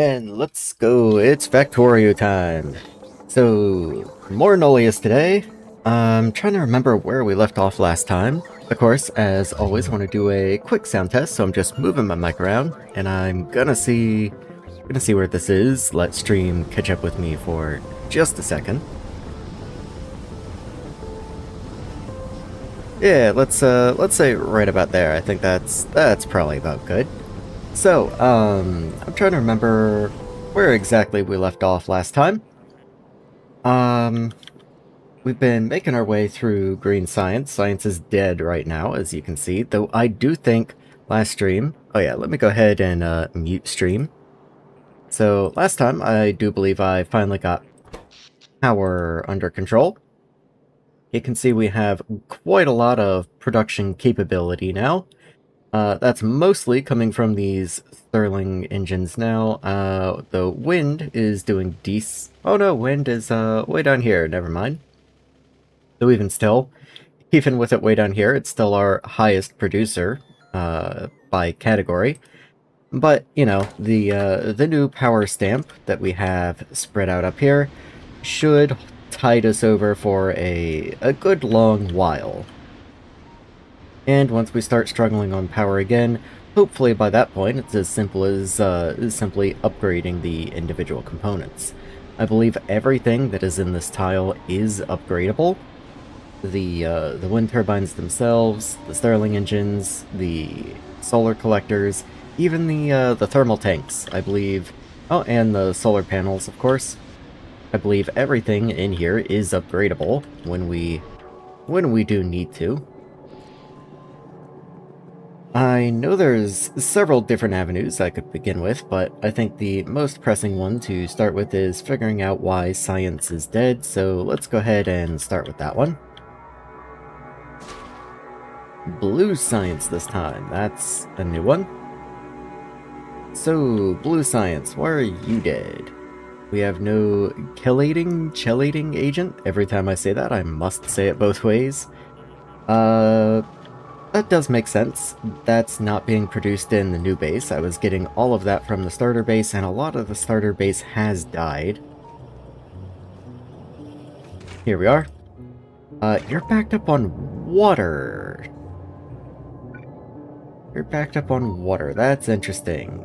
And let's go, it's Factorio time. So, more Nullius today. I'm trying to remember where we left off last time. Of course, as always, I want to do a quick sound test, so I'm just moving my mic around, and I'm gonna see where this is. Let stream catch up with me for just a second. Yeah, let's say right about there. I think that's probably about good. So, I'm trying to remember where exactly we left off last time. We've been making our way through green science. Science is dead right now, as you can see, though I do think last stream... Oh yeah, let me go ahead and mute stream. So, last time, I do believe I finally got power under control. You can see we have quite a lot of production capability now. That's mostly coming from these Stirling engines now. The wind is doing oh no, wind is way down here, never mind. Though even still, even with it way down here, it's still our highest producer by category. But, you know, the new power stamp that we have spread out up here should tide us over for a good long while. And once we start struggling on power again, hopefully by that point it's as simple as simply upgrading the individual components. I believe everything that is in this tile is upgradable. The wind turbines themselves, the Stirling engines, the solar collectors, even the thermal tanks, I believe. Oh, and the solar panels, of course. I believe everything in here is upgradable when we do need to. I know there's several different avenues I could begin with, but I think the most pressing one to start with is figuring out why science is dead, so let's go ahead and start with that one. Blue science this time, that's a new one. So, blue science, why are you dead? We have no chelating agent. Every time I say that, I must say it both ways. That does make sense. That's not being produced in the new base. I was getting all of that from the starter base, and a lot of the starter base has died. Here we are. You're backed up on water. You're backed up on water. That's interesting.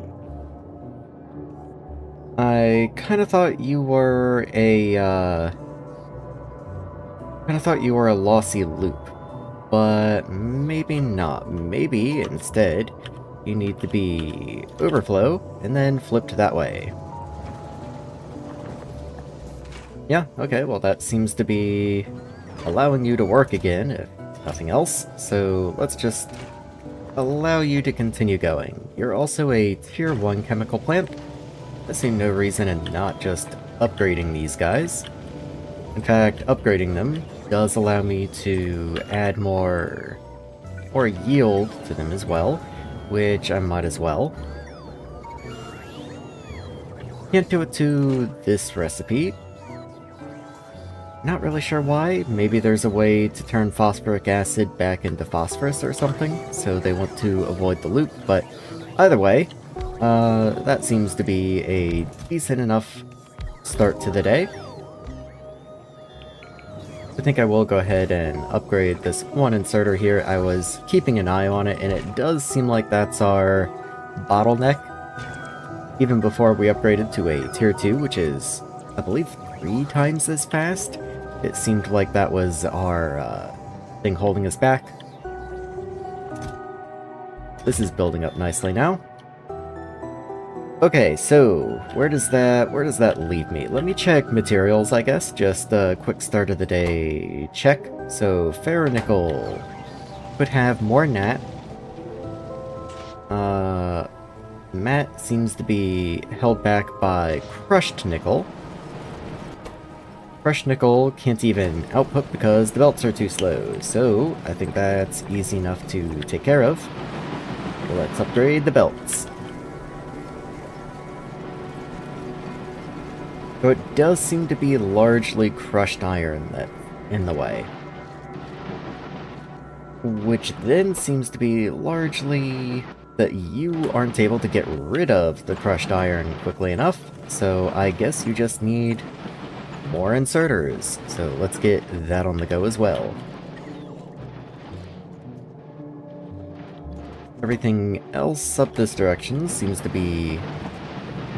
I kind of thought you were a, lossy loop. But maybe not. Maybe, instead, you need to be overflow, and then flipped that way. Yeah, okay, well that seems to be allowing you to work again, if nothing else. So let's just allow you to continue going. You're also a Tier 1 chemical plant. I see no reason in not just upgrading these guys. In fact, upgrading them does allow me to add more yield to them as well, which I might as well. Can't do it to this recipe. Not really sure why. Maybe there's a way to turn phosphoric acid back into phosphorus or something, so they want to avoid the loop, but either way, that seems to be a decent enough start to the day. I think I will go ahead and upgrade this one inserter here. I was keeping an eye on it, and it does seem like that's our bottleneck. Even before we upgraded to a Tier 2, which is, I believe, 3 times as fast. It seemed like that was our thing holding us back. This is building up nicely now. Okay, so where does that leave me? Let me check materials, I guess. Just a quick start of the day check. So ferronickel could have more nat. Matte seems to be held back by crushed nickel. Crushed nickel can't even output because the belts are too slow. So I think that's easy enough to take care of. Let's upgrade the belts. So it does seem to be largely crushed iron that's in the way. Which then seems to be largely that you aren't able to get rid of the crushed iron quickly enough, so I guess you just need more inserters. So let's get that on the go as well. Everything else up this direction seems to be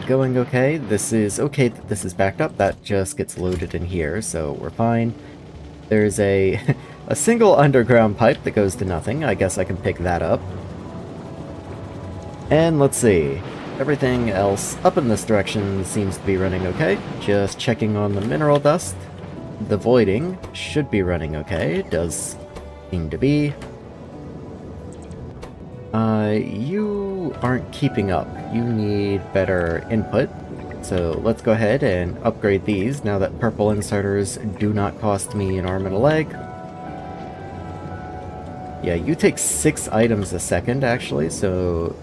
going okay. This is okay that this is backed up. That just gets loaded in here, so we're fine. There's a a single underground pipe that goes to nothing. I guess I can pick that up. And let's see. Everything else up in this direction seems to be running okay. Just checking on the mineral dust. The voiding should be running okay. It does seem to be. You aren't keeping up. You need better input. So let's go ahead and upgrade these now that purple inserters do not cost me an arm and a leg. Yeah, you take 6 items a second actually, so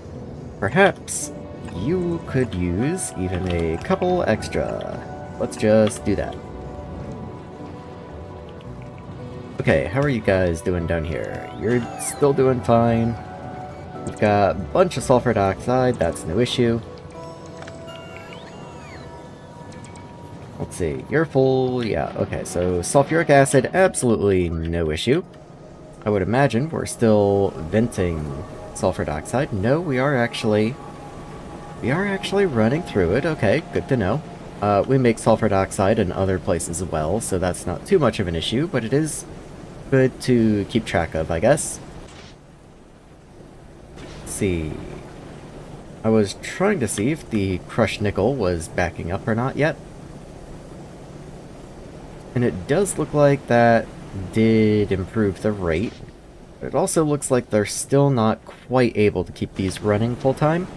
perhaps you could use even a couple extra. Let's just do that. Okay, how are you guys doing down here? You're still doing fine. We've got a bunch of sulfur dioxide, that's no issue. Let's see, you're full, yeah, okay, so sulfuric acid, absolutely no issue. I would imagine we're still venting sulfur dioxide. No, we are actually running through it, okay, good to know. We make sulfur dioxide in other places as well, so that's not too much of an issue, but it is good to keep track of, I guess. See. I was trying to see if the crushed nickel was backing up or not yet. And it does look like that did improve the rate. But it also looks like they're still not quite able to keep these running full time.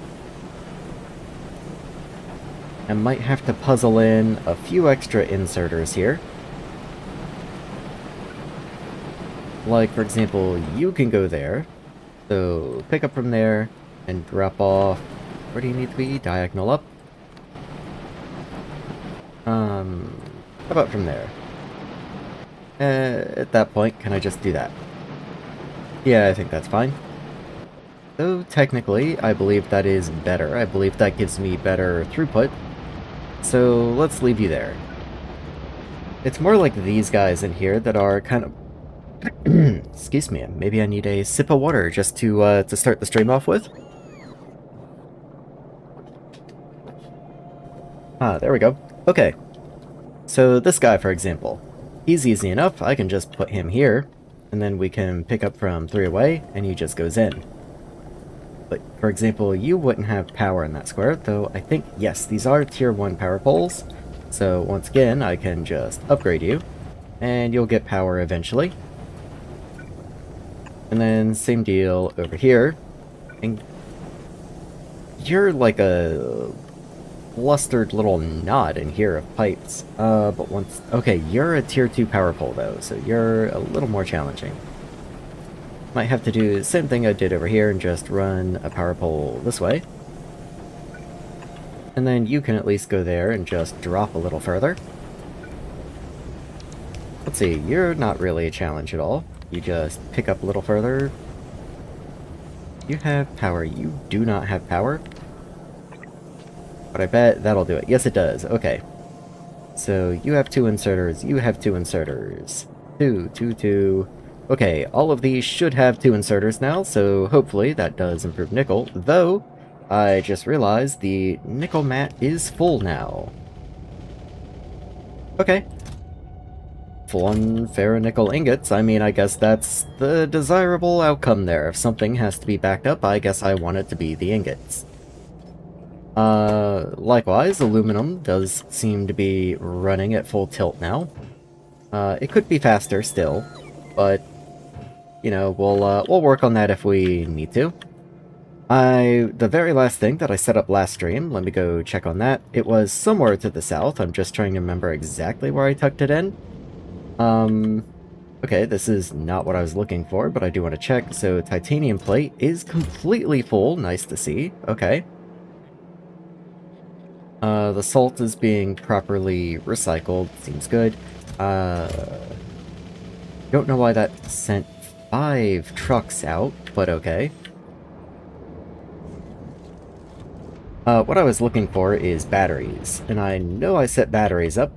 I might have to puzzle in a few extra inserters here. Like, for example, you can go there. So, pick up from there, and drop off... Where do you need to be? Diagonal up? How about from there? At that point, can I just do that? Yeah, I think that's fine. So, technically, I believe that is better. I believe that gives me better throughput. So, let's leave you there. It's more like these guys in here that are kind of... Excuse me, maybe I need a sip of water just to start the stream off with. Ah, there we go. Okay. So this guy, for example, he's easy enough. I can just put him here, and then we can pick up from 3 away, and he just goes in. But, for example, you wouldn't have power in that square, though I think, yes, these are tier 1 power poles. So, once again, I can just upgrade you, and you'll get power eventually. And then, same deal over here. And you're like a flustered little knot in here of pipes. But once... Okay, you're a tier 2 power pole, though, so you're a little more challenging. Might have to do the same thing I did over here and just run a power pole this way. And then you can at least go there and just drop a little further. Let's see, you're not really a challenge at all. You just pick up a little further. You have power. You do not have power. But I bet that'll do it. Yes, it does. Okay. So you have 2 inserters. You have 2 inserters. 2, 2, 2. Okay, all of these should have 2 inserters now, so hopefully that does improve nickel. Though, I just realized the nickel mat is full now. Okay. Full-on ferronickel ingots. I mean, I guess that's the desirable outcome there. If something has to be backed up, I guess I want it to be the ingots. Likewise, aluminum does seem to be running at full tilt now. It could be faster still, but, you know, we'll work on that if we need to. The very last thing that I set up last stream, let me go check on that. It was somewhere to the south. I'm just trying to remember exactly where I tucked it in. Okay, this is not what I was looking for, but I do want to check. So, titanium plate is completely full. Nice to see. Okay. The salt is being properly recycled. Seems good. Don't know why that sent 5 trucks out, but okay. What I was looking for is batteries, and I know I set batteries up.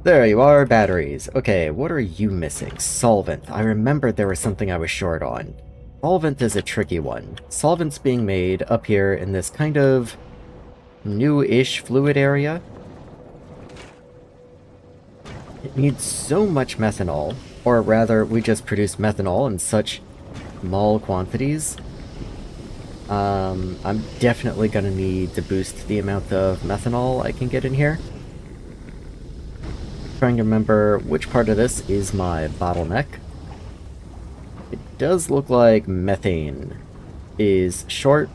There you are, batteries. Okay, what are you missing? Solvent. I remembered there was something I was short on. Solvent is a tricky one. Solvent's being made up here in this kind of new-ish fluid area. It needs so much methanol, or rather, we just produce methanol in such small quantities. I'm definitely gonna need to boost the amount of methanol I can get in here. Trying to remember which part of this is my bottleneck. It does look like methane is short,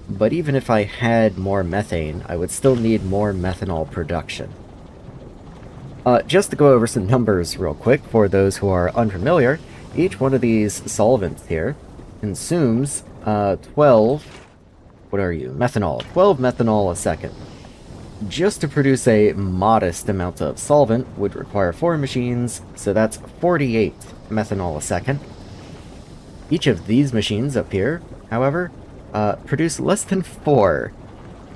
but even if I had more methane, I would still need more methanol production. Just to go over some numbers real quick for those who are unfamiliar, each one of these solvents here consumes 12, what are you, methanol, 12 methanol a second. Just to produce a modest amount of solvent would require 4 machines, so that's 48 methanol a second. Each of these machines up here, however, produce less than 4.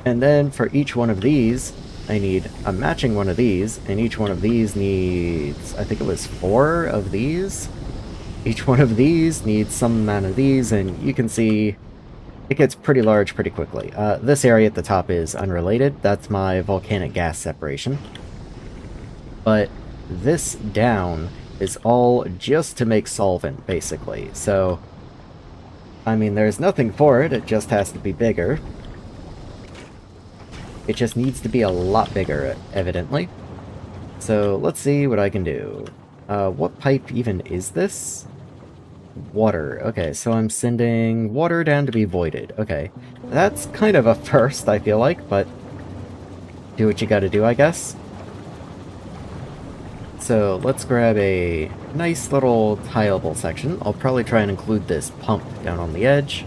And then for each one of these, I need a matching one of these, and each one of these needs, I think it was 4 of these? Each one of these needs some amount of these, and you can see it gets pretty large pretty quickly. This area at the top is unrelated. That's my volcanic gas separation. But this down is all just to make solvent, basically. So, I mean, there's nothing for it. It just has to be bigger. It just needs to be a lot bigger, evidently. So, let's see what I can do. What pipe even is this? Water. Okay, so I'm sending water down to be voided. Okay, that's kind of a first, I feel like, but do what you gotta do, I guess. So let's grab a nice little tileable section. I'll probably try and include this pump down on the edge.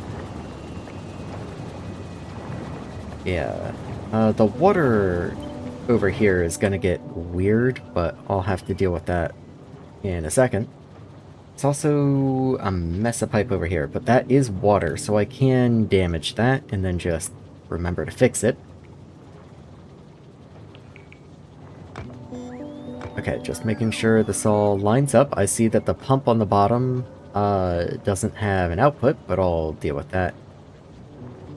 Yeah, the water over here is gonna get weird, but I'll have to deal with that in a second. It's also a mess of pipe over here, but that is water, so I can damage that and then just remember to fix it. Okay, just making sure this all lines up. I see that the pump on the bottom doesn't have an output, but I'll deal with that.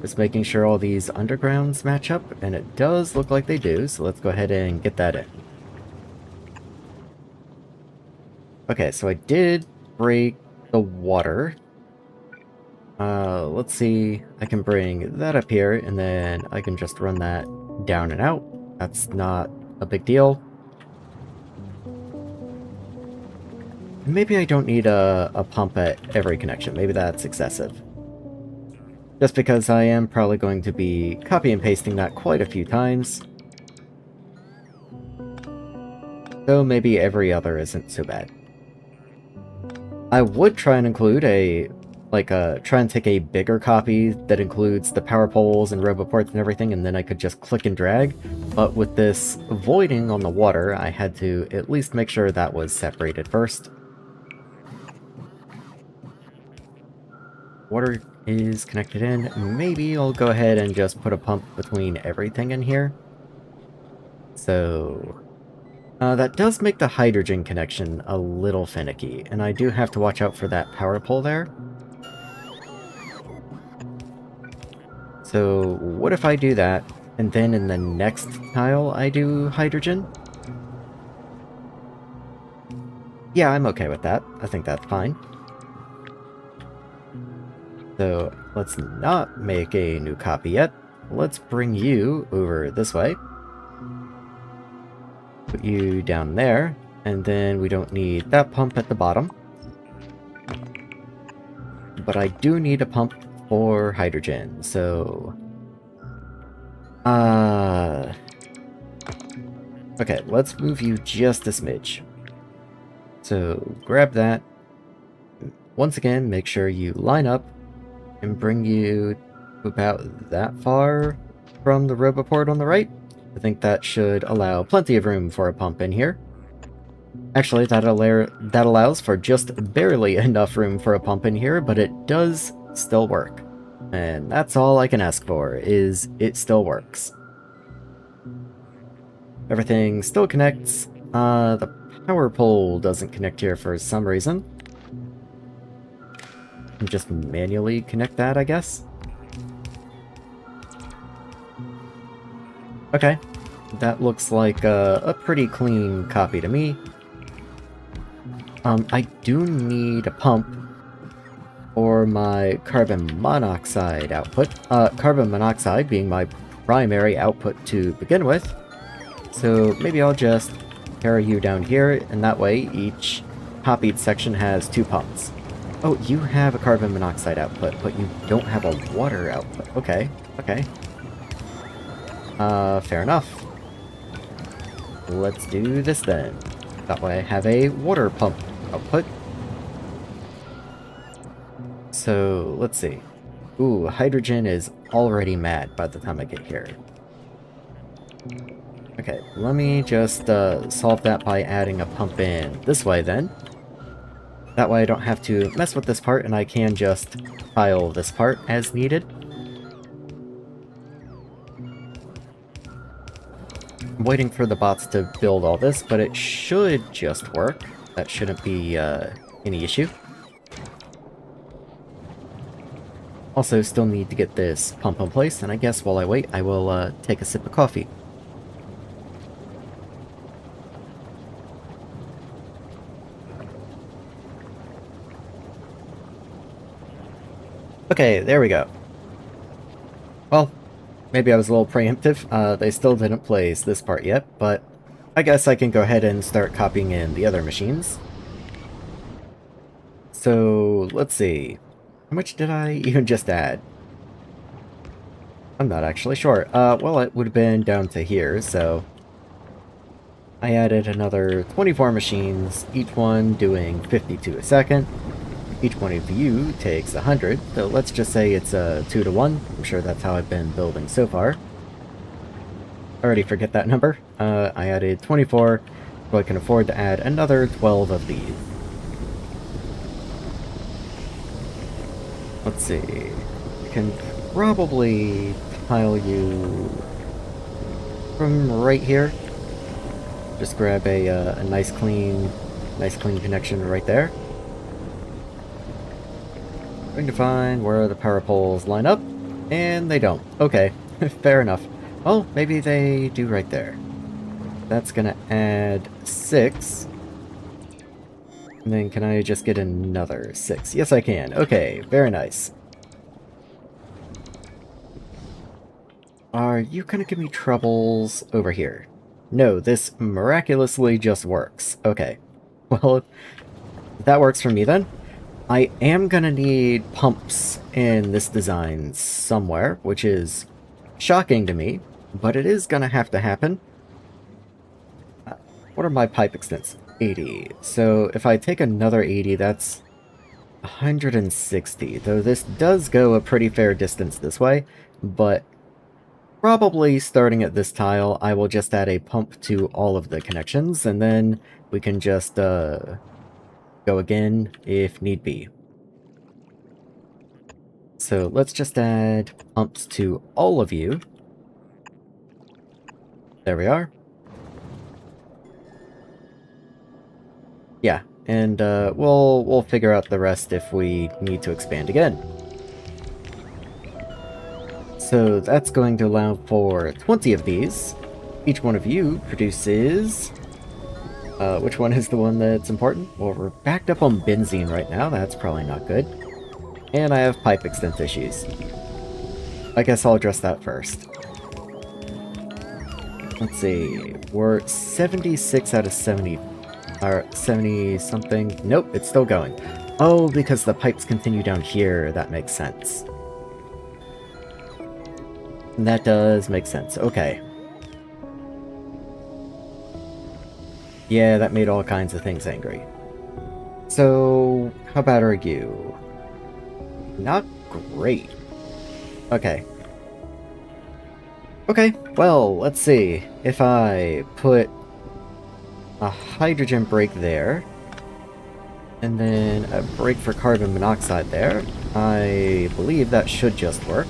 Just making sure all these undergrounds match up, and it does look like they do, so let's go ahead and get that in. Okay, so I did break the water. Let's see, I can bring that up here, and then I can just run that down and out. That's not a big deal. Maybe I don't need a pump at every connection. Maybe that's excessive. Just because I am probably going to be copy and pasting that quite a few times. So maybe every other isn't so bad. I would try and include try and take a bigger copy that includes the power poles and roboports and everything, and then I could just click and drag. But with this voiding on the water, I had to at least make sure that was separated first. Water is connected in. Maybe I'll go ahead and just put a pump between everything in here. So that does make the hydrogen connection a little finicky, and I do have to watch out for that power pole there. So what if I do that, and then in the next tile I do hydrogen? Yeah, I'm okay with that. I think that's fine. So let's not make a new copy yet. Let's bring you over this way. Put you down there, and then we don't need that pump at the bottom. But I do need a pump for hydrogen, so... Okay, let's move you just a smidge. So, grab that. Once again, make sure you line up, and bring you about that far from the roboport on the right. I think that should allow plenty of room for a pump in here. Actually, that allows for just barely enough room for a pump in here, but it does still work. And that's all I can ask for, is it still works. Everything still connects. The power pole doesn't connect here for some reason. And just manually connect that, I guess? Okay. That looks like a pretty clean copy to me. I do need a pump for my carbon monoxide output. Carbon monoxide being my primary output to begin with. So maybe I'll just carry you down here, and that way each copied section has 2 pumps. Oh, you have a carbon monoxide output, but you don't have a water output. Okay, okay. Fair enough. Let's do this then. That way I have a water pump output. So, let's see. Ooh, hydrogen is already mad by the time I get here. Okay, let me just solve that by adding a pump in this way then. That way I don't have to mess with this part, and I can just tile this part as needed. I'm waiting for the bots to build all this, but it should just work. That shouldn't be any issue. Also, still need to get this pump in place, and I guess while I wait, I will take a sip of coffee. Okay, there we go. Well, maybe I was a little preemptive. They still didn't place this part yet, but I guess I can go ahead and start copying in the other machines. So, let's see. How much did I even just add? I'm not actually sure. Well, it would have been down to here, so I added another 24 machines, each one doing 52 a second. Each one of you takes 100, so let's just say it's a 2 to 1. I'm sure that's how I've been building so far. I already forget that number. I added 24, so I can afford to add another 12 of these. Let's see. I can probably tile you from right here. Just grab a nice clean connection right there. Trying to find where the power poles line up, and they don't. Okay, fair enough. Well, maybe they do right there. That's gonna add 6. And then can I just get another 6? Yes, I can. Okay, very nice. Are you gonna give me troubles over here? No, this miraculously just works. Okay. Well, if that works for me then. I am gonna need pumps in this design somewhere, which is shocking to me, but it is gonna have to happen. What are my pipe extents? 80. So if I take another 80, that's 160. Though this does go a pretty fair distance this way, but probably starting at this tile, I will just add a pump to all of the connections, and then we can just go again if need be. So let's just add pumps to all of you. There we are. Yeah, and we'll figure out the rest if we need to expand again. So that's going to allow for 20 of these. Each one of you produces... which one is the one that's important? Well, we're backed up on benzene right now. That's probably not good. And I have pipe extent issues. I guess I'll address that first. Let's see. We're 76 out of 70. Or 70 something. Nope, it's still going. Oh, because the pipes continue down here. That makes sense. That does make sense. Okay. Yeah, that made all kinds of things angry. So, how bad are you? Not great. Okay. Okay, well, let's see. If I put a hydrogen break there, And then a break for carbon monoxide there. I believe that should just work.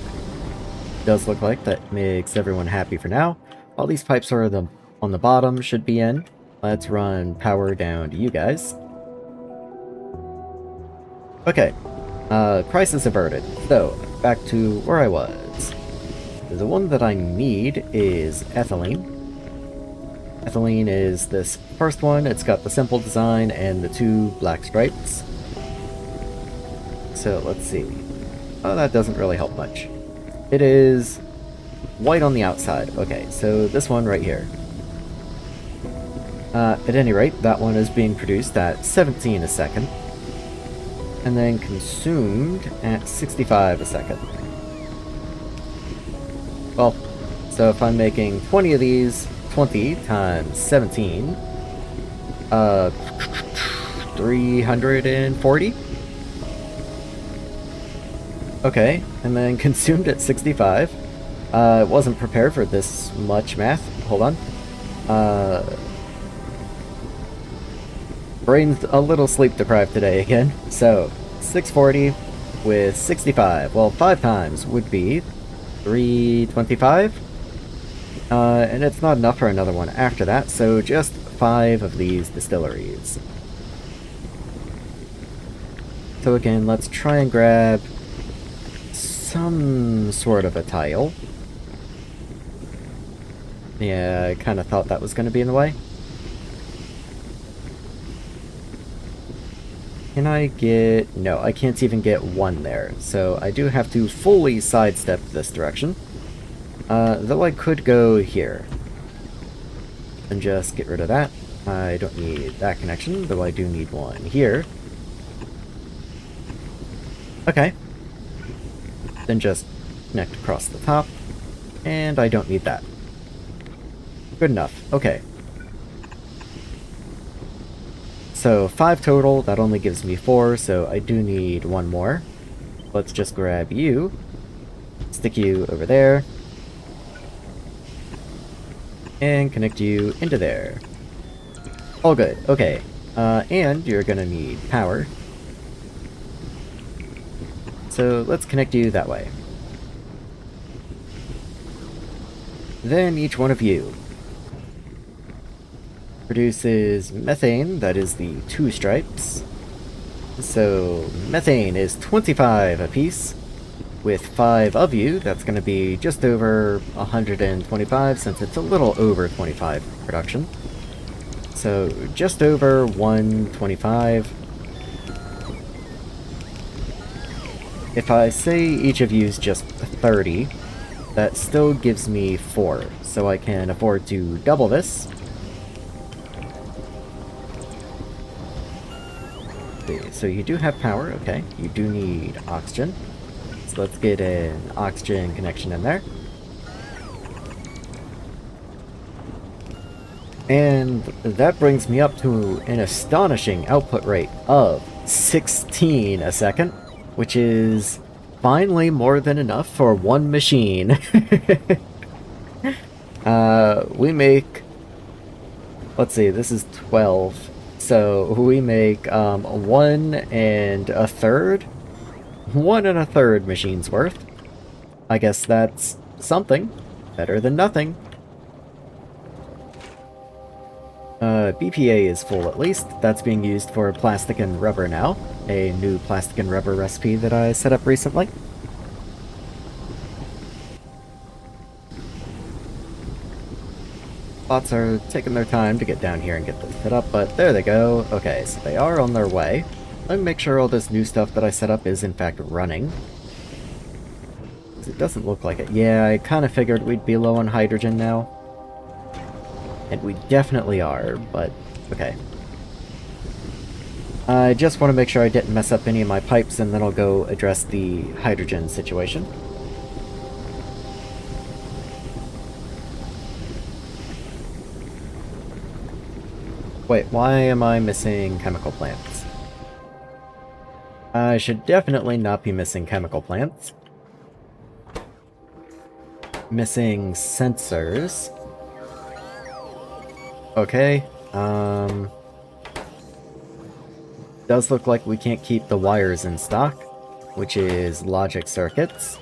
Does look like that makes everyone happy for now. All these pipes are on the bottom, should be in. Let's run power down to you guys. Okay, crisis averted. So, back to where I was. The one that I need is ethylene. Ethylene is this first one. It's got the simple design and the 2 black stripes. So, let's see. Oh, that doesn't really help much. It is white on the outside. Okay, so this one right here. At any rate, that one is being produced at 17 a second. And then consumed at 65 a second. Well, so if I'm making 20 of these, 20 times 17, 340? Okay, and then consumed at 65. Wasn't prepared for this much math. Hold on. Brain's a little sleep deprived today again. So, 640 with 65. Well, 5 times would be 325. And it's not enough for another one after that, so just 5 of these distilleries. So again, let's try and grab some sort of a tile. Yeah, I kind of thought that was going to be in the way. Can I get... No, I can't even get 1 there, so I do have to fully sidestep this direction. Though I could go here. And just get rid of that. I don't need that connection, though I do need one here. Okay. Then just connect across the top. And I don't need that. Good enough. Okay. So 5 total, that only gives me 4, so I do need 1 more. Let's just grab you, stick you over there, and connect you into there. All good, okay. And you're gonna need power. So let's connect you that way. Then each one of you produces methane, that is the 2 stripes. So methane is 25 apiece. With 5 of you, that's going to be just over 125, since it's a little over 25 production. So just over 125. If I say each of you is just 30, that still gives me 4, so I can afford to double this. So you do have power, okay. You do need oxygen. So let's get an oxygen connection in there. And that brings me up to an astonishing output rate of 16 a second, which is finally more than enough for 1 machine. We make, let's see, this is 12. So we make 1 1/3? 1 1/3 machines worth. I guess that's something. Better than nothing. BPA is full at least. That's being used for plastic and rubber now. A new plastic and rubber recipe that I set up recently. Bots are taking their time to get down here and get this set up, but there they go. Okay, so they are on their way. Let me make sure all this new stuff that I set up is in fact running. It doesn't look like it. Yeah, I kind of figured we'd be low on hydrogen now. And we definitely are, but okay. I just want to make sure I didn't mess up any of my pipes, and then I'll go address the hydrogen situation. Wait, why am I missing chemical plants? I should definitely not be missing chemical plants. Missing sensors. Okay, Does look like we can't keep the wires in stock, which is logic circuits.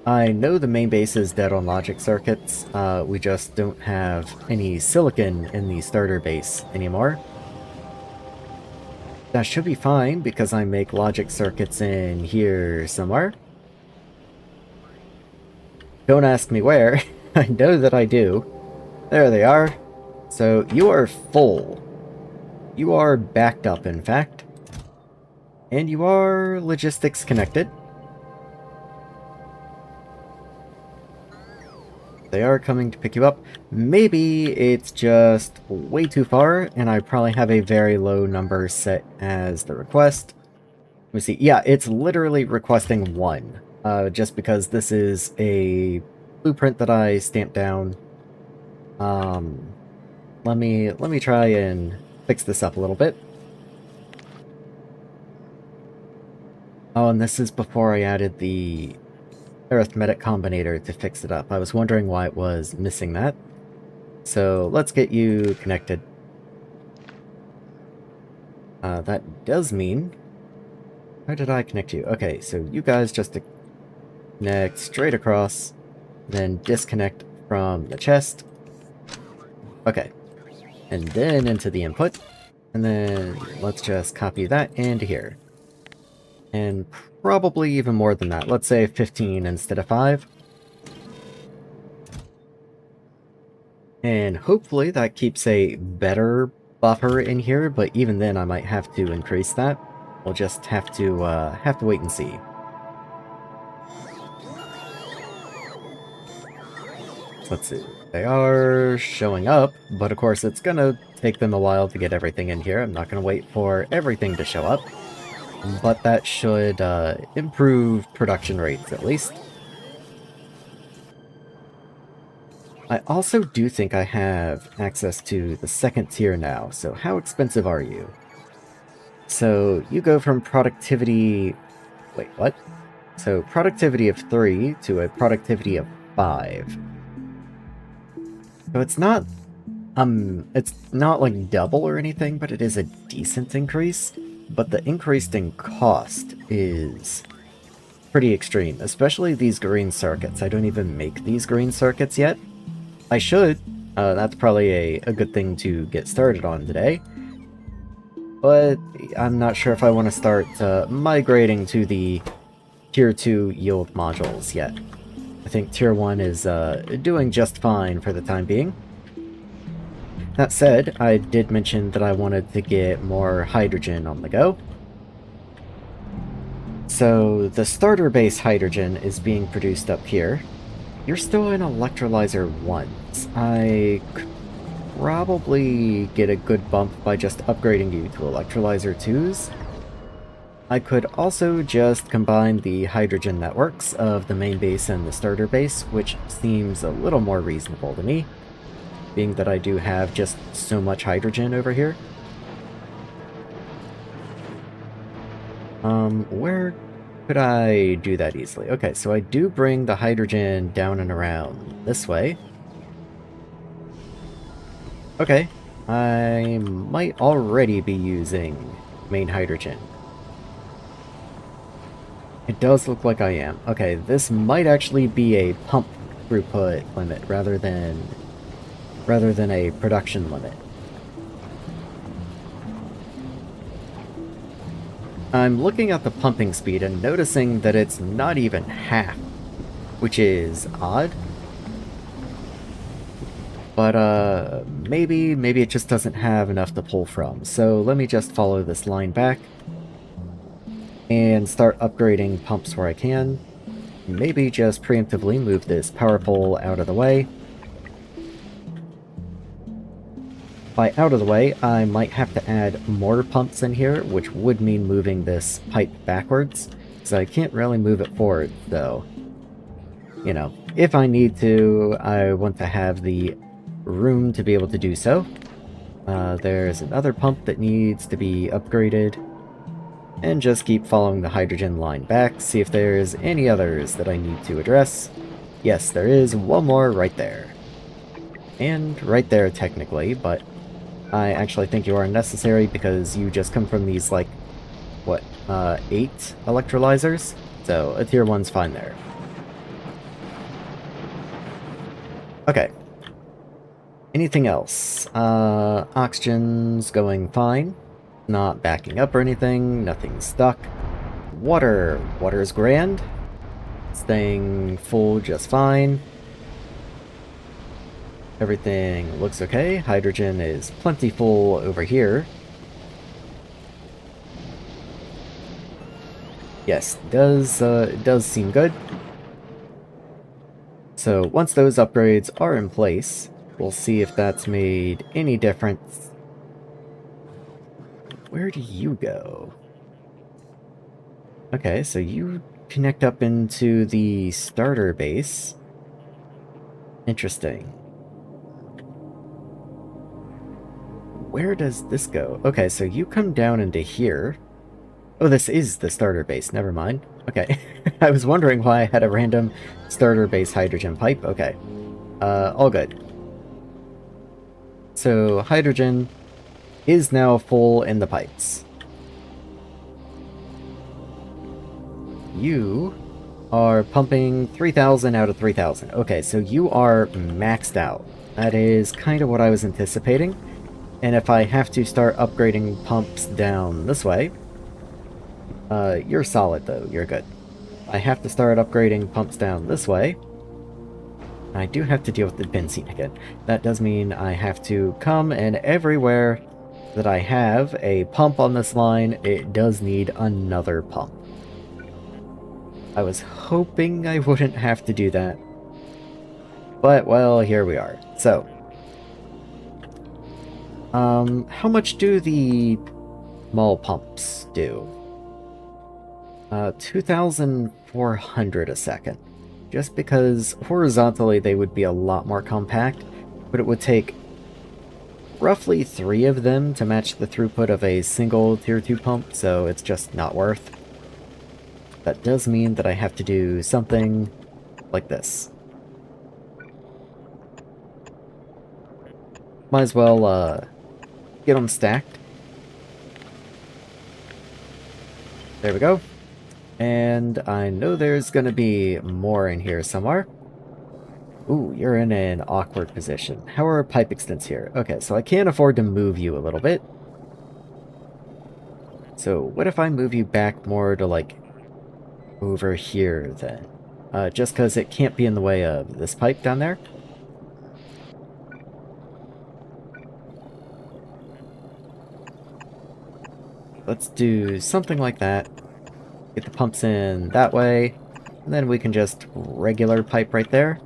I know the main base is dead on logic circuits, we just don't have any silicon in the starter base anymore. That should be fine, because I make logic circuits in here somewhere. Don't ask me where, I know that I do. There they are. So, you are full. You are backed up, in fact. And you are logistics connected. They are coming to pick you up. Maybe it's just way too far, and I probably have a very low number set as the request. Let me see. Yeah, it's literally requesting 1. Just because this is a blueprint that I stamped down. Let me try and fix this up a little bit. Oh, and this is before I added the arithmetic combinator to fix it up. I was wondering why it was missing that. So let's get you connected. That does mean... How did I connect you? Okay, so you guys just connect straight across, then disconnect from the chest. Okay. And then into the input. And then let's just copy that into here. And probably even more than that. Let's say 15 instead of 5. And hopefully that keeps a better buffer in here, but even then I might have to increase that. We'll just have to wait and see. Let's see. They are showing up, but of course it's gonna take them a while to get everything in here. I'm not gonna wait for everything to show up. But that should improve production rates, at least. I also do think I have access to the second tier now, so how expensive are you? So, you go from productivity... Wait, what? So, productivity of 3 to a productivity of 5. So it's not like double or anything, but it is a decent increase. But the increase in cost is pretty extreme, especially these green circuits. I don't even make these green circuits yet. I should. That's probably a good thing to get started on today. But I'm not sure if I want to start migrating to the Tier 2 yield modules yet. I think Tier 1 is doing just fine for the time being. That said, I did mention that I wanted to get more hydrogen on the go. So, the starter base hydrogen is being produced up here. You're still in electrolyzer 1s. I could probably get a good bump by just upgrading you to electrolyzer 2s. I could also just combine the hydrogen networks of the main base and the starter base, which seems a little more reasonable to me, being that I do have just so much hydrogen over here. Where could I do that easily? Okay, so I do bring the hydrogen down and around this way. Okay, I might already be using main hydrogen. It does look like I am. Okay, this might actually be a pump throughput limit rather than a production limit. I'm looking at the pumping speed and noticing that it's not even half, which is odd. But maybe it just doesn't have enough to pull from. So let me just follow this line back and start upgrading pumps where I can. Maybe just preemptively move this power pole out of the way. By out of the way, I might have to add more pumps in here, which would mean moving this pipe backwards, so I can't really move it forward, though. You know, if I need to, I want to have the room to be able to do so. There's another pump that needs to be upgraded, and just keep following the hydrogen line back, see if there's any others that I need to address. Yes, there is one more right there. And right there, technically, but I actually think you are necessary because you just come from these, like, what, 8 electrolyzers? So a tier 1's fine there. Okay. Anything else? Oxygen's going fine. Not backing up or anything, nothing stuck. Water. Water's grand. Staying full just fine. Everything looks okay. Hydrogen is plentiful over here. Yes, it does seem good. So once those upgrades are in place, we'll see if that's made any difference. Where do you go? Okay, so you connect up into the starter base. Interesting. Where does this go? Okay, so you come down into here. Oh, this is the starter base. Never mind. Okay. I was wondering why I had a random starter base hydrogen pipe. Okay. All good. So, hydrogen is now full in the pipes. You are pumping 3,000 out of 3,000. Okay, so you are maxed out. That is kind of what I was anticipating. And if I have to start upgrading pumps down this way... you're solid though, you're good. I have to start upgrading pumps down this way. I do have to deal with the benzene again. That does mean I have to come, and everywhere that I have a pump on this line, it does need another pump. I was hoping I wouldn't have to do that. But, well, here we are. So, how much do the mall pumps do? 2,400 a second. Just because horizontally they would be a lot more compact, but it would take roughly 3 of them to match the throughput of a single tier 2 pump, so it's just not worth. That does mean that I have to do something like this. Might as well, get them stacked. There we go. And I know there's gonna be more in here somewhere. Ooh, you're in an awkward position. How are pipe extents here? Okay, so I can't afford to move you a little bit. So what if I move you back more to, like, over here then? Just because it can't be in the way of this pipe down there. Let's do something like that. Get the pumps in that way, and then we can just regular pipe right there.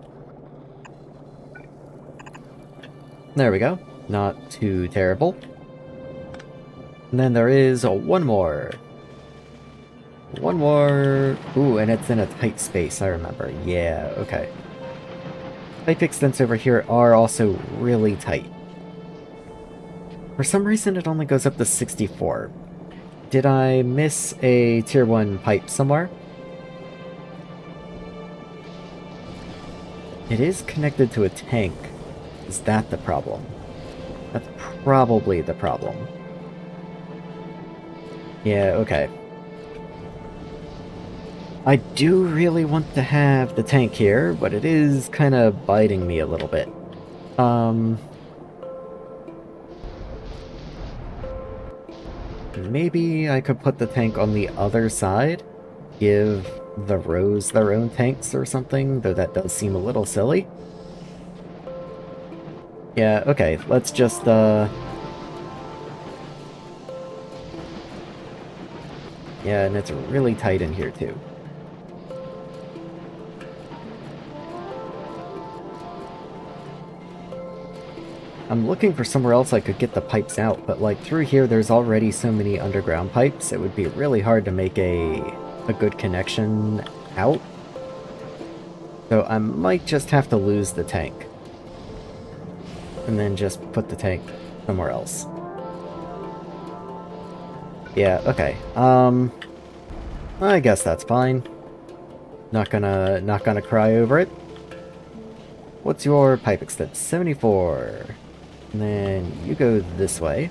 There we go. Not too terrible. And then there is one more. One more. Ooh, and it's in a tight space, I remember. Yeah, okay. Pipe extents over here are also really tight. For some reason, it only goes up to 64. Did I miss a tier 1 pipe somewhere? It is connected to a tank. Is that the problem? That's probably the problem. Yeah, okay. I do really want to have the tank here, but it is kind of biting me a little bit. Maybe I could put the tank on the other side, give the rows their own tanks or something, though that does seem a little silly. Yeah, okay, let's just, Yeah, and it's really tight in here, too. I'm looking for somewhere else I could get the pipes out, but like through here there's already so many underground pipes, it would be really hard to make a good connection out. So I might just have to lose the tank. And then just put the tank somewhere else. Yeah, okay. I guess that's fine. Not gonna cry over it. What's your pipe extent? 74. And then you go this way.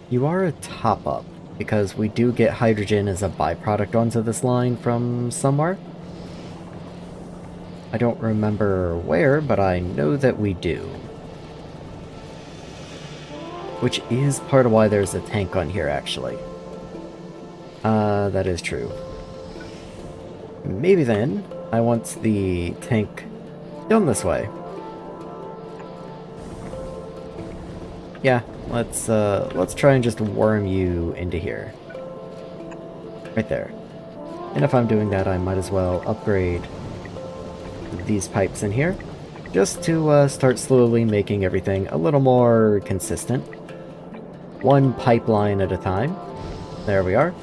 You are a top-up, because we do get hydrogen as a byproduct onto this line from somewhere. I don't remember where, but I know that we do. Which is part of why there's a tank on here, actually. That is true. Maybe then, I want the tank down this way. Yeah, let's try and just worm you into here. Right there. And if I'm doing that, I might as well upgrade these pipes in here, just to start slowly making everything a little more consistent. One pipeline at a time. There we are.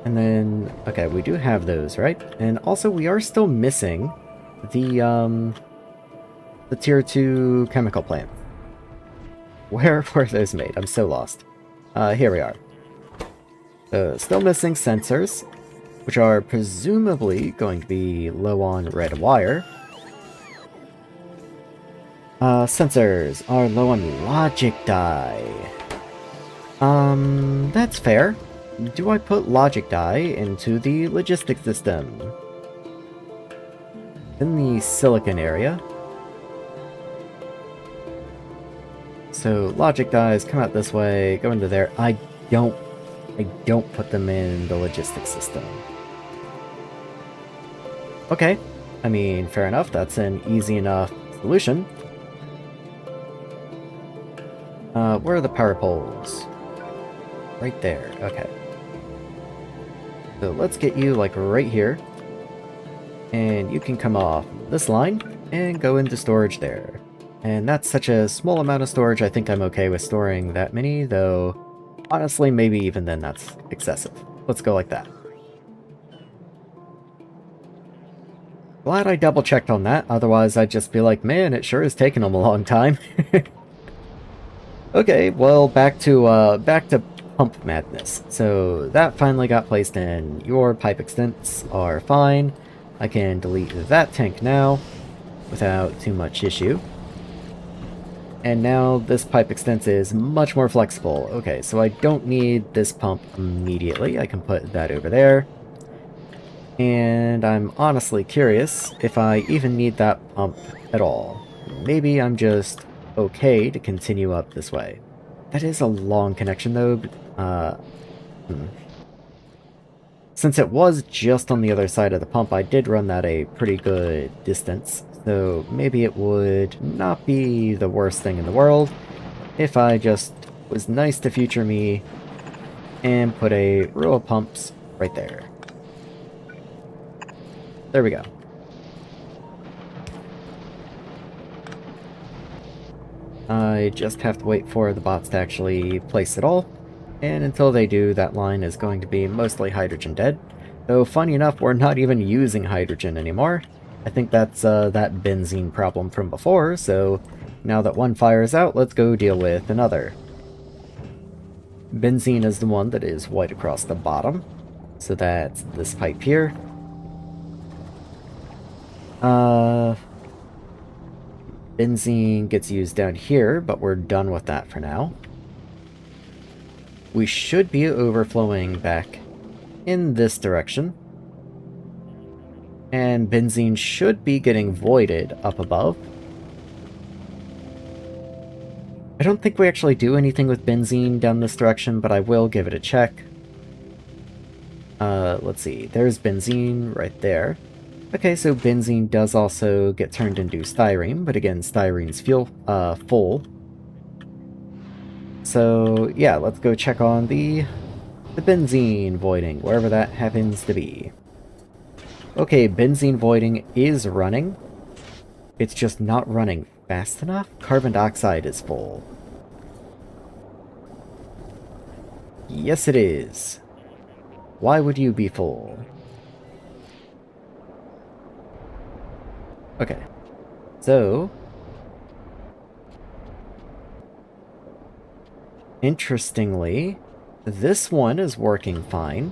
And then, okay, we do have those, right? And also, we are still missing the tier 2 chemical plant. Where were those made? I'm so lost. Here we are. Still missing sensors, which are presumably going to be low on red wire. Sensors are low on logic die. That's fair. Do I put logic die into the logistics system? In the silicon area. So logic dies come out this way, go into there. I don't put them in the logistics system. Okay. I mean, fair enough. That's an easy enough solution. Where are the power poles? Right there. Okay. So let's get you, like, right here. And you can come off this line and go into storage there. And that's such a small amount of storage, I think I'm okay with storing that many, though honestly, maybe even then that's excessive. Let's go like that. Glad I double-checked on that, otherwise I'd just be like, man, it sure is taking them a long time. Okay, well, back to pump madness. So that finally got placed in. Your pipe extents are fine. I can delete that tank now without too much issue. And now this pipe extents is much more flexible. Okay, so I don't need this pump immediately. I can put that over there. And I'm honestly curious if I even need that pump at all. Maybe I'm just okay to continue up this way. That is a long connection though. Since it was just on the other side of the pump, I did run that a pretty good distance. So maybe it would not be the worst thing in the world if I just was nice to future me and put a row of pumps right there. There we go. I just have to wait for the bots to actually place it all, and until they do, that line is going to be mostly hydrogen dead. Though, funny enough, we're not even using hydrogen anymore. I think that's that benzene problem from before, so now that one fires out, let's go deal with another. Benzene is the one that is white across the bottom, so that's this pipe here. Benzene gets used down here, but we're done with that for now. We should be overflowing back in this direction. And benzene should be getting voided up above. I don't think we actually do anything with benzene down this direction, but I will give it a check. Let's see. There's benzene right there. Okay, so benzene does also get turned into styrene, but again, styrene's full. So, yeah, let's go check on the benzene voiding, wherever that happens to be. Okay, benzene voiding is running. It's just not running fast enough. Carbon dioxide is full. Yes, it is. Why would you be full? Okay. So, interestingly, this one is working fine.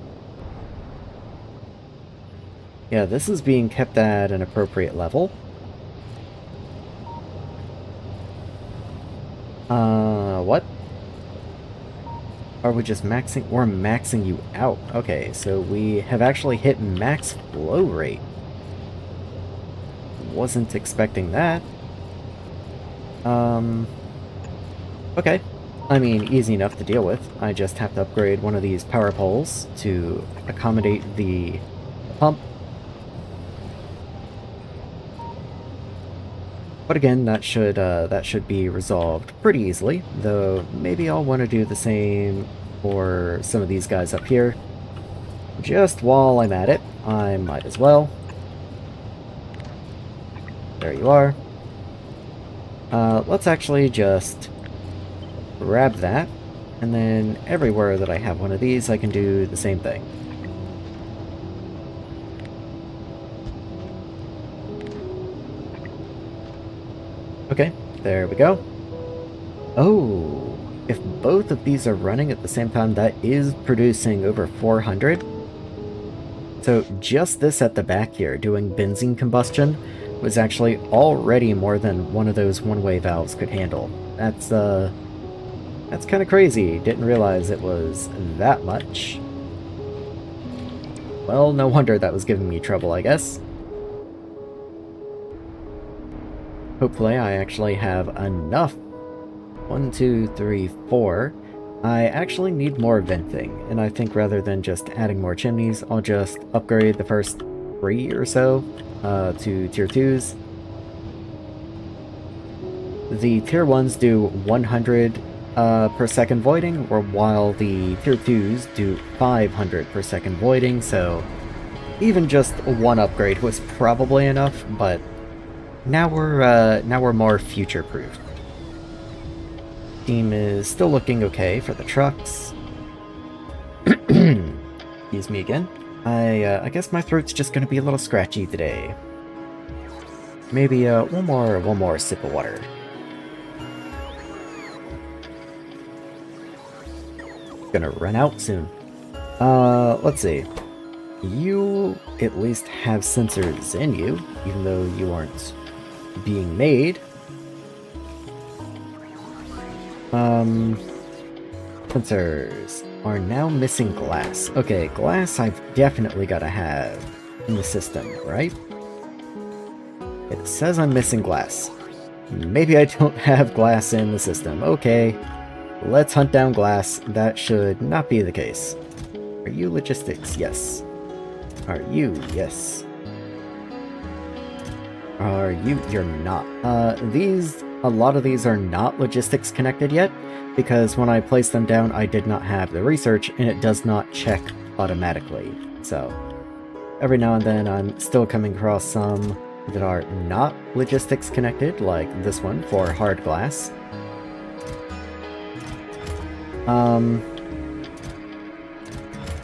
Yeah, this is being kept at an appropriate level. What? Are we just maxing? We're maxing you out. Okay, so we have actually hit max flow rate. Wasn't expecting that. Okay. I mean, easy enough to deal with. I just have to upgrade one of these power poles to accommodate the pump. But again, that should be resolved pretty easily, though maybe I'll want to do the same for some of these guys up here. Just while I'm at it, I might as well. There you are. Let's actually just grab that, and then everywhere that I have one of these, I can do the same thing. Okay, there we go. Oh, if both of these are running at the same time, that is producing over 400. So just this at the back here, doing benzene combustion, was actually already more than one of those one-way valves could handle. That's kind of crazy. Didn't realize it was that much. Well, no wonder that was giving me trouble, I guess. Hopefully I actually have enough. 1, 2, 3, 4. I actually need more venting, and I think rather than just adding more chimneys, I'll just upgrade the first 3 or so to tier 2s. The tier 1s do 100 per second voiding, while the tier 2s do 500 per second voiding, so even just one upgrade was probably enough, but now we're more future-proof. Team is still looking okay for the trucks. Excuse me again. I guess my throat's just gonna be a little scratchy today. Maybe one more sip of water. Gonna run out soon. Let's see. You at least have sensors in you, even though you aren't being made. Sensors are now missing glass. Okay, glass I've definitely gotta have in the system, right? It says I'm missing glass. Maybe I don't have glass in the system. Okay, let's hunt down glass. That should not be the case. Are you logistics? Yes. Are you? Yes. Are you? You're not. A lot of these are not logistics connected yet, because when I placed them down, I did not have the research, and it does not check automatically. So, every now and then I'm still coming across some that are not logistics connected, like this one for hard glass.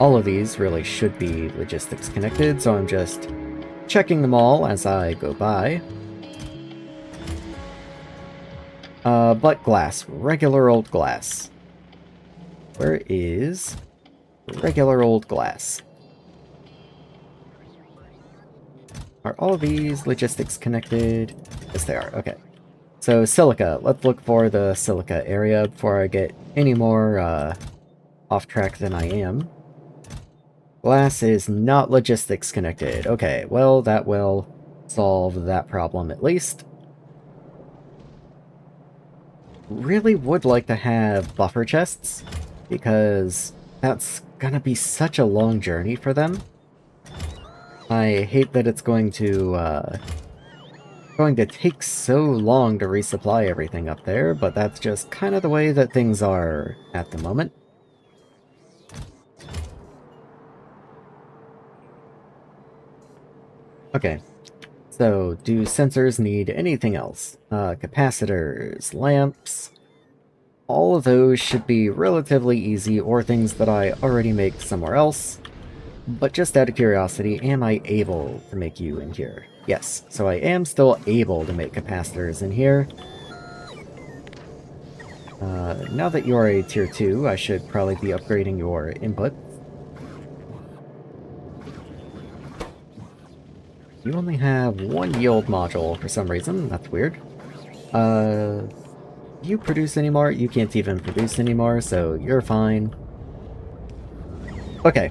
All of these really should be logistics connected, so I'm just checking them all as I go by. But glass. Regular old glass. Where is regular old glass? Are all of these logistics connected? Yes, they are. Okay. So, silica. Let's look for the silica area before I get any more off track than I am. Glass is not logistics connected. Okay, well, that will solve that problem at least. Really would like to have buffer chests, because that's gonna be such a long journey for them. I hate that it's going to take so long to resupply everything up there, but that's just kind of the way that things are at the moment. Okay, so do sensors need anything else? Capacitors, lamps, all of those should be relatively easy, or things that I already make somewhere else. But just out of curiosity, am I able to make you in here? Yes, so I am still able to make capacitors in here. Now that you're a tier 2, I should probably be upgrading your input. You only have one yield module for some reason. That's weird. You produce anymore? You can't even produce anymore, so you're fine. Okay.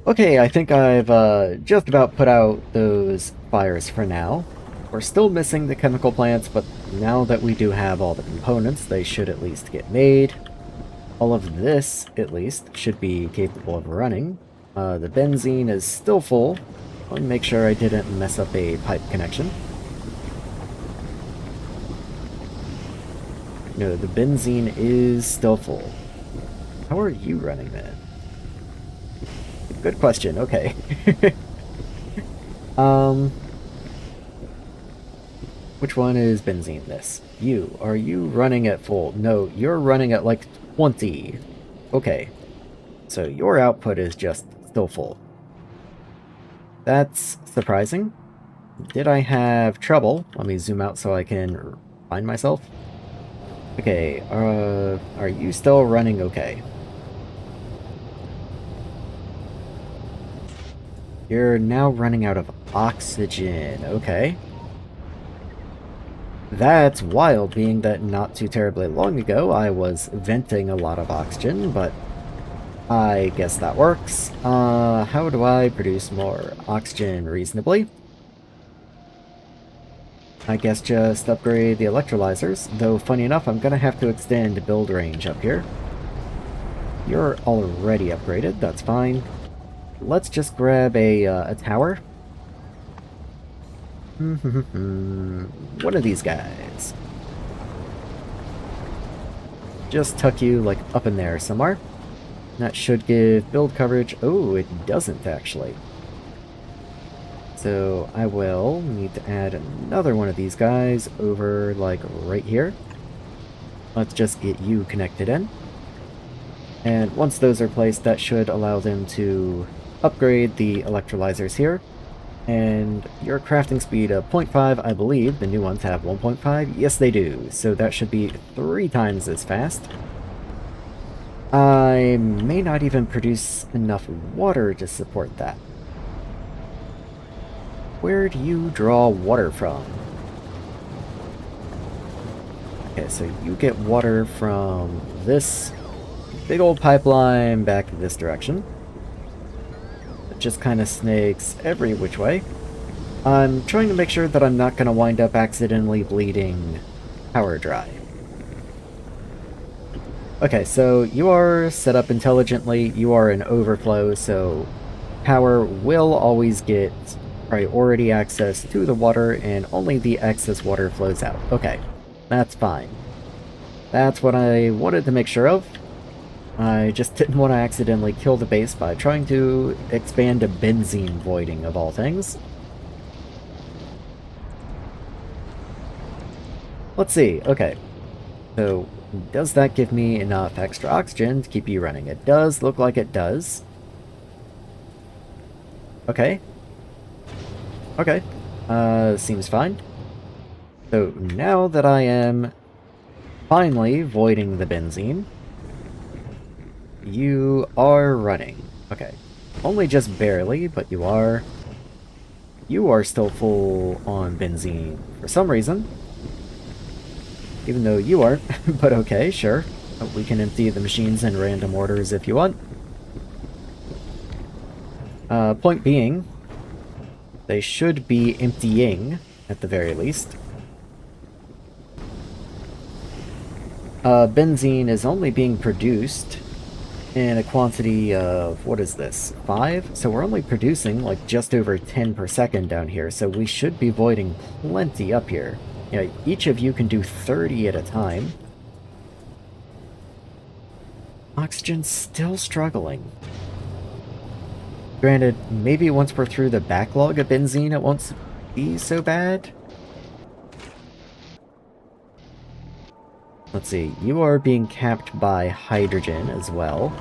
Okay, I think I've just about put out those fires for now. We're still missing the chemical plants, but now that we do have all the components, they should at least get made. All of this, at least, should be capable of running. The benzene is still full. Let me make sure I didn't mess up a pipe connection. No, the benzene is still full. How are you running, man? Good question, okay. Which one is benzene? This. You. Are you running at full? No, you're running at like 20. Okay. So your output is just still full. That's surprising. Did I have trouble? Let me zoom out so I can find myself. Okay, are you still running okay? You're now running out of oxygen, okay. That's wild, being that not too terribly long ago I was venting a lot of oxygen, but I guess that works. How do I produce more oxygen reasonably? I guess just upgrade the electrolyzers, though funny enough I'm gonna have to extend build range up here. You're already upgraded, that's fine. Let's just grab a tower. One of these guys. Just tuck you, like, up in there somewhere. That should give build coverage. Oh, it doesn't, actually. So I will need to add another one of these guys over, like, right here. Let's just get you connected in. And once those are placed, that should allow them to upgrade the electrolyzers here. And your crafting speed of 0.5, I believe the new ones have 1.5. Yes, they do. So that should be 3 times as fast. I may not even produce enough water to support that. Where do you draw water from? Okay, so you get water from this big old pipeline back this direction. It just kind of snakes every which way. I'm trying to make sure that I'm not going to wind up accidentally bleeding power dry. Okay, so you are set up intelligently. You are in overflow, so power will always get priority access to the water, and only the excess water flows out. Okay, that's fine. That's what I wanted to make sure of. I just didn't want to accidentally kill the base by trying to expand a benzene voiding, of all things. Let's see, okay. So, does that give me enough extra oxygen to keep you running? It does look like it does. Okay. Okay. Seems fine. So, now that I am finally voiding the benzene, you are running. Okay. Only just barely, but you are. You are still full on benzene for some reason. Even though you aren't, but okay, sure. We can empty the machines in random orders if you want. Point being, they should be emptying, at the very least. Benzene is only being produced in a quantity of, what is this, 5? So we're only producing like just over 10 per second down here, so we should be voiding plenty up here. You know, each of you can do 30 at a time. Oxygen's still struggling. Granted, maybe once we're through the backlog of benzene, it won't be so bad. Let's see, you are being capped by hydrogen as well.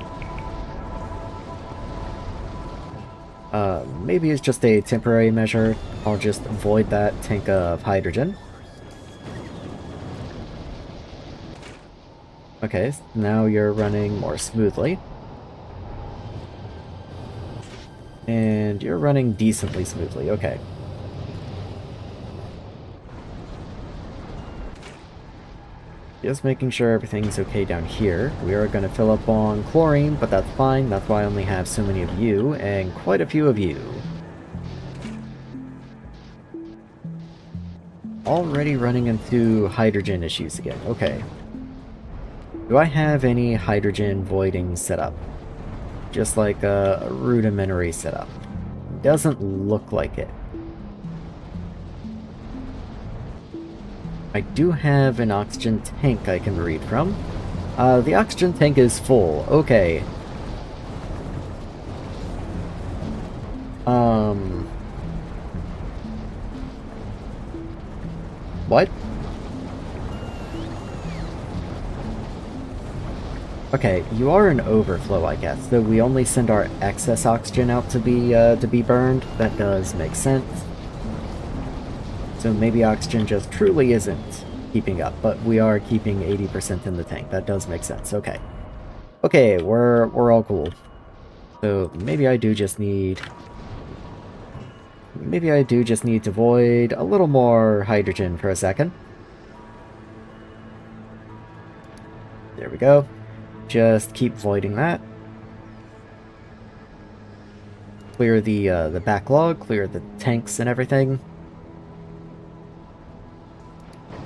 Maybe it's just a temporary measure. I'll just void that tank of hydrogen. Okay, now you're running more smoothly. And And you're running decently smoothly. Okay. Just making sure everything's okay down here. We are going to fill up on chlorine, but that's fine. That's why I only have so many of you, and quite a few of you. Already running into hydrogen issues again. Okay. Do I have any hydrogen voiding set up? Just like a rudimentary setup. Doesn't look like it. I do have an oxygen tank I can read from. The oxygen tank is full. Okay. What? Okay, you are an overflow, I guess. So we only send our excess oxygen out to be burned. That does make sense. So maybe oxygen just truly isn't keeping up, but we are keeping 80% in the tank. That does make sense. Okay. Okay, we're all cool. So maybe I do just need to void a little more hydrogen for a second. There we go. Just keep voiding that. Clear the backlog, clear the tanks and everything.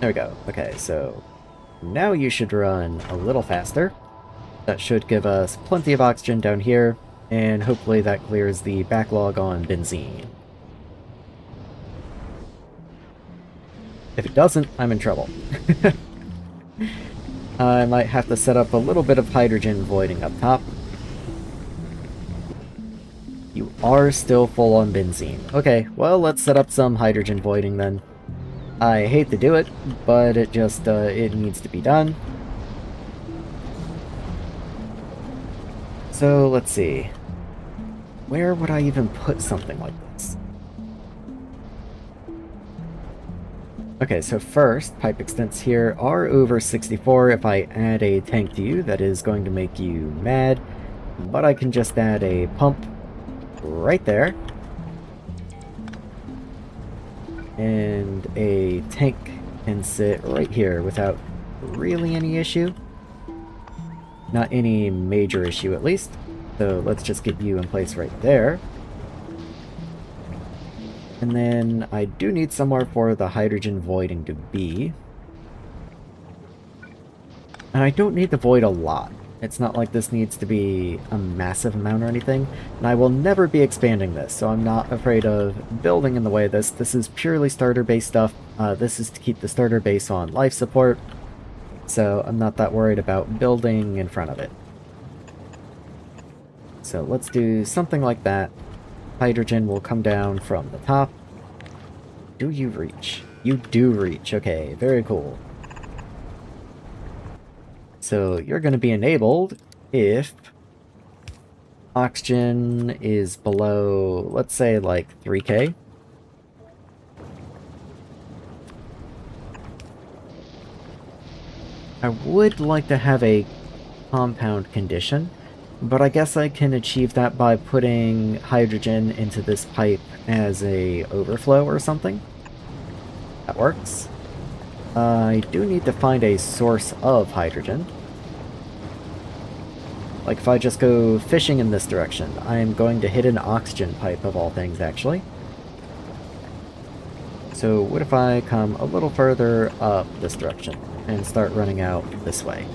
There we go. Okay, so now you should run a little faster. That should give us plenty of oxygen down here, and hopefully that clears the backlog on benzene. If it doesn't, I'm in trouble. I might have to set up a little bit of hydrogen voiding up top. You are still full on benzene. Okay, well, let's set up some hydrogen voiding then. I hate to do it, but it just, it needs to be done. So, let's see. Where would I even put something like this? Okay, so first, pipe extents here are over 64. If I add a tank to you, that is going to make you mad. But I can just add a pump right there. And a tank can sit right here without really any issue. Not any major issue, at least. So let's just get you in place right there. And then I do need somewhere for the hydrogen voiding to be. And I don't need to void a lot. It's not like this needs to be a massive amount or anything. And I will never be expanding this, so I'm not afraid of building in the way of this. This is purely starter base stuff. This is to keep the starter base on life support. So I'm not that worried about building in front of it. So let's do something like that. Hydrogen will come down from the top. Do you reach? You do reach. Okay, very cool. So you're going to be enabled if oxygen is below, let's say, like 3K. I would like to have a compound condition, but I guess I can achieve that by putting hydrogen into this pipe as a overflow or something. That works. I do need to find a source of hydrogen. Like if I just go fishing in this direction, I am going to hit an oxygen pipe of all things, actually. So what if I come a little further up this direction and start running out this way?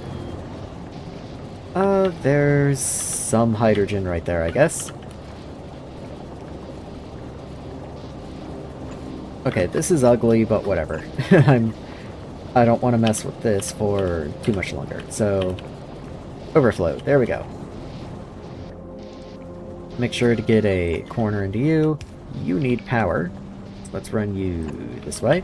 There's some hydrogen right there, I guess. Okay, this is ugly, but whatever. I don't want to mess with this for too much longer, so overflow, there we go. Make sure to get a corner into you. You need power. So let's run you this way.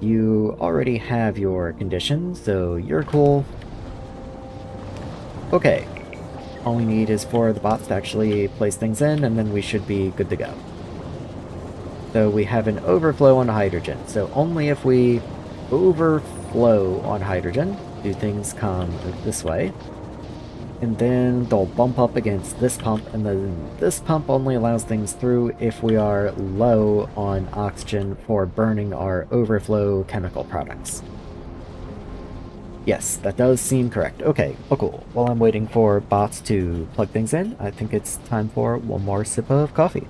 You already have your conditions, so you're cool. Okay. All we need is for the bots to actually place things in, and then we should be good to go. So we have an overflow on hydrogen. So only if we overflow on hydrogen do things come this way. and then they'll bump up against this pump, and then this pump only allows things through if we are low on oxygen for burning our overflow chemical products. Yes, that does seem correct. Okay, oh cool. While I'm waiting for bots to plug things in, I think it's time for one more sip of coffee.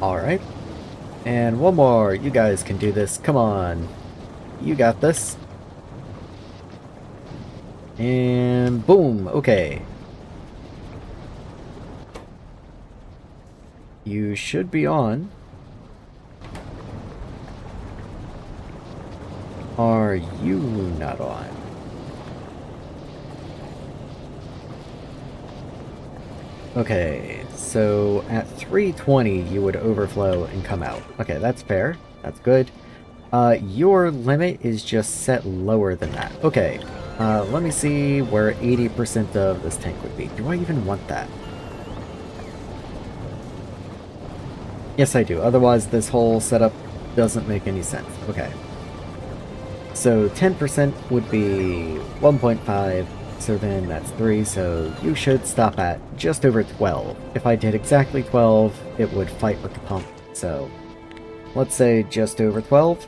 Alright. And one more. You guys can do this. Come on. You got this. And boom. Okay. You should be on. Are you not on? Okay, so at 320 you would overflow and come out. Okay, that's fair. That's good. Your limit is just set lower than that. Okay, let me see where 80% of this tank would be. Do I even want that? Yes, I do. Otherwise, this whole setup doesn't make any sense. Okay. So 10% would be 1.5. So then that's 3, so you should stop at just over 12. If I did exactly 12, it would fight with the pump. So let's say just over 12.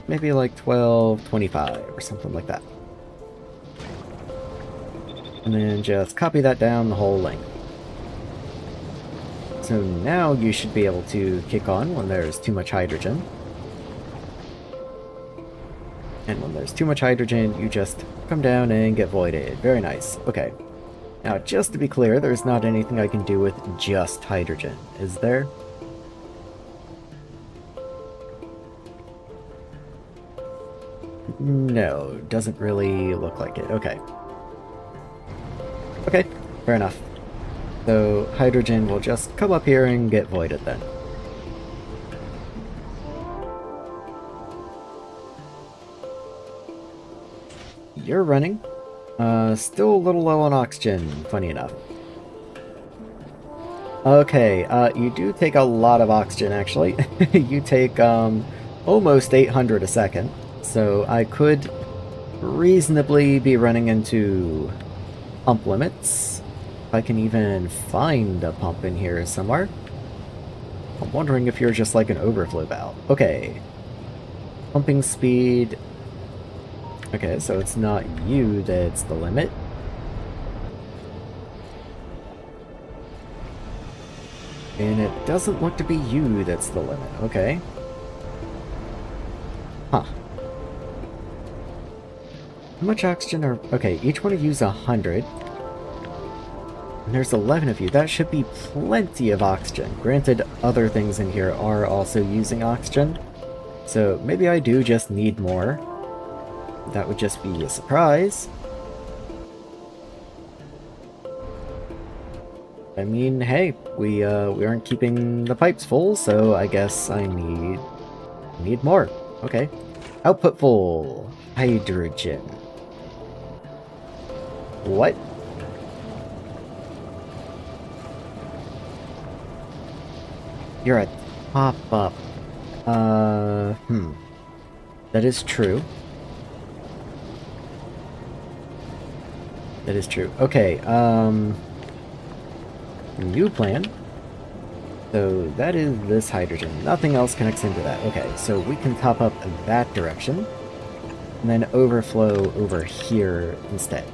Maybe like 12.25 or something like that. And then just copy that down the whole length. So now you should be able to kick on when there's too much hydrogen. And when there's too much hydrogen, you just come down and get voided. Very nice. Okay. Now, just to be clear, there's not anything I can do with just hydrogen, is there? No, doesn't really look like it. Okay. Okay, fair enough. So, hydrogen will just come up here and get voided then. You're running. Still a little low on oxygen, funny enough. Okay, you do take a lot of oxygen, actually. You take, almost 800 a second. So I could reasonably be running into pump limits. If I can even find a pump in here somewhere. I'm wondering if you're just like an overflow valve. Okay. Pumping speed. Okay, so it's not you that's the limit. And it doesn't look to be you that's the limit. Okay. Huh. How much oxygen are... Okay, each one of you's 100. And there's 11 of you. That should be plenty of oxygen. Granted, other things in here are also using oxygen. So maybe I do just need more. That would just be a surprise. I mean, hey, we aren't keeping the pipes full, so I guess I need more. Okay. Output full. Hydrogen. What? You're a pop-up. That is true. That is true. Okay, new plan. So that is this hydrogen. Nothing else connects into that. Okay, so we can top up that direction. And then overflow over here instead.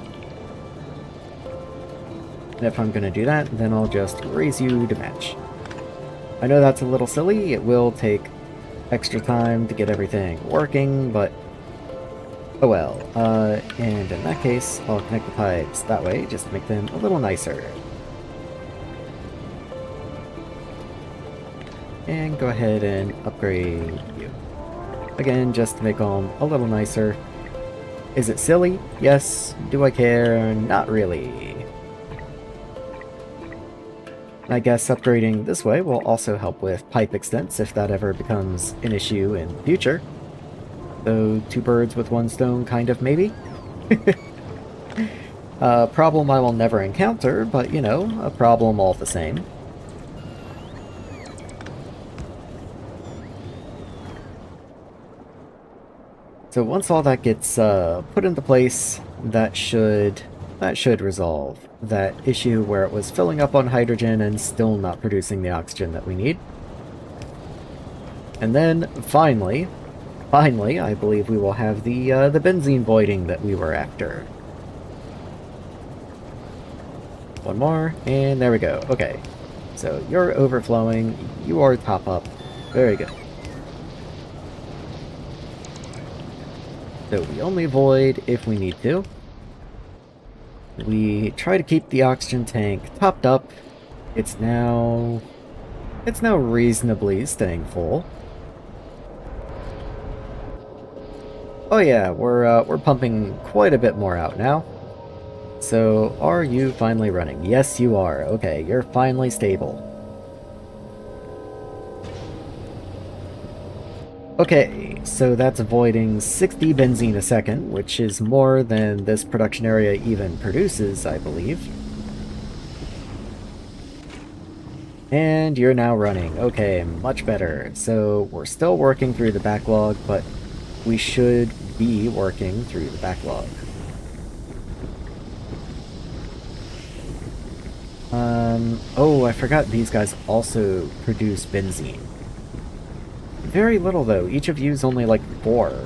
And if I'm gonna do that, then I'll just raise you to match. I know that's a little silly. It will take extra time to get everything working, but oh well. And in that case, I'll connect the pipes that way, just to make them a little nicer. And go ahead and upgrade you. Again, just to make them a little nicer. Is it silly? Yes. Do I care? Not really. I guess upgrading this way will also help with pipe extents if that ever becomes an issue in the future. So, two birds with one stone, kind of, maybe? A problem I will never encounter, but, you know, a problem all the same. So once all that gets put into place, that should resolve that issue where it was filling up on hydrogen and still not producing the oxygen that we need. And then finally, I believe we will have the benzene voiding that we were after. One more, and there we go. Okay, so you're overflowing, you are top up. Very good. So we only void if we need to. We try to keep the oxygen tank topped up. It's now reasonably staying full. Oh yeah, we're pumping quite a bit more out now. So, are you finally running? Yes, you are. Okay, you're finally stable. Okay, so that's avoiding 60 benzene a second, which is more than this production area even produces, I believe. And you're now running. Okay, much better. So, we're still working through the backlog, but we should be working through the backlog. Oh, I forgot these guys also produce benzene. Very little, though. Each of you is only, like, 4.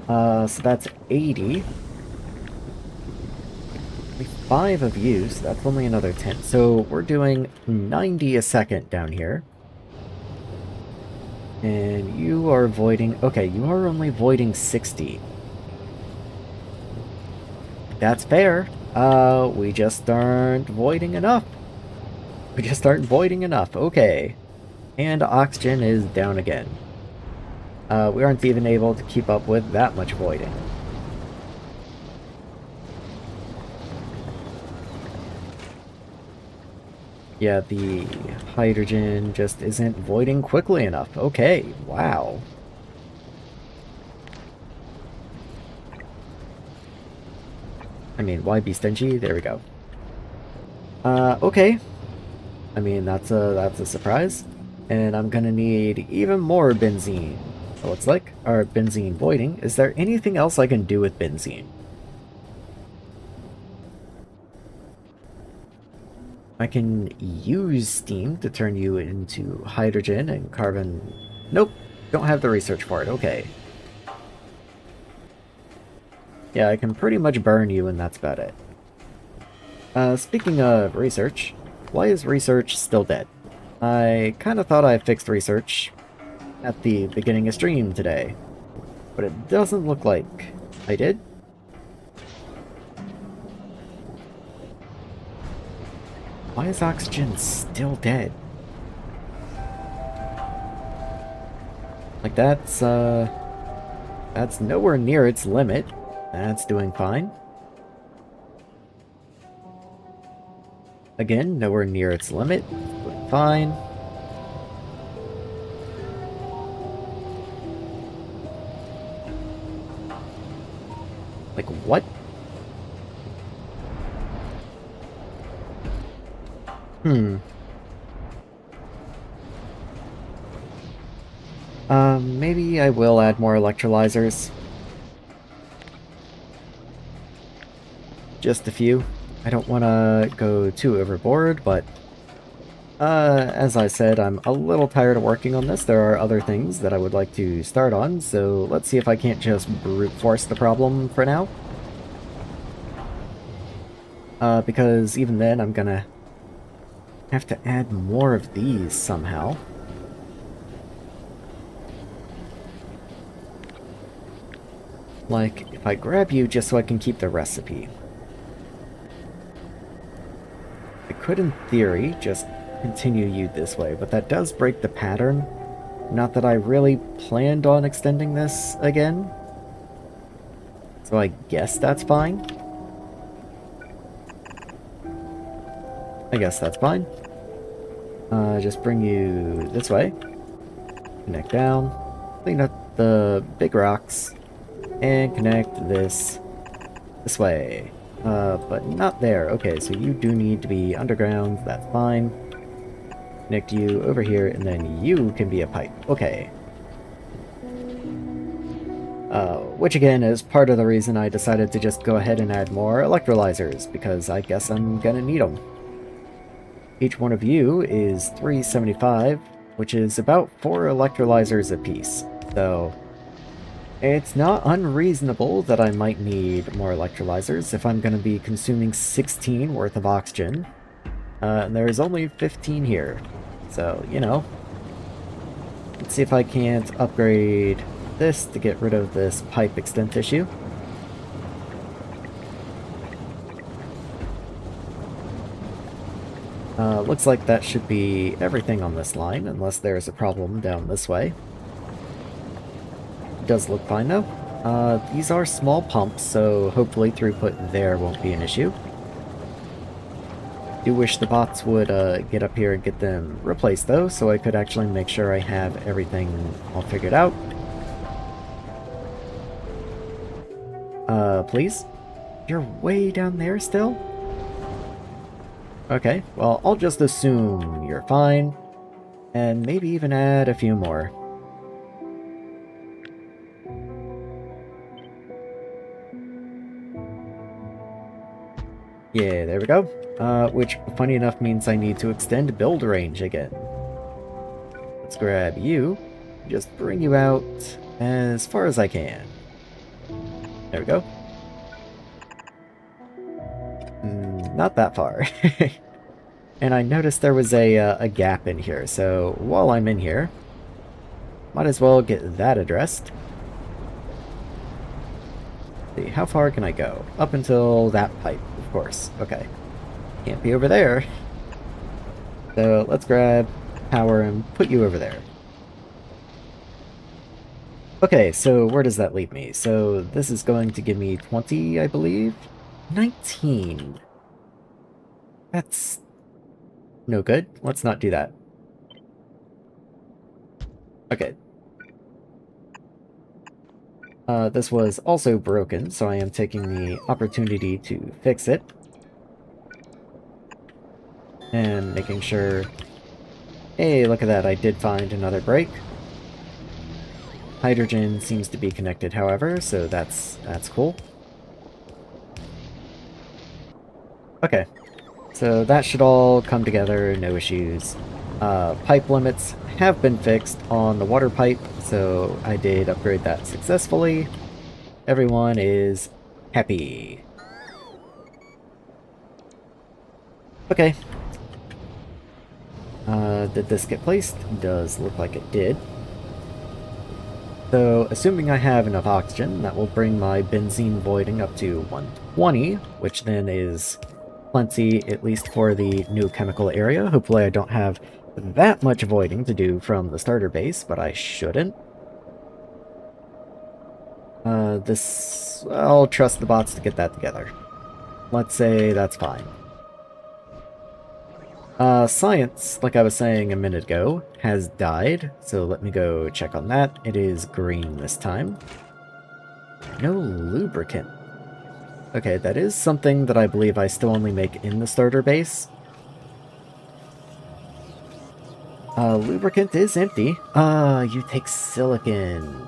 So that's 80. Only 5 of you, so that's only another 10. So we're doing 90 a second down here. And you are voiding... Okay, you are only voiding 60. That's fair. We just aren't voiding enough. We just aren't voiding enough. Okay. And oxygen is down again. We aren't even able to keep up with that much voiding. Yeah, the hydrogen just isn't voiding quickly enough. Okay, wow. I mean, why be stingy? There we go. Okay. I mean, that's a surprise. And I'm gonna need even more benzene. It looks like. Or benzene voiding. Is there anything else I can do with benzene? I can use steam to turn you into hydrogen and carbon... Nope, don't have the research for it, okay. Yeah, I can pretty much burn you and that's about it. Speaking of research, why is research still dead? I kinda thought I fixed research at the beginning of stream today, but it doesn't look like I did. Why is oxygen still dead? Like, that's nowhere near its limit. That's doing fine. Again, nowhere near its limit. Doing fine. Like, what? Maybe I will add more electrolyzers. Just a few. I don't want to go too overboard, but as I said, I'm a little tired of working on this. There are other things that I would like to start on, so let's see if I can't just brute force the problem for now. Because even then, I'm gonna have to add more of these somehow. Like, if I grab you just so I can keep the recipe. I could, in theory, just continue you this way, but that does break the pattern. Not that I really planned on extending this again. So I guess that's fine. I guess that's fine. Just bring you this way. Connect down. Clean up the big rocks. And connect this This way. But not there. Okay, so you do need to be underground. That's fine. Connect you over here, and then you can be a pipe. Okay. Which again is part of the reason I decided to just go ahead and add more electrolyzers, because I guess I'm gonna need them. Each one of you is 375, which is about 4 electrolyzers apiece. So it's not unreasonable that I might need more electrolyzers if I'm going to be consuming 16 worth of oxygen. And there's only 15 here. So, you know. Let's see if I can't upgrade this to get rid of this pipe extent issue. Looks like that should be everything on this line, unless there's a problem down this way. It does look fine though. These are small pumps, so hopefully throughput there won't be an issue. Do wish the bots would get up here and get them replaced though, so I could actually make sure I have everything all figured out. Please? You're way down there still? Okay, well, I'll just assume you're fine, and maybe even add a few more. Yeah, there we go. Which, funny enough, means I need to extend build range again. Let's grab you, just bring you out as far as I can. There we go. Not that far. And I noticed there was a gap in here, so while I'm in here, might as well get that addressed. See, how far can I go? Up until that pipe, of course. Okay. Can't be over there. So let's grab power and put you over there. Okay, so where does that leave me? So this is going to give me 20, I believe? 19. That's no good. Let's not do that. Okay. This was also broken, so I am taking the opportunity to fix it. And making sure... Hey, look at that, I did find another break. Hydrogen seems to be connected, however, so that's cool. Okay. So that should all come together, no issues. Pipe limits have been fixed on the water pipe, so I did upgrade that successfully. Everyone is happy. Okay. Did this get placed? Does look like it did. So, assuming I have enough oxygen, that will bring my benzene voiding up to 120, which then is plenty, at least for the new chemical area. Hopefully I don't have that much voiding to do from the starter base, but I shouldn't. I'll trust the bots to get that together. Let's say that's fine. Science, like I was saying a minute ago, has died, so let me go check on that. It is green this time. No lubricant. Okay, that is something that I believe I still only make in the starter base. Lubricant is empty. You take silicon.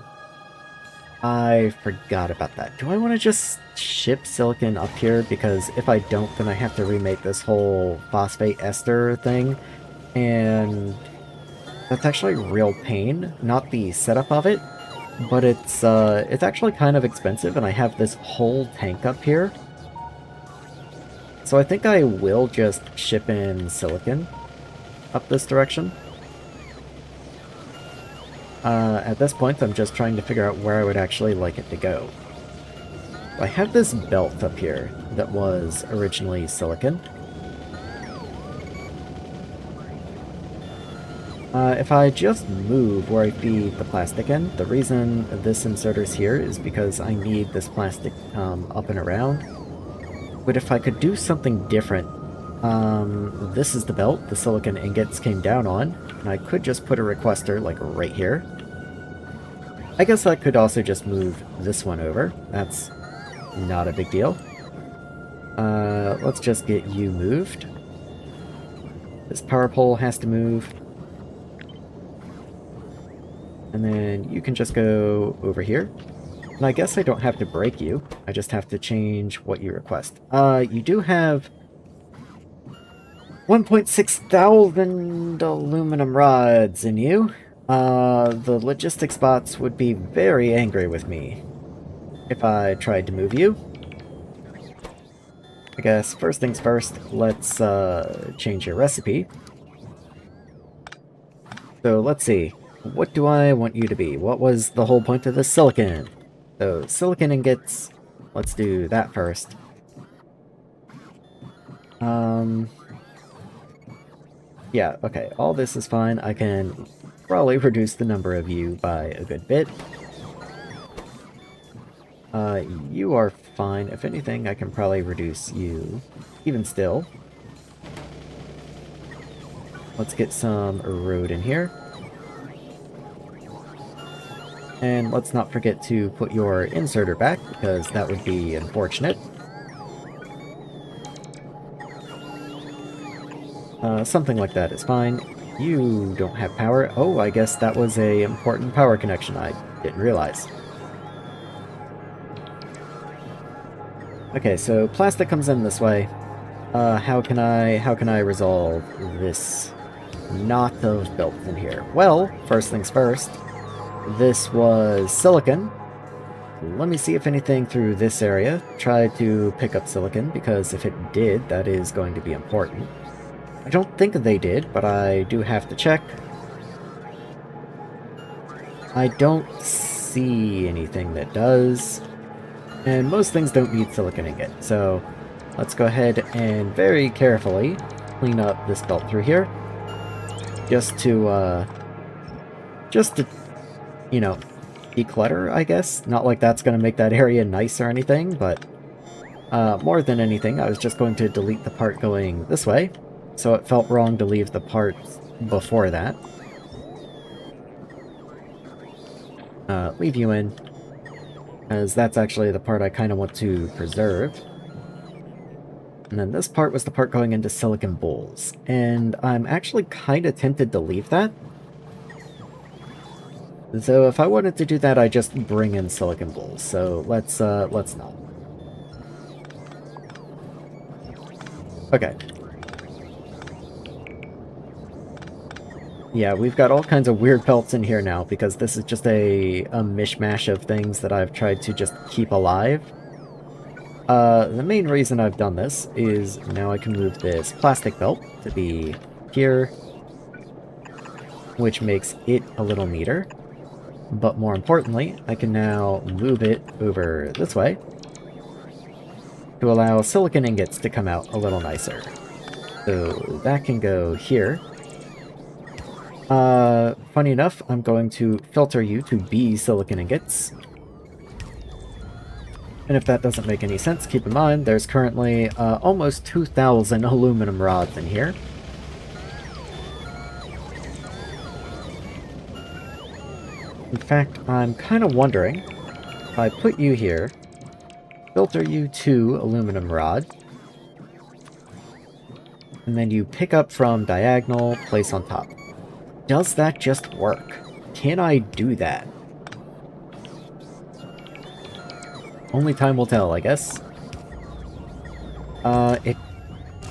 I forgot about that. Do I want to just ship silicon up here? Because if I don't, then I have to remake this whole phosphate ester thing. And that's actually a real pain. Not the setup of it, but it's actually kind of expensive, and I have this whole tank up here. So I think I will just ship in silicon up this direction. At this point, I'm just trying to figure out where I would actually like it to go. I have this belt up here that was originally silicon. If I just move where I feed the plastic in, the reason this inserter's here is because I need this plastic up and around. But if I could do something different, this is the belt the silicon ingots came down on, and I could just put a requester like right here. I guess I could also just move this one over. That's not a big deal. Let's just get you moved. This power pole has to move. And then you can just go over here. And I guess I don't have to break you. I just have to change what you request. You do have 1.6 thousand aluminum rods in you. The logistics bots would be very angry with me if I tried to move you. I guess first things first, let's change your recipe. So let's see. What do I want you to be? What was the whole point of the silicon? So silicon ingots, let's do that first. Yeah, okay, all this is fine. I can probably reduce the number of you by a good bit. You are fine. If anything, I can probably reduce you even still. Let's get some road in here. And let's not forget to put your inserter back, because that would be unfortunate. Something like that is fine. You don't have power. Oh, I guess that was a important power connection I didn't realize. Okay, so plastic comes in this way. How can I resolve this knot of belts in here? Well, first things first. This was silicon. Let me see if anything through this area tried to pick up silicon, because if it did, that is going to be important. I don't think they did, but I do have to check. I don't see anything that does. And most things don't need silicon ingot, so let's go ahead and very carefully clean up this belt through here. Just to, you know, declutter, I guess. Not like that's going to make that area nice or anything, but more than anything, I was just going to delete the part going this way, so it felt wrong to leave the part before that. Leave you in, as that's actually the part I kind of want to preserve. And then this part was the part going into silicon bowls, and I'm actually kind of tempted to leave that. So if I wanted to do that, I just bring in silicon bowls. So let's not. Okay. Yeah, we've got all kinds of weird pelts in here now, because this is just a mishmash of things that I've tried to just keep alive. The main reason I've done this is now I can move this plastic belt to be here, which makes it a little neater. But more importantly, I can now move it over this way to allow silicon ingots to come out a little nicer. So that can go here. Funny enough, I'm going to filter you to be silicon ingots. And if that doesn't make any sense, keep in mind there's currently almost 2,000 aluminum rods in here. In fact, I'm kind of wondering if I put you here, filter you to aluminum rod, and then you pick up from diagonal, place on top. Does that just work? Can I do that? Only time will tell, I guess. It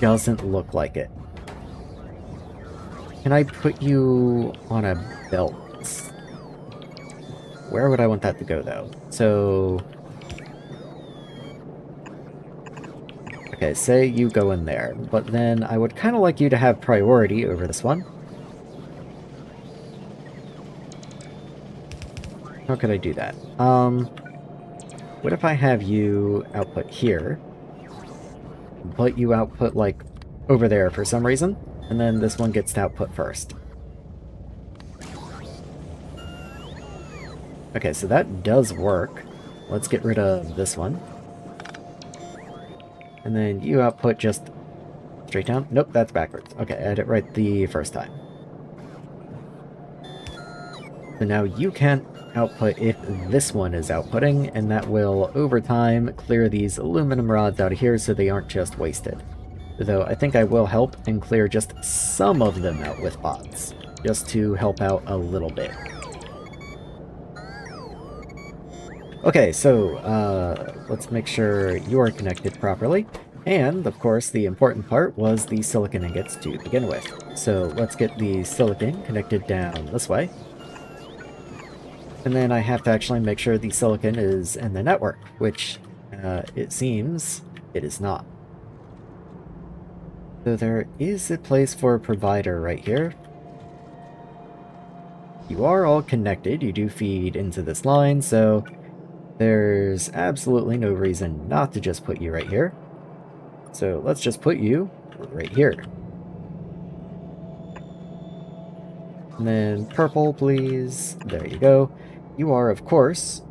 doesn't look like it. Can I put you on a belt? Where would I want that to go, though? So... okay, say you go in there, but then I would kind of like you to have priority over this one. How could I do that? What if I have you output here, but you output, like, over there for some reason, and then this one gets to output first? Okay, so that does work. Let's get rid of this one. And then you output just straight down. Nope, that's backwards. Okay, I had it right the first time. So now you can't output if this one is outputting, and that will, over time, clear these aluminum rods out of here so they aren't just wasted. Though I think I will help and clear just some of them out with bots, just to help out a little bit. Okay, so let's make sure you are connected properly. And, of course, the important part was the silicon ingots to begin with. So let's get the silicon connected down this way. And then I have to actually make sure the silicon is in the network, which it seems it is not. So there is a place for a provider right here. You are all connected, you do feed into this line, so there's absolutely no reason not to just put you right here. So let's just put you right here. And then purple, please. There you go. You are, of course,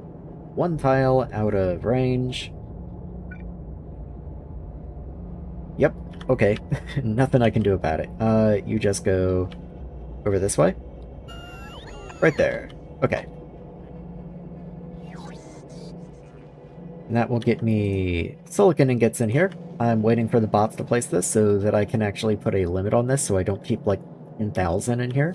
one tile out of range. Yep, okay. Nothing I can do about it. You just go over this way. Right there. Okay. And that will get me silicon ingots in here. I'm waiting for the bots to place this so that I can actually put a limit on this so I don't keep like 10,000 in here.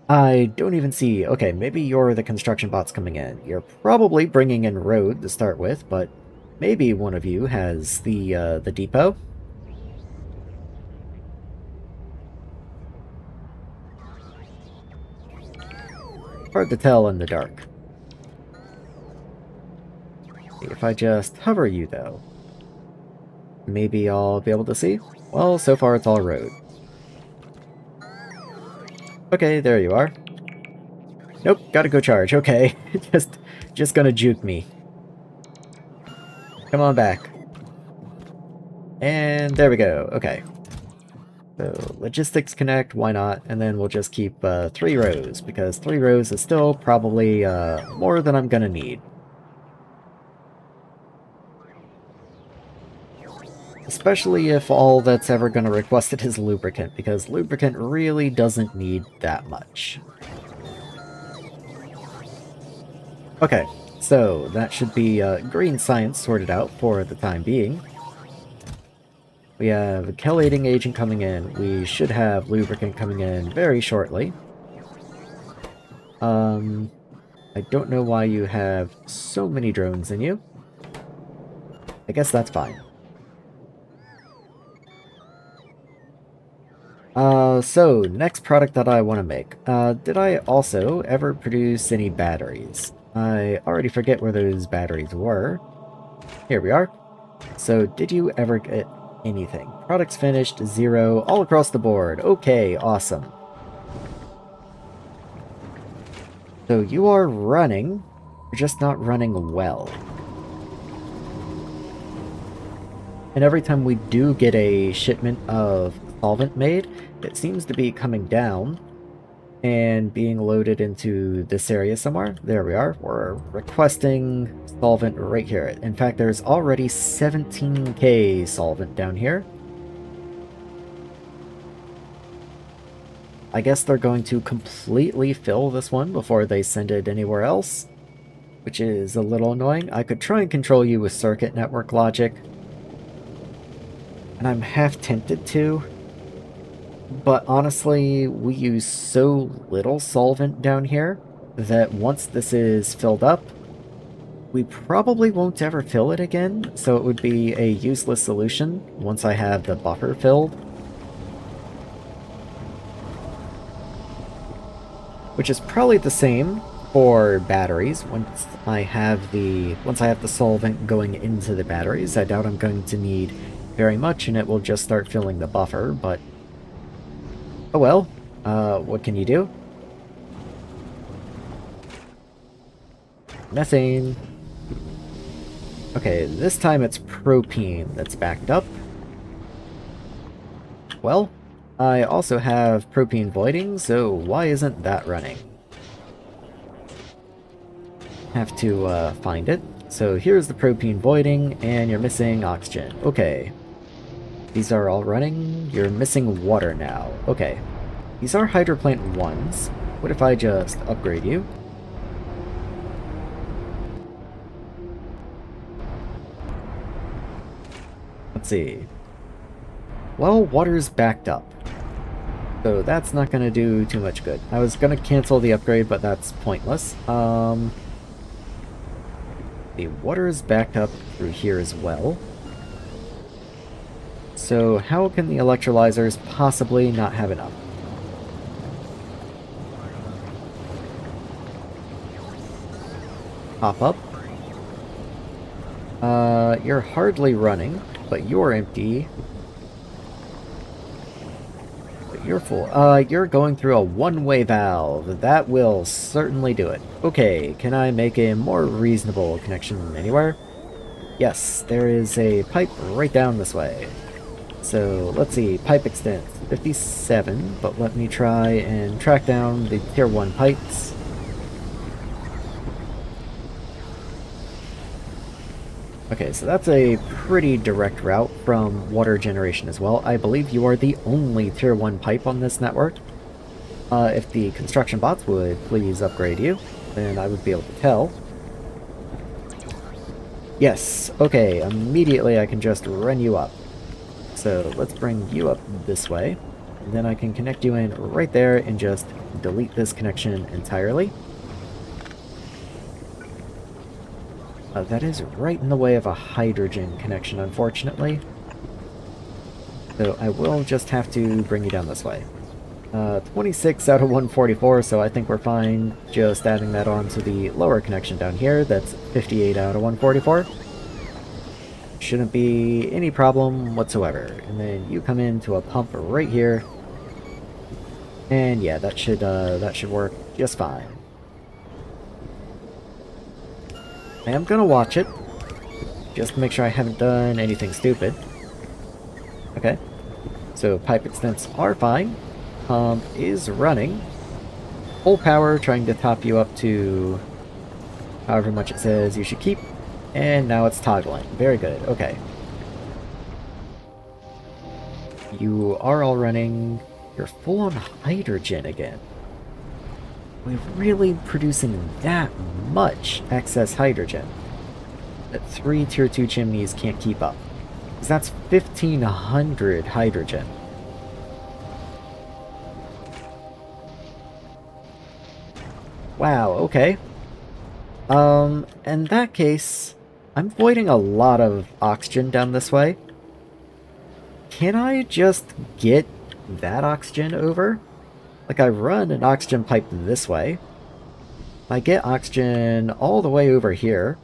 I don't even see... Okay, maybe you're the construction bots coming in. You're probably bringing in road to start with, but maybe one of you has the depot. Hard to tell in the dark. If I just hover you, though, maybe I'll be able to see? Well, so far it's all road. Okay, there you are. Nope, gotta go charge. Okay, just gonna juke me. Come on back. And there we go. Okay. So, logistics connect, why not? And then we'll just keep 3 rows, because 3 rows is still probably more than I'm gonna need. Especially if all that's ever going to request it is lubricant, because lubricant really doesn't need that much. Okay, so that should be green science sorted out for the time being. We have a chelating agent coming in. We should have lubricant coming in very shortly. I don't know why you have so many drones in you. I guess that's fine. So, next product that I want to make. Did I also ever produce any batteries? I already forget where those batteries were. Here we are. So, did you ever get anything? Products finished, 0, all across the board. Okay, awesome. So, you are running, you're just not running well. And every time we do get a shipment of solvent made, it seems to be coming down and being loaded into this area somewhere. There we are. We're requesting solvent right here. In fact, there's already 17k solvent down here. I guess they're going to completely fill this one before they send it anywhere else, which is a little annoying. I could try and control you with circuit network logic, and I'm half tempted to. But honestly, we use so little solvent down here that once this is filled up, we probably won't ever fill it again, so it would be a useless solution once I have the buffer filled. Which is probably the same for batteries. Once I have the solvent going into the batteries, I doubt I'm going to need very much and it will just start filling the buffer, but oh well, what can you do? Methane. Okay, this time it's propene that's backed up. Well, I also have propene voiding, so why isn't that running? Have to find it. So here's the propene voiding, and you're missing oxygen. Okay. These are all running. You're missing water now. Okay. These are hydroplant 1s. what if I just upgrade you? Let's see. Well, water's backed up. So that's not going to do too much good. I was going to cancel the upgrade, but that's pointless. The water is backed up through here as well. So how can the electrolyzers possibly not have enough? Pop up. You're hardly running, but you're empty. You're full. You're going through a one-way valve. That will certainly do it. Okay, can I make a more reasonable connection anywhere? Yes, there is a pipe right down this way. So, let's see, pipe extents 57, but let me try and track down the tier 1 pipes. Okay, so that's a pretty direct route from water generation as well. I believe you are the only tier 1 pipe on this network. If the construction bots would please upgrade you, then I would be able to tell. Yes, okay, immediately I can just run you up. So let's bring you up this way, and then I can connect you in right there and just delete this connection entirely. That is right in the way of a hydrogen connection, unfortunately. So I will just have to bring you down this way. 26 out of 144, so I think we're fine just adding that on to the lower connection down here. That's 58 out of 144. Shouldn't be any problem whatsoever. And then you come into a pump right here. And yeah, that should work just fine. I am gonna watch it, just to make sure I haven't done anything stupid. Okay, so pipe extents are fine. Pump is running. Full power, trying to top you up to however much it says you should keep. And now it's toggling. Very good, okay. You are all running. You're full on hydrogen again. We're really producing that much excess hydrogen that 3 tier 2 chimneys can't keep up. Because that's 1,500 hydrogen. Wow, okay. In that case, I'm voiding a lot of oxygen down this way. Can I just get that oxygen over? Like, I run an oxygen pipe this way. I get oxygen all the way over here.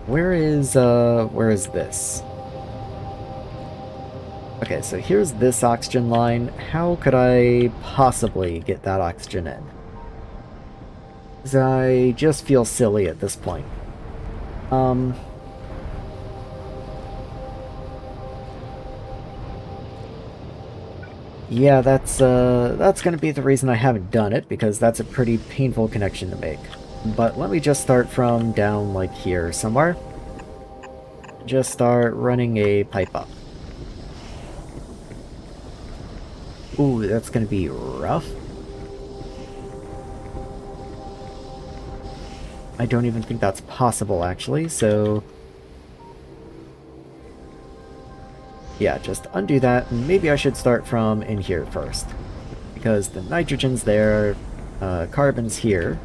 Where is this? Okay, so here's this oxygen line. How could I possibly get that oxygen in? 'Cause I just feel silly at this point. Yeah, that's gonna be the reason I haven't done it, because that's a pretty painful connection to make. But let me just start from down, like, here somewhere. Just start running a pipe up. Ooh, that's gonna be rough. I don't even think that's possible, actually, so... yeah, just undo that, and maybe I should start from in here first. Because the nitrogen's there, carbon's here.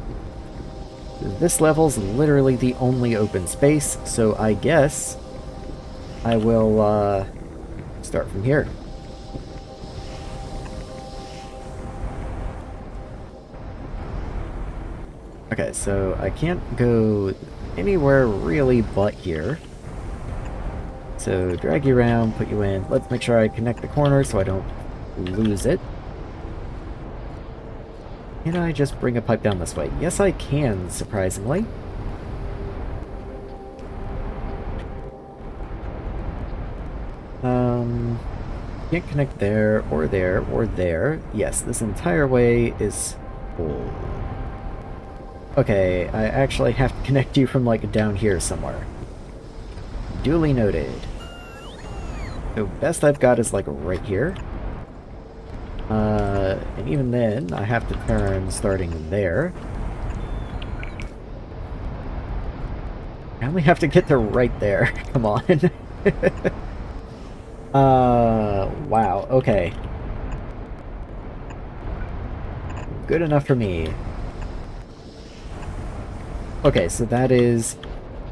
This level's literally the only open space, so I guess I will start from here. Okay, so I can't go anywhere really but here. So drag you around, put you in. Let's make sure I connect the corner so I don't lose it. Can I just bring a pipe down this way? Yes, I can, surprisingly. Can't connect there, or there, or there. Yes, this entire way is full. Okay, I actually have to connect you from, like, down here somewhere. Duly noted. The best I've got is, like, right here. And even then, I have to turn starting there. I only have to get to right there. Come on. Wow, okay. Good enough for me. Okay, so that is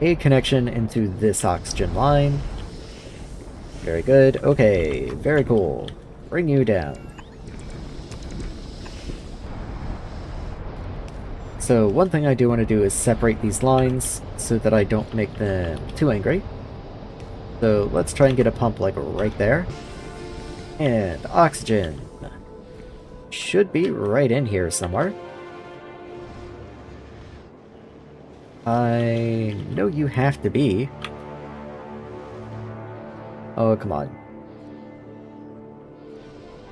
a connection into this oxygen line. Very good. Okay, very cool. Bring you down. So one thing I do want to do is separate these lines so that I don't make them too angry. So let's try and get a pump like right there. And oxygen. Should be right in here somewhere. I know you have to be. Oh, come on.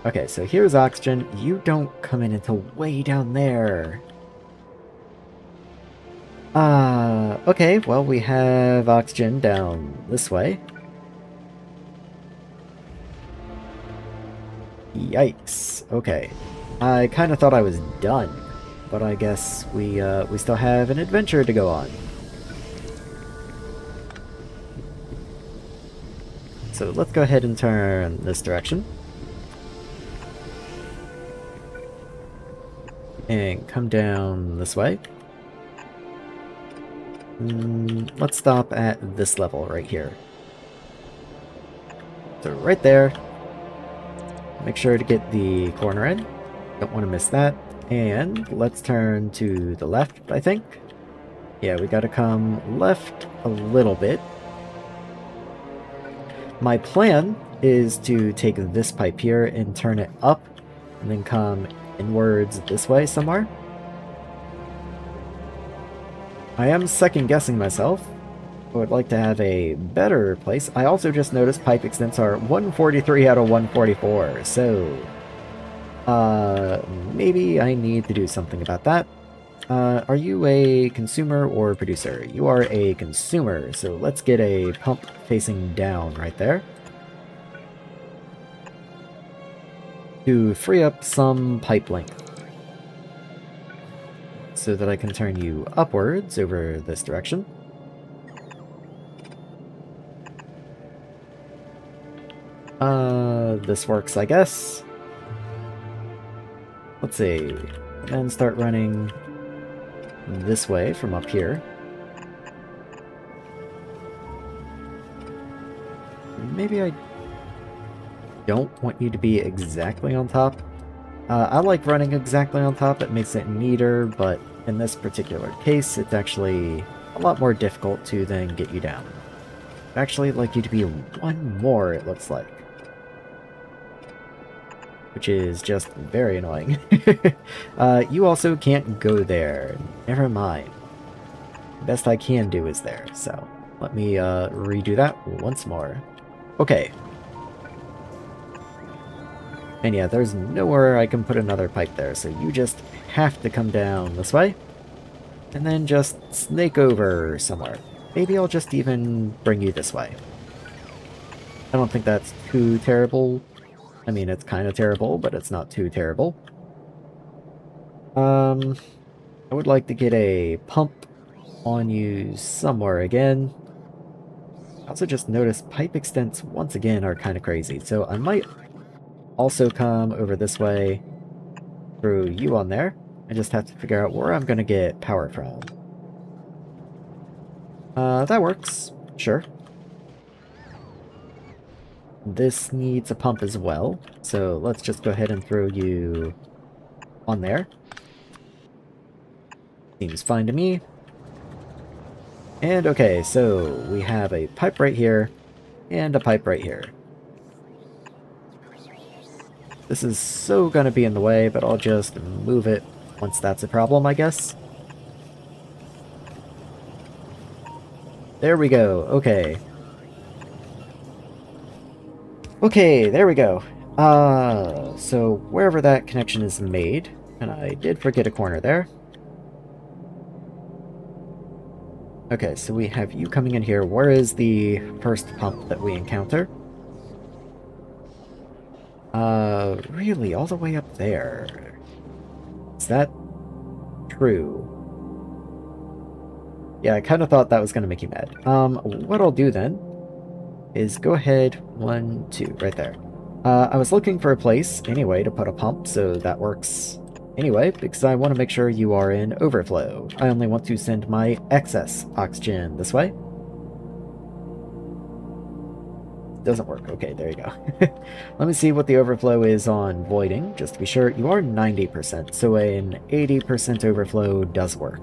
Okay, so here's oxygen. You don't come in until way down there. Okay, well, we have oxygen down this way. Yikes. Okay. I kind of thought I was done, but I guess we still have an adventure to go on. So let's go ahead and turn this direction. And come down this way. Let's stop at this level right here. So right there. Make sure to get the corner in. Don't want to miss that. And let's turn to the left, I think. Yeah, we gotta come left a little bit. My plan is to take this pipe here and turn it up, and then come inwards this way somewhere. I am second guessing myself. I would like to have a better place. I also just noticed pipe extents are 143 out of 144, so maybe I need to do something about that. Are you a consumer or producer? You are a consumer, so let's get a pump facing down right there. To free up some pipe length. So that I can turn you upwards over this direction. This works, I guess. Let's see. And start running this way from up here. Maybe I don't want you to be exactly on top. I like running exactly on top. It makes it neater, but in this particular case, it's actually a lot more difficult to then get you down. I'd actually like you to be one more, it looks like. Which is just very annoying. You also can't go there. Never mind. The best I can do is there, so let me redo that once more. Okay. And yeah, there's nowhere I can put another pipe there, so you just have to come down this way. And then just snake over somewhere. Maybe I'll just even bring you this way. I don't think that's too terrible. I mean, it's kind of terrible, but it's not too terrible. I would like to get a pump on you somewhere again. I also just noticed pipe extents once again are kind of crazy, so I might also come over this way through you on there. I just have to figure out where I'm going to get power from. That works. Sure. This needs a pump as well, so let's just go ahead and throw you on there. Seems fine to me. And okay, so we have a pipe right here, and a pipe right here. This is so gonna be in the way, but I'll just move it once that's a problem, I guess. There we go, okay. Okay, there we go. So wherever that connection is made, and I did forget a corner there. Okay, so we have you coming in here. Where is the first pump that we encounter? Really? All the way up there? Is that true? Yeah, I kind of thought that was going to make you mad. What I'll do then is go ahead, 1, 2, right there. I was looking for a place, anyway, to put a pump, so that works anyway, because I want to make sure you are in overflow. I only want to send my excess oxygen this way. Doesn't work. Okay, there you go. Let me see what the overflow is on voiding, just to be sure. You are 90%, so an 80% overflow does work.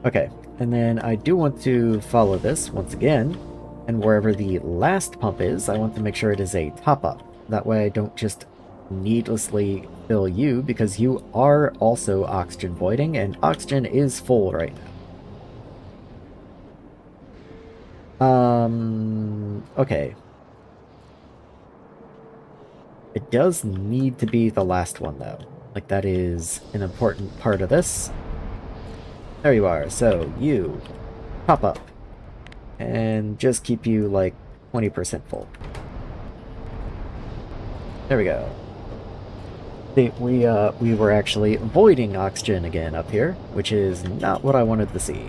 Okay, and then I do want to follow this once again, and wherever the last pump is, I want to make sure it is a top-up. That way I don't just needlessly fill you, because you are also oxygen voiding, and oxygen is full right now. Okay. It does need to be the last one, though. Like, that is an important part of this. There you are. So, you pop up. And just keep you, like, 20% full. There we go. See, we were actually voiding oxygen again up here, which is not what I wanted to see.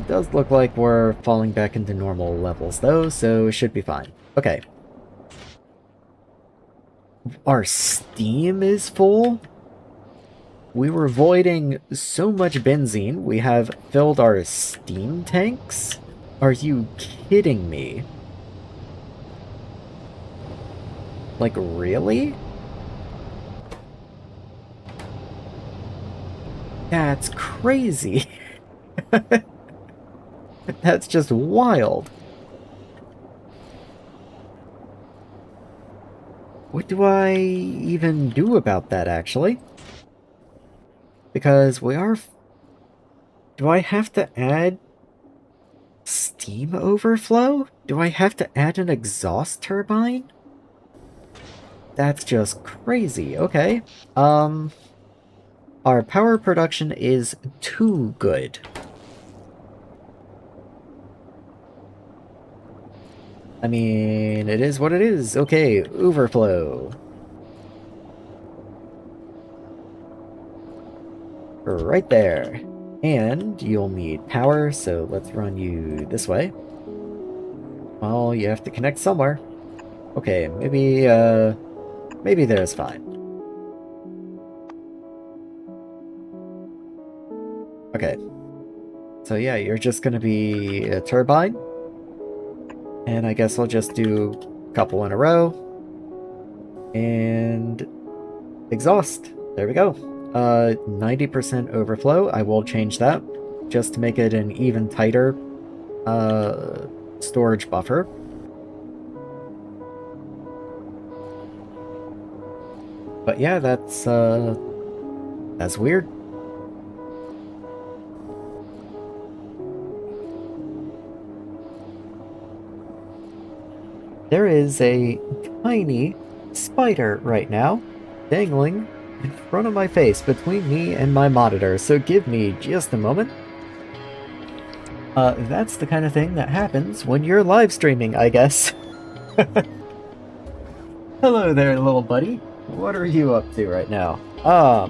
Does look like we're falling back into normal levels, though, so it should be fine. Okay. Our steam is full? We were voiding so much benzene, we have filled our steam tanks? Are you kidding me? Like, really? That's crazy. That's just wild. What do I even do about that, actually? Because we are... Do I have to add steam overflow? Do I have to add an exhaust turbine? That's just crazy. Okay. Our power production is too good. I mean, it is what it is. Okay, overflow. Right there. And you'll need power, so let's run you this way. Well, you have to connect somewhere. Okay, maybe there's fine. Okay. So yeah, you're just gonna be a turbine. And I guess I'll just do a couple in a row. And exhaust. There we go. 90% overflow. I will change that just to make it an even tighter storage buffer. But yeah, that's weird. There is a tiny spider right now, dangling in front of my face between me and my monitor, so give me just a moment. That's the kind of thing that happens when you're live streaming, I guess. Hello there, little buddy. What are you up to right now? Huh.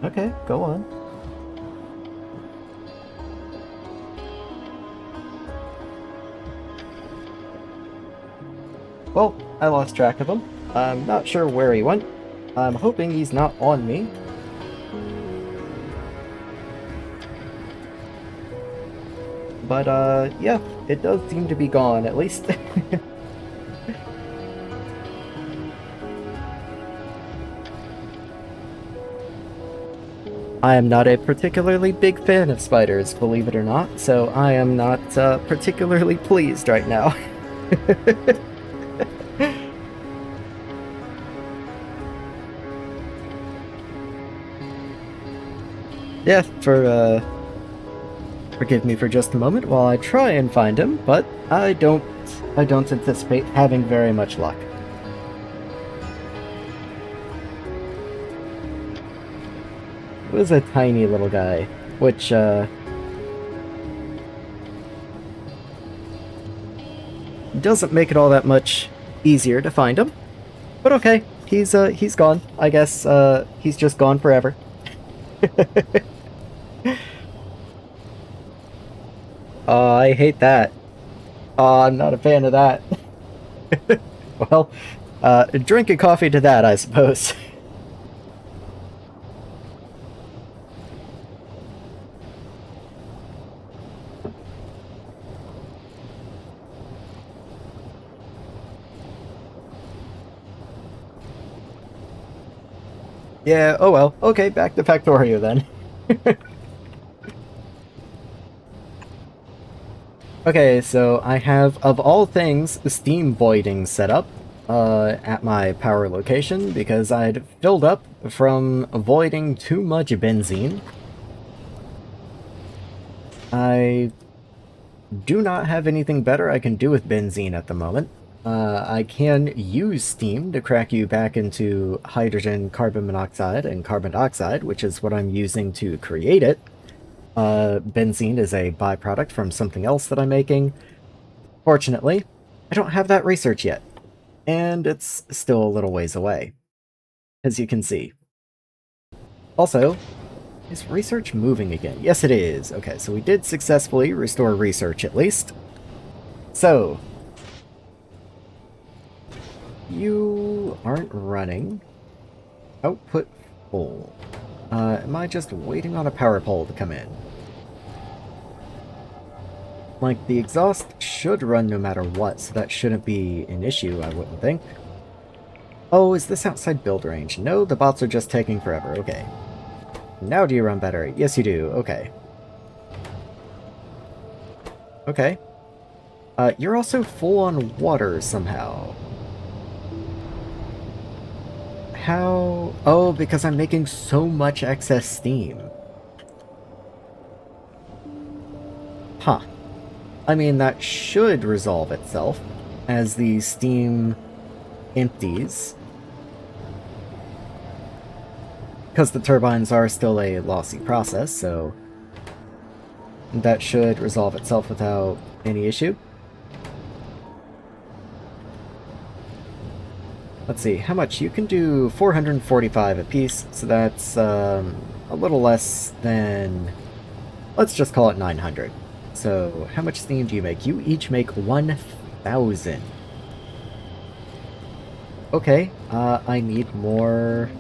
Okay, go on. Well, I lost track of him. I'm not sure where he went. I'm hoping he's not on me. But, yeah, it does seem to be gone, at least. I am not a particularly big fan of spiders, believe it or not, so I am not particularly pleased right now. Yeah, forgive me for just a moment while I try and find him, but I don't anticipate having very much luck. It was a tiny little guy, which doesn't make it all that much easier to find him. But okay, he's gone. I guess he's just gone forever. Oh, I hate that. Oh, I'm not a fan of that. Well, drink a coffee to that, I suppose. Yeah, oh well. Okay, back to Factorio then. Okay, so I have, of all things, steam voiding set up at my power location because I'd filled up from voiding too much benzene. I do not have anything better I can do with benzene at the moment. I can use steam to crack you back into hydrogen, carbon monoxide, and carbon dioxide, which is what I'm using to create it. Benzene is a byproduct from something else that I'm making. Fortunately, I don't have that research yet, and it's still a little ways away, as you can see. Also, is research moving again? Yes, it is. Okay, so we did successfully restore research at least. So, you aren't running. Output full. Am I just waiting on a power pole to come in? Like, the exhaust should run no matter what, so that shouldn't be an issue, I wouldn't think. Oh, is this outside build range? No, the bots are just taking forever. Okay. Now do you run better? Yes, you do. Okay. Okay. You're also full on water somehow. How? Oh, because I'm making so much excess steam. Huh. I mean, that should resolve itself as the steam empties. Because the turbines are still a lossy process, so that should resolve itself without any issue. Let's see, how much? You can do 445 apiece, so that's a little less than, let's just call it 900. So, how much steam do you make? You each make 1,000. Okay, I need more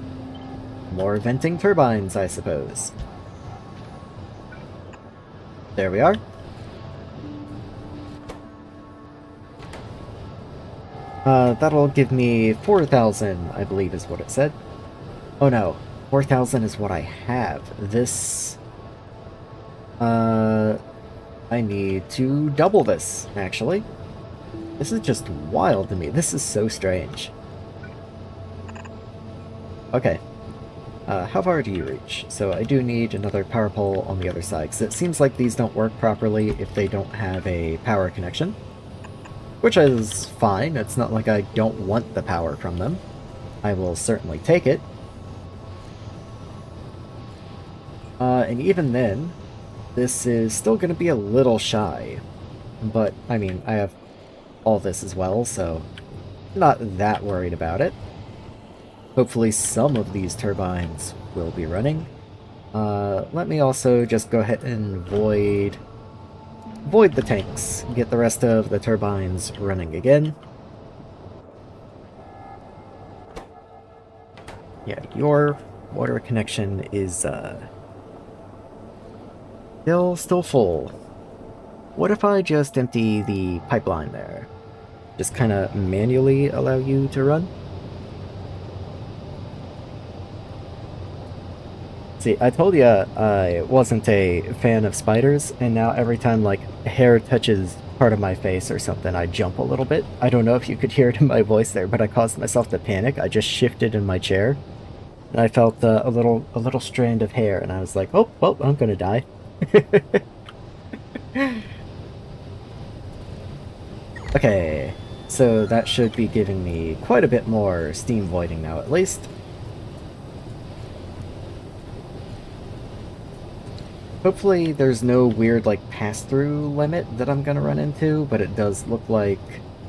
venting turbines, I suppose. There we are. That'll give me 4,000, I believe is what it said. Oh no, 4,000 is what I have. This... I need to double this, actually. This is just wild to me. This is so strange. Okay. How far do you reach? So I do need another power pole on the other side, because it seems like these don't work properly if they don't have a power connection. Which is fine, it's not like I don't want the power from them. I will certainly take it. And even then, this is still going to be a little shy. But, I mean, I have all this as well, so I'm not that worried about it. Hopefully some of these turbines will be running. Let me also just go ahead and void the tanks, get the rest of the turbines running again. Yeah, your water connection is still full. What if I just empty the pipeline there? Just kind of manually allow you to run? See, I told you I wasn't a fan of spiders, and now every time, like, hair touches part of my face or something, I jump a little bit. I don't know if you could hear it in my voice there, but I caused myself to panic. I just shifted in my chair. And I felt a little strand of hair, and I was like, oh, well, I'm gonna die. Okay, so that should be giving me quite a bit more steam voiding now, at least. Hopefully there's no weird, like, pass-through limit that I'm gonna run into, but it does look like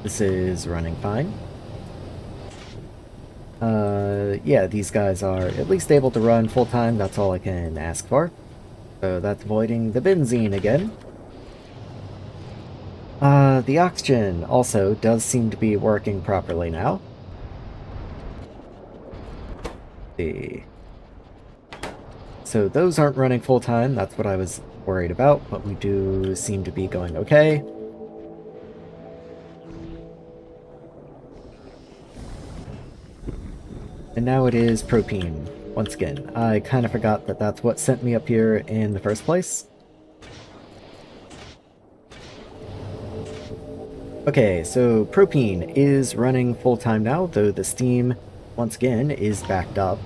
this is running fine. Yeah, these guys are at least able to run full-time, that's all I can ask for. So that's voiding the benzene again. The oxygen also does seem to be working properly now. See. So those aren't running full-time, that's what I was worried about, but we do seem to be going okay. And now it is propene. Once again, I kind of forgot that that's what sent me up here in the first place. Okay, so propene is running full-time now, though the steam, once again, is backed up.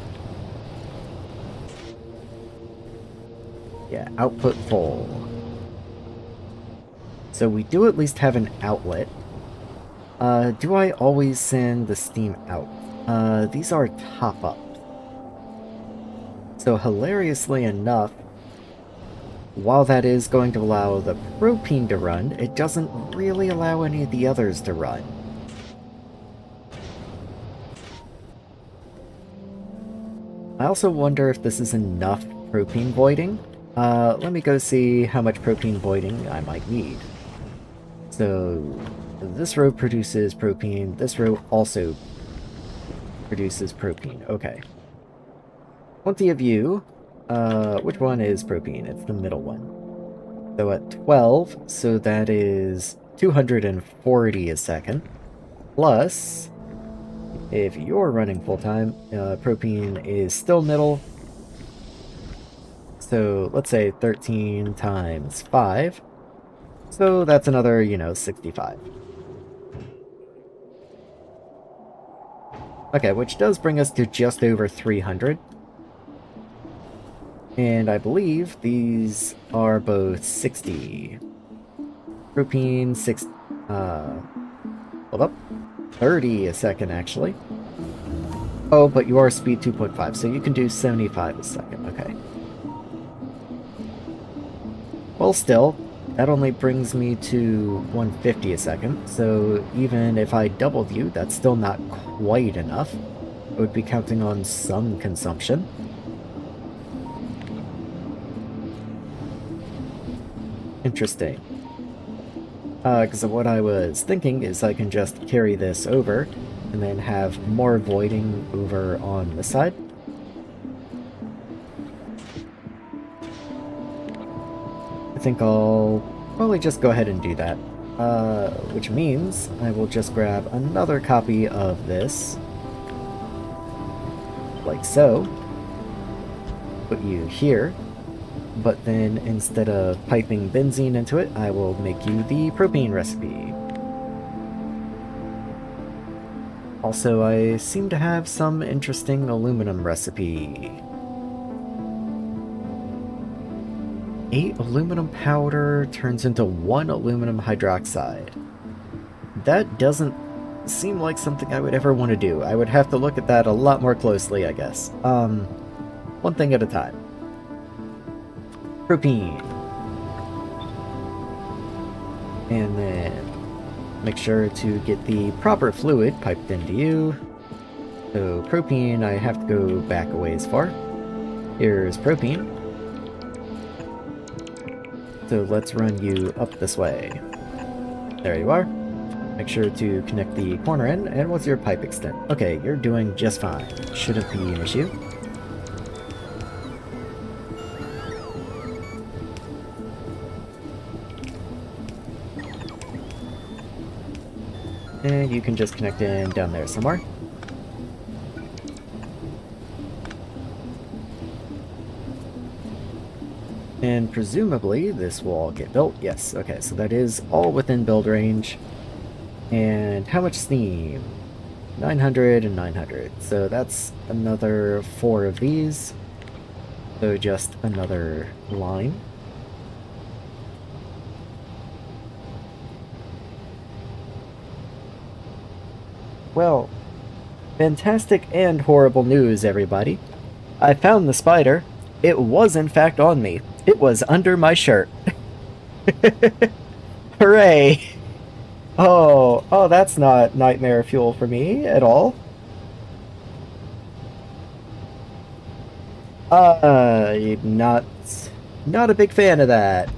Yeah, output full. So we do at least have an outlet. Do I always send the steam out? These are top-ups. So hilariously enough, while that is going to allow the propene to run, it doesn't really allow any of the others to run. I also wonder if this is enough propene voiding. Let me go see how much propene voiding I might need. So this row produces propene, this row also produces propene. Okay. 20 of you. Which one is propene? It's the middle one. So at 12, so that is 240 a second. Plus, if you're running full-time, propene is still middle. So let's say 13 times 5. So that's another, 65. Okay, which does bring us to just over 300. And I believe these are both 60. Propene, hold up. 30 a second, actually. Oh, but you are speed 2.5, so you can do 75 a second, okay. Well, still, that only brings me to 150 a second, so even if I doubled you, that's still not quite enough. I would be counting on some consumption. Interesting. Because what I was thinking is I can just carry this over and then have more voiding over on this side. I think I'll probably just go ahead and do that. Which means I will just grab another copy of this. Like so. Put you here. But then instead of piping benzene into it, I will make you the propane recipe. Also, I seem to have some interesting aluminum recipe. 8 aluminum powder turns into 1 aluminum hydroxide. That doesn't seem like something I would ever want to do. I would have to look at that a lot more closely, I guess. One thing at a time. Propene. And then make sure to get the proper fluid piped into you. So propene, I have to go back a ways far. Here's propene. So let's run you up this way. There you are. Make sure to connect the corner in. And what's your pipe extent? Okay, you're doing just fine. Shouldn't be an issue. And you can just connect in down there somewhere. And presumably this will all get built. Yes, okay, so that is all within build range. And how much steam? 900 and 900. So that's another 4 of these. So just another line. Well, fantastic and horrible news, everybody. I found the spider. It was in fact on me. It was under my shirt. Hooray! Oh, that's not nightmare fuel for me at all. Not not a big fan of that.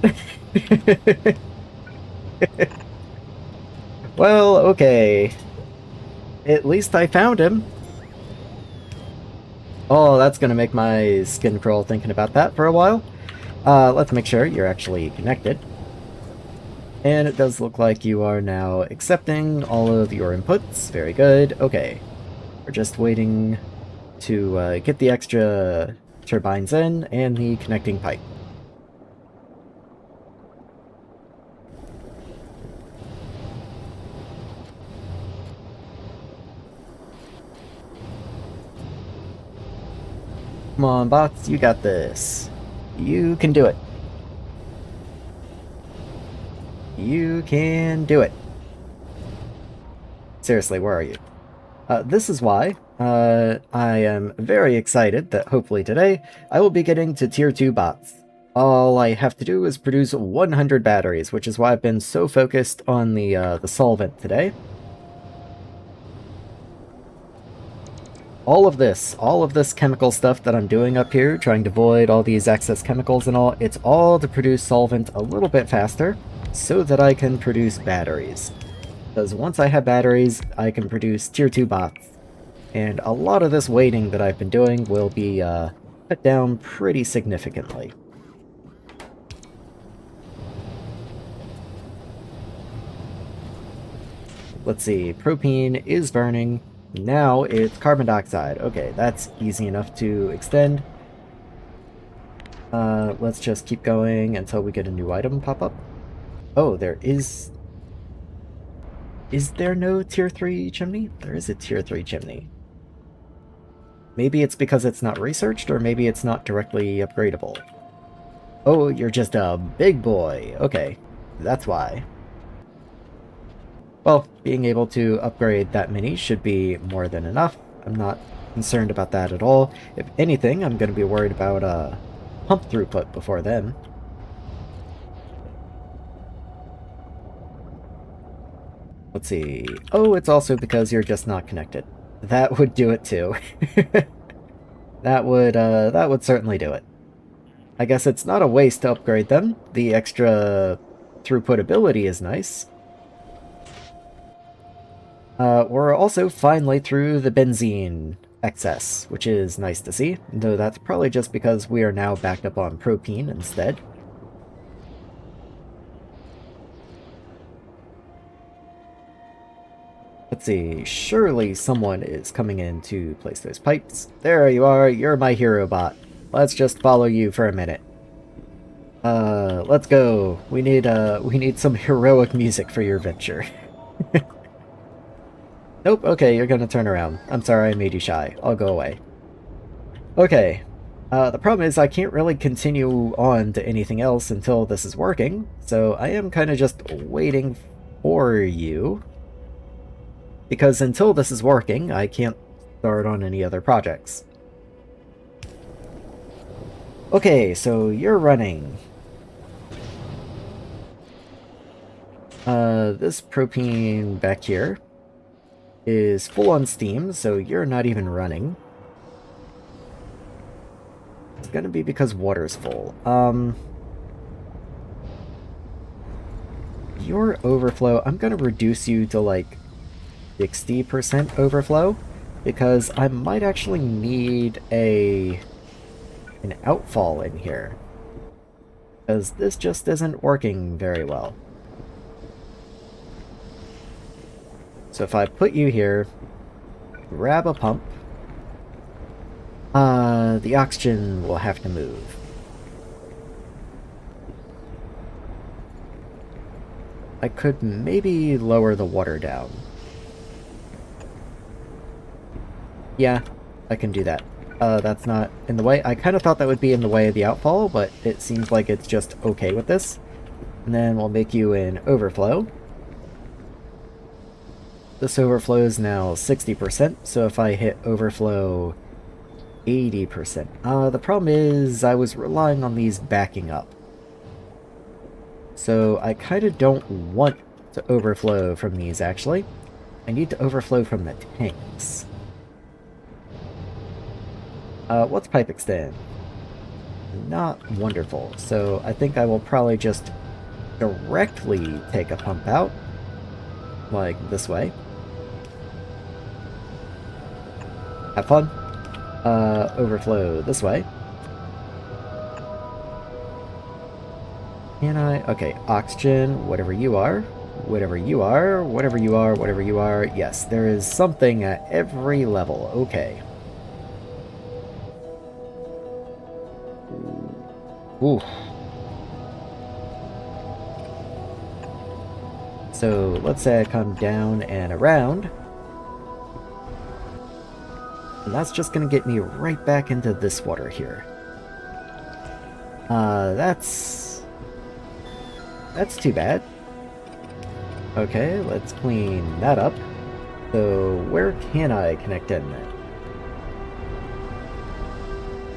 Well, okay. At least I found him. Oh, that's gonna make my skin crawl thinking about that for a while. Let's make sure you're actually connected. And it does look like you are now accepting all of your inputs. Very good. Okay. We're just waiting to get the extra turbines in and the connecting pipe. Come on, bots, you got this. You can do it. You can do it. Seriously, where are you? This is why I am very excited that hopefully today I will be getting to tier 2 bots. All I have to do is produce 100 batteries, which is why I've been so focused on the solvent today. All of this chemical stuff that I'm doing up here, trying to avoid all these excess chemicals and all, it's all to produce solvent a little bit faster, so that I can produce batteries. Because once I have batteries, I can produce tier 2 bots. And a lot of this waiting that I've been doing will be cut down pretty significantly. Let's see, propene is burning. Now it's carbon dioxide. Okay, that's easy enough to extend. Let's just keep going until we get a new item pop up. Oh, there is... Is there no tier 3 chimney? There is a tier 3 chimney. Maybe it's because it's not researched, or maybe it's not directly upgradable. Oh, you're just a big boy. Okay, that's why. Well, being able to upgrade that many should be more than enough. I'm not concerned about that at all. If anything, I'm going to be worried about pump throughput before then. Let's see. Oh, it's also because you're just not connected. That would do it too. That would certainly do it. I guess it's not a waste to upgrade them. The extra throughput ability is nice. We're also finally through the benzene excess, which is nice to see, though that's probably just because we are now backed up on propene instead. Let's see, surely someone is coming in to place those pipes. There you are, you're my hero bot. Let's just follow you for a minute. Let's go. We need some heroic music for your venture. Nope, okay, you're gonna turn around. I'm sorry I made you shy. I'll go away. Okay. The problem is I can't really continue on to anything else until this is working, so I am kind of just waiting for you. Because until this is working, I can't start on any other projects. Okay, so you're running. This propane back here is full on steam, so you're not even running. It's gonna be because water's full. Your overflow, I'm gonna reduce you to like 60% overflow, because I might actually need an outfall in here. Because this just isn't working very well. So if I put you here, grab a pump, the oxygen will have to move. I could maybe lower the water down. Yeah, I can do that. That's not in the way. I kind of thought that would be in the way of the outfall, but it seems like it's just okay with this. And then we'll make you an overflow. This overflow is now 60%, so if I hit overflow 80%. The problem is I was relying on these backing up. So I kind of don't want to overflow from these, actually. I need to overflow from the tanks. What's pipe extend? Not wonderful, so I think I will probably just directly take a pump out, like this way. Have fun. Overflow this way. Can I? Okay, oxygen, whatever you are. Whatever you are, whatever you are, whatever you are. Yes, there is something at every level. Okay. Ooh. So let's say I come down and around. And that's just gonna get me right back into this water here. That's too bad. Okay, let's clean that up. So where can I connect in then?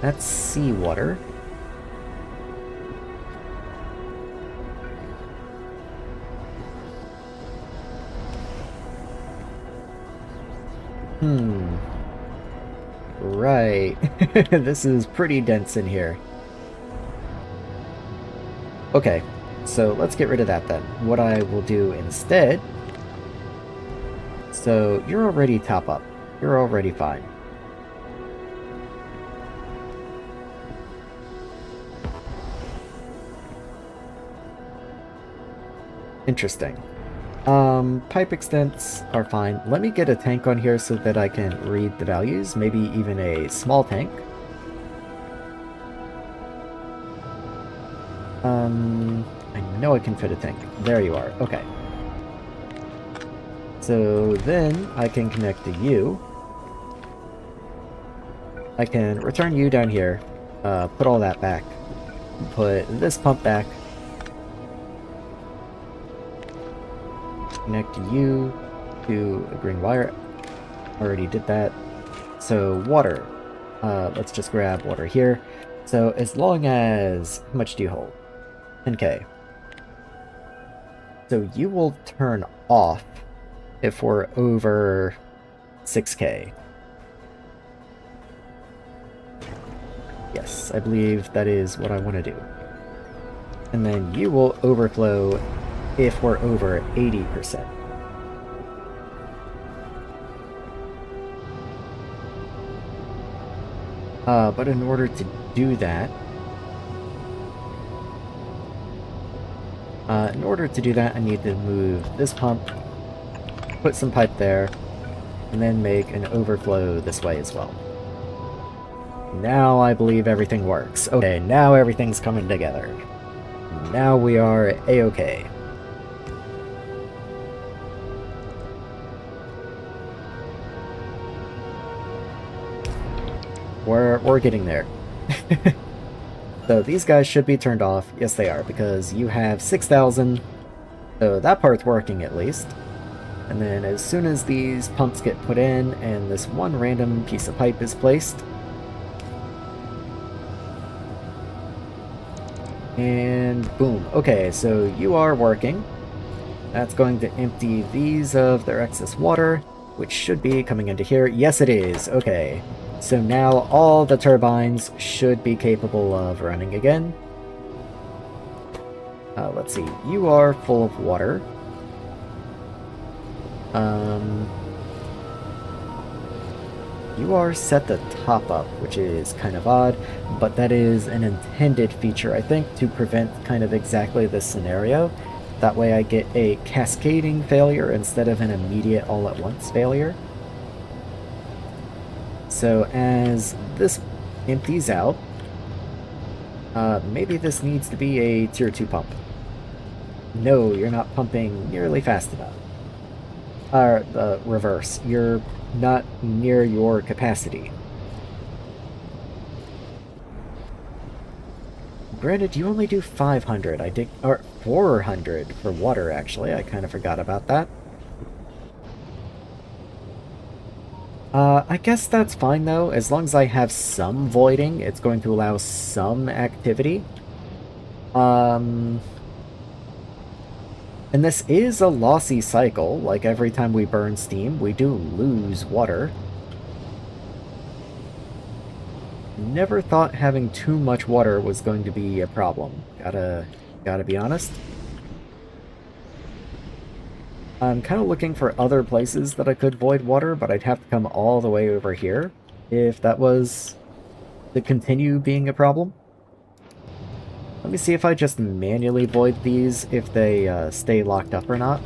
That's seawater. Right. This is pretty dense in here. Okay, so let's get rid of that then. What I will do instead... So, you're already top up. You're already fine. Interesting. Pipe extents are fine. Let me get a tank on here so that I can read the values. Maybe even a small tank. I know I can fit a tank. There you are. Okay. So then I can connect to you. I can return you down here. Put all that back. Put this pump back. Connect you to a green wire. Already did that. So water. Let's just grab water here. So as long as... How much do you hold? 10k. So you will turn off if we're over 6k. Yes, I believe that is what I want to do. And then you will overflow if we're over 80%. But in order to do that, I need to move this pump, put some pipe there, and then make an overflow this way as well. Now I believe everything works. Okay, now everything's coming together. Now we are A-okay. We're getting there. So these guys should be turned off. Yes, they are, because you have 6,000. So that part's working at least. And then as soon as these pumps get put in and this one random piece of pipe is placed, and boom. Okay, so you are working. That's going to empty these of their excess water, which should be coming into here. Yes, it is. Okay. So now all the turbines should be capable of running again. Let's see. You are full of water. You are set to top up, which is kind of odd, but that is an intended feature, I think, to prevent kind of exactly this scenario. That way I get a cascading failure instead of an immediate all-at-once failure. So as this empties out, maybe this needs to be a tier 2 pump. No, you're not pumping nearly fast enough. Reverse. You're not near your capacity. Granted, you only do 500. I did, or 400 for water, actually. I kind of forgot about that. I guess that's fine, though. As long as I have some voiding, it's going to allow some activity. And this is a lossy cycle. Like, every time we burn steam, we do lose water. Never thought having too much water was going to be a problem. Gotta be honest. I'm kind of looking for other places that I could void water, but I'd have to come all the way over here if that was to continue being a problem. Let me see if I just manually void these, if they stay locked up or not.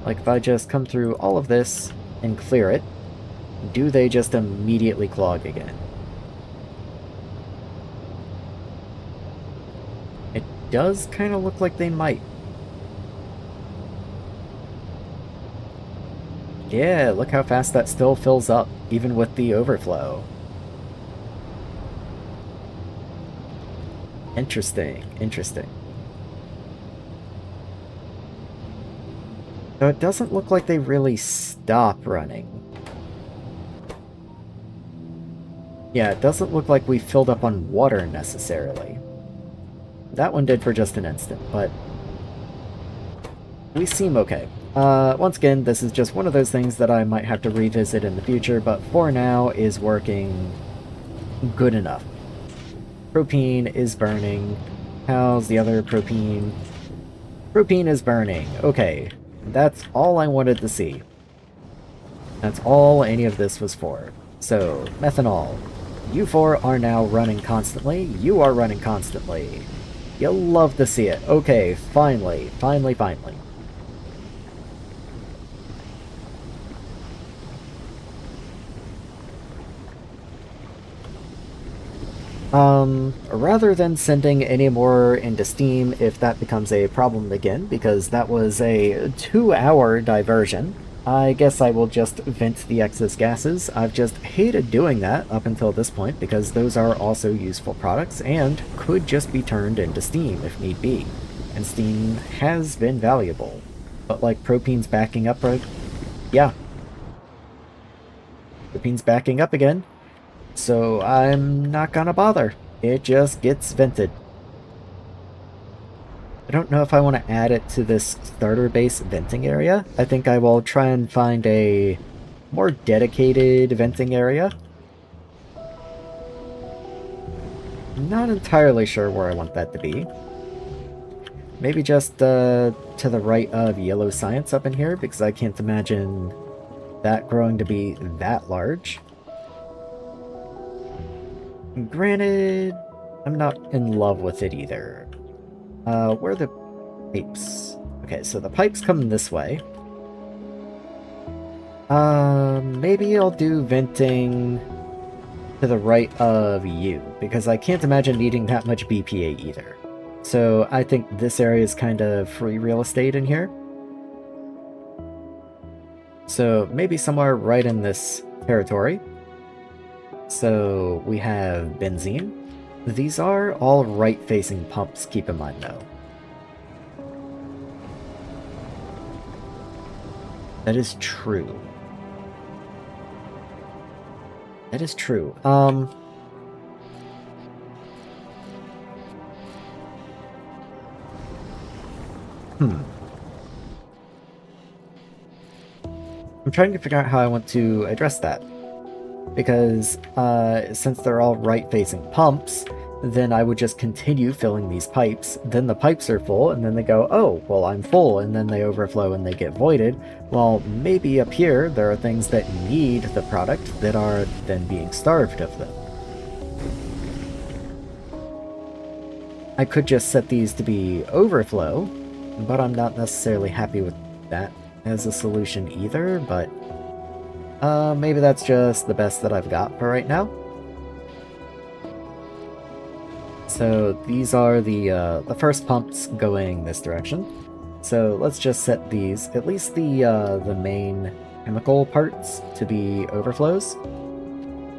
Like, if I just come through all of this and clear it, do they just immediately clog again? It does kind of look like they might. Yeah, look how fast that still fills up, even with the overflow. Interesting, interesting. So it doesn't look like they really stop running. Yeah, it doesn't look like we filled up on water necessarily. That one did for just an instant, but we seem okay. Once again, this is just one of those things that I might have to revisit in the future, but for now is working good enough. Propene is burning. How's the other propene? Propene is burning. Okay, that's all I wanted to see. That's all any of this was for. So, methanol. You four are now running constantly. You are running constantly. You'll love to see it. Okay, finally. Finally. Rather than sending any more into Steam if that becomes a problem again, because that was a 2-hour diversion, I guess I will just vent the excess gases. I've just hated doing that up until this point, because those are also useful products and could just be turned into steam if need be. And steam has been valuable. But like propane's backing up, right? Yeah. Propane's backing up again. So I'm not gonna bother. It just gets vented. I don't know if I want to add it to this starter base venting area. I think I will try and find a more dedicated venting area. Not entirely sure where I want that to be. Maybe just to the right of yellow science up in here, because I can't imagine that growing to be that large. Granted, I'm not in love with it either. Where are the pipes? Okay, so the pipes come this way. Maybe I'll do venting to the right of you, because I can't imagine needing that much BPA either. So I think this area is kind of free real estate in here. So maybe somewhere right in this territory. So we have benzene. These are all right-facing pumps, keep in mind, though. That is true. That is true. I'm trying to figure out how I want to address that. Because since they're all right-facing pumps, then I would just continue filling these pipes. Then the pipes are full, and then they go, oh, well, I'm full, and then they overflow and they get voided. Well, maybe up here there are things that need the product that are then being starved of them. I could just set these to be overflow, but I'm not necessarily happy with that as a solution either, but maybe that's just the best that I've got for right now. So these are the first pumps going this direction. So let's just set these, at least the main chemical parts, to be overflows.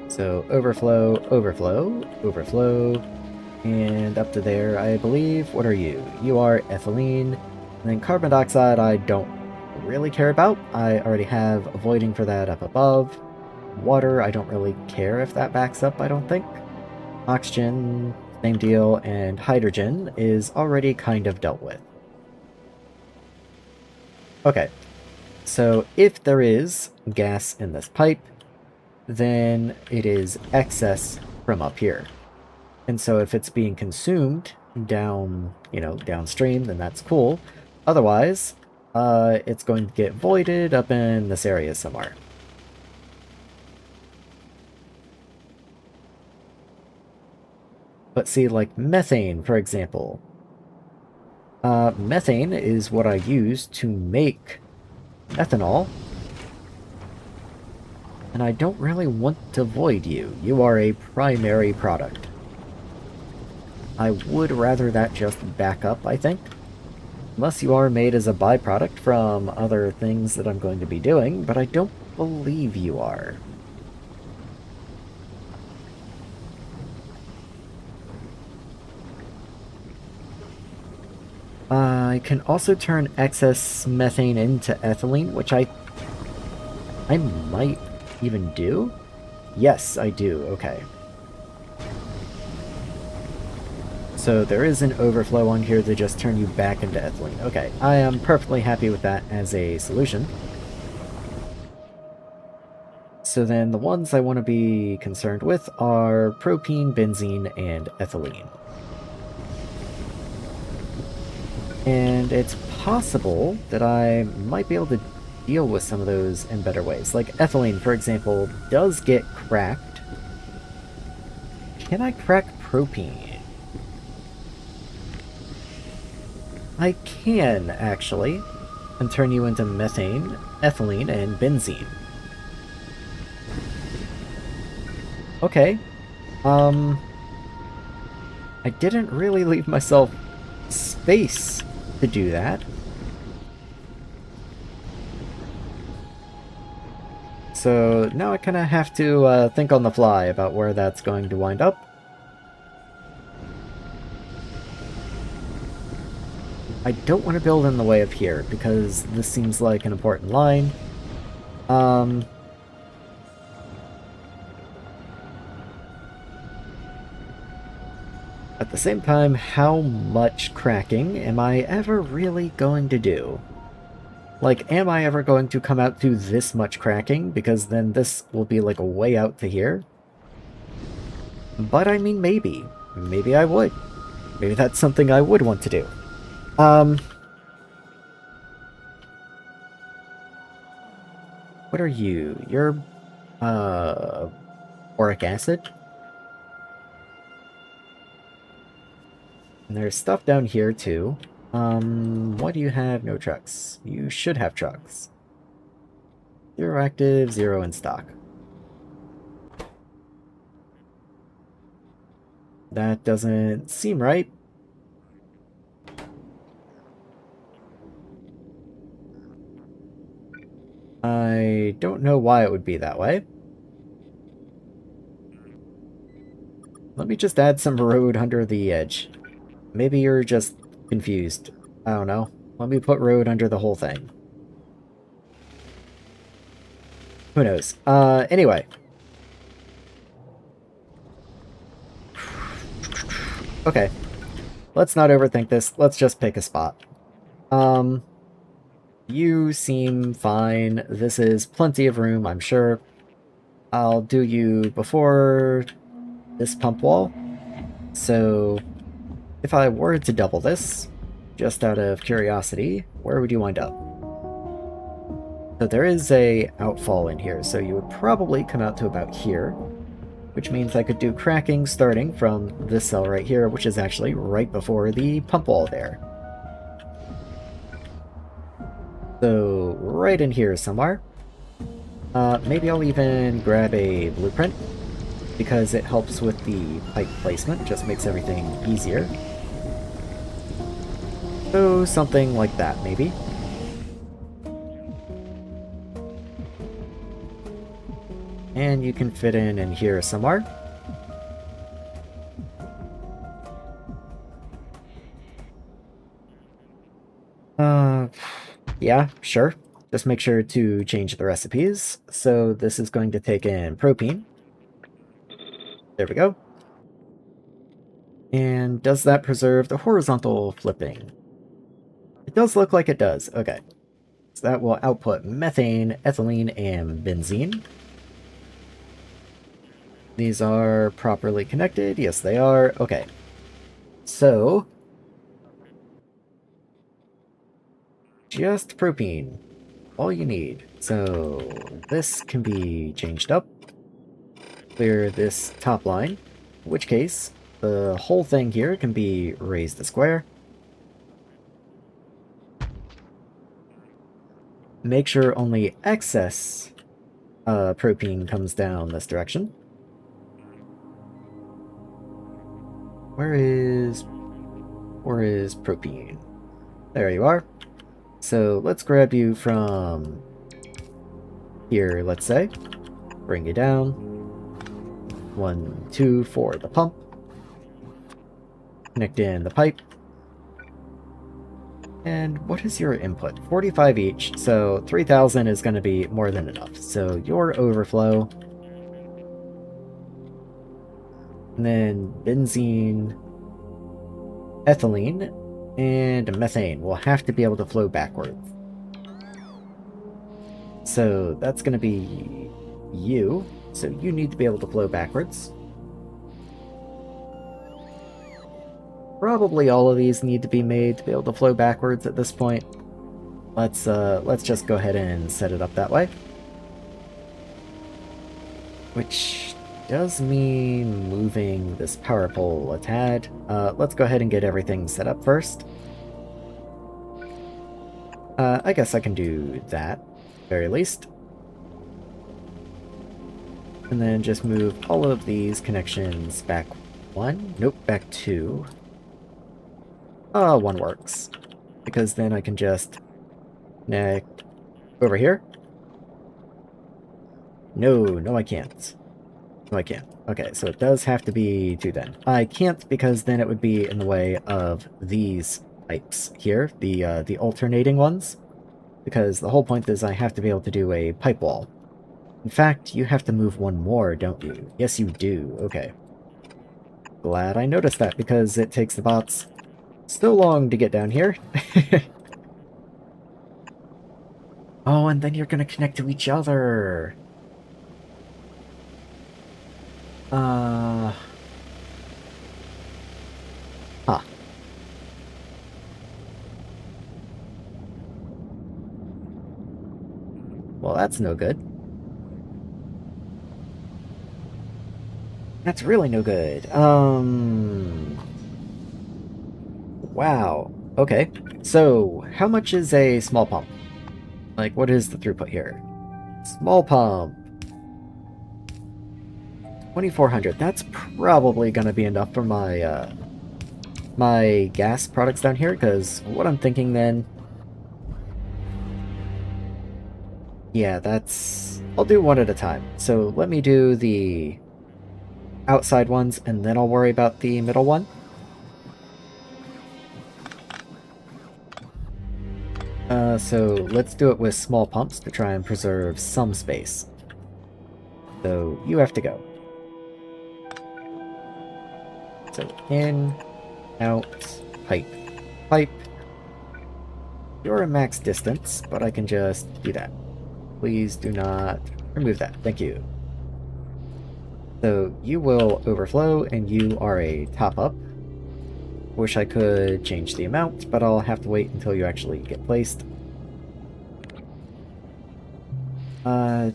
So overflow, overflow, overflow, and up to there, I believe. What are you? You are ethylene. And then carbon dioxide I don't really care about. I already have avoiding for that up above. Water, I don't really care if that backs up, I don't think. Oxygen, same deal, and hydrogen is already kind of dealt with. Okay, so if there is gas in this pipe, then it is excess from up here. And so if it's being consumed down, downstream, then that's cool. Otherwise, it's going to get voided up in this area somewhere. But see, like methane, for example. Methane is what I use to make ethanol. And I don't really want to void you. You are a primary product. I would rather that just back up, I think. Unless you are made as a byproduct from other things that I'm going to be doing, but I don't believe you are. I can also turn excess methane into ethylene, which I might even do? Yes, I do. Okay. So there is an overflow on here to just turn you back into ethylene. Okay, I am perfectly happy with that as a solution. So then the ones I want to be concerned with are propene, benzene, and ethylene. And it's possible that I might be able to deal with some of those in better ways. Like ethylene, for example, does get cracked. Can I crack propene? I can, actually, and turn you into methane, ethylene, and benzene. Okay. I didn't really leave myself space to do that. So now I kind of have to think on the fly about where that's going to wind up. I don't want to build in the way of here, because this seems like an important line. At the same time, how much cracking am I ever really going to do? Like, am I ever going to come out to this much cracking? Because then this will be like a way out to here. But I mean, maybe. Maybe I would. Maybe that's something I would want to do. What are you? You're, boric acid? And there's stuff down here, too. What do you have? No trucks. You should have trucks. 0 active, 0 in stock. That doesn't seem right. I don't know why it would be that way. Let me just add some road under the edge. Maybe you're just confused. I don't know. Let me put road under the whole thing. Who knows? Anyway. Okay. Let's not overthink this. Let's just pick a spot. You seem fine. This is plenty of room, I'm sure. I'll do you before this pump wall. So, if I were to double this, just out of curiosity, where would you wind up? So there is a outfall in here, so you would probably come out to about here, which means I could do cracking starting from this cell right here, which is actually right before the pump wall there. So right in here somewhere. Maybe I'll even grab a blueprint. because it helps with the pipe placement, just makes everything easier. So something like that, maybe. And you can fit in here somewhere. Yeah, sure. Just make sure to change the recipes. So this is going to take in propene. There we go. And does that preserve the horizontal flipping? It does look like it does. Okay. So that will output methane, ethylene, and benzene. These are properly connected. Yes, they are. Okay. So, just propene. All you need. So, this can be changed up. Clear this top line. In which case, the whole thing here can be raised to square. Make sure only excess propene comes down this direction. Where is propene? There you are. So let's grab you from here, let's say. Bring you down. 1, 2 for the pump. Connect in the pipe. And what is your input? 45 each, so 3,000 is going to be more than enough. So your overflow. And then benzene, ethylene, and methane will have to be able to flow backwards. So that's going to be you. So you need to be able to flow backwards. Probably all of these need to be made to be able to flow backwards at this point. Let's just go ahead and set it up that way. Which does mean moving this power pole a tad. Let's go ahead and get everything set up first. I guess I can do that, very least. And then just move all of these connections back 1. Nope, back 2. 1 works. Because then I can just connect over here. No, I can't. No, I can't. Okay, so it does have to be 2 then. I can't because then it would be in the way of these pipes here, the alternating ones. Because the whole point is I have to be able to do a pipe wall. In fact, you have to move 1 more, don't you? Yes, you do. Okay. Glad I noticed that because it takes the bots so long to get down here. Oh, and then you're gonna connect to each other. Huh. Well, that's no good. That's really no good. Wow. Okay. So, how much is a small pump? Like, what is the throughput here? Small pump. 2,400. That's probably gonna be enough for my, my gas products down here, because what I'm thinking then... Yeah, that's... I'll do 1 at a time. So, let me do the outside ones, and then I'll worry about the middle one. So let's do it with small pumps to try and preserve some space. So you have to go. So in, out, pipe, pipe. You're a max distance, but I can just do that. Please do not remove that. Thank you. So you will overflow, and you are a top-up. Wish I could change the amount, but I'll have to wait until you actually get placed.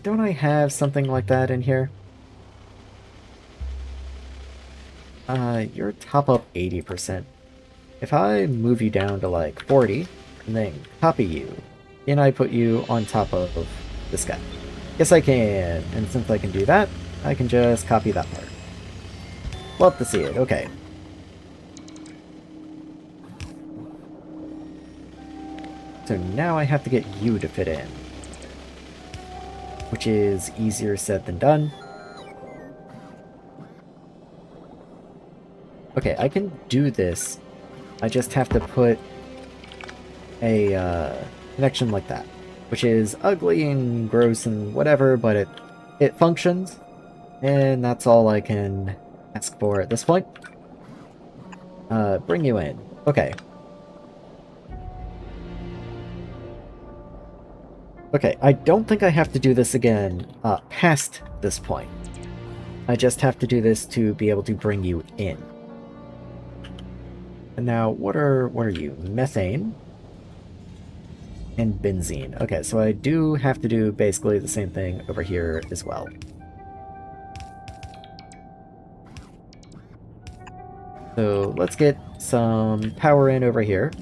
Don't I have something like that in here? You're top up 80%. If I move you down to like 40, and then copy you, can I put you on top of this guy? Yes, I can. And since I can do that, I can just copy that part. Love to see it. Okay. So now I have to get you to fit in, which is easier said than done. Okay, I can do this. I just have to put a connection like that, which is ugly and gross and whatever, but it functions, and that's all I can ask for at this point. Bring you in. Okay. Okay, I don't think I have to do this again past this point. I just have to do this to be able to bring you in. And now, what are you? Methane and benzene. Okay, so I do have to do basically the same thing over here as well. So let's get some power in over here.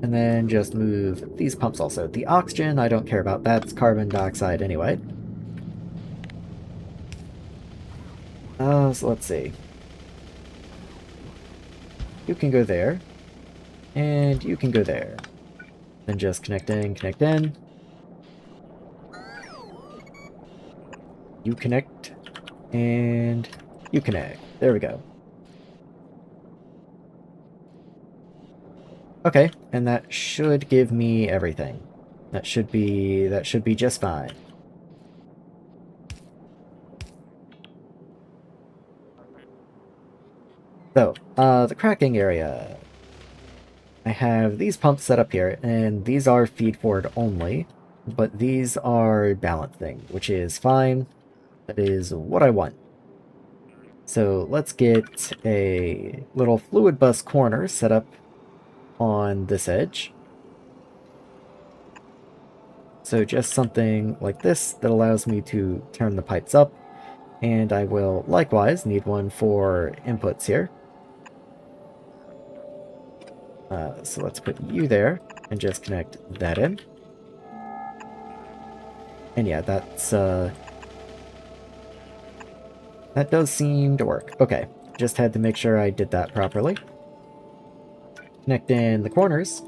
And then just move these pumps also. The oxygen, I don't care about. That's carbon dioxide anyway. So let's see. You can go there. And you can go there. Then just connect in, connect in. You connect. And you connect. There we go. Okay, and that should give me everything. That should be just fine. So, the cracking area. I have these pumps set up here, and these are feed forward only, but these are balancing, which is fine. That is what I want. So let's get a little fluid bus corner set up on this edge. So just something like this that allows me to turn the pipes up, and I will likewise need one for inputs here. So let's put you there and just connect that in. And yeah, that's that does seem to work. Okay, just had to make sure I did that properly. Connect in the corners.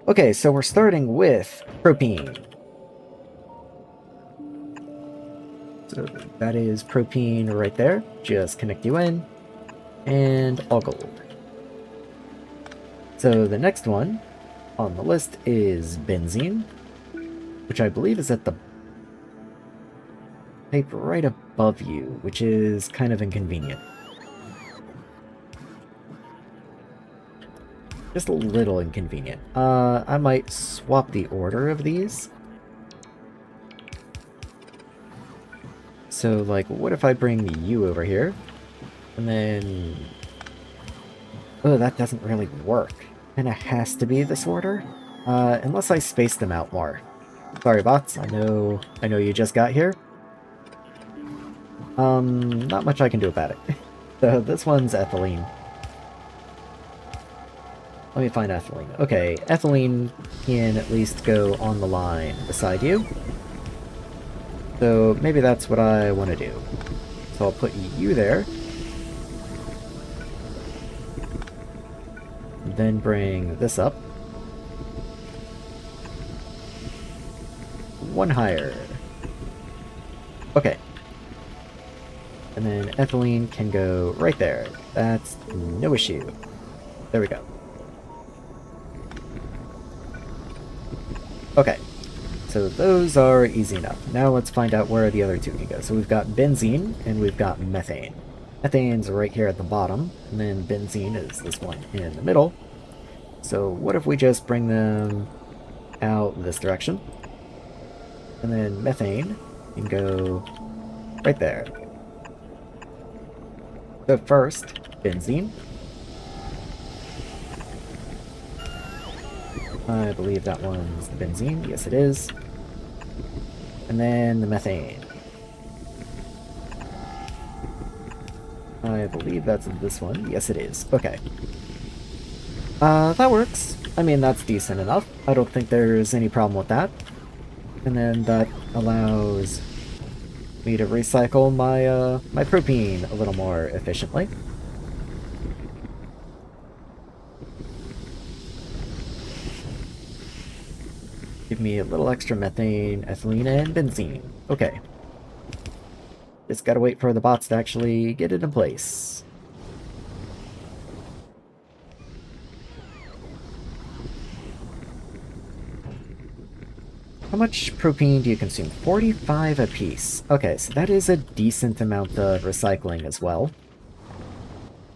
Okay, so we're starting with propene. So that is propene right there. Just connect you in. And all gold. So the next one on the list is benzene, which I believe is at the pipe right above you, which is kind of inconvenient. Just a little inconvenient. I might swap the order of these. So, like, what if I bring you over here? And then... oh, that doesn't really work. And it has to be this order? Unless I space them out more. Sorry, bots. I know you just got here. Not much I can do about it. So this one's ethylene. Let me find ethylene. Okay, ethylene can at least go on the line beside you. So maybe that's what I want to do. So I'll put you there. Then bring this up. One higher. Okay. And then ethylene can go right there. That's no issue. There we go. Okay. So those are easy enough. Now let's find out where the other two can go. So we've got benzene and we've got methane. Methane's right here at the bottom, and then benzene is this one in the middle. So what if we just bring them out this direction? And then methane can go right there. So first, benzene. I believe that one's the benzene. Yes, it is. And then the methane. I believe that's this one. Yes, it is. Okay. That works. I mean, that's decent enough. I don't think there's any problem with that. And then that allows me to recycle my my propane a little more efficiently. Give me a little extra methane, ethylene, and benzene. Okay. Just gotta wait for the bots to actually get it in place. How much propane do you consume? 45 apiece. Okay, so that is a decent amount of recycling as well.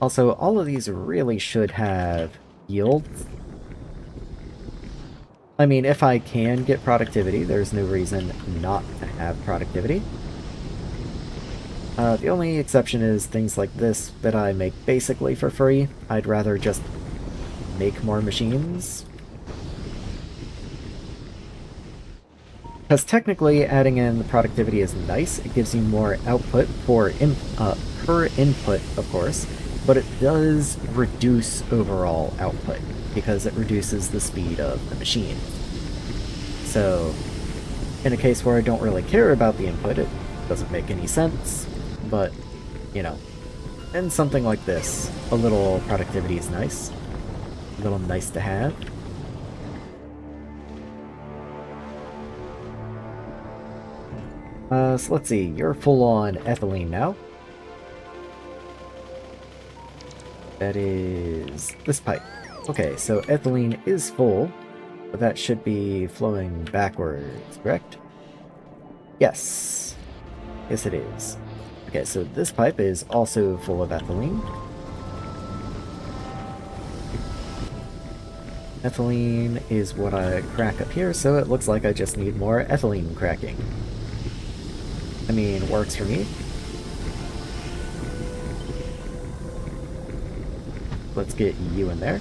Also, all of these really should have yields. I mean, if I can get productivity, there's no reason not to have productivity. The only exception is things like this that I make basically for free. I'd rather just make more machines. Because technically, adding in the productivity is nice. It gives you more output per input, of course, but it does reduce overall output because it reduces the speed of the machine. So, in a case where I don't really care about the input, it doesn't make any sense, but, you know, in something like this, a little productivity is nice. A little nice to have. So let's see, you're full on ethylene now. That is this pipe. Okay, so ethylene is full, but that should be flowing backwards, correct? Yes. Yes, it is. Okay, so this pipe is also full of ethylene. Ethylene is what I crack up here, so it looks like I just need more ethylene cracking. I mean, works for me. Let's get you in there.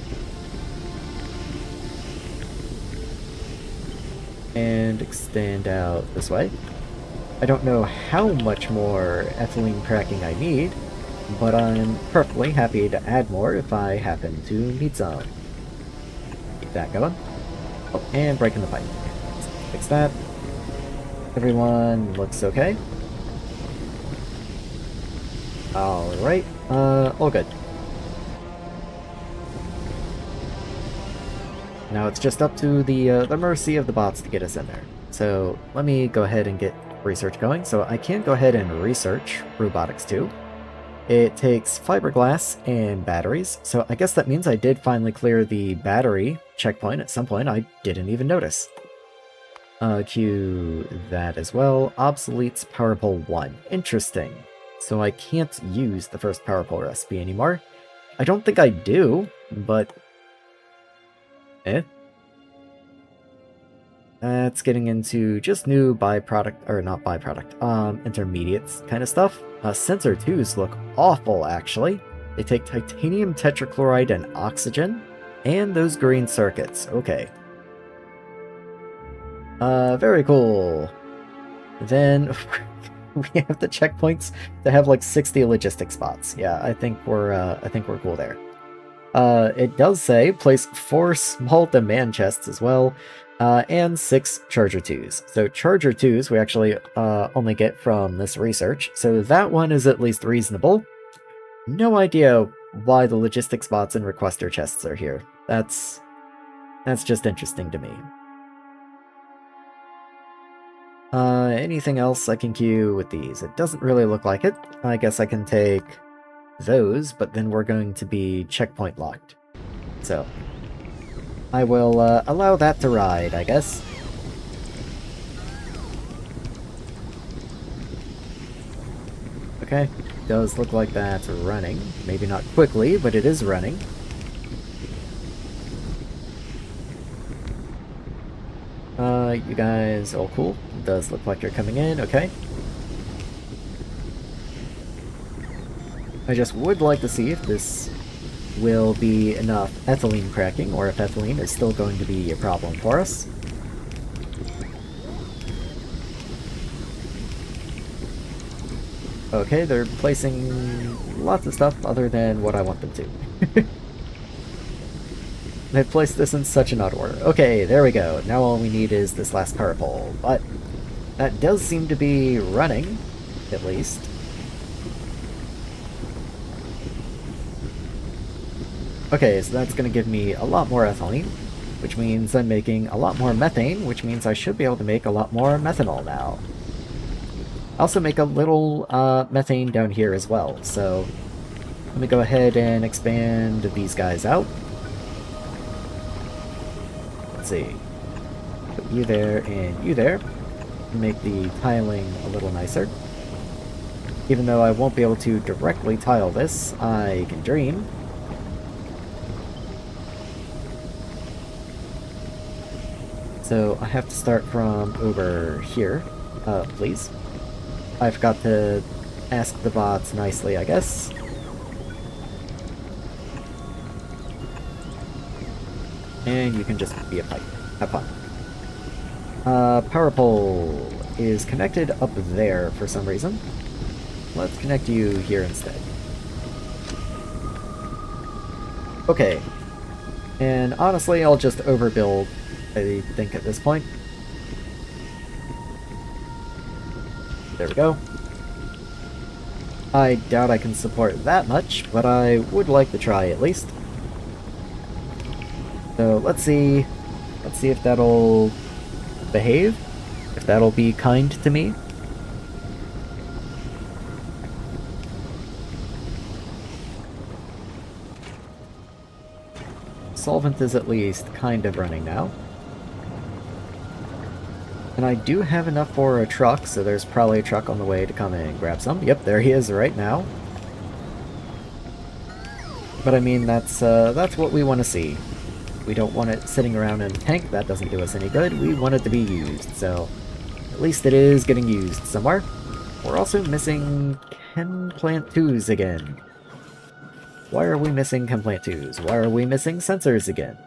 And extend out this way. I don't know how much more ethylene cracking I need, but I'm perfectly happy to add more if I happen to need some. Keep that going. Oh, and breaking the pipe. Let's fix that. Everyone looks okay. Alright, all good. Now it's just up to the mercy of the bots to get us in there. So let me go ahead and get research going. So I can go ahead and research Robotics 2. It takes fiberglass and batteries, so I guess that means I did finally clear the battery checkpoint at some point. I didn't even notice. Cue that as well. Obsoletes power pole 1. Interesting. So I can't use the first power pole recipe anymore. I don't think I do, but... That's getting into just new byproduct, or not byproduct, intermediates kind of stuff. Sensor 2s look awful, actually. They take titanium tetrachloride and oxygen, and those green circuits. Okay. Very cool. Then... we have the checkpoints to have like 60 logistic spots. Yeah, I think we're cool there. It does say place 4 small demand chests as well, and 6 charger 2s. So charger 2s we actually only get from this research, so that one is at least reasonable. No idea why the logistic spots and requester chests are here. That's just interesting to me. Anything else I can queue with these? It doesn't really look like it. I guess I can take those, but then we're going to be checkpoint locked. So, I will allow that to ride, I guess. Okay, does look like that's running. Maybe not quickly, but it is running. You guys all cool? Does look like you're coming in, okay. I just would like to see if this will be enough ethylene cracking, or if ethylene is still going to be a problem for us. Okay, they're placing lots of stuff other than what I want them to. They've placed this in such an odd order. Okay, there we go. Now all we need is this last power pole, but that does seem to be running. at least. Okay, so that's going to give me a lot more ethylene, which means I'm making a lot more methane, which means I should be able to make a lot more methanol now. I also make a little methane down here as well, so let me go ahead and expand these guys out. Let's see. Put you there and you there. Make the tiling a little nicer. Even though I won't be able to directly tile this, I can dream. So I have to start from over here, please. I forgot to ask the bots nicely, I guess. And you can just be a pipe. Have fun. Power pole is connected up there for some reason. Let's connect you here instead. Okay. And honestly, I'll just overbuild, I think, at this point. There we go. I doubt I can support that much, but I would like to try at least. So let's see if that'll behave, if that'll be kind to me. Solvent is at least kind of running now. And I do have enough for a truck, so there's probably a truck on the way to come and grab some. Yep, there he is right now. But I mean, that's what we want to see. We don't want it sitting around in a tank. That doesn't do us any good. We want it to be used, so at least it is getting used somewhere. We're also missing Chem Plant 2s again. Why are we missing Chem Plant 2s? Why are we missing sensors again?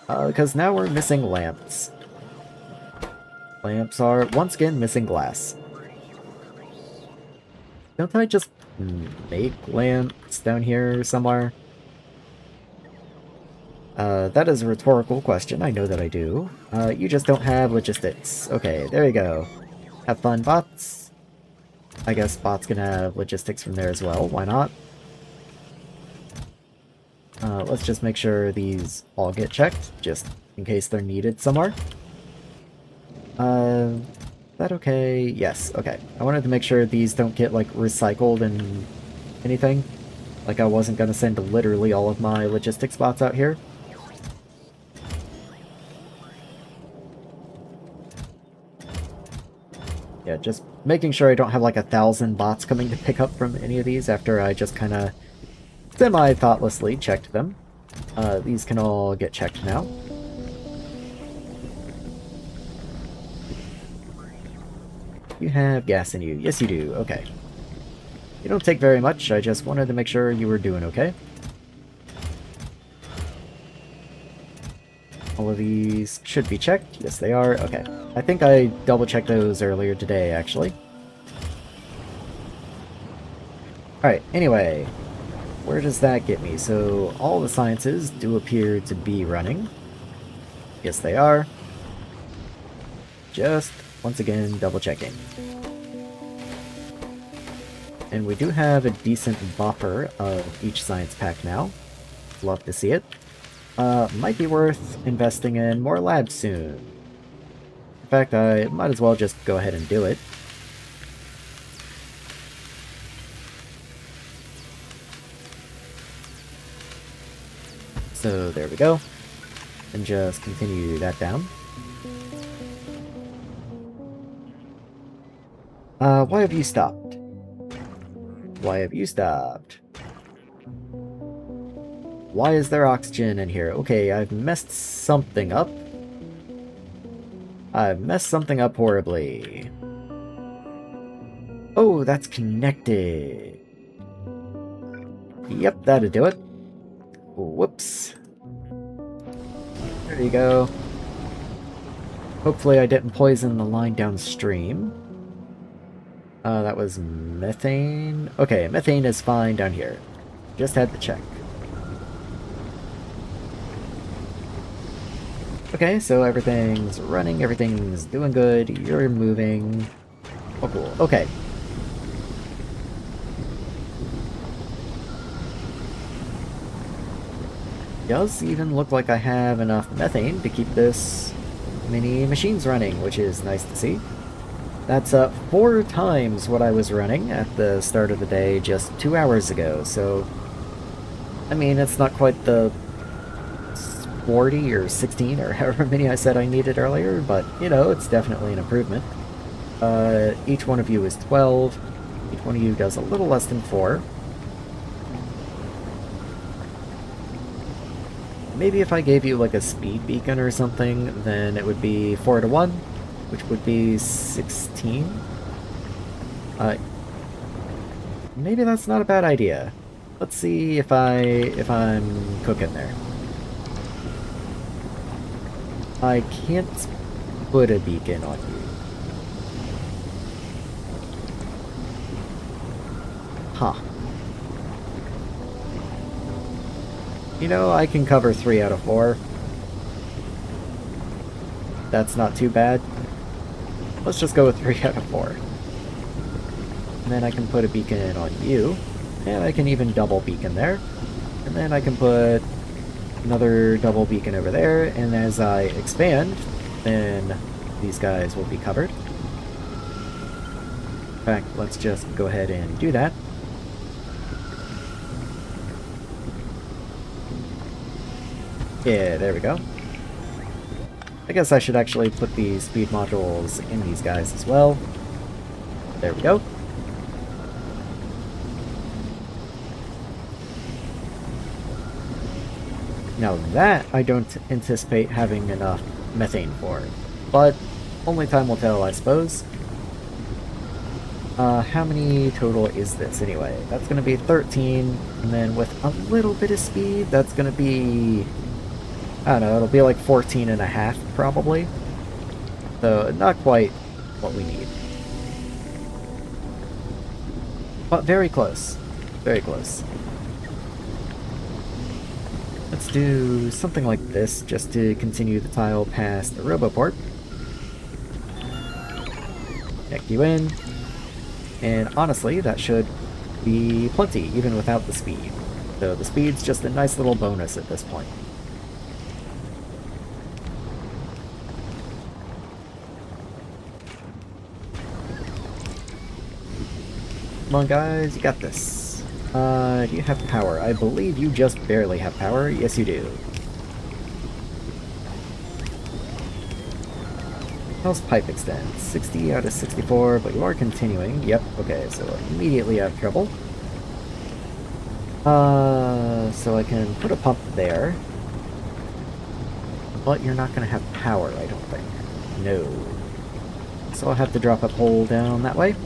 Because now we're missing lamps. Lamps are, once again, missing glass. Don't I just make lamps down here somewhere? That is a rhetorical question. I know that I do. You just don't have logistics. Okay, there you go. Have fun, bots. I guess bots can have logistics from there as well. Why not? Let's just make sure these all get checked, just in case they're needed somewhere. That okay? Yes, okay. I wanted to make sure these don't get, like, recycled and anything. Like, I wasn't gonna send literally all of my logistics bots out here. Yeah, just making sure I don't have, like, 1,000 bots coming to pick up from any of these after I just kinda semi-thoughtlessly checked them. These can all get checked now. You have gas in you. Yes, you do. Okay. You don't take very much. I just wanted to make sure you were doing okay. All of these should be checked. Yes, they are. Okay. I think I double-checked those earlier today, actually. Alright, anyway. Where does that get me? So, all the sciences do appear to be running. Yes, they are. Just, once again, double-checking. And we do have a decent buffer of each science pack now. Love to see it. Might be worth investing in more labs soon. In fact, I might as well just go ahead and do it. So there we go. And just continue that down. Why have you stopped? Why have you stopped? Why is there oxygen in here? Okay, I've messed something up. I've messed something up horribly. Oh, that's connected. Yep, that'll do it. Whoops. There you go. Hopefully I didn't poison the line downstream. That was methane. Okay, methane is fine down here. Just had to check. Okay, so everything's running, everything's doing good, you're moving. Oh, cool. Okay, does even look like I have enough methane to keep this many machines running, which is nice to see. That's 4 times what I was running at the start of the day just 2 hours ago, so I mean, it's not quite the 40 or 16 or however many I said I needed earlier, but, you know, it's definitely an improvement. Each one of you is 12. Each one of you does a little less than 4. Maybe if I gave you like a speed beacon or something, then it would be 4 to 1, which would be 16. Maybe that's not a bad idea. Let's see if I'm cooking there. I can't put a beacon on you. Huh. You know, I can cover 3 out of 4. That's not too bad. Let's just go with 3 out of 4. And then I can put a beacon on you. And I can even double beacon there. And then I can put another double beacon over there. And as I expand, then these guys will be covered. In fact, let's just go ahead and do that. Yeah, there we go. I guess I should actually put the speed modules in these guys as well. There we go. Now that I don't anticipate having enough methane for, but only time will tell, I suppose. How many total is this anyway? That's going to be 13, and then with a little bit of speed, that's going to be, I don't know, it'll be like 14 and a half probably. So not quite what we need. But very close. Very close. Let's do something like this just to continue the tile past the roboport. Connect you in. And honestly, that should be plenty, even without the speed. So the speed's just a nice little bonus at this point. Come on guys, you got this. Do you have power? I believe you just barely have power. Yes, you do. How's pipe extend? 60 out of 64, but you are continuing. Yep, okay, so immediately out of trouble. So I can put a pump there. But you're not going to have power, I don't think. No. So I'll have to drop a pole down that way.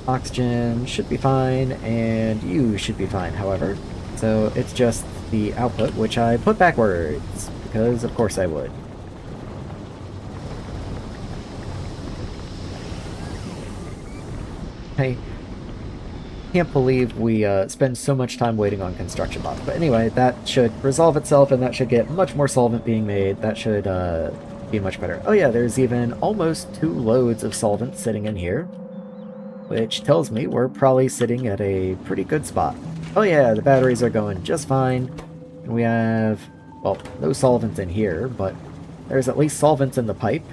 Oxygen should be fine, and you should be fine, however. So it's just the output, which I put backwards, because of course I would. I can't believe we spend so much time waiting on construction blocks. But anyway, that should resolve itself, and that should get much more solvent being made. That should be much better. Oh yeah, there's even almost 2 loads of solvent sitting in here, which tells me we're probably sitting at a pretty good spot. Oh yeah, the batteries are going just fine. And we have, well, no solvent in here, but there's at least solvent in the pipe.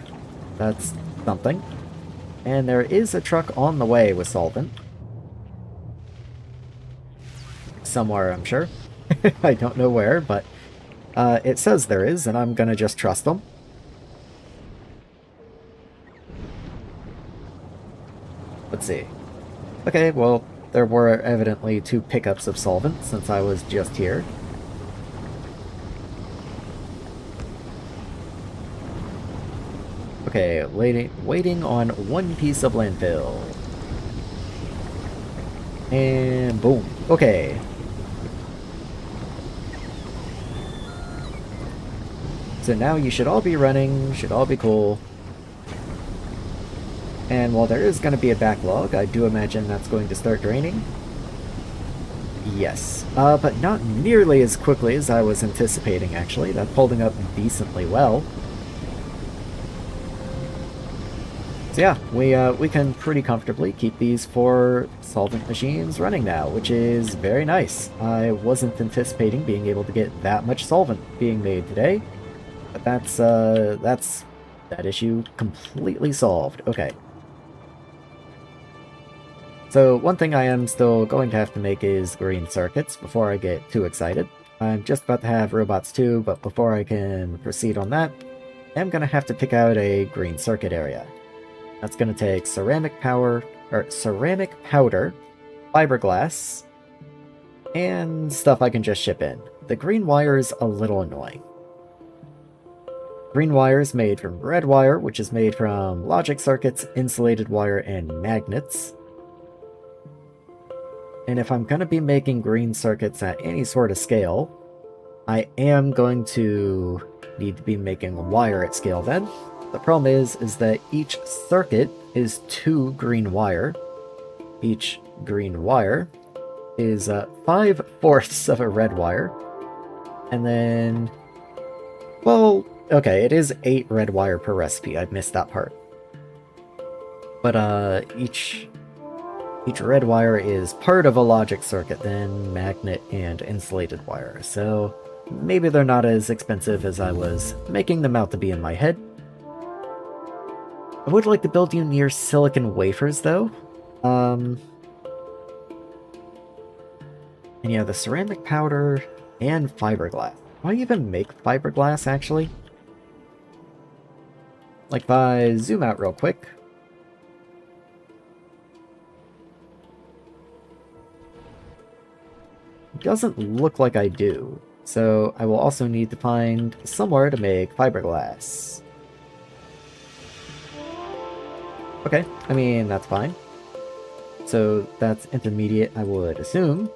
That's something. And there is a truck on the way with solvent. Somewhere, I'm sure. I don't know where, but it says there is, and I'm gonna just trust them. Let's see. Okay, well, there were evidently 2 pickups of solvent since I was just here. Okay, waiting on 1 piece of landfill. And boom. Okay. So now you should all be running, should all be cool. And while there is going to be a backlog, I do imagine that's going to start draining. Yes, but not nearly as quickly as I was anticipating, actually. That's holding up decently well. So yeah, we can pretty comfortably keep these 4 solvent machines running now, which is very nice. I wasn't anticipating being able to get that much solvent being made today, but that's that issue completely solved. Okay. So one thing I am still going to have to make is green circuits before I get too excited. I'm just about to have robots too, but before I can proceed on that, I'm going to have to pick out a green circuit area. That's going to take ceramic powder, fiberglass, and stuff I can just ship in. The green wire is a little annoying. Green wire is made from red wire, which is made from logic circuits, insulated wire, and magnets. And if I'm going to be making green circuits at any sort of scale, I am going to need to be making wire at scale then. The problem is that each circuit is 2 green wire. Each green wire is 5/4 of a red wire. And then, well, okay, it is 8 red wire per recipe. I missed that part. But each red wire is part of a logic circuit, then magnet and insulated wire. So maybe they're not as expensive as I was making them out to be in my head. I would like to build you near silicon wafers, though. And yeah, the ceramic powder and fiberglass. Do I even make fiberglass, actually? Like, if I zoom out real quick. It doesn't look like I do. So I will also need to find somewhere to make fiberglass. Okay, I mean, that's fine. So that's intermediate, I would assume.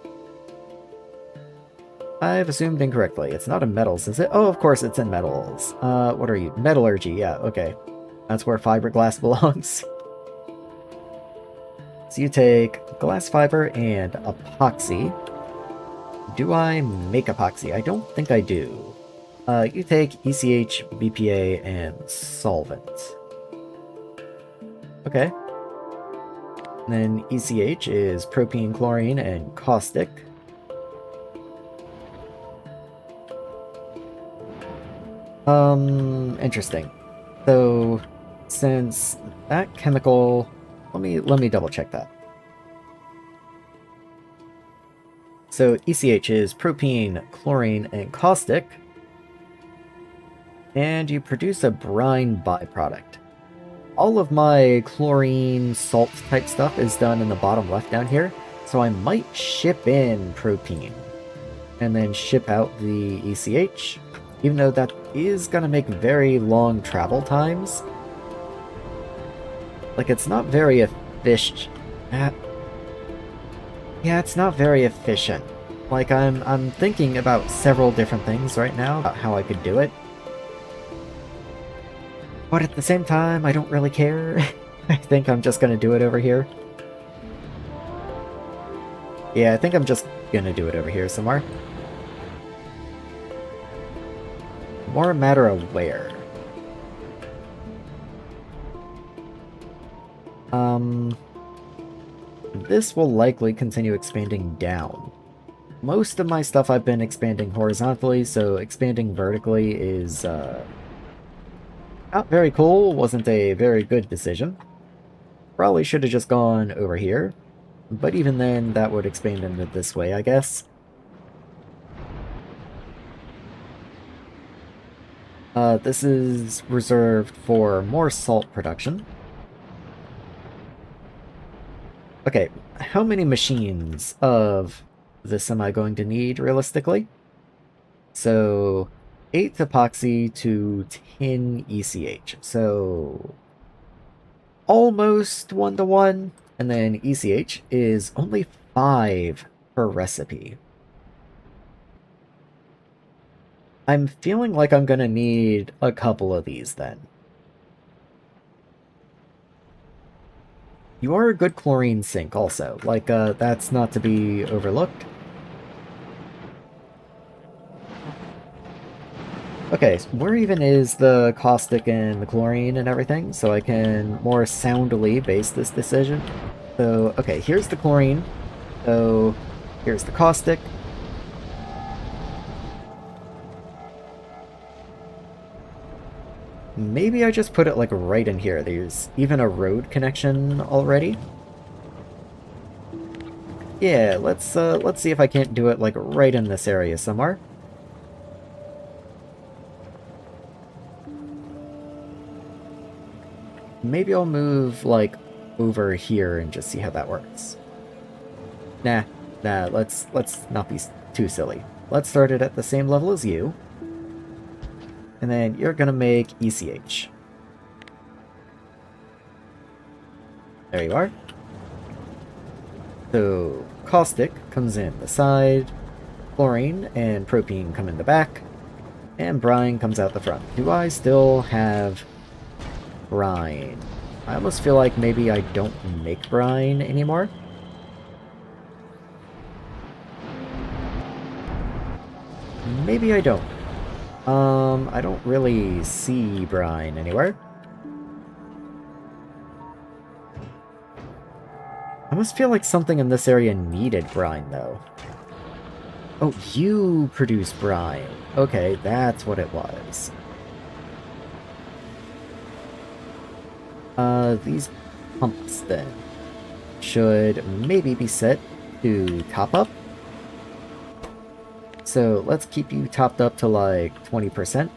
I've assumed incorrectly. It's not a metals, is it? Oh, of course it's in metals. What are you? Metallurgy, yeah, okay. That's where fiberglass belongs. So you take glass fiber and epoxy. Do I make epoxy? I don't think I do. You take ECH, BPA, and solvent. Okay. And then ECH is propene, chlorine, and caustic. Interesting. So, since that chemical... Let me double check that. So ECH is propene, chlorine, and caustic. And you produce a brine byproduct. All of my chlorine salt type stuff is done in the bottom left down here, so I might ship in propene and then ship out the ECH, even though that is going to make very long travel times. Like, it's not very efficient. Yeah, it's not very efficient. Like, I'm thinking about several different things right now about how I could do it. But at the same time, I don't really care. I think I'm just gonna do it over here. Yeah, I think I'm just gonna do it over here somewhere. More a matter of where. This will likely continue expanding down. Most of my stuff I've been expanding horizontally, so expanding vertically is, not very cool, wasn't a very good decision. Probably should have just gone over here, but even then, that would expand into this way, I guess. This is reserved for more salt production. Okay, how many machines of this am I going to need, realistically? So, 8 epoxy to 10 ECH. So, almost 1-to-1. And then ECH is only 5 per recipe. I'm feeling like I'm gonna need a couple of these then. You are a good chlorine sink also. Like, that's not to be overlooked. Okay, so where even is the caustic and the chlorine and everything, so I can more soundly base this decision? So, okay, here's the chlorine. So, here's the caustic. Maybe I just put it, like, right in here. There's even a road connection already. Yeah, let's see if I can't do it, like, right in this area somewhere. Maybe I'll move, like, over here and just see how that works. Nah, let's not be too silly. Let's start it at the same level as you. And then you're gonna make ECH. There you are. So, caustic comes in the side, chlorine and propene come in the back, and brine comes out the front. Do I still have brine? I almost feel like maybe I don't make brine anymore. Maybe I don't. I don't really see brine anywhere. I almost feel like something in this area needed brine, though. Oh, you produce brine. Okay, that's what it was. These pumps, then, should maybe be set to top up. So let's keep you topped up to like 20%.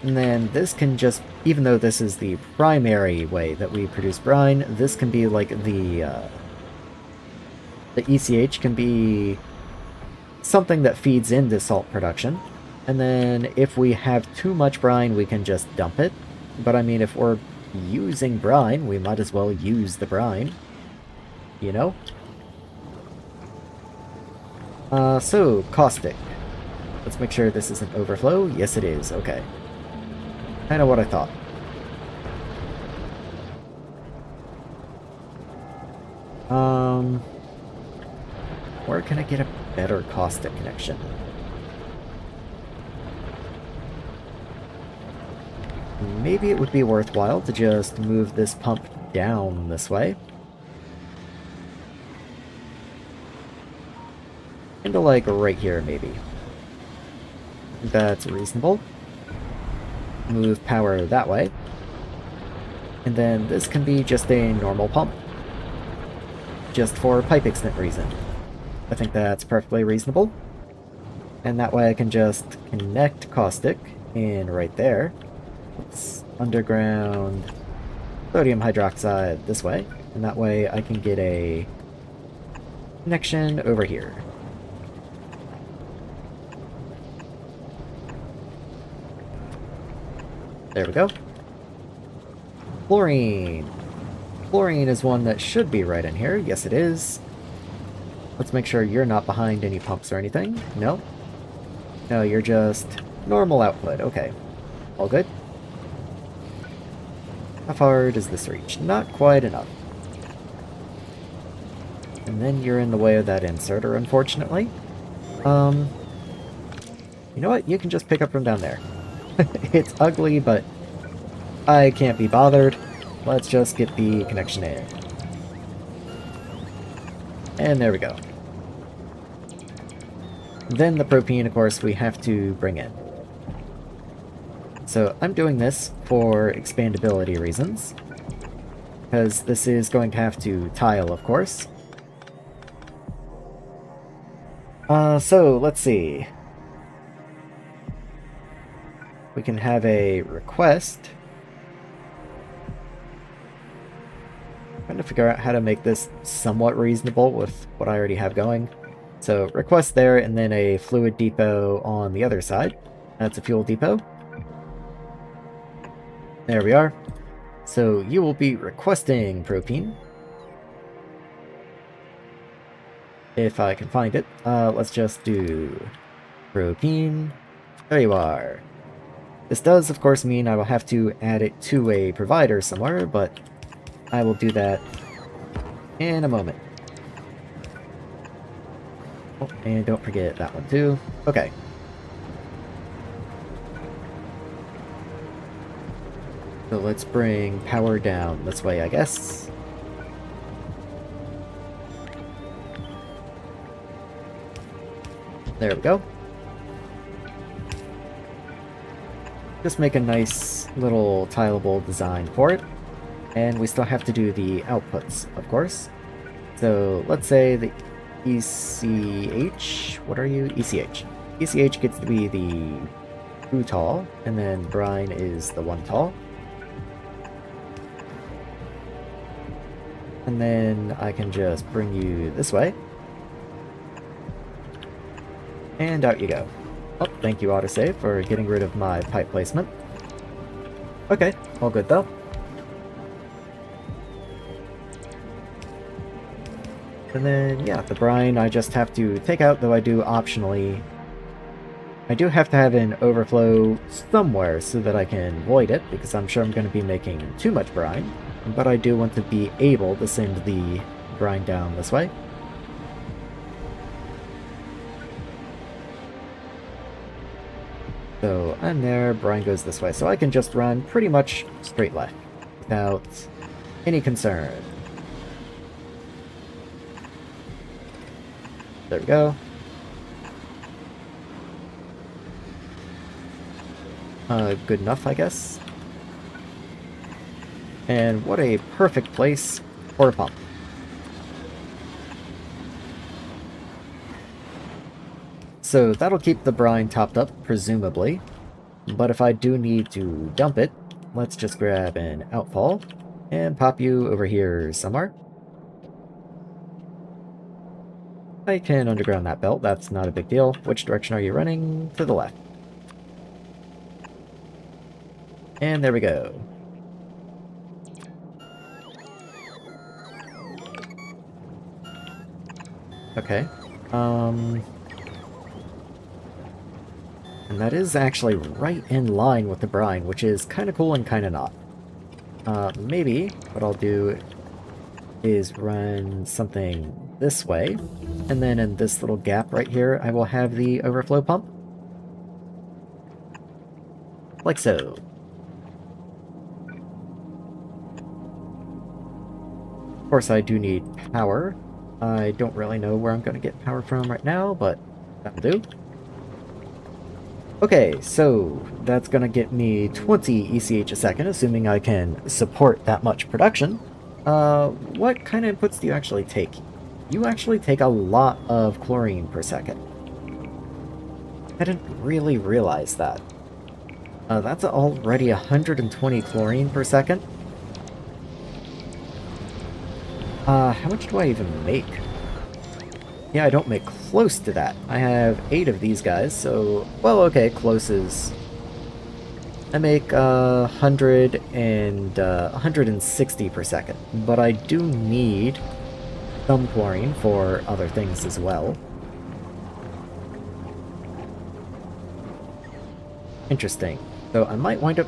And then this can just, even though this is the primary way that we produce brine, this can be like the ECH can be something that feeds into salt production. And then if we have too much brine, we can just dump it. But I mean, if we're using brine, we might as well use the brine. You know? So, caustic. Let's make sure this isn't overflow. Yes, it is. Okay. Kind of what I thought. Where can I get a better caustic connection? Maybe it would be worthwhile to just move this pump down this way. Into like right here, maybe. That's reasonable. Move power that way. And then this can be just a normal pump. Just for pipe extent reason. I think that's perfectly reasonable. And that way I can just connect caustic in right there. It's underground sodium hydroxide this way. And that way I can get a connection over here. There we go. Chlorine. Chlorine is one that should be right in here. Yes, it is. Let's make sure you're not behind any pumps or anything. No. No, you're just normal output. Okay. All good. How far does this reach? Not quite enough. And then you're in the way of that inserter, unfortunately. You know what? You can just pick up from down there. It's ugly, but I can't be bothered. Let's just get the connection in. And there we go. Then the propene, of course, we have to bring in. So I'm doing this for expandability reasons, because this is going to have to tile, of course. So let's see. We can have a request. I'm trying to figure out how to make this somewhat reasonable with what I already have going. So request there, and then a fluid depot on the other side. That's a fuel depot. There we are. So you will be requesting propene. If I can find it. Let's just do propene. There you are. This does, of course, mean I will have to add it to a provider somewhere, but I will do that in a moment. Oh, and don't forget that one too. Okay. So let's bring power down this way, I guess. There we go. Just make a nice little tileable design for it. And we still have to do the outputs, of course. So let's say the ECH, what are you? ECH. ECH gets to be the 2 tall, and then brine is the 1 tall. And then I can just bring you this way. And out you go. Oh, thank you, autosave, for getting rid of my pipe placement. Okay, all good though. And then, yeah, the brine I just have to take out, though I do optionally. I do have to have an overflow somewhere so that I can void it, because I'm sure I'm going to be making too much brine. But I do want to be able to send the brine down this way. So I'm there, brine goes this way. So I can just run pretty much straight left without any concern. There we go. Good enough, I guess. And what a perfect place for a pump. So that'll keep the brine topped up, presumably. But if I do need to dump it, let's just grab an outfall and pop you over here somewhere. I can underground that belt, that's not a big deal. Which direction are you running? To the left. And there we go. Okay. And that is actually right in line with the brine, which is kind of cool and kind of not. Maybe what I'll do is run something this way, and then in this little gap right here, I will have the overflow pump. Like so. Of course, I do need power. I don't really know where I'm going to get power from right now, but that'll do. Okay, so that's going to get me 20 ECH a second, assuming I can support that much production. What kind of inputs do you actually take? You actually take a lot of chlorine per second. I didn't really realize that. That's already 120 chlorine per second. How much do I even make? Yeah, I don't make close to that. I have 8 of these guys, so... Well, okay, close is... I make 100 and 160 per second, but I do need some chlorine for other things as well. Interesting. So I might wind up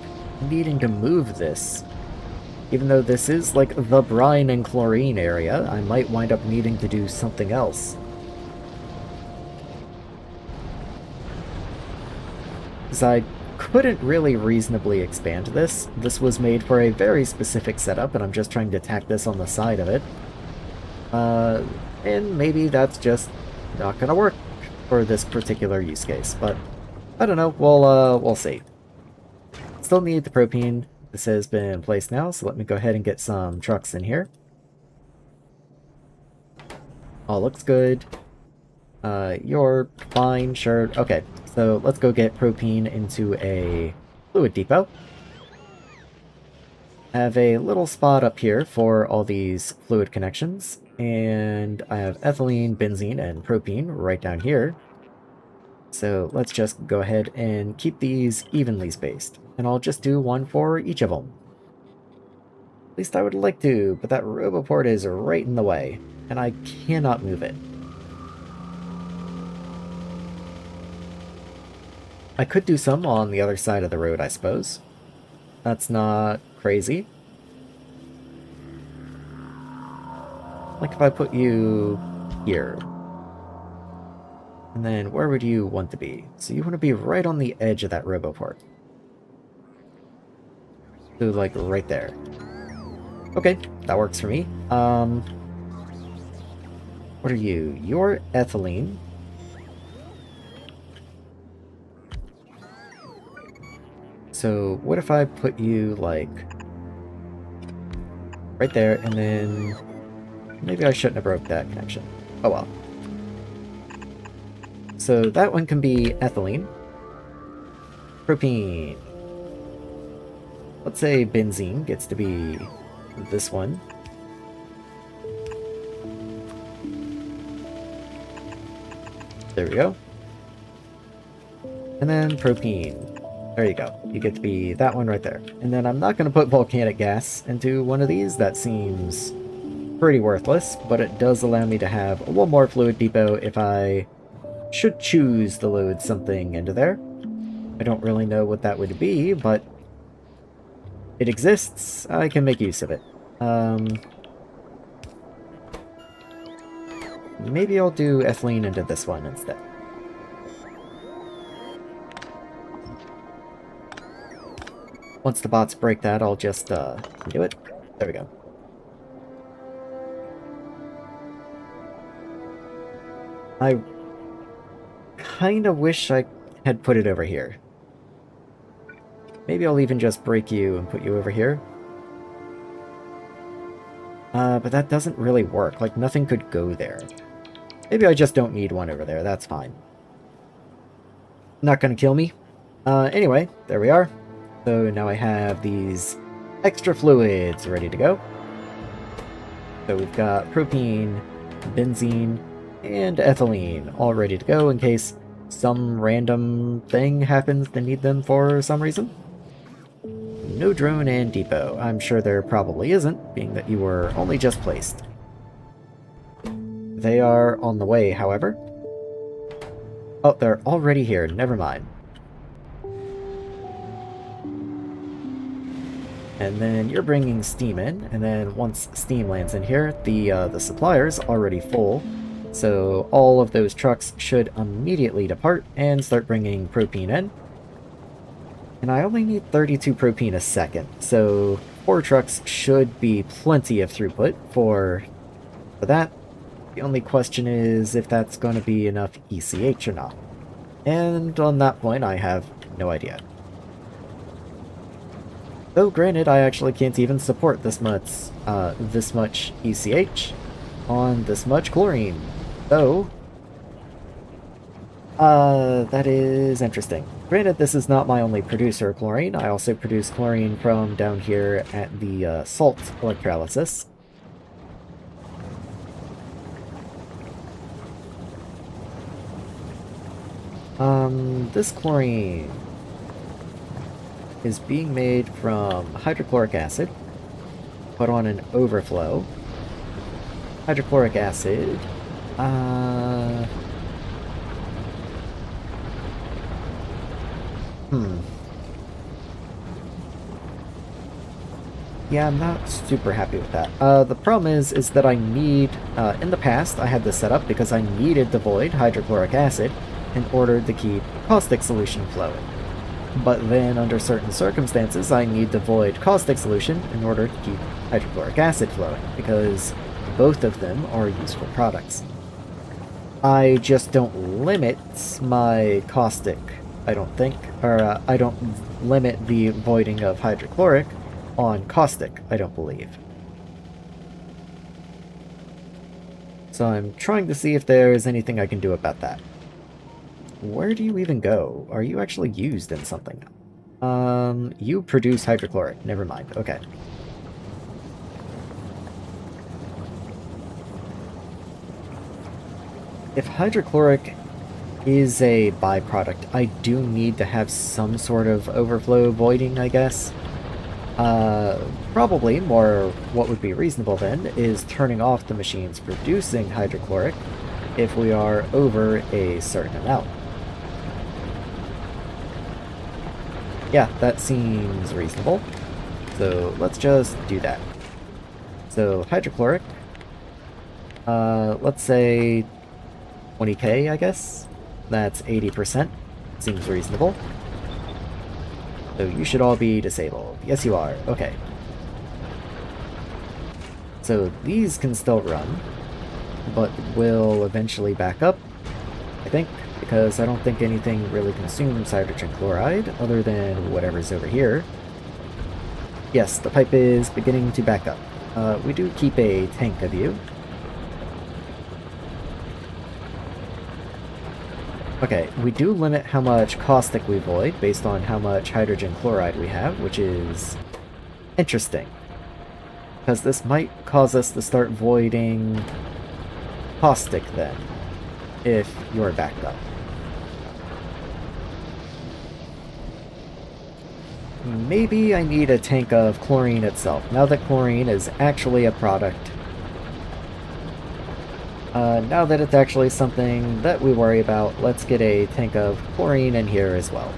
needing to move this. Even though this is like the brine and chlorine area, I might wind up needing to do something else. Because I couldn't really reasonably expand this. This was made for a very specific setup, and I'm just trying to tack this on the side of it. And maybe that's just not gonna work for this particular use case, but I don't know, we'll see. Still need the propane. This has been in place now, so let me go ahead and get some trucks in here. All looks good. You're fine, sure. Okay, so let's go get propane into a fluid depot. I have a little spot up here for all these fluid connections, and I have ethylene, benzene, and propane right down here. So let's just go ahead and keep these evenly spaced, and I'll just do one for each of them. At least I would like to, but that roboport is right in the way, and I cannot move it. I could do some on the other side of the road, I suppose. That's not crazy. Like if I put you here. And then where would you want to be? So you want to be right on the edge of that roboport. So, like, right there. Okay, that works for me. What are you? You're ethylene. So, what if I put you, like, right there, and then... Maybe I shouldn't have broke that connection. Oh well. So, that one can be ethylene. Propene. Let's say benzene gets to be this one. There we go. And then propene. There you go. You get to be that one right there. And then I'm not going to put volcanic gas into one of these. That seems pretty worthless, but it does allow me to have one more fluid depot if I should choose to load something into there. I don't really know what that would be, but it exists. I can make use of it. Maybe I'll do ethylene into this one instead. Once the bots break that, I'll just do it. There we go. I kind of wish I had put it over here. Maybe I'll even just break you and put you over here. But that doesn't really work. Like, nothing could go there. Maybe I just don't need one over there. That's fine. Not gonna kill me. Anyway, there we are. So now I have these extra fluids ready to go. So we've got propene, benzene, and ethylene all ready to go in case some random thing happens to need them for some reason. No drone and depot. I'm sure there probably isn't, being that you were only just placed. They are on the way, however. Oh, they're already here. Never mind. And then you're bringing steam in, and then once steam lands in here, the supplier's already full. So all of those trucks should immediately depart and start bringing propene in. And I only need 32 propene a second, so 4 trucks should be plenty of throughput for that. The only question is if that's going to be enough ECH or not. And on that point, I have no idea. Though granted, I actually can't even support this much ECH on this much chlorine. Though, that is interesting. Granted, this is not my only producer of chlorine. I also produce chlorine from down here at the salt electrolysis. This chlorine is being made from hydrochloric acid, put on an overflow. Hydrochloric acid, yeah, I'm not super happy with that. The problem is that I need, in the past, I had this set up because I needed to void hydrochloric acid in order to keep caustic solution flowing. But then, under certain circumstances, I need to void caustic solution in order to keep hydrochloric acid flowing, because both of them are useful products. I just don't limit my caustic, I don't think, or I don't limit the voiding of hydrochloric on caustic, I don't believe. So I'm trying to see if there's anything I can do about that. Where do you even go? Are you actually used in something? You produce hydrochloric. Never mind. Okay. If hydrochloric is a byproduct, I do need to have some sort of overflow voiding, I guess. Probably more what would be reasonable then is turning off the machines producing hydrochloric if we are over a certain amount. Yeah, that seems reasonable. So let's just do that. So hydrochloric, let's say 20k, I guess. That's 80%. Seems reasonable. So you should all be disabled. Yes, you are. Okay. So these can still run, but will eventually back up, I think, because I don't think anything really consumes hydrogen chloride other than whatever's over here. Yes, the pipe is beginning to back up. We do keep a tank of you. Okay, we do limit how much caustic we void based on how much hydrogen chloride we have, which is interesting. Because this might cause us to start voiding caustic then, if you're backed up. Maybe I need a tank of chlorine itself, now that chlorine is actually a product. Now that it's actually something that we worry about, let's get a tank of chlorine in here as well.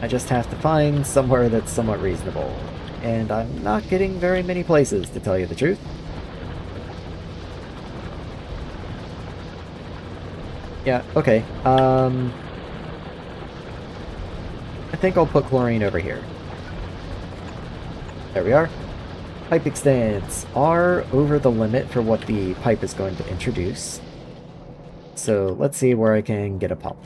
I just have to find somewhere that's somewhat reasonable. And I'm not getting very many places, to tell you the truth. Yeah, okay. I think I'll put chlorine over here. There we are. Pipe extents are over the limit for what the pipe is going to introduce. So let's see where I can get a pump.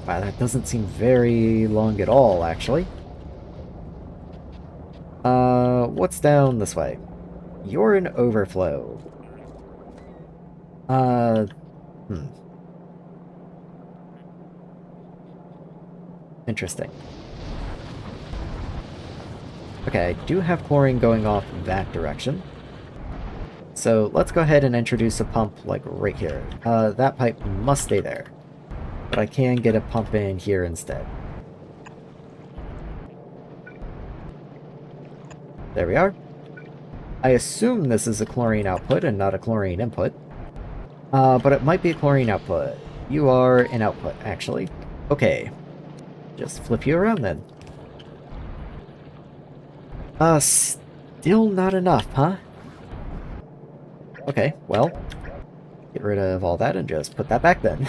Wow, that doesn't seem very long at all, actually. What's down this way? You're an overflow. Interesting. Okay, I do have chlorine going off that direction. So let's go ahead and introduce a pump, like, right here. That pipe must stay there. But I can get a pump in here instead. There we are. I assume this is a chlorine output and not a chlorine input. But it might be a chlorine output. You are an output, actually. Okay. Just flip you around then. Still not enough, huh? Okay, well, get rid of all that and just put that back then.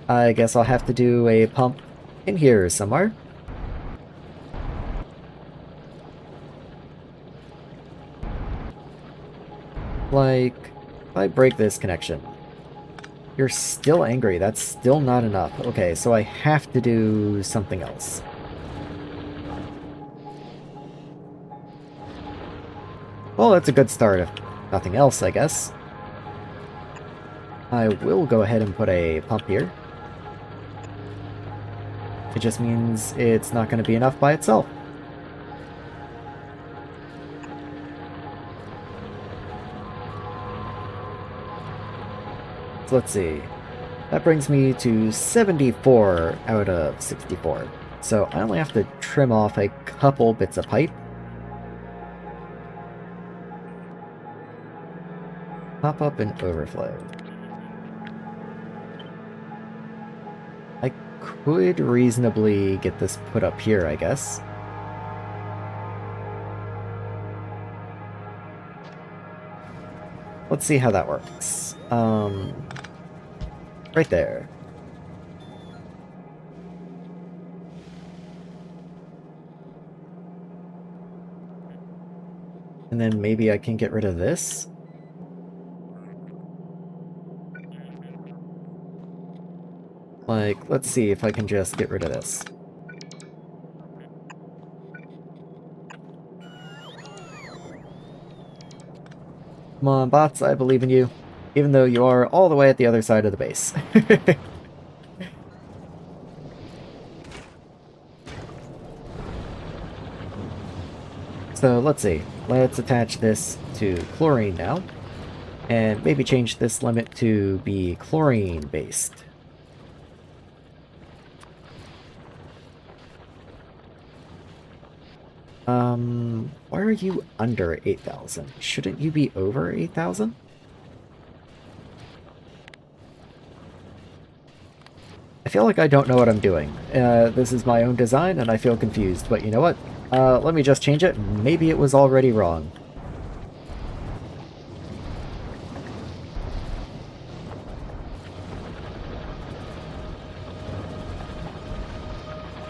I guess I'll have to do a pump in here somewhere. Like, if I break this connection. You're still angry. That's still not enough. Okay, so I have to do something else. Well, that's a good start, if nothing else, I guess. I will go ahead and put a pump here. It just means it's not going to be enough by itself. So let's see. That brings me to 74 out of 64. So I only have to trim off a couple bits of pipe. Pop up and overflow. I could reasonably get this put up here, I guess. Let's see how that works. Right there. And then maybe I can get rid of this. Like, let's see if I can just get rid of this. Come on, bots, I believe in you. Even though you are all the way at the other side of the base. So, let's see. Let's attach this to chlorine now. And maybe change this limit to be chlorine-based. Why are you under 8,000? Shouldn't you be over 8,000? I feel like I don't know what I'm doing. This is my own design and I feel confused, but you know what? Let me just change it. Maybe it was already wrong.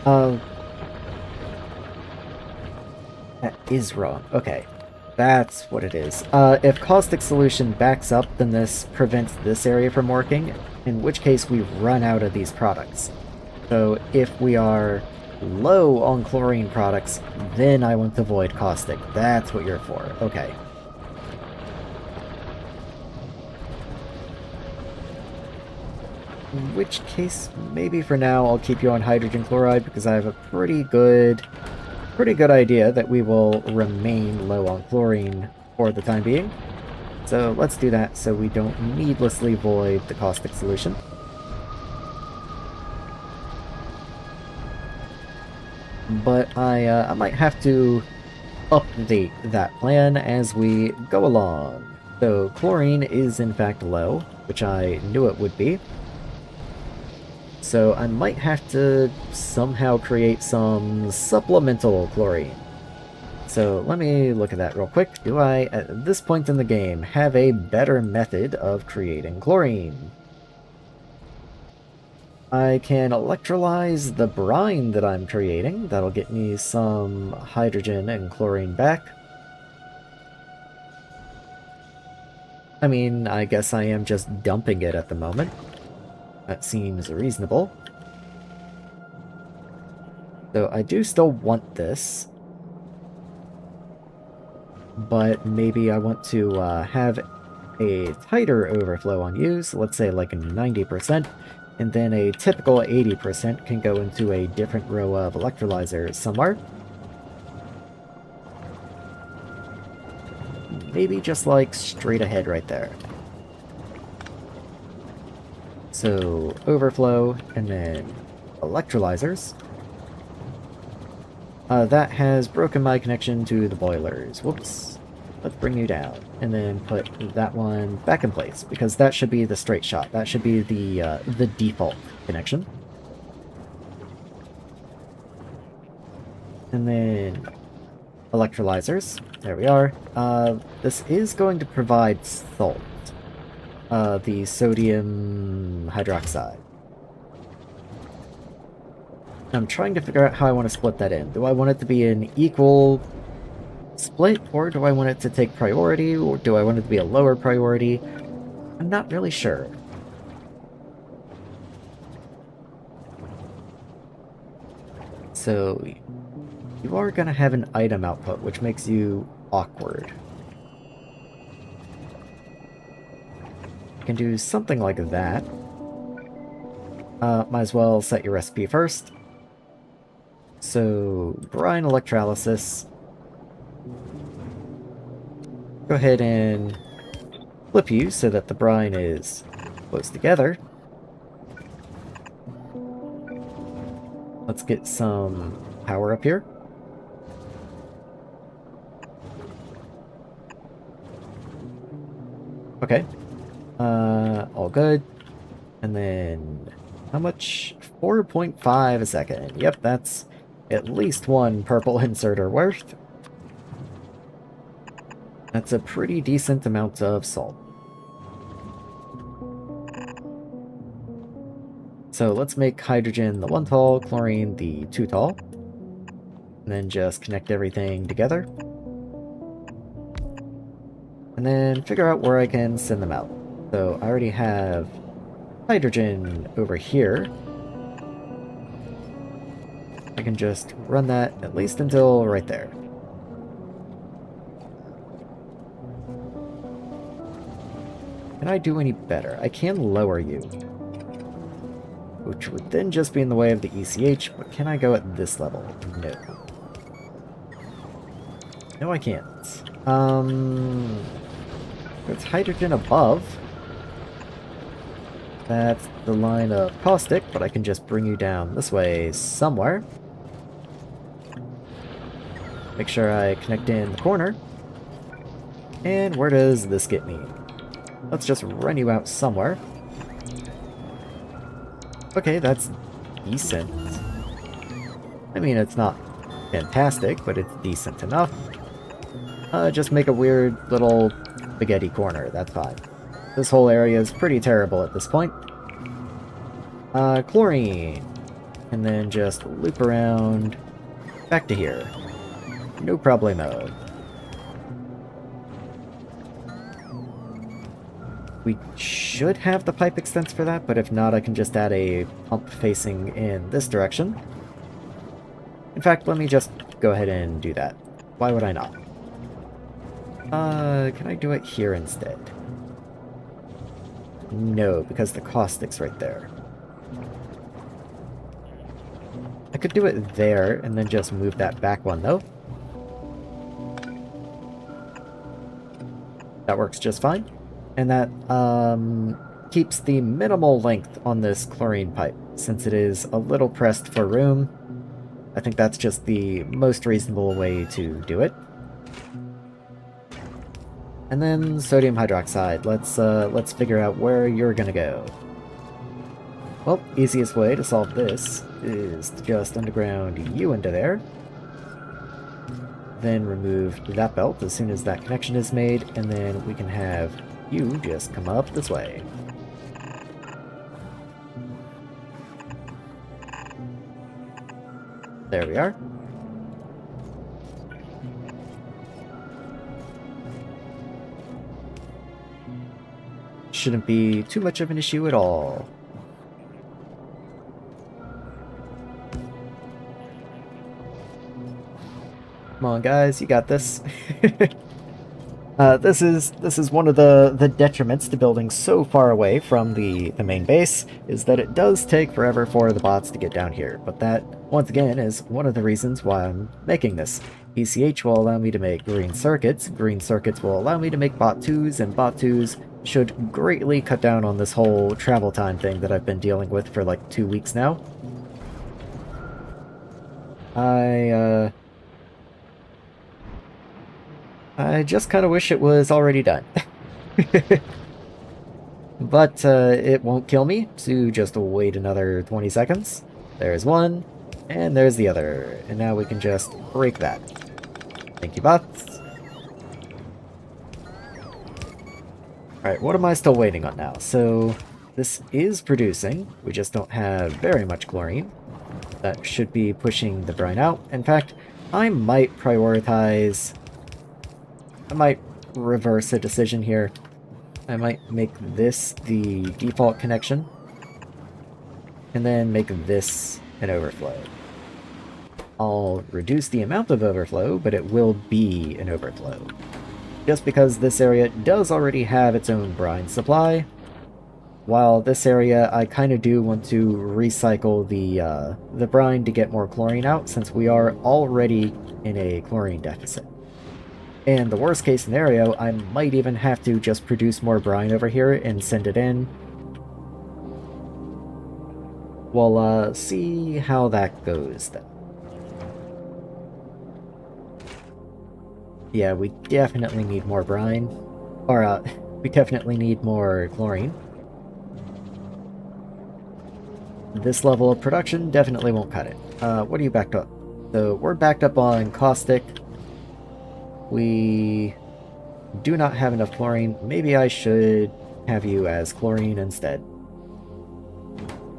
Uh, that is wrong. Okay. That's what it is. If caustic solution backs up, then this prevents this area from working, in which case we run out of these products. So if we are low on chlorine products, then I want to avoid caustic. That's what you're for. Okay. In which case, maybe for now I'll keep you on hydrogen chloride because I have a pretty good idea that we will remain low on chlorine for the time being. So let's do that so we don't needlessly void the caustic solution. But I might have to update that plan as we go along. So chlorine is in fact low, which I knew it would be. So I might have to somehow create some supplemental chlorine. So let me look at that real quick. Do I, at this point in the game, have a better method of creating chlorine? I can electrolyze the brine that I'm creating. That'll get me some hydrogen and chlorine back. I mean, I guess I am just dumping it at the moment. That seems reasonable. So I do still want this. But maybe I want to have a tighter overflow on use, let's say like 90%, and then a typical 80% can go into a different row of electrolyzers somewhere. Maybe just like straight ahead right there. So overflow, and then electrolyzers. That has broken my connection to the boilers. Whoops. Let's bring you down. And then put that one back in place, because that should be the straight shot. That should be the default connection. And then electrolyzers. There we are. This is going to provide salt. The sodium hydroxide. I'm trying to figure out how I want to split that in. Do I want it to be an equal split, or do I want it to take priority, or do I want it to be a lower priority? I'm not really sure. So, you are going to have an item output, which makes you awkward. You can do something like that. Might as well set your recipe first. So, brine electrolysis. Go ahead and flip you so that the brine is close together. Let's get some power up here. Okay. All good. And then, how much? 4.5 a second. Yep, that's at least one purple inserter worth. That's a pretty decent amount of salt. So let's make hydrogen the 1 tall, chlorine the 2 tall. And then just connect everything together. And then figure out where I can send them out. So I already have hydrogen over here. I can just run that at least until right there. Can I do any better? I can lower you, which would then just be in the way of the ECH, but can I go at this level? No. No, I can't. There's hydrogen above. That's the line of caustic, but I can just bring you down this way somewhere. Make sure I connect in the corner. And where does this get me? Let's just run you out somewhere. Okay, that's decent. I mean, it's not fantastic, but it's decent enough. Just make a weird little spaghetti corner, that's fine. This whole area is pretty terrible at this point. Chlorine. and then just loop around back to here. No problemo. We should have the pipe extents for that, but if not, I can just add a pump facing in this direction. In fact, let me just go ahead and do that. Why would I not? Can I do it here instead? No, because the caustic's right there. I could do it there, and then just move that back one, though. That works just fine. And that keeps the minimal length on this chlorine pipe, since it is a little pressed for room. I think that's just the most reasonable way to do it. And then sodium hydroxide. Let's figure out where you're gonna go. Well, easiest way to solve this is to just underground you into there. Then remove that belt as soon as that connection is made, and then we can have you just come up this way. There we are. Shouldn't be too much of an issue at all. Come on, guys, you got this. This is one of the detriments to building so far away from the main base, is that it does take forever for the bots to get down here. But that, once again, is one of the reasons why I'm making this. ECH will allow me to make green circuits will allow me to make bot 2s, and bot 2s should greatly cut down on this whole travel time thing that I've been dealing with for like 2 weeks now. I just kind of wish it was already done. But it won't kill me, so just wait another 20 seconds. There's one, and there's the other. And now we can just break that. Thank you, bots. Alright, what am I still waiting on now? So, this is producing. We just don't have very much chlorine. That should be pushing the brine out. In fact, I might prioritize... I might reverse a decision here. I might make this the default connection, and then make this an overflow. I'll reduce the amount of overflow, but it will be an overflow. Just because this area does already have its own brine supply, while this area I kind of do want to recycle the brine to get more chlorine out, since we are already in a chlorine deficit. In the worst case scenario, I might even have to just produce more brine over here and send it in. We'll see how that goes then. Yeah, we definitely need more brine. Or, we definitely need more chlorine. This level of production definitely won't cut it. What are you backed up? So, we're backed up on caustic. We do not have enough chlorine. Maybe I should have you as chlorine instead.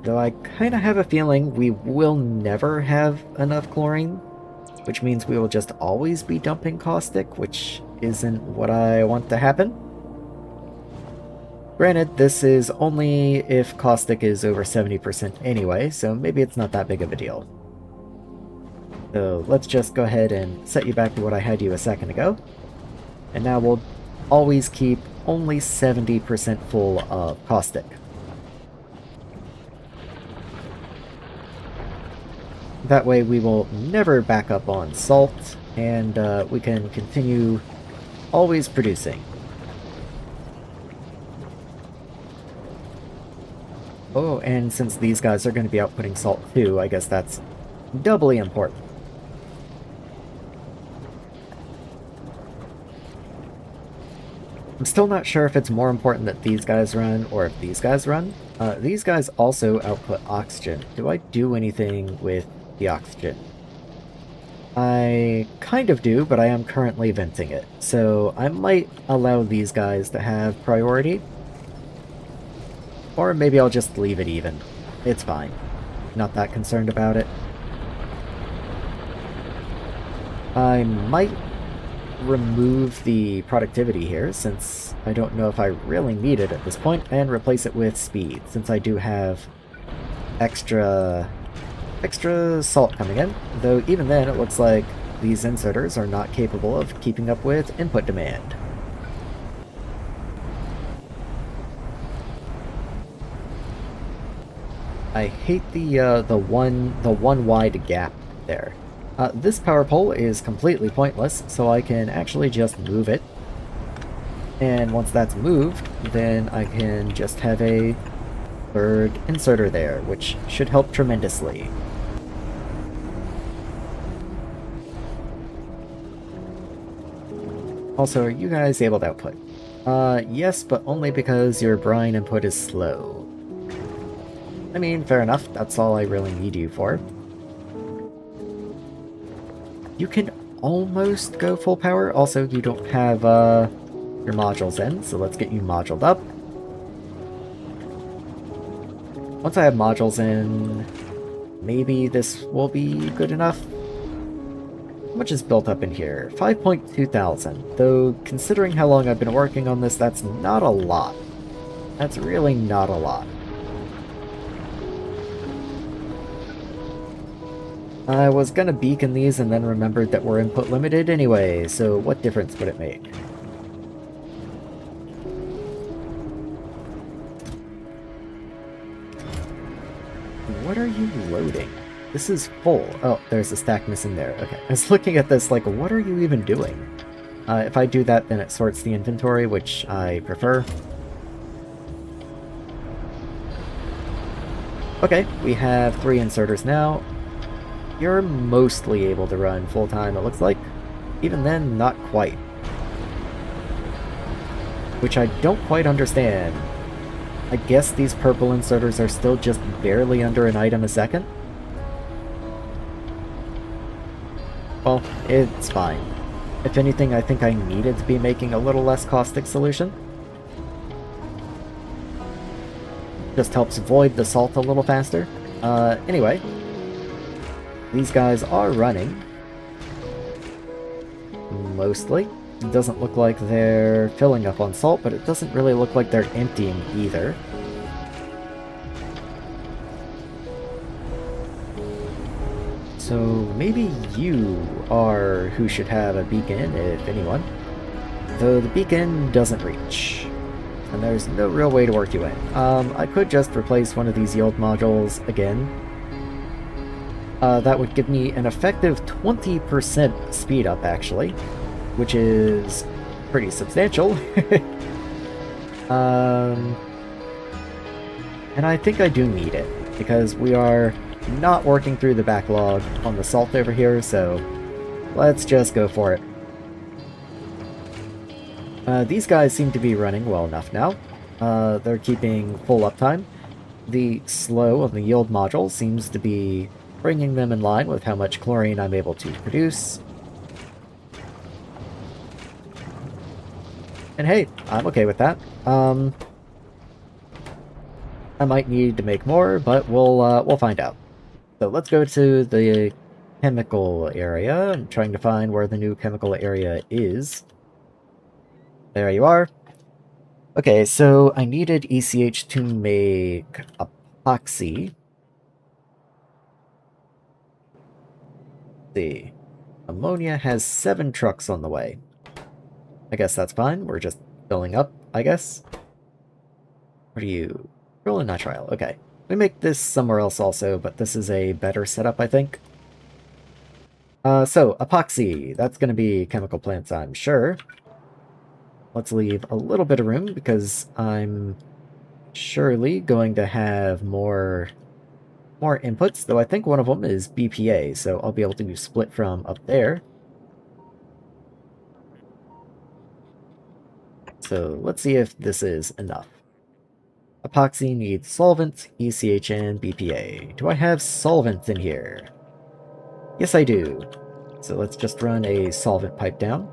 Though I kind of have a feeling we will never have enough chlorine, which means we will just always be dumping caustic, which isn't what I want to happen. Granted, this is only if caustic is over 70% anyway, so maybe it's not that big of a deal. So let's just go ahead and set you back to what I had you a second ago. And now we'll always keep only 70% full of caustic. That way we will never back up on salt, and we can continue always producing. Oh, and since these guys are going to be outputting salt too, I guess that's doubly important. I'm still not sure if it's more important that these guys run or if these guys run. These guys also output oxygen. Do I do anything with the oxygen? I kind of do, but I am currently venting it. So I might allow these guys to have priority. Or maybe I'll just leave it even. It's fine. not that concerned about it. I might remove the productivity here, since I don't know if I really need it at this point, and replace it with speed, since I do have extra salt coming in, though even then it looks like these inserters are not capable of keeping up with input demand. I hate the one wide gap there. This power pole is completely pointless, so I can actually just move it. And once that's moved, then I can just have a third inserter there, which should help tremendously. Also, are you guys able to output? Yes, but only because your brine input is slow. I mean, fair enough, that's all I really need you for. You can almost go full power, also you don't have your modules in, so let's get you moduled up. Once I have modules in, maybe this will be good enough. How much is built up in here? 5.2 thousand, though considering how long I've been working on this, that's not a lot. That's really not a lot. I was gonna beacon these and then remembered that we're input limited anyway, so what difference would it make? What are you loading? This is full. Oh, there's a stack missing there. Okay. I was looking at this like, what are you even doing? If I do that, then it sorts the inventory, which I prefer. Okay, we have 3 inserters now. You're mostly able to run full-time, it looks like. Even then, not quite. Which I don't quite understand. I guess these purple inserters are still just barely under an item a second? Well, it's fine. If anything, I think I needed to be making a little less caustic solution. Just helps void the salt a little faster. Anyway. These guys are running. Mostly. It doesn't look like they're filling up on salt, but it doesn't really look like they're emptying either. So maybe you are who should have a beacon, if anyone. Though the beacon doesn't reach. And there's no real way to work you in. I could just replace one of these yield modules again. That would give me an effective 20% speed up, actually, which is pretty substantial. And I think I do need it, because we are not working through the backlog on the salt over here, so let's just go for it. These guys seem to be running well enough now. They're keeping full uptime. The slow of the yield module seems to be bringing them in line with how much chlorine I'm able to produce. And hey, I'm okay with that. I might need to make more, but we'll find out. So let's go to the chemical area. I'm trying to find where the new chemical area is. There you are. Okay, so I needed ECH to make epoxy. See. Ammonia has 7 trucks on the way. I guess that's fine. We're just filling up, I guess. What are you? Rolling nitrile. Okay. We make this somewhere else also, but this is a better setup, I think. So, epoxy. That's going to be chemical plants, I'm sure. Let's leave a little bit of room, because I'm surely going to have more inputs, though I think one of them is BPA, so I'll be able to split from up there. So let's see if this is enough. Epoxy needs solvent, ECH, and BPA. Do I have solvent in here? Yes, I do. So let's just run a solvent pipe down.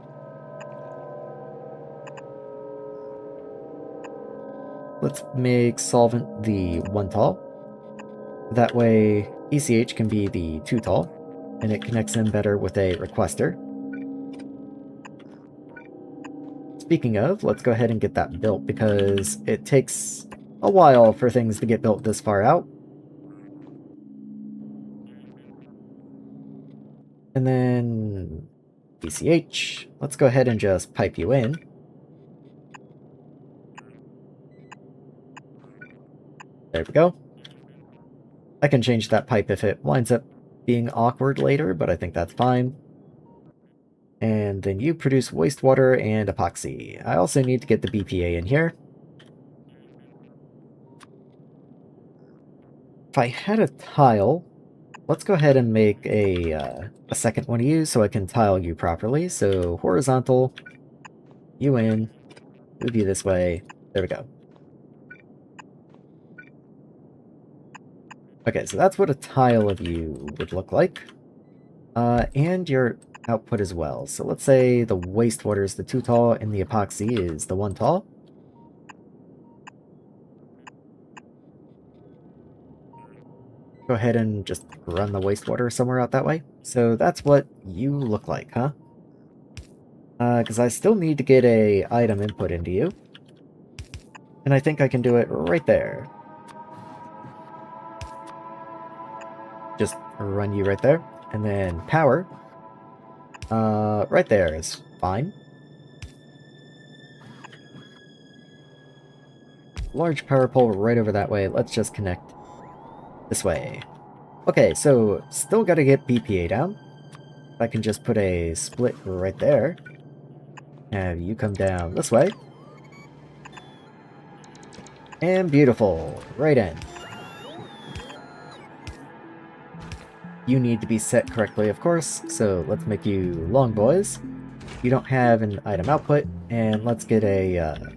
Let's make solvent the 1 tall. That way, ECH can be the too tall, and it connects in better with a requester. Speaking of, let's go ahead and get that built, because it takes a while for things to get built this far out. And then ECH, let's go ahead and just pipe you in. There we go. I can change that pipe if it winds up being awkward later, but I think that's fine. And then you produce wastewater and epoxy. I also need to get the BPA in here. If I had a tile, let's go ahead and make a second one of you so I can tile you properly. So horizontal, you in, move you this way. There we go. Okay, so that's what a tile of you would look like. And your output as well. So let's say the wastewater is the 2 tall and the epoxy is the 1 tall. Go ahead and just run the wastewater somewhere out that way. So that's what you look like, huh? Because I still need to get a item input into you. And I think I can do it right there. Just run you right there. And then power. Right there is fine. Large power pole right over that way. Let's just connect this way. Okay, so still gotta get BPA down. I can just put a split right there. Have you come down this way. And beautiful. Right in. You need to be set correctly, of course, so let's make you long boys. You don't have an item output, and let's get an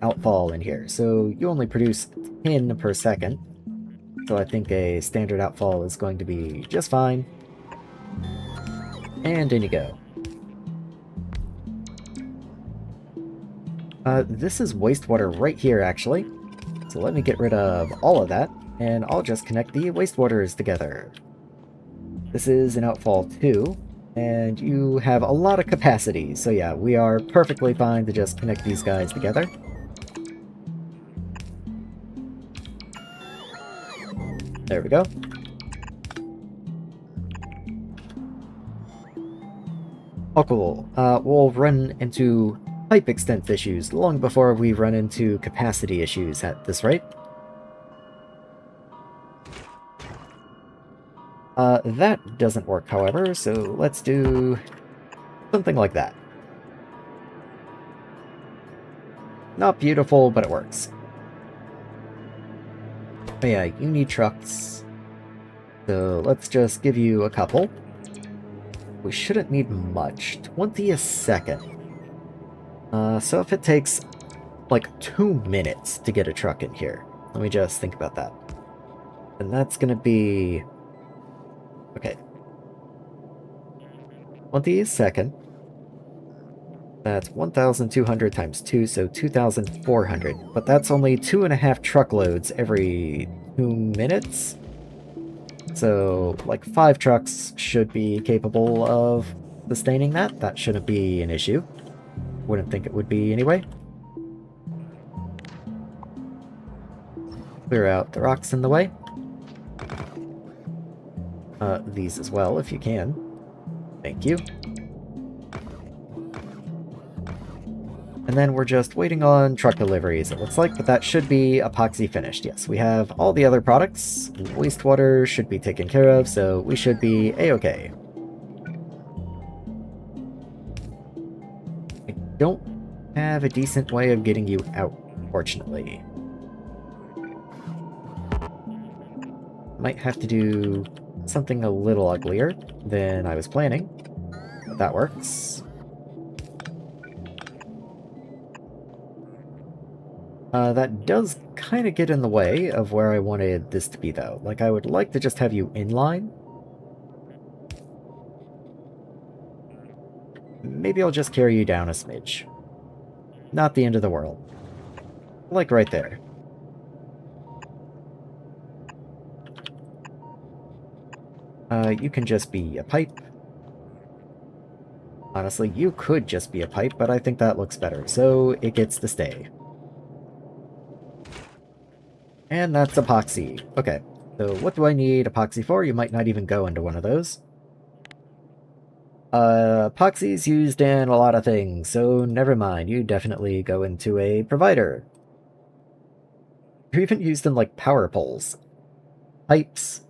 outfall in here. So you only produce 10 per second, so I think a standard outfall is going to be just fine. And in you go. This is wastewater right here, actually. So let me get rid of all of that, and I'll just connect the wastewaters together. This is an outfall 2, and you have a lot of capacity, so yeah, we are perfectly fine to just connect these guys together. There we go. Oh, cool. We'll run into pipe extent issues long before we run into capacity issues at this rate. That doesn't work, however, so let's do something like that. Not beautiful, but it works. But yeah, you need trucks. So let's just give you a couple. We shouldn't need much. 20 a second. So if it takes like 2 minutes to get a truck in here, let me just think about that. And that's gonna be... okay. 20 a second. That's 1,200 times 2, so 2,400. But that's only 2.5 truckloads every 2 minutes. So, like, 5 trucks should be capable of sustaining that. That shouldn't be an issue. Wouldn't think it would be anyway. Clear out the rocks in the way. These as well, if you can. Thank you. And then we're just waiting on truck deliveries, it looks like, but that should be epoxy finished. Yes, we have all the other products. Wastewater should be taken care of, so we should be a-okay. I don't have a decent way of getting you out, unfortunately. Might have to do something a little uglier than I was planning, but that works. That does kind of get in the way of where I wanted this to be, though. Like, I would like to just have you inline. Maybe I'll just carry you down a smidge. Not the end of the world. Like right there. You can just be a pipe. Honestly, you could just be a pipe, but I think that looks better, so it gets to stay. And that's epoxy. Okay, so what do I need epoxy for? You might not even go into one of those. Epoxy's used in a lot of things, so never mind. You definitely go into a provider. You're even used in, like, power poles. Pipes.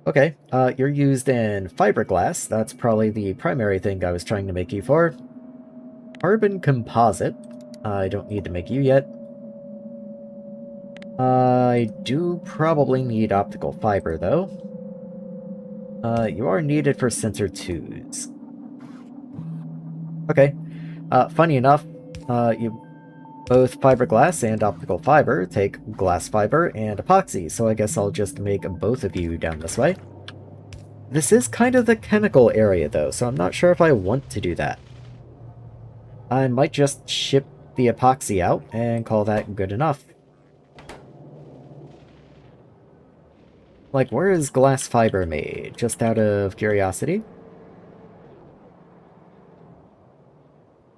Okay, you're used in fiberglass. That's probably the primary thing I was trying to make you for. Carbon composite. I don't need to make you yet. I do probably need optical fiber, though. You are needed for sensor 2s. Okay. Funny enough, you both fiberglass and optical fiber take glass fiber and epoxy, so I guess I'll just make both of you down this way. This is kind of the chemical area, though, so I'm not sure if I want to do that. I might just ship the epoxy out and call that good enough. Like, where is glass fiber made? Just out of curiosity?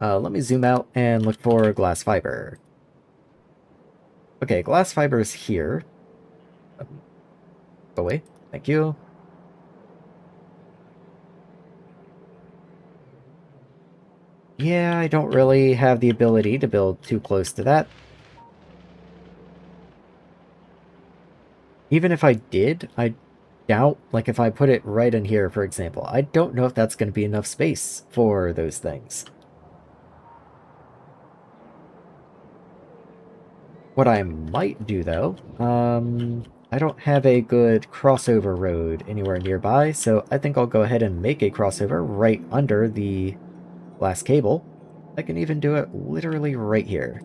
Let me zoom out and look for glass fiber. Okay, glass fiber is here. Go away. Thank you. Yeah, I don't really have the ability to build too close to that. Even if I did, I doubt, like if I put it right in here, for example, I don't know if that's going to be enough space for those things. What I might do, though, I don't have a good crossover road anywhere nearby, so I think I'll go ahead and make a crossover right under the glass cable. I can even do it literally right here.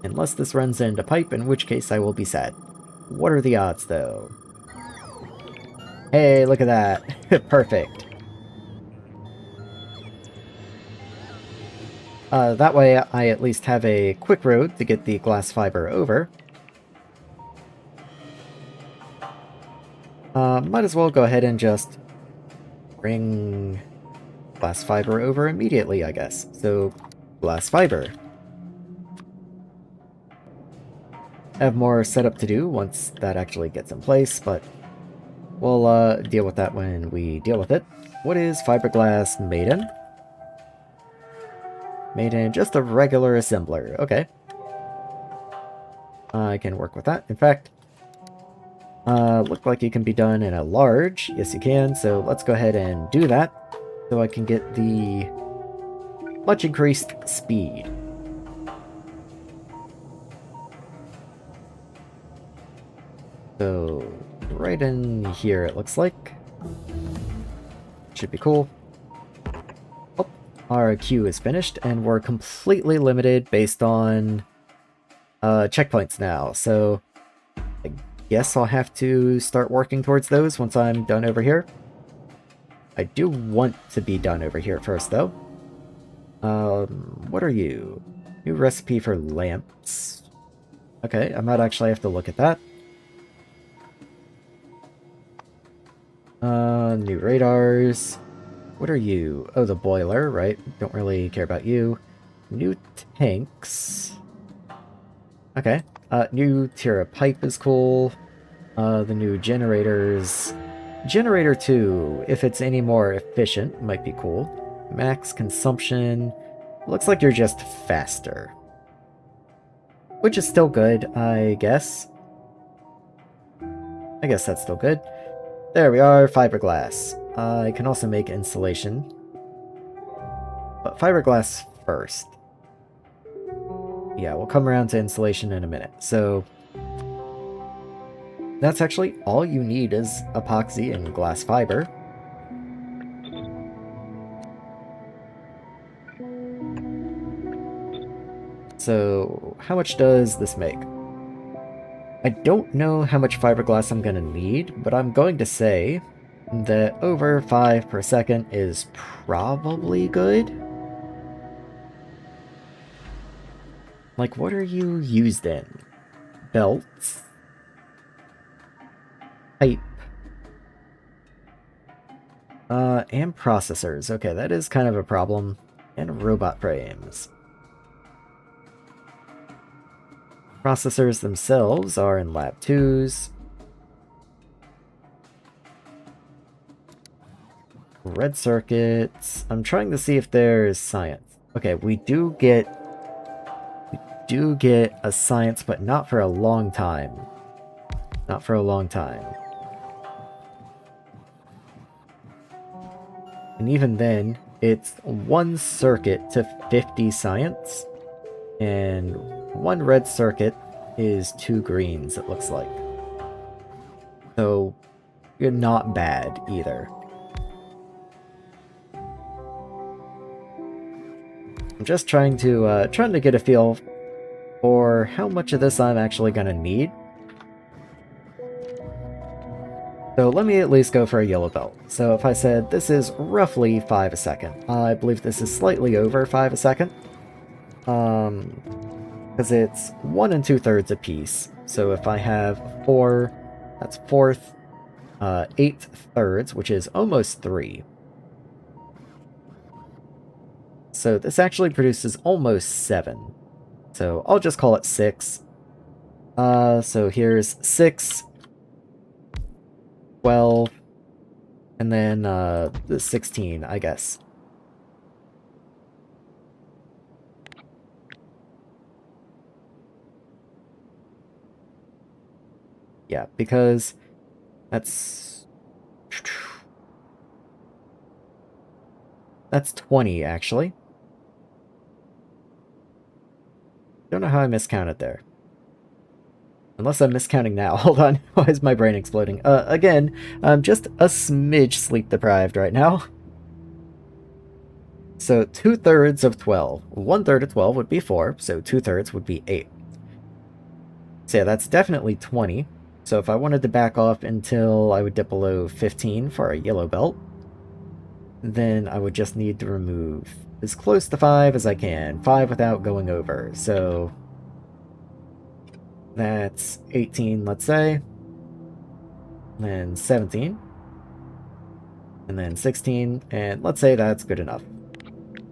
Unless this runs into pipe, in which case I will be sad. What are the odds, though? Hey, look at that. Perfect. That way I at least have a quick road to get the glass fiber over. Might as well go ahead and just bring glass fiber over immediately, I guess. So, glass fiber. I have more setup to do once that actually gets in place, but we'll deal with that when we deal with it. What is fiberglass made in? Made in just a regular assembler. Okay. I can work with that. In fact, look like it can be done in a large. Yes, you can. So let's go ahead and do that so I can get the much increased speed. So right in here, it looks like. Should be cool. Oh, our queue is finished, and we're completely limited based on checkpoints now. So I guess I'll have to start working towards those once I'm done over here. I do want to be done over here first, though. What are you? New recipe for lamps. Okay, I might actually have to look at that. New radars. What are you? Oh, the boiler, right? Don't really care about you. New tanks. Okay. New tier of pipe is cool. The new generators. Generator 2, if it's any more efficient, might be cool. Max consumption. Looks like you're just faster. Which is still good, I guess. I guess that's still good. There we are, fiberglass. I can also make insulation. But fiberglass first. Yeah, we'll come around to insulation in a minute. So, that's actually all you need is epoxy and glass fiber. So, how much does this make? I don't know how much fiberglass I'm going to need, but I'm going to say that over 5 per second is probably good. Like, what are you used in? Belts? Pipe. And processors. Okay, that is kind of a problem. And robot frames. Processors themselves are in Lab 2s. Red circuits. I'm trying to see if there's science. Okay, we do get a science, but not for a long time. Not for a long time. And even then, it's 1 circuit to 50 science, and 1 red circuit is 2 greens, it looks like. So, you're not bad either. I'm just trying to get a feel for how much of this I'm actually gonna need. So let me at least go for a yellow belt. So if I said this is roughly 5 a second, I believe this is slightly over 5 a second. Because it's 1 2/3 a piece. So if I have 4, that's 4th, 8 thirds, which is almost 3. So this actually produces almost 7. So I'll just call it 6. So here's 6, 12, and then the 16, I guess. Yeah, because that's 20 actually. Don't know how I miscounted there. Unless I'm miscounting now. Hold on. Why is my brain exploding? Again, I'm just a smidge sleep deprived right now. So 2/3 of 12. 1/3 of 12 would be 4, so 2/3 would be 8. So yeah, that's definitely 20. So if I wanted to back off until I would dip below 15 for a yellow belt, then I would just need to remove as close to 5 as I can. 5 without going over. So that's 18, let's say. And then 17. And then 16. And let's say that's good enough.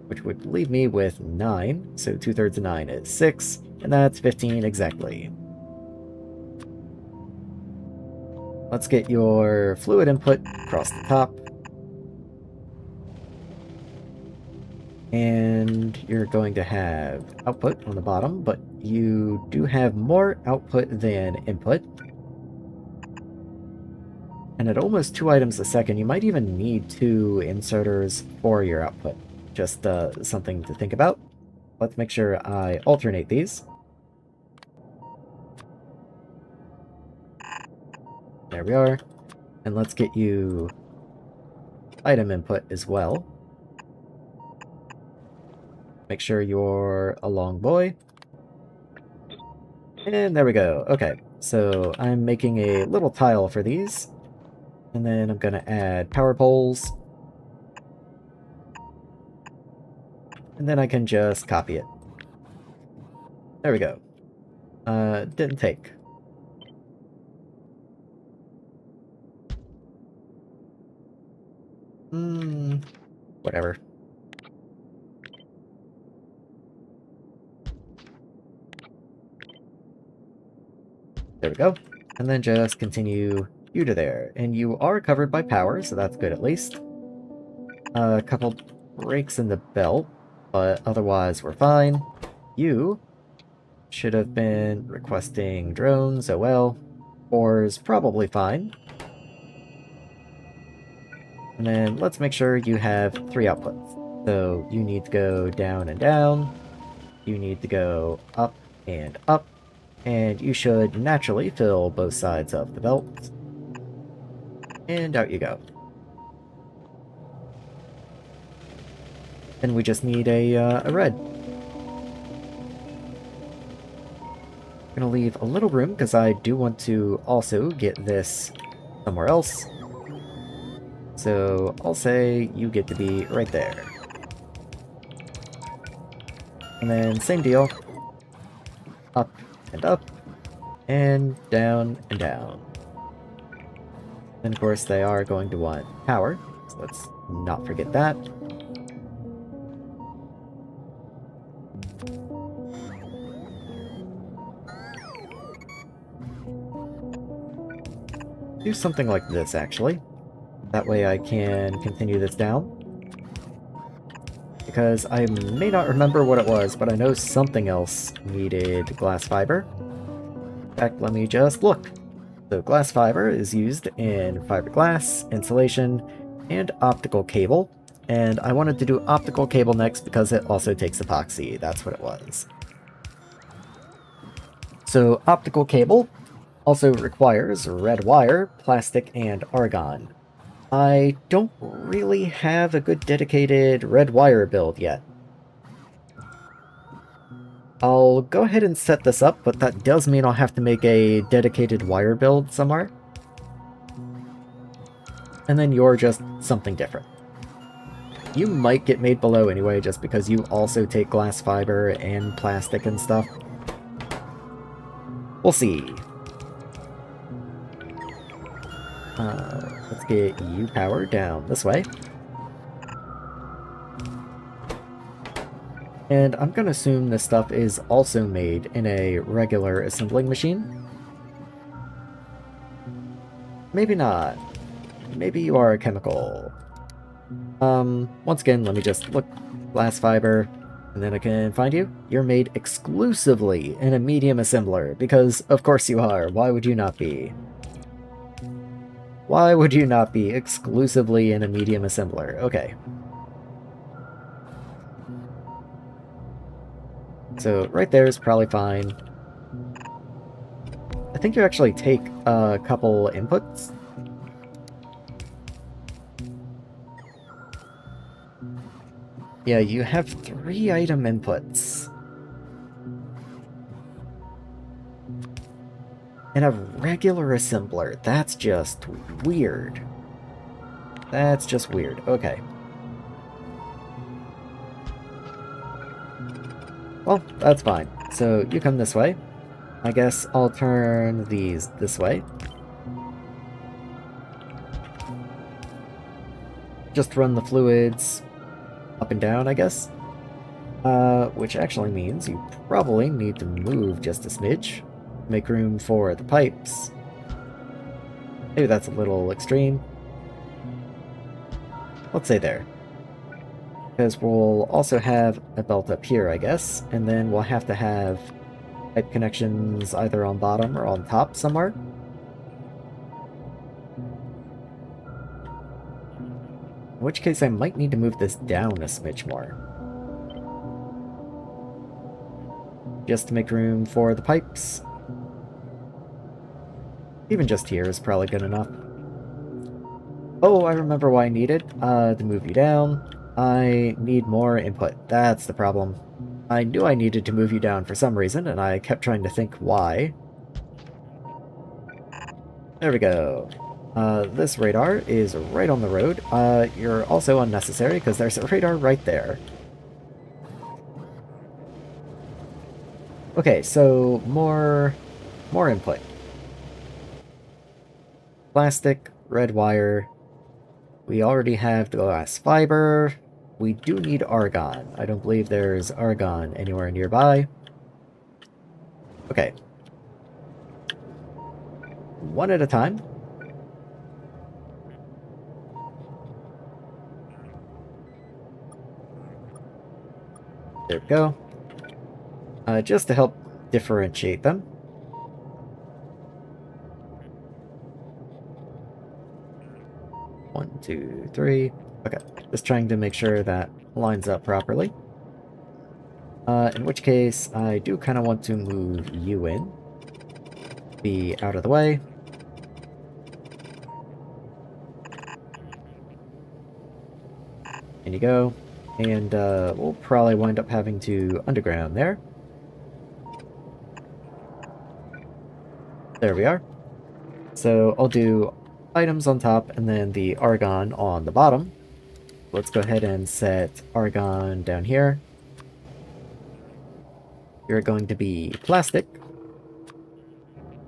Which would leave me with 9. So 2/3 of 9 is 6. And that's 15 exactly. Let's get your fluid input across the top. And you're going to have output on the bottom, but you do have more output than input. And at almost 2 items a second, you might even need 2 inserters for your output. Just something to think about. Let's make sure I alternate these. There we are. And let's get you item input as well. Make sure you're a long boy. And there we go. Okay, so I'm making a little tile for these. And then I'm going to add power poles. And then I can just copy it. There we go. Didn't take. Whatever. There we go. And then just continue you to there. And you are covered by power, so that's good at least. A couple breaks in the belt, but otherwise we're fine. You should have been requesting drones, oh well. Ores probably fine. And then let's make sure you have 3 outputs. So you need to go down and down. You need to go up and up. And you should naturally fill both sides of the belt. And out you go. And we just need a red. I'm gonna leave a little room because I do want to also get this somewhere else. So I'll say you get to be right there. And then same deal. Up and up. And down and down. And of course they are going to want power. So let's not forget that. Do something like this, actually. That way I can continue this down. Because I may not remember what it was, but I know something else needed glass fiber. In fact, let me just look. So glass fiber is used in fiberglass, insulation, and optical cable. And I wanted to do optical cable next because it also takes epoxy. That's what it was. So optical cable also requires red wire, plastic, and argon. I don't really have a good dedicated red wire build yet. I'll go ahead and set this up, but that does mean I'll have to make a dedicated wire build somewhere. And then you're just something different. You might get made below anyway, just because you also take glass fiber and plastic and stuff. We'll see. Let's get you power down this way. And I'm gonna assume this stuff is also made in a regular assembling machine. Maybe not. Maybe you are a chemical. Once again, let me just look. Glass fiber, and then I can find you. You're made exclusively in a medium assembler, because of course you are. Why would you not be? Why would you not be exclusively in a medium assembler? Okay. So right there is probably fine. I think you actually take a couple inputs. Yeah, you have 3 item inputs. And a regular assembler. That's just weird. That's just weird. Okay. Well, that's fine. So you come this way. I guess I'll turn these this way. Just run the fluids up and down, I guess. Which actually means you probably need to move just a smidge. Make room for the pipes. Maybe that's a little extreme. Let's say there. Because we'll also have a belt up here, I guess, and then we'll have to have pipe connections either on bottom or on top somewhere. In which case I might need to move this down a smidge more. Just to make room for the pipes. Even just here is probably good enough. Oh, I remember why I needed to move you down. I need more input. That's the problem. I knew I needed to move you down for some reason, and I kept trying to think why. There we go. This radar is right on the road. You're also unnecessary because there's a radar right there. Okay, so more input. Plastic, red wire. We already have the glass fiber. We do need argon. I don't believe there's argon anywhere nearby. Okay. One at a time. There we go. Just to help differentiate them. One, two, three. Okay, just trying to make sure that lines up properly. In which case, I do kind of want to move you in. Be out of the way. In you go. And we'll probably wind up having to underground there. There we are. So I'll do items on top and then the argon on the bottom. Let's go ahead and set argon down here. You're going to be plastic.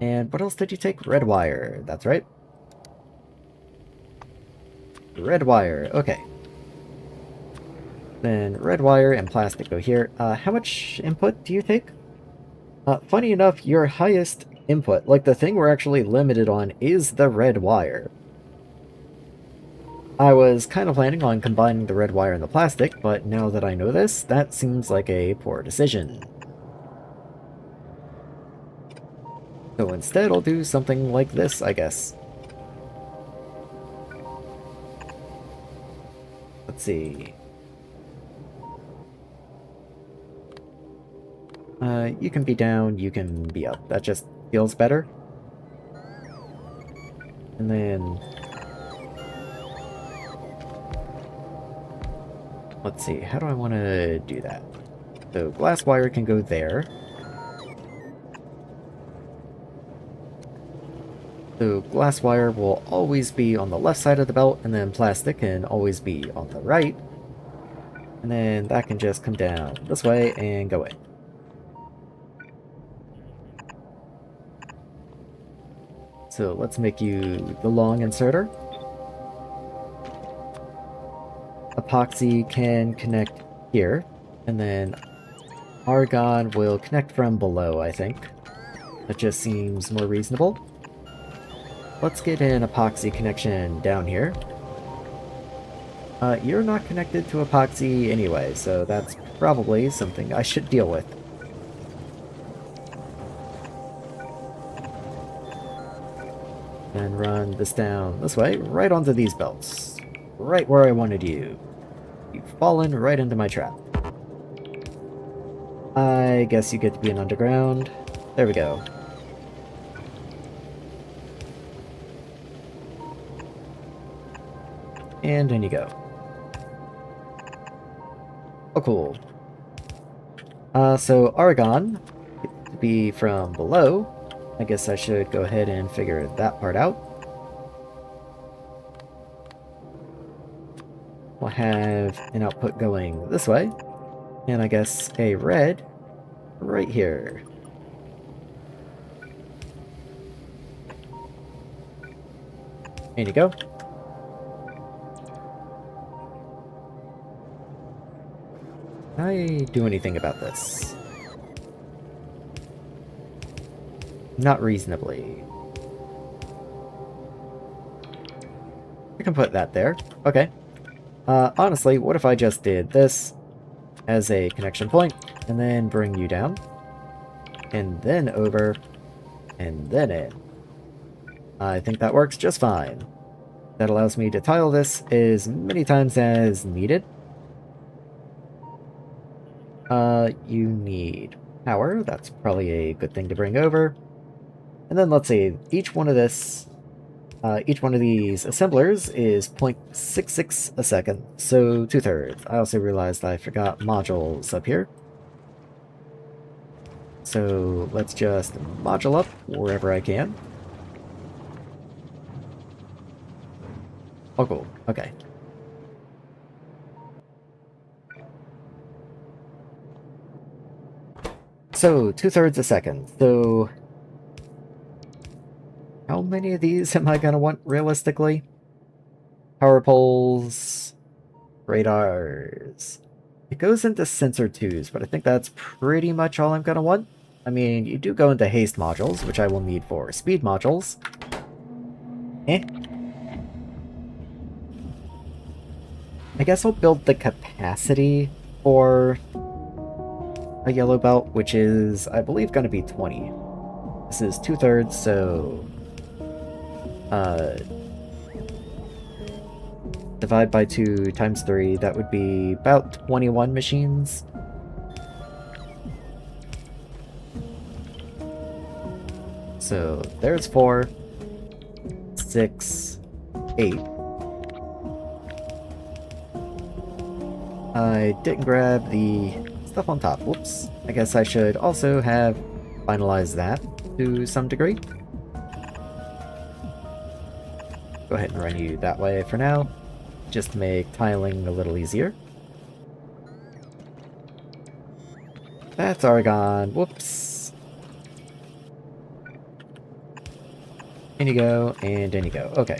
And what else did you take? Red wire. That's right. red wire. Okay. Then red wire and plastic go here. How much input do you take? Funny enough, your highest input, like the thing we're actually limited on, is the red wire. I was kind of planning on combining the red wire and the plastic, but now that I know this, that seems like a poor decision. So instead, I'll do something like this, I guess. Let's see. You can be down, you can be up. That just feels better. And then... let's see, how do I want to do that? So glass wire can go there. So glass wire will always be on the left side of the belt, and then plastic can always be on the right. And then that can just come down this way and go in. So let's make you the long inserter. Epoxy can connect here, and then argon will connect from below, I think. That just seems more reasonable. Let's get an epoxy connection down here. You're not connected to epoxy anyway, so that's probably something I should deal with. And run this down this way, right onto these belts. Right where I wanted you. You've fallen right into my trap. I guess you get to be an underground. There we go. And in you go. Oh, cool. So argon gets to be from below. I guess I should go ahead and figure that part out. We'll have an output going this way, and I guess a red right here. There you go. Can I do anything about this? Not reasonably. I can put that there. Okay. Honestly, what if I just did this as a connection point, and then bring you down, and then over, and then in. I think that works just fine. That allows me to tile this as many times as needed. You need power. That's probably a good thing to bring over. And then let's see, each one of these assemblers is 0.66 a second, so 2/3. I also realized I forgot modules up here. So let's just module up wherever I can. Oh, cool. Okay. So 2/3 a second. So how many of these am I gonna want realistically? Power poles, radars. It goes into sensor 2s, but I think that's pretty much all I'm gonna want. I mean, you do go into haste modules, which I will need for speed modules. I guess I'll build the capacity for a yellow belt, which is, I believe, going to be 20. This is 2/3, so... divide by 2 times 3, that would be about 21 machines. So there's 4, 6, 8. I didn't grab the stuff on top. Whoops. I guess I should also have finalized that to some degree. Go ahead and run you that way for now, just to make tiling a little easier. That's argon. Whoops. In you go, and in you go. Okay.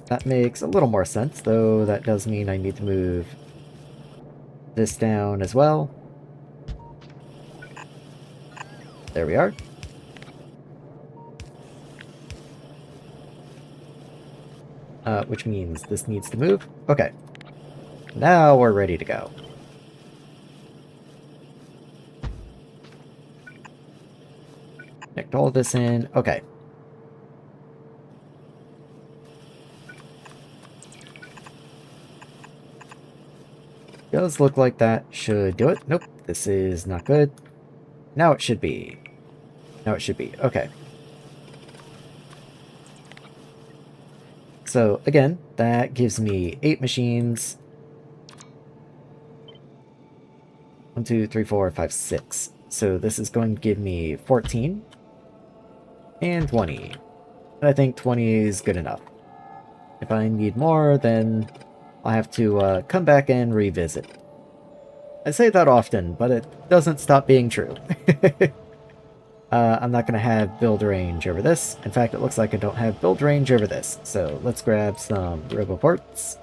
That makes a little more sense, though that does mean I need to move this down as well. There we are. Which means this needs to move. Okay. Now we're ready to go. Connect all of this in. Okay. Does look like that should do it. Nope, this is not good. Now it should be. Now it should be. Okay. So, again, that gives me 8 machines. 1, 2, 3, 4, 5, 6. So this is going to give me 14 and 20. And I think 20 is good enough. If I need more, then I'll have to come back and revisit. I say that often, but it doesn't stop being true. I'm not going to have build range over this. In fact, it looks like I don't have build range over this. So let's grab some roboports.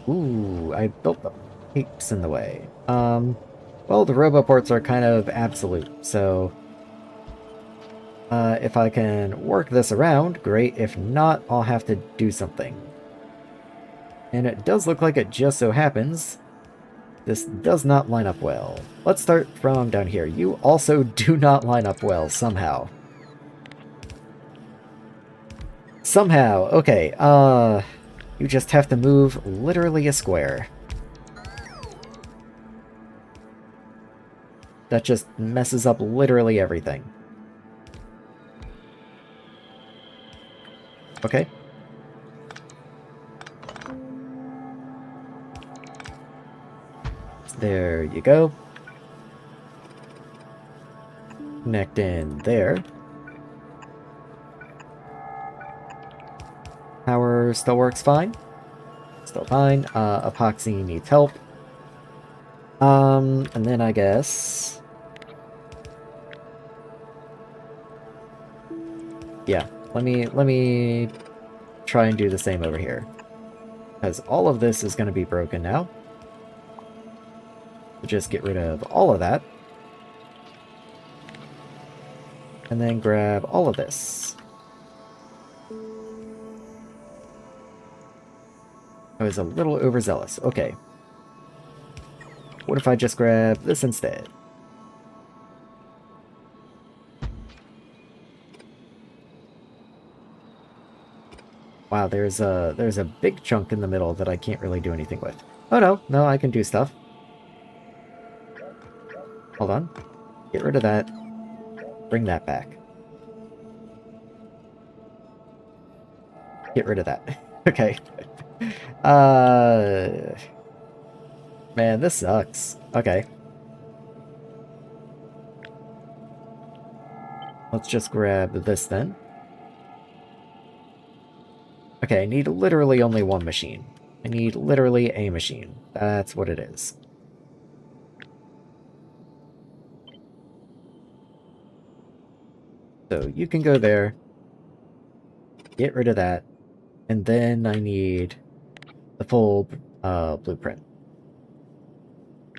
Ooh, I built the heaps in the way. Well, the roboports are kind of absolute, so if I can work this around, great. If not, I'll have to do something. And it does look like it just so happens this does not line up well. Let's start from down here. You also do not line up well, somehow. Somehow, okay, you just have to move literally a square. That just messes up literally everything. Okay. There you go. Connect in there. Power still works fine. Still fine. Epoxy needs help. And then I guess... yeah, let me try and do the same over here. Because all of this is going to be broken now. Just get rid of all of that. And then grab all of this. I was a little overzealous. Okay. What if I just grab this instead? Wow, there's a big chunk in the middle that I can't really do anything with. Oh no, I can do stuff. Hold on. Get rid of that. Bring that back. Get rid of that. Okay. Man, this sucks. Okay. Let's just grab this then. Okay, I need literally only one machine. I need literally a machine. That's what it is. So you can go there. Get rid of that. And then I need the full blueprint.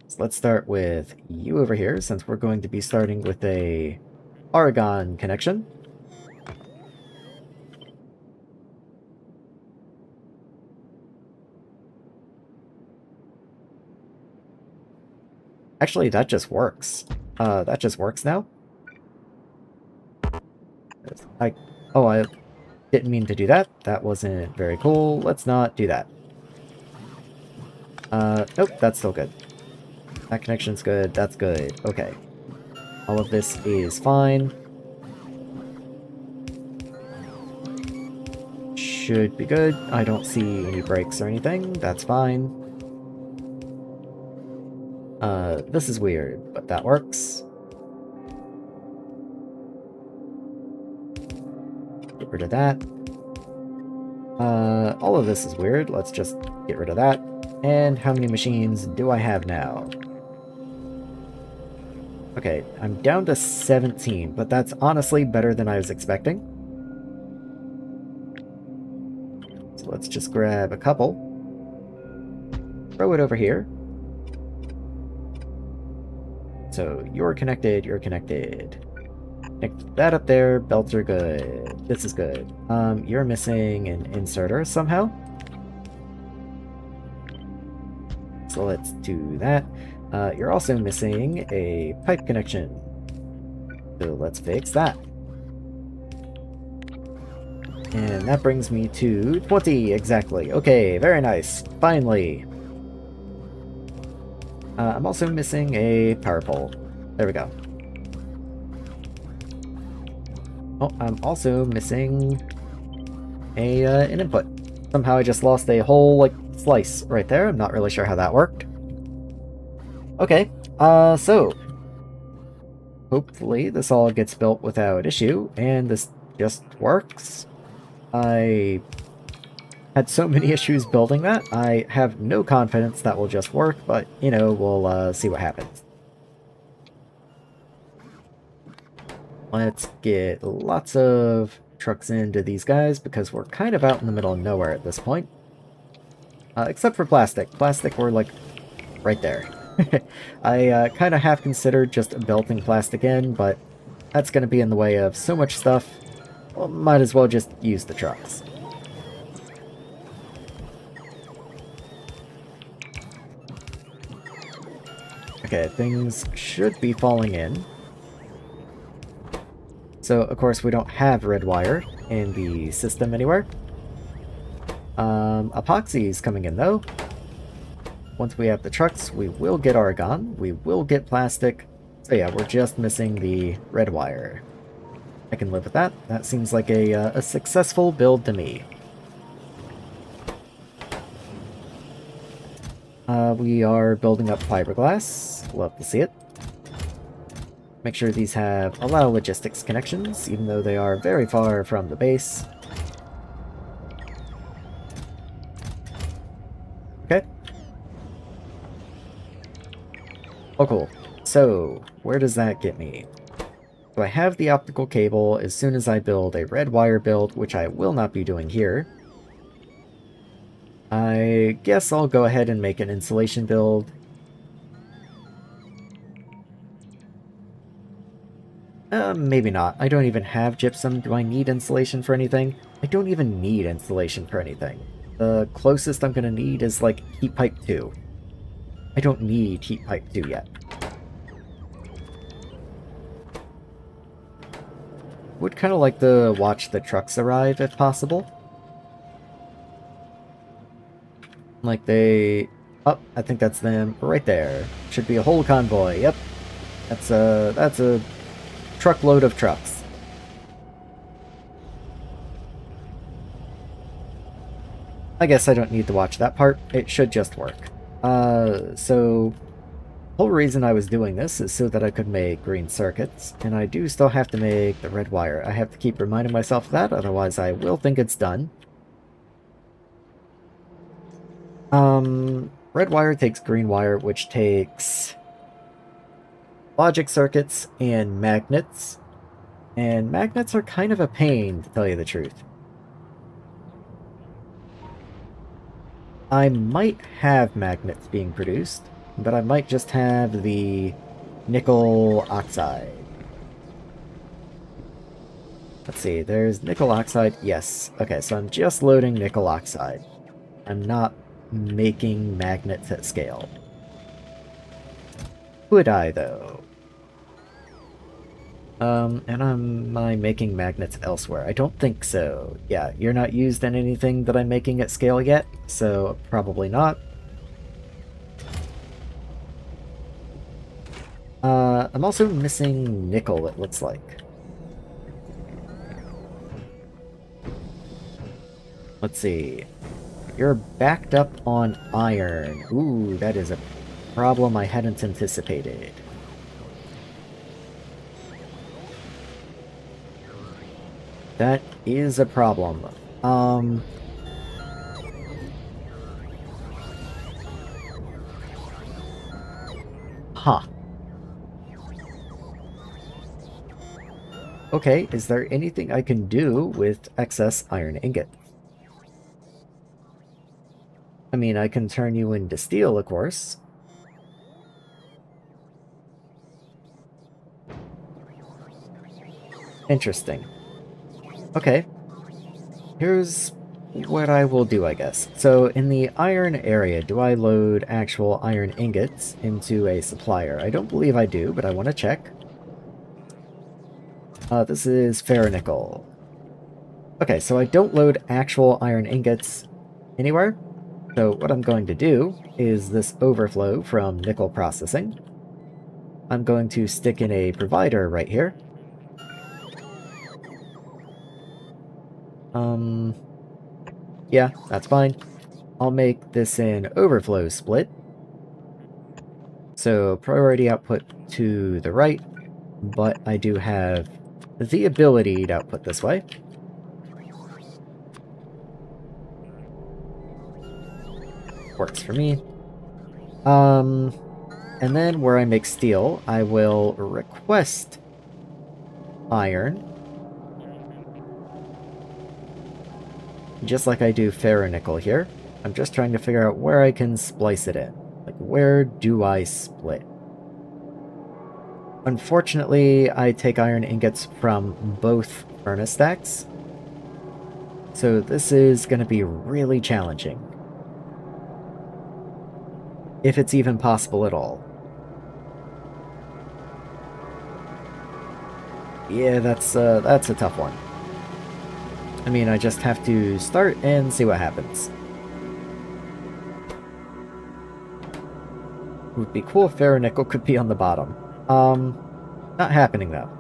So let's start with you over here, since we're going to be starting with a Aragon connection. Actually, that just works. That just works now? I didn't mean to do that. That wasn't very cool. Let's not do that. Nope, that's still good. That connection's good. That's good. Okay. All of this is fine. Should be good. I don't see any breaks or anything. That's fine. This is weird, but that works. Get rid of that. All of this is weird. Let's just get rid of that. And how many machines do I have now? Okay, I'm down to 17, but that's honestly better than I was expecting. So let's just grab a couple. Throw it over here. So you're connected, you're connected. Connect that up there, belts are good. This is good. You're missing an inserter somehow. So let's do that. You're also missing a pipe connection. So let's fix that. And that brings me to 20, exactly. Okay, very nice. Finally. I'm also missing a power pole. There we go. Oh, I'm also missing an input. Somehow I just lost a whole, like, slice right there. I'm not really sure how that worked. Okay, so hopefully this all gets built without issue, and this just works. I had so many issues building that, I have no confidence that will just work, but, you know, we'll see what happens. Let's get lots of trucks into these guys, because we're kind of out in the middle of nowhere at this point. Except for plastic. Plastic, we're, like, right there. I kind of half considered just belting plastic in, but that's going to be in the way of so much stuff. Well, might as well just use the trucks. Okay, things should be falling in. So, of course, we don't have red wire in the system anywhere. Epoxy's coming in, though. Once we have the trucks, we will get argon, we will get plastic. So yeah, we're just missing the red wire. I can live with that. That seems like a successful build to me. We are building up fiberglass. Love to see it. Make sure these have a lot of logistics connections, even though they are very far from the base. Okay. Oh, cool. So, where does that get me? So I have the optical cable as soon as I build a red wire build, which I will not be doing here. I guess I'll go ahead and make an insulation build. Maybe not. I don't even have gypsum. Do I need insulation for anything? I don't even need insulation for anything. The closest I'm gonna need is, like, heat pipe 2. I don't need heat pipe 2 yet. Would kind of like to watch the trucks arrive, if possible. Like they... Oh, I think that's them right there. Should be a whole convoy. Yep. That's a truckload of trucks. I guess I don't need to watch that part. It should just work. So... The whole reason I was doing this is so that I could make green circuits, and I do still have to make the red wire. I have to keep reminding myself of that, otherwise I will think it's done. Red wire takes green wire, which takes logic circuits and magnets. And magnets are kind of a pain, to tell you the truth. I might have magnets being produced, but I might just have the nickel oxide. Let's see, there's nickel oxide. Yes. Okay, so I'm just loading nickel oxide. I'm not making magnets at scale. Would I, though? And am I making magnets elsewhere? I don't think so. Yeah, you're not used in anything that I'm making at scale yet, so probably not. I'm also missing nickel, it looks like. Let's see. You're backed up on iron. Ooh, that is a problem I hadn't anticipated. That is a problem. Huh. Okay, is there anything I can do with excess iron ingot? I mean, I can turn you into steel, of course. Interesting. Okay. Here's what I will do, I guess. So, in the iron area, do I load actual iron ingots into a supplier? I don't believe I do, but I want to check. This is ferronickel. Okay, so I don't load actual iron ingots anywhere. So what I'm going to do is this overflow from nickel processing. I'm going to stick in a provider right here. Yeah, that's fine. I'll make this an overflow split. So priority output to the right, but I do have the ability to output this way. Works for me. And then where I make steel, I will request iron. Just like I do ferronickel here. I'm just trying to figure out where I can splice it in. Like, where do I split? Unfortunately, I take iron ingots from both furnace stacks. So this is going to be really challenging. If it's even possible at all. Yeah, that's a tough one. I mean, I just have to start and see what happens. It would be cool if ferronickel could be on the bottom. Not happening though.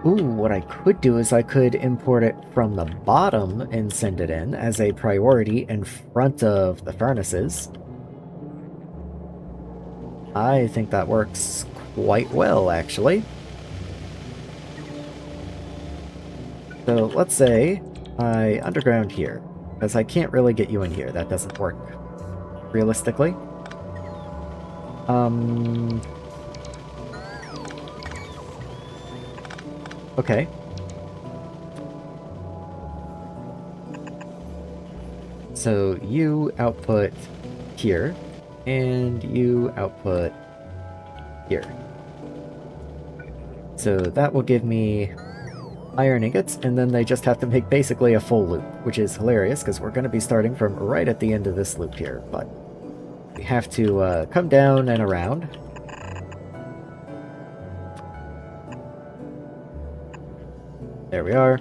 Ooh, what I could do is I could import it from the bottom and send it in as a priority in front of the furnaces. I think that works quite well, actually. So let's say I underground here, because I can't really get you in here. That doesn't work realistically. Okay. So you output here, and you output here. So that will give me iron ingots, and then they just have to make basically a full loop, which is hilarious because we're going to be starting from right at the end of this loop here, but we have to come down and around. There we are.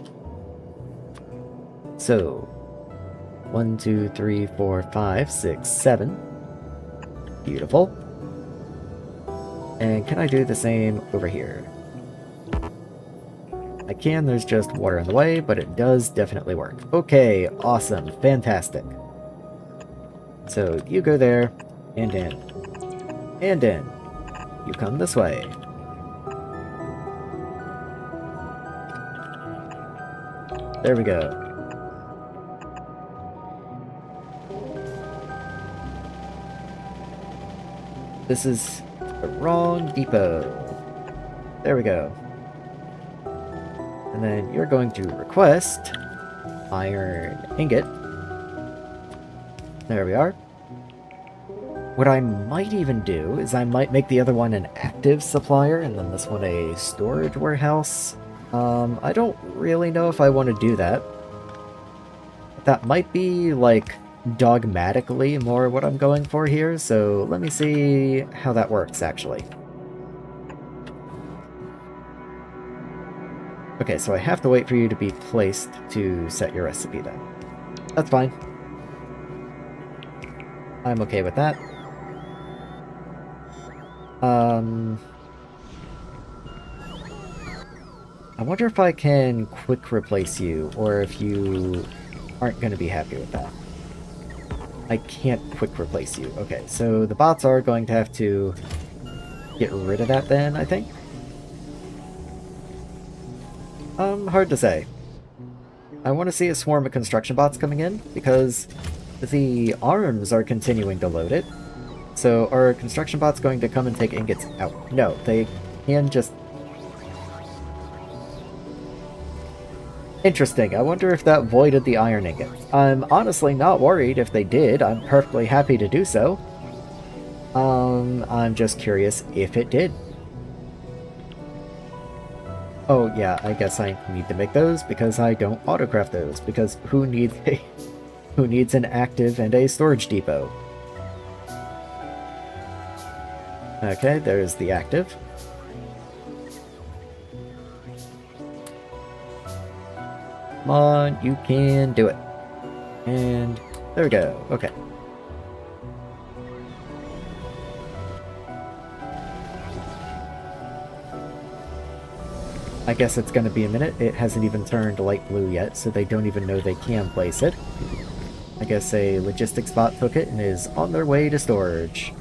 So 1, 2, 3, 4, 5, 6, 7. Beautiful. And can I do the same over here? I can, there's just water in the way, but it does definitely work. Okay, awesome, fantastic. So you go there, and in. And in. You come this way. There we go. This is the wrong depot. There we go. And then you're going to request iron ingot. There we are. What I might even do is I might make the other one an active supplier and then this one a storage warehouse. I don't really know if I want to do that. That might be, like, dogmatically more what I'm going for here, so let me see how that works, actually. Okay, so I have to wait for you to be placed to set your recipe then. That's fine. I'm okay with that. I wonder if I can quick replace you, or if you aren't going to be happy with that. I can't quick replace you. Okay, so the bots are going to have to get rid of that then, I think? Hard to say. I want to see a swarm of construction bots coming in, because the arms are continuing to load it. So are construction bots going to come and take ingots out? No, they can just... Interesting. I wonder if that voided the iron ingots. I'm honestly not worried if they did. I'm perfectly happy to do so. I'm just curious if it did. Oh yeah, I guess I need to make those because I don't autocraft those, because who needs who needs an active and a storage depot? Okay, there's the active. Come on, you can do it. And there we go. Okay. I guess it's going to be a minute. It hasn't even turned light blue yet, so they don't even know they can place it. I guess a logistics bot took it and is on their way to storage.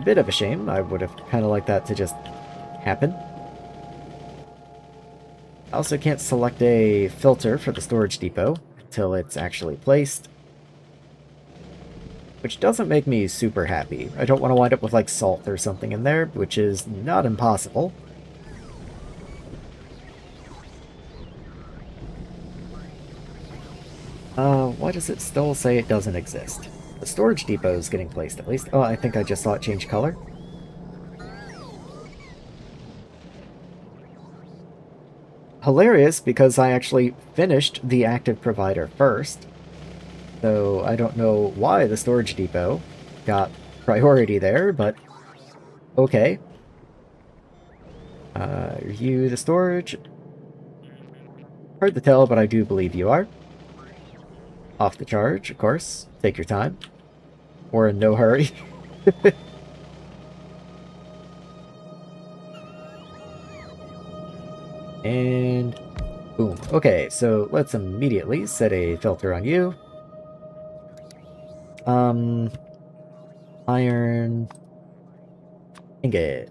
Bit of a shame. I would have kind of liked that to just happen. I also can't select a filter for the storage depot until it's actually placed, which doesn't make me super happy. I don't want to wind up with like salt or something in there, which is not impossible. Why does it still say it doesn't exist? The storage depot is getting placed at least. Oh, I think I just saw it change color. Hilarious, because I actually finished the active provider first. So I don't know why the storage depot got priority there, but okay. Are you the storage? Hard to tell, but I do believe you are. Off the charge, of course. Take your time. We're in no hurry. And boom. Okay, so let's immediately set a filter on you. Iron ingot.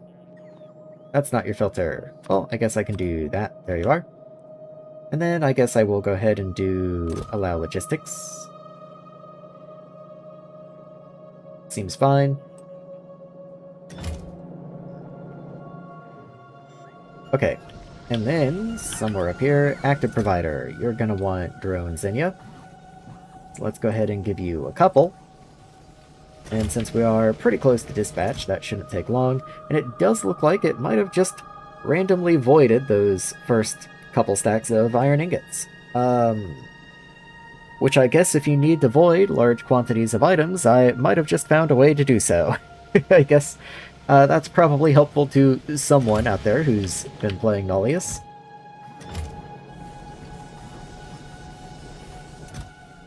That's not your filter. Well, I guess I can do that. There you are. And then I guess I will go ahead and do allow logistics. Seems fine. Okay. And then, somewhere up here, active provider. You're gonna want drones in ya. So let's go ahead and give you a couple. And since we are pretty close to dispatch, that shouldn't take long. And it does look like it might have just randomly voided those first couple stacks of iron ingots. Which I guess if you need to void large quantities of items, I might have just found a way to do so. I guess that's probably helpful to someone out there who's been playing Nullius.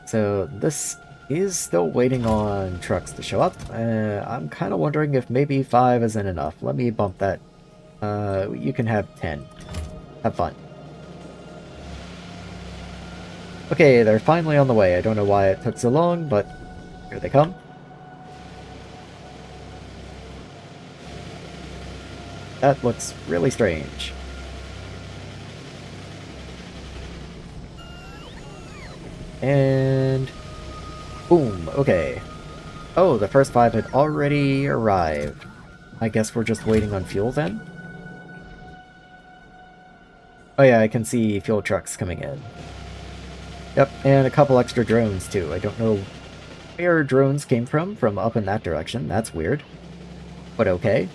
So this is still waiting on trucks to show up. I'm kind of wondering if maybe 5 isn't enough. Let me bump that. You can have 10. Have fun. Okay, they're finally on the way. I don't know why it took so long, but here they come. That looks really strange. And boom, okay. Oh, the first 5 had already arrived. I guess we're just waiting on fuel then? Oh yeah, I can see fuel trucks coming in. Yep, and a couple extra drones too. I don't know where drones came from up in that direction. That's weird. But okay.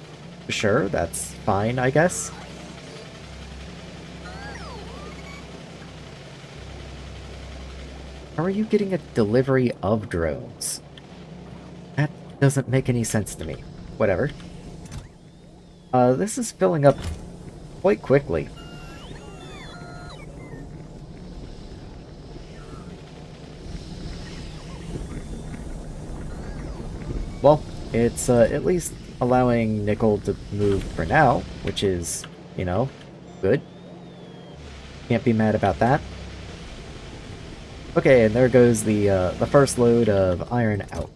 Sure, that's fine, I guess. How are you getting a delivery of drones? That doesn't make any sense to me. Whatever. This is filling up quite quickly. Well, it's at least allowing nickel to move for now, which is, you know, good. Can't be mad about that. Okay, and there goes the first load of iron out,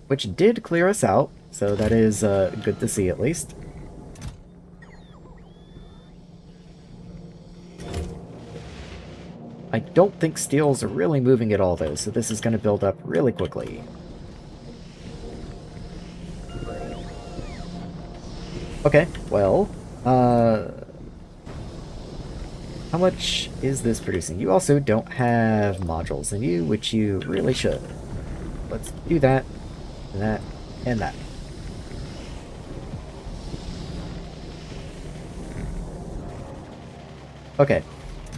which did clear us out, so that is good to see at least. I don't think steel's really moving at all, though, so this is going to build up really quickly. Okay, well, how much is this producing? You also don't have modules in you, which you really should. Let's do that, and that, and that. Okay,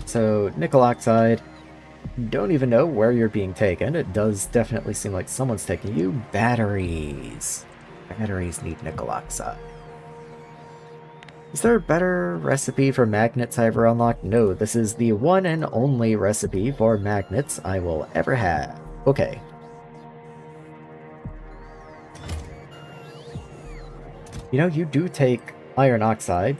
so nickel oxide. Don't even know where you're being taken. It does definitely seem like someone's taking you. Batteries. Batteries need nickel oxide. Is there a better recipe for magnets I ever unlocked? No, this is the one and only recipe for magnets I will ever have. Okay. You know, you do take iron oxide,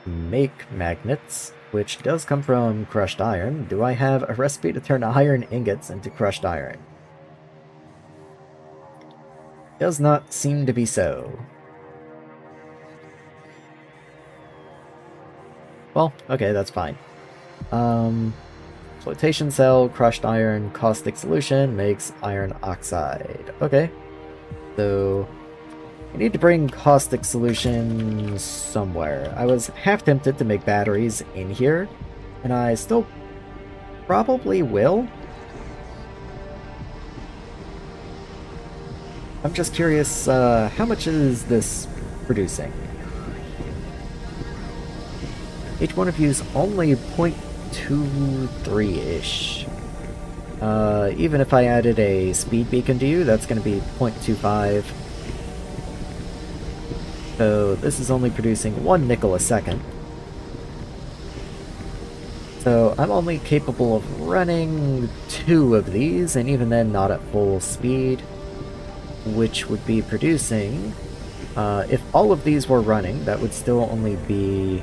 make magnets, which does come from crushed iron. Do I have a recipe to turn iron ingots into crushed iron? Does not seem to be so. Well, okay, that's fine. Flotation cell, crushed iron, caustic solution makes iron oxide. Okay. So, I need to bring caustic solution somewhere. I was half tempted to make batteries in here, and I still probably will. I'm just curious, how much is this producing? Each one of you is only 0.23-ish. Even if I added a speed beacon to you, that's going to be 0.25. So this is only producing 1 nickel a second. So I'm only capable of running 2 of these, and even then not at full speed, which would be producing... if all of these were running, that would still only be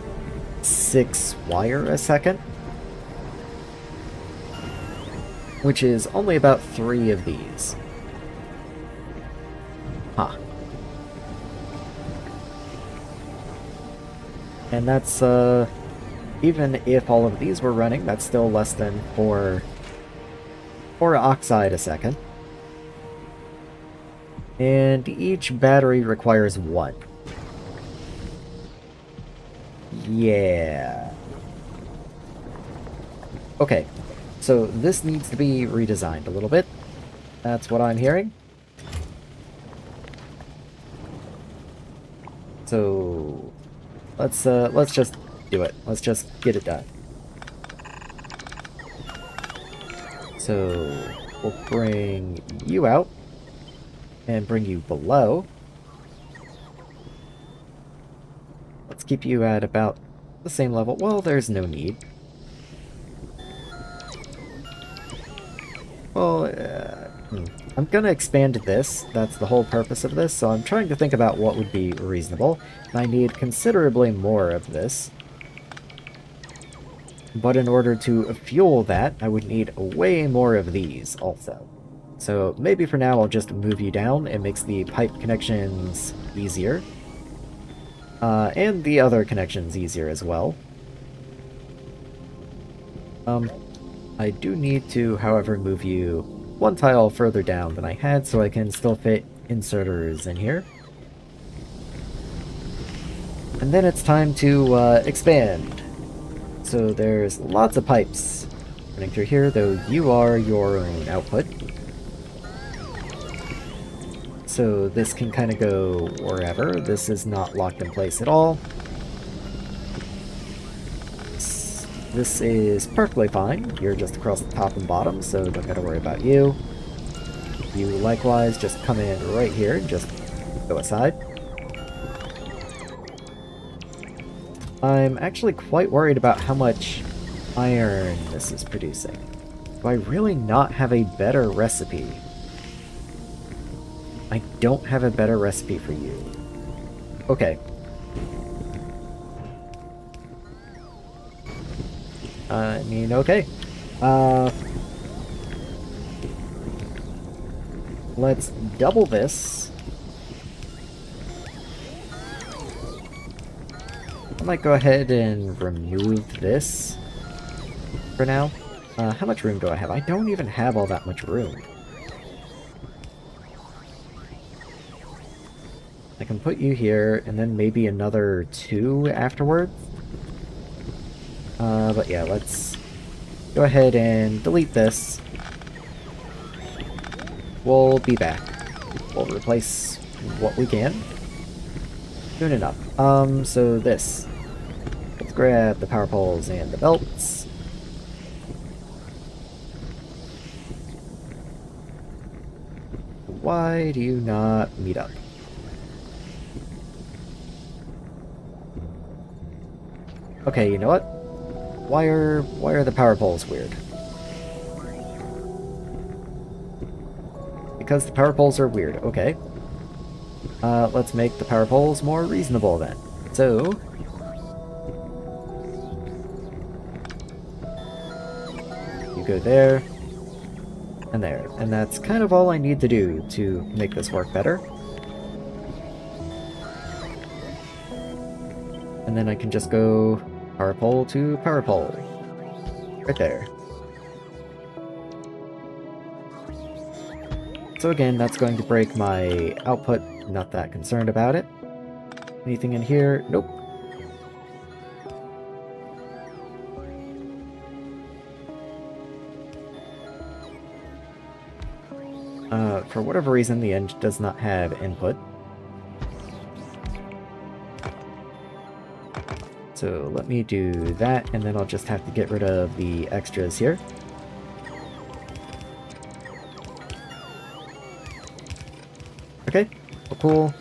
6 wire a second, which is only about 3 of these. Huh. And that's, even if all of these were running, that's still less than 4 oxide a second. And each battery requires 1. Yeah. Okay, so this needs to be redesigned a little bit. That's what I'm hearing. So let's just do it. Let's just get it done. So we'll bring you out and bring you below. Let's keep you at about the same level. Well, there's no need. Well, I'm gonna expand this. That's the whole purpose of this, so I'm trying to think about what would be reasonable. And I need considerably more of this. But in order to fuel that, I would need way more of these also. So maybe for now I'll just move you down. It makes the pipe connections easier. And the other connections easier as well. I do need to, however, move you 1 tile further down than I had so I can still fit inserters in here. And then it's time to expand. So there's lots of pipes running through here, though you are your own output. So this can kind of go wherever. This is not locked in place at all. This is perfectly fine. You're just across the top and bottom, so don't gotta worry about you. You likewise just come in right here and just go aside. I'm actually quite worried about how much iron this is producing. Do I really not have a better recipe? I don't have a better recipe for you. Okay. I mean, okay. Let's double this. I might go ahead and remove this for now. How much room do I have? I don't even have all that much room. I can put you here, and then maybe another 2 afterwards. But yeah, let's go ahead and delete this. We'll be back. We'll replace what we can. Soon enough. So this. Let's grab the power poles and the belts. Why do you not meet up? Okay, you know what? Why are the power poles weird? Because the power poles are weird. Okay. Let's make the power poles more reasonable then. So, you go there, and there. And that's kind of all I need to do to make this work better. And then I can just go power pole to power pole. Right there. So again, that's going to break my output. Not that concerned about it. Anything in here? Nope. For whatever reason, the engine does not have input. So let me do that, and then I'll just have to get rid of the extras here. Okay, well, cool.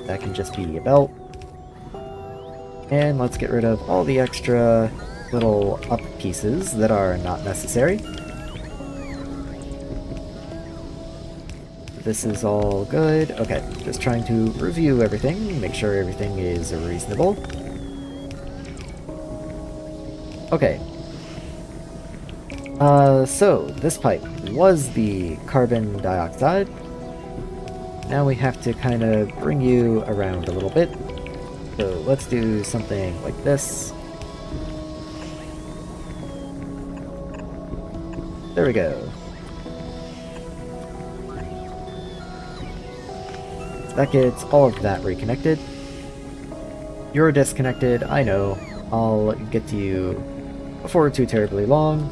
That can just be a belt. And let's get rid of all the extra little up pieces that are not necessary. This is all good. Okay, just trying to review everything, make sure everything is reasonable. Okay. So this pipe was the carbon dioxide. Now we have to kind of bring you around a little bit. So let's do something like this. There we go. That gets all of that reconnected. You're disconnected, I know. I'll get to you before too terribly long.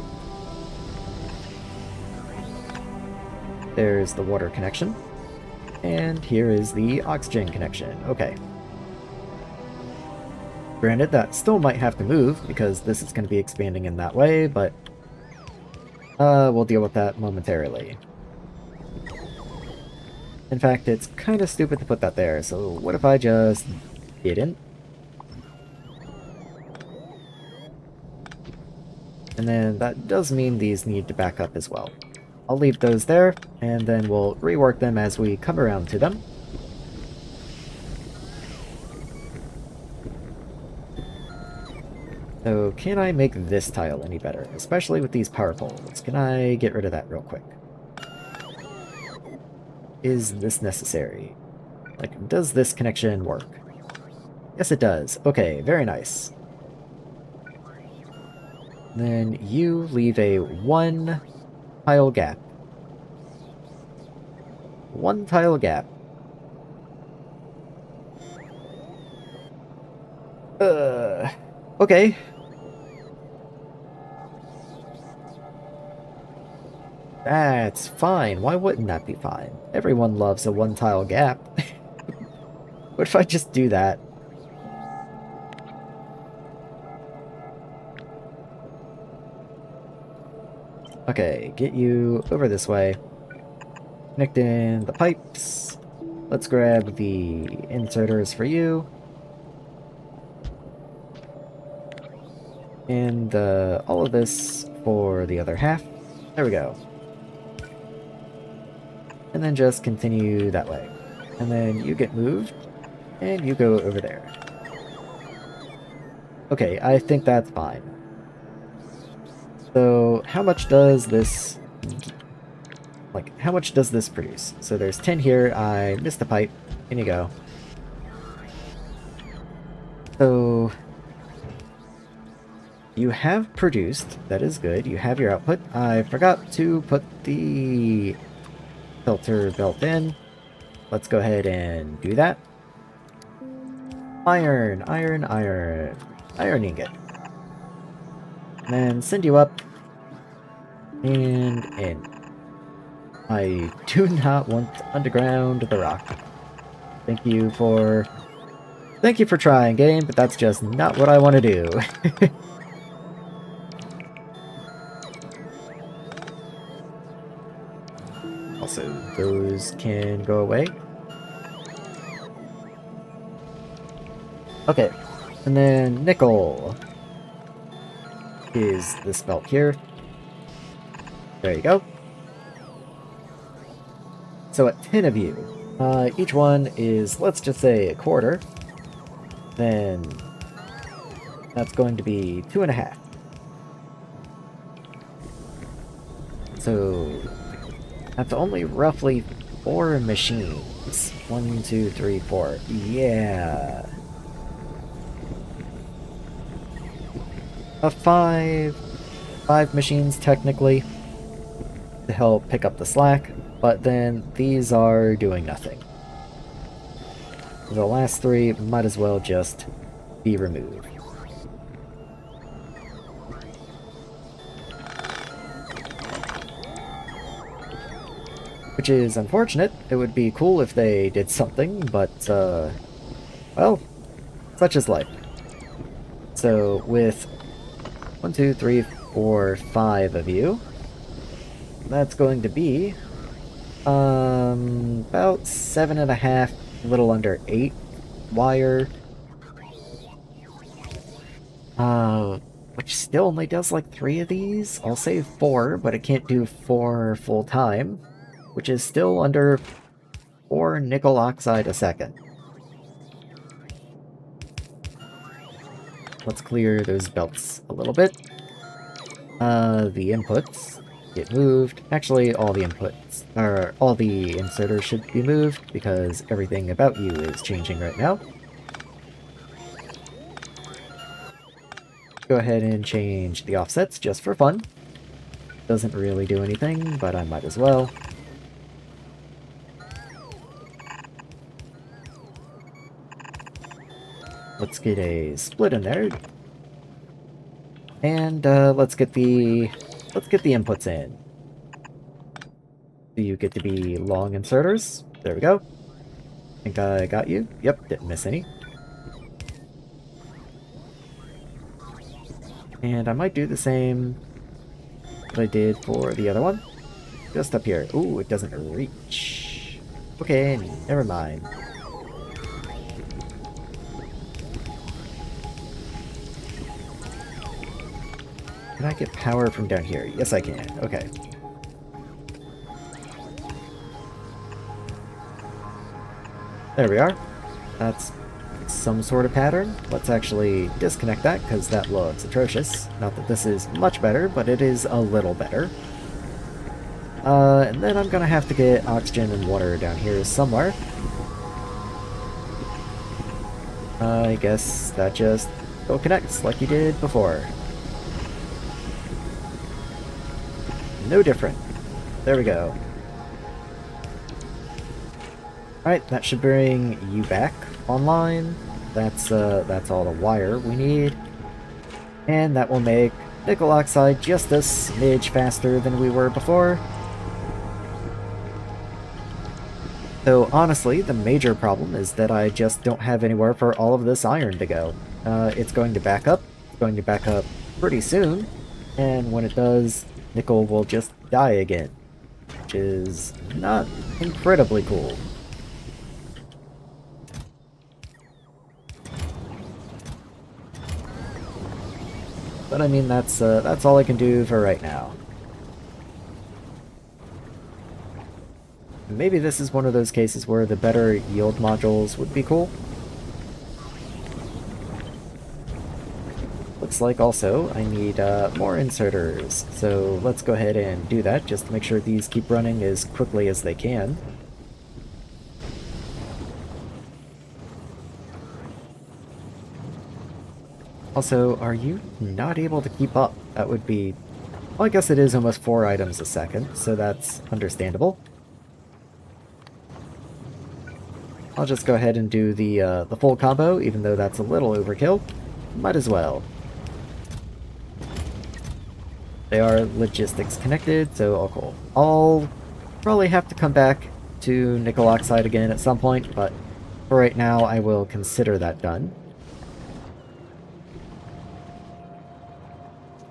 There's the water connection. And here is the oxygen connection. Okay. Granted, that still might have to move, because this is going to be expanding in that way, but we'll deal with that momentarily. In fact, it's kind of stupid to put that there, so what if I just didn't? And then that does mean these need to back up as well. I'll leave those there, and then we'll rework them as we come around to them. So, can I make this tile any better? Especially with these power poles. Can I get rid of that real quick? Is this necessary? Like, does this connection work? Yes, it does. Okay, very nice. Then you leave a 1 tile gap. 1 tile gap. Okay. That's fine. Why wouldn't that be fine? Everyone loves a 1 tile gap. What if I just do that? Okay, get you over this way. Connect in the pipes. Let's grab the inserters for you. And all of this for the other half. There we go. And then just continue that way. And then you get moved, and you go over there. Okay, I think that's fine. So, how much does this... Like, how much does this produce? So there's 10 here, I missed the pipe. In you go. So... You have produced. That is good. You have your output. I forgot to put the filter belt in. Let's go ahead and do that. Iron, iron, iron. Iron ingot. And then send you up. And in. I do not want underground the rock. Thank you for trying, game, but that's just not what I want to do. Also, those can go away. Okay, and then nickel is this belt here. There you go. So at 10 of you, each one is, let's just say, a quarter. Then that's going to be 2.5. So that's only roughly 4 machines. 1, 2, 3, 4. Yeah. Five machines technically to help pick up the slack, but then these are doing nothing. The last 3 might as well just be removed. Which is unfortunate. It would be cool if they did something, but, well, such is life. So, with 1, 2, 3, 4, 5 of you, that's going to be, about 7.5, a little under 8 wire. Which still only does like 3 of these. I'll say 4, but it can't do 4 full time, which is still under 4 nickel oxide a second. Let's clear those belts a little bit. The inputs get moved. Actually, all the inputs, or all the inserters should be moved, because everything about you is changing right now. Go ahead and change the offsets just for fun. Doesn't really do anything, but I might as well. Let's get a split in there. And let's get the inputs in. So you get to be long inserters. There we go. Think I got you. Yep, didn't miss any. And I might do the same that I did for the other one. Just up here. Ooh, it doesn't reach. Okay, never mind. Can I get power from down here? Yes, I can. Okay. There we are. That's some sort of pattern. Let's actually disconnect that, because that looks atrocious. Not that this is much better, but it is a little better. And then I'm gonna have to get oxygen and water down here somewhere. I guess that just connects like you did before. No different. There we go. Alright, that should bring you back online. That's all the wire we need. And that will make nickel oxide just a smidge faster than we were before. So honestly, the major problem is that I just don't have anywhere for all of this iron to go. It's going to back up. It's going to back up pretty soon. And when it does, nickel will just die again. Which is not incredibly cool. But I mean, that's all I can do for right now. Maybe this is one of those cases where the better yield modules would be cool. Looks like also I need more inserters, so let's go ahead and do that just to make sure these keep running as quickly as they can. Also, are you not able to keep up? That would be... Well, I guess it is almost 4 items a second, so that's understandable. I'll just go ahead and do the full combo, even though that's a little overkill. Might as well. They are logistics connected, so all cool. I'll probably have to come back to nickel oxide again at some point, but for right now I will consider that done.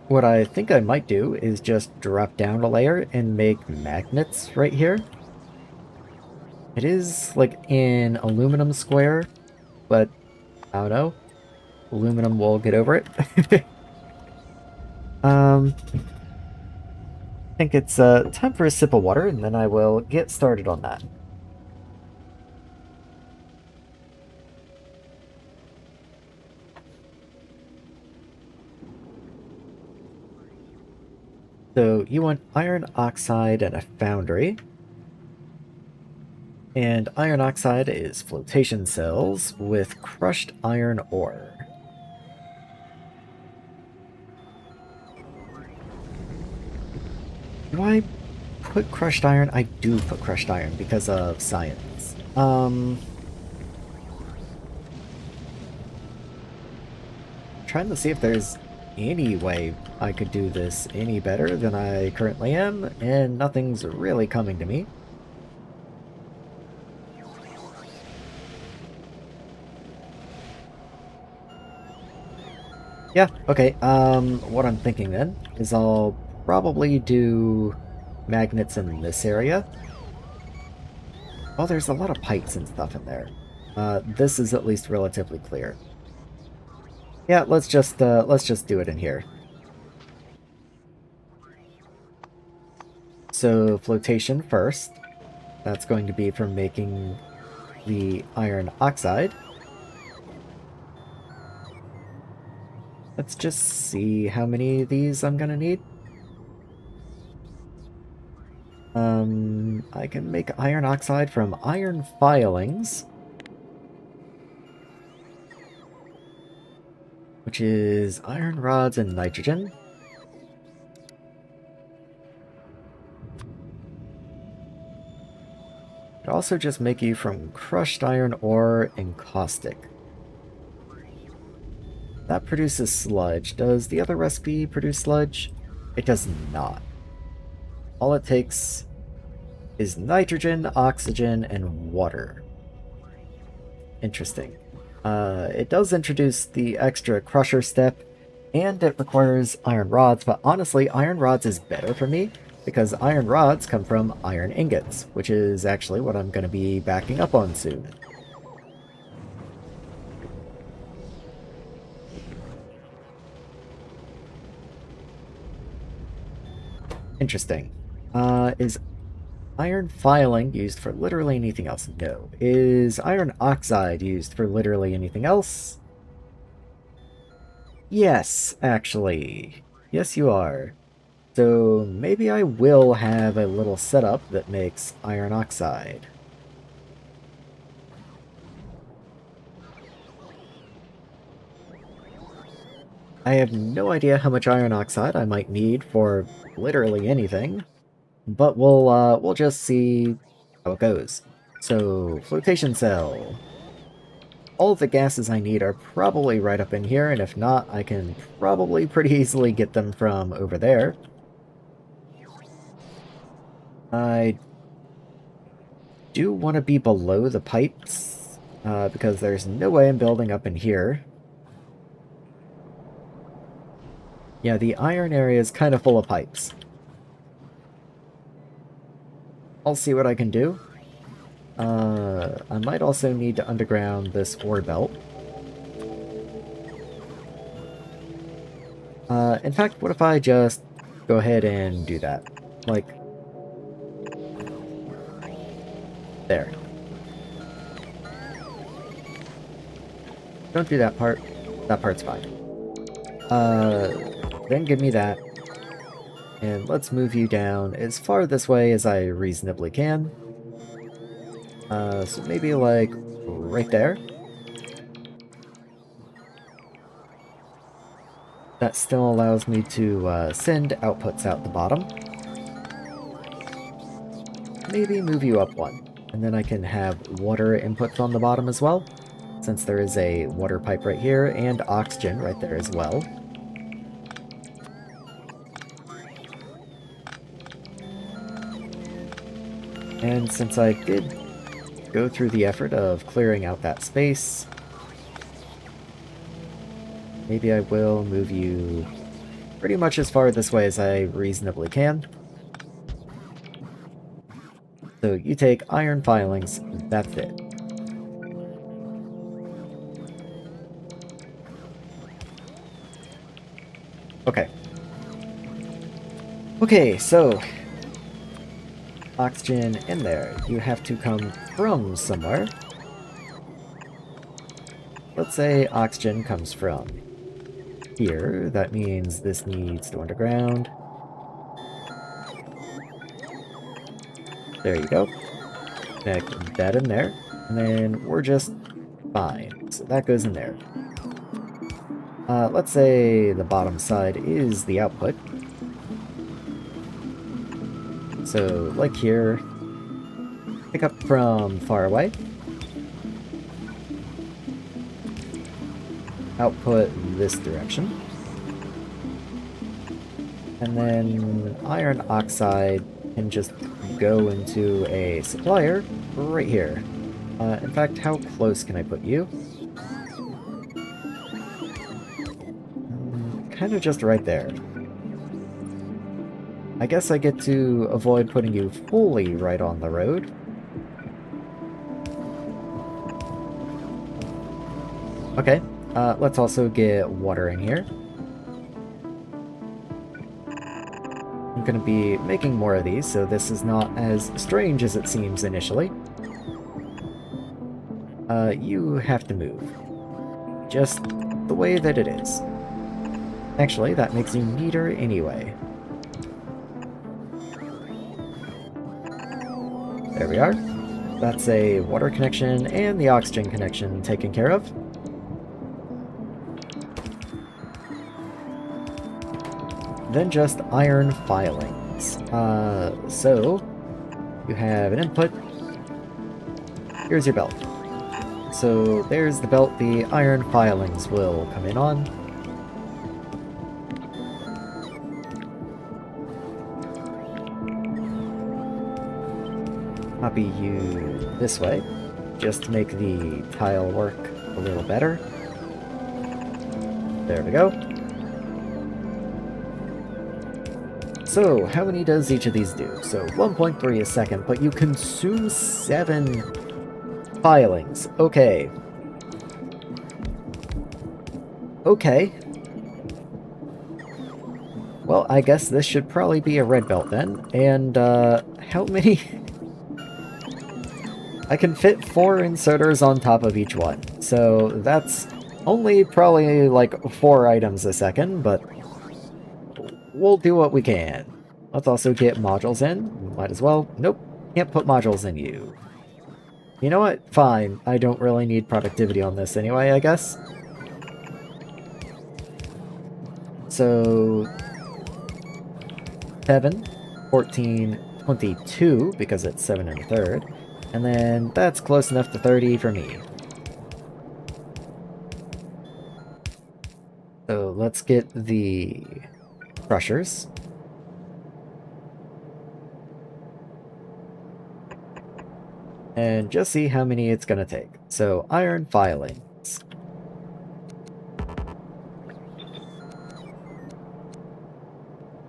What I think I might do is just drop down a layer and make magnets right here. It is like in aluminum square, but I don't know. Aluminum will get over it. I think it's time for a sip of water, and then I will get started on that. So you want iron oxide and a foundry. And iron oxide is flotation cells with crushed iron ore. Do I put crushed iron? I do put crushed iron because of science. Trying to see if there's any way I could do this any better than I currently am, and nothing's really coming to me. Yeah, okay, what I'm thinking then is I'll probably do magnets in this area. Oh, there's a lot of pipes and stuff in there. This is at least relatively clear. Yeah, let's just do it in here. So flotation first. That's going to be for making the iron oxide. Let's just see how many of these I'm gonna need. I can make iron oxide from iron filings, which is iron rods and nitrogen. Could also just make you from crushed iron ore and caustic. That produces sludge. Does the other recipe produce sludge? It does not. All it takes is nitrogen, oxygen, and water. Interesting. It does introduce the extra crusher step, and it requires iron rods, but honestly, iron rods is better for me, because iron rods come from iron ingots, which is actually what I'm going to be backing up on soon. Interesting. Is iron filing used for literally anything else? No. Is iron oxide used for literally anything else? Yes, actually. Yes, you are. So maybe I will have a little setup that makes iron oxide. I have no idea how much iron oxide I might need for literally anything, but we'll just see how it goes. So, flotation cell. All of the gases I need are probably right up in here, and if not, I can probably pretty easily get them from over there. I do want to be below the pipes, because there's no way I'm building up in here. Yeah, the iron area is kind of full of pipes. I'll see what I can do. I might also need to underground this ore belt. In fact, what if I just go ahead and do that? Like, there. Don't do that part. That part's fine. Then give me that. And let's move you down as far this way as I reasonably can. So maybe like right there. That still allows me to send outputs out the bottom. Maybe move you up one, and then I can have water inputs on the bottom as well, since there is a water pipe right here and oxygen right there as well. And since I did go through the effort of clearing out that space, maybe I will move you pretty much as far this way as I reasonably can. So you take iron filings, that's it. Okay. Okay, so oxygen in there. You have to come from somewhere. Let's say oxygen comes from here. That means this needs to underground. There you go. Connect that in there. And then we're just fine. So that goes in there. Let's say the bottom side is the output. So, like here, pick up from far away. Output this direction. And then iron oxide can just go into a supplier right here. In fact, how close can I put you? Kind of just right there. I guess I get to avoid putting you fully right on the road. Okay, let's also get water in here. I'm going to be making more of these, so this is not as strange as it seems initially. You have to move. Just the way that it is. Actually, that makes you neater anyway. There we are. That's a water connection and the oxygen connection taken care of. Then just iron filings. So you have an input. Here's your belt. So there's the belt the iron filings will come in on. Copy you this way, just to make the tile work a little better. There we go. So, how many does each of these do? So, 1.3 a second, but you consume 7 filings. Okay. Okay. Well, I guess this should probably be a red belt then. And, how many... I can fit 4 inserters on top of each one. So, that's only probably like 4 items a second, but... we'll do what we can. Let's also get modules in. Might as well. Nope. Can't put modules in you. You know what? Fine. I don't really need productivity on this anyway, I guess. So... 7, 14, 22, because it's 7 1/3. And then that's close enough to 30 for me. So let's get the... crushers. And just see how many it's gonna take. So, iron filings.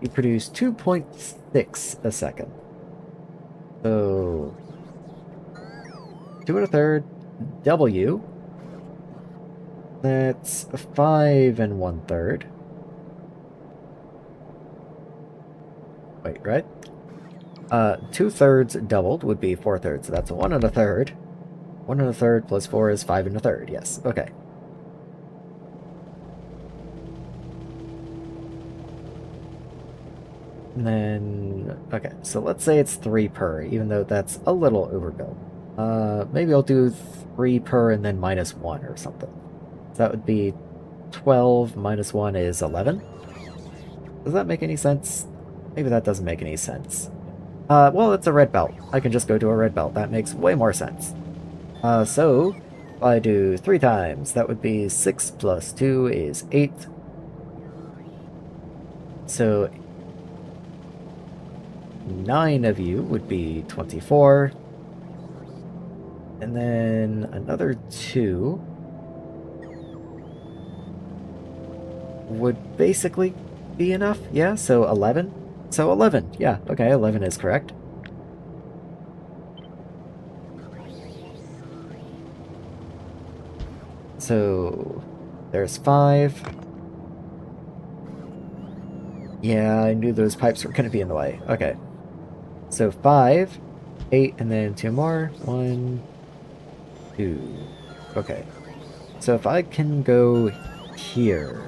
You produce 2.6 a second. So, 2 1/3 W. That's 5 1/3. Wait, right? 2/3 doubled would be 4/3, so that's 1 1/3. 1 1/3 plus 4 is 5 1/3, yes, okay. And then, okay, so let's say it's 3 per, even though that's a little overbuilt. Maybe I'll do 3 per and then -1 or something. So that would be 12 minus 1 is 11. Does that make any sense? Maybe that doesn't make any sense. Well, it's a red belt. I can just go to a red belt. That makes way more sense. So, if I do 3 times, that would be 6 plus 2 is 8. So, 9 of you would be 24. And then another 2 would basically be enough. Yeah, so 11. So 11, yeah, okay, 11 is correct. So there's 5. Yeah, I knew those pipes were going to be in the way. Okay. So 5, 8, and then 2 more. 1, 2. Okay. So if I can go here.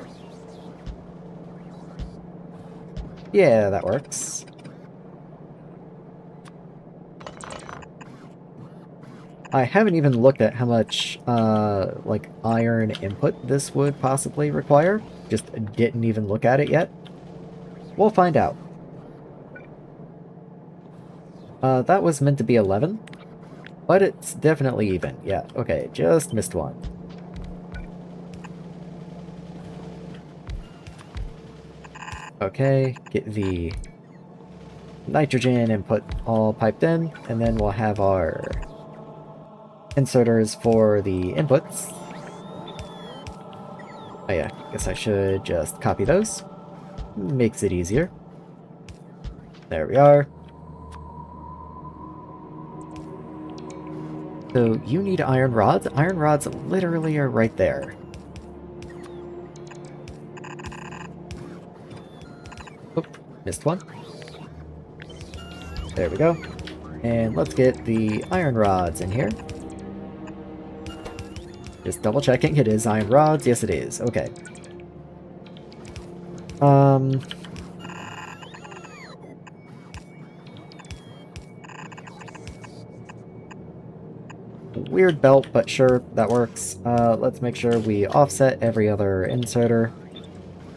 Yeah, that works. I haven't even looked at how much, like, iron input this would possibly require. Just didn't even look at it yet. We'll find out. That was meant to be 11. But it's definitely even. Yeah, okay, just missed one. Okay, get the nitrogen input all piped in, and then we'll have our inserters for the inputs. Oh yeah, guess I should just copy those. Makes it easier. There we are. So you need iron rods. Iron rods literally are right there. Oop, missed one. There we go. And let's get the iron rods in here. Just double checking, it is iron rods. Yes, it is. Okay. Weird belt, but sure, that works. Let's make sure we offset every other inserter,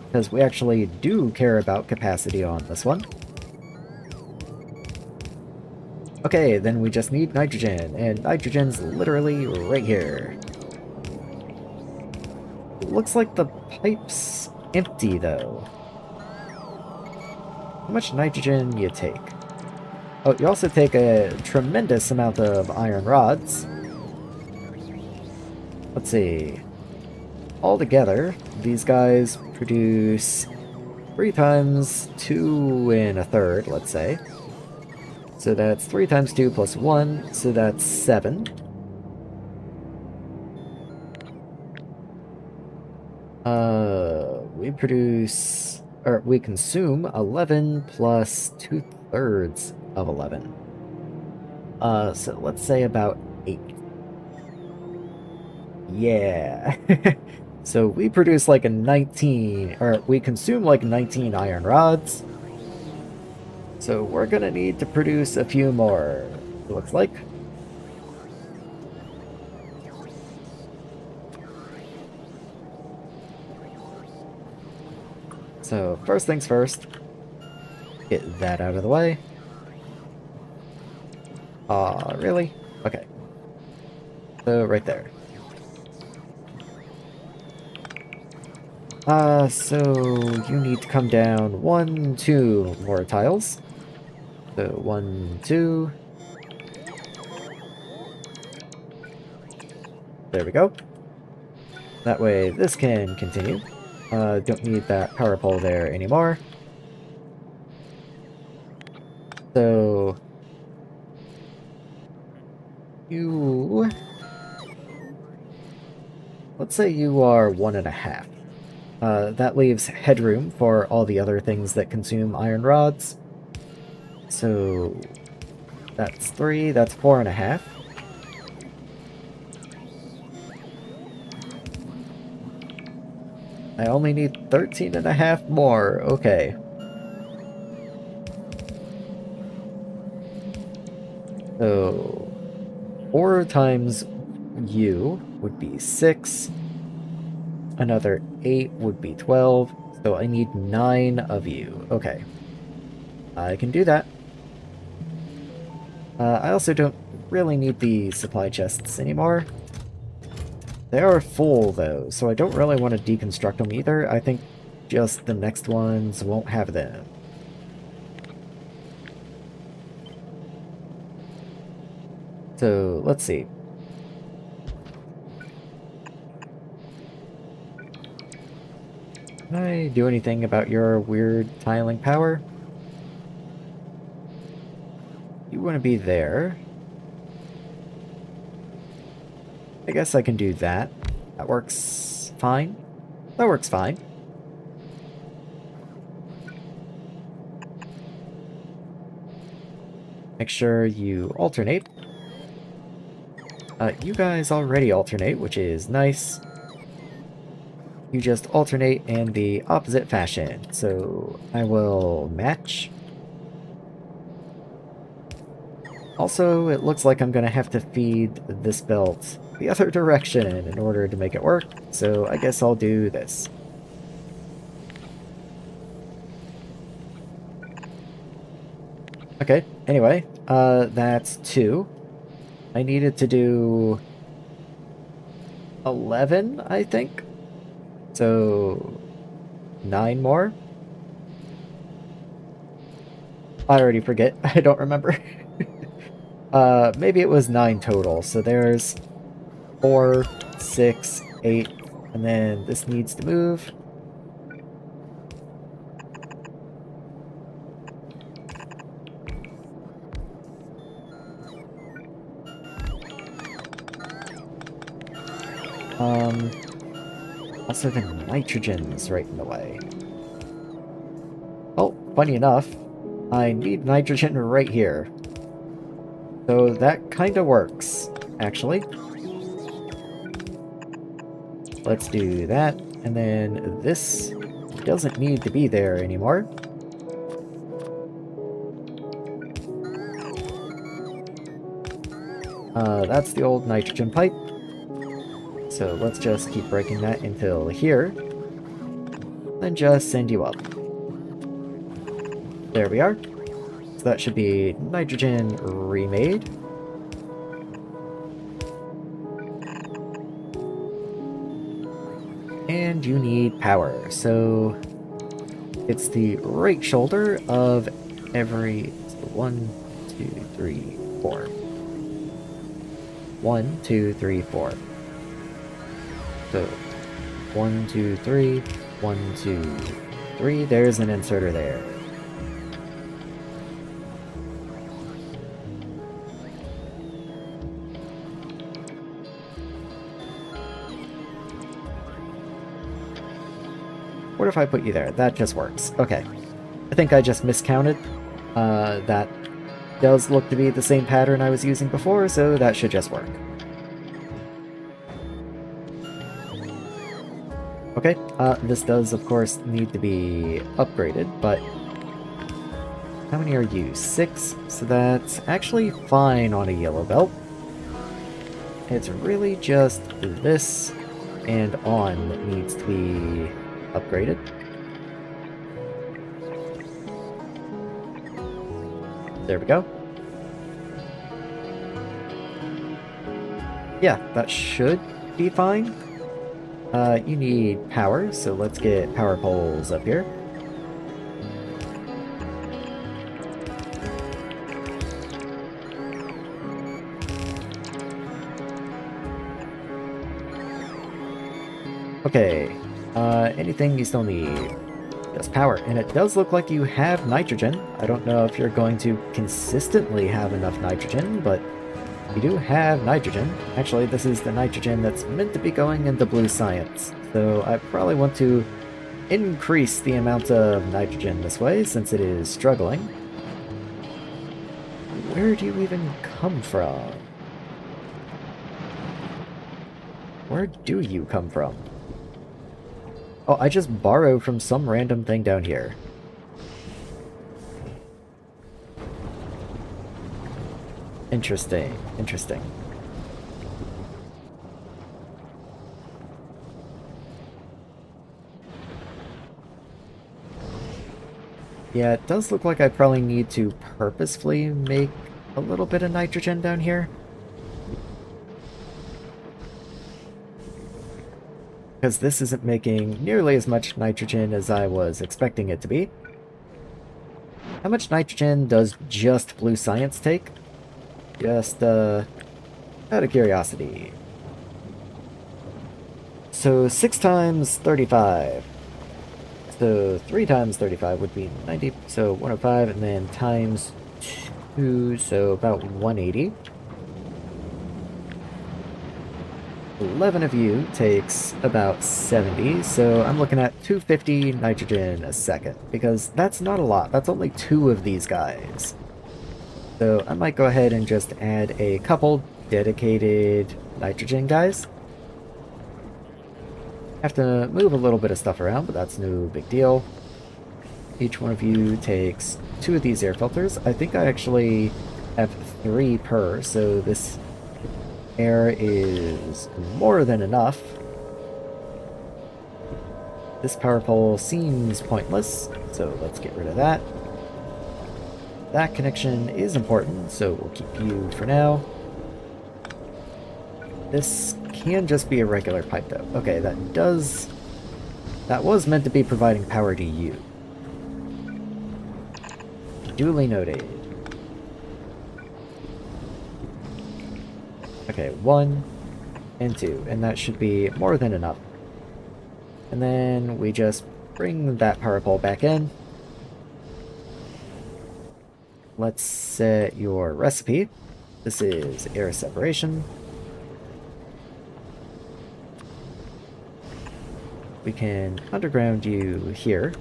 because we actually do care about capacity on this one. Okay, then we just need nitrogen, and nitrogen's literally right here. Looks like the pipe's empty, though. How much nitrogen you take? Oh, you also take a tremendous amount of iron rods. Let's see. Altogether, these guys produce 3 times 2 and a third, let's say. So that's 3 times 2 plus 1, so that's 7. We consume 11 plus 2/3 of 11. So let's say about 8. Yeah. So we produce like a 19, or we consume like 19 iron rods. So we're gonna need to produce a few more, it looks like. So first things first, get that out of the way. Aw, really? Okay. So right there. So you need to come down 1, 2 more tiles. So 1, 2. There we go. That way this can continue. Don't need that power pole there anymore. So you... let's say you are 1.5. That leaves headroom for all the other things that consume iron rods. So that's 3, that's 4.5. I only need 13.5 more, okay. So 4 times U would be 6. Another 8 would be 12. So I need 9 of you. Okay. I can do that. I also don't really need the supply chests anymore. They are full, though, so I don't really want to deconstruct them either. I think just the next ones won't have them. So, let's see. Can I do anything about your weird tiling power? You want to be there. I guess I can do that. That works fine. That works fine. Make sure you alternate. You guys already alternate, which is nice. You just alternate in the opposite fashion. So I will match. Also, it looks like I'm going to have to feed this belt the other direction in order to make it work, so I guess I'll do this. Okay, anyway, that's 2. I needed to do 11, I think. So 9 more. I already forget. I don't remember. Maybe it was 9 total. So there's 4, 6, 8, and then this needs to move. Also the nitrogen's right in the way. Oh, funny enough, I need nitrogen right here. So that kinda works, actually. Let's do that, and then this doesn't need to be there anymore. That's the old nitrogen pipe. So let's just keep breaking that until here. Then just send you up. There we are. So that should be nitrogen remade. And you need power. So it's the right shoulder of every 1, 2, 3, 4. 1, 2, 3, 4. So 1, 2, 3, 1, 2, 3. There's an inserter there. What if I put you there? That just works. Okay. I think I just miscounted. That does look to be the same pattern I was using before, so that should just work. Okay, this does, of course, need to be upgraded, but how many are you? 6, so that's actually fine on a yellow belt. It's really just this and on that needs to be upgraded. There we go. Yeah, that should be fine. You need power, so let's get power poles up here. Okay, anything you still need? Just power, and it does look like you have nitrogen. I don't know if you're going to consistently have enough nitrogen, but you do have nitrogen. Actually, this is the nitrogen that's meant to be going into blue science, so I probably want to increase the amount of nitrogen this way, since it is struggling. Where do you even come from? Where do you come from? Oh, I just borrowed from some random thing down here. Interesting, interesting. Yeah, it does look like I probably need to purposefully make a little bit of nitrogen down here. Because this isn't making nearly as much nitrogen as I was expecting it to be. How much nitrogen does just blue science take? Just, out of curiosity. So 6 times 35. So 3 times 35 would be 90, so 105, and then times 2, so about 180. 11 of you takes about 70, so I'm looking at 250 nitrogen a second, because that's not a lot. That's only 2 of these guys. So I might go ahead and just add a couple dedicated nitrogen guys. Have to move a little bit of stuff around, but that's no big deal. Each one of you takes 2 of these air filters. I think I actually have 3 per, so this air is more than enough. This power pole seems pointless, so let's get rid of that. That connection is important, so we'll keep you for now. This can just be a regular pipe, though. Okay, that was meant to be providing power to you. Duly noted. Okay, 1 and 2, and that should be more than enough. And then we just bring that power pole back in. Let's set your recipe. This is air separation. We can underground you here.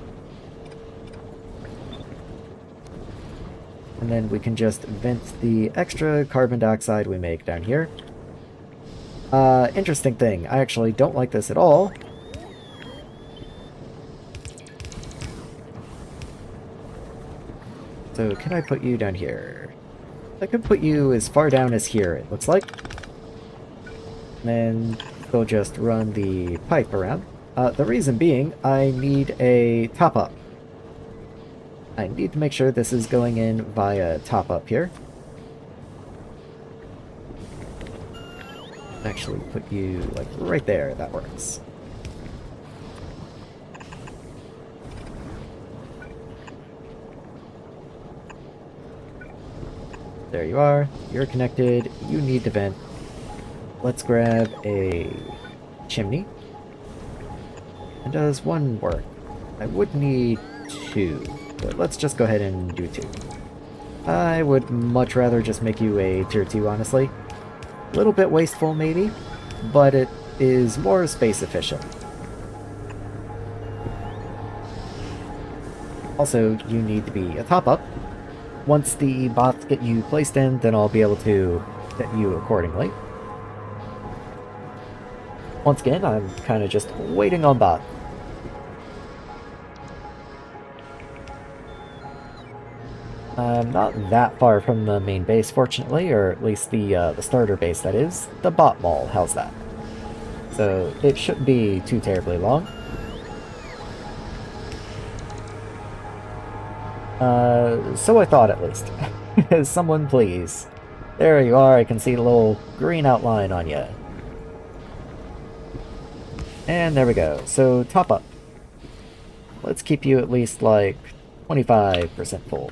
And then we can just vent the extra carbon dioxide we make down here. Interesting thing. I actually don't like this at all. So can I put you down here? I could put you as far down as here, it looks like. And then we'll just run the pipe around. The reason being, I need a top-up. I need to make sure this is going in via top-up here. Actually put you, like, right there. That works. There you are. You're connected. You need to vent. Let's grab a chimney. And does 1 work? I would need 2, but let's just go ahead and do 2. I would much rather just make you a tier 2, honestly. A little bit wasteful, maybe, but it is more space efficient. Also, you need to be a top-up. Once the bots get you placed in, then I'll be able to set you accordingly. Once again, I'm kind of just waiting on bot. I'm not that far from the main base, fortunately, or at least the starter base, that is. The bot mall, how's that? So it shouldn't be too terribly long. So I thought, at least. Someone please. There you are, I can see a little green outline on you. And there we go. So, top up. Let's keep you at least, like, 25% full.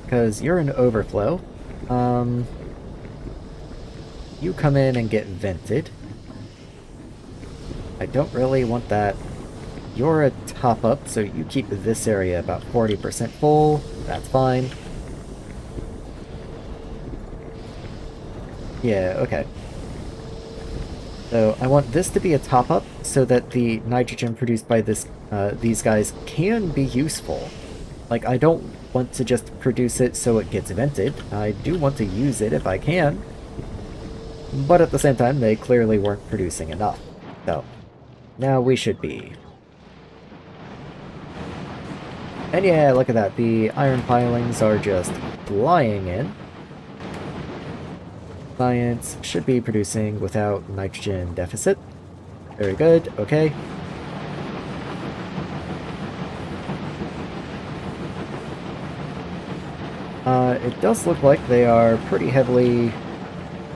Because you're an overflow. You come in and get vented. I don't really want that. You're a top-up, so you keep this area about 40% full. That's fine. Yeah, okay. So I want this to be a top-up so that the nitrogen produced by these guys can be useful. Like, I don't want to just produce it so it gets vented. I do want to use it if I can. But at the same time, they clearly weren't producing enough. So, now we should be. And yeah, look at that. The iron pilings are just flying in. Science should be producing without nitrogen deficit. Very good, okay. it does look like they are pretty heavily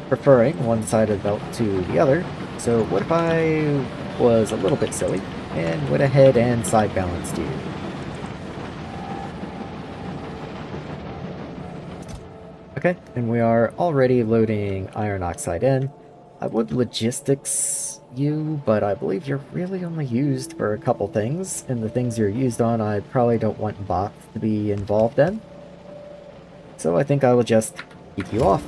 preferring one side of the belt to the other. So what if I was a little bit silly and went ahead and side balanced you? Okay, and we are already loading iron oxide in. I would logistics you, but I believe you're really only used for a couple things, and the things you're used on I probably don't want bots to be involved in. So I think I will just keep you off.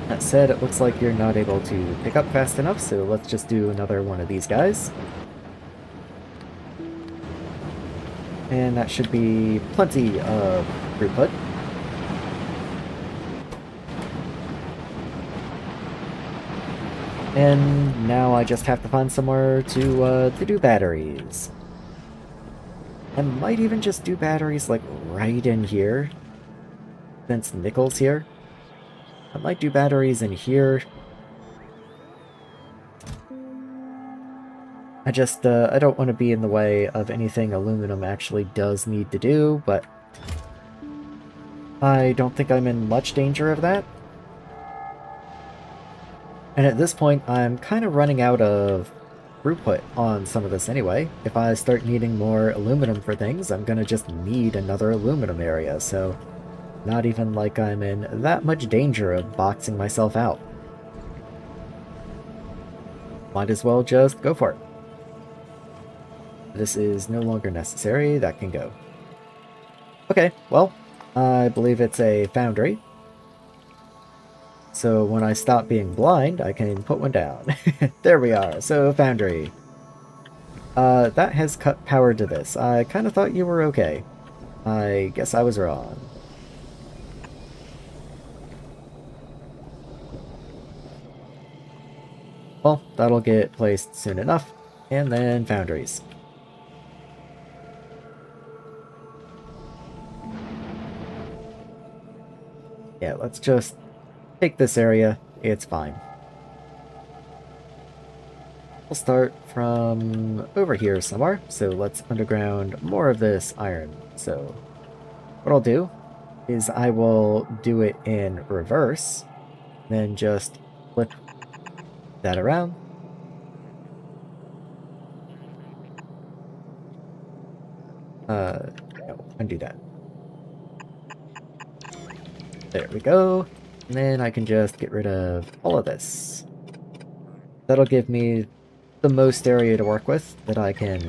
That said, it looks like you're not able to pick up fast enough, so let's just do another one of these guys. And that should be plenty of throughput. And now I just have to find somewhere to do batteries. I might even just do batteries like right in here, since nickel's here. I might do batteries in here. I don't want to be in the way of anything aluminum actually does need to do, but I don't think I'm in much danger of that. And at this point, I'm kind of running out of throughput on some of this anyway. If I start needing more aluminum for things, I'm gonna just need another aluminum area, so not even like I'm in that much danger of boxing myself out. Might as well just go for it. This is no longer necessary, that can go. Okay, well, I believe it's a foundry. So when I stop being blind, I can put one down. There we are, so foundry. That has cut power to this. I kind of thought you were okay. I guess I was wrong. Well, that'll get placed soon enough. And then foundries. Yeah, let's just take this area. It's fine. We'll start from over here somewhere. So let's underground more of this iron. So what I'll do is I will do it in reverse. Then just flip that around. No, undo that. There we go. And then I can just get rid of all of this. That'll give me the most area to work with that I can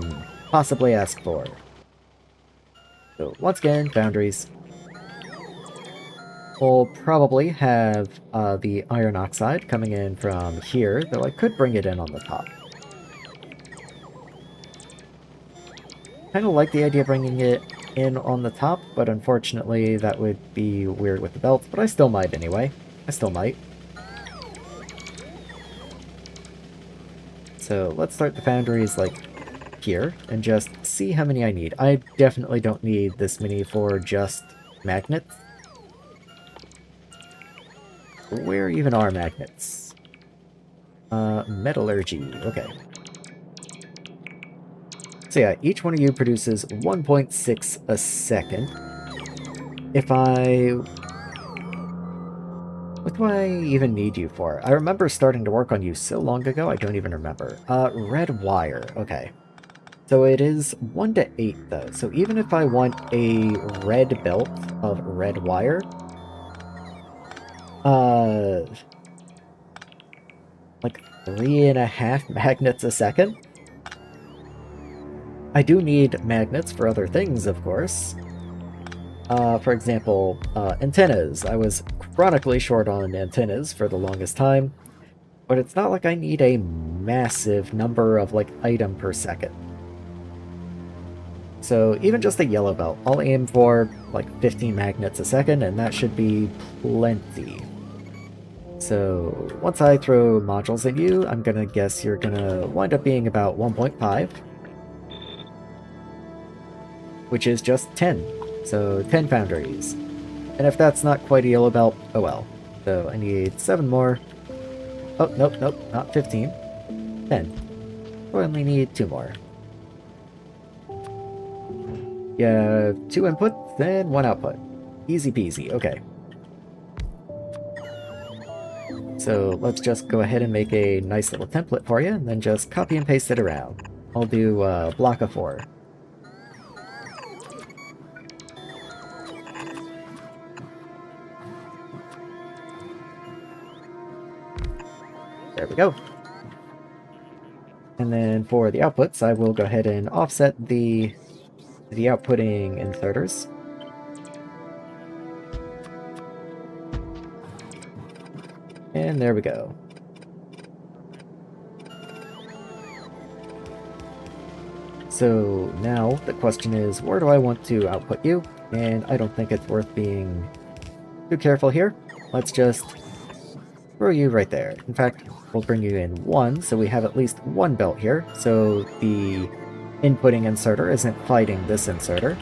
possibly ask for. So once again, foundries. We'll probably have the iron oxide coming in from here, though I could bring it in on the top. Kind of like the idea of bringing it in on the top, but unfortunately that would be weird with the belt, but I still might anyway. I still might. So let's start the foundries like here and just see how many I need. I definitely don't need this many for just magnets. Where even are magnets? Metallurgy, okay. So yeah, each one of you produces 1.6 a second. If I... What do I even need you for? I remember starting to work on you so long ago, I don't even remember. Red wire, okay. So it is 1 to 8 though, so even if I want a red belt of red wire, like 3.5 magnets a second? I do need magnets for other things, of course. For example, antennas. I was chronically short on antennas for the longest time, but it's not like I need a massive number of, like, item per second. So even just a yellow belt, I'll aim for, like, 15 magnets a second, and that should be plenty. So once I throw modules at you, I'm gonna guess you're gonna wind up being about 1.5. Which is just 10. So 10 foundries. And if that's not quite a yellow belt, oh well. So I need 7 more. Oh, nope, not 15. 10. So I only need 2 more. You have 2 inputs and 1 output. Easy peasy, okay. So let's just go ahead and make a nice little template for you, and then just copy and paste it around. I'll do a block of 4. There we go. And then for the outputs, I will go ahead and offset the outputting inserters. And there we go. So now the question is, where do I want to output you? And I don't think it's worth being too careful here. Let's just throw you right there. In fact, we'll bring you in 1, so we have at least 1 belt here, so the inputting inserter isn't fighting this inserter.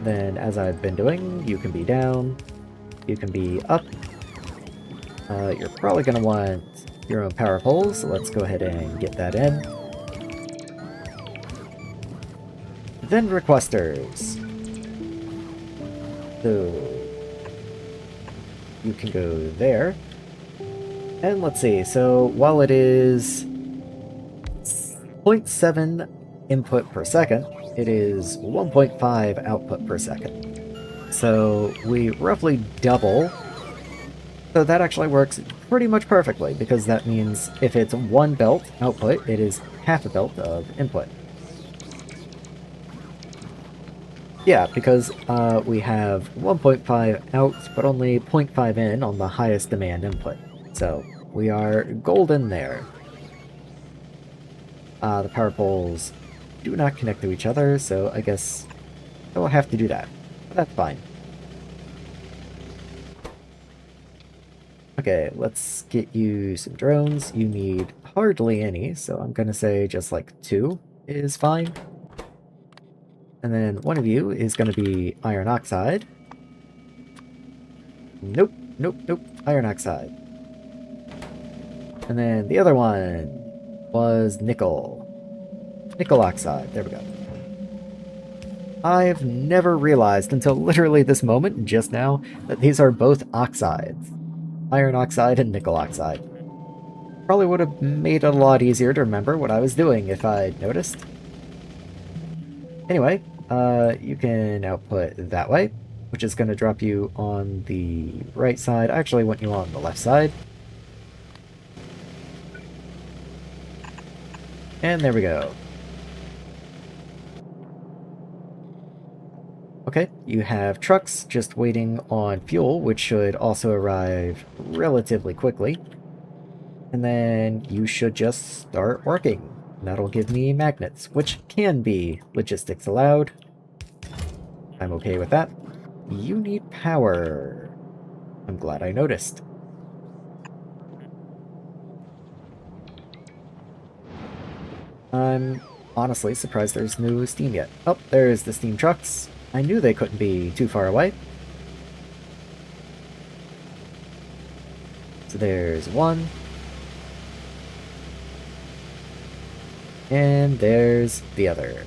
Then, as I've been doing, you can be down, you can be up. You're probably going to want your own power poles, so let's go ahead and get that in. Then requesters. So you can go there. And let's see, so while it is 0.7 input per second, it is 1.5 output per second. So we roughly double. So that actually works pretty much perfectly, because that means if it's 1 belt output, it is half a belt of input. Yeah, because we have 1.5 out, but only 0.5 in on the highest demand input. So we are golden there. The power poles do not connect to each other, so I guess I will have to do that. But that's fine. Okay, let's get you some drones. You need hardly any, so I'm gonna say just like 2 is fine. And then one of you is going to be iron oxide. Nope, nope, nope, iron oxide. And then the other one was nickel. Nickel oxide, there we go. I've never realized until literally this moment, just now, that these are both oxides. Iron oxide and nickel oxide. Probably would have made it a lot easier to remember what I was doing if I'd noticed. Anyway, you can output that way, which is going to drop you on the right side. I actually want you on the left side. And there we go. Okay, you have trucks just waiting on fuel, which should also arrive relatively quickly. And then you should just start working. That'll give me magnets, which can be logistics allowed. I'm okay with that. You need power. I'm glad I noticed. I'm honestly surprised there's no steam yet. Oh, there's the steam trucks. I knew they couldn't be too far away. So there's 1. And there's the other.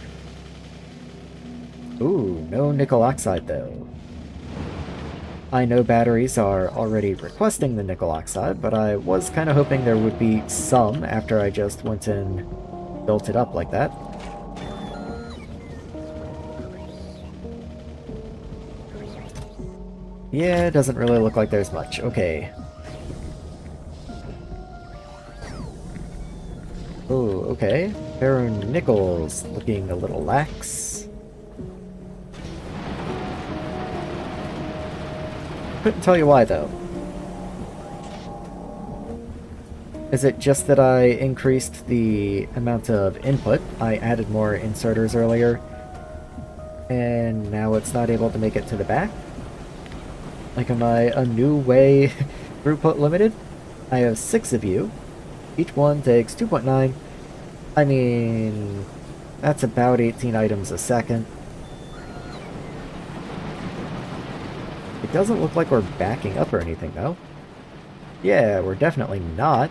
Ooh, no nickel oxide though. I know batteries are already requesting the nickel oxide, but I was kind of hoping there would be some after I just went and built it up like that. Yeah, it doesn't really look like there's much. Okay. Oh, okay. Ferronickel's looking a little lax. Couldn't tell you why, though. Is it just that I increased the amount of input? I added more inserters earlier, and now it's not able to make it to the back? Like, am I a new way throughput limited? I have 6 of you. Each one takes 2.9. I mean, that's about 18 items a second. It doesn't look like we're backing up or anything, though. Yeah, we're definitely not.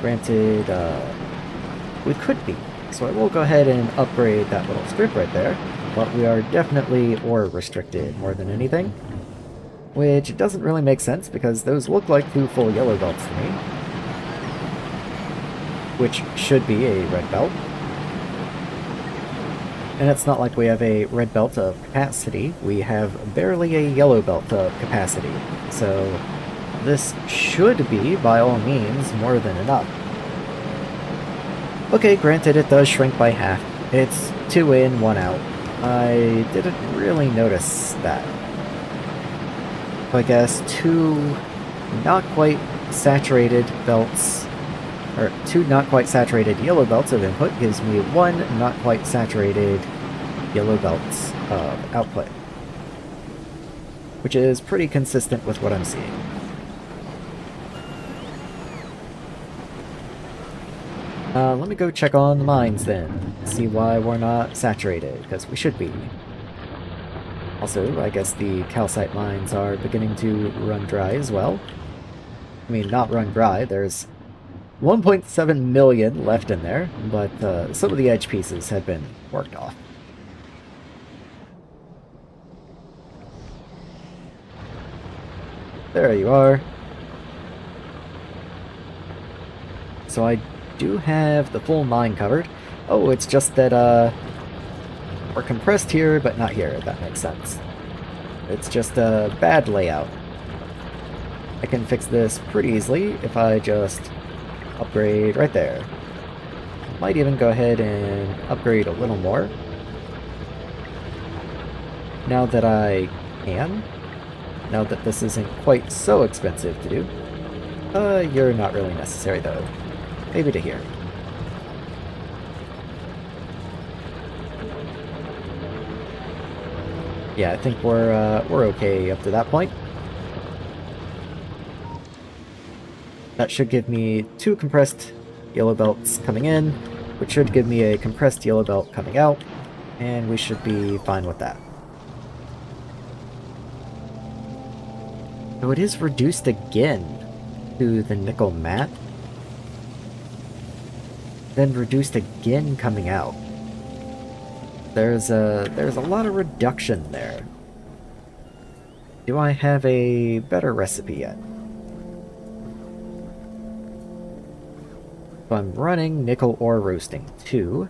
Granted, we could be. So I will go ahead and upgrade that little strip right there, but we are definitely ore restricted more than anything. Which doesn't really make sense because those look like 2 full yellow belts to me. Which should be a red belt. And it's not like we have a red belt of capacity, we have barely a yellow belt of capacity. So this should be, by all means, more than enough. Okay, granted it does shrink by half. It's 2 in, 1 out. I didn't really notice that. I guess 2 not quite saturated belts, or 2 not quite saturated yellow belts of input gives me 1 not quite saturated yellow belts of output. Which is pretty consistent with what I'm seeing. Let me go check on the mines then, see why we're not saturated, because we should be. Also, I guess the calcite mines are beginning to run dry as well. I mean, not run dry, there's 1.7 million left in there, but some of the edge pieces have been worked off. There you are. So I do have the full mine covered. Oh, it's just that, we're compressed here, but not here, if that makes sense. It's just a bad layout. I can fix this pretty easily if I just upgrade right there. Might even go ahead and upgrade a little more. Now that I can. Now that this isn't quite so expensive to do. You're not really necessary though. Maybe to here. Yeah, I think we're okay up to that point. That should give me 2 compressed yellow belts coming in, which should give me a compressed yellow belt coming out, and we should be fine with that. So it is reduced again to the nickel matte, then reduced again coming out. There's a lot of reduction there. Do I have a better recipe yet? So I'm running nickel ore roasting 2,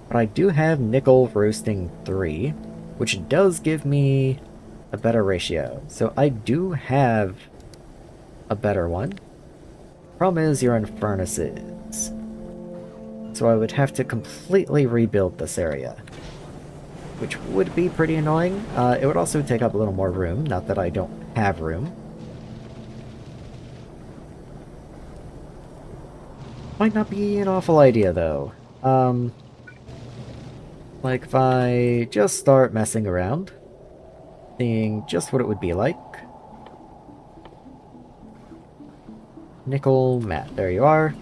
but I do have nickel roasting 3, which does give me a better ratio. So I do have a better one. Problem is you're in furnaces. So I would have to completely rebuild this area, which would be pretty annoying. It would also take up a little more room, not that I don't have room. Might not be an awful idea, though. Like if I just start messing around, seeing just what it would be like. Nickel matte, there you are.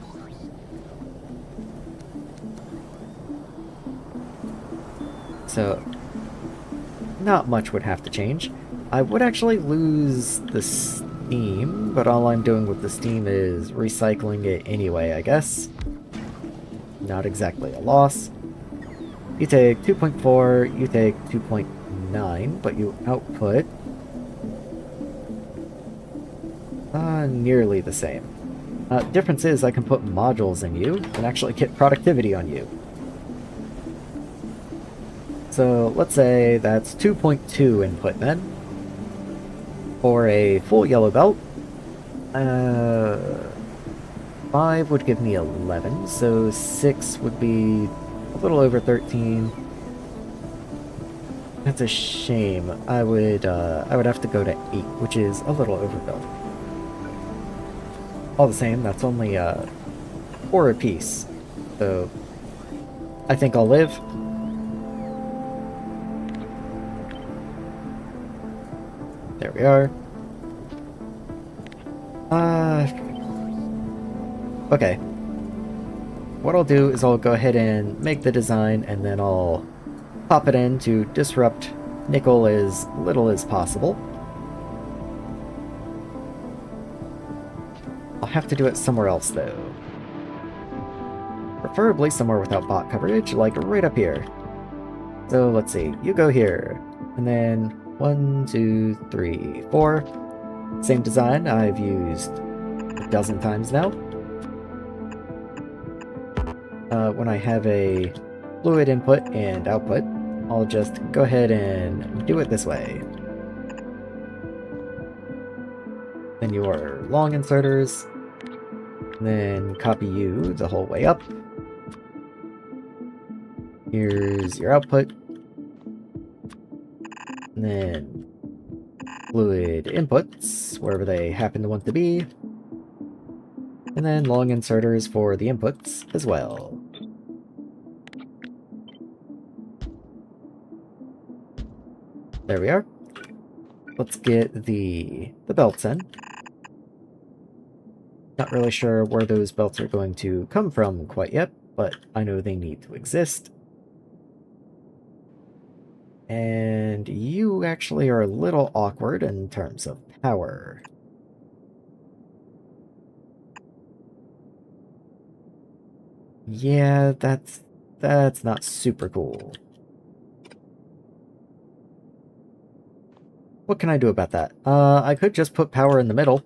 So, not much would have to change. I would actually lose the steam, but all I'm doing with the steam is recycling it anyway, I guess. Not exactly a loss. You take 2.4, you take 2.9, but you output nearly the same. Difference is I can put modules in you and actually get productivity on you. So let's say that's 2.2 input then. For a full yellow belt, 5 would give me 11, so 6 would be a little over 13. That's a shame. I would have to go to 8, which is a little overbuilt. All the same, that's only 4 apiece, so I think I'll live. There we are. Okay. What I'll do is I'll go ahead and make the design, and then I'll pop it in to disrupt nickel as little as possible. I'll have to do it somewhere else, though. For preferably somewhere without bot coverage, like right up here. So let's see, you go here, and then 1, 2, 3, 4. Same design I've used a dozen times now. When I have a fluid input and output, I'll just go ahead and do it this way. Then your long inserters, then copy you the whole way up. Here's your output. And then fluid inputs, wherever they happen to want to be. And then long inserters for the inputs as well. There we are. Let's get the belts in. Not really sure where those belts are going to come from quite yet, but I know they need to exist. And you actually are a little awkward in terms of power. Yeah, that's not super cool. What can I do about that? I could just put power in the middle.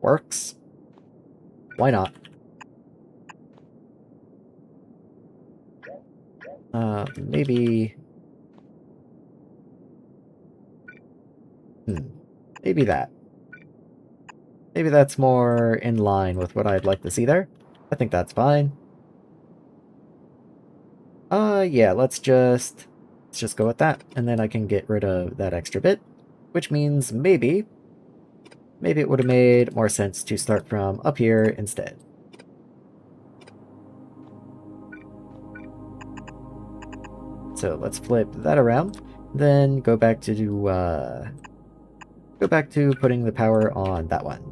Works. Why not? Maybe... Maybe that. Maybe that's more in line with what I'd like to see there. I think that's fine. Yeah, let's just go with that, and then I can get rid of that extra bit, which means maybe it would have made more sense to start from up here instead. So let's flip that around, then go back to putting the power on that one.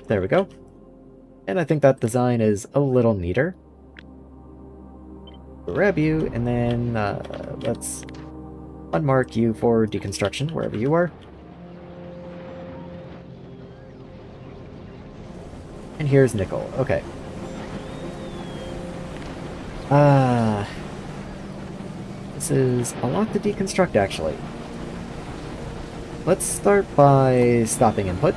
There we go. And I think that design is a little neater. Grab you, and then let's unmark you for deconstruction, wherever you are. And here's nickel. Okay. This is a lot to deconstruct, actually. Let's start by stopping input.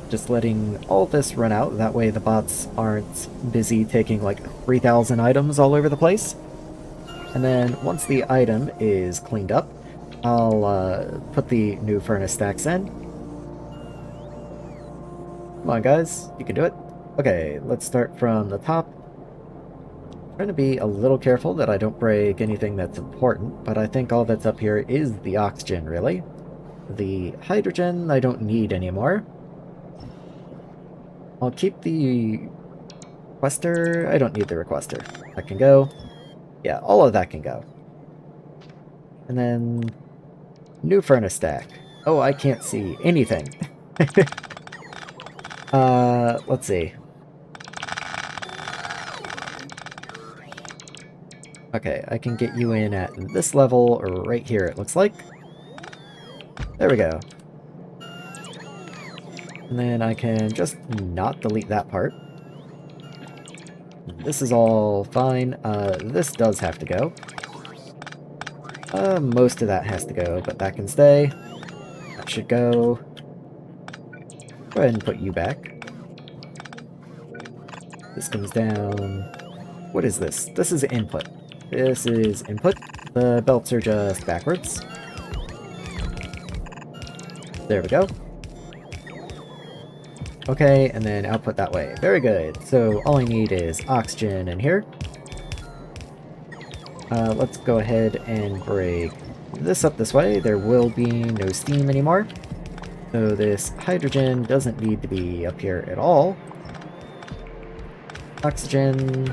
Just letting all this run out, that way the bots aren't busy taking like 3,000 items all over the place. And then once the item is cleaned up, I'll put the new furnace stacks in. Come on guys, you can do it. Okay, let's start from the top. I'm trying to be a little careful that I don't break anything that's important, but I think all that's up here is the oxygen, really. The hydrogen I don't need anymore. I'll keep the requester. I don't need the requester. That can go. Yeah, all of that can go. And then new furnace stack. Oh, I can't see anything. Let's see. Okay, I can get you in at this level right here, it looks like. There we go. And then I can just not delete that part. This is all fine. This does have to go. Most of that has to go, but that can stay. That should go. Go ahead and put you back. This comes down. What is this? This is input. This is input. The belts are just backwards. There we go. Okay, and then output that way. Very good. So all I need is oxygen in here. Let's go ahead and break this up this way. There will be no steam anymore. So this hydrogen doesn't need to be up here at all. Oxygen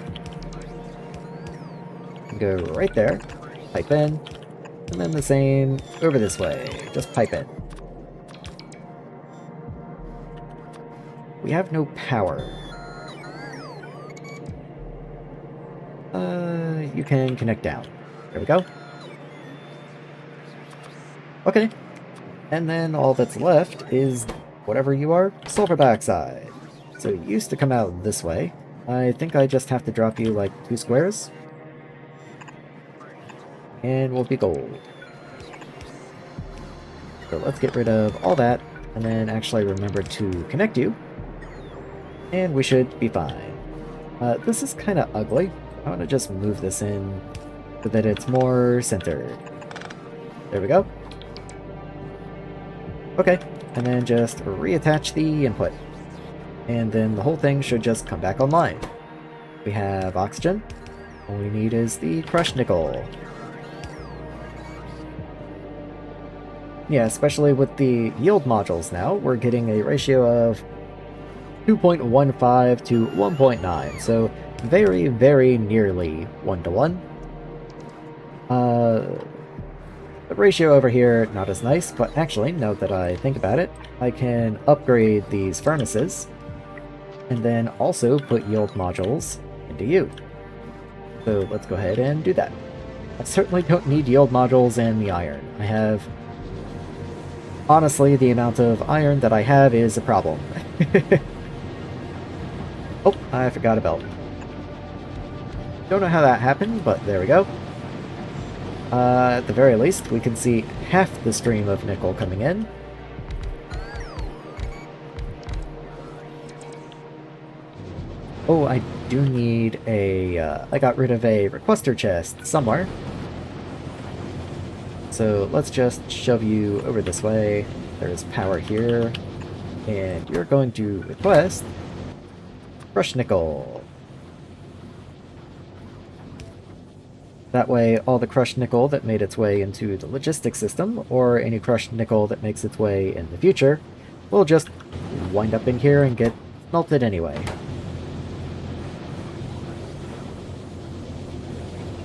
can go right there. Pipe in. And then the same over this way. Just pipe in. We have no power. You can connect down. There we go. Okay. And then all that's left is whatever you are, sulfur dioxide. So it used to come out this way. I think I just have to drop you like 2 squares. And we'll be gold. So let's get rid of all that, and then actually remember to connect you. And we should be fine. This is kind of ugly. I want to just move this in so that it's more centered. There we go. Okay, and then just reattach the input. And then the whole thing should just come back online. We have oxygen. All we need is the crushed nickel. Yeah, especially with the yield modules now, we're getting a ratio of 2.15 to 1.9, so very, very nearly 1-to-1. The ratio over here, not as nice, but actually, now that I think about it, I can upgrade these furnaces, and then also put yield modules into you. So let's go ahead and do that. I certainly don't need yield modules and the iron. I have... Honestly, the amount of iron that I have is a problem. Oh, I forgot a belt. Don't know how that happened, but there we go. At the very least, we can see half the stream of nickel coming in. Oh, I do need a... I got rid of a requester chest somewhere. So let's just shove you over this way. There's power here. And you're going to request crushed nickel. That way, all the crushed nickel that made its way into the logistics system, or any crushed nickel that makes its way in the future, will just wind up in here and get melted anyway.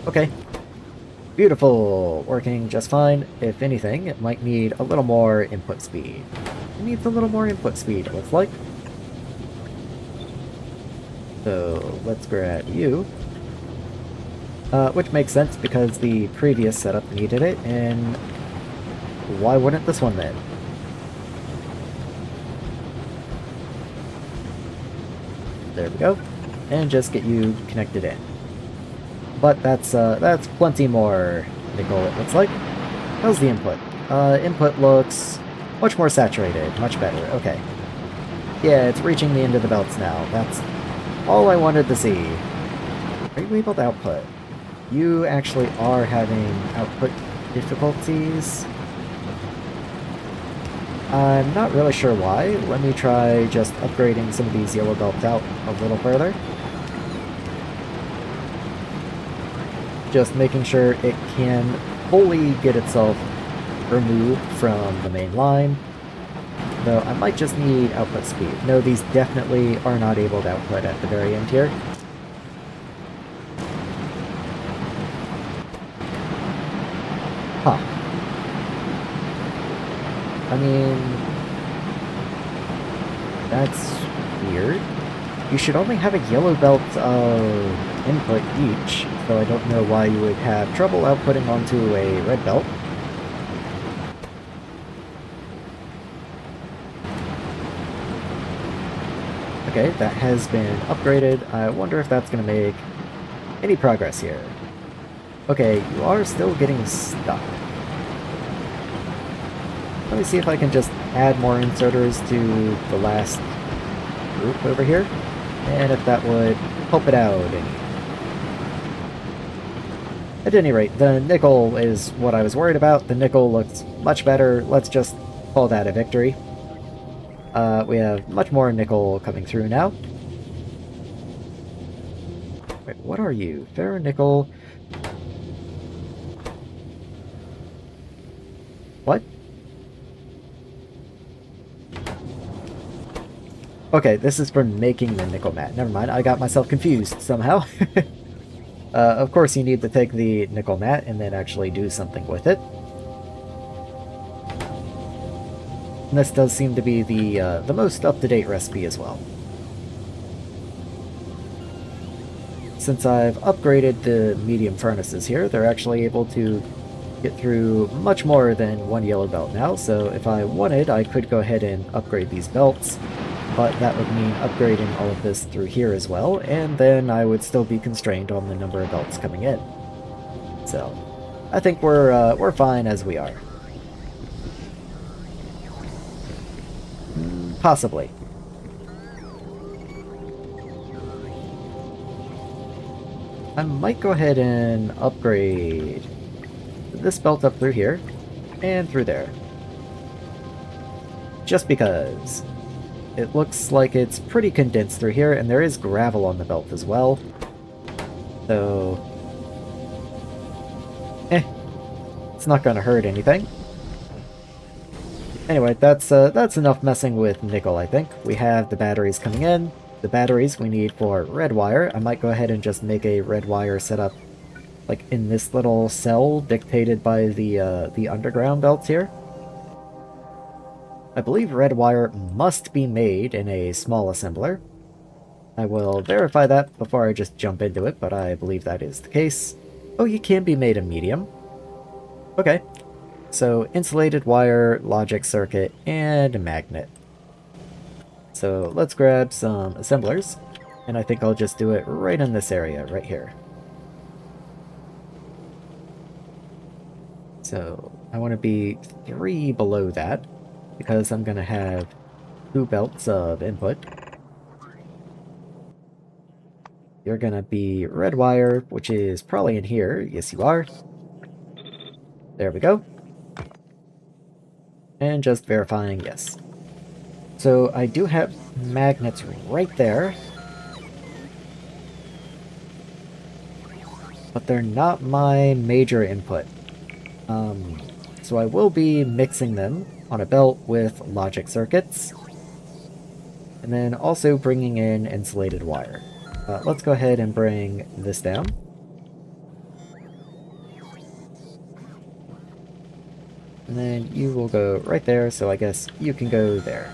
Okay. Beautiful! Working just fine. If anything, it might need a little more input speed. It needs a little more input speed, it looks like. So, let's grab you. Which makes sense because the previous setup needed it, and why wouldn't this one then? There we go. And just get you connected in. But that's plenty more nickel, it looks like. How's the input? Input looks much more saturated, much better, okay. Yeah, it's reaching the end of the belts now. That's all I wanted to see. Are you able to output? You actually are having output difficulties. I'm not really sure why. Let me try just upgrading some of these yellow belts out a little further. Just making sure it can fully get itself removed from the main line. Though I might just need output speed. No, these definitely are not able to output at the very end here. Huh. I mean... that's weird. You should only have a yellow belt of input each, so I don't know why you would have trouble outputting onto a red belt. Okay, that has been upgraded. I wonder if that's going to make any progress here. Okay, you are still getting stuck. Let me see if I can just add more inserters to the last group over here, and if that would help it out. At any rate, the nickel is what I was worried about. The nickel looks much better. Let's just call that a victory. We have much more nickel coming through now. Wait, what are you? Ferronickel. What? Okay, this is for making the nickel mat. Never mind, I got myself confused somehow. Of course you need to take the nickel mat and then actually do something with it. And this does seem to be the most up-to-date recipe as well. since I've upgraded the medium furnaces here, they're actually able to get through much more than one yellow belt now, so if I wanted, I could go ahead and upgrade these belts, but that would mean upgrading all of this through here as well, and then I would still be constrained on the number of belts coming in. So, I think we're fine as we are. Possibly. I might go ahead and upgrade this belt up through here, and through there. Just because. It looks like it's pretty condensed through here, and there is gravel on the belt as well. So... it's not gonna hurt anything. Anyway, that's enough messing with nickel, I think. We have the batteries coming in. The batteries we need for red wire. I might go ahead and just make a red wire setup like in this little cell dictated by the underground belts here. I believe red wire must be made in a small assembler. I will verify that before I just jump into it, but I believe that is the case. Oh, you can be made a medium. Okay. So, insulated wire, logic circuit, and a magnet. So, let's grab some assemblers, and I think I'll just do it right in this area, right here. So, I want to be 3 below that, because I'm going to have 2 belts of input. You're going to be red wire, which is probably in here. Yes, you are. There we go. And just verifying yes. So I do have magnets right there. But they're not my major input. So I will be mixing them on a belt with logic circuits. And then also bringing in insulated wire. Let's go ahead and bring this down. And then you will go right there, so I guess you can go there.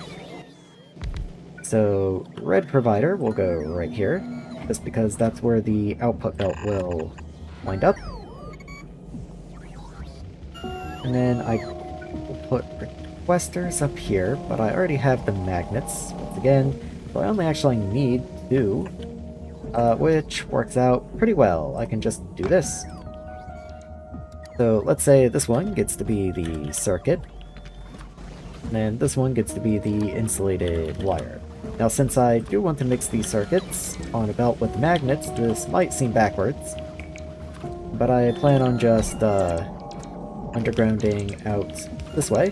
So red provider will go right here, just because that's where the output belt will wind up. And then I will put requesters up here, but I already have the magnets, once again, so I only actually need 2, which works out pretty well. I can just do this. So let's say this one gets to be the circuit, and this one gets to be the insulated wire. Now since I do want to mix these circuits on a belt with magnets, this might seem backwards, but I plan on just undergrounding out this way.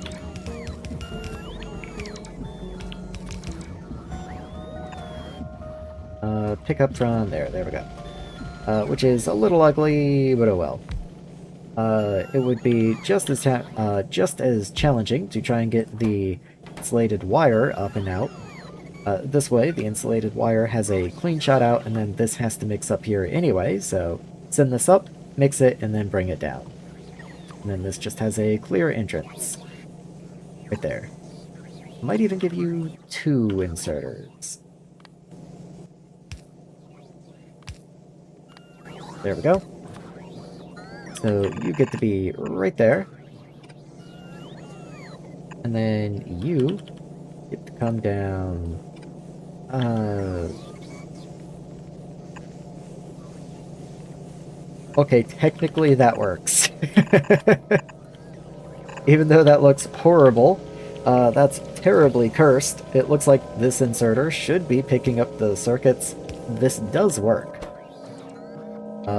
Pick up from there we go. Which is a little ugly, but oh well. It would be just as challenging to try and get the insulated wire up and out. This way, the insulated wire has a clean shot out, and then this has to mix up here anyway, so send this up, mix it, and then bring it down. And then this just has a clear entrance. Right there. Might even give you 2 inserters. There we go. So you get to be right there. And then you get to come down. Okay, technically that works. Even though that looks horrible, that's terribly cursed. It looks like this inserter should be picking up the circuits. This does work.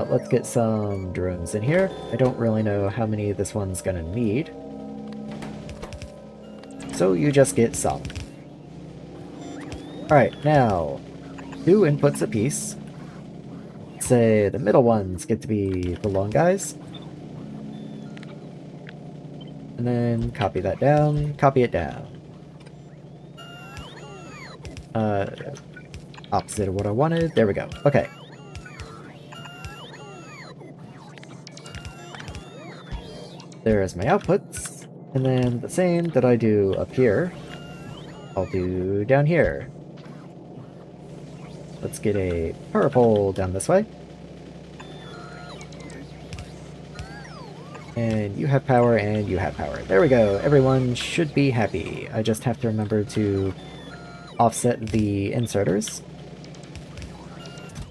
Let's get some drones in here. I don't really know how many this one's gonna need. So you just get some. Alright, now, 2 inputs apiece. Say the middle ones get to be the long guys. And then copy that down, copy it down. Opposite of what I wanted. There we go. Okay. There's my outputs, and then the same that I do up here, I'll do down here. Let's get a purple down this way. And you have power, and you have power. There we go. Everyone should be happy. I just have to remember to offset the inserters.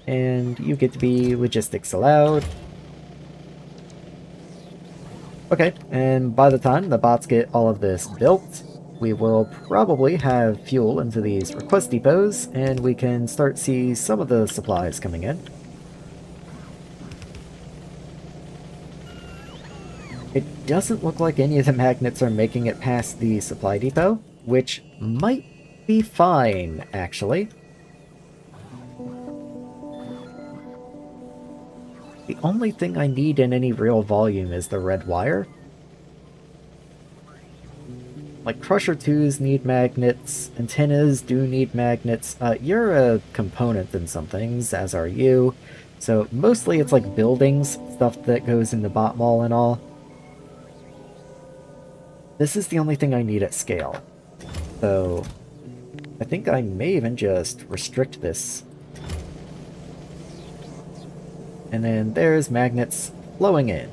And you get to be logistics allowed. Okay, and by the time the bots get all of this built, we will probably have fuel into these request depots, and we can start see some of the supplies coming in. It doesn't look like any of the magnets are making it past the supply depot, which might be fine, actually. The only thing I need in any real volume is the red wire. Like, Crusher 2s need magnets, antennas do need magnets. You're a component in some things, as are you. So mostly it's like buildings, stuff that goes in the bot mall and all. This is the only thing I need at scale. So I think I may even just restrict this. And then there's magnets flowing in.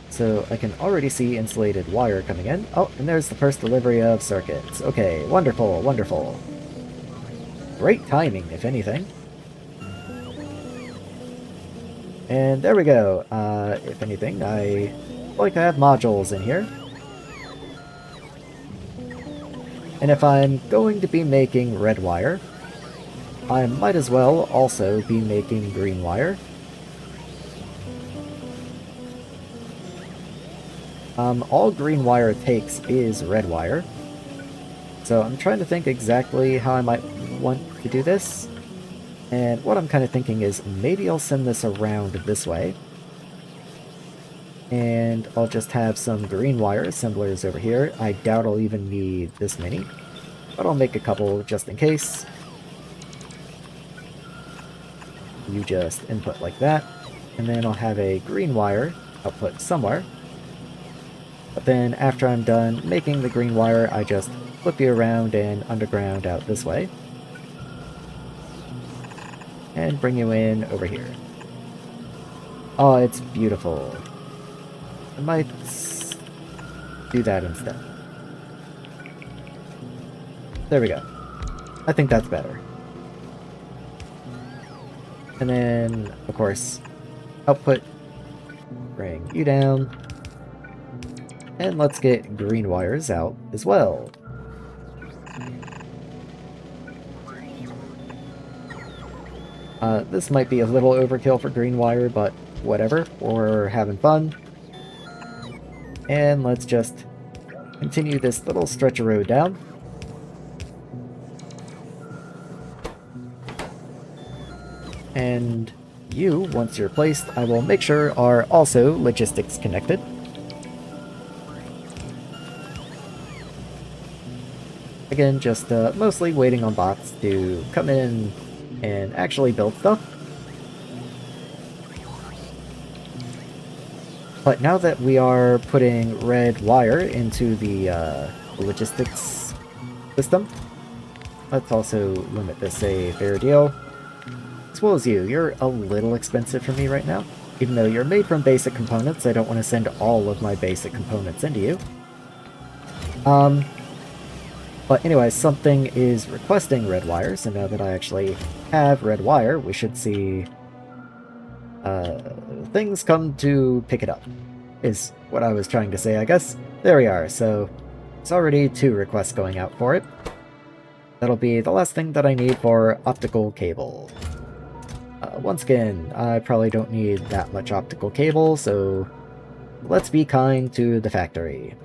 So I can already see insulated wire coming in. Oh, and there's the first delivery of circuits. Okay, wonderful, wonderful. Great timing, if anything. And there we go. If anything, I like to have modules in here. And if I'm going to be making red wire, I might as well also be making green wire. All green wire takes is red wire. So I'm trying to think exactly how I might want to do this. And what I'm kind of thinking is maybe I'll send this around this way. And I'll just have some green wire assemblers over here. I doubt I'll even need this many, but I'll make a couple just in case. You just input like that, and then I'll have a green wire output somewhere. But then after I'm done making the green wire, I just flip you around and underground out this way. And bring you in over here. Oh, it's beautiful. I might do that instead. There we go. I think that's better. And then, of course, output, bring you down. And let's get green wires out as well. This might be a little overkill for green wire, but whatever, we're having fun. And let's just continue this little stretch of road down. And you, once you're placed, I will make sure are also logistics connected. Again, just mostly waiting on bots to come in and actually build stuff. But now that we are putting red wire into the logistics system, let's also limit this a fair deal. As well as you, you're a little expensive for me right now. Even though you're made from basic components, I don't want to send all of my basic components into you. But anyway, something is requesting red wire, so now that I actually have red wire, we should see things come to pick it up, is what I was trying to say, I guess. There we are, so it's already 2 requests going out for it. That'll be the last thing that I need for optical cable. Once again, I probably don't need that much optical cable, so let's be kind to the factory.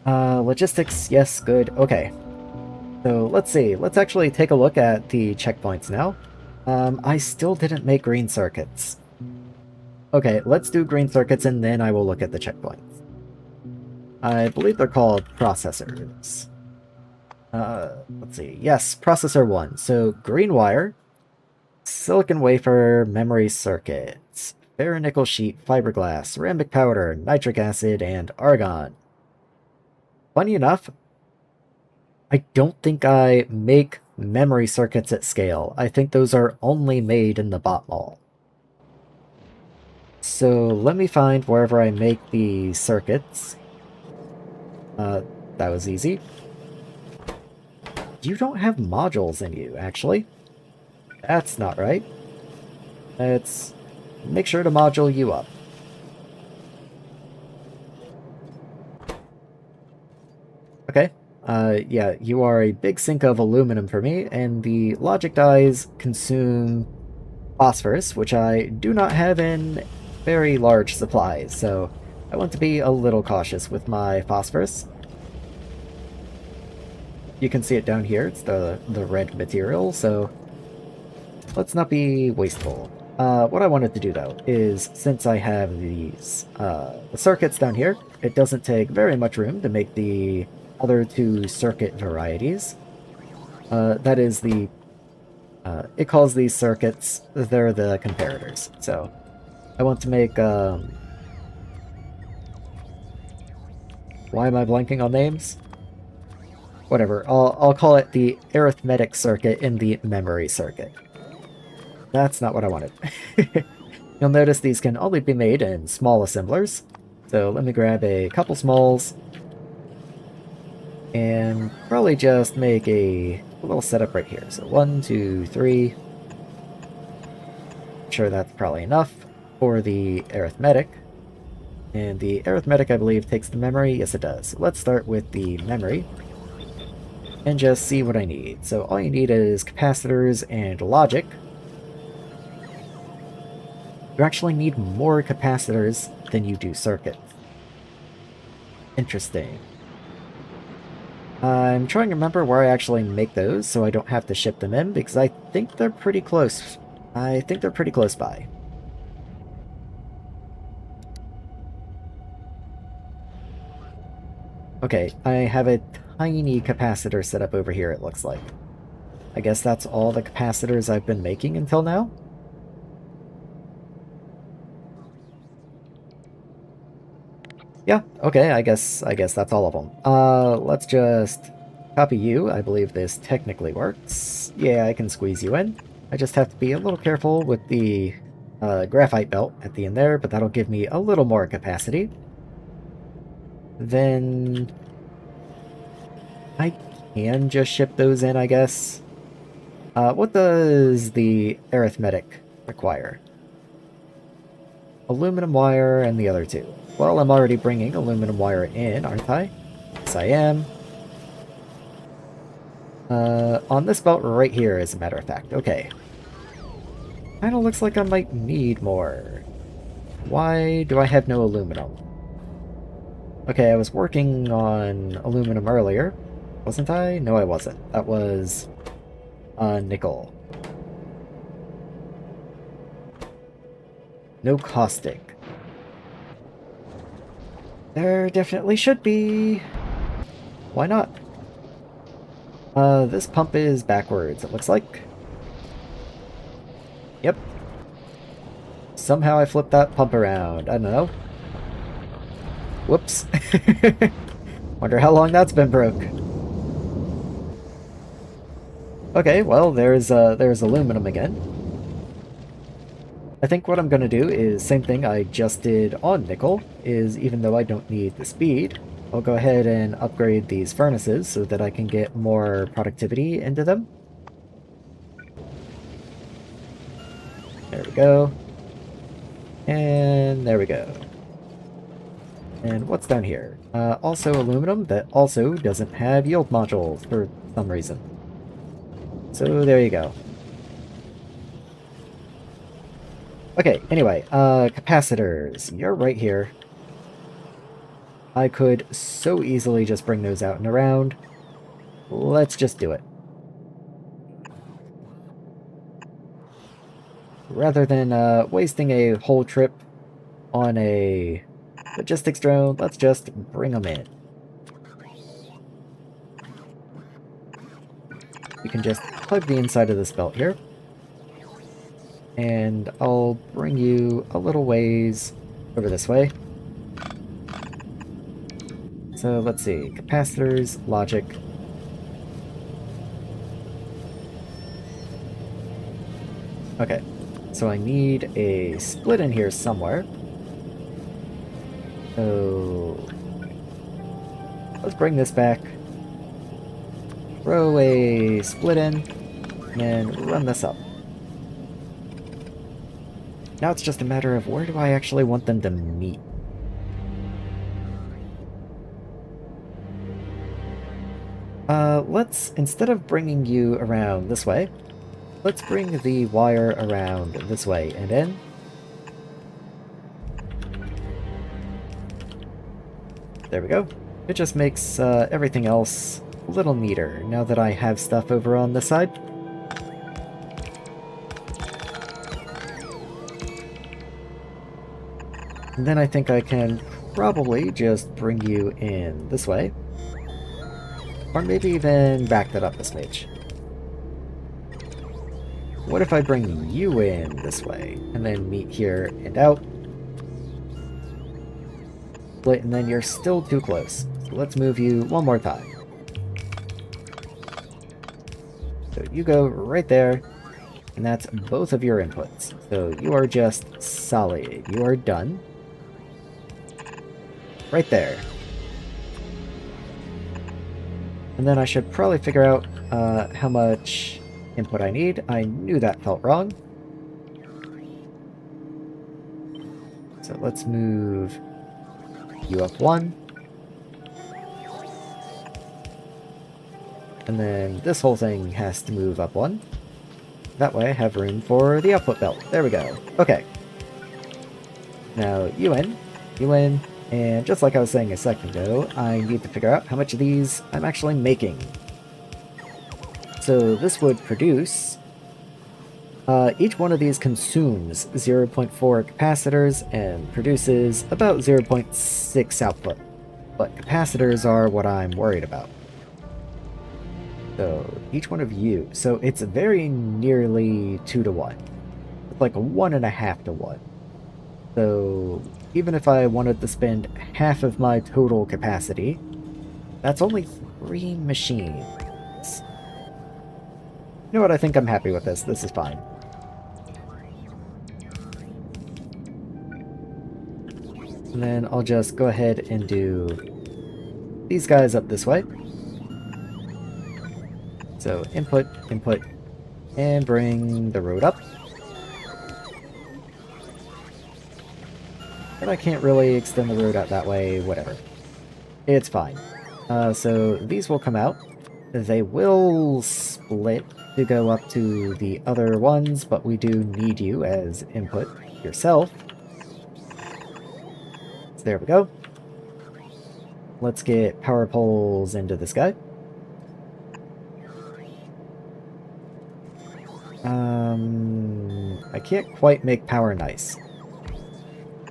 Logistics, yes, good, okay. So let's see, let's actually take a look at the checkpoints now. I still didn't make green circuits. Okay, let's do green circuits and then I will look at the checkpoints. I believe they're called processors. Let's see, yes, processor 1. So green wire, silicon wafer, memory circuits, ferronickel sheet, fiberglass, ceramic powder, nitric acid, and argon. Funny enough, I don't think I make memory circuits at scale. I think those are only made in the bot mall. So let me find wherever I make the circuits. That was easy. You don't have modules in you, actually. That's not right. Let's make sure to module you up. Okay. Yeah, you are a big sink of aluminum for me, and the logic dies consume phosphorus, which I do not have in very large supplies, so I want to be a little cautious with my phosphorus. You can see it down here, it's the red material, so let's not be wasteful. What I wanted to do, though, is since I have these the circuits down here, it doesn't take very much room to make the other two circuit varieties. That is the... it calls these circuits, they're the comparators. So, I want to make... why am I blanking on names? Whatever, I'll call it the arithmetic circuit in the memory circuit. That's not what I wanted. You'll notice these can only be made in small assemblers. So let me grab a couple smalls. And probably just make a little setup right here. So 1, 2, 3. I'm sure that's probably enough for the arithmetic. And the arithmetic, I believe, takes the memory. Yes, it does. Let's start with the memory. And just see what I need. So all you need is capacitors and logic. You actually need more capacitors than you do circuits. Interesting. I'm trying to remember where I actually make those so I don't have to ship them in, because I think they're pretty close. I think they're pretty close by. Okay, I have a tiny capacitor set up over here, it looks like. I guess that's all the capacitors I've been making until now? Yeah, okay, I guess that's all of them. Let's just copy you. I believe this technically works. Yeah, I can squeeze you in. I just have to be a little careful with the graphite belt at the end there, but that'll give me a little more capacity. Then I can just ship those in, I guess. What does the arithmetic require? Aluminum wire and the other two. Well, I'm already bringing aluminum wire in, aren't I? Yes, I am. On this belt right here, as a matter of fact. Okay. Kinda looks like I might need more. Why do I have no aluminum? Okay, I was working on aluminum earlier. Wasn't I? No, I wasn't. That was... nickel. No caustic. There definitely should be. Why not? This pump is backwards, it looks like. Yep. Somehow I flipped that pump around. I don't know. Whoops. Wonder how long that's been broke. Okay, well, there's aluminum again. I think what I'm going to do is same thing I just did on nickel, is even though I don't need the speed, I'll go ahead and upgrade these furnaces so that I can get more productivity into them. There we go. And there we go. And what's down here? Also aluminum that also doesn't have yield modules for some reason. So there you go. Okay, anyway, capacitors. You're right here. I could so easily just bring those out and around. Let's just do it. Rather than wasting a whole trip on a logistics drone, let's just bring them in. You can just plug the inside of this belt here. And I'll bring you a little ways over this way. So let's see, capacitors, logic. Okay, so I need a split in here somewhere. So let's bring this back. Throw a split in, and run this up. Now it's just a matter of where do I actually want them to meet? Let's, instead of bringing you around this way, let's bring the wire around this way and in. There we go. It just makes everything else a little neater now that I have stuff over on this side. And then I think I can probably just bring you in this way. Or maybe even back that up a smidge. What if I bring you in this way, and then meet here and out? Split, and then you're still too close. So let's move you one more time. So you go right there, and that's both of your inputs. So you are just solid. You are done. Right there. And then I should probably figure out how much input I need. I knew that felt wrong. So let's move you up one. And then this whole thing has to move up one. That way I have room for the output belt. There we go. Okay. Now you in, and just like I was saying a second ago, I need to figure out how much of these I'm actually making. So this would produce... each one of these consumes 0.4 capacitors and produces about 0.6 output. But capacitors are what I'm worried about. So each one of you... So it's very nearly 2 to 1. It's like 1.5 to 1. So even if I wanted to spend half of my total capacity, that's only 3 machines. You know what, I think I'm happy with this. This is fine. And then I'll just go ahead and do these guys up this way. So input, input, and bring the road up. But I can't really extend the road out that way, whatever. It's fine. So these will come out. They will split to go up to the other ones, but we do need you as input yourself. So there we go. Let's get power poles into this guy. I can't quite make power nice.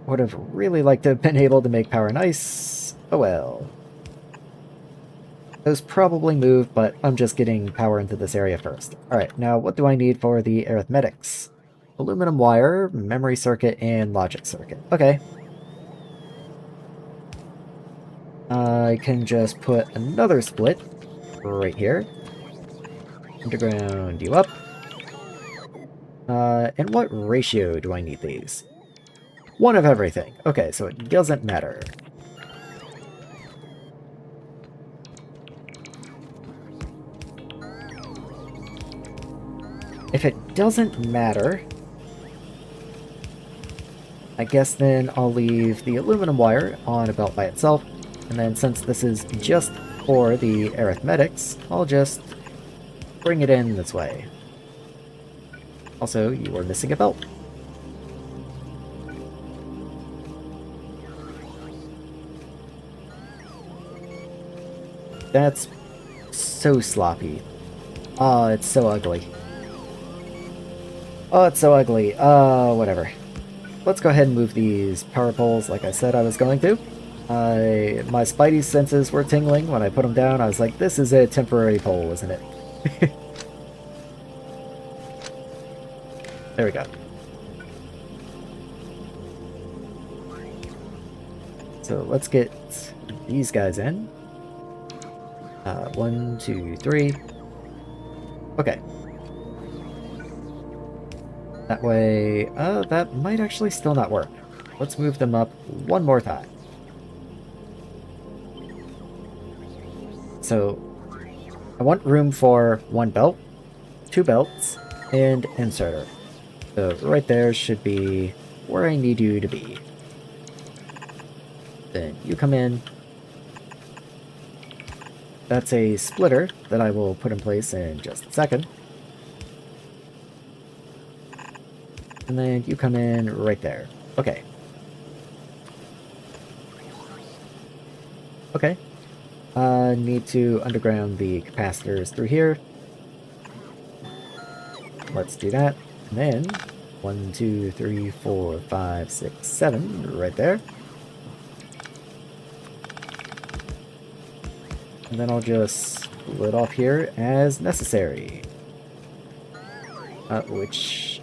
Would have really liked to have been able to make power nice. Oh well. Those probably move, but I'm just getting power into this area first. Alright, now what do I need for the arithmetics? Aluminum wire, memory circuit, and logic circuit. Okay. I can just put another split right here. Underground you up. And what ratio do I need these? 1 of everything. Okay, so it doesn't matter. If it doesn't matter, I guess then I'll leave the aluminum wire on a belt by itself, and then since this is just for the arithmetics, I'll just bring it in this way. Also, you are missing a belt. That's so sloppy. Oh, it's so ugly. Oh, it's so ugly. Whatever. Let's go ahead and move these power poles like I said I was going to. My spidey senses were tingling when I put them down. I was like, this is a temporary pole, isn't it? There we go. So let's get these guys in. 1, 2, 3. Okay. That way, that might actually still not work. Let's move them up one more time. So, I want room for one belt, two belts, and inserter. So right there should be where I need you to be. Then you come in. That's a splitter that I will put in place in just a second. And then you come in right there. Okay. Okay. Need to underground the capacitors through here. Let's do that. And then 1, 2, 3, 4, 5, 6, 7 right there. And then I'll just split off here as necessary. Which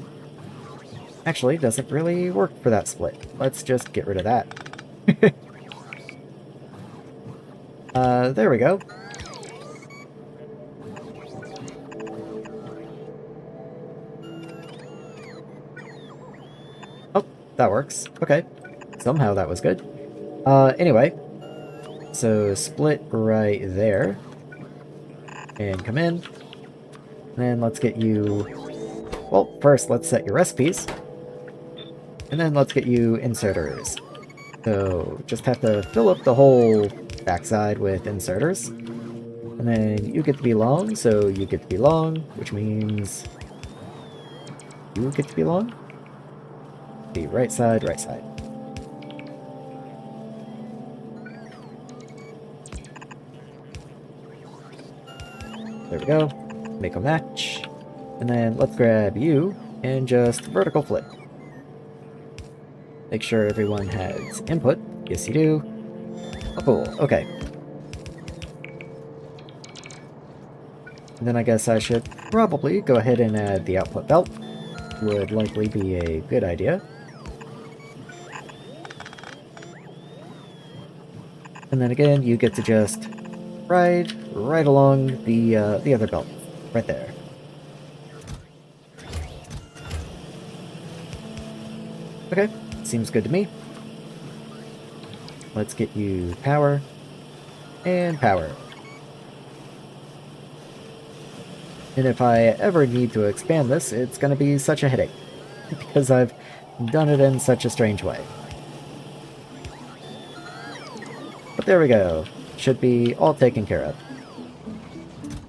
actually doesn't really work for that split. Let's just get rid of that. There we go. Oh, that works. Okay. Somehow that was good. Anyway. So split right there. And come in. And then let's get you... Well, first let's set your recipes. And then let's get you inserters. So just have to fill up the whole backside with inserters. And then you get to be long, so you get to be long, which means you get to be long. The right side, right side. There we go. Make a match. And then let's grab you and just vertical flip. Make sure everyone has input. Yes, you do. Oh, cool. Okay. And then I guess I should probably go ahead and add the output belt. Would likely be a good idea. And then again, you get to just ride right along the other belt. Right there. Okay. Seems good to me. Let's get you power and power. And if I ever need to expand this, it's going to be such a headache because I've done it in such a strange way. But there we go. Should be all taken care of.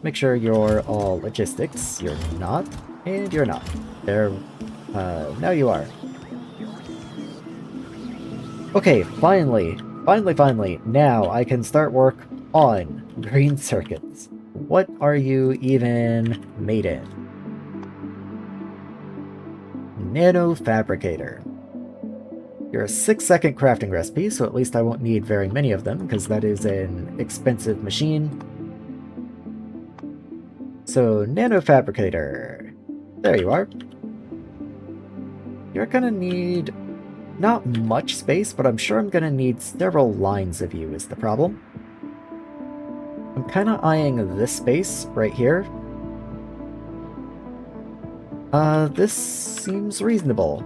Make sure you're all logistics. You're not, and you're not. There. Now you are. Okay, finally, now I can start work on green circuits. What are you even made in? Nano Fabricator. You're a 6-second crafting recipe, so at least I won't need very many of them, because that is an expensive machine. So, Nano Fabricator. There you are. You're gonna need... not much space, but I'm sure I'm gonna need several lines of you is the problem. I'm kinda eyeing this space right here. This seems reasonable.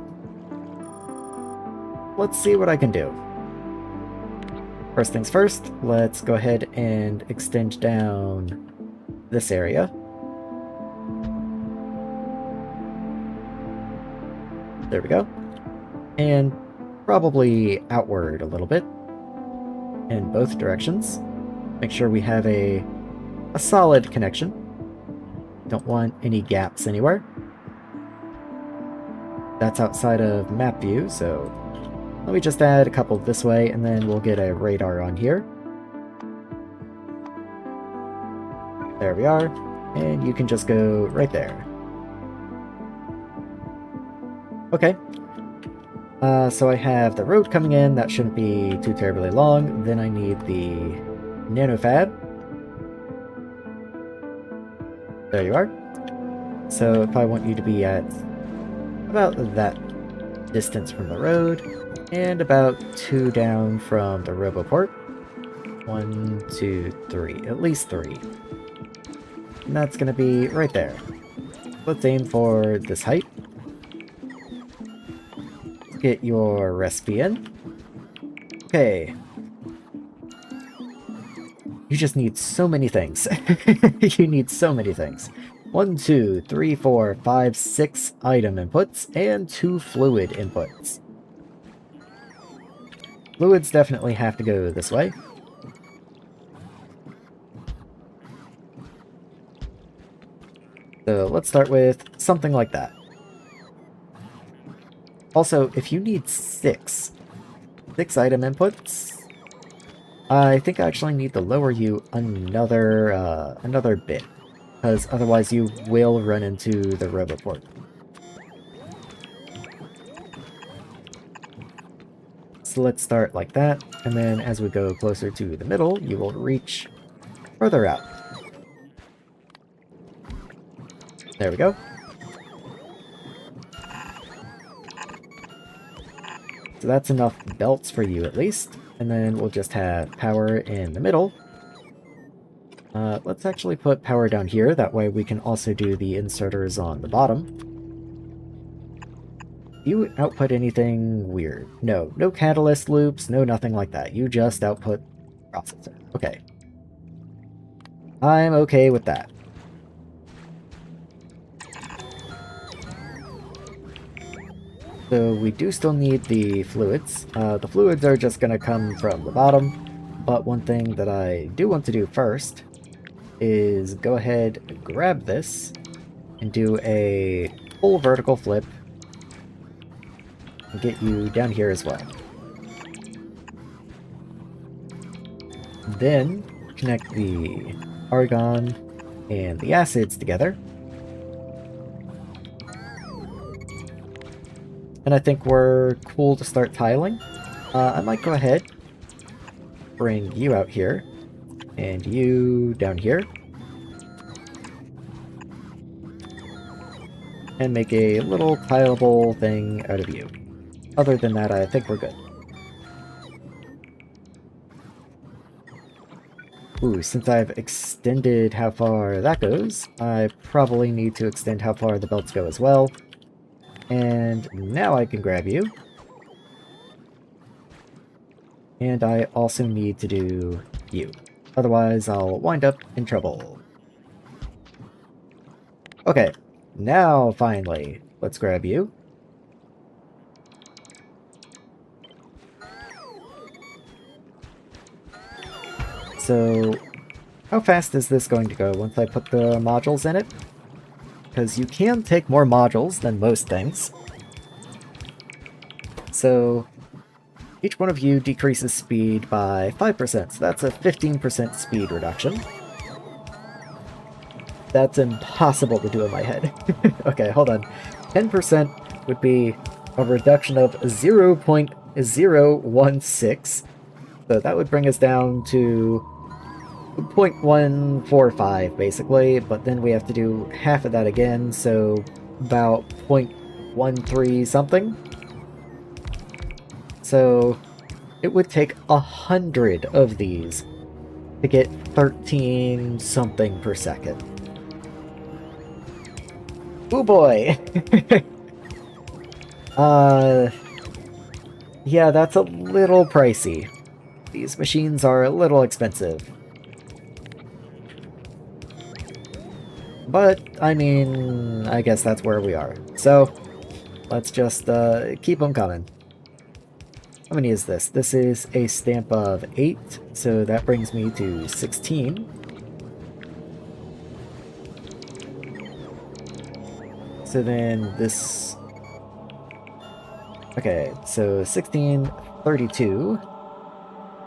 Let's see what I can do. First things first, let's go ahead and extend down this area. There we go. And probably outward a little bit in both directions. Make sure we have a solid connection. Don't want any gaps anywhere. That's outside of map view, so let me just add a couple this way, and then we'll get a radar on here. There we are, and you can just go right there. Okay. So I have the road coming in, that shouldn't be too terribly long. Then I need the nanofab. There you are. So if I want you to be at about that distance from the road, and about 2 down from the roboport. 1, 2, 3. At least 3. And that's gonna be right there. Let's aim for this height. Get your recipe in. Okay. You just need so many things. You need so many things. 1, 2, 3, 4, 5, 6 item inputs, and 2 fluid inputs. Fluids definitely have to go this way. So let's start with something like that. Also, if you need 6 item inputs, I think I actually need to lower you another bit, because otherwise you will run into the Roboport. So let's start like that, and then as we go closer to the middle, you will reach further out. There we go. So that's enough belts for you at least, and then we'll just have power in the middle. Let's actually put power down here, that way we can also do the inserters on the bottom. Do you output anything weird? No. No catalyst loops, no nothing like that. You just output processor. Okay. I'm okay with that. So we do still need the fluids. The fluids are just going to come from the bottom, but one thing that I do want to do first is go ahead and grab this and do a full vertical flip and get you down here as well. Then connect the argon and the acids together. And I think we're cool to start tiling. I might go ahead, bring you out here, and you down here. And make a little tileable thing out of you. Other than that, I think we're good. Ooh, since I've extended how far that goes, I probably need to extend how far the belts go as well. And now I can grab you. And I also need to do you. Otherwise, I'll wind up in trouble. Okay, now finally, let's grab you. So, how fast is this going to go once I put the modules in it? Because you can take more modules than most things. So, each one of you decreases speed by 5%, so that's a 15% speed reduction. That's impossible to do in my head. Okay, hold on. 10% would be a reduction of 0.016, so that would bring us down to 0.145 basically, but then we have to do half of that again, so about 0.13 something. So it would take 100 of these to get 13 something per second. Oh boy! Yeah, that's a little pricey. These machines are a little expensive. But, I mean, I guess that's where we are. So, let's just keep them coming. How many is this? This is a stamp of 8, so that brings me to 16. So then this... Okay, so 16, 32.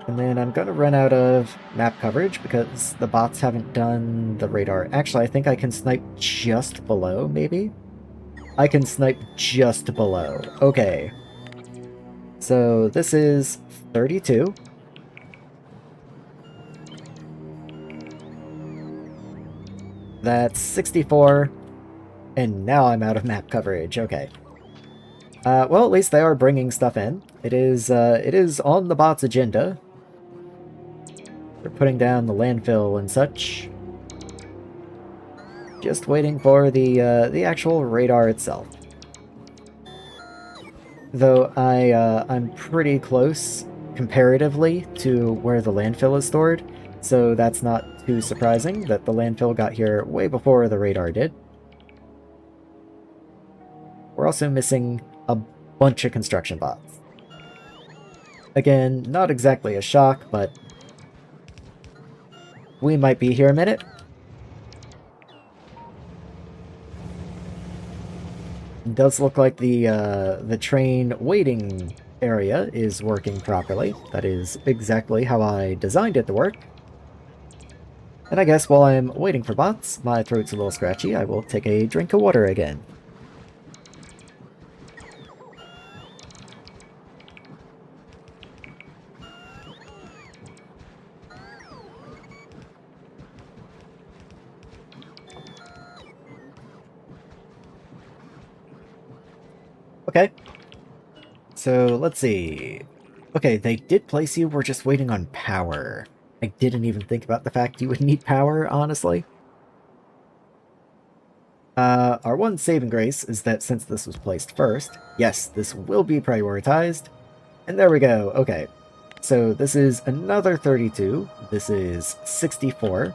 And then I'm going to run out of map coverage because the bots haven't done the radar. Actually, I think I can snipe just below, maybe? I can snipe just below. Okay. So this is 32. That's 64. And now I'm out of map coverage. Okay. Well, at least they are bringing stuff in. It is on the bot's agenda. They're putting down the landfill and such. Just waiting for the actual radar itself. Though I'm pretty close comparatively to where the landfill is stored, so that's not too surprising that the landfill got here way before the radar did. We're also missing a bunch of construction bots. Again, not exactly a shock, but we might be here a minute. It does look like the train waiting area is working properly. That is exactly how I designed it to work. And I guess while I'm waiting for bots, my throat's a little scratchy, I will take a drink of water again. Okay. So, let's see. Okay, they did place you, we're just waiting on power. I didn't even think about the fact you would need power, honestly. Our one saving grace is that since this was placed first, yes, this will be prioritized. And there we go, okay. So this is another 32, this is 64.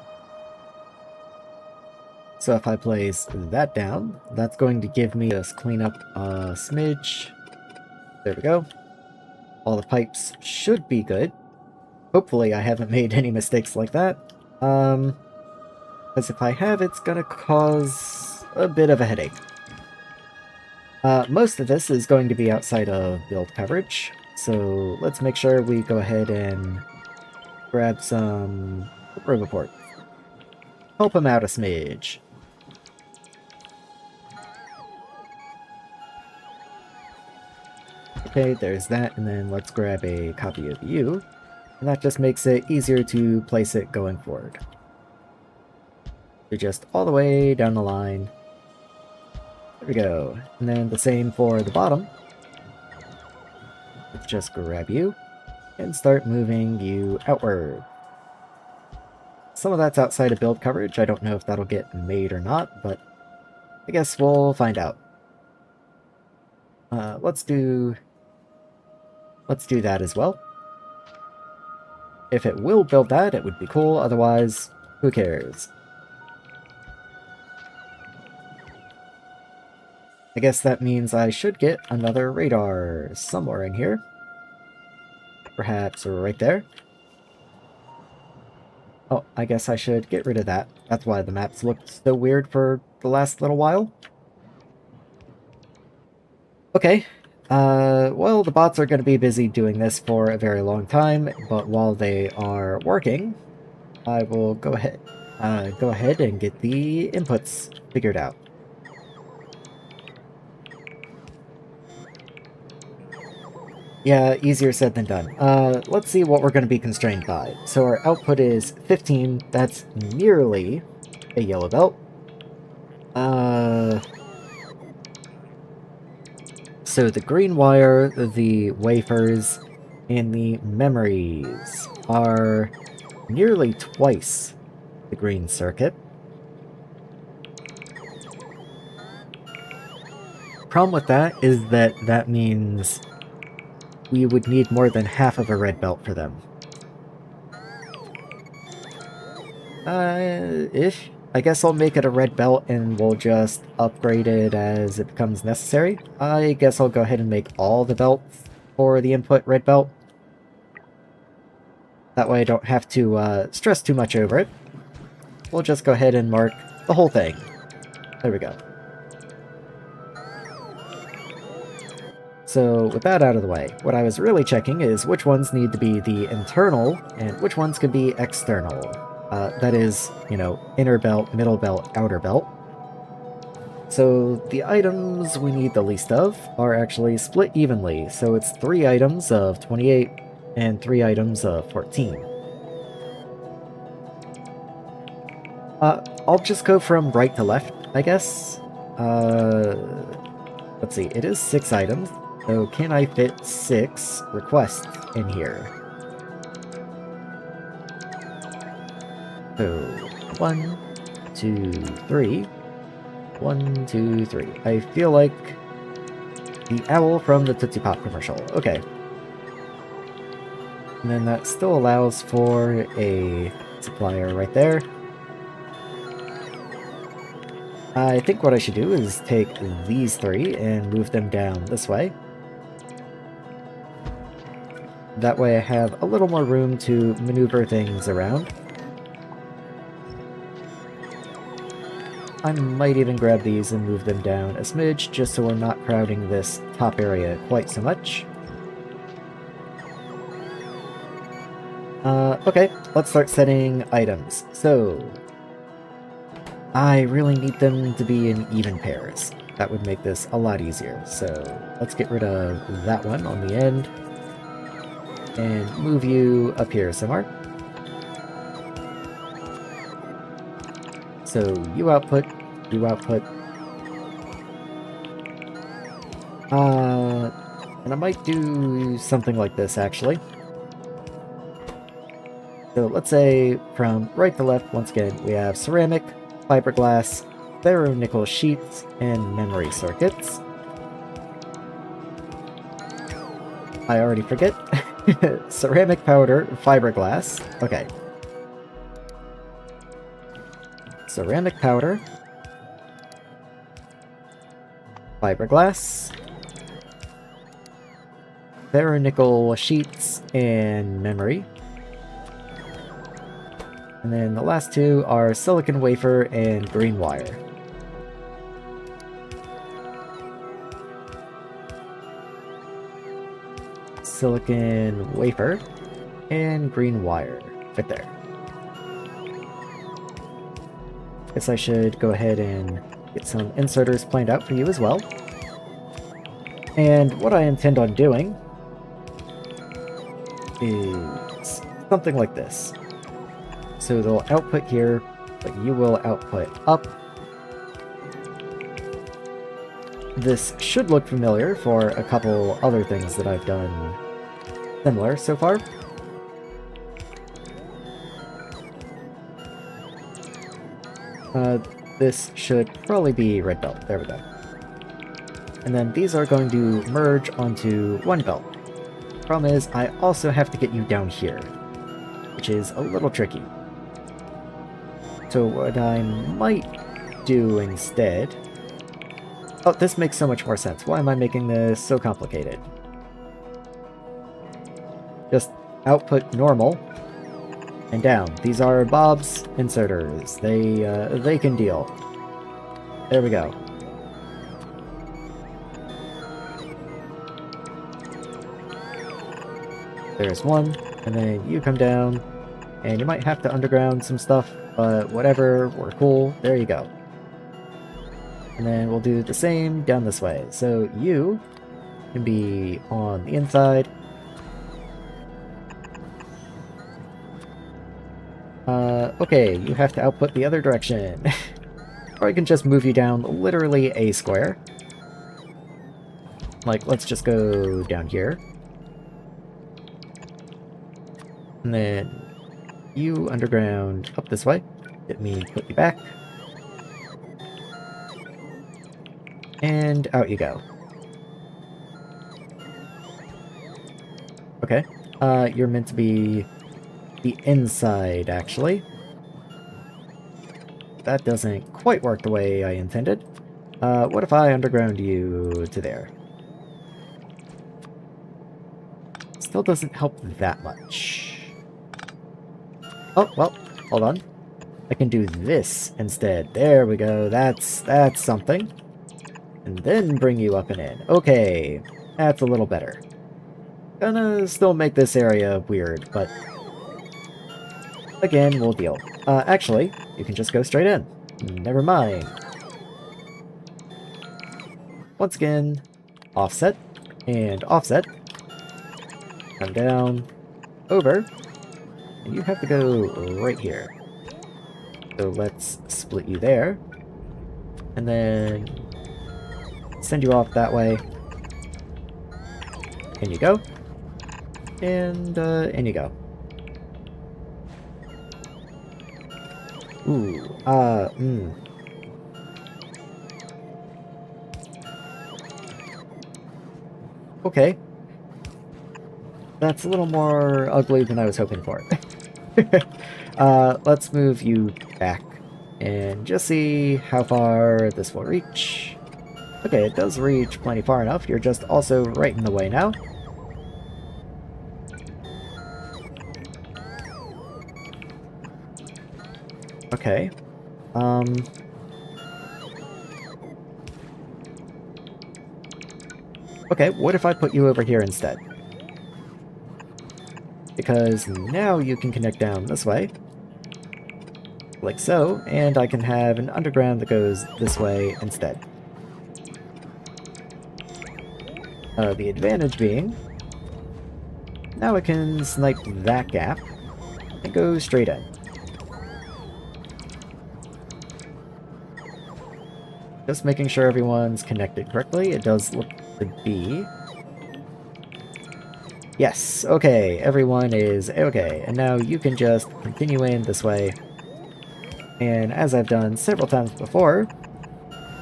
So if I place that down, that's going to give me a cleanup smidge. There we go. All the pipes should be good. Hopefully I haven't made any mistakes like that. Because if I have, it's gonna cause a bit of a headache. Most of this is going to be outside of build coverage, so let's make sure we go ahead and grab some Roboport. Help him out a smidge. Okay, there's that, and then let's grab a copy of you, and that just makes it easier to place it going forward. So just all the way down the line. There we go. And then the same for the bottom. Let's just grab you and start moving you outward. Some of that's outside of build coverage. I don't know if that'll get made or not, but I guess we'll find out. Let's do that as well. If it will build that, it would be cool. Otherwise, who cares? I guess that means I should get another radar somewhere in here. Perhaps right there. Oh, I guess I should get rid of that. That's why the maps looked so weird for the last little while. Okay. Well, the bots are going to be busy doing this for a very long time, but while they are working, I will go ahead and get the inputs figured out. Yeah, easier said than done. Let's see what we're going to be constrained by. So our output is 15. That's nearly a yellow belt. So the green wire, the wafers, and the memories are nearly twice the green circuit. Problem with that is that that means we would need more than half of a red belt for them. Ish. I guess I'll make it a red belt and we'll just upgrade it as it becomes necessary. I guess I'll go ahead and make all the belts for the input red belt. That way I don't have to stress too much over it. We'll just go ahead and mark the whole thing. There we go. So with that out of the way, what I was really checking is which ones need to be the internal and which ones can be external. That is, you know, inner belt, middle belt, outer belt. So the items we need the least of are actually split evenly, so it's 3 items of 28 and 3 items of 14. I'll just go from right to left, I guess. Let's see, it is 6 items, so can I fit 6 requests in here? So, 1, 2, 3. 1, 2, 3. I feel like The owl from the Tootsie Pop commercial. Okay. And then that still allows for a supplier right there. I think what I should do is take these three and move them down this way. That way I have a little more room to maneuver things around. I might even grab these and move them down a smidge, just so we're not crowding this top area quite so much. Okay, let's start setting items. So, I really need them to be in even pairs. That would make this a lot easier. So, let's get rid of that one on the end. And move you up here somewhere. So, you output, you output. And I might do something like this, actually. So let's say from right to left, once again, we have ceramic, fiberglass, ferronickel sheets, and memory circuits. I already forget. Ceramic powder, fiberglass. Okay. Ceramic powder, fiberglass, ferronickel sheets, and memory. And then the last two are silicon wafer and green wire. Silicon wafer and green wire. Right there. Guess I should go ahead and get some inserters planned out for you as well. And what I intend on doing is something like this. So they'll output here, but you will output up. This should look familiar for a couple other things that I've done similar so far. This should probably be red belt. There we go. And then these are going to merge onto one belt. Problem is, I also have to get you down here, which is a little tricky. So what I might do instead... Oh, this makes so much more sense. Why am I making this so complicated? Just output normal and down. These are Bob's inserters. They can deal. There we go. There's one, and then you come down, and you might have to underground some stuff, but whatever, we're cool. There you go. And then we'll do the same down this way. So you can be on the inside. Okay, you have to output the other direction. Or I can just move you down literally a square. Like, let's just go down here. And then you underground up this way. Let me put you back. And out you go. Okay. You're meant to be the inside, actually. That doesn't quite work the way I intended. What if I underground you to there? Still doesn't help that much. Oh, well, hold on. I can do this instead. There we go. That's something. And then bring you up and in. Okay, that's a little better. Gonna still make this area weird, but again, we'll deal. Actually, you can just go straight in. Never mind. Once again, offset and offset. Come down, over, and you have to go right here. So let's split you there, and then send you off that way. In you go. And in you go. Ooh, Okay. That's a little more ugly than I was hoping for. Let's move you back and just see how far this will reach. Okay, it does reach plenty far enough. You're just also right in the way now. Okay. Okay, what if I put you over here instead? Because now you can connect down this way. Like so, and I can have an underground that goes this way instead. The advantage being, now I can snipe that gap and go straight in. Just making sure everyone's connected correctly. It does look to be. Yes, okay, everyone is okay. And now you can just continue in this way. And as I've done several times before,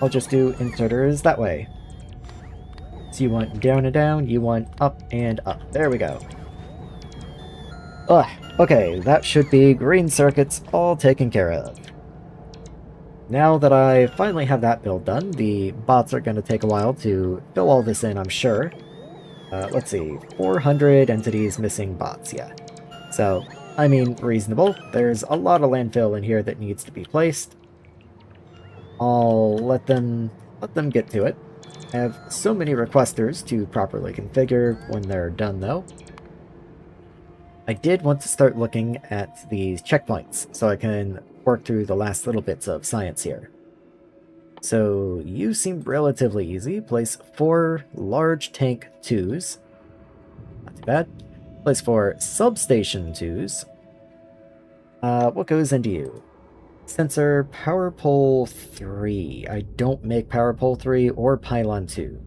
I'll just do inserters that way. So you want down and down, you want up and up. There we go. Ugh, okay, that should be green circuits all taken care of. Now that I finally have that build done, the bots are going to take a while to fill all this in, I'm sure. Let's see, 400 entities missing bots, yeah. So, I mean, reasonable. There's a lot of landfill in here that needs to be placed. I'll let them get to it. I have so many requesters to properly configure when they're done, though. I did want to start looking at these checkpoints, so I can work through the last little bits of science here. So, you seem relatively easy. Place 4 large tank 2s. Not too bad. Place 4 substation 2s. What goes into you? Sensor power pole 3. I don't make power pole 3 or pylon 2.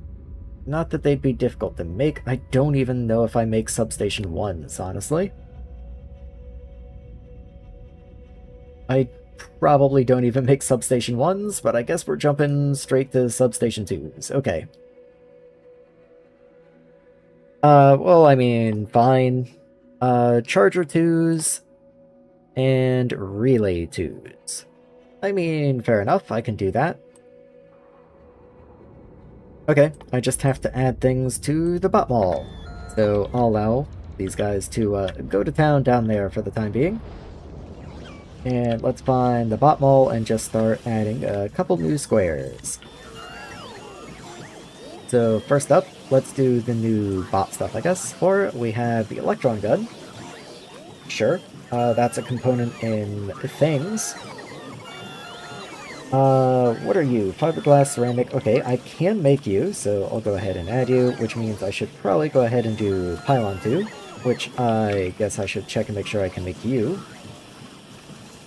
Not that they'd be difficult to make. I don't even know if I make substation 1s, honestly. I probably don't even make substation 1s, but I guess we're jumping straight to substation 2s. Okay. Well, I mean, fine. Charger 2s and relay 2s. I mean, fair enough, I can do that. Okay, I just have to add things to the bot wall. So I'll allow these guys to go to town down there for the time being. And let's find the bot mall and just start adding a couple new squares. So first up, let's do the new bot stuff, I guess. Or we have the electron gun. Sure, that's a component in things. What are you? Fiberglass, ceramic. Okay, I can make you, so I'll go ahead and add you, which means I should probably go ahead and do pylon 2, which I guess I should check and make sure I can make you.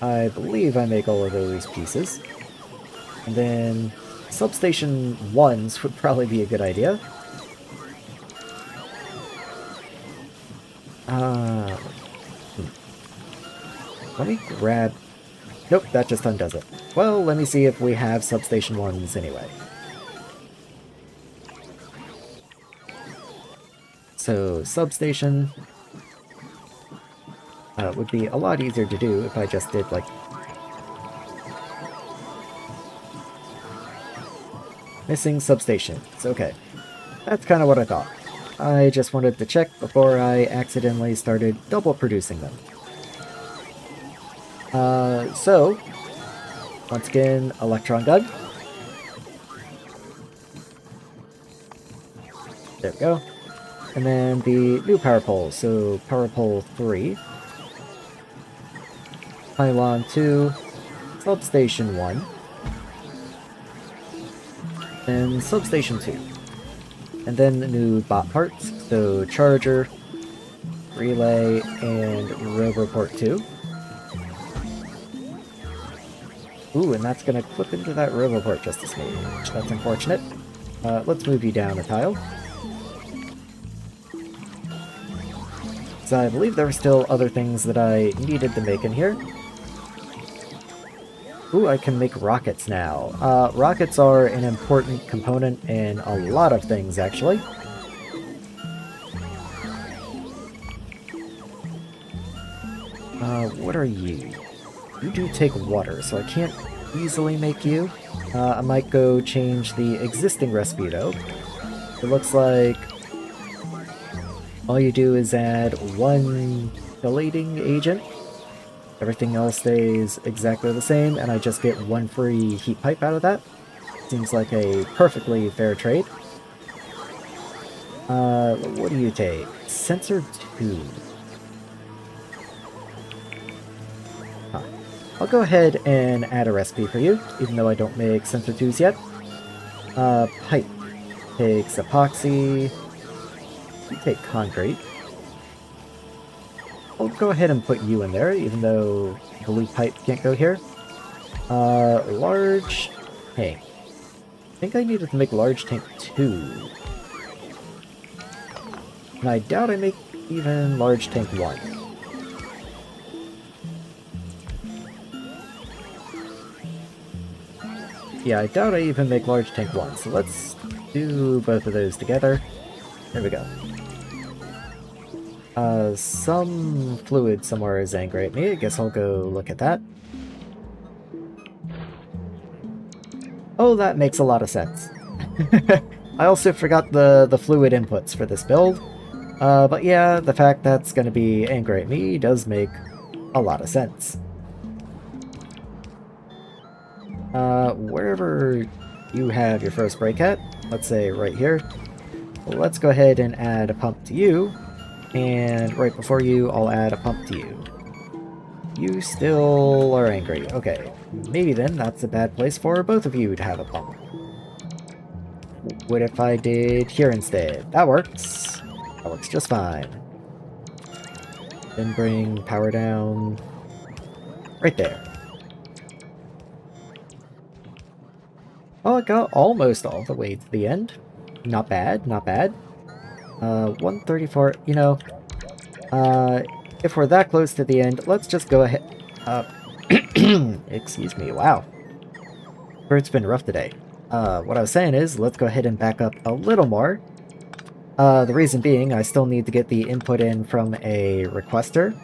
I believe I make all of those pieces. And then substation 1s would probably be a good idea. Let me grab... Nope, that just undoes it. Well, let me see if we have substation 1s anyway. So, substation... would be a lot easier to do if I just did, like... Missing substations. Okay. That's kind of what I thought. I just wanted to check before I accidentally started double producing them. So, once again, electron gun. There we go. And then the new power pole, so power pole 3. Pylon 2. Substation 1. And substation 2. And then the new bot parts, so charger, relay, and roboport 2. Ooh, and that's going to clip into that roboport just a smidge. That's unfortunate. Let's move you down a tile. So I believe there were still other things that I needed to make in here. Ooh, I can make rockets now. Rockets are an important component in a lot of things, actually. What are you? You do take water, so I can't easily make you. I might go change the existing recipe, though. It looks like all you do is add one chelating agent. Everything else stays exactly the same, and I just get one free heat pipe out of that. Seems like a perfectly fair trade. What do you take? Sensor 2. Huh. I'll go ahead and add a recipe for you, even though I don't make sensor 2s yet. Pipe takes epoxy. You take concrete. I'll go ahead and put you in there, even though blue pipe can't go here. Large tank. I think I needed to make large tank 2. And I doubt I make even large tank 1. Yeah, I doubt I even make large tank 1, so let's do both of those together. There we go. Some fluid somewhere is angry at me. I guess I'll go look at that. Oh, that makes a lot of sense. I also forgot the fluid inputs for this build. But yeah, the fact that's going to be angry at me does make a lot of sense. Wherever you have your first break at, let's say right here, let's go ahead and add a pump to you. And right before you, I'll add a pump to you. You still are angry. Okay, maybe then that's a bad place for both of you to have a pump. What if I did here instead? That works. That works just fine. Then bring power down right there. Oh, I got almost all the way to the end. Not bad, not bad. 134, you know, if we're that close to the end, let's just go ahead, excuse me, wow. It's been rough today. What I was saying is, let's go ahead and back up a little more. The reason being, I still need to get the input in from a requester.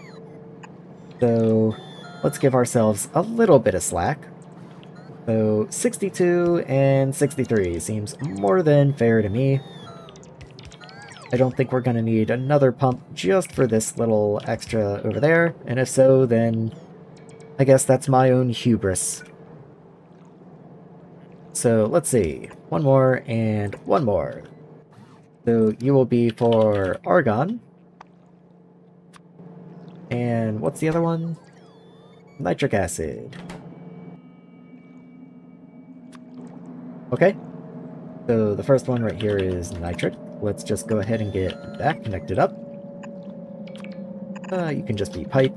So, let's give ourselves a little bit of slack. So, 62 and 63 seems more than fair to me. I don't think we're going to need another pump just for this little extra over there, and if so, then I guess that's my own hubris. So let's see, one more and one more. So you will be for argon. And what's the other one? Nitric acid. Okay, so the first one right here is nitric. Let's just go ahead and get that connected up. You can just be pipe.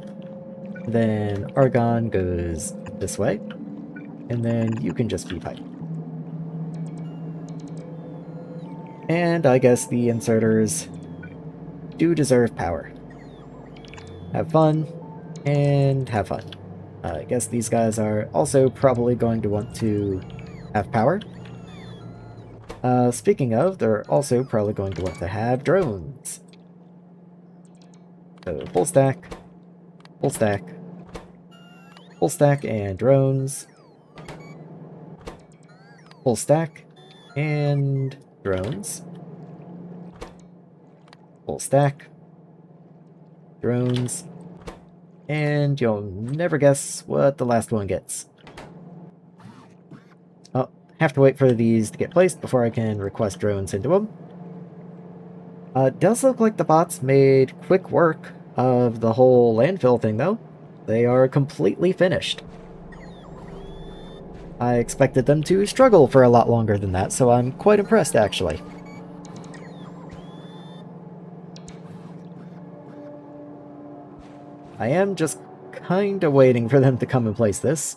Then argon goes this way. And then you can just be pipe. And I guess the inserters do deserve power. Have fun, and have fun. I guess these guys are also probably going to want to have power. Speaking of, they're also probably going to want to have drones. So, full stack, full stack, full stack, and drones. Full stack, and drones. Full stack, drones, and you'll never guess what the last one gets. Oh, have to wait for these to get placed before I can request drones into them. It does look like the bots made quick work of the whole landfill thing, though. They are completely finished. I expected them to struggle for a lot longer than that, so I'm quite impressed, actually. I am just kinda waiting for them to come and place this.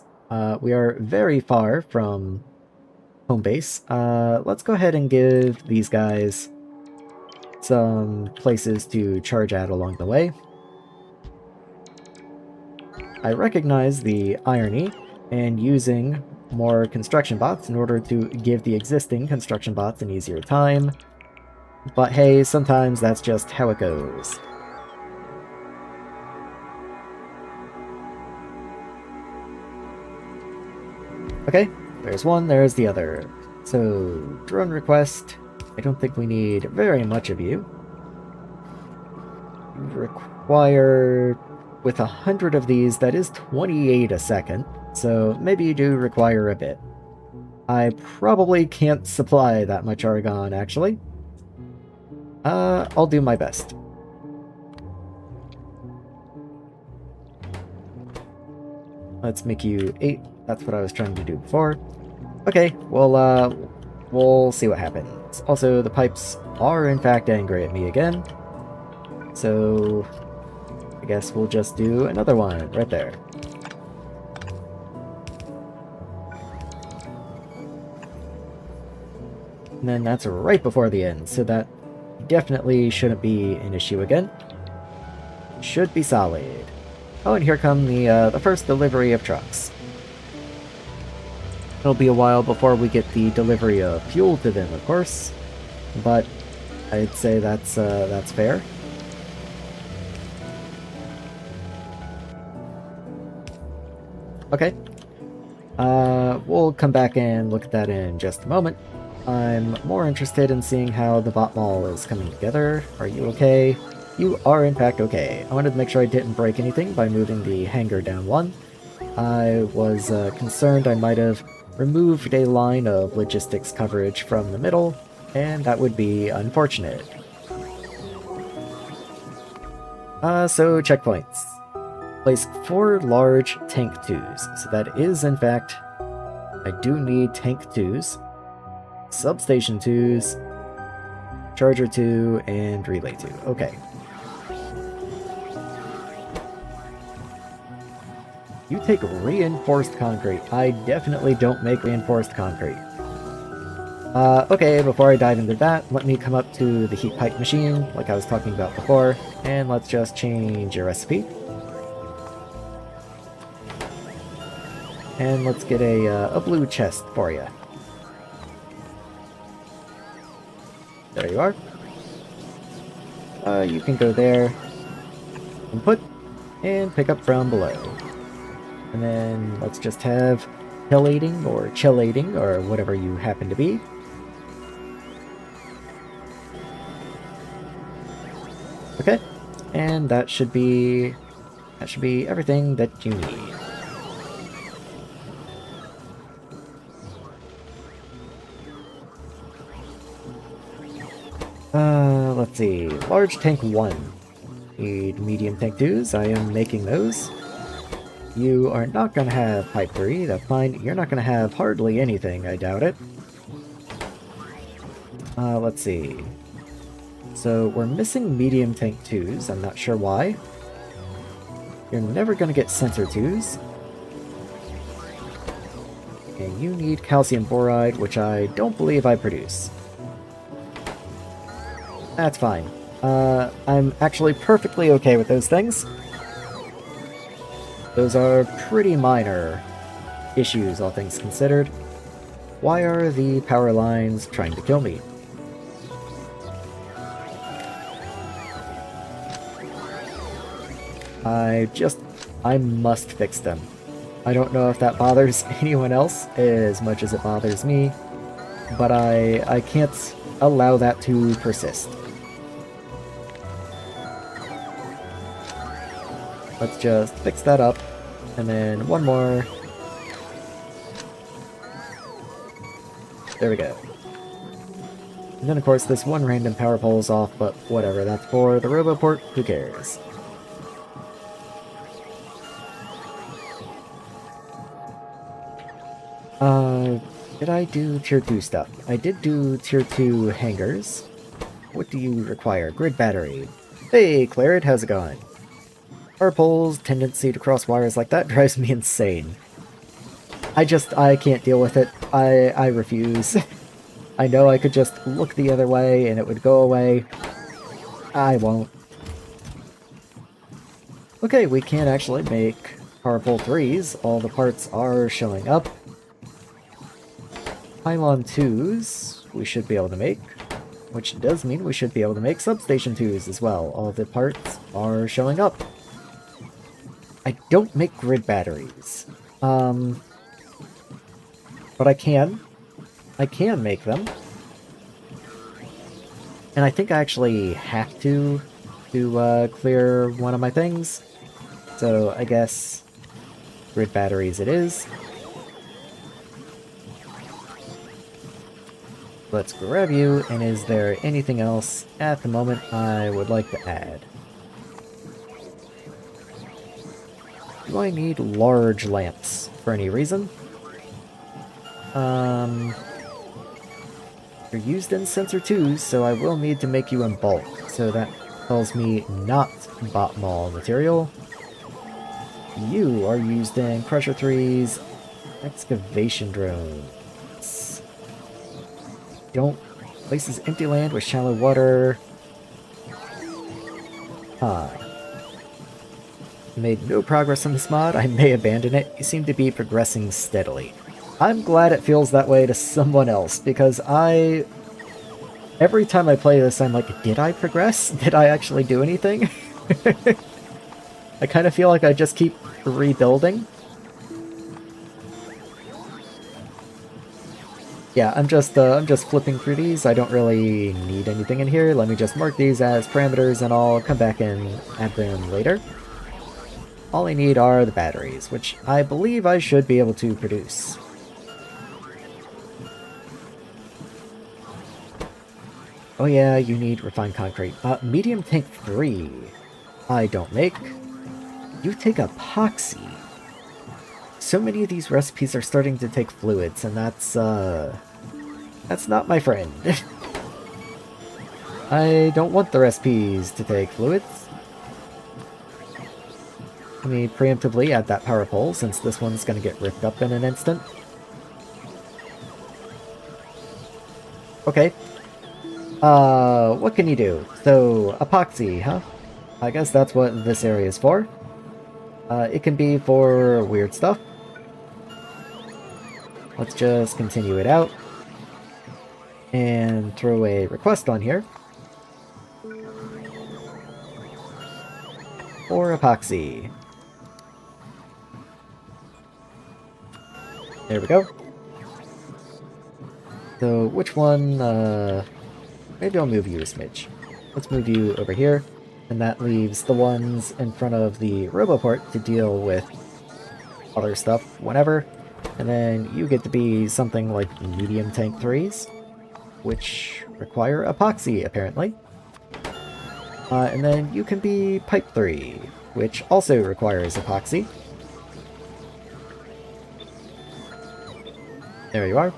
We are very far from home base. Let's go ahead and give these guys some places to charge at along the way. I recognize the irony in using more construction bots in order to give the existing construction bots an easier time, but hey, sometimes that's just how it goes. Okay, there's one, there's the other. So, drone request. I don't think we need very much of you. You require, with 100 of these, that is 28 a second, so maybe you do require a bit. I probably can't supply that much argon, actually. I'll do my best. Let's make you 8. That's what I was trying to do before. Okay, well, we'll see what happens. Also, the pipes are in fact angry at me again. So, I guess we'll just do another one right there. And then that's right before the end, so that definitely shouldn't be an issue again. Should be solid. Oh, and here come the first delivery of trucks. It'll be a while before we get the delivery of fuel to them, of course, but I'd say that's fair. Okay. We'll come back and look at that in just a moment. I'm more interested in seeing how the bot mall is coming together. Are you okay? You are in fact okay. I wanted to make sure I didn't break anything by moving the hangar down one. I was concerned I might have removed a line of logistics coverage from the middle, and that would be unfortunate. So checkpoints. Place 4 large tank 2s. So that is, in fact, I do need tank 2s, substation 2s, charger 2, and relay 2. Okay. You take reinforced concrete. I definitely don't make reinforced concrete. Okay, before I dive into that, let me come up to the heat pipe machine, like I was talking about before, and let's just change your recipe. And let's get a blue chest for you. There you are. You can go there, input, and pick up from below. And then let's just have chillating or chillating or whatever you happen to be. Okay, and that should be everything that you need. Let's see. Large tank 1. Need medium tank 2s. I am making those. You are not going to have pipe 3. That's fine. You're not going to have hardly anything. I doubt it. Let's see. So we're missing medium tank 2s. I'm not sure why. You're never going to get sensor 2s. And you need calcium boride, which I don't believe I produce. That's fine. I'm actually perfectly okay with those things. Those are pretty minor issues, all things considered. Why are the power lines trying to kill me? I must fix them. I don't know if that bothers anyone else as much as it bothers me, but I can't allow that to persist. Let's just fix that up, and then one more. There we go. And then of course this one random power pole is off, but whatever, that's for the Roboport, who cares? Did I do tier 2 stuff? I did do tier 2 hangars. What do you require? Grid battery. Hey, Clarid, how's it going? Power poles, tendency to cross wires like that drives me insane. I can't deal with it. I refuse. I know I could just look the other way and it would go away. I won't. Okay, we can actually make power pole 3s. All the parts are showing up. Pylon 2s we should be able to make, which does mean we should be able to make substation 2s as well. All the parts are showing up. I don't make grid batteries. But I can make them. And I think I actually have to clear one of my things. So I guess grid batteries it is. Let's grab you, and is there anything else at the moment I would like to add? Do I need large lamps for any reason? You're used in sensor 2s, so I will need to make you in bulk. So that tells me not bot mall material. You are used in Crusher 3s, excavation drones. Don't places empty land with shallow water. Made no progress on this mod. I may abandon it. You seem to be progressing steadily. I'm glad it feels that way to someone else, because every time I play this, I'm like, did I progress? Did I actually do anything? I kind of feel like I just keep rebuilding. Yeah, I'm just flipping through these. I don't really need anything in here. Let me just mark these as parameters, and I'll come back and add them later. All I need are the batteries, which I believe I should be able to produce. Oh yeah, you need refined concrete. Medium tank 3. I don't make. You take epoxy. So many of these recipes are starting to take fluids, and that's not my friend. I don't want the recipes to take fluids. Let me preemptively add that power pole, since this one's going to get ripped up in an instant. Okay. What can you do? So, epoxy, huh? I guess that's what this area is for. It can be for weird stuff. Let's just continue it out. And throw a request on here. For epoxy. There we go. So, which one, maybe I'll move you a smidge. Let's move you over here, and that leaves the ones in front of the Roboport to deal with other stuff whenever. And then you get to be something like medium tank 3s, which require epoxy, apparently. And then you can be pipe 3, which also requires epoxy. There you are.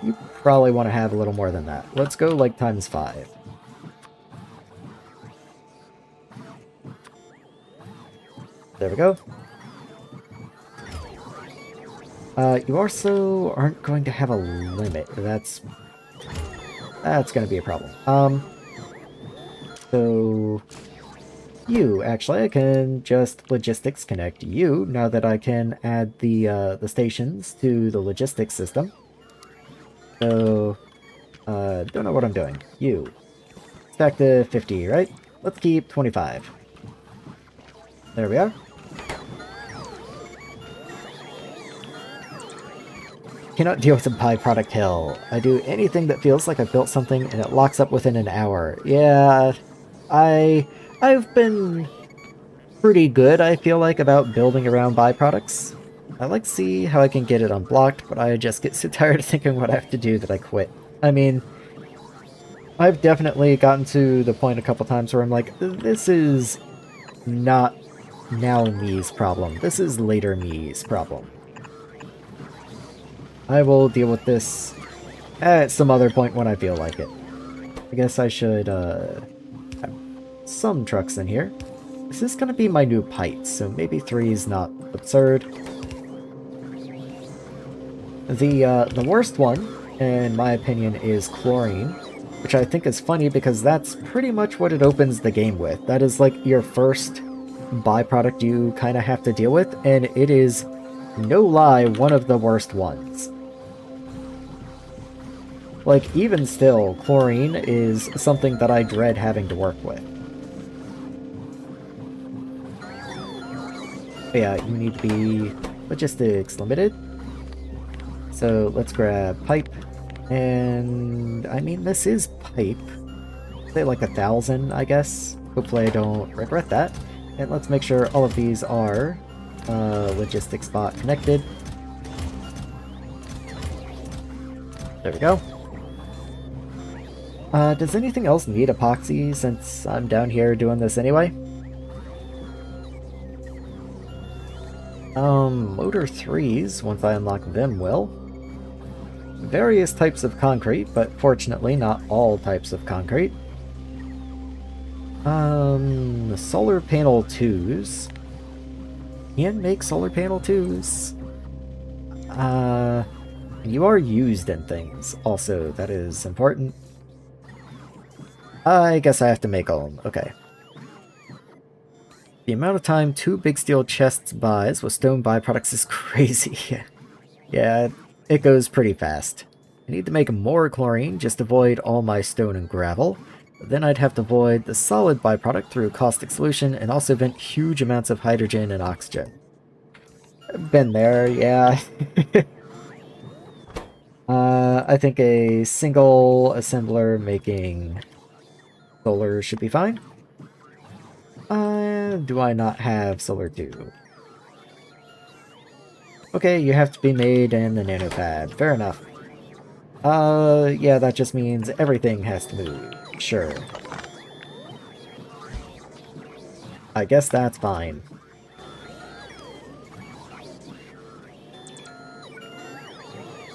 You probably want to have a little more than that. Let's go like times 5. There we go. You also aren't going to have a limit. That's going to be a problem. So you, actually, I can just logistics connect you, now that I can add the stations to the logistics system. So, don't know what I'm doing. You. Stack to 50, right? Let's keep 25. There we are. Cannot deal with the byproduct hell. I do anything that feels like I've built something and it locks up within an hour. Yeah, I've been pretty good, I feel like, about building around byproducts. I like to see how I can get it unblocked, but I just get so tired of thinking what I have to do that I quit. I mean, I've definitely gotten to the point a couple times where I'm like, this is not now me's problem. This is later me's problem. I will deal with this at some other point when I feel like it. I guess I should have some trucks in here. This is going to be my new pipe, so maybe 3 is not absurd. The worst one, in my opinion, is chlorine, which I think is funny because that's pretty much what it opens the game with. That is like your first byproduct you kind of have to deal with, and it is, no lie, one of the worst ones. Like, even still, chlorine is something that I dread having to work with. But yeah, you need to be logistics limited. So let's grab pipe. And I mean, this is pipe. Say like 1,000, I guess. Hopefully I don't regret that. And let's make sure all of these are logistics bot connected. There we go. Does anything else need epoxy since I'm down here doing this anyway? Motor 3s, once I unlock them, will. Various types of concrete, but fortunately not all types of concrete. Solar panel 2s. Can make solar panel 2s. You are used in things, also, that is important. I guess I have to make all of them, okay. The amount of time 2 big steel chests buys with stone byproducts is crazy. Yeah, it goes pretty fast. I need to make more chlorine just to avoid all my stone and gravel. Then I'd have to avoid the solid byproduct through caustic solution and also vent huge amounts of hydrogen and oxygen. Been there, yeah. I think a single assembler making solar should be fine. Do I not have solar 2? Okay, you have to be made in the nanopad. Fair enough. Yeah, that just means everything has to move. Sure. I guess that's fine.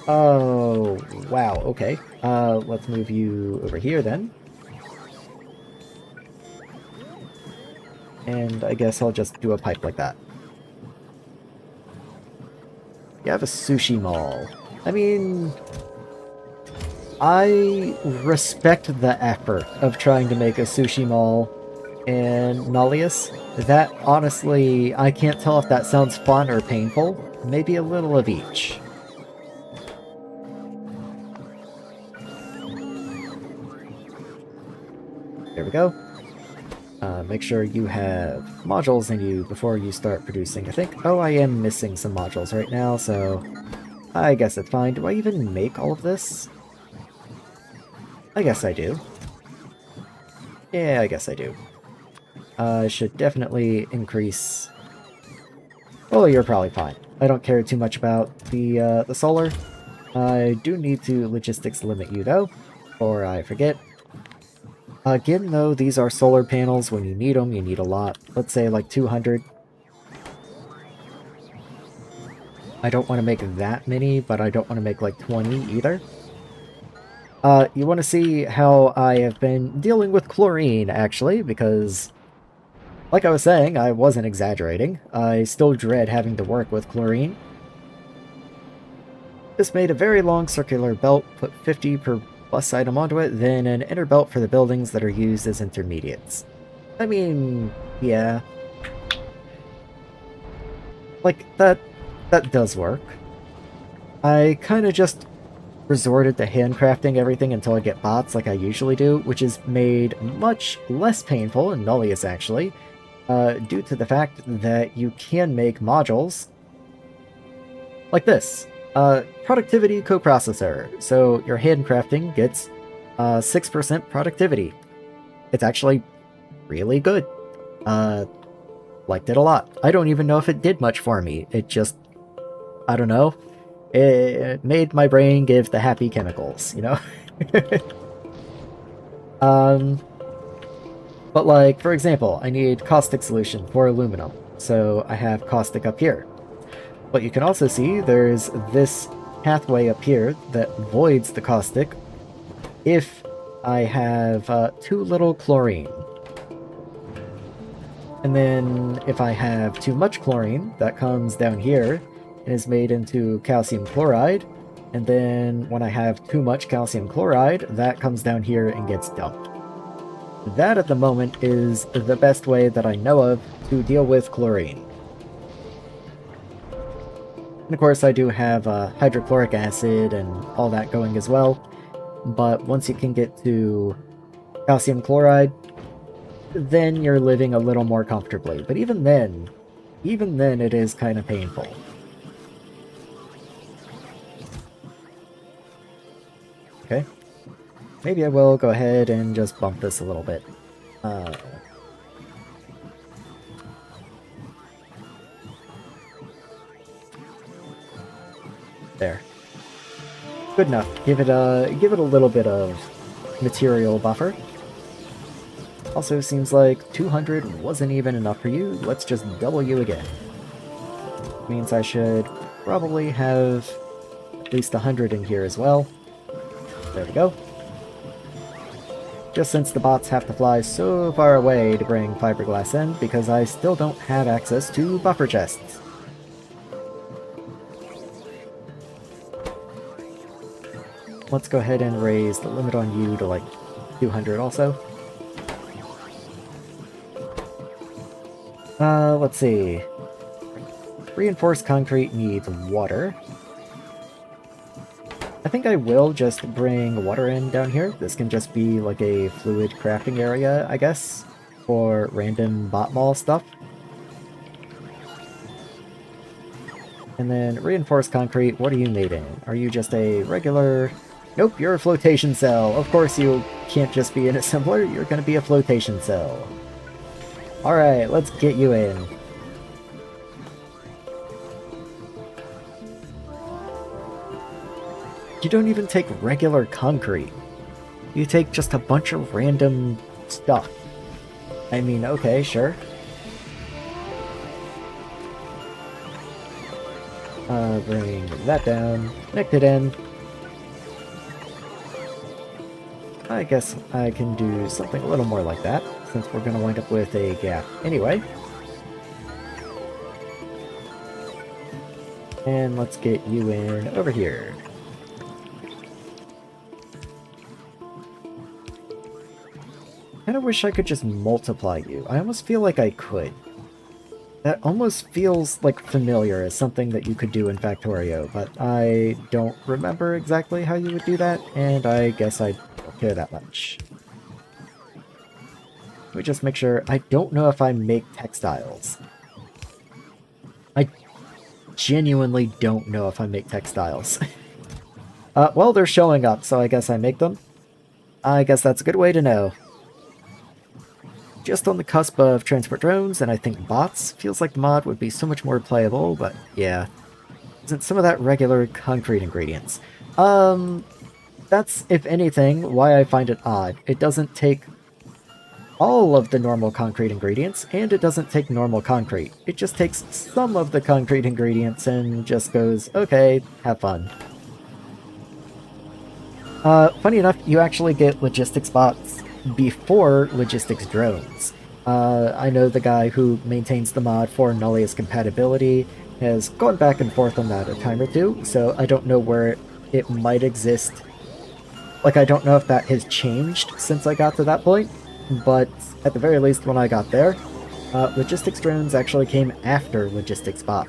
Oh, wow, okay. Let's move you over here then. And I guess I'll just do a pipe like that. You have a sushi mall. I mean, I respect the effort of trying to make a sushi mall in Nullius. That, honestly, I can't tell if that sounds fun or painful. Maybe a little of each. There we go. Make sure you have modules in you before you start producing, I think. Oh, I am missing some modules right now, so I guess it's fine. Do I even make all of this? I guess I do. Yeah, I guess I do. I should definitely increase... Oh, you're probably fine. I don't care too much about the solar. I do need to logistics limit you, though, or I forget. Again, though, these are solar panels. When you need them, you need a lot. Let's say like 200. I don't want to make that many, but I don't want to make like 20 either. You want to see how I have been dealing with chlorine, actually, because, like I was saying, I wasn't exaggerating. I still dread having to work with chlorine. This made a very long circular belt, put 50 per bus item onto it, then an inner belt for the buildings that are used as intermediates. I mean, yeah. Like, that does work. I kind of just resorted to handcrafting everything until I get bots like I usually do, which is made much less painful in Nullius, actually, due to the fact that you can make modules like this. Productivity coprocessor. So your handcrafting gets 6% productivity. It's actually really good. Liked it a lot. I don't even know if it did much for me. It just, I don't know. It made my brain give the happy chemicals, you know? But like, for example, I need caustic solution for aluminum. So I have caustic up here. But you can also see there's this pathway up here that voids the caustic if I have too little chlorine. And then if I have too much chlorine, that comes down here and is made into calcium chloride. And then when I have too much calcium chloride, that comes down here and gets dumped. That at the moment is the best way that I know of to deal with chlorine. And of course I do have hydrochloric acid and all that going as well, but once you can get to calcium chloride, then you're living a little more comfortably. But even then it is kind of painful. maybe I will go ahead and just bump this a little bit. There. Good enough. Give it a little bit of material buffer. Also, seems like 200 wasn't even enough for you. Let's just double you again. Means I should probably have at least 100 in here as well. There we go. Just since the bots have to fly so far away to bring fiberglass in, because I still don't have access to buffer chests. Let's go ahead and raise the limit on you to like 200 also. Let's see. Reinforced concrete needs water. I think I will just bring water in down here. This can just be like a fluid crafting area, I guess, for random bot mall stuff. And then reinforced concrete, what are you made in? Are you just a regular... Nope, you're a flotation cell. Of course you can't just be an assembler, you're gonna be a flotation cell. Alright, let's get you in. You don't even take regular concrete. You take just a bunch of random stuff. I mean, okay, sure. Bring that down, connect it in. I guess I can do something a little more like that, since we're going to wind up with a gap anyway. And let's get you in over here. I kind of wish I could just multiply you. I almost feel like I could. That almost feels like familiar as something that you could do in Factorio, but I don't remember exactly how you would do that, and I guess I don't care that much. Let me just make sure. I don't know if I make textiles. I genuinely don't know if I make textiles. Well, they're showing up, so I guess I make them. I guess that's a good way to know. Just on the cusp of transport drones, and I think bots. Feels like the mod would be so much more playable, but yeah. Isn't some of that regular concrete ingredients? That's, if anything, why I find it odd. It doesn't take all of the normal concrete ingredients, and it doesn't take normal concrete. It just takes some of the concrete ingredients and just goes, okay, have fun. Funny enough, you actually get logistics bots before logistics drones. I know the guy who maintains the mod for Nullius compatibility has gone back and forth on that a time or two, so I don't know where it might exist. Like, I don't know if that has changed since I got to that point, but at the very least when I got there, logistics drones actually came after logistics bot.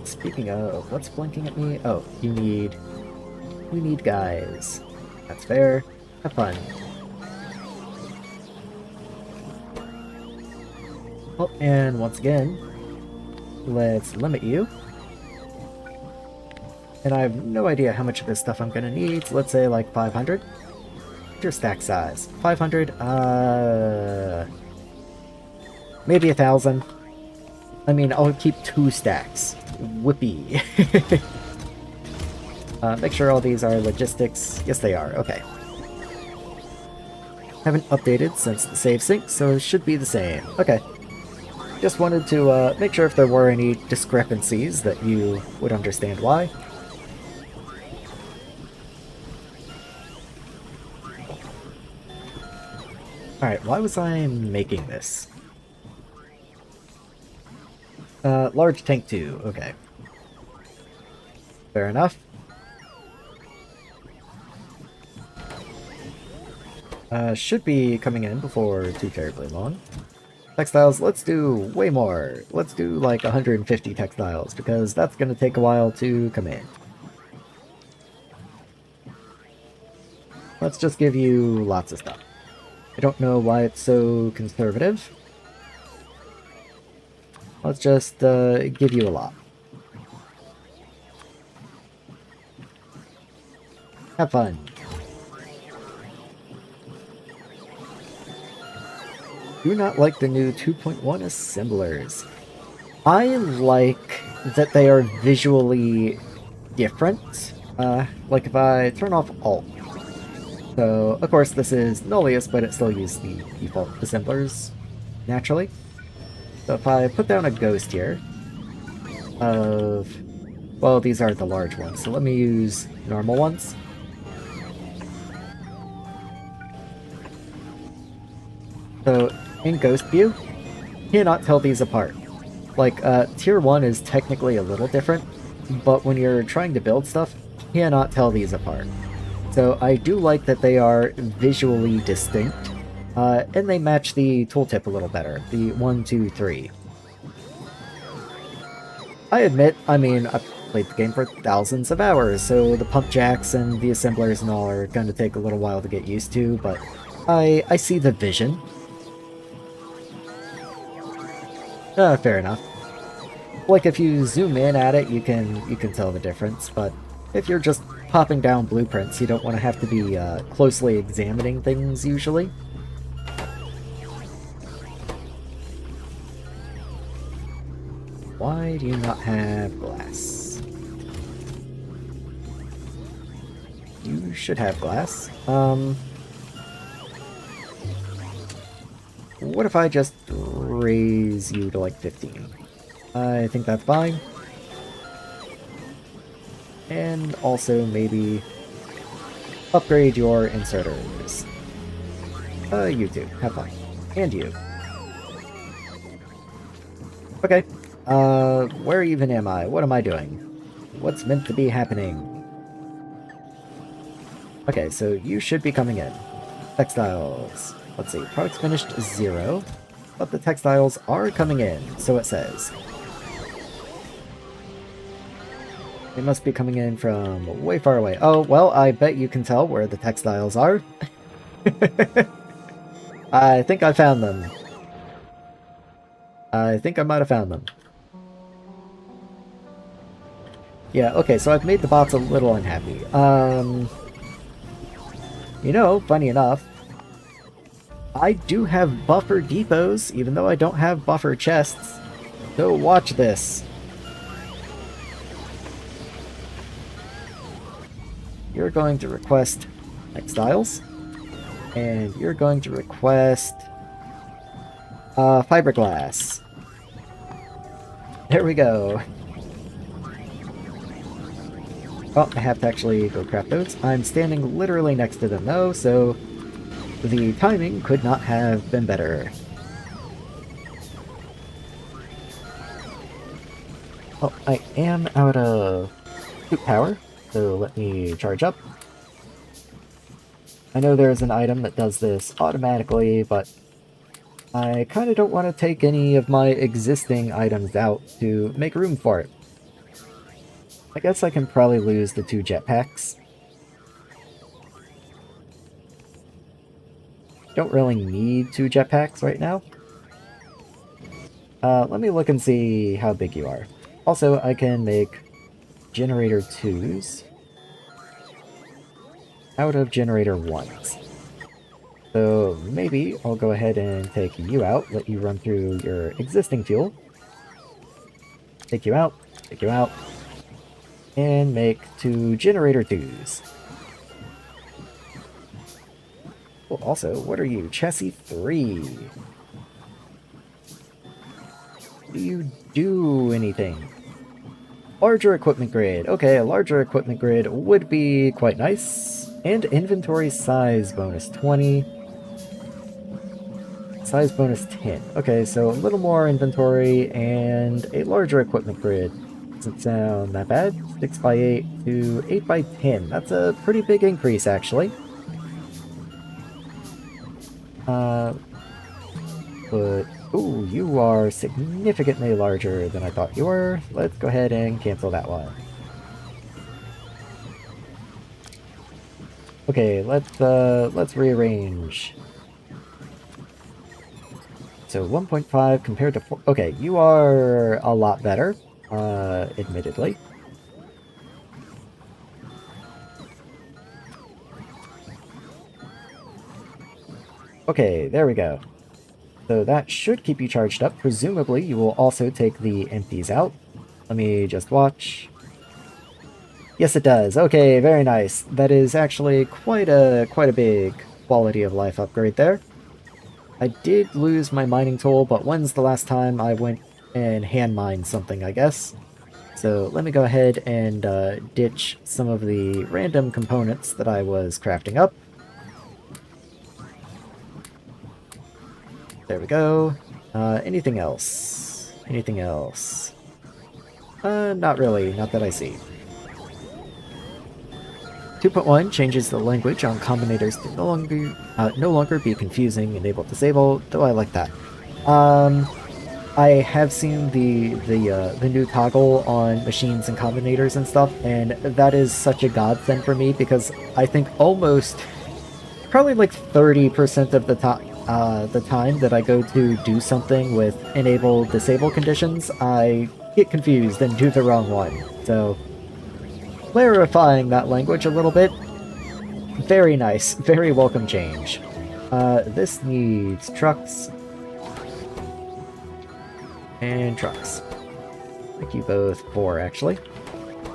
Speaking of, what's blinking at me? Oh, we need guys. That's fair. Have fun. Oh, and once again, let's limit you. And I have no idea how much of this stuff I'm gonna need, so let's say like 500. What's your stack size? 500? Maybe 1,000. I mean, I'll keep 2 stacks. Whippy. Make sure all these are logistics. Yes, they are. Okay. Haven't updated since the save sync, so it should be the same. Okay. Just wanted to make sure if there were any discrepancies that you would understand why. Alright, why was I making this? Large tank 2. Okay. Fair enough. Should be coming in before too terribly long. Textiles, let's do way more. Let's do like 150 textiles, because that's going to take a while to come in. Let's just give you lots of stuff. I don't know why it's so conservative. Let's just give you a lot. Have fun. Do not like the new 2.1 assemblers. I like that they are visually different. Like if I turn off Alt. So, of course, this is Nullius, but it still uses the default assemblers naturally. So if I put down a ghost here of... Well, these are the large ones, so let me use normal ones. So, in Ghost View, you cannot tell these apart. Like, Tier 1 is technically a little different, but when you're trying to build stuff, you cannot tell these apart. So I do like that they are visually distinct, and they match the tooltip a little better, the 1, 2, 3. I admit, I mean, I've played the game for thousands of hours, so the pump jacks and the assemblers and all are going to take a little while to get used to, but I see the vision. Fair enough. Like, if you zoom in at it, you can tell the difference, but if you're just popping down blueprints, you don't want to have to be closely examining things, usually. Why do you not have glass? You should have glass. What if I just raise you to, like, 15? I think that's fine. And also maybe upgrade your inserters. You too. Have fun. And you. Okay. Where even am I? What am I doing? What's meant to be happening? Okay, so you should be coming in. Textiles. Let's see. Products finished 0. But the textiles are coming in, so it says. They must be coming in from way far away. Oh, well, I bet you can tell where the textiles are. I think I found them. I think I might have found them. Yeah, okay, so I've made the bots a little unhappy. You know, funny enough, I do have buffer depots, even though I don't have buffer chests. So watch this. You're going to request textiles, and you're going to request fiberglass. There we go. Oh, I have to actually go craft those. I'm standing literally next to them though, so the timing could not have been better. Oh, I am out of suit power. So let me charge up. I know there's an item that does this automatically, but I kind of don't want to take any of my existing items out to make room for it. I guess I can probably lose the 2 jetpacks. Don't really need 2 jetpacks right now. Let me look and see how big you are. Also, I can make generator 2s out of generator 1s. So maybe I'll go ahead and take you out, let you run through your existing fuel. Take you out, and make 2 generator 2s. Well, also, what are you? Chassis 3. Do you do anything? Larger equipment grid. Okay, a larger equipment grid would be quite nice. And inventory size bonus 20. Size bonus 10. Okay, so a little more inventory and a larger equipment grid. Doesn't sound that bad. 6 by 8 to 8 by 10. That's a pretty big increase, actually. But, ooh, you are significantly larger than I thought you were. Let's go ahead and cancel that one. Okay, let's rearrange. So 1.5 compared to 4. Okay, you are a lot better, admittedly. Okay, there we go. So that should keep you charged up. Presumably, you will also take the empties out. Let me just watch. Yes, it does. Okay, very nice. That is actually quite a big quality of life upgrade there. I did lose my mining tool, but when's the last time I went and hand mined something, I guess? So let me go ahead and ditch some of the random components that I was crafting up. There we go. Anything else? Anything else? Not really. Not that I see. 2.1 changes the language on combinators to no longer be confusing, enable disable, though I like that. I have seen the new toggle on machines and combinators and stuff, and that is such a godsend for me because I think almost probably like 30% of the time that I go to do something with enable disable conditions, I get confused and do the wrong one. So clarifying that language a little bit, very nice, very welcome change. This needs trucks and trucks. Thank you both for actually.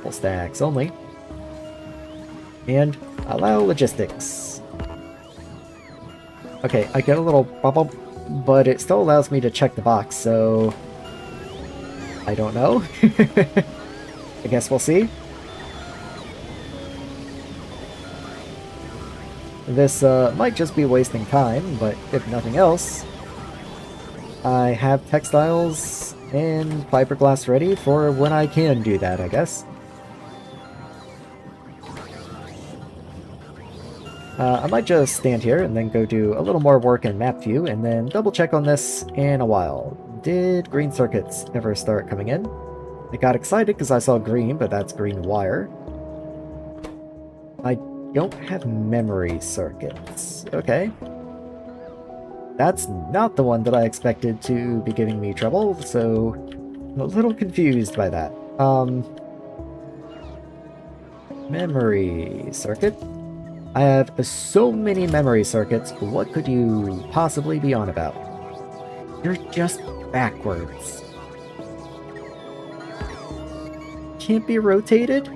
Full stacks only. And allow logistics. Okay, I get a little bubble, but it still allows me to check the box, so I don't know. I guess we'll see. This might just be wasting time, but if nothing else, I have textiles and fiberglass ready for when I can do that, I guess. I might just stand here and then go do a little more work in map view and then double check on this in a while. Did green circuits ever start coming in? I got excited because I saw green, but that's green wire. I don't have memory circuits. Okay. That's not the one that I expected to be giving me trouble, so I'm a little confused by that. Memory circuit. I have so many memory circuits, what could you possibly be on about? You're just backwards. Can't be rotated?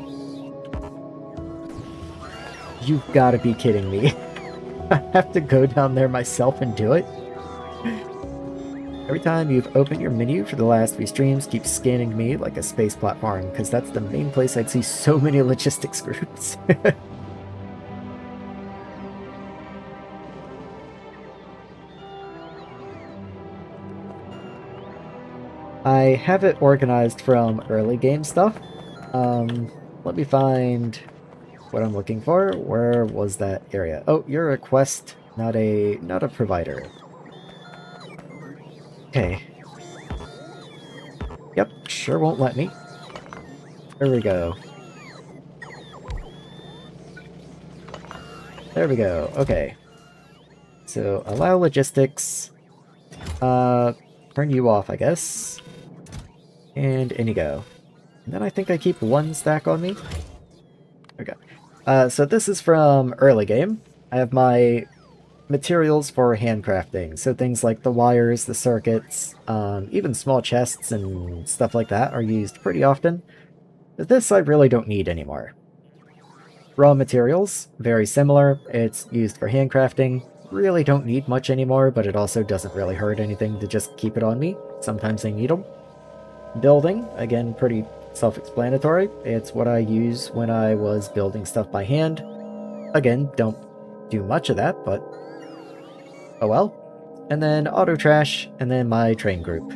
You've gotta be kidding me. I have to go down there myself and do it? Every time you've opened your menu for the last few streams, keep scanning me like a space platform, because that's the main place I'd see so many logistics groups. I have it organized from early game stuff. Let me find what I'm looking for. Where was that area? Oh, you're a quest, not a provider. Okay. Yep, sure won't let me. There we go. There we go. Okay. So allow logistics. Turn you off, I guess. And in you go. And then I think I keep one stack on me. Okay. So this is from early game. I have my materials for handcrafting. So things like the wires, the circuits, even small chests and stuff like that are used pretty often. But this I really don't need anymore. Raw materials, very similar. It's used for handcrafting. Really don't need much anymore, but it also doesn't really hurt anything to just keep it on me. Sometimes I need them. Building, again, pretty self-explanatory. It's what I use when I was building stuff by hand. Again, don't do much of that, but oh well. And then auto trash, and then my train group.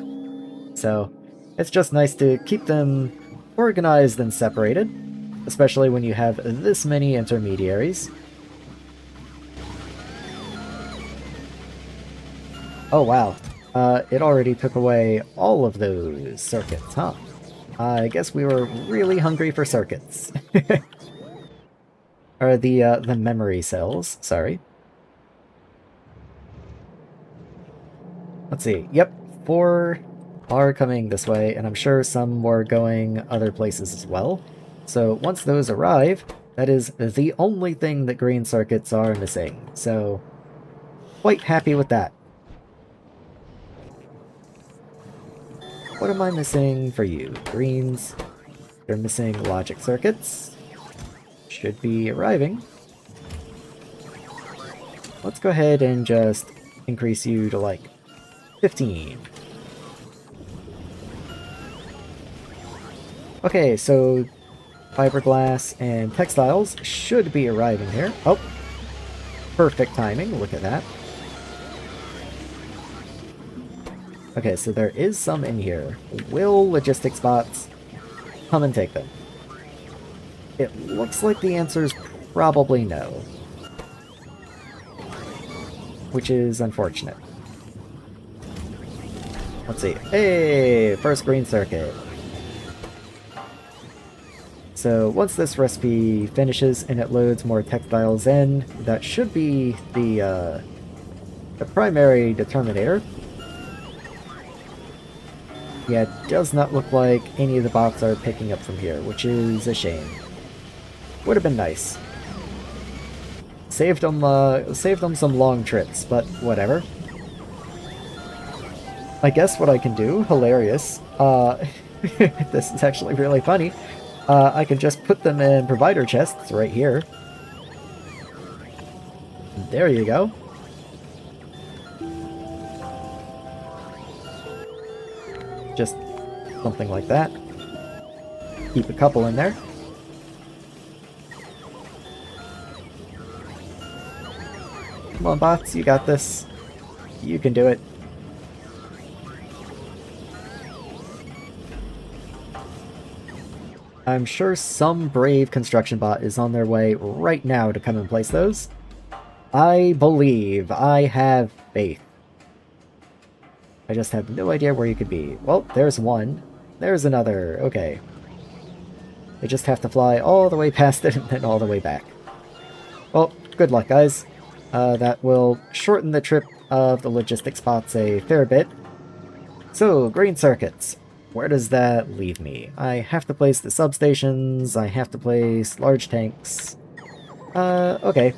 So it's just nice to keep them organized and separated, especially when you have this many intermediaries. Oh wow. It already took away all of those circuits, huh? I guess we were really hungry for circuits. Or the memory cells, sorry. Let's see. Yep, 4 are coming this way, and I'm sure some were going other places as well. So once those arrive, that is the only thing that green circuits are missing. So Quite happy with that. What am I missing for you? Greens. They're missing logic circuits. Should be arriving. Let's go ahead and just increase you to like 15. Okay, so fiberglass and textiles should be arriving here. Oh, perfect timing. Look at that. Okay, so there is some in here. Will logistics bots come and take them? It looks like the answer is probably no. Which is unfortunate. Let's see. Hey! First green circuit. So once this recipe finishes and it loads more textiles in, that should be the primary determinator. Yeah, it does not look like any of the bots are picking up from here, which is a shame. Would have been nice. Saved them some long trips, but whatever. I guess what I can do, hilarious, this is actually really funny, I can just put them in provider chests right here. There you go. Just something like that. Keep a couple in there. Come on, bots, you got this. You can do it. I'm sure some brave construction bot is on their way right now to come and place those. I believe. I have faith. I just have no idea where you could be. Well, there's one. There's another. Okay. They just have to fly all the way past it and then all the way back. Well, good luck, guys. That will shorten the trip of the logistics bots a fair bit. So, green circuits. Where does that leave me? I have to place the substations, I have to place large tanks. Okay.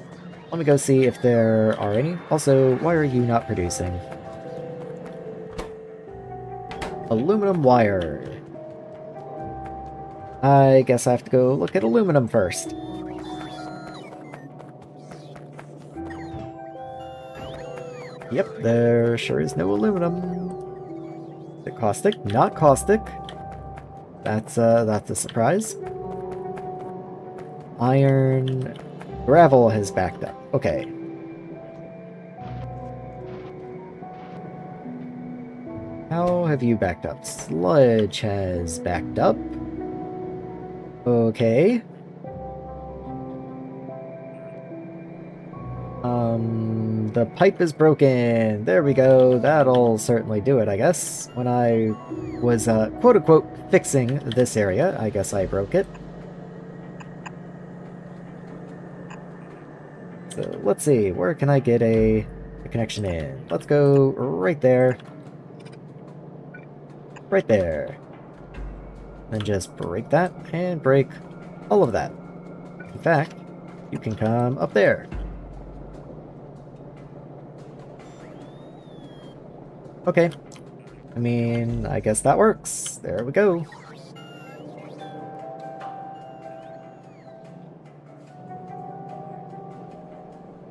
Let me go see if there are any. Also, why are you not producing? Aluminum wire. I guess I have to go look at aluminum first. Yep, there sure is no aluminum. Is it caustic? Not caustic. That's a surprise. Iron. Gravel has backed up. Okay. How have you backed up? Sludge has backed up. Okay. The pipe is broken. There we go. That'll certainly do it, I guess. When I was, quote-unquote, fixing this area, I guess I broke it. So, let's see. Where can I get a connection in? Let's go right there. Right there. Then just break that, and break all of that. In fact, you can come up there. Okay. I mean, I guess that works. There we go.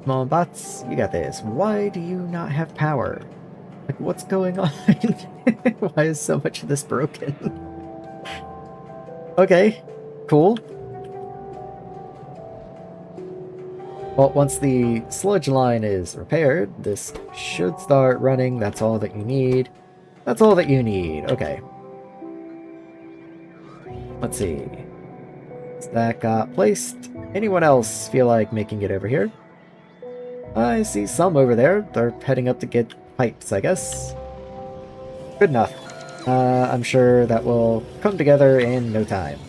Come on, bots. You got this. Why do you not have power? Like, what's going on? Why is so much of this broken? Okay. Cool. Well, once the sludge line is repaired, this should start running. That's all that you need. That's all that you need. Okay. Let's see. That got placed. Anyone else feel like making it over here? I see some over there. They're heading up to get pipes, I guess. Good enough. I'm sure that will come together in no time.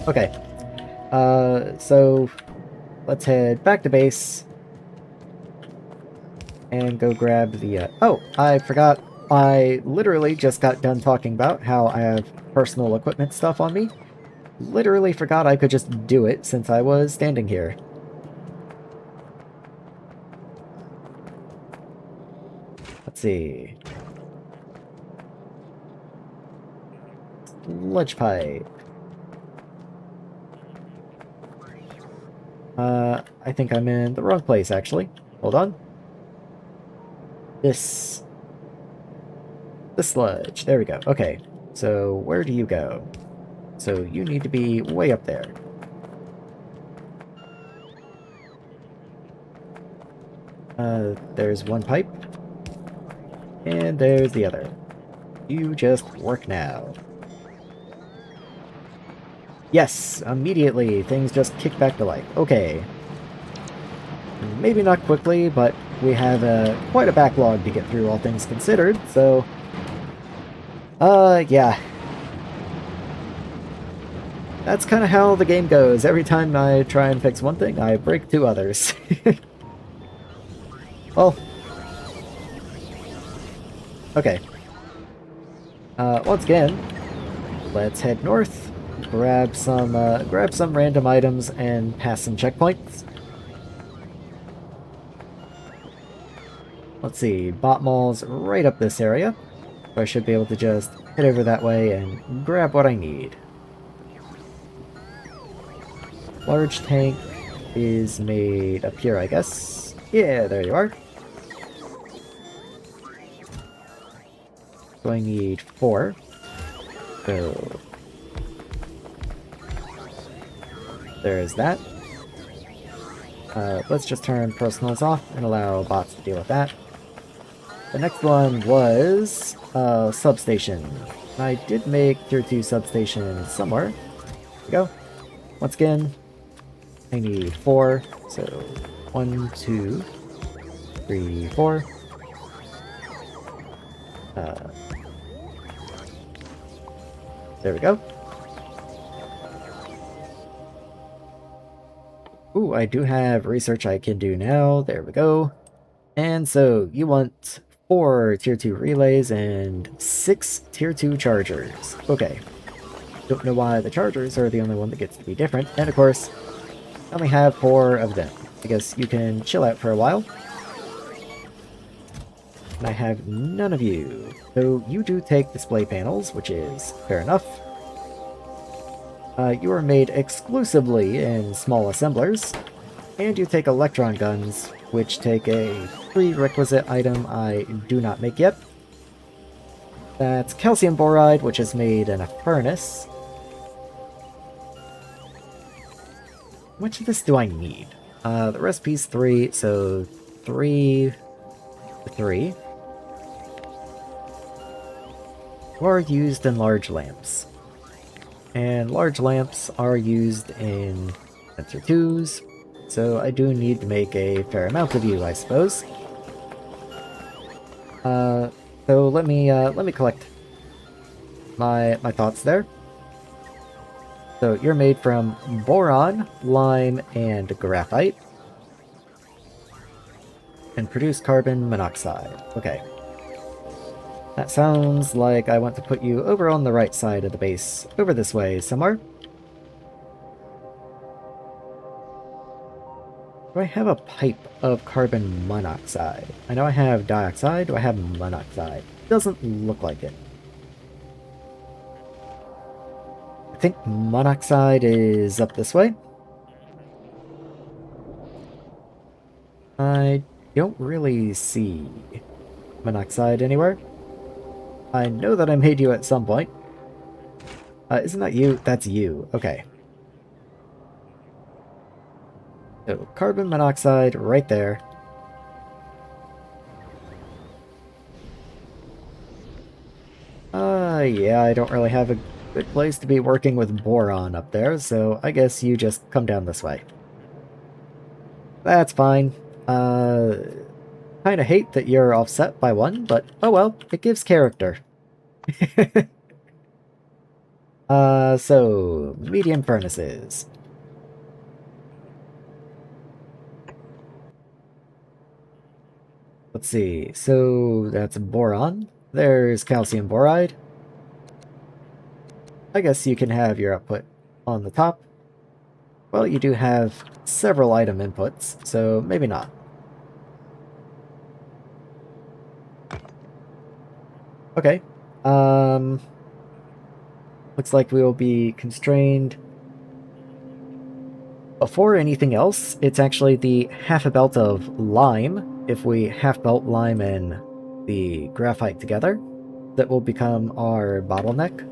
Okay. So let's head back to base and go grab the, oh, I forgot. I literally just got done talking about how I have personal equipment stuff on me. Literally forgot I could just do it since I was standing here. Let's see. Sludge pipe. I think I'm in the wrong place, actually. Hold on. This sludge. There we go. Okay. So, where do you go? So, you need to be way up there. There's one pipe. And there's the other. You just work now. Yes! Immediately, things just kick back to life. Okay. Maybe not quickly, but we have quite a backlog to get through, all things considered, so... yeah. That's kind of how the game goes. Every time I try and fix one thing, I break two others. Well... Okay. Once again, let's head north, grab some random items, and pass some checkpoints. Let's see, bot mall's right up this area. So I should be able to just head over that way and grab what I need. Large tank is made up here, I guess. Yeah, there you are. So I need 4. So there's that. Let's just turn personals off and allow bots to deal with that. The next one was substation. I did make tier 2 substation somewhere. There we go. Once again, I need 4. So 1, 2, 3, 4. There we go. Ooh, I do have research I can do now. There we go. And so, you want 4 tier 2 relays and 6 tier 2 chargers. Okay. Don't know why the chargers are the only one that gets to be different. And of course, I only have 4 of them. I guess you can chill out for a while. And I have none of you. So you do take display panels, which is fair enough. You are made exclusively in small assemblers. And you take electron guns, which take a prerequisite item I do not make yet. That's calcium boride, which is made in a furnace. How much of this do I need? The recipe's 3, so 3... 3. Are used in large lamps. And large lamps are used in sensor 2s, so I do need to make a fair amount of you, I suppose. So let me collect my thoughts there. So you're made from boron, lime, and graphite. And produce carbon monoxide. Okay. That sounds like I want to put you over on the right side of the base, over this way somewhere. Do I have a pipe of carbon monoxide? I know I have dioxide. Do I have monoxide? Doesn't look like it. I think monoxide is up this way. I don't really see monoxide anywhere. I know that I made you at some point. Isn't that you? That's you. Okay. So, carbon monoxide right there. Yeah, I don't really have a good place to be working with boron up there, so I guess you just come down this way. That's fine. Kinda hate that you're offset by 1, but oh well, it gives character. So, medium furnaces. Let's see, so that's boron. There's calcium boride. I guess you can have your output on the top. Well, you do have several item inputs, so maybe not. Okay. Looks like we will be constrained. Before anything else, it's actually the half a belt of lime, if we half belt lime and the graphite together, that will become our bottleneck.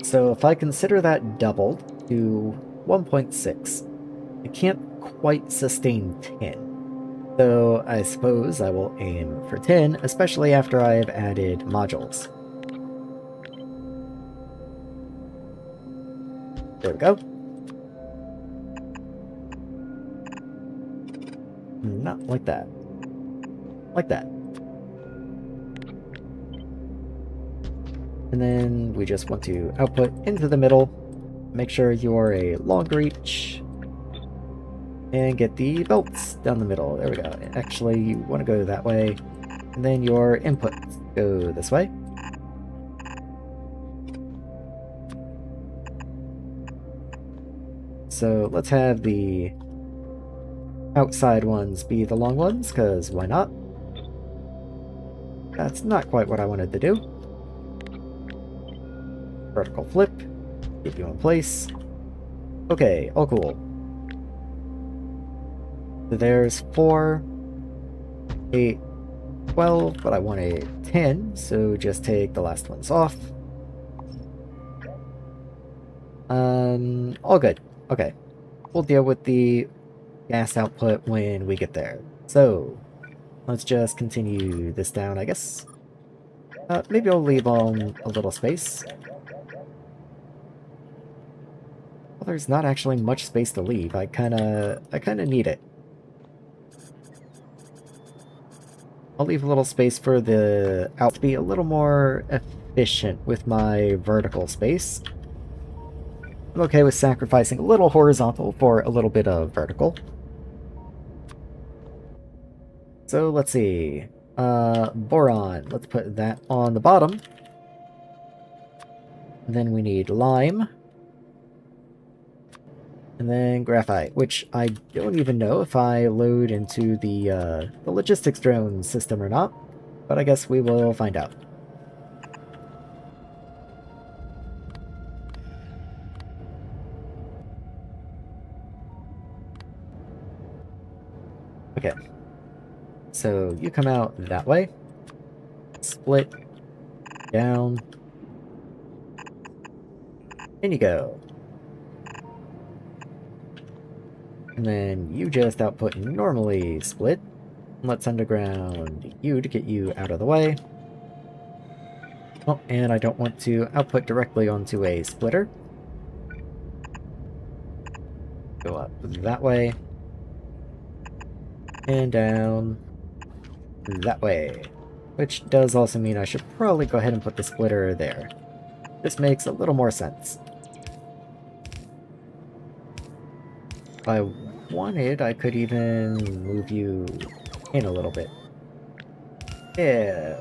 So if I consider that doubled to 1.6, I can't quite sustain 10. So I suppose I will aim for 10, especially after I've added modules. There we go. Not like that. Like that. And then we just want to output into the middle. Make sure you are a long reach. And get the belts down the middle. There we go. Actually, you want to go that way. And then your inputs go this way. So let's have the outside ones be the long ones, because why not? That's not quite what I wanted to do. Vertical flip. Get you in place. Okay, all cool. So there's 4, 8, 12, but I want a 10, so just take the last ones off. All good. Okay. We'll deal with the gas output when we get there. So, let's just continue this down, I guess. Maybe I'll leave on a little space. Well, there's not actually much space to leave. I kinda need it. I'll leave a little space for the out to be a little more efficient with my vertical space. I'm okay with sacrificing a little horizontal for a little bit of vertical. So let's see. Boron. Let's put that on the bottom. And then we need lime. And then graphite, which I don't even know if I load into the logistics drone system or not, but I guess we will find out. Okay. So you come out that way. Split. Down. In you go. And then you just output normally split. Let's underground you to get you out of the way. Oh, and I don't want to output directly onto a splitter. Go up that way. And down that way. Which does also mean I should probably go ahead and put the splitter there. This makes a little more sense. If I wanted, I could even move you in a little bit. Yeah.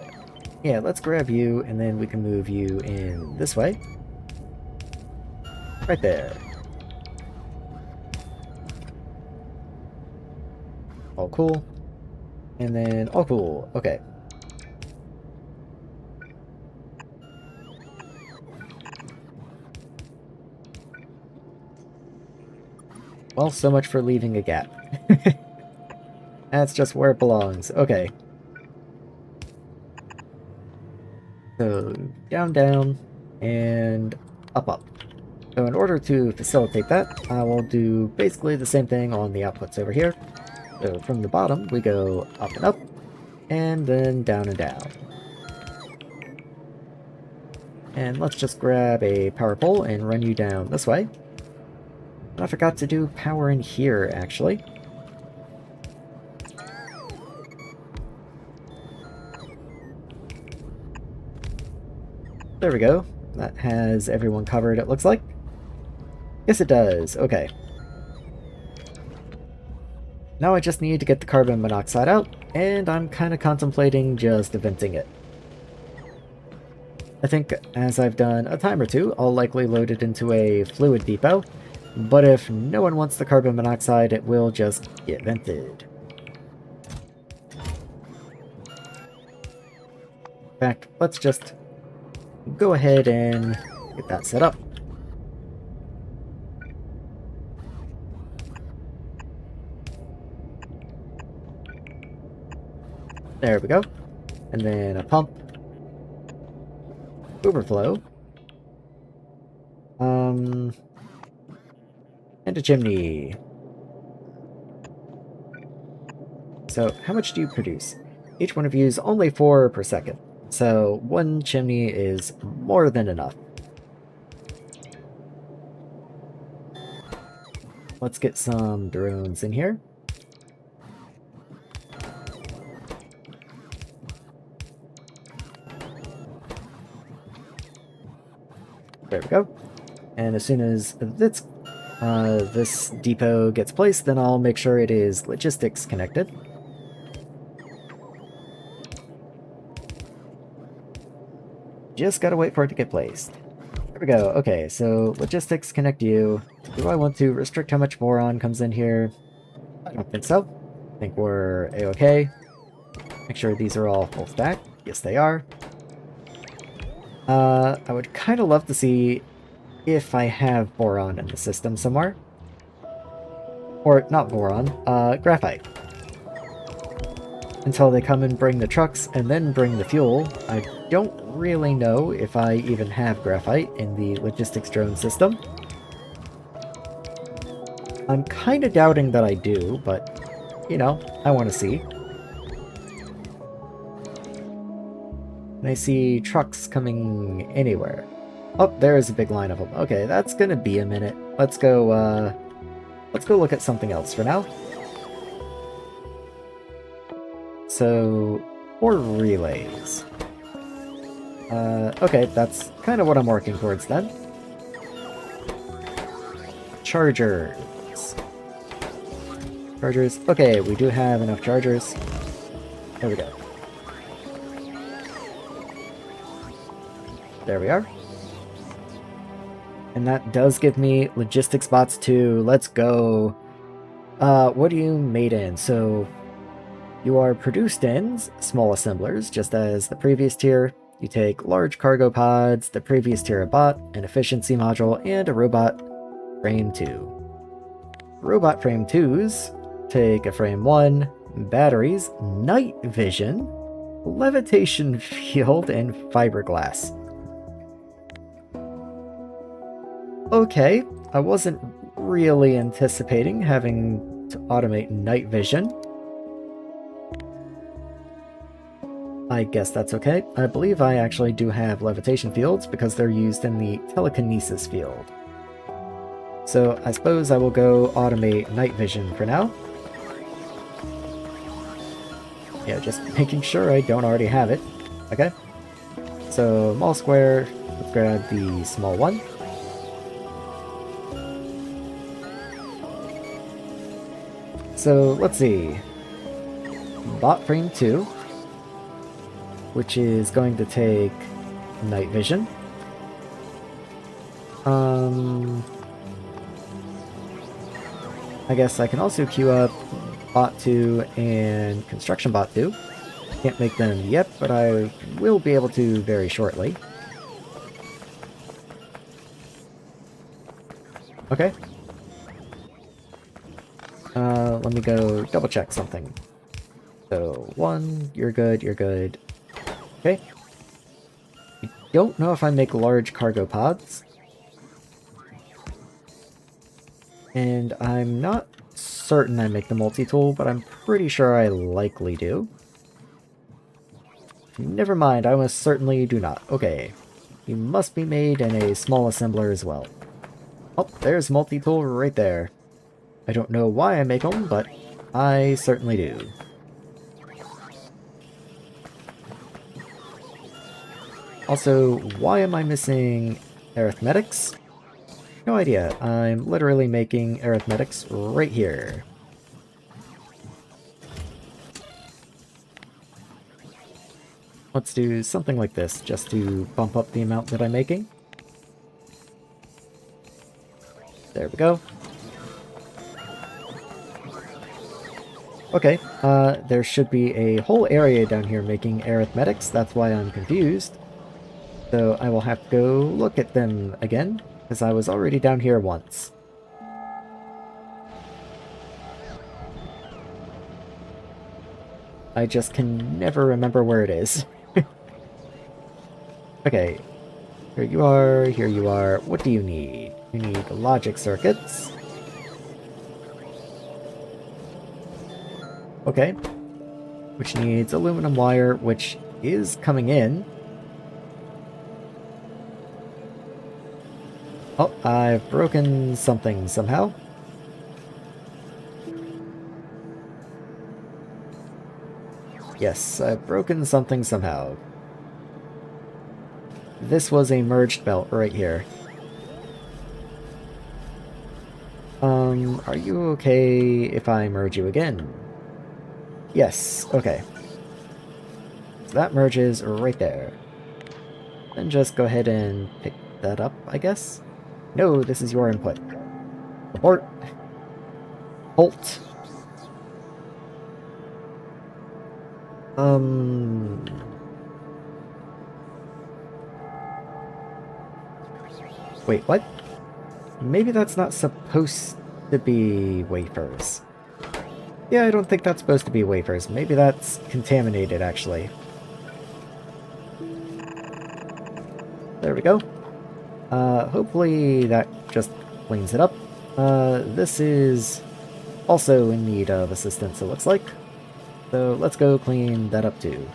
Yeah, let's grab you, and then we can move you in this way. Right there. All cool. And then all cool. Okay. Well, so much for leaving a gap. That's just where it belongs. Okay. So, down, down, and up, up. So in order to facilitate that, I will do basically the same thing on the outputs over here. So from the bottom, we go up and up, and then down and down. And let's just grab a power pole and run you down this way. I forgot to do power in here, actually. There we go. That has everyone covered, it looks like. Yes, it does. Okay. Now I just need to get the carbon monoxide out, and I'm kind of contemplating just venting it. I think, as I've done a time or two, I'll likely load it into a fluid depot, but if no one wants the carbon monoxide, it will just get vented. fact, let's just go ahead and get that set up. There we go. And then a pump. Overflow. And a chimney. So, how much do you produce? Each one of you is only 4 per second. So, one chimney is more than enough. Let's get some drones in here. There we go. And as soon as this depot gets placed, then I'll make sure it is logistics connected. Just gotta wait for it to get placed. There we go. Okay, so logistics connect you. Do I want to restrict how much boron comes in here? I don't think so. I think we're a-okay. Make sure these are all full stack. Yes, they are. I would kind of love to see if I have boron in the system somewhere. Or, not boron, graphite. Until they come and bring the trucks and then bring the fuel, I don't really know if I even have graphite in the logistics drone system. I'm kind of doubting that I do, but, you know, I want to see. And I see trucks coming anywhere. Oh, there's a big line of them. Okay, that's gonna be a minute. Let's go look at something else for now. So, 4 relays. Okay, that's kind of what I'm working towards then. Chargers. Chargers. Okay, we do have enough chargers. There we go. There we are. And that does give me logistics bots too. Let's go. What are you made in? So, you are produced in small assemblers, just as the previous tier. You take large cargo pods, the previous tier a bot, an efficiency module, and a robot frame 2. Robot frame 2s take a frame 1, batteries, night vision, levitation field, and fiberglass. Okay, I wasn't really anticipating having to automate night vision. I guess that's okay. I believe I actually do have levitation fields because they're used in the telekinesis field. So I suppose I will go automate night vision for now. Yeah, just making sure I don't already have it. Okay. So, mall square, let's grab the small one. So, let's see. Bot frame 2. Which is going to take night vision. I guess I can also queue up bot 2 and construction bot 2. Can't make them yet, but I will be able to very shortly. Okay. Let me go double check something. So, 1, you're good, you're good. Okay. I don't know if I make large cargo pods. And I'm not certain I make the multi-tool, but I'm pretty sure I likely do. Never mind, I almost certainly do not. Okay. You must be made in a small assembler as well. Oh, there's multi-tool right there. I don't know why I make them, but I certainly do. Also, why am I missing arithmetics? No idea. I'm literally making arithmetics right here. Let's do something like this, just to bump up the amount that I'm making. There we go. Okay, there should be a whole area down here making arithmetics, that's why I'm confused. So I will have to go look at them again, because I was already down here once. I just can never remember where it is. Okay, here you are, here you are. What do you need? You need logic circuits. Okay. Which needs aluminum wire, which is coming in. Oh, I've broken something somehow. Yes, I've broken something somehow. This was a merged belt right here. Are you okay if I merge you again? Yes, okay. So that merges right there. Then just go ahead and pick that up, I guess? No, this is your input. Abort. Halt. Wait, what? Maybe that's not supposed to be wafers. Yeah, I don't think that's supposed to be wafers. Maybe that's contaminated, actually. There we go. Hopefully that just cleans it up. This is also in need of assistance, it looks like. So let's go clean that up too.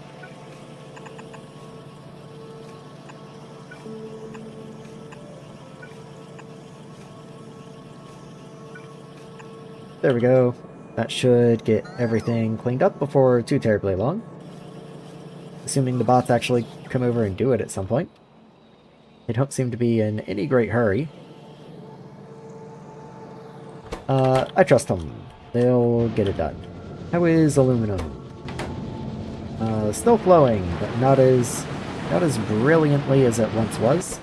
There we go. That should get everything cleaned up before too terribly long. Assuming the bots actually come over and do it at some point. They don't seem to be in any great hurry. I trust them. They'll get it done. How is aluminum? Still flowing, but not as brilliantly as it once was.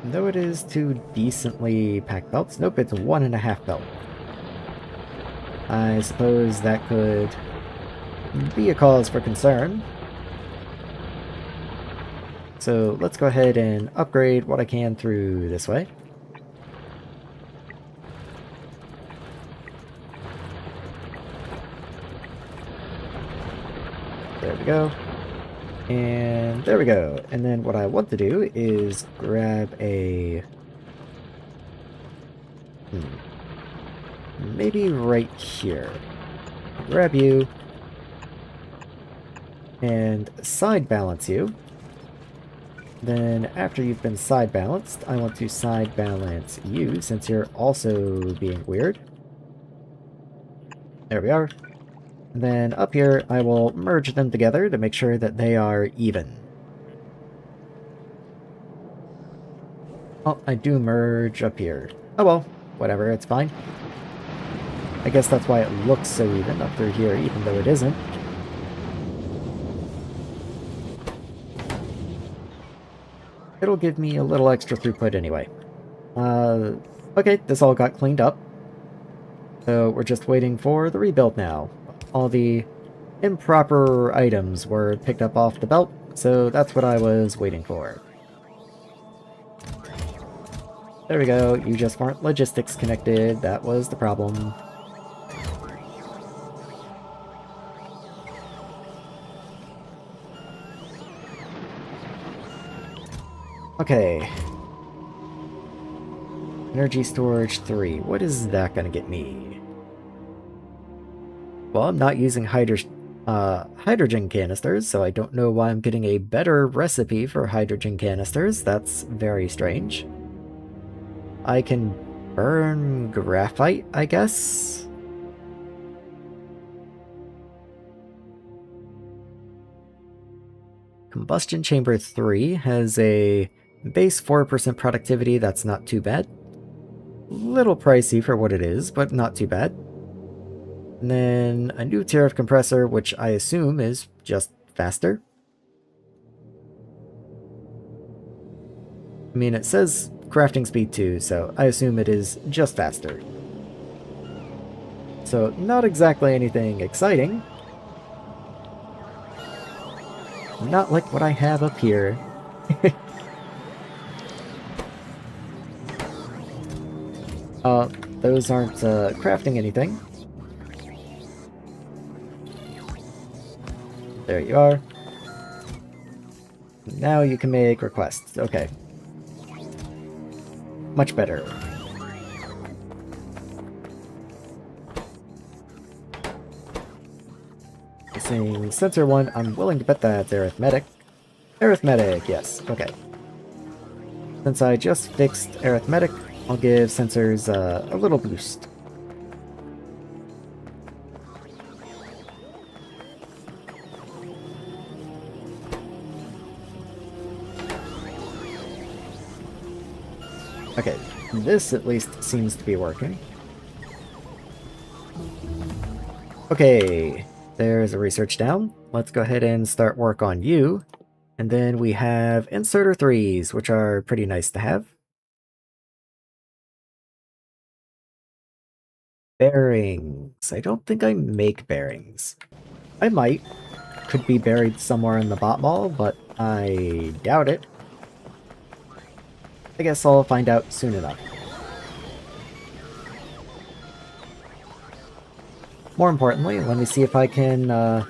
Though it is two decently packed belts. Nope, it's 1.5 belt. I suppose that could be a cause for concern. So let's go ahead and upgrade what I can through this way. There we go. And there we go. And then what I want to do is grab a... maybe right here. Grab you. And side balance you. Then after you've been side balanced, I want to side balance you since you're also being weird. There we are. And then up here, I will merge them together to make sure that they are even. Oh, I do merge up here. Oh well, whatever, it's fine. I guess that's why it looks so even up through here, even though it isn't. It'll give me a little extra throughput anyway. Okay, this all got cleaned up. So we're just waiting for the rebuild now. All the improper items were picked up off the belt, so that's what I was waiting for. There we go, you just weren't logistics connected, that was the problem. Okay. Energy storage 3, what is that gonna get me? Well, I'm not using hydrogen canisters, so I don't know why I'm getting a better recipe for hydrogen canisters. That's very strange. I can burn graphite, I guess? Combustion Chamber 3 has a base 4% productivity, that's not too bad. Little pricey for what it is, but not too bad. And then a new tier of compressor, which I assume is just faster. I mean, it says crafting speed too, so I assume it is just faster. So, not exactly anything exciting. Not like what I have up here. Those aren't crafting anything. There you are. Now you can make requests. Okay. Much better. Missing sensor 1, I'm willing to bet that's arithmetic. Arithmetic, yes. Okay. Since I just fixed arithmetic, I'll give sensors a little boost. Okay, this at least seems to be working. Okay, there's a research down. Let's go ahead and start work on you. And then we have inserter 3s, which are pretty nice to have. Bearings. I don't think I make bearings. I might. Could be buried somewhere in the bot mall, but I doubt it. I guess I'll find out soon enough. More importantly, let me see if I can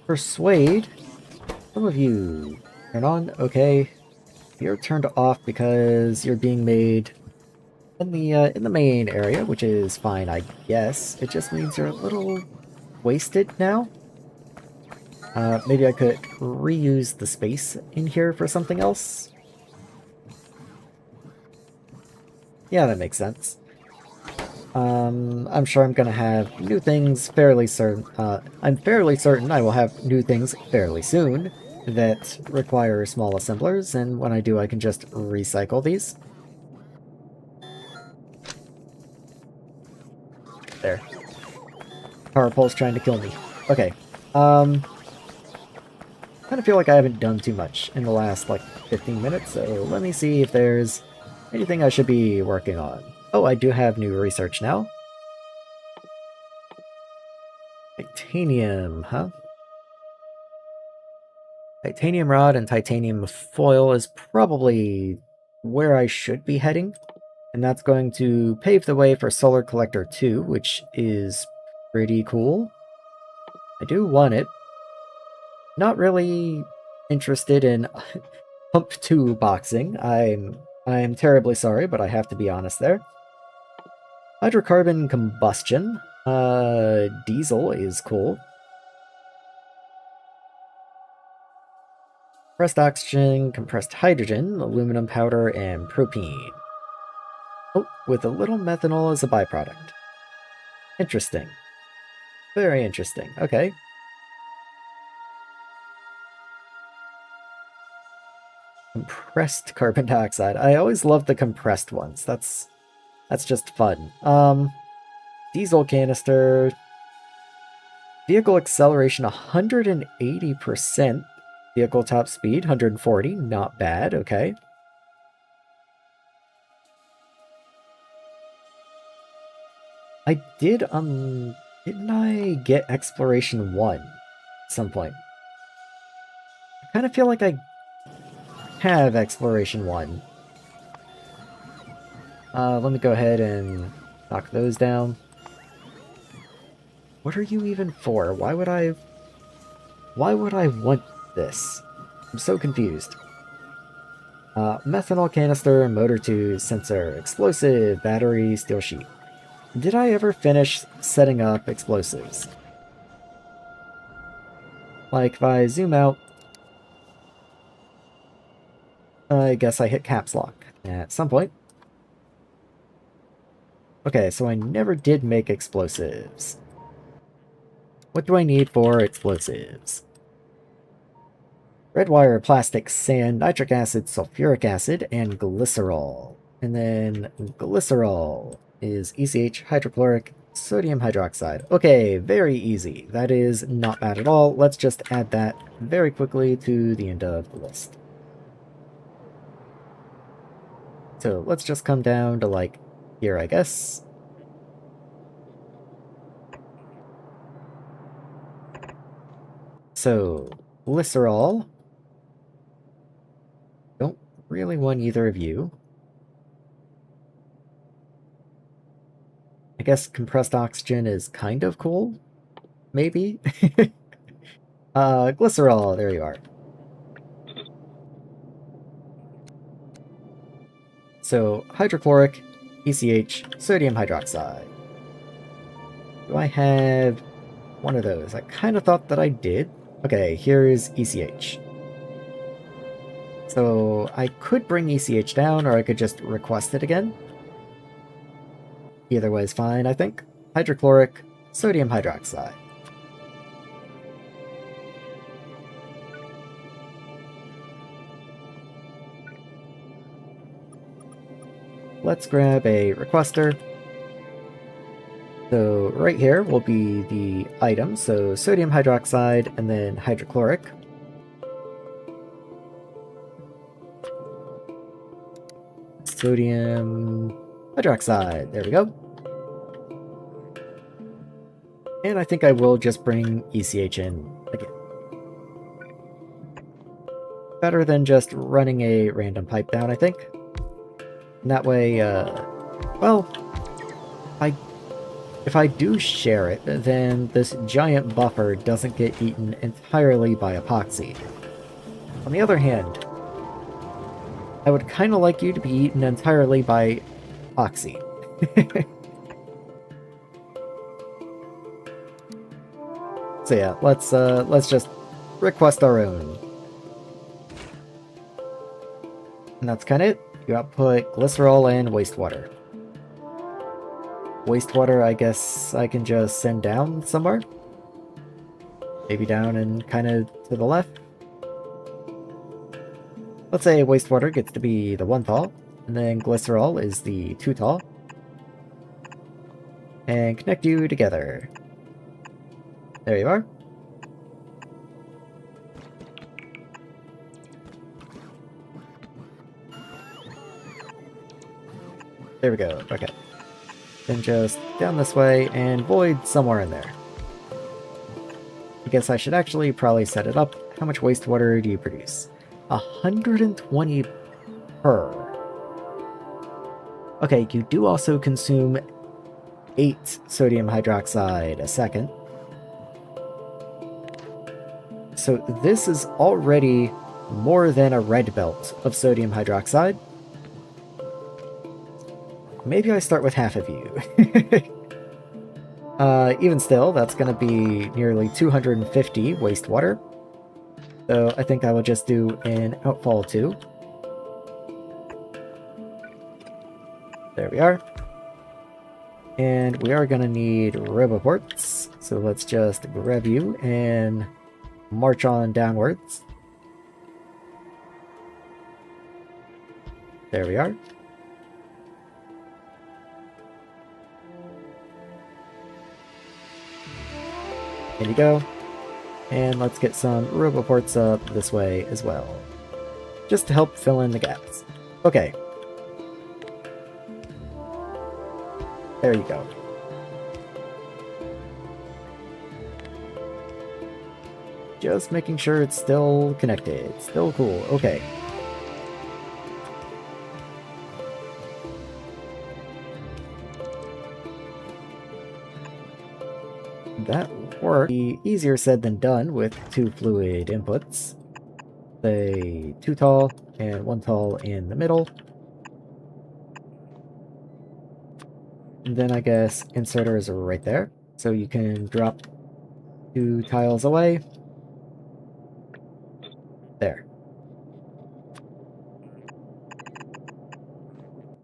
persuade some of you. Turn on, okay. You're turned off because you're being made in the main area, which is fine, I guess. It just means you're a little wasted now. Maybe I could reuse the space in here for something else. Yeah, that makes sense. I'm sure I'm gonna have new things fairly certain. I'm fairly certain I will have new things fairly soon that require small assemblers, and when I do, I can just recycle these. There. Power pole's trying to kill me. Okay. Kind of feel like I haven't done too much in the last, like, 15 minutes, so let me see if there's anything I should be working on. Oh, I do have new research now. Titanium, huh? Titanium rod and titanium foil is probably where I should be heading. And that's going to pave the way for Solar Collector 2, which is pretty cool. I do want it. Not really interested in Pump 2 boxing. I'm terribly sorry, but I have to be honest there. Hydrocarbon combustion. Diesel is cool. Compressed oxygen, compressed hydrogen, aluminum powder, and propene. Oh, with a little methanol as a byproduct. Interesting. Very interesting. Okay. Compressed carbon dioxide. I always love the compressed ones. That's just fun. Diesel canister. Vehicle acceleration 180%. Vehicle top speed 140. Not bad. Okay. I did, didn't I get Exploration 1 at some point? I kind of feel like I have Exploration 1. Let me go ahead and knock those down. What are you even for? Why would I want this? I'm so confused. Methanol canister, motor 2, sensor, explosive, battery, steel sheet. Did I ever finish setting up explosives? Like, if I zoom out, I guess I hit caps lock at some point. Okay, so I never did make explosives. What do I need for explosives? Red wire, plastic, sand, nitric acid, sulfuric acid, and glycerol. And then glycerol is ECH, hydrochloric, sodium hydroxide. Okay, very easy. That is not bad at all. Let's just add that very quickly to the end of the list. So let's just come down to, like, here, I guess. So, glycerol. Don't really want either of you. I guess compressed oxygen is kind of cool. Maybe? Glycerol, there you are. So, hydrochloric, ECH, sodium hydroxide. Do I have one of those? I kind of thought that I did. Okay, here's ECH. So, I could bring ECH down, or I could just request it again. Either way is fine, I think. Hydrochloric, sodium hydroxide. Let's grab a requester. So right here will be the item, so sodium hydroxide and then hydrochloric. Sodium hydroxide, there we go. And I think I will just bring ECH in again. Better than just running a random pipe down, I think. And that way, well, if I do share it, then this giant buffer doesn't get eaten entirely by epoxy. On the other hand, I would kind of like you to be eaten entirely by epoxy. So yeah, let's just request our own. And that's kind of it. You output glycerol and wastewater. Wastewater, I guess I can just send down somewhere. Maybe down and kind of to the left. Let's say wastewater gets to be the 1 tall, and then glycerol is the 2 tall. And connect you together. There you are. There we go, okay. Then just down this way and void somewhere in there. I guess I should actually probably set it up. How much wastewater do you produce? 120 per. Okay, you do also consume 8 sodium hydroxide a second. So this is already more than a red belt of sodium hydroxide. Maybe I start with half of you. Even still, that's going to be nearly 250 wastewater. So I think I will just do an outfall 2. There we are. And we are going to need roboports. So let's just grab you and march on downwards. There we are. There you go. And let's get some roboports up this way as well. Just to help fill in the gaps. Okay. There you go. Just making sure it's still connected. Still cool. Okay. That worked. Be easier said than done with 2 fluid inputs. Say 2 tall and 1 tall in the middle. And then I guess inserters are right there. So you can drop 2 tiles away. There.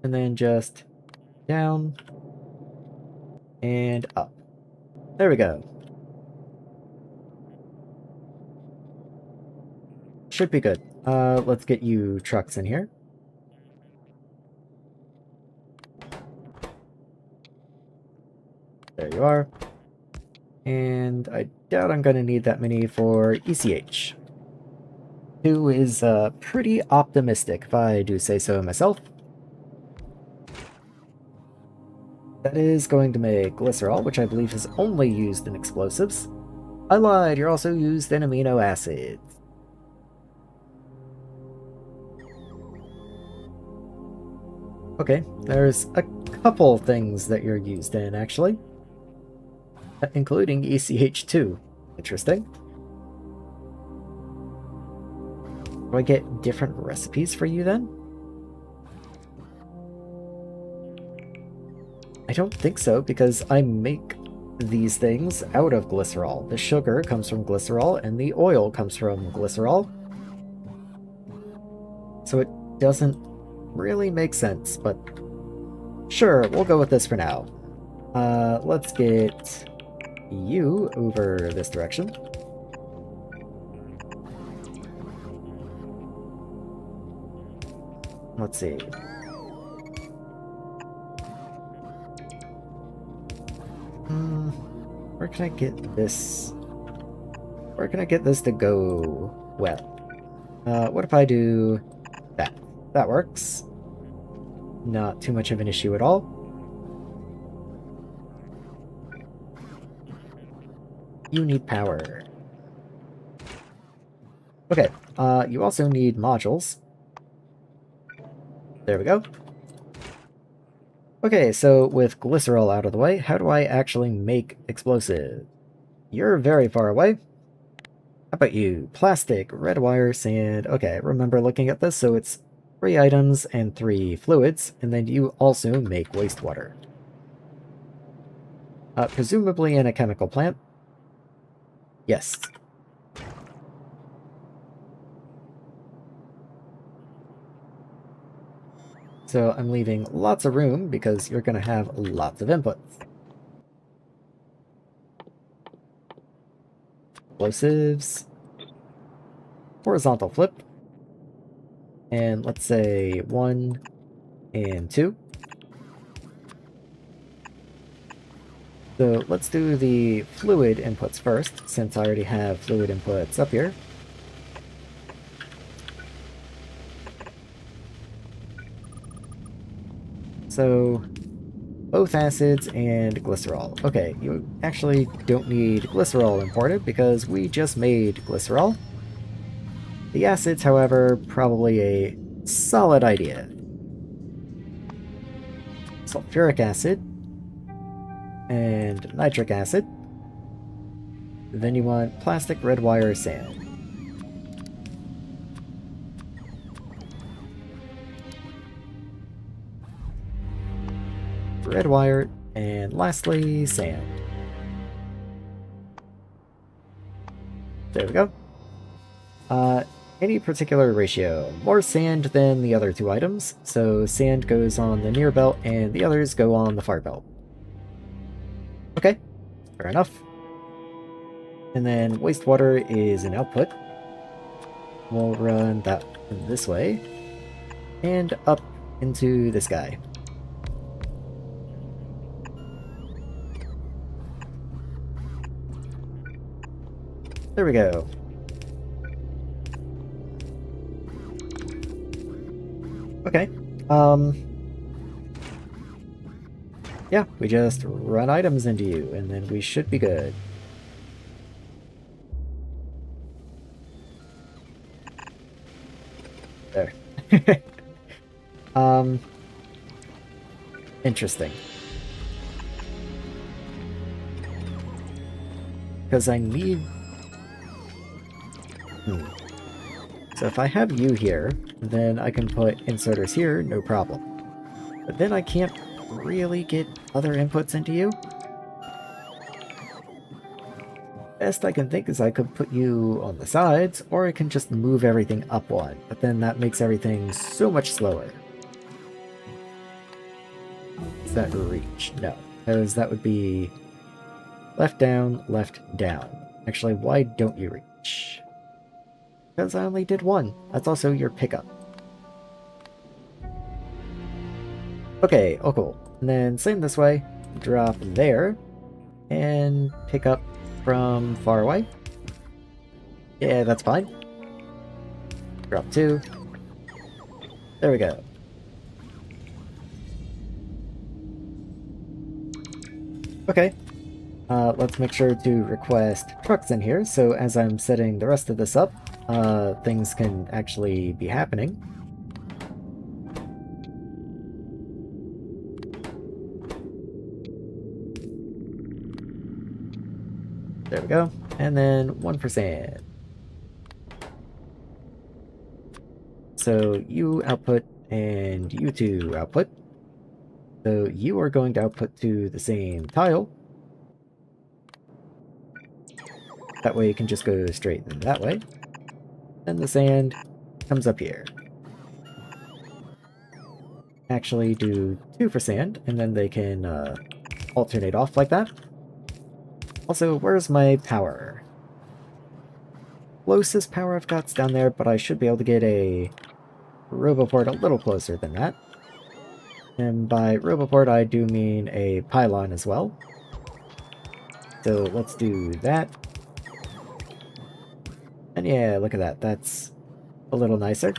And then just down and up. There we go. Should be good. Let's get you trucks in here. There you are. And I doubt I'm going to need that many for ECH. 2 is pretty optimistic, if I do say so myself. That is going to make glycerol, which I believe is only used in explosives. I lied, you're also used in amino acids. Okay, there's a couple things that you're used in, actually. Including ECH2. Interesting. Do I get different recipes for you then? I don't think so, because I make these things out of glycerol. The sugar comes from glycerol, and the oil comes from glycerol. So it doesn't really make sense, but sure, we'll go with this for now. Let's get you over this direction. Let's see. Where can I get this? Where can I get this to go well? What if I do that? That works. Not too much of an issue at all. You need power. Okay, you also need modules. There we go. Okay, so with glycerol out of the way, how do I actually make explosive? You're very far away. How about you? Plastic, red wire, sand. Okay, remember looking at this, so it's 3 items and 3 fluids, and then you also make wastewater. Presumably in a chemical plant. Yes. So I'm leaving lots of room because you're going to have lots of inputs. Explosives. Horizontal flip. And let's say 1 and 2. So let's do the fluid inputs first, since I already have fluid inputs up here. So, both acids and glycerol. Okay, you actually don't need glycerol imported because we just made glycerol. The acids, however, probably a solid idea. Sulfuric acid and nitric acid. Then you want plastic, red wire, sand. Red wire, and lastly, sand. There we go. Any particular ratio. More sand than the other 2 items, so sand goes on the near belt and the others go on the far belt. Okay, fair enough. And then wastewater is an output. We'll run that this way and up into this guy. There we go. Okay. Yeah, we just run items into you, and then we should be good. There. Interesting. Because I need... So if I have you here, then I can put inserters here, no problem. But then I can't really get other inputs into you. Best I can think is I could put you on the sides, or I can just move everything up one, but then that makes everything so much slower. Is that reach? No, because that would be left down, left down. Actually, why don't you reach? Because I only did 1. That's also your pickup. Okay, oh cool. And then same this way, drop there, and pick up from far away. Yeah, that's fine. Drop 2. There we go. Okay, let's make sure to request trucks in here, so as I'm setting the rest of this up, things can actually be happening. There we go. And then 1%. So you output and you two output. So you are going to output to the same tile. That way you can just go straight that way. And the sand comes up here. Actually do 2 for sand, and then they can alternate off like that. Also, where's my power? Closest power I've got's down there, but I should be able to get a Roboport a little closer than that. And by Roboport, I do mean a pylon as well. So let's do that. And yeah, look at that. That's a little nicer.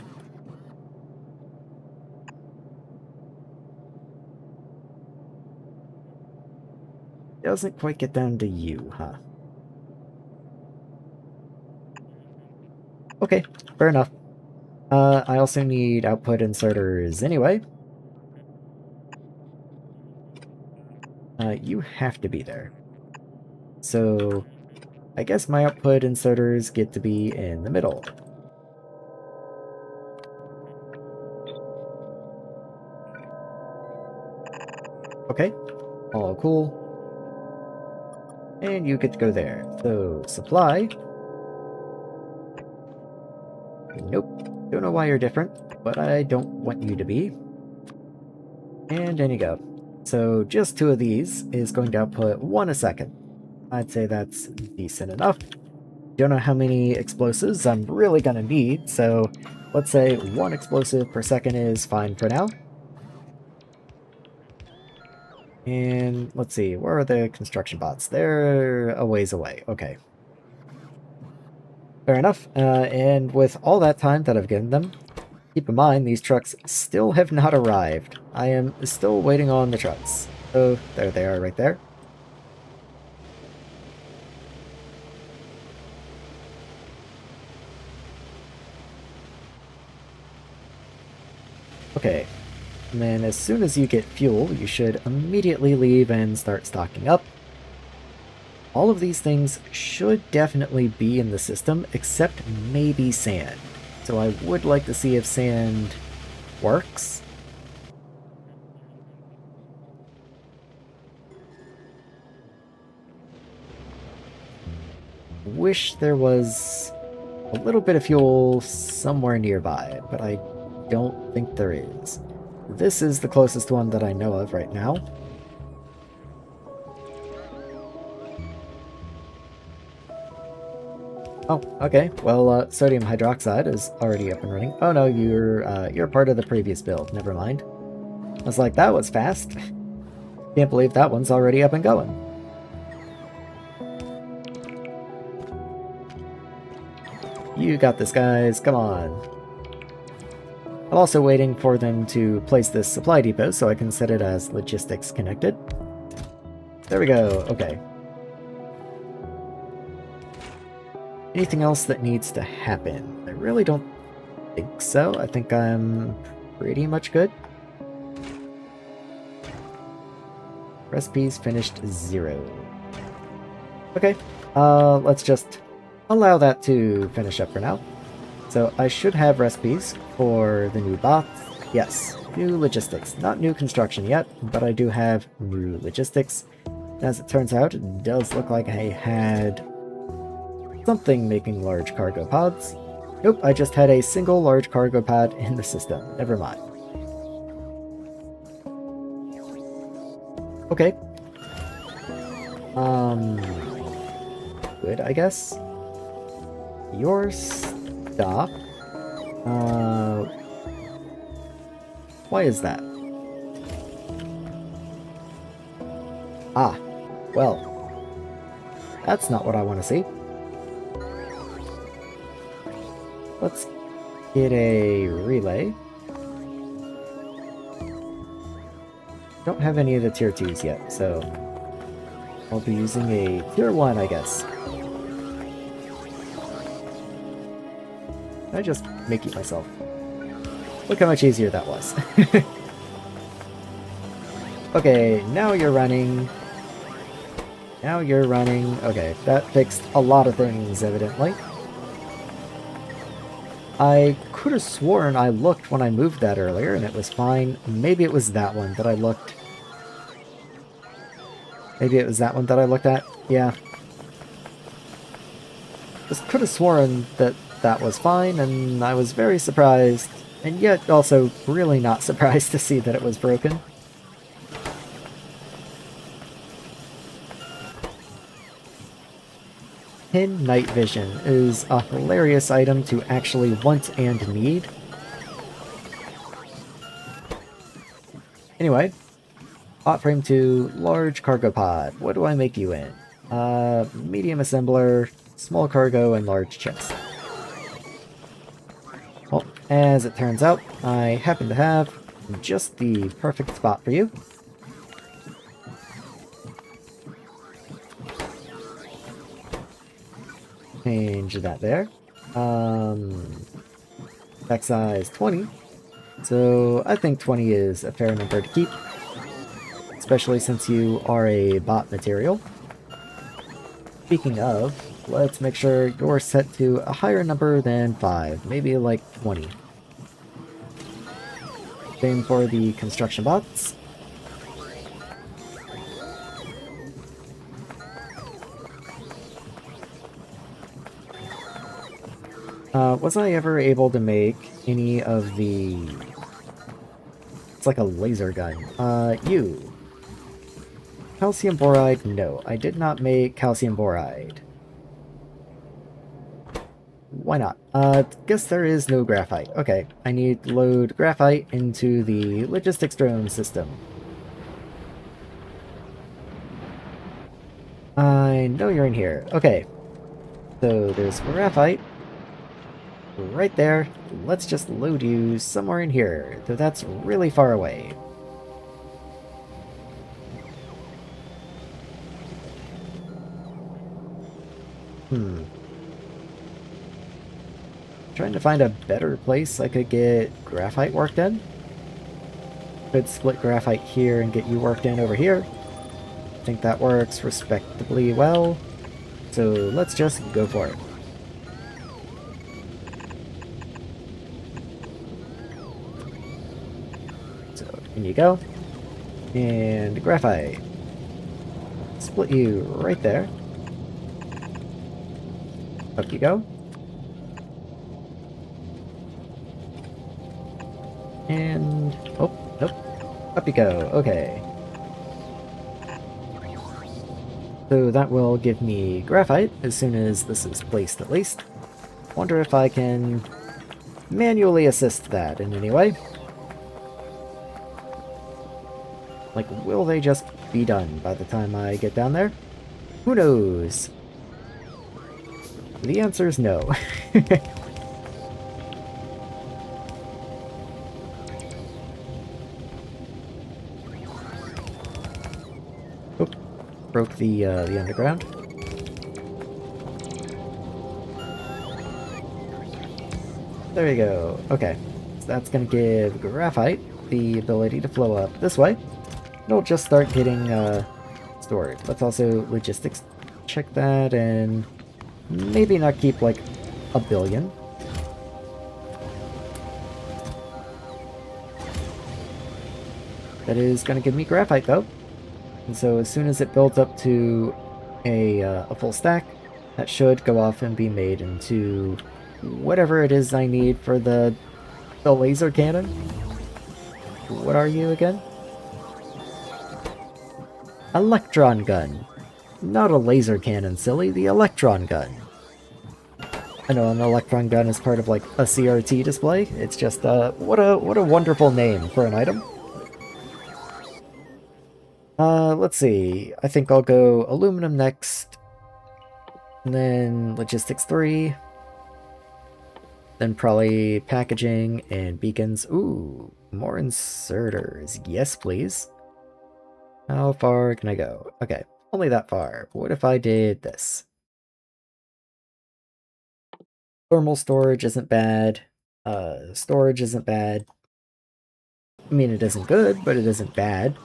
Doesn't quite get down to you, huh? Okay, fair enough. I also need output inserters anyway. You have to be there. So, I guess my output inserters get to be in the middle. Okay, all cool. And you get to go there. So, supply. Nope. Don't know why you're different, but I don't want you to be. And in you go. So just 2 of these is going to output 1 a second. I'd say that's decent enough. Don't know how many explosives I'm really gonna need, so let's say 1 explosive per second is fine for now. And let's see, where are the construction bots? They're a ways away. Okay. Fair enough. And with all that time that I've given them, keep in mind these trucks still have not arrived. I am still waiting on the trucks. Oh, there they are right there. Okay. And then as soon as you get fuel, you should immediately leave and start stocking up. All of these things should definitely be in the system, except maybe sand. So I would like to see if sand works. Wish there was a little bit of fuel somewhere nearby, but I don't think there is. This is the closest one that I know of right now. Oh, okay. Well, sodium hydroxide is already up and running. Oh no, you're part of the previous build. Never mind. I was like, that was fast. Can't believe that one's already up and going. You got this, guys. Come on. I'm also waiting for them to place this supply depot so I can set it as logistics connected. There we go. Okay. Anything else that needs to happen? I really don't think so. I think I'm pretty much good. Recipes finished 0. Okay. Let's just allow that to finish up for now. So I should have recipes for the new bots. Yes, new logistics. Not new construction yet, but I do have new logistics. As it turns out, it does look like I had something making large cargo pods. Nope, I just had a single large cargo pod in the system. Never mind. Okay. Good, I guess. Your stop. Why is that? Ah, well. That's not what I want to see. Let's get a relay. Don't have any of the tier 2s yet, so I'll be using a tier 1, I guess. I just make it myself. Look how much easier that was. Okay, now you're running. Now you're running. Okay, that fixed a lot of things, evidently. I could have sworn I looked when I moved that earlier, and it was fine. Maybe it was that one that I looked. Maybe it was that one that I looked at. Yeah. Just could have sworn that that was fine, and I was very surprised, and yet also really not surprised to see that it was broken. Pin night vision is a hilarious item to actually want and need. Anyway, hot frame 2, large cargo pod. What do I make you in? Medium assembler, small cargo, and large chest. Well, as it turns out, I happen to have just the perfect spot for you. Change that there. Back size 20. So I think 20 is a fair number to keep. Especially since you are a bot material. Speaking of, let's make sure you're set to a higher number than 5. Maybe like 20. Same for the construction bots. Was I ever able to make any of the... It's like a laser gun. You. Calcium boride? No, I did not make calcium boride. Why not? Guess there is no graphite. Okay, I need to load graphite into the logistics drone system. I know you're in here. Okay, so there's graphite. Right there. Let's just load you somewhere in here, though that's really far away. Trying to find a better place I could get graphite worked in. Could split graphite here and get you worked in over here. I think that works respectably well. So let's just go for it. In you go. And graphite. Split you right there. Up you go. And... oh, nope. Up you go. Okay. So that will give me graphite as soon as this is placed at least. Wonder if I can manually assist that in any way. Like, will they just be done by the time I get down there? Who knows? The answer is no. Oop. Broke the underground. There you go. Okay. So that's gonna give graphite the ability to flow up this way. It'll just start getting stored. Let's also logistics check that and maybe not keep like a billion. That is going to give me graphite though. And so as soon as it builds up to a full stack, that should go off and be made into whatever it is I need for the laser cannon. What are you again? Electron gun. Not a laser cannon, silly. The electron gun. I know an electron gun is part of like a CRT display. It's just what a wonderful name for an item. Let's see. I think I'll go aluminum next. And then logistics 3. Then probably packaging and beacons. Ooh, more inserters. Yes, please. How far can I go? Okay. only that far. What if I did this? Thermal storage isn't bad. Storage isn't bad. I mean, it isn't good, but it isn't bad.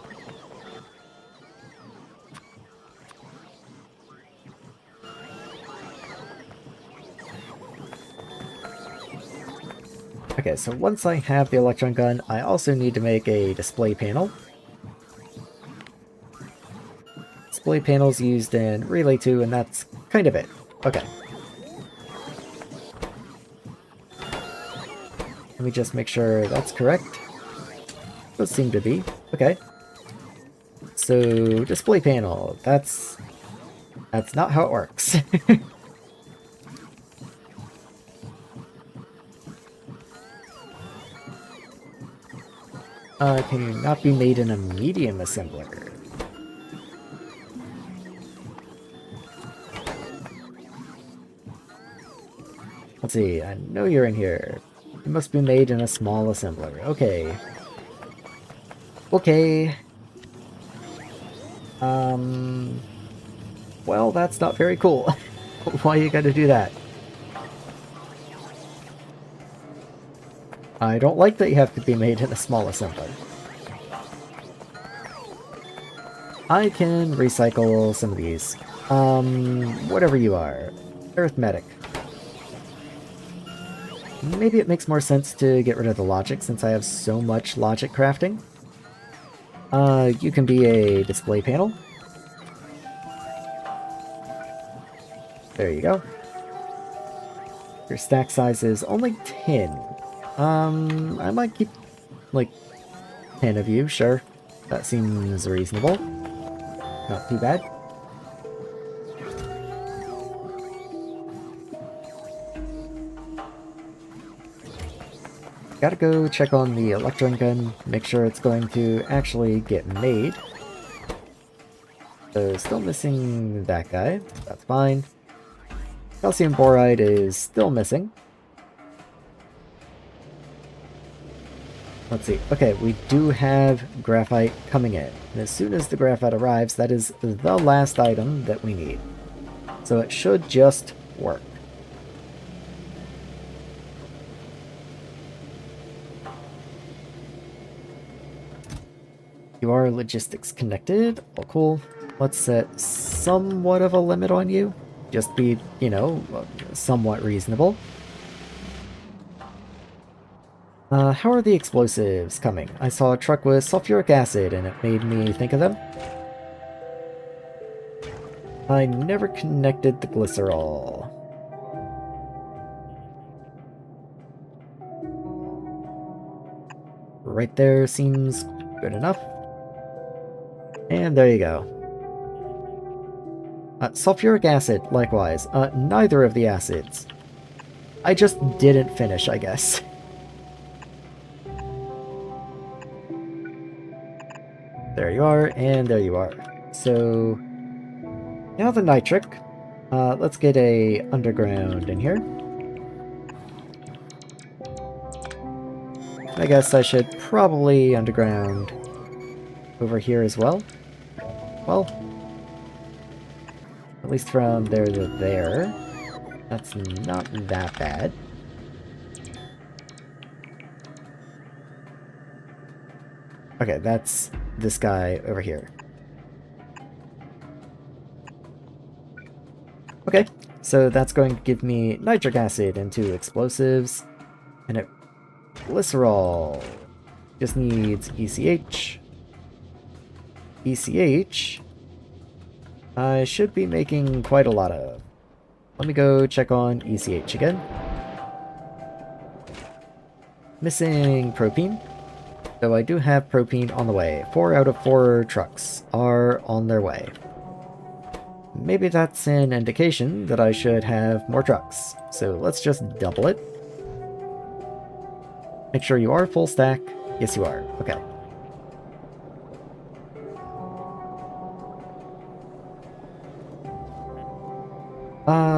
Okay, so once I have the electron gun, I also need to make a display panel. Display panels used in Relay 2, and that's kind of it. Okay. Let me just make sure that's correct. Does seem to be. Okay. So, display panel. That's not how it works. Can you not be made in a medium assembler? Let's see, I know you're in here. It must be made in a small assembler. Okay. Okay. Well, that's not very cool. Why you gotta do that? I don't like that you have to be made in a small assembler. I can recycle some of these. Whatever you are. Arithmetic. Maybe it makes more sense to get rid of the logic since I have so much logic crafting. You can be a display panel. There you go. Your stack size is only 10. I might keep, like, 10 of you, sure. That seems reasonable. Not too bad. Gotta go check on the electron gun, make sure it's going to actually get made. So, still missing that guy. That's fine. Calcium boride is still missing. Let's see. Okay, we do have graphite coming in. And as soon as the graphite arrives, that is the last item that we need. So it should just work. You are logistics connected. Oh, cool. Let's set somewhat of a limit on you. Just be, you know, somewhat reasonable. How are the explosives coming? I saw a truck with sulfuric acid and it made me think of them. I never connected the glycerol. Right there seems good enough. And there you go. Sulfuric acid, likewise. Neither of the acids. I just didn't finish, I guess. There you are, and there you are. So, now the nitric. Let's get a underground in here. I guess I should probably underground over here as well. Well, at least from there to there. That's not that bad. Okay, that's this guy over here. Okay, so that's going to give me nitric acid into explosives, and it glycerol just needs ECH. ECH I should be making quite a lot of. Let me go check on ECH again. Missing propene. So I do have propene on the way. 4 out of 4 trucks are on their way. Maybe that's an indication that I should have more trucks. So let's just double it. Make sure you are full stack. Yes, you are. Okay.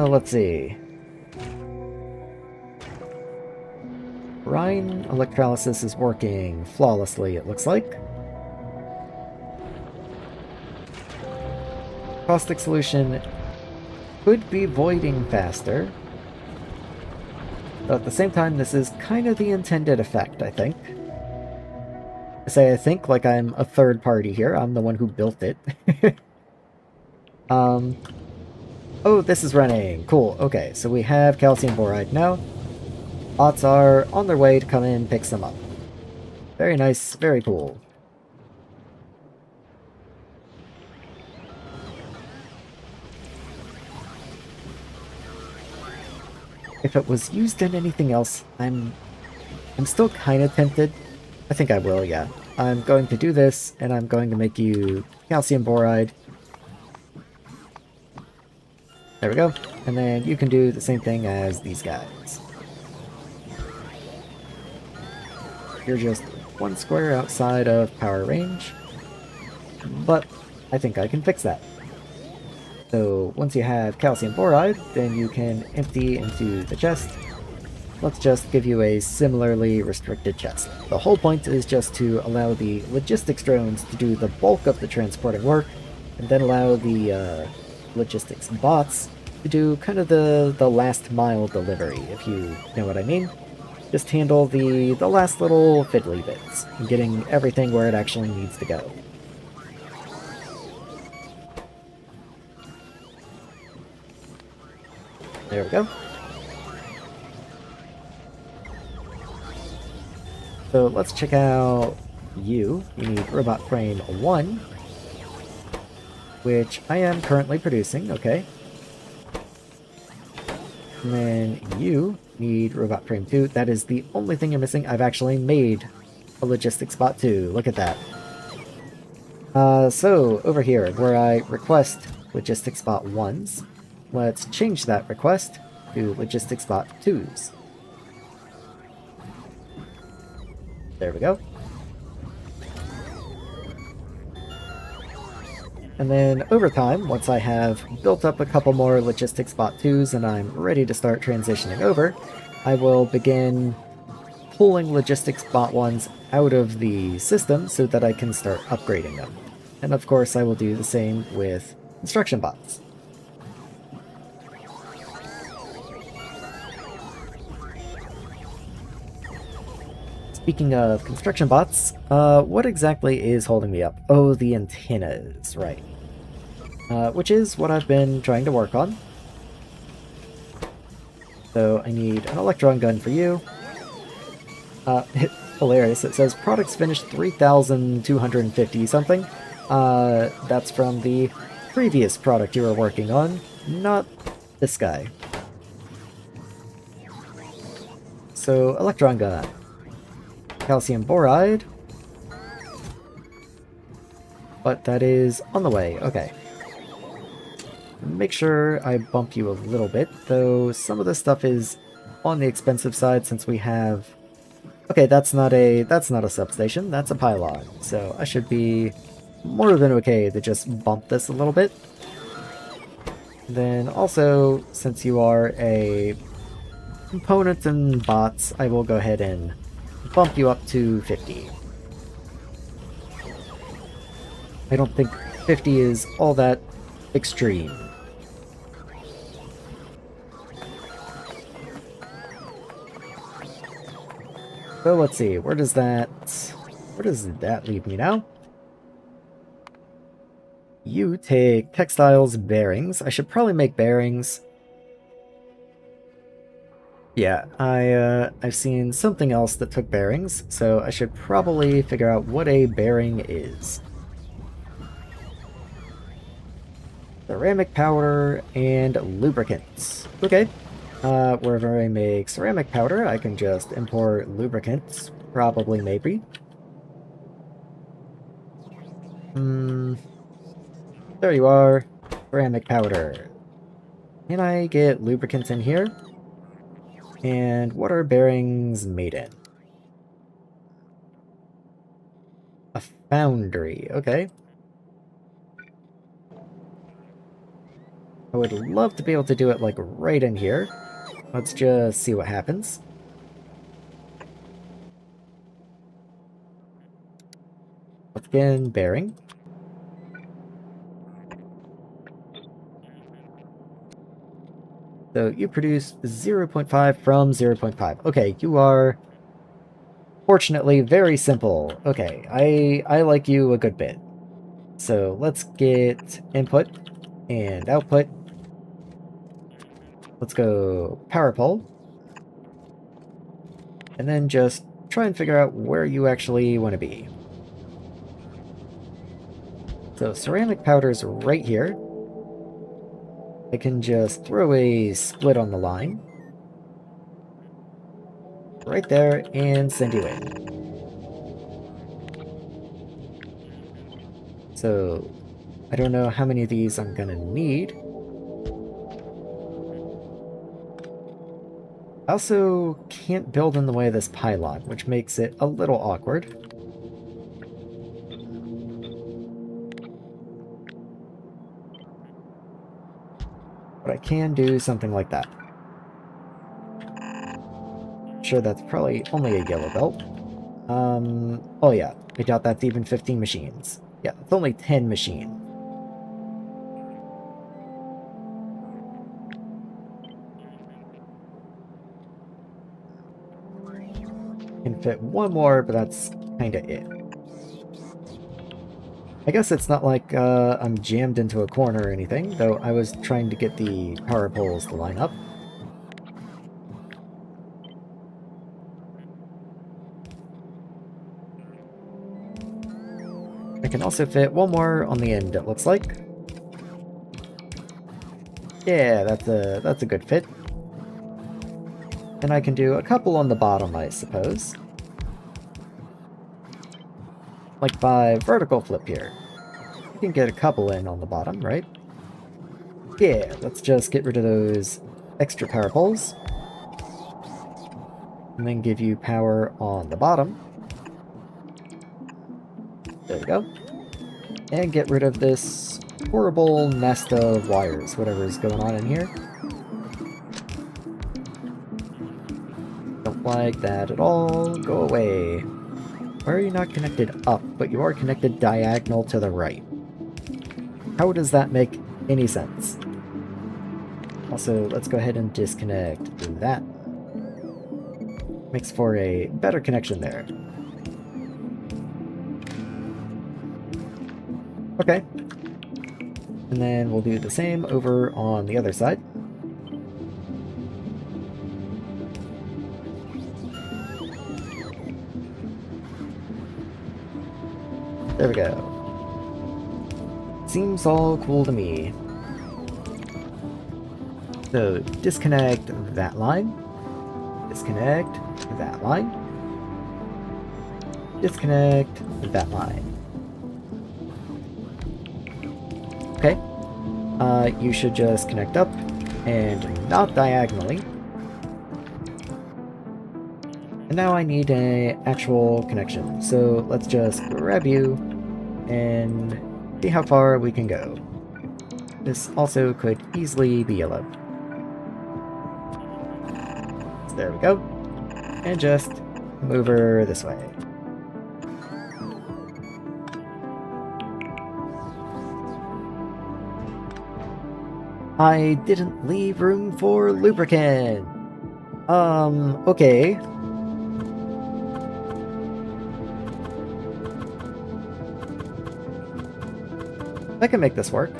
Let's see. Brine electrolysis is working flawlessly, it looks like. Caustic solution could be voiding faster, but at the same time, this is kind of the intended effect, I think. I say I think like I'm a third party here. I'm the one who built it. Oh, this is running. Cool. Okay, so we have calcium boride now. Bots are on their way to come in, pick some up. Very nice, very cool. If it was used in anything else, I'm still kind of tempted. I think I will, yeah. I'm going to do this, and I'm going to make you calcium boride. There we go. And then you can do the same thing as these guys. You're just one square outside of power range, but I think I can fix that. So once you have calcium boride, then you can empty into the chest. Let's just give you a similarly restricted chest. The whole point is just to allow the logistics drones to do the bulk of the transporting work, and then allow the logistics bots to do kind of the last mile delivery, if you know what I mean. Just handle the last little fiddly bits, and getting everything where it actually needs to go. There we go. So let's check out you. You need robot frame 1, which I am currently producing, okay. And then you need robot frame 2. That is the only thing you're missing. I've actually made a logistics bot 2. Look at that. So over here, where I request logistics bot 1s, let's change that request to logistics bot 2s. There we go. And then over time, once I have built up a couple more logistics bot 2s and I'm ready to start transitioning over, I will begin pulling logistics bot 1s out of the system so that I can start upgrading them. And of course I will do the same with construction bots. Speaking of construction bots, what exactly is holding me up? Oh, the antennas, right. Which is what I've been trying to work on. So I need an electron gun for you. Hilarious, it says products finished 3,250 something. That's from the previous product you were working on, not this guy. So, electron gun. Calcium boride. But that is on the way, okay. Make sure I bump you a little bit, though some of this stuff is on the expensive side since we have... Okay, that's not a substation, that's a pylon, so I should be more than okay to just bump this a little bit. Then also, since you are a component and bots, I will go ahead and bump you up to 50. I don't think 50 is all that extreme. So let's see, where does that leave me now? You take textiles, bearings. I should probably make bearings. Yeah, I've seen something else that took bearings, so I should probably figure out what a bearing is. Ceramic powder and lubricants. Okay. Wherever I make ceramic powder, I can just import lubricants. Probably, maybe. There you are. Ceramic powder. Can I get lubricants in here? And what are bearings made in? A foundry, okay. I would love to be able to do it, like, right in here. Let's just see what happens. Once again, bearing. So you produce 0.5 from 0.5. Okay, you are fortunately very simple. Okay, I like you a good bit. So let's get input and output. Let's go power pole. And then just try and figure out where you actually want to be. So ceramic powder's right here. I can just throw a split on the line. Right there, and send you in. So, I don't know how many of these I'm gonna need. I also can't build in the way of this pylon, which makes it a little awkward. But I can do something like that. Sure, that's probably only a yellow belt. Oh yeah, I doubt that's even 15 machines. Yeah, it's only 10 machines. Can fit one more, but that's kinda it. I guess it's not like I'm jammed into a corner or anything, though I was trying to get the power poles to line up. I can also fit one more on the end, it looks like. Yeah, that's a good fit. And I can do a couple on the bottom, I suppose. Like by vertical flip here. You can get a couple in on the bottom, right? Yeah, let's just get rid of those extra power poles. And then give you power on the bottom. There we go. And get rid of this horrible nest of wires, whatever is going on in here. Don't like that at all. Go away. Why are you not connected up, but you are connected diagonal to the right? How does that make any sense? Also, let's go ahead and disconnect that. Makes for a better connection there. Okay. And then we'll do the same over on the other side. There we go. Seems all cool to me. So, disconnect that line. Disconnect that line. Disconnect that line. Okay. You should just connect up and not diagonally. And now I need an actual connection. So let's just grab you and see how far we can go. This also could easily be yellow. So there we go. And just move her this way. I didn't leave room for lubricant. Okay. I can make this work.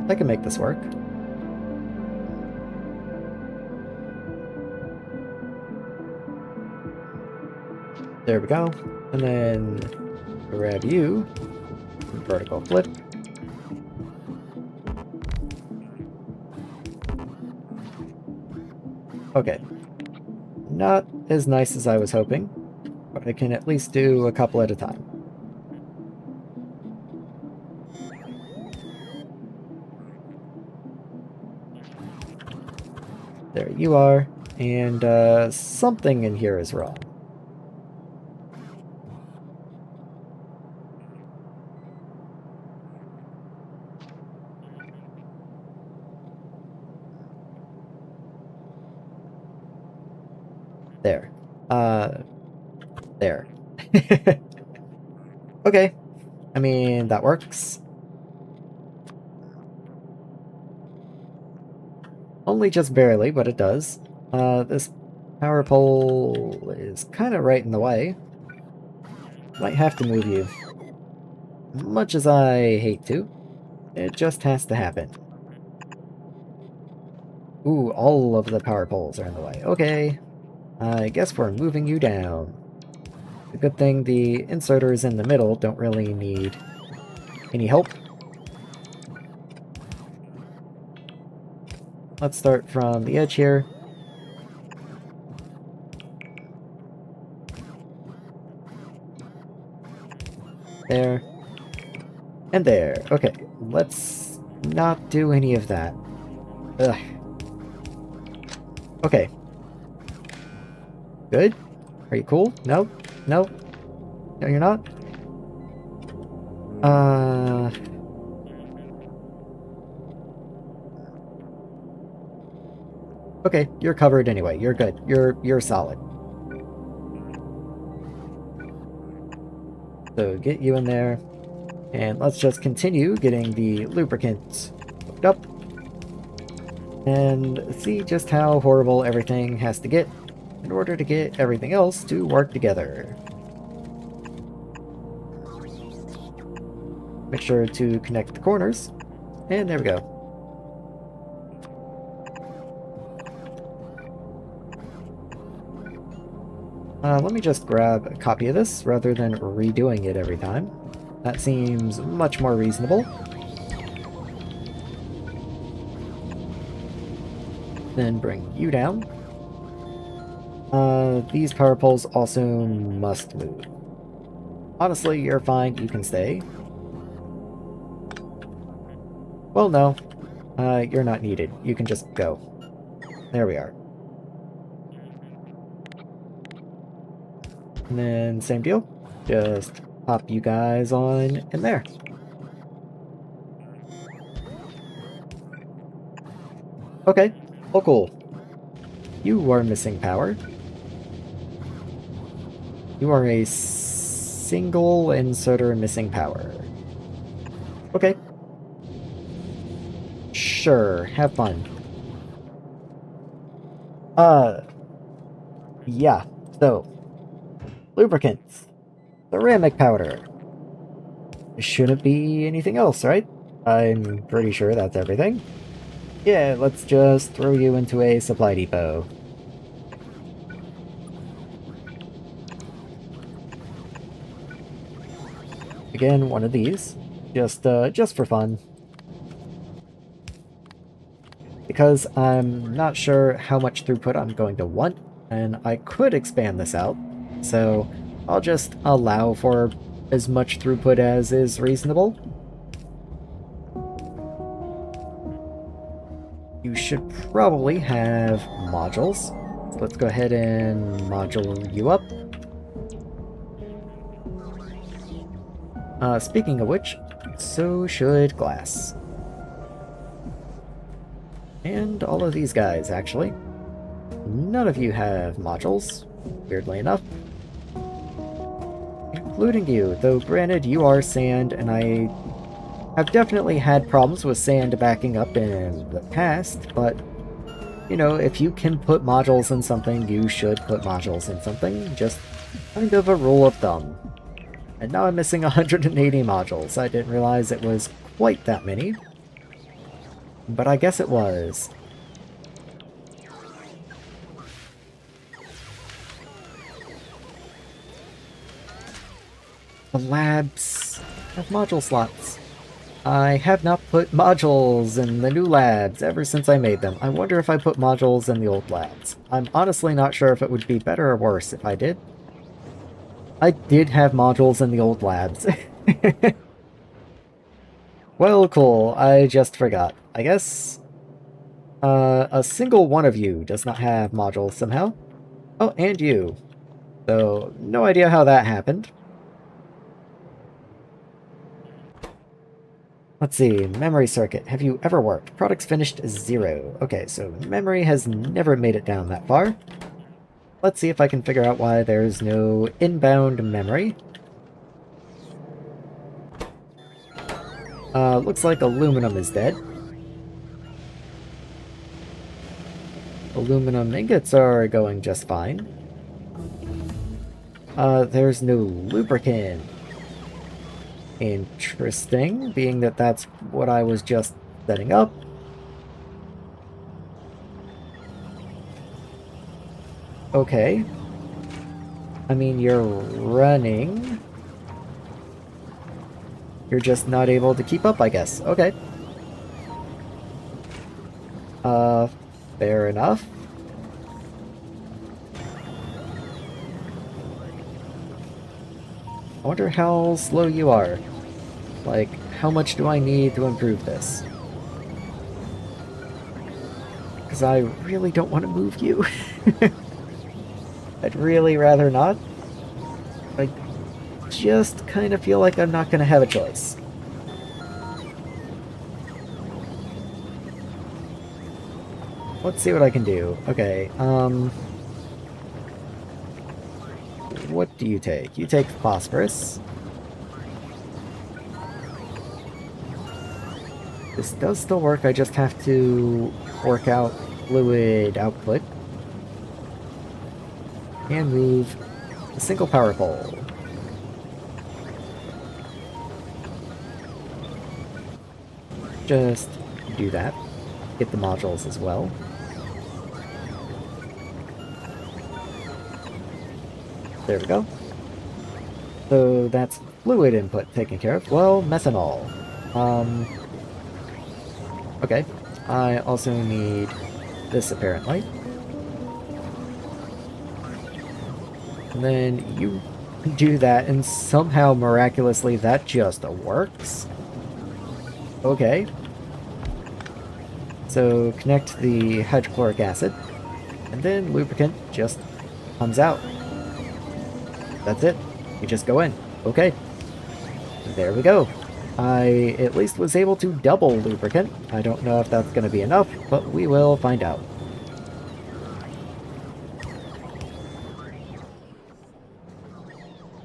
I can make this work. There we go. And then grab you. Vertical flip. Okay. Not as nice as I was hoping, but I can at least do a couple at a time. There you are. And something in here is wrong. There. There. Okay. I mean, that works. Only just barely, but it does. This power pole is kind of right in the way. Might have to move you. Much as I hate to, it just has to happen. Ooh, all of the power poles are in the way. Okay, I guess we're moving you down. The good thing the inserters in the middle don't really need any help. Let's start from the edge here. There. And there. Okay, let's not do any of that. Ugh. Okay. Good? Are you cool? No? No? No, you're not? Okay, you're covered anyway. You're good. You're solid. So get you in there. And let's just continue getting the lubricant hooked up. And see just how horrible everything has to get in order to get everything else to work together. Make sure to connect the corners. And there we go. Let me just grab a copy of this rather than redoing it every time. That seems much more reasonable. Then bring you down. These power poles also must move. Honestly, you're fine. You can stay. Well, no. You're not needed. You can just go. There we are. And then, same deal. Just pop you guys on in there. Okay. Oh, cool. You are missing power. You are a single inserter missing power. Okay. Sure, have fun. Yeah, so. Lubricants. Ceramic powder. Shouldn't be anything else, right? I'm pretty sure that's everything. Yeah, let's just throw you into a supply depot. Again, one of these. Just for fun. Because I'm not sure how much throughput I'm going to want, and I could expand this out. So I'll just allow for as much throughput as is reasonable. You should probably have modules. So let's go ahead and module you up. Speaking of which, so should glass. And all of these guys, actually. None of you have modules, weirdly enough. Including you, though granted you are sand, and I have definitely had problems with sand backing up in the past, but, you know, if you can put modules in something, you should put modules in something. Just kind of a rule of thumb. And now I'm missing 180 modules. I didn't realize it was quite that many. But I guess it was. The labs have module slots. I have not put modules in the new labs ever since I made them. I wonder if I put modules in the old labs. I'm honestly not sure if it would be better or worse if I did. I did have modules in the old labs. Well, cool. I just forgot. I guess a single one of you does not have modules somehow. Oh, and you. So, no idea how that happened. Let's see, memory circuit. Have you ever worked? Products finished 0. Okay, so memory has never made it down that far. Let's see if I can figure out why there's no inbound memory. Looks like aluminum is dead. Aluminum ingots are going just fine. There's no lubricant. Interesting, being that that's what I was just setting up. Okay. I mean, you're running. You're just not able to keep up, I guess. Okay. Fair enough. I wonder how slow you are. Like, how much do I need to improve this? Because I really don't want to move you. I'd really rather not. I just kind of feel like I'm not going to have a choice. Let's see what I can do. Okay, what do you take? You take phosphorus. This does still work, I just have to work out fluid output. And move a single power pole. Just do that. Get the modules as well. There we go. So that's fluid input taken care of. Well, methanol. Okay. I also need this, apparently. And then you do that, and somehow, miraculously, that just works. Okay. So connect the hydrochloric acid, and then lubricant just comes out. That's it. You just go in. Okay. There we go. I at least was able to double lubricant. I don't know if that's going to be enough, but we will find out.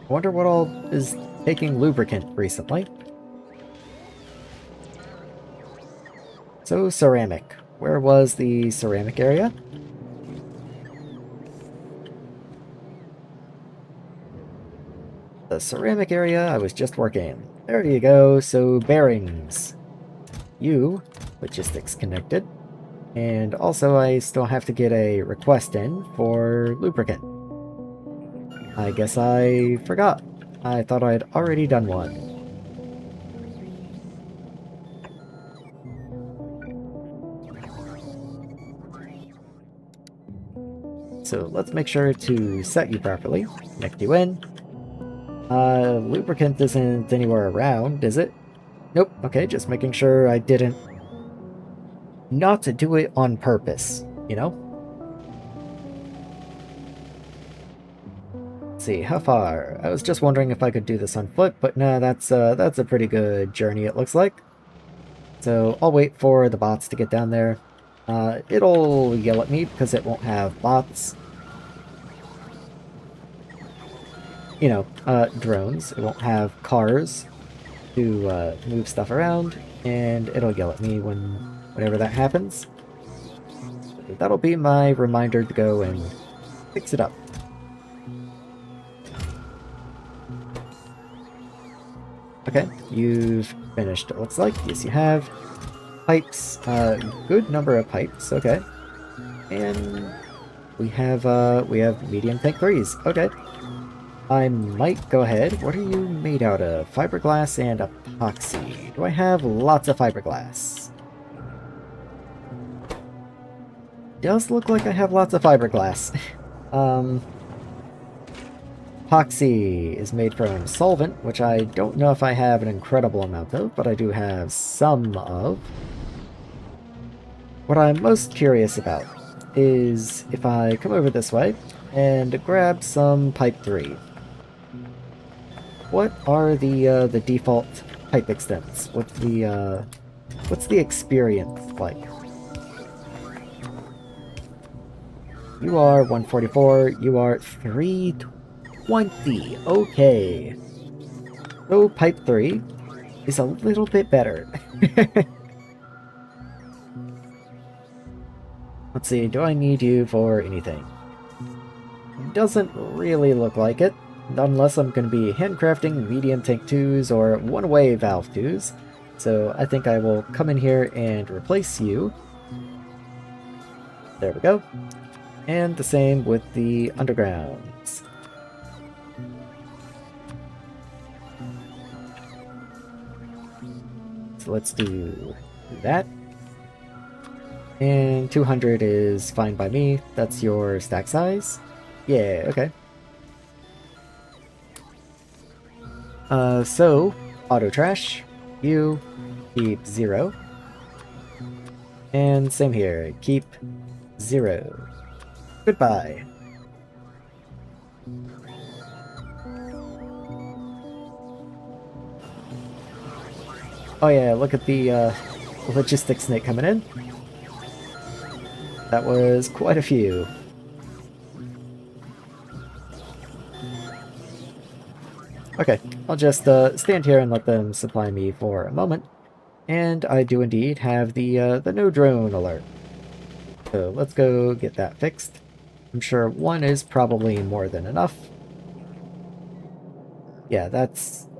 I wonder what all is taking lubricant recently. So, ceramic. Where was the ceramic area? The ceramic area I was just working. There you go. So, bearings. You, logistics connected. And also I still have to get a request in for lubricant. I guess I forgot. I thought I'd already done one. So let's make sure to set you properly. Connect you in. Lubricant isn't anywhere around, is it? Nope. Okay, just making sure I didn't... Not to do it on purpose, you know? Let's see, how far? I was just wondering if I could do this on foot, but no, that's a pretty good journey, it looks like. So I'll wait for the bots to get down there. It'll yell at me because it won't have bots. You know, drones. It won't have cars to move stuff around, and it'll yell at me whenever that happens. That'll be my reminder to go and fix it up. Okay, you've finished, it looks like. Yes, you have. Pipes, good number of pipes, okay. And we have medium tank 3s, okay. I might go ahead. What are you made out of? Fiberglass and epoxy. Do I have lots of fiberglass? Does look like I have lots of fiberglass. Epoxy is made from solvent, which I don't know if I have an incredible amount of, but I do have some of. What I'm most curious about is if I come over this way and grab some pipe 3. What are the default pipe extents? What's the experience like? You are 144, you are 320. Okay. So pipe 3 is a little bit better. Let's see, do I need you for anything? Doesn't really look like it. Not unless I'm going to be handcrafting medium tank 2s or one-way valve 2s. So I think I will come in here and replace you. There we go. And the same with the undergrounds. So let's do that. And 200 is fine by me. That's your stack size? Yeah, okay. So, auto trash, you keep 0. And same here, keep 0. Goodbye. Oh yeah, look at the logistics snake coming in. That was quite a few. Okay, I'll just stand here and let them supply me for a moment. And I do indeed have the no drone alert. So let's go get that fixed. I'm sure 1 is probably more than enough. Yeah,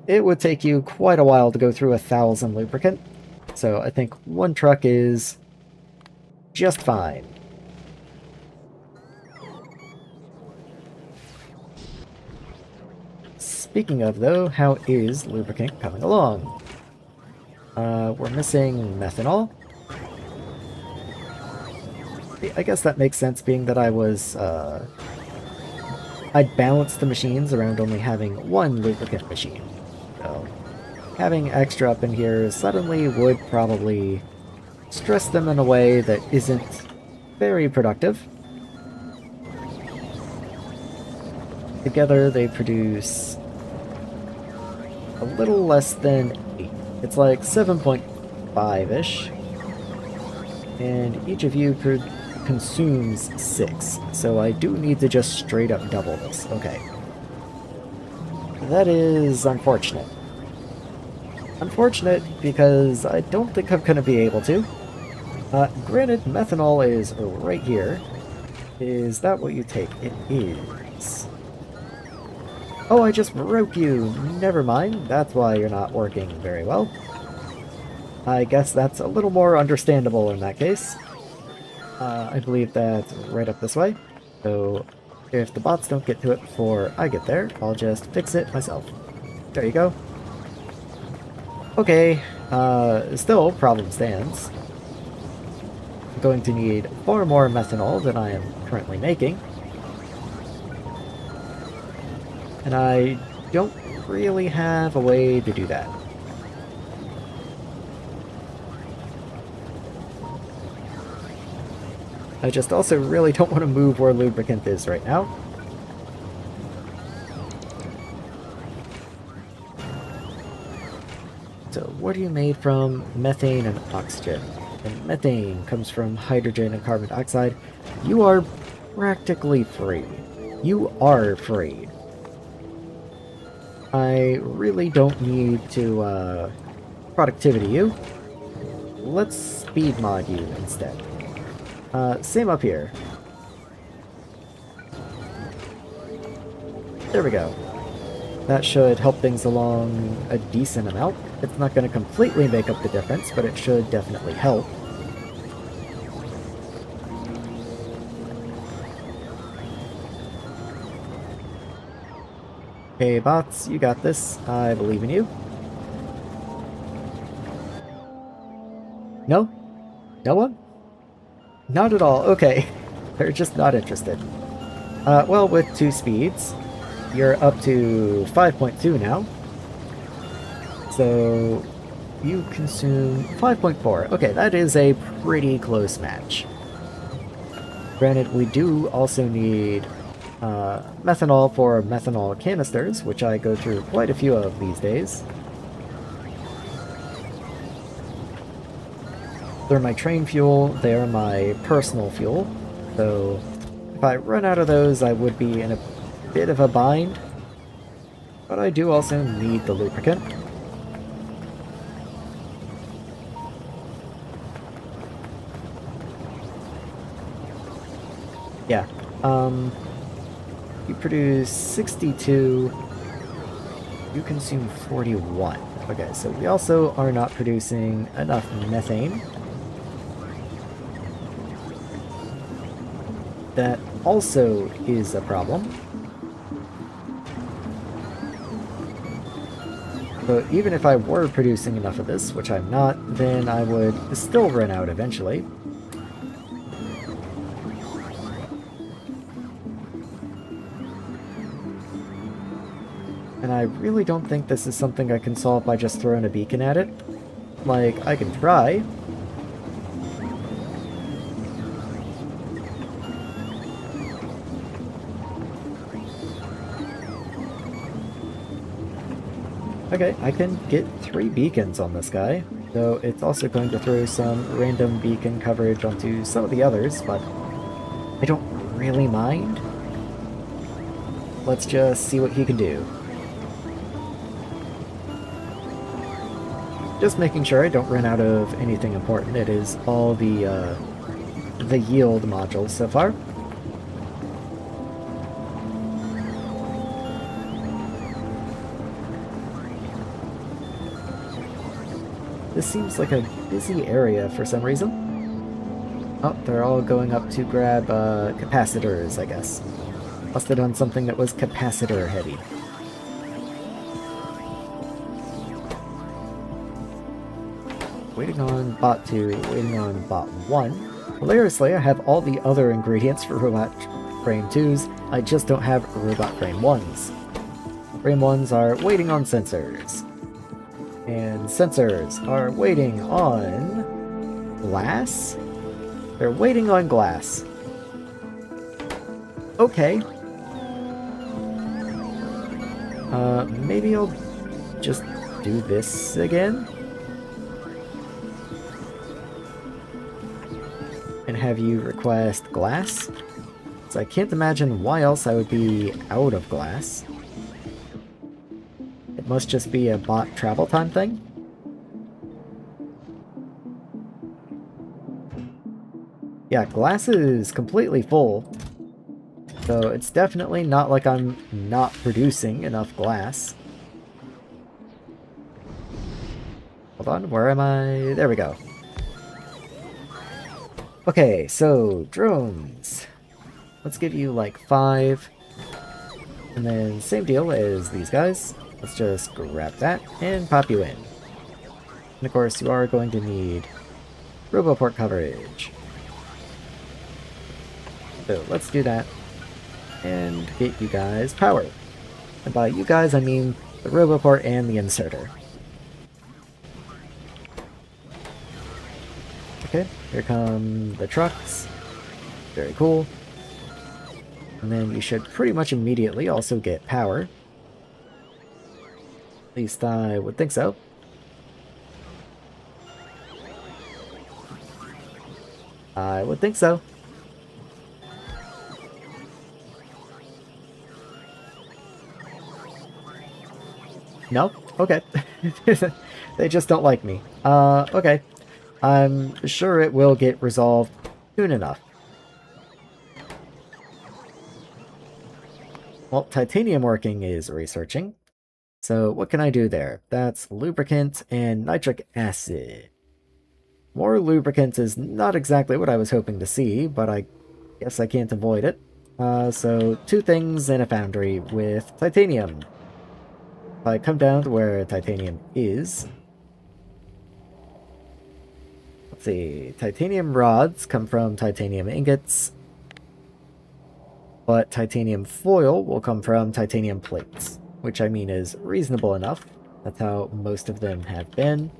it would take you quite a while to go through 1,000 lubricant. So I think 1 truck is just fine. Speaking of, though, how is lubricant coming along? We're missing methanol. I guess that makes sense, being that I'd balanced the machines around only having 1 lubricant machine. So having extra up in here suddenly would probably stress them in a way that isn't very productive. Together they produce a little less than 8. It's like 7.5-ish. And each of you consumes 6. So I do need to just straight up double this. Okay. That is unfortunate. Unfortunate because I don't think I'm going to be able to. Granted, methanol is right here. Is that what you take? It is. Oh, I just broke you! Never mind, that's why you're not working very well. I guess that's a little more understandable in that case. I believe that's right up this way. So, if the bots don't get to it before I get there, I'll just fix it myself. There you go. Okay, still, problem stands. I'm going to need far more methanol than I am currently making. And I don't really have a way to do that. I just also really don't want to move where lubricant is right now. So what are you made from? Methane and oxygen. And methane comes from hydrogen and carbon dioxide. You are practically free. You are free. I really don't need to productivity you. Let's speed mod you instead. Same up here. There we go. That should help things along a decent amount. It's not going to completely make up the difference, but it should definitely help. Okay, bots, you got this. I believe in you. No? No one? Not at all. Okay. They're just not interested. Well, with 2 speeds, you're up to 5.2 now. So, you consume 5.4. Okay, that is a pretty close match. Granted, we do also need methanol for methanol canisters, which I go through quite a few of these days. They're my train fuel, they are my personal fuel, so if I run out of those I would be in a bit of a bind, but I do also need the lubricant. Yeah. You produce 62, you consume 41. Okay, so we also are not producing enough methane. That also is a problem. So even if I were producing enough of this, which I'm not, then I would still run out eventually. And I really don't think this is something I can solve by just throwing a beacon at it. Like, I can try. Okay, I can get 3 beacons on this guy, though it's also going to throw some random beacon coverage onto some of the others, but I don't really mind. Let's just see what he can do. Just making sure I don't run out of anything important. It is all the yield modules so far. This seems like a busy area for some reason. Oh, they're all going up to grab capacitors, I guess. Must have done something that was capacitor heavy. Waiting on bot 2, waiting on bot 1. Hilariously, I have all the other ingredients for Robot Frame 2s, I just don't have Robot Frame 1s. Frame 1s are waiting on sensors. And sensors are waiting on glass? They're waiting on glass. Okay. Maybe I'll just do this again? And have you request glass? So I can't imagine why else I would be out of glass. It must just be a bot travel time thing? Yeah, glass is completely full. So it's definitely not like I'm not producing enough glass. Hold on, where am I? There we go. Okay, so drones. Let's give you like 5. And then same deal as these guys. Let's just grab that and pop you in. And of course you are going to need RoboPort coverage. So let's do that. And get you guys power. And by you guys I mean the RoboPort and the inserter. Okay, here come the trucks. Very cool. And then you should pretty much immediately also get power. At least I would think so. I would think so. No? Okay. They just don't like me. Okay. I'm sure it will get resolved soon enough. Well, titanium working is researching. So what can I do there? That's lubricant and nitric acid. More lubricant is not exactly what I was hoping to see, but I guess I can't avoid it. So 2 things in a foundry with titanium. If I come down to where titanium is... Let's see, titanium rods come from titanium ingots, but titanium foil will come from titanium plates, which I mean is reasonable enough. That's how most of them have been.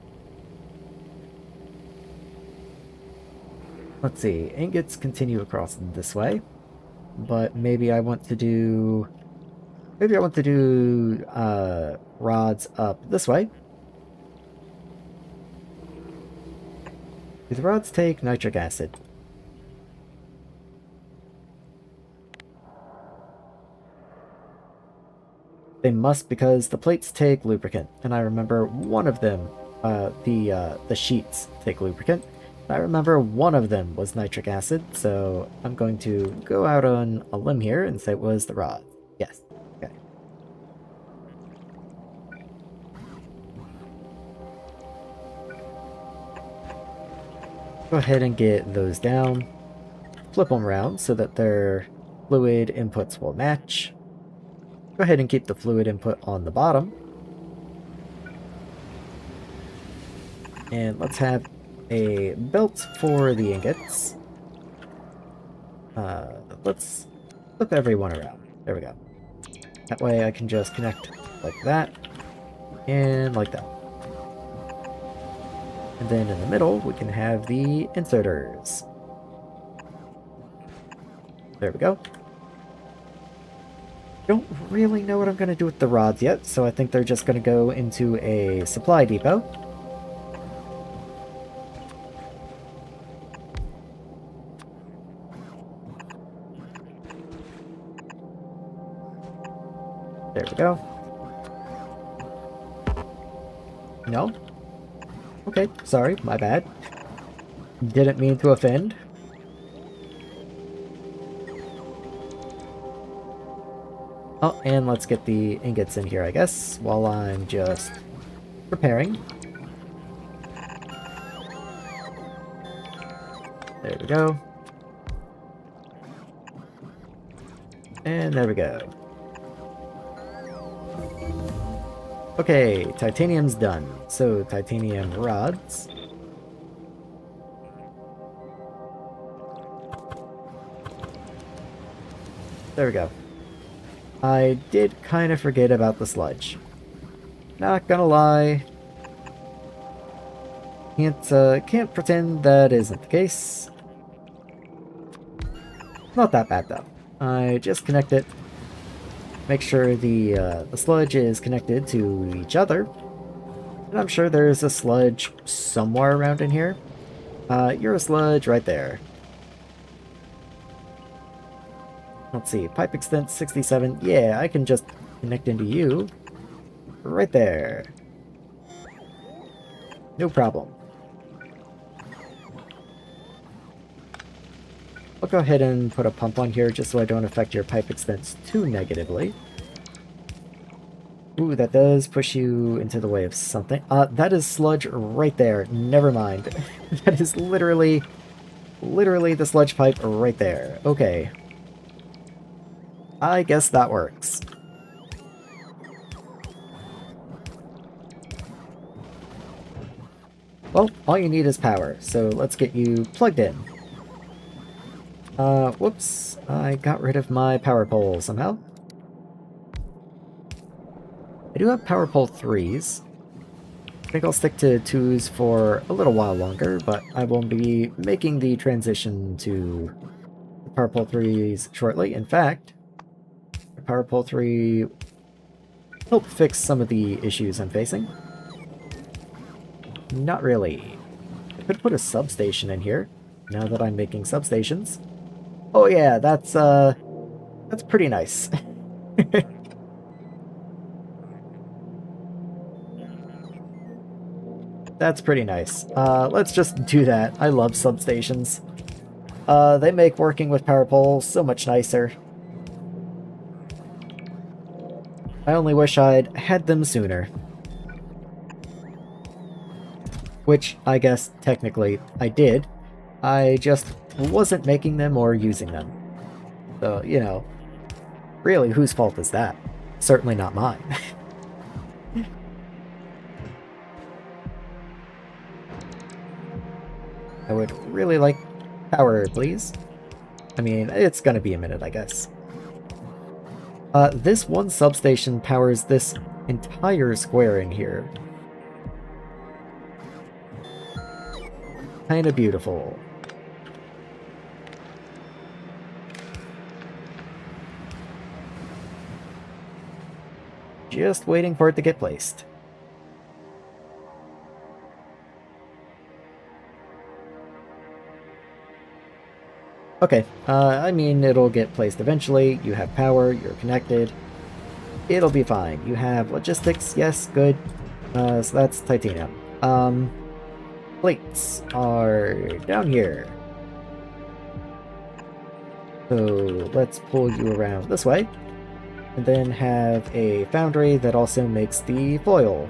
Let's see, ingots continue across this way, but maybe I want to do... Maybe I want to do rods up this way. Do the rods take nitric acid? They must, because the plates take lubricant, and I remember one of them, the sheets take lubricant. I remember one of them was nitric acid, so I'm going to go out on a limb here and say it was the rod. Yes. Okay. Go ahead and get those down. Flip them around so that their fluid inputs will match. Go ahead and keep the fluid input on the bottom. And let's have a belt for the ingots. Let's flip everyone around. There we go. That way I can just connect like that and like that. And then in the middle we can have the inserters. There we go. Don't really know what I'm going to do with the rods yet, so I think they're just going to go into a supply depot. There we go. No? Okay, sorry, my bad. Didn't mean to offend. Oh, and let's get the ingots in here, I guess, while I'm just preparing. There we go. And there we go. Okay, titanium's done. So, titanium rods. There we go. I did kind of forget about the sludge. Not gonna lie. Can't pretend that isn't the case. Not that bad though. I just connect it. Make sure the sludge is connected to each other. And I'm sure there's a sludge somewhere around in here. You're a sludge right there. Let's see, pipe extent 67. Yeah, I can just connect into you. Right there. No problem. I'll go ahead and put a pump on here just so I don't affect your pipe extents too negatively. Ooh, that does push you into the way of something. That is sludge right there. Never mind. That is literally the sludge pipe right there. Okay. I guess that works. Well, all you need is power, so let's get you plugged in. Whoops. I got rid of my power pole somehow. I do have power pole 3s. I think I'll stick to 2s for a little while longer, but I will be making the transition to the power pole 3s shortly. In fact, the power pole 3 help fix some of the issues I'm facing. Not really. I could put a substation in here, now that I'm making substations. Oh yeah, that's pretty nice. That's pretty nice. Let's just do that. I love substations. They make working with power poles so much nicer. I only wish I'd had them sooner. Which, I guess, technically, I did. I just wasn't making them or using them. So, you know, really, whose fault is that? Certainly not mine. I would really like power, please. I mean, it's gonna be a minute, I guess. This one substation powers this entire square in here. Kinda beautiful. Just waiting for it to get placed. Okay, I mean, it'll get placed eventually. You have power, you're connected. It'll be fine. You have logistics, yes, good. So that's titanium. plates are down here. So let's pull you around this way, and then have a foundry that also makes the foil.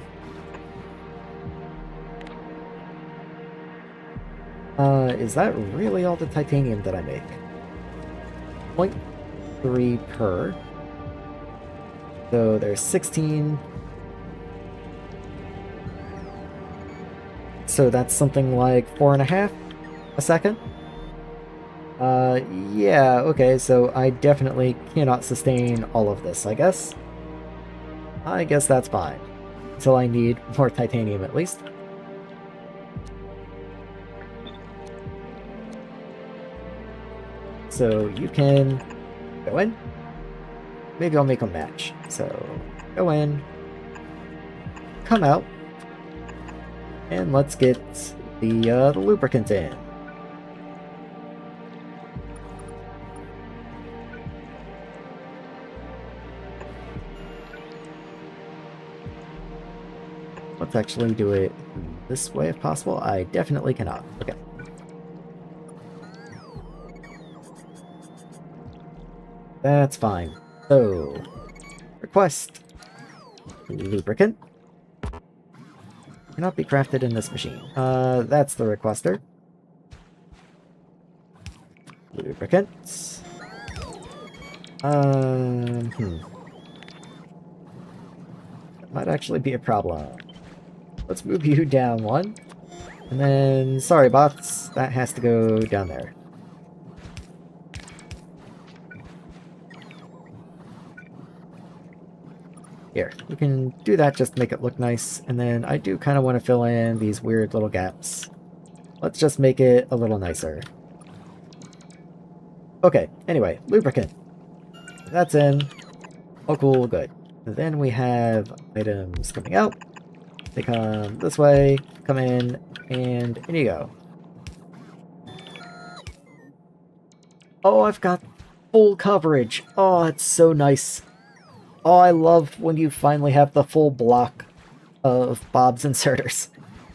Is that really all the titanium that I make? 0.3 per. So there's 16. So that's something like 4.5 a second? Yeah, okay, so I definitely cannot sustain all of this, I guess. I guess that's fine. Until I need more titanium, at least. So you can go in. Maybe I'll make a match. So go in, come out, and let's get the lubricant in. Let's actually do it this way if possible. I definitely cannot. Okay. That's fine. So, request lubricant. Cannot be crafted in this machine. That's the requester. Lubricants. That might actually be a problem. Let's move you down one. And then, sorry bots, that has to go down there. Here, we can do that just to make it look nice, and then I do kind of want to fill in these weird little gaps. Let's just make it a little nicer. Okay, anyway, lubricant. That's in. Oh cool, good. And then we have items coming out. They come this way, come in, and in you go. Oh, I've got full coverage. Oh, it's so nice. Oh, I love when you finally have the full block of Bob's inserters.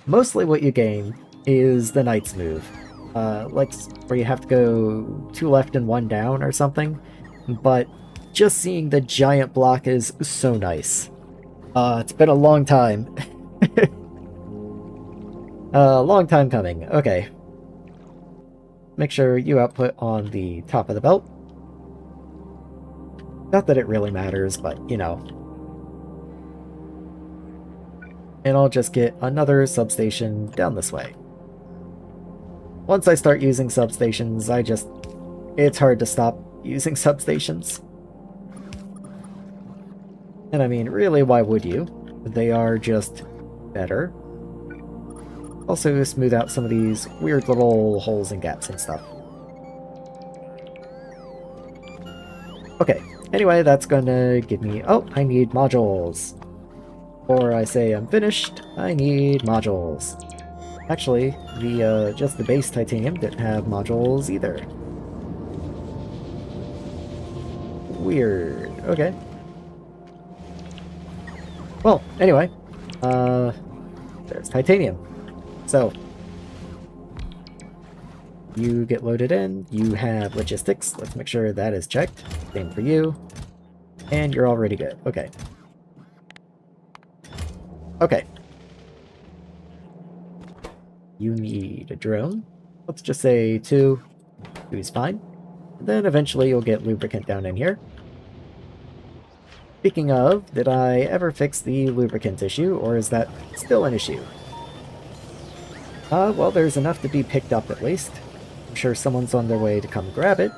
Mostly what you gain is the Knight's move. Like where you have to go 2 left and 1 down or something. But just seeing the giant block is so nice. It's been a long time. A long time coming. Okay. Make sure you output on the top of the belt. Not that it really matters, but, you know. And I'll just get another substation down this way. Once I start using substations, it's hard to stop using substations. And I mean, really, why would you? They are just better. Also smooth out some of these weird little holes and gaps and stuff. Okay. Anyway, that's gonna give me... Oh, I need modules. Or I say I'm finished, I need modules. Actually, just the base titanium didn't have modules either. Weird. Okay. Well, anyway. There's titanium. So, you get loaded in, you have logistics, let's make sure that is checked. Same for you. And you're already good. Okay. Okay. You need a drone. Let's just say 2. 2 is fine. And then eventually you'll get lubricant down in here. Speaking of, did I ever fix the lubricant issue, or is that still an issue? Well, there's enough to be picked up at least. I'm sure someone's on their way to come grab it,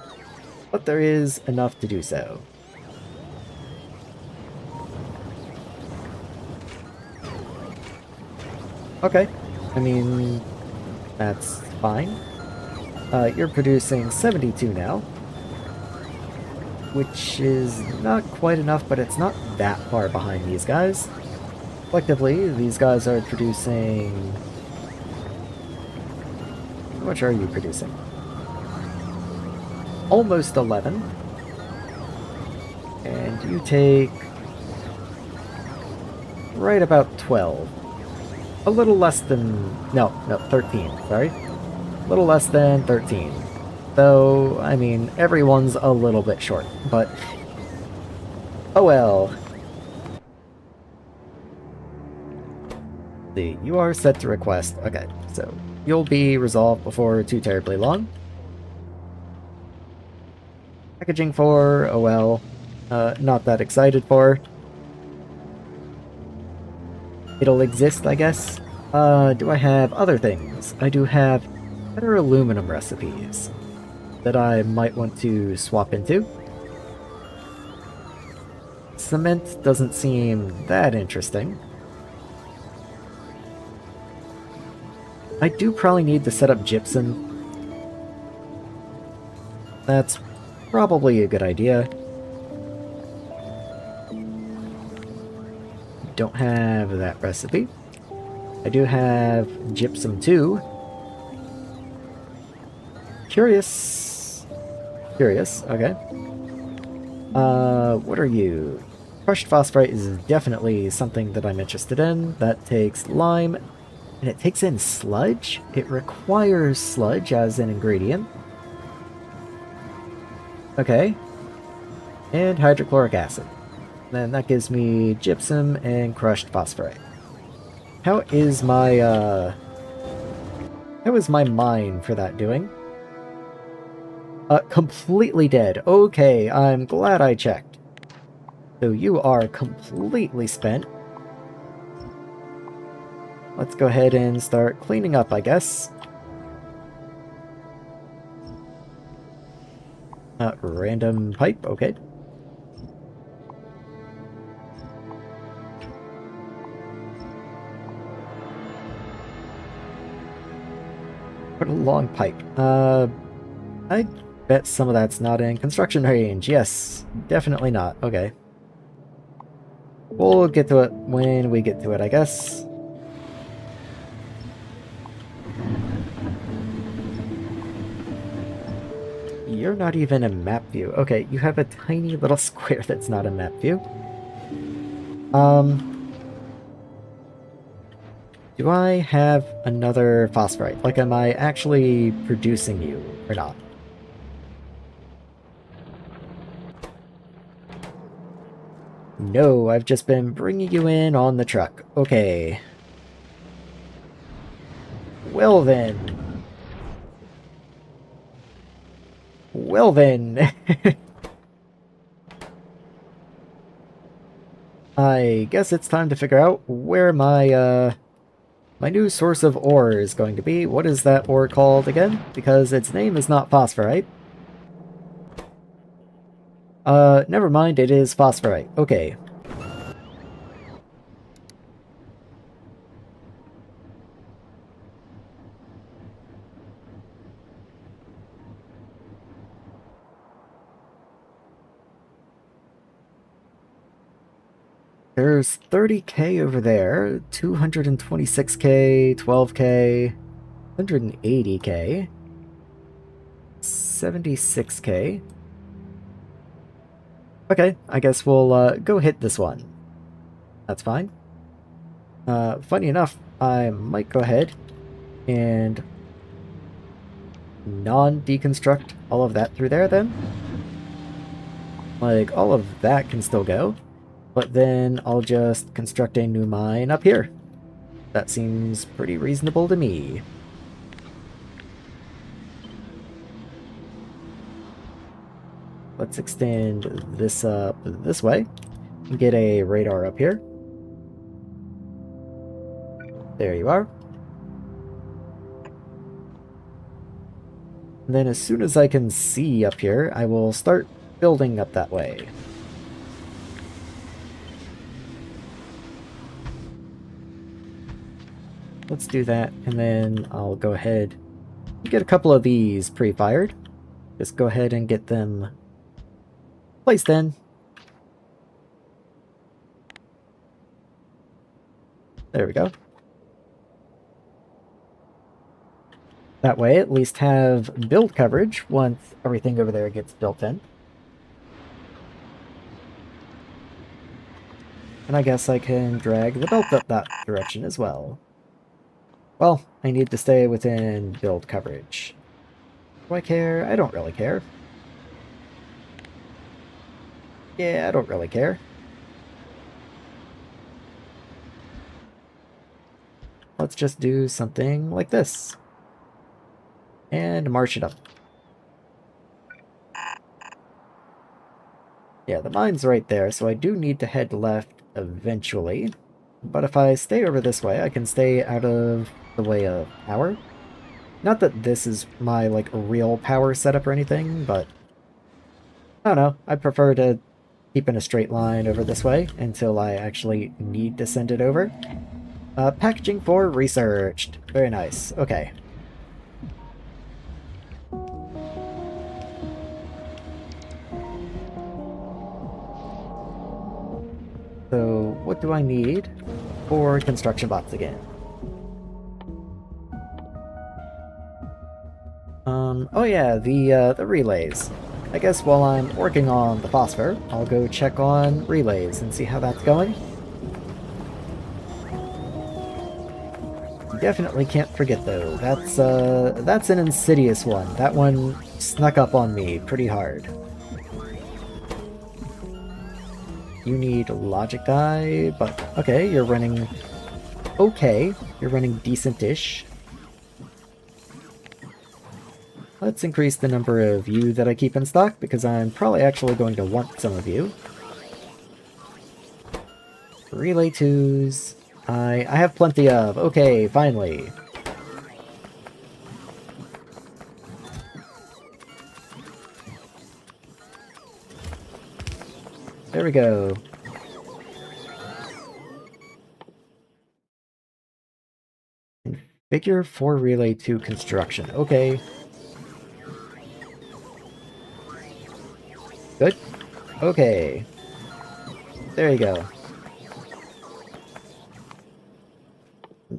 but there is enough to do so. Okay, I mean, that's fine. You're producing 72 now, which is not quite enough, but it's not that far behind these guys. Collectively, these guys are producing... How much are you producing? Almost 11. And you take... right about 12. A little less than... no, 13, sorry. A little less than 13. Though, I mean, everyone's a little bit short, but... oh well. See, you are set to request. Okay, so you'll be resolved before too terribly long. Packaging for, oh well. Not that excited for. It'll exist, I guess. Do I have other things? I do have better aluminum recipes that I might want to swap into. Cement doesn't seem that interesting. I do probably need to set up gypsum. That's probably a good idea. Don't have that recipe. I do have gypsum too. Curious. Curious, okay. What are you? Crushed phosphorite is definitely something that I'm interested in. That takes lime, and it takes in sludge? It requires sludge as an ingredient. Okay. And hydrochloric acid. Then that gives me gypsum and crushed phosphorite. How is my mine for that doing? Completely dead. Okay, I'm glad I checked. So you are completely spent. Let's go ahead and start cleaning up, I guess. Random pipe, okay. What a long pipe. I bet some of that's not in construction range. Yes, definitely not. Okay. We'll get to it when we get to it, I guess. You're not even a map view. Okay, you have a tiny little square that's not a map view. Do I have another phosphorite? Like, am I actually producing you or not? No, I've just been bringing you in on the truck. Okay. Well then. Well then. I guess it's time to figure out where my, my new source of ore is going to be. What is that ore called again? Because its name is not phosphorite. Never mind, it is phosphorite. Okay. There's 30k over there, 226k, 12k, 180k, 76k. Okay, I guess we'll go hit this one. That's fine. Funny enough, I might go ahead and non-deconstruct all of that through there then. Like, all of that can still go. But then I'll just construct a new mine up here. That seems pretty reasonable to me. Let's extend this up this way and get a radar up here. There you are. And then as soon as I can see up here, I will start building up that way. Let's do that, and then I'll go ahead and get a couple of these pre-fired. Just go ahead and get them placed in. There we go. That way, at least have build coverage once everything over there gets built in. And I guess I can drag the belt up that direction as well. Well, I need to stay within build coverage. Do I care? I don't really care. Yeah, I don't really care. Let's just do something like this. And march it up. Yeah, the mine's right there, so I do need to head left eventually. But if I stay over this way, I can stay out of the way of power. Not that this is my, like, real power setup or anything, but I don't know. I prefer to keep in a straight line over this way until I actually need to send it over. Packaging for researched. Very nice. Okay. So, what do I need for construction bots again? Oh yeah, the relays. I guess while I'm working on the phosphor, I'll go check on relays and see how that's going. Definitely can't forget though. That's an insidious one. That one snuck up on me pretty hard. You need logic die, but okay, you're running okay. You're running decent-ish. Let's increase the number of you that I keep in stock, because I'm probably actually going to want some of you. Relay 2s. I have plenty of. Okay, finally. There we go. Configure for Relay 2 construction. Okay. Good. Okay. There you go.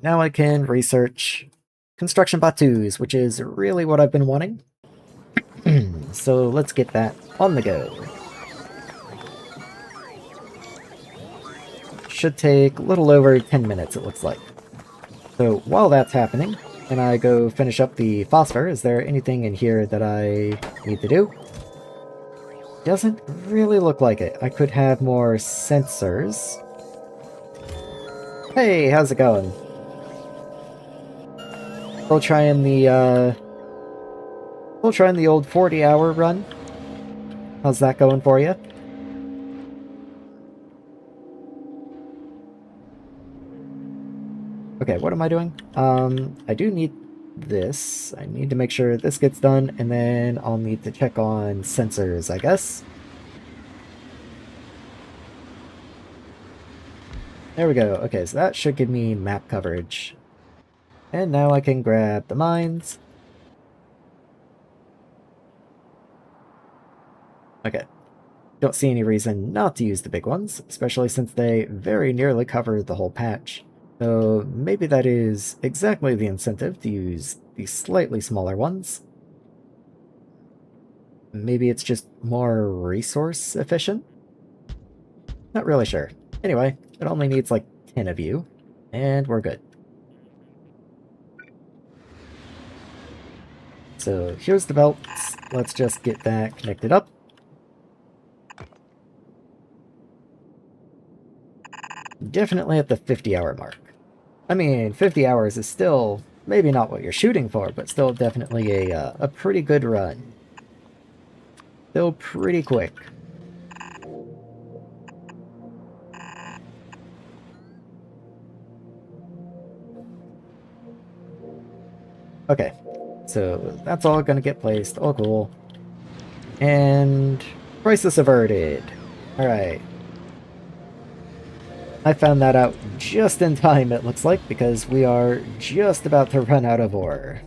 Now I can research construction batus, which is really what I've been wanting. So let's get that on the go. Should take a little over 10 minutes, it looks like. So while that's happening, and I go finish up the phosphor, is there anything in here that I need to do? Doesn't really look like it. I could have more sensors. Hey, how's it going? Still trying the old 40-hour run. How's that going for you? Okay, what am I doing? I do need this. I need to make sure this gets done, and then I'll need to check on sensors, I guess. There we go. Okay, so that should give me map coverage. And now I can grab the mines. Okay. Don't see any reason not to use the big ones, especially since they very nearly cover the whole patch. So maybe that is exactly the incentive to use the slightly smaller ones. Maybe it's just more resource efficient? Not really sure. Anyway, it only needs like 10 of you, and we're good. So here's the belts. Let's just get that connected up. Definitely at the 50-hour mark. I mean, 50 hours is still maybe not what you're shooting for, but still definitely a pretty good run. Still pretty quick. Okay, so that's all going to get placed. All cool. And crisis averted. Alright. I found that out just in time, it looks like, because we are just about to run out of ore.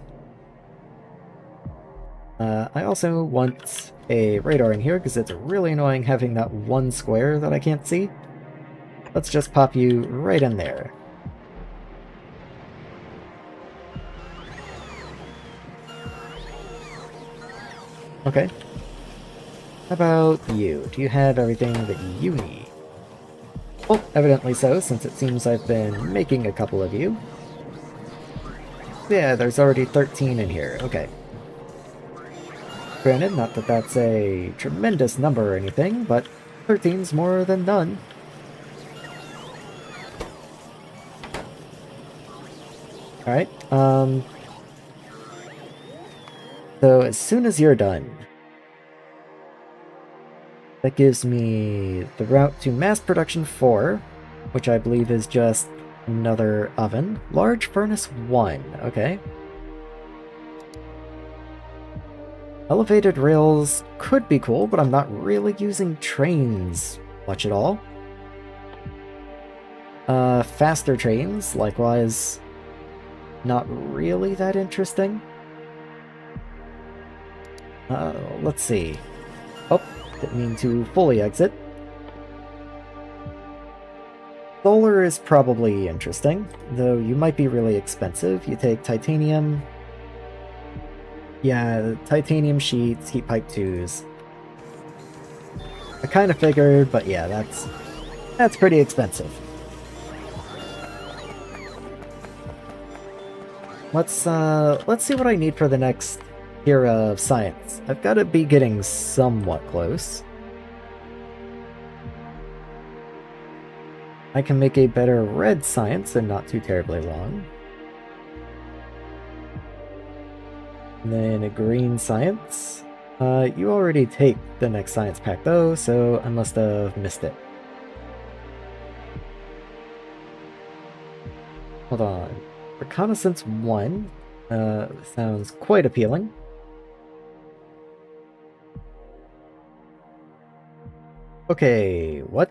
I also want a radar in here, because it's really annoying having that one square that I can't see. Let's just pop you right in there. Okay. How about you? Do you have everything that you need? Well, evidently so, since it seems I've been making a couple of you. Yeah, there's already 13 in here. Okay. Granted, not that that's a tremendous number or anything, but 13's more than none. Alright, so as soon as you're done, that gives me the route to mass production 4, which I believe is just another oven. Large furnace 1, okay. Elevated rails could be cool, but I'm not really using trains much at all. Faster trains, likewise, not really that interesting. Let's see. Oh, didn't mean to fully exit. Solar is probably interesting, though you might be really expensive. You take titanium. Yeah, titanium sheets, heat pipe 2s. I kind of figured, but yeah, that's pretty expensive. Let's see what I need for the next era of science. I've got to be getting somewhat close. I can make a better red science and not too terribly long. And then a green science. You already take the next science pack though, so I must have missed it. Hold on. Reconnaissance 1 sounds quite appealing. Okay, what?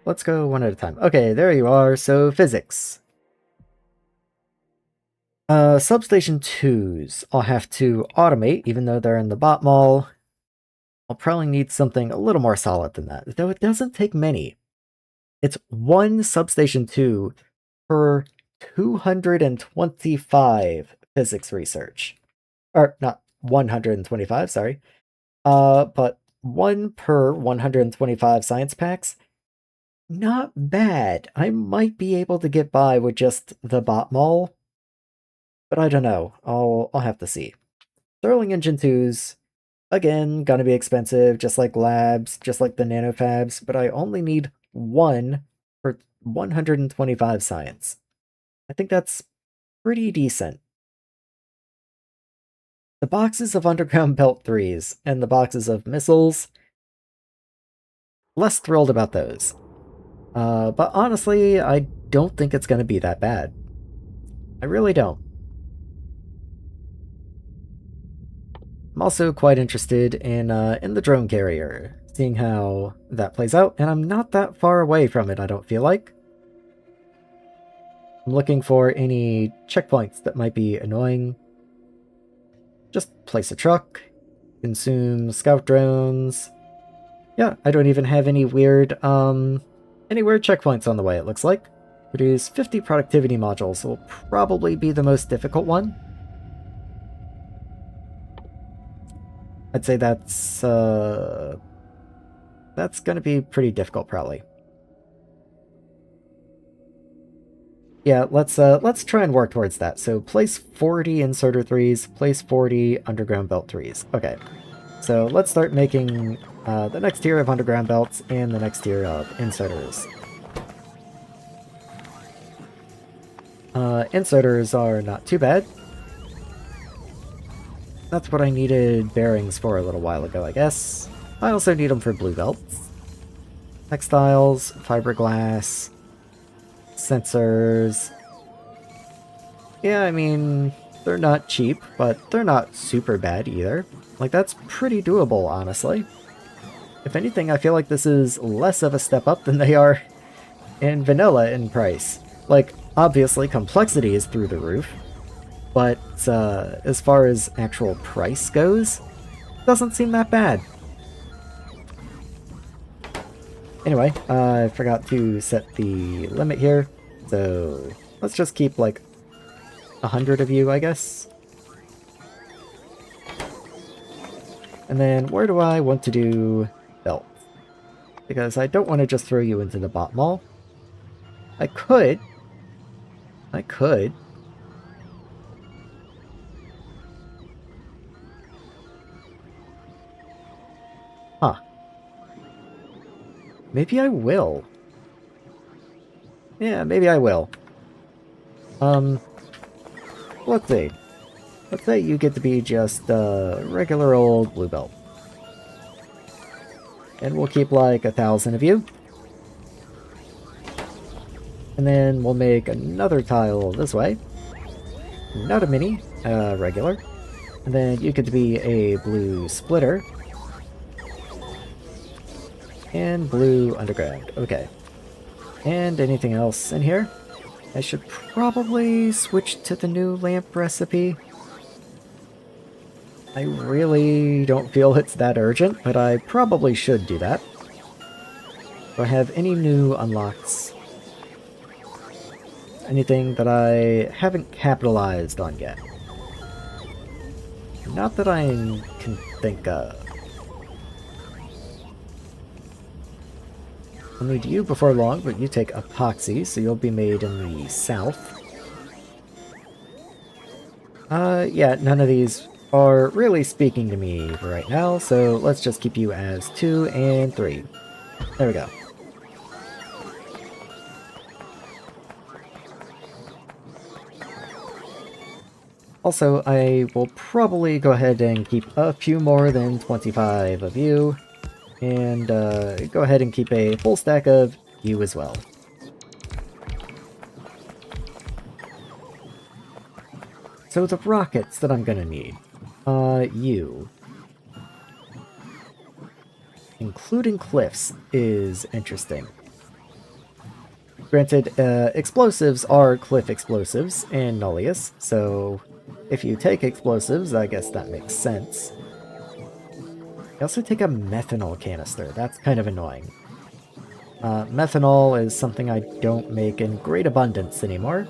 Let's go one at a time. Okay, there you are. So, physics. Substation 2s I'll have to automate, even though they're in the bot mall. I'll probably need something a little more solid than that, though it doesn't take many. It's one substation 2 per 225 physics research. Or, not 125, sorry. But 1 per 125 science packs? Not bad. I might be able to get by with just the bot mall, but I don't know. I'll have to see. Sterling Engine 2s, again, gonna be expensive, just like labs, just like the nanofabs, but I only need 1 for 125 science. I think that's pretty decent. The boxes of Underground Belt 3s and the boxes of missiles, less thrilled about those. But honestly, I don't think it's gonna be that bad. I really don't. I'm also quite interested in the drone carrier, seeing how that plays out, and I'm not that far away from it, I don't feel like. I'm looking for any checkpoints that might be annoying. Just place a truck, consume scout drones. Yeah, I don't even have any weird checkpoints on the way, it looks like. Produce 50 productivity modules will probably be the most difficult one. I'd say that's gonna be pretty difficult, probably. Yeah, let's try and work towards that. So place 40 inserter 3s, place 40 underground belt 3s. Okay, so let's start making the next tier of underground belts and the next tier of inserters. Inserters are not too bad. That's what I needed bearings for a little while ago, I guess. I also need them for blue belts. Textiles, fiberglass, sensors. Yeah, I mean, they're not cheap, but they're not super bad either. Like, that's pretty doable, honestly. If anything, I feel like this is less of a step up than they are in vanilla in price. Like, obviously, complexity is through the roof, but as far as actual price goes, it doesn't seem that bad. Anyway, I forgot to set the limit here, so let's just keep like 100 of you, I guess. And then where do I want to do belt? Because I don't want to just throw you into the bot mall. I could, I could. Huh. Maybe I will. Yeah, maybe I will. Let's see. Let's say you get to be just a regular old blue belt. And we'll keep like 1,000 of you. And then we'll make another tile this way. Not a mini, regular. And then you get to be a blue splitter. And blue underground. Okay. And anything else in here? I should probably switch to the new lamp recipe. I really don't feel it's that urgent, but I probably should do that. Do I have any new unlocks? Anything that I haven't capitalized on yet? Not that I can think of. I'll need you before long, but you take epoxy, so you'll be made in the south. Yeah, none of these are really speaking to me right now, so let's just keep you as 2 and 3. There we go. Also, I will probably go ahead and keep a few more than 25 of you, and go ahead and keep a full stack of you as well. So the rockets that I'm gonna need. You. Including cliffs is interesting. Granted, explosives are cliff explosives in Nullius, so if you take explosives, I guess that makes sense. I also take a methanol canister. That's kind of annoying. Methanol is something I don't make in great abundance anymore.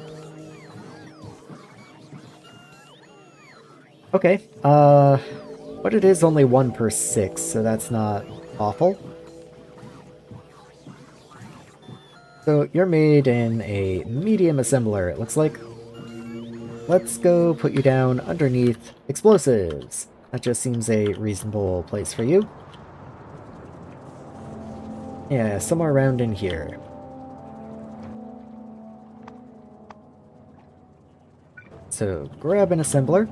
Okay, but it is only 1 per 6, so that's not awful. So you're made in a medium assembler, it looks like. Let's go put you down underneath explosives. That just seems a reasonable place for you. Yeah, somewhere around in here. So grab an assembler.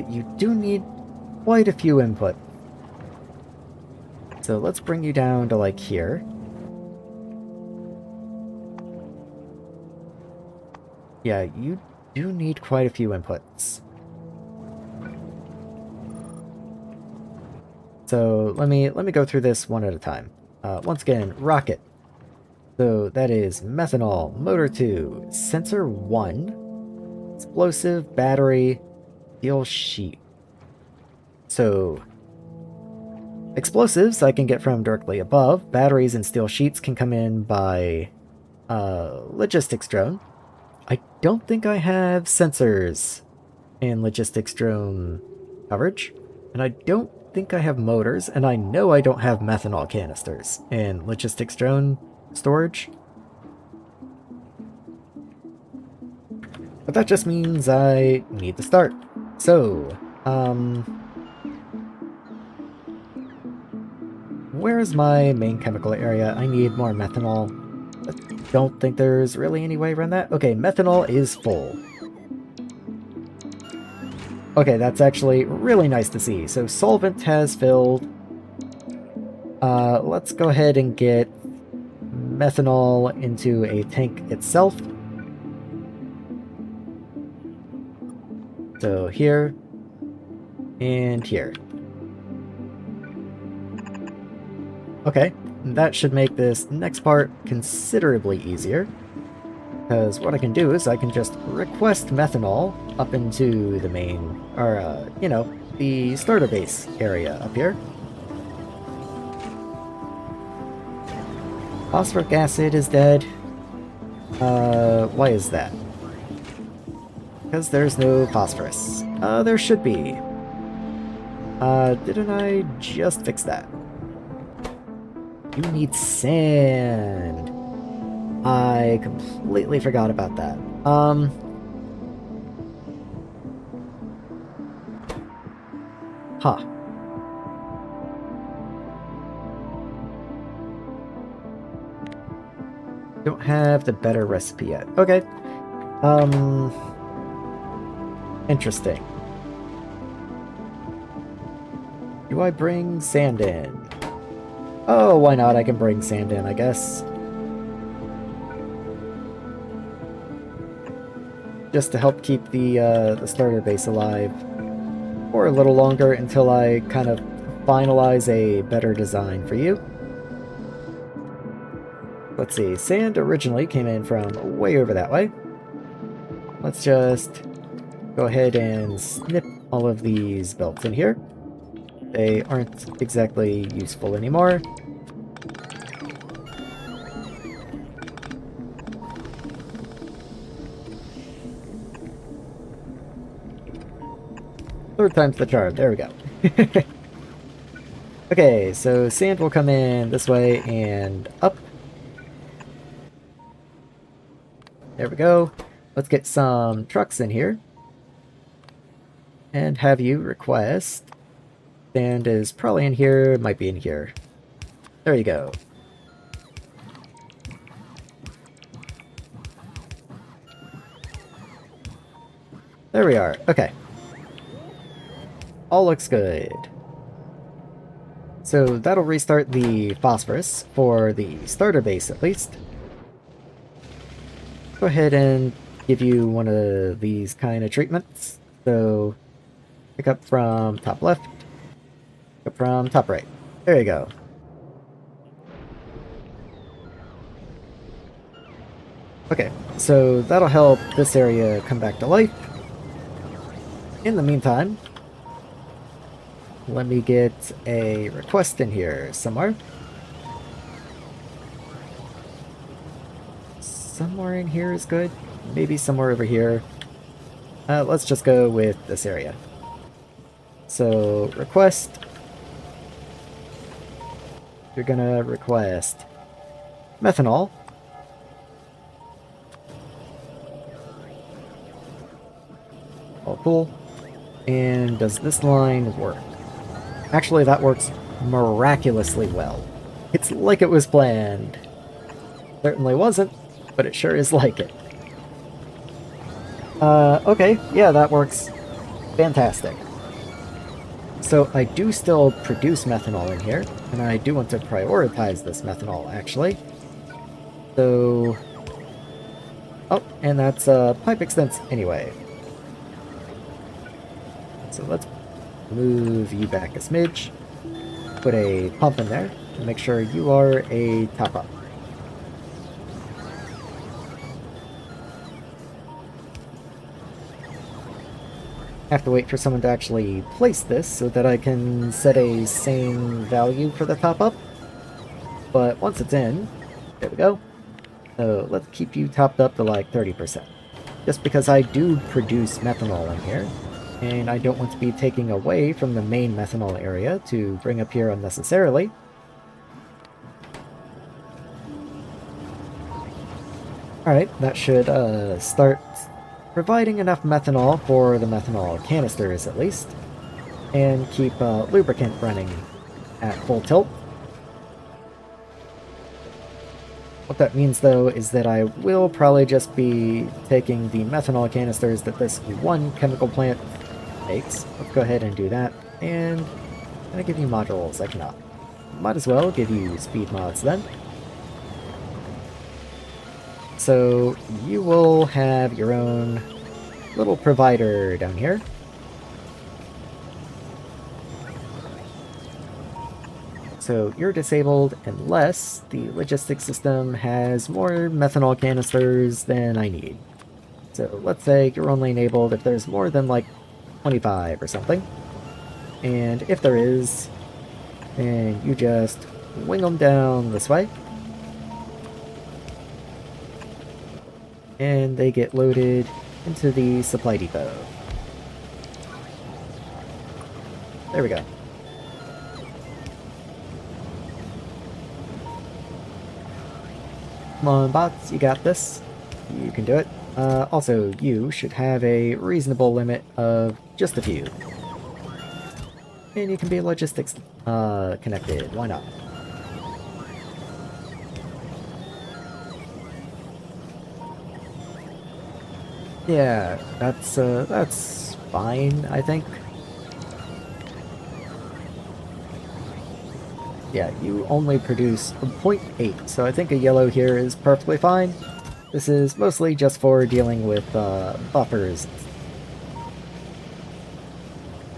You do need quite a few input. So let's bring you down to like here. Yeah, you do need quite a few inputs. So let me go through this one at a time. Once again, rocket. So that is methanol, motor 2, sensor 1, explosive, battery, steel sheet. So explosives I can get from directly above. Batteries and steel sheets can come in by logistics drone. I don't think I have sensors in logistics drone coverage, and I don't think I have motors, and I know I don't have methanol canisters in logistics drone storage. But that just means I need to start. So, where is my main chemical area? I need more methanol. I don't think there's really any way around that. Okay, methanol is full. Okay, that's actually really nice to see. So solvent has filled. Let's go ahead and get methanol into a tank itself. So here and here. Okay, that should make this next part considerably easier. Because what I can do is I can just request methanol up into the main, or, you know, the starter base area up here. Phosphoric acid is dead. Why is that? Because there's no phosphorus. There should be. Didn't I just fix that? You need sand. I completely forgot about that. Huh. Don't have the better recipe yet. Okay. Interesting. Do I bring sand in? Oh, why not? I can bring sand in, I guess. Just to help keep the starter base alive for a little longer until I kind of finalize a better design for you. Let's see, sand originally came in from way over that way. Let's just go ahead and snip all of these belts in here. They aren't exactly useful anymore. Third time's the charm, there we go. Okay, so sand will come in this way and up. There we go. Let's get some trucks in here. And have you request. Sand is probably in here, might be in here. There you go. There we are. Okay. All looks good. So that'll restart the phosphorus for the starter base at least. Go ahead and give you one of these kind of treatments. So pick up from top left, pick up from top right. There you go. Okay, so that'll help this area come back to life. In the meantime, let me get a request in here somewhere. Somewhere in here is good. Maybe somewhere over here. Let's just go with this area. So, request. You're gonna request methanol. All cool. And does this line work? Actually, that works miraculously well. It's like it was planned. Certainly wasn't, but it sure is like it. Okay, yeah, that works fantastic. So I do still produce methanol in here, and I do want to prioritize this methanol, actually. So... Oh, and that's pipe extents anyway. So let's move you back a smidge. Put a pump in there to make sure you are a top-up. Have to wait for someone to actually place this so that I can set a sane value for the top-up. But once it's in, there we go. So let's keep you topped up to like 30%. Just because I do produce methanol in here, and I don't want to be taking away from the main methanol area to bring up here unnecessarily. Alright, that should start providing enough methanol for the methanol canisters at least, and keep lubricant running at full tilt. What that means though is that I will probably just be taking the methanol canisters that this one chemical plant makes. Let's go ahead and do that, and can I give you modules? I cannot. Might as well give you speed mods then. So you will have your own little provider down here. So you're disabled unless the logistics system has more methanol canisters than I need. So let's say you're only enabled if there's more than like 25 or something. And if there is, then you just wing them down this way. And they get loaded into the supply depot. There we go. Come on, bots, you got this. You can do it. Also, you should have a reasonable limit of just a few. And you can be logistics connected, why not? Yeah, that's fine, I think. Yeah, you only produce 0.8, so I think a yellow here is perfectly fine. This is mostly just for dealing with buffers.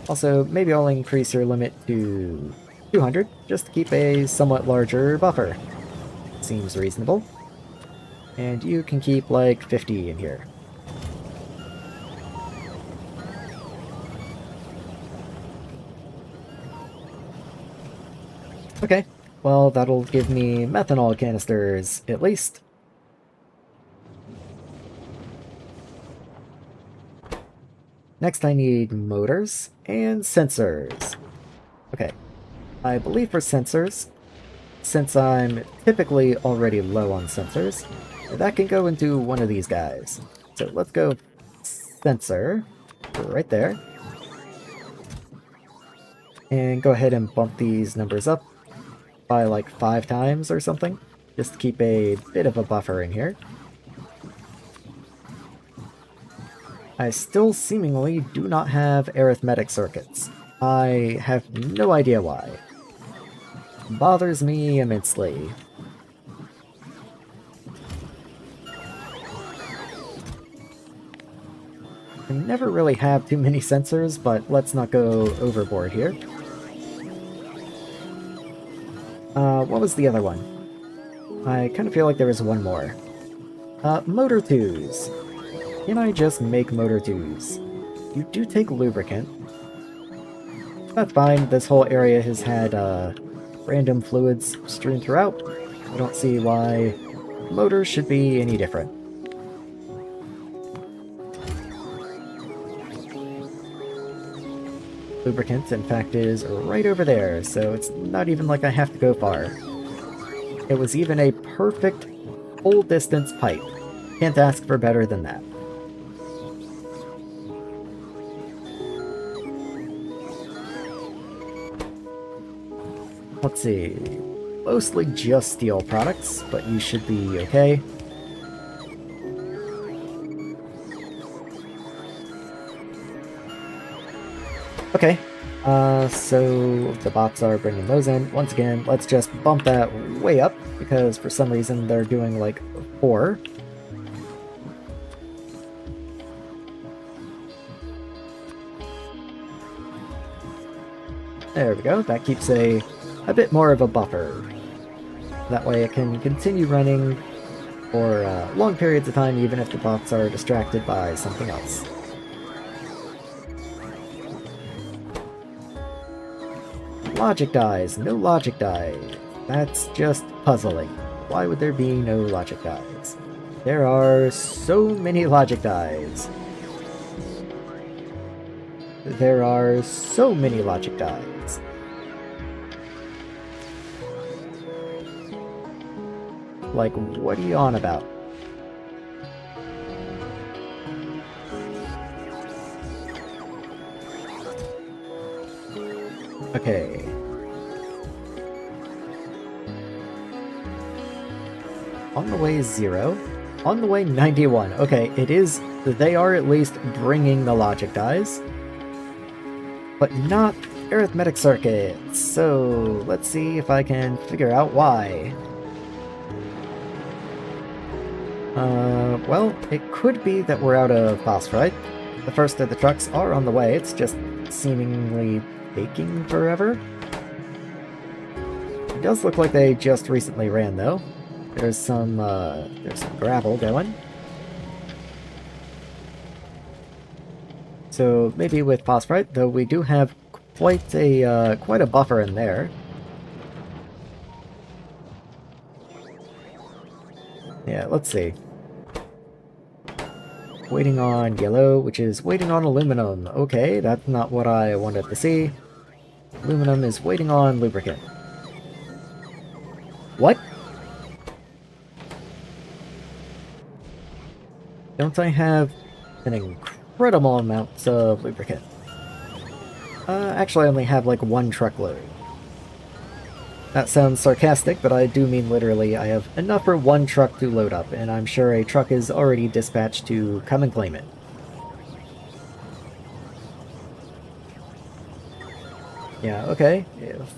Also, maybe I'll increase your limit to 200, just to keep a somewhat larger buffer. Seems reasonable. And you can keep like 50 in here. Okay, well that'll give me methanol canisters, at least. Next I need motors and sensors. Okay, I believe for sensors, since I'm typically already low on sensors, that can go into one of these guys. So let's go sensor, right there. And go ahead and bump these numbers up by like 5 times or something, just to keep a bit of a buffer in here. I still seemingly do not have arithmetic circuits. I have no idea why. Bothers me immensely. I never really have too many sensors, but let's not go overboard here. What was the other one? I kind of feel like there was one more. Motor 2s. Can I just make motor 2s? You do take lubricant. That's fine, this whole area has had random fluids strewn throughout. I don't see why motors should be any different. Lubricant, in fact, is right over there, so it's not even like I have to go far. It was even a perfect full distance pipe. Can't ask for better than that. Let's see. Mostly just steel products, but you should be okay. Okay, so the bots are bringing those in. Once again, let's just bump that way up, because for some reason they're doing like 4. There we go, that keeps a bit more of a buffer. That way it can continue running for long periods of time, even if the bots are distracted by something else. Logic dies. No logic dies. That's just puzzling. Why would there be no logic dies? There are so many logic dies. There are so many logic dies. Like, what are you on about? Okay. On the way 0. On the way 91. Okay, it is... They are at least bringing the logic dies. But not arithmetic circuits. So, let's see if I can figure out why. Well, it could be that we're out of phosphorite. The first of the trucks are on the way, it's just seemingly taking forever. It does look like they just recently ran, though. There's some gravel going. So maybe with phosphorite, though we do have quite a buffer in there. Yeah, let's see. Waiting on yellow, which is waiting on aluminum. Okay, that's not what I wanted to see. Aluminum is waiting on lubricant. What? Don't I have an incredible amount of lubricant? Actually, I only have like 1 truckload. That sounds sarcastic, but I do mean literally I have enough for 1 truck to load up, and I'm sure a truck is already dispatched to come and claim it. Yeah, okay.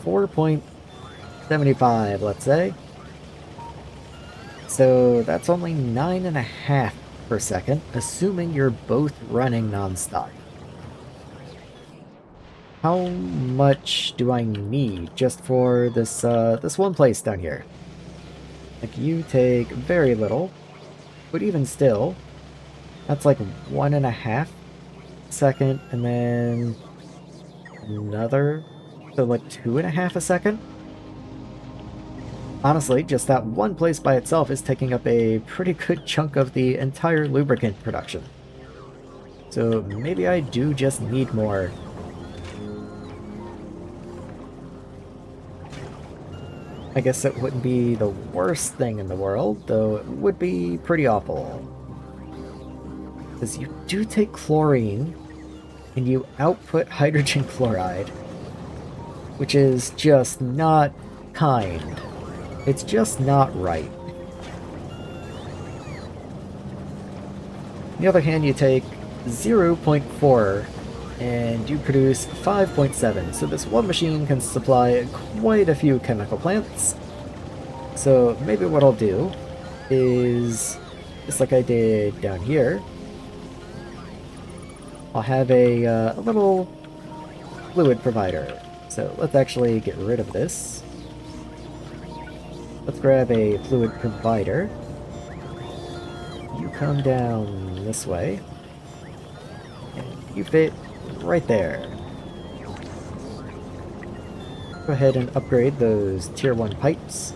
4.75, let's say. So that's only 9.5 per second, assuming you're both running non-stop. How much do I need just for this this one place down here? Like, you take very little, but even still, that's like 1.5 second, and then another, so like 2.5 a second? Honestly, just that one place by itself is taking up a pretty good chunk of the entire lubricant production. So maybe I do just need more. I guess it wouldn't be the worst thing in the world, though it would be pretty awful. Because you do take chlorine, and you output hydrogen chloride, which is just not kind. It's just not right. On the other hand, you take 0.4 and you produce 5.7, so this one machine can supply quite a few chemical plants. So maybe what I'll do is, just like I did down here, I'll have a little fluid provider. So let's actually get rid of this. Let's grab a fluid provider. You come down this way. And you fit right there. Go ahead and upgrade those tier 1 pipes.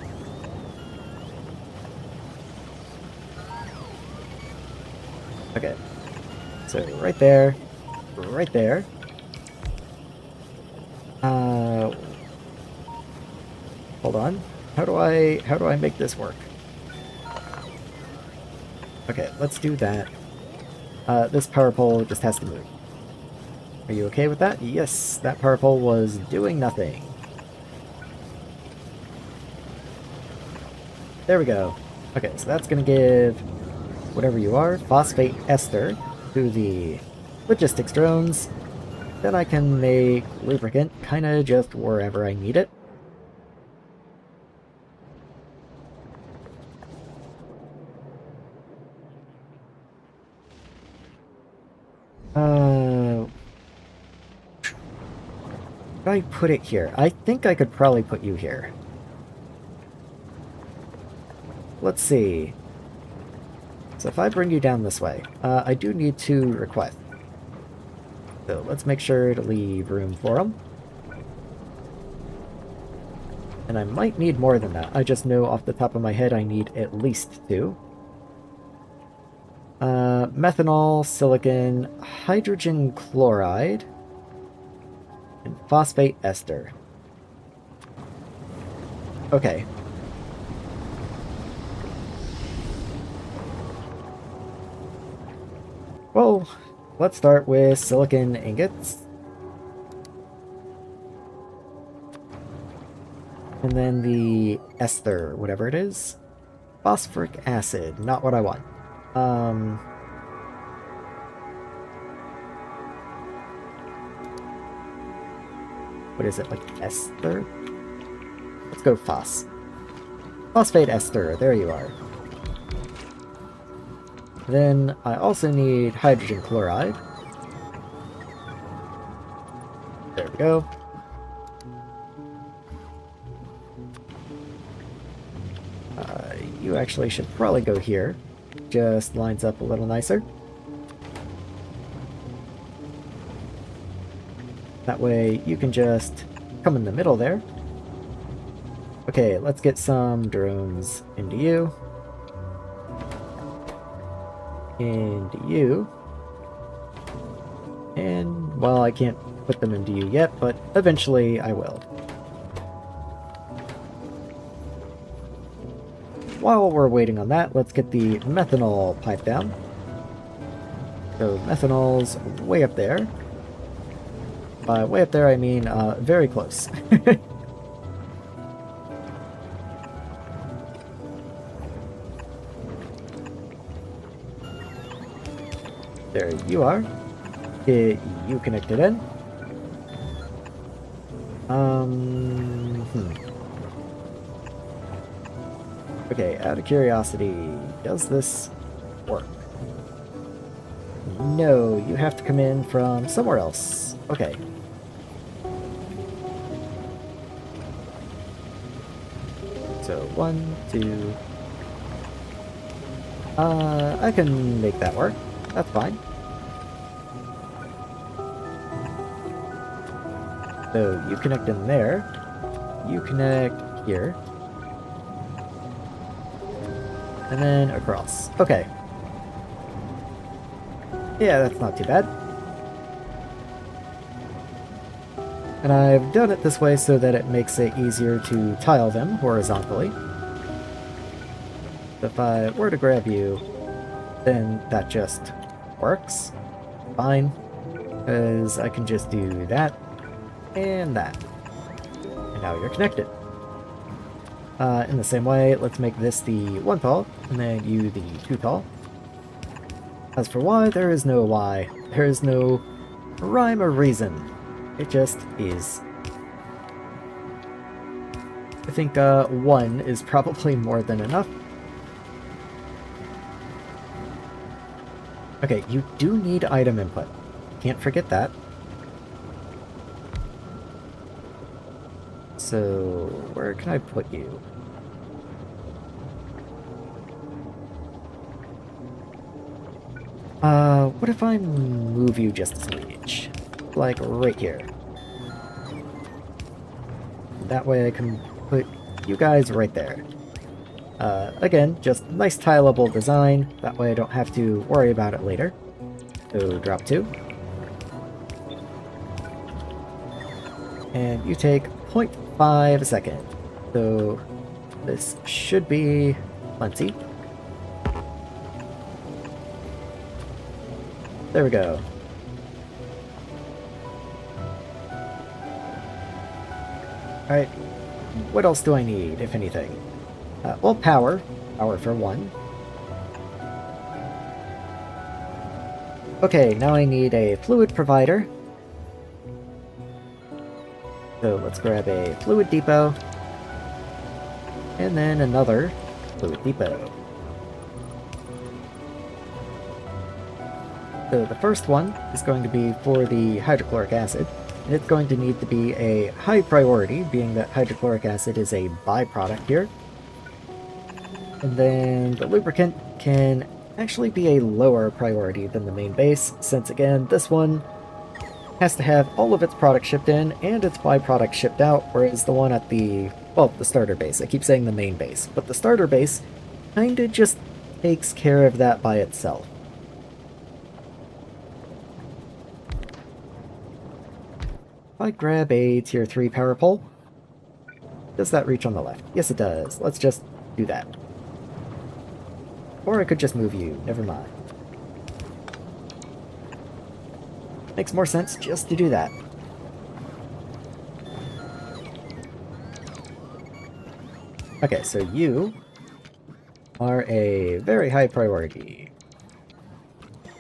Okay. So right there. Right there. Hold on. How do I make this work? Okay, let's do that. This power pole just has to move. Are you okay with that? Yes, that power pole was doing nothing. There we go. Okay, so that's gonna give whatever you are, phosphate ester, to the logistics drones. Then I can make lubricant kinda just wherever I need it. Should I put it here? I think I could probably put you here. Let's see. So if I bring you down this way, I do need to request. So let's make sure to leave room for them. And I might need more than that. I just know off the top of my head I need at least 2. Methanol, silicon, hydrogen chloride, and phosphate ester. Okay. Well, let's start with silicon ingots. And then the ester, whatever it is. Phosphoric acid, not what I want. What is it, like ester? Let's go phosphate ester, there you are. Then I also need hydrogen chloride. There we go. You actually should probably go here. Just lines up a little nicer. That way you can just come in the middle there. Okay, let's get some drones into you. Into you. And, well, I can't put them into you yet, but eventually I will. While we're waiting on that, let's get the methanol pipe down. So methanol's way up there. By way up there, I mean very close. There you are. Get you connected in. Okay, out of curiosity, does this work? No, you have to come in from somewhere else. Okay. So, 1, 2... I can make that work. That's fine. So, you connect in there. You connect here. And then across. Okay. Yeah, that's not too bad. And I've done it this way so that it makes it easier to tile them horizontally. If I were to grab you, then that just works. Fine. Because I can just do that and that. And now you're connected. In the same way, let's make this the 1 tall, and then you the 2 tall. As for why, there is no why. There is no rhyme or reason. It just is. I think 1 is probably more than enough. Okay, you do need item input. Can't forget that. So, where can I put you? What if I move you just a smidge? Like right here. That way I can put you guys right there. Again, just nice tileable design. That way I don't have to worry about it later. So, drop 2. And you take 0.5 seconds. So, this should be plenty. There we go. Alright, what else do I need, if anything? Well, power. Power for 1. Okay, now I need a fluid provider. So let's grab a fluid depot. And then another fluid depot. So the first one is going to be for the hydrochloric acid. And it's going to need to be a high priority, being that hydrochloric acid is a byproduct here. And then the lubricant can actually be a lower priority than the main base, since again, this one has to have all of its products shipped in and its byproducts shipped out, whereas the one at the, well, the starter base, I keep saying the main base, but the starter base kinda just takes care of that by itself. If I grab a tier 3 power pole, does that reach on the left? Yes it does. Let's just do that. Or I could just move you, never mind. Makes more sense just to do that. Okay, so you are a very high priority.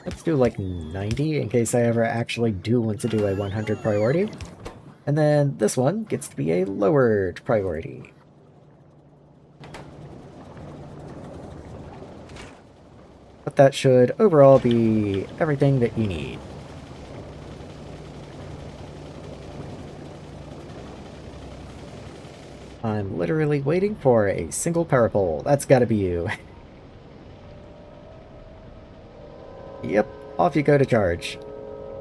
Let's do like 90 in case I ever actually do want to do a 100 priority. And then this one gets to be a lowered priority. But that should overall be everything that you need. I'm literally waiting for a single power pole. That's gotta be you. Yep, off you go to charge.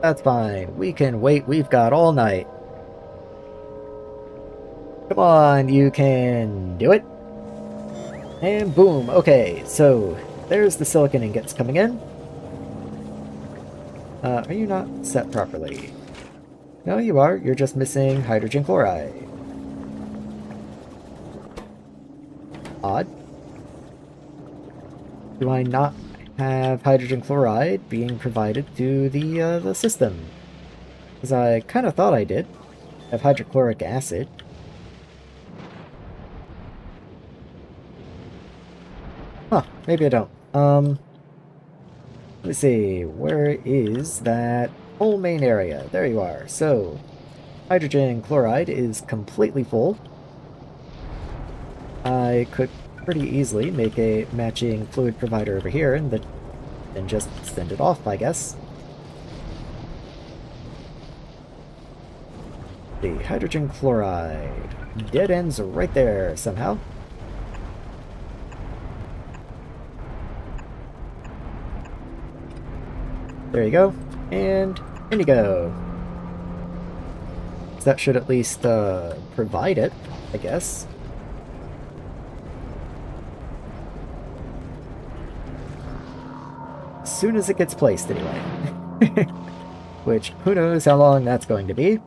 That's fine. We can wait. We've got all night. Come on, you can do it. And boom. Okay, so there's the silicon ingots coming in. Are you not set properly? No, you are. You're just missing hydrogen chloride. Odd. Do I not have hydrogen chloride being provided to the system. Because I kind of thought I did. Have hydrochloric acid. Huh, maybe I don't. Let me see, where is that whole main area? There you are. So, hydrogen chloride is completely full. I could pretty easily make a matching fluid provider over here and then just send it off, I guess. The hydrogen chloride. Dead ends right there somehow. There you go. And in you go. So that should at least provide it, I guess. As soon as it gets placed, anyway. Which, who knows how long that's going to be.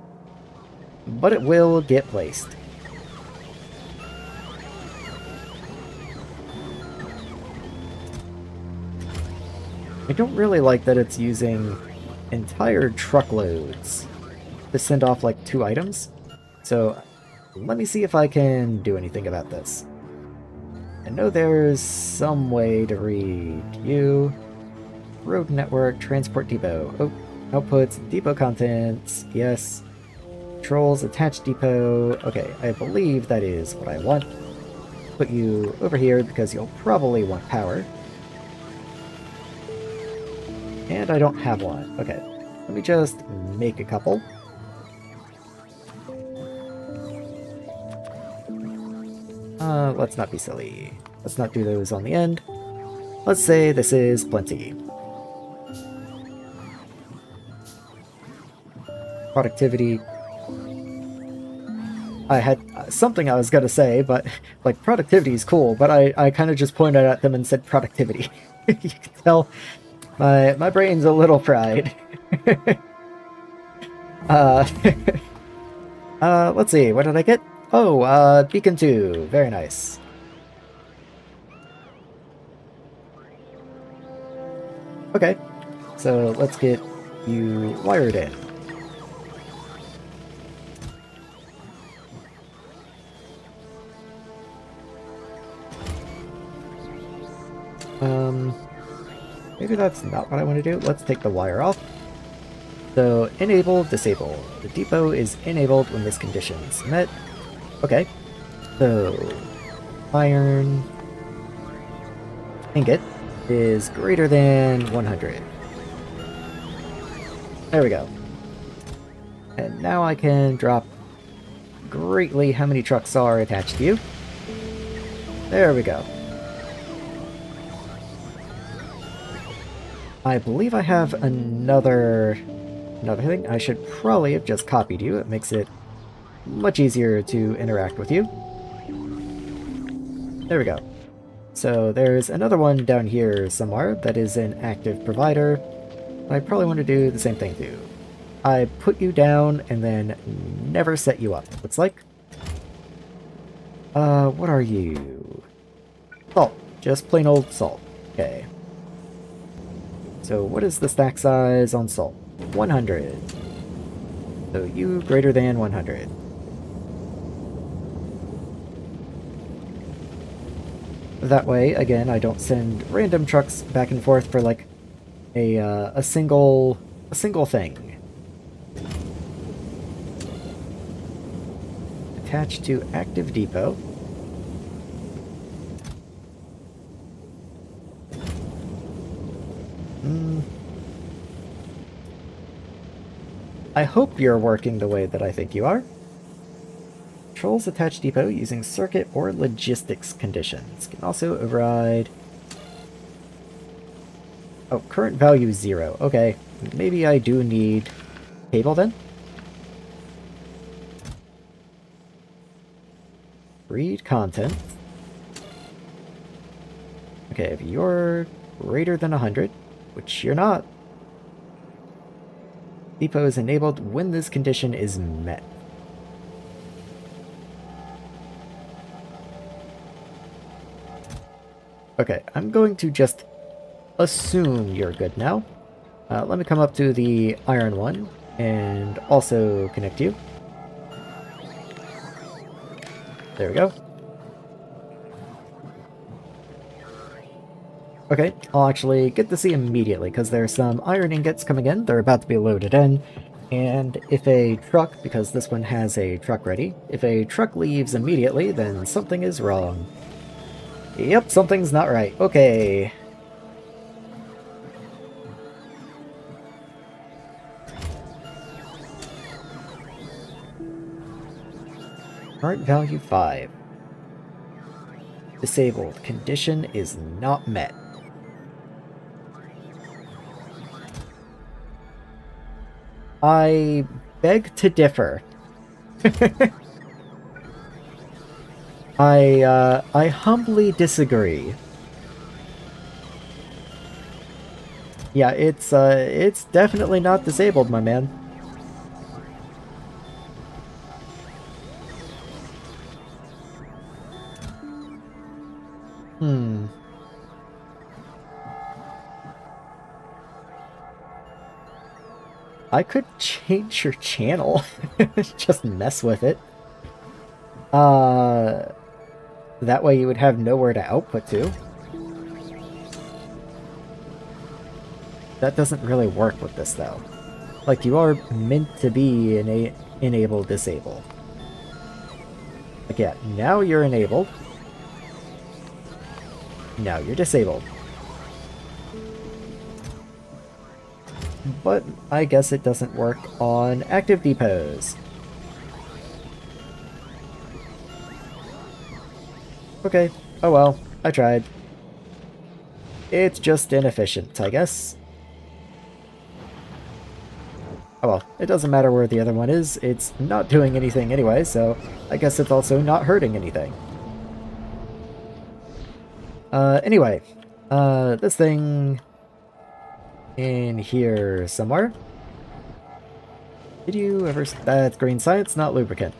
But it will get placed. I don't really like that it's using entire truckloads to send off like 2 items. So let me see if I can do anything about this. I know there's some way to read you. Road network, transport depot. Oh, outputs, depot contents, yes. Controls, attached depot. Okay, I believe that is what I want. Put you over here because you'll probably want power. And I don't have one. Okay, let me just make a couple. Let's not be silly. Let's not do those on the end. Let's say this is plenty. Productivity. I had something I was gonna say, but like productivity is cool, but I kind of just pointed at them and said productivity. You can tell my brain's a little fried. Let's see, what did I get? Oh, beacon 2. Very nice. Okay, so let's get you wired in. Maybe that's not what I want to do. Let's take the wire off. So, enable, disable. The depot is enabled when this condition is met. Okay. So, iron ingot is greater than 100. There we go. And now I can drop greatly how many trucks are attached to you. There we go. I believe I have another thing. I should probably have just copied you. It makes it much easier to interact with you. There we go. So there's another one down here somewhere that is an active provider. I probably want to do the same thing too. I put you down and then never set you up, looks like. What are you? Salt. Just plain old salt. Okay. So what is the stack size on salt? 100. So you greater than 100. That way, again, I don't send random trucks back and forth for like a single thing. Attached to active depot. I hope you're working the way that I think you are. Controls attached depot using circuit or logistics conditions. Can also override... Oh, current value 0. Okay, maybe I do need cable then? Read content. Okay, if you're greater than 100, which you're not, depot is enabled when this condition is met. Okay, I'm going to just assume you're good now. Let me come up to the iron one and also connect you. There we go. Okay, I'll actually get to see immediately, because there's some iron ingots coming in. They're about to be loaded in. And if a truck, because this one has a truck ready, if a truck leaves immediately, then something is wrong. Yep, something's not right. Okay. Current value 5. Disabled. Condition is not met. I beg to differ. I humbly disagree. Yeah, it's definitely not disabled, my man. I could change your channel. Just mess with it. That way you would have nowhere to output to. That doesn't really work with this, though. Like, you are meant to be enable disable. Like, yeah, now you're enabled. Now you're disabled. But I guess it doesn't work on active depots. Okay, oh well, I tried. It's just inefficient, I guess. Oh well, it doesn't matter where the other one is, it's not doing anything anyway, so I guess it's also not hurting anything. Anyway, this thing in here somewhere. Did you ever... That's green science, not lubricant.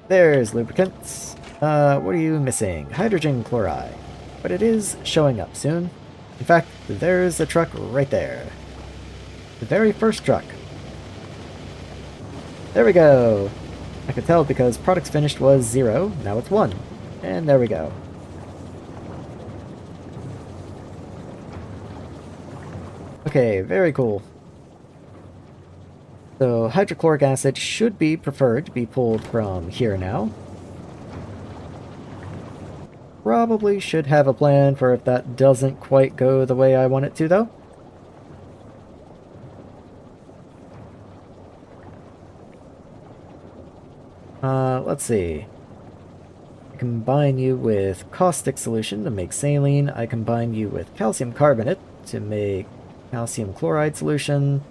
There's lubricants. What are you missing? Hydrogen chloride. But it is showing up soon. In fact, there's a truck right there. The very first truck. There we go! I could tell because products finished was 0, now it's 1. And there we go. Okay, very cool. So, hydrochloric acid should be preferred to be pulled from here now. Probably should have a plan for if that doesn't quite go the way I want it to, though. Let's see. I combine you with caustic solution to make saline. I combine you with calcium carbonate to make calcium chloride solution.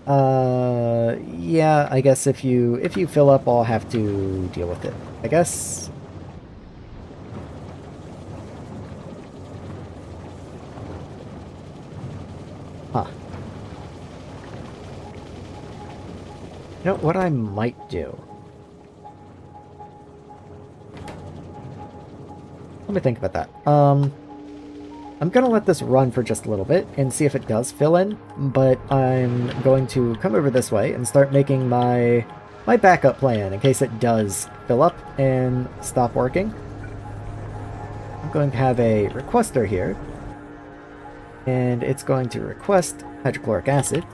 Yeah, I guess if you fill up, I'll have to deal with it, I guess. Huh. You know what I might do? Let me think about that. I'm gonna let this run for just a little bit and see if it does fill in, but I'm going to come over this way and start making my backup plan in case it does fill up and stop working. I'm going to have a requester here, and it's going to request hydrochloric acid,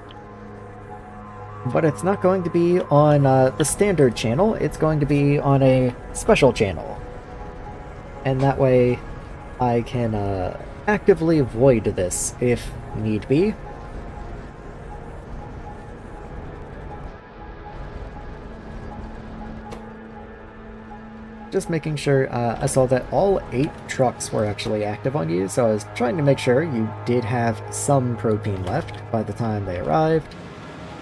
but it's not going to be on the standard channel, it's going to be on a special channel. And that way I can actively avoid this if need be. Just making sure, I saw that all 8 trucks were actually active on you, so I was trying to make sure you did have some propane left by the time they arrived.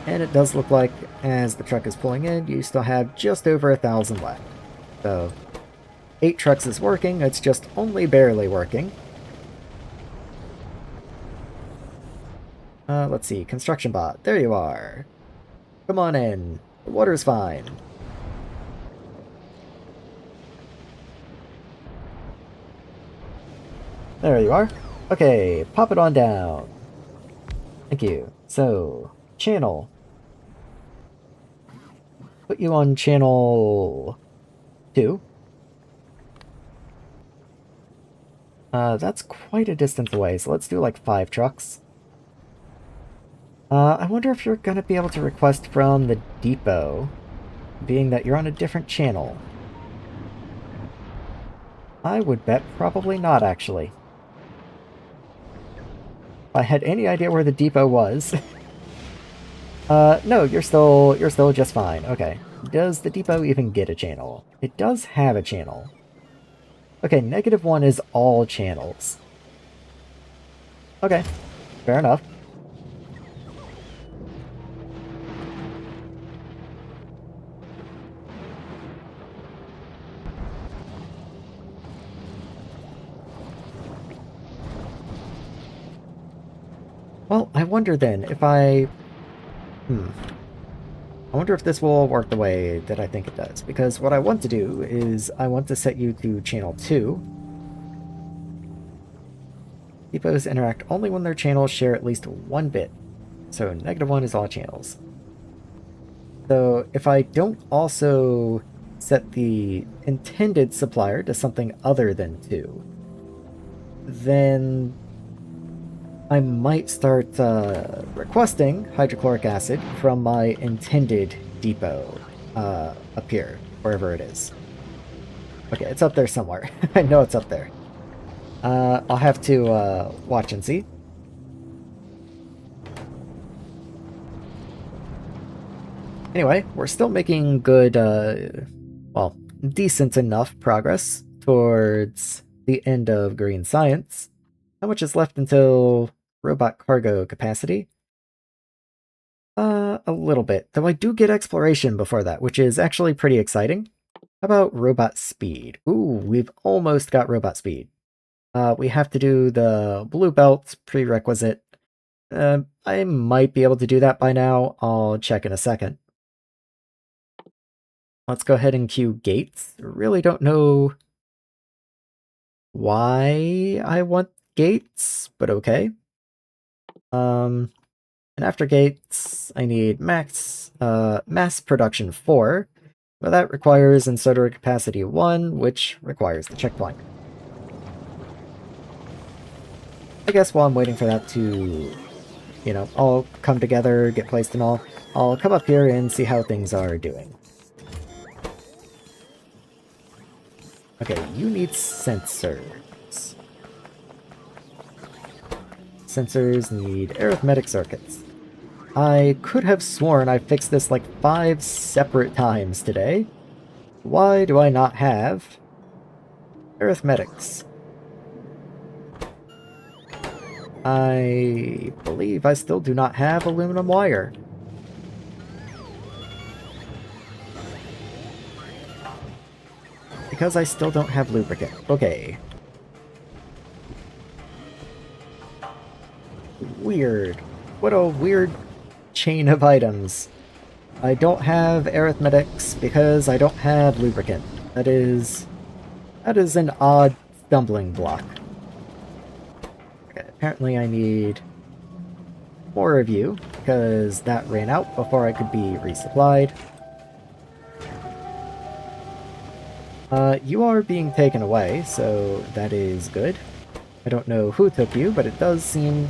And it does look like, as the truck is pulling in, you still have just over 1,000 left. So, 8 trucks is working, it's just only barely working. Let's see, construction bot, there you are. Come on in, the water's fine. There you are. Okay, pop it on down. Thank you. So, channel. Put you on channel 2. That's quite a distance away, so let's do like 5 trucks. I wonder if you're gonna be able to request from the depot, being that you're on a different channel. I would bet probably not, actually. If I had any idea where the depot was. No, you're still just fine. Okay. Does the depot even get a channel? It does have a channel. Okay, -1 is all channels. Okay, fair enough. Well, I wonder then if I wonder if this will work the way that I think it does, because what I want to do is I want to set you to channel 2. Depots interact only when their channels share at least 1 bit, so -1 is all channels. So if I don't also set the intended supplier to something other than 2, then I might start requesting hydrochloric acid from my intended depot up here, wherever it is. Okay, it's up there somewhere. I know it's up there. I'll have to watch and see. Anyway, we're still making good, well, decent enough progress towards the end of Green Science. How much is left until robot cargo capacity? A little bit, though I do get exploration before that, which is actually pretty exciting. How about robot speed? Ooh, we've almost got robot speed. We have to do the blue belt prerequisite. I might be able to do that by now. I'll check in a second. Let's go ahead and queue gates. Really don't know why I want gates, but okay. And after gates, I need mass production 4. But that requires inserter capacity 1, which requires the checkpoint. I guess while I'm waiting for that to, you know, all come together, get placed and all, I'll come up here and see how things are doing. Okay, you need sensors. Sensors need arithmetic circuits. I could have sworn I fixed this like 5 separate times today. Why do I not have arithmetics? I believe I still do not have aluminum wire. Because I still don't have lubricant. Okay. Weird. What a weird chain of items. I don't have arithmetics because I don't have lubricant. That is an odd stumbling block. Okay, apparently I need more of you, because that ran out before I could be resupplied. You are being taken away, so that is good. I don't know who took you, but it does seem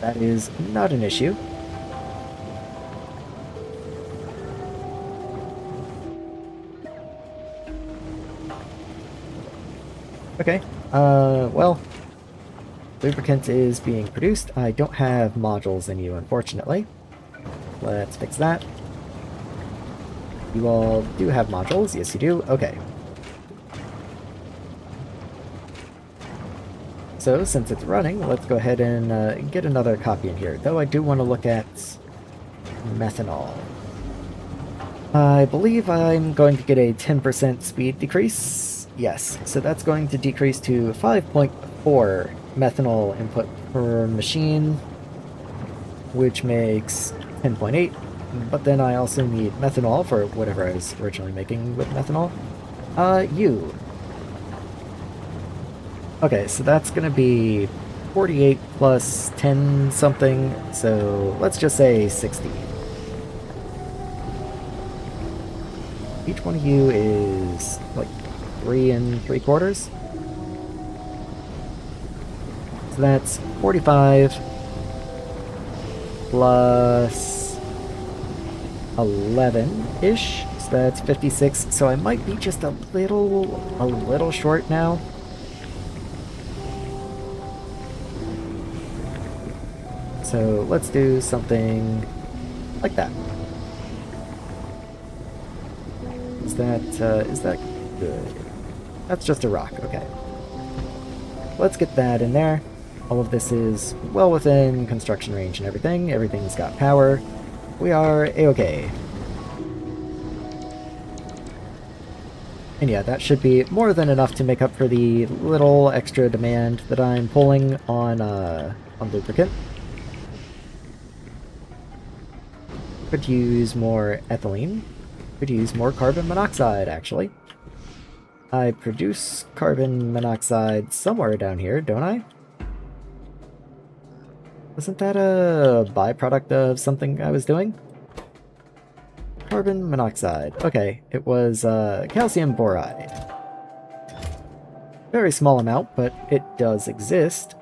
that is not an issue. Okay, well, lubricant is being produced. I don't have modules in you, unfortunately. Let's fix that. You all do have modules. Yes, you do. Okay. So, since it's running, let's go ahead and get another copy in here. Though I do want to look at methanol. I believe I'm going to get a 10% speed decrease. Yes, so that's going to decrease to 5.4 methanol input per machine, which makes 10.8. But then I also need methanol for whatever I was originally making with methanol. You. Okay, so that's gonna be 48 plus 10 something, so let's just say 60. Each one of you is like 3 3/4. So that's 45 plus 11-ish. So that's 56. So I might be just a little short now. So let's do something like that. Is that good? That's just a rock, okay. Let's get that in there. All of this is well within construction range and everything. Everything's got power. We are a-okay. And yeah, that should be more than enough to make up for the little extra demand that I'm pulling on lubricant. Could use more ethylene. Could use more carbon monoxide, actually. I produce carbon monoxide somewhere down here, don't I? Wasn't that a byproduct of something I was doing? Carbon monoxide. Okay, it was calcium boride. Very small amount, but it does exist.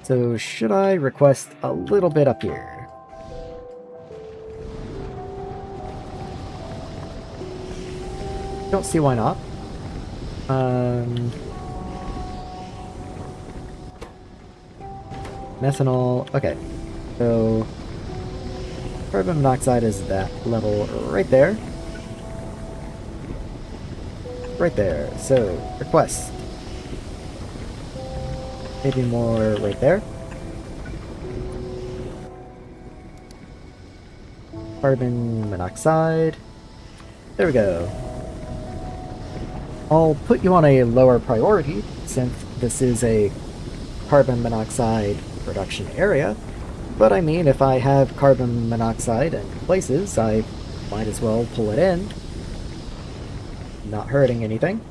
So should I request a little bit up here? Don't see why not. Methanol. Okay, so carbon monoxide is that level right there. Right there. So request. Maybe more right there. Carbon monoxide. There we go. I'll put you on a lower priority since this is a carbon monoxide production area. But I mean, if I have carbon monoxide in places, I might as well pull it in. Not hurting anything.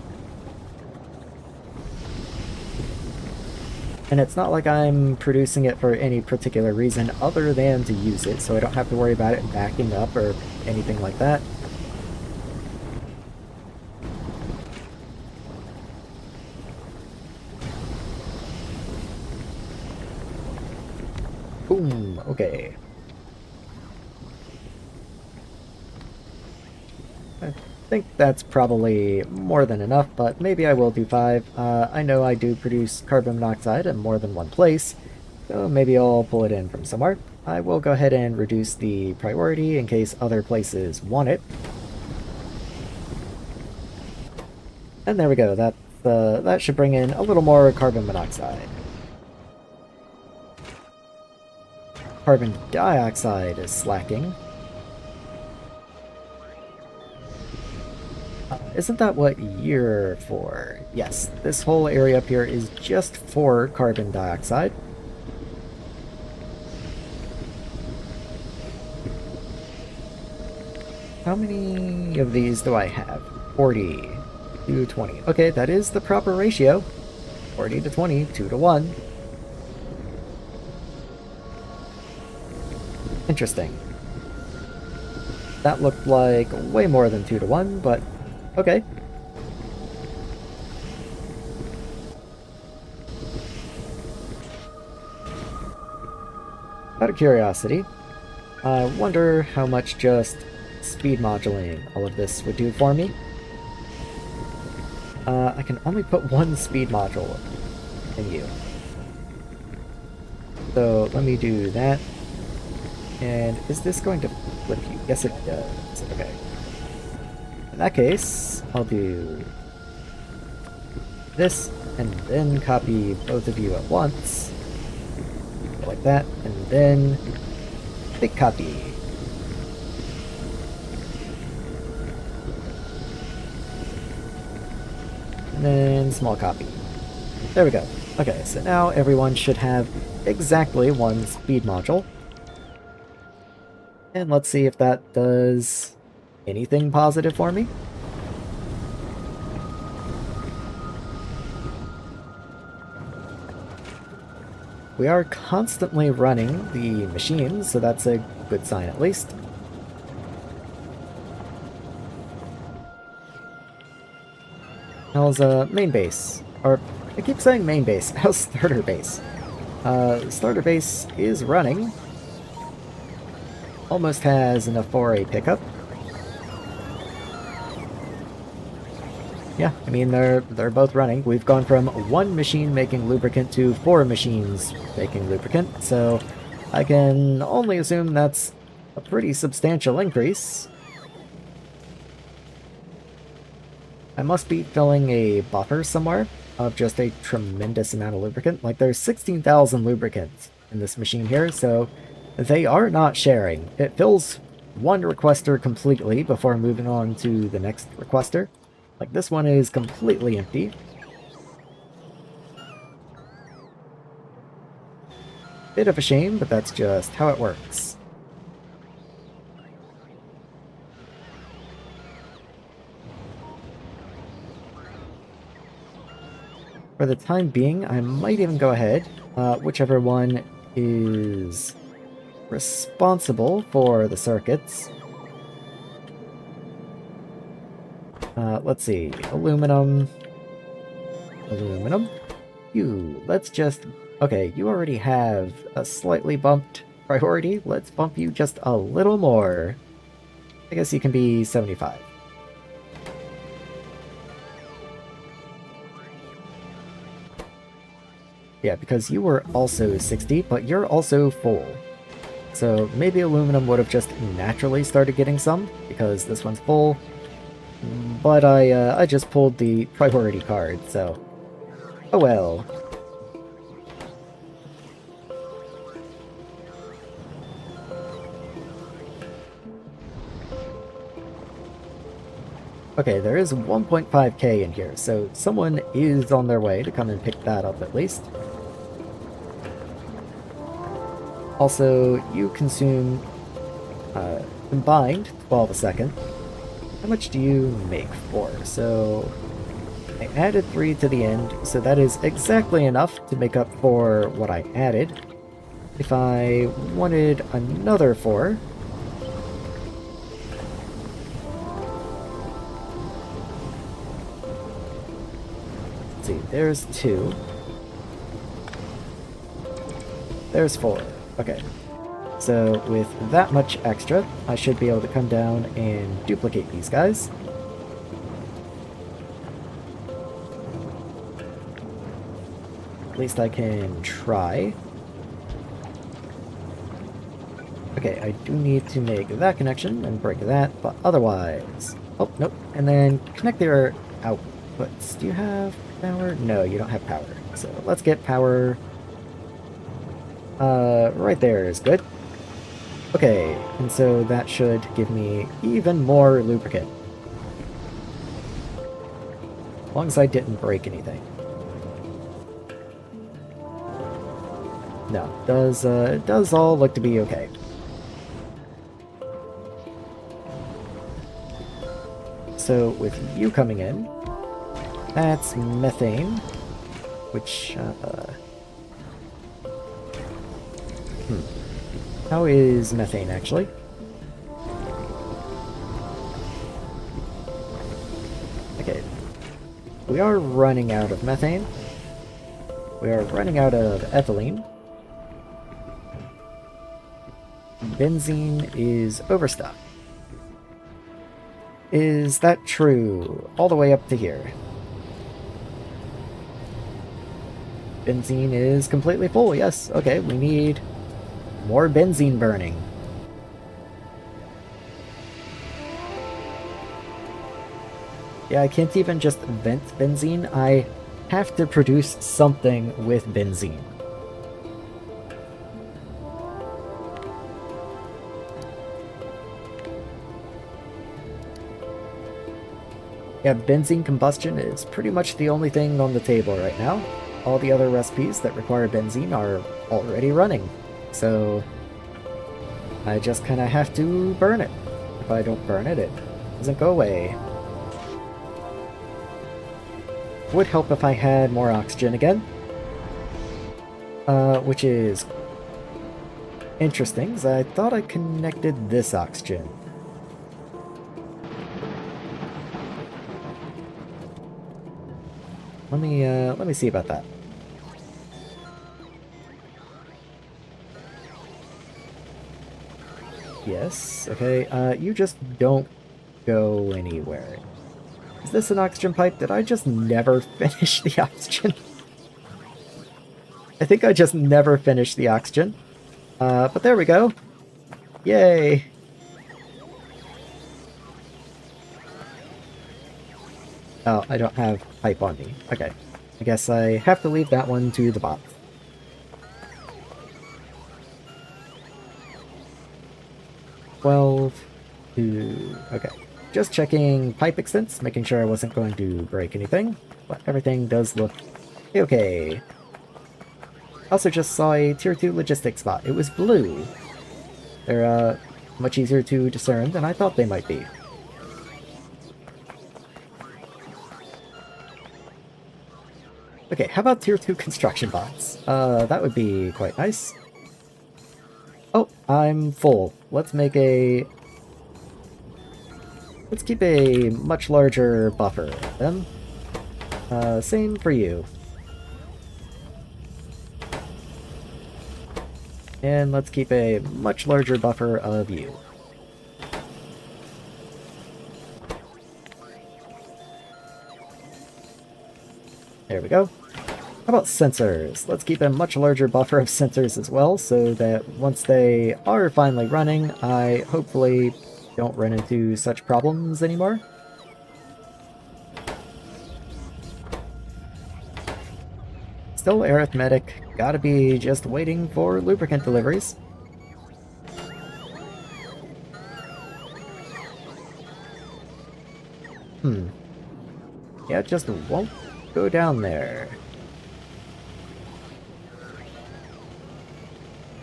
And it's not like I'm producing it for any particular reason other than to use it, so I don't have to worry about it backing up or anything like that. Boom, okay. I think that's probably more than enough, but maybe I will do 5. I know I do produce carbon monoxide in more than one place, so maybe I'll pull it in from somewhere. I will go ahead and reduce the priority in case other places want it. And there we go, that should bring in a little more carbon monoxide. Carbon dioxide is slacking. Isn't that what you're for? Yes, this whole area up here is just for carbon dioxide. How many of these do I have? 40 to 20. Okay, that is the proper ratio. 40 to 20, 2 to 1. Interesting. That looked like way more than 2 to 1, but okay. Out of curiosity, I wonder how much just speed modulating all of this would do for me. I can only put one speed module in you. So let me do that. And is this going to flip you? Yes, it does. Okay. In that case, I'll do this, and then copy both of you at once. Like that, and then big copy. And then small copy. There we go. Okay, so now everyone should have exactly one speed module. And let's see if that does anything positive for me? We are constantly running the machines, so that's a good sign at least. How's main base? Or, I keep saying main base. How's starter base? Starter base is running. Almost has enough for a pickup. Yeah, I mean, they're both running. We've gone from one machine making lubricant to 4 machines making lubricant, so I can only assume that's a pretty substantial increase. I must be filling a buffer somewhere of just a tremendous amount of lubricant. Like, there's 16,000 lubricants in this machine here, so they are not sharing. It fills one requester completely before moving on to the next requester. Like, this one is completely empty. Bit of a shame, but that's just how it works. For the time being, I might even go ahead, whichever one is responsible for the circuits. Let's see, aluminum. Let's just, okay, you already have a slightly bumped priority. Let's bump you just a little more. I guess you can be 75. Yeah, because you were also 60, but you're also full. So maybe aluminum would have just naturally started getting some, because this one's full. But I just pulled the priority card, so... oh well. Okay, there is 1.5k in here, so someone is on their way to come and pick that up at least. Also, you consume combined 12 a second. How much do you make for? So I added 3 to the end, so that is exactly enough to make up for what I added. If I wanted another 4... let's see, there's 2. There's 4. Okay. So with that much extra, I should be able to come down and duplicate these guys. At least I can try. Okay, I do need to make that connection and break that, but otherwise... oh, nope. And then connect their outputs. Do you have power? No, you don't have power. So let's get power... right there is good. Okay, and so that should give me even more lubricant. As long as I didn't break anything. No, it does all look to be okay. So with you coming in, that's methane, which, how is methane, actually? Okay. We are running out of methane. We are running out of ethylene. Benzene is overstocked. Is that true? All the way up to here. Benzene is completely full, yes. Okay, we need... more benzene burning. Yeah, I can't even just vent benzene. I have to produce something with benzene. Yeah, benzene combustion is pretty much the only thing on the table right now. All the other recipes that require benzene are already running. So I just kind of have to burn it. If I don't burn it, it Doesn't go away. Would help if I had more oxygen again. Which is interesting, because I thought I connected this oxygen. Let me see about that. Yes, okay, you just don't go anywhere. Is this an oxygen pipe? Did I just never finish the oxygen? I think I just never finished the oxygen. But there we go. Yay! Oh, I don't have pipe on me. Okay. I guess I have to leave that one to the bot. Okay. Just checking pipe extents, making sure I wasn't going to break anything. But everything does look okay. Also just saw a tier 2 logistics spot. It was blue. They're much easier to discern than I thought they might be. Okay, how about tier 2 construction bots? That would be quite nice. Oh, I'm full. Let's keep a much larger buffer then. Same for you. And let's keep a much larger buffer of you. There we go. How about sensors? Let's keep a much larger buffer of sensors as well, so that once they are finally running, I hopefully don't run into such problems anymore. Still arithmetic. Gotta be just waiting for lubricant deliveries. Yeah, it just won't go down there.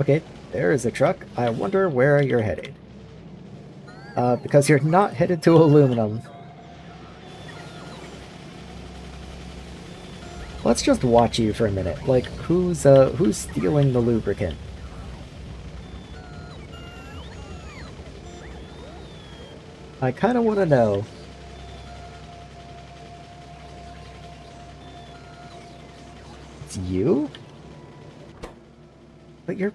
Okay, there is a truck. I wonder where you're headed. Because you're not headed to aluminum. Let's just watch you for a minute. Like, who's stealing the lubricant? I kind of want to know. It's you? But your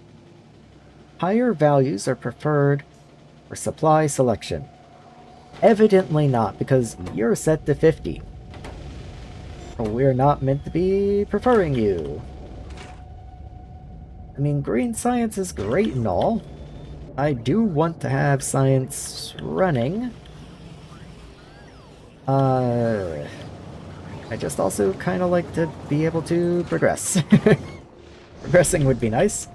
higher values are preferred for supply selection. Evidently not, because you're set to 50. We're not meant to be preferring you. I mean, green science is great and all. I do want to have science running. I just also kind of like to be able to progress. Progressing would be nice.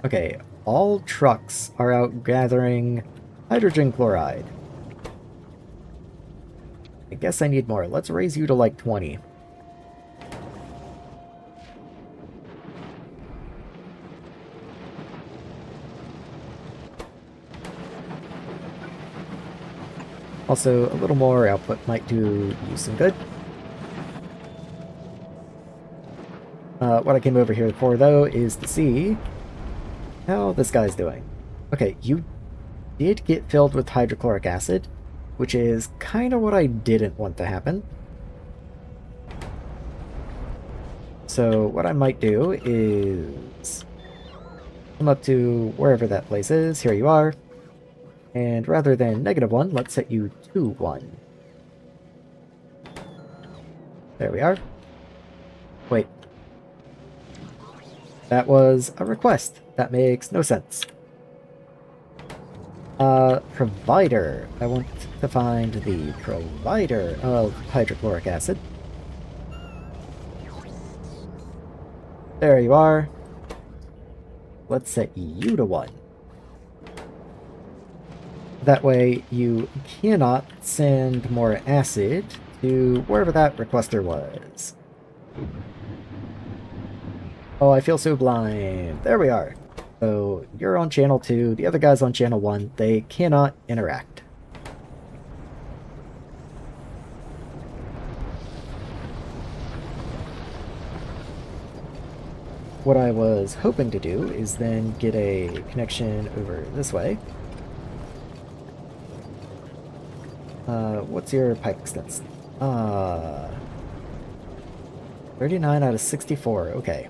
Okay, all trucks are out gathering hydrogen chloride. I guess I need more. Let's raise you to like 20. Also, a little more output might do you some good. What I came over here for, though, is to see how this guy's doing. Okay, you did get filled with hydrochloric acid, which is kind of what I didn't want to happen. So what I might do is come up to wherever that place is. Here you are. And rather than -1, let's set you to 1. There we are. Wait. That was a request. That makes no sense. Provider. I want to find the provider of hydrochloric acid. There you are. Let's set you to 1. That way you cannot send more acid to wherever that requester was. Oh, I feel so blind. There we are. So you're on channel 2, the other guy's on channel 1. They cannot interact. What I was hoping to do is then get a connection over this way. What's your pipe extents? 39 out of 64, okay.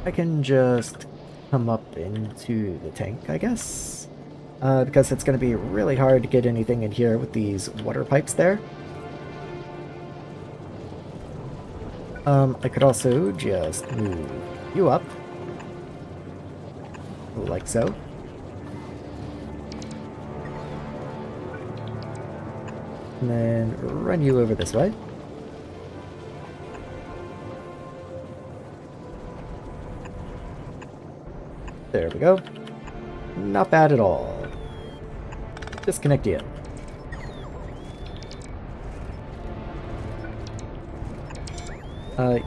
I can just come up into the tank, I guess? Because it's going to be really hard to get anything in here with these water pipes there. I could also just move you up. Like so. And then run you over this way. There we go. Not bad at all. Disconnect you.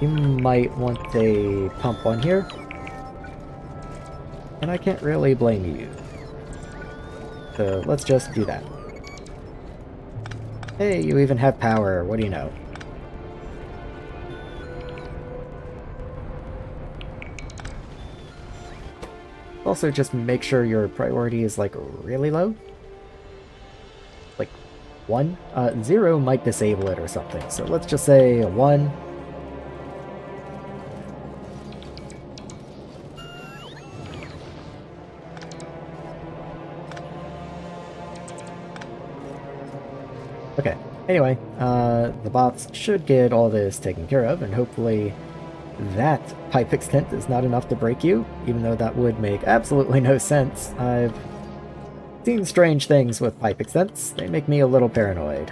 You might want a pump on here. And I can't really blame you. So let's just do that. Hey, you even have power. What do you know? Also, just make sure your priority is, like, really low. Like, 1? 0 might disable it or something. So let's just say a 1. Okay, anyway, the bots should get all this taken care of, and hopefully that pipe extent is not enough to break you, even though that would make absolutely no sense. I've seen strange things with pipe extents. They make me a little paranoid.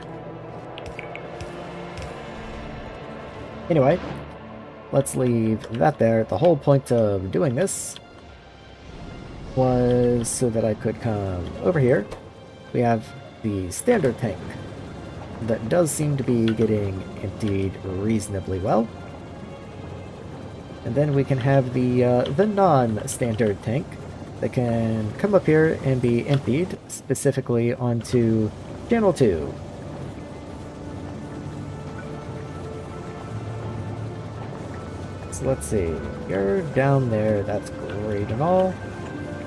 Anyway, let's leave that there. The whole point of doing this was so that I could come over here. We have the standard tank that does seem to be getting emptied reasonably well. And then we can have the non-standard tank that can come up here and be emptied specifically onto channel 2. So let's see, you're down there, that's great and all.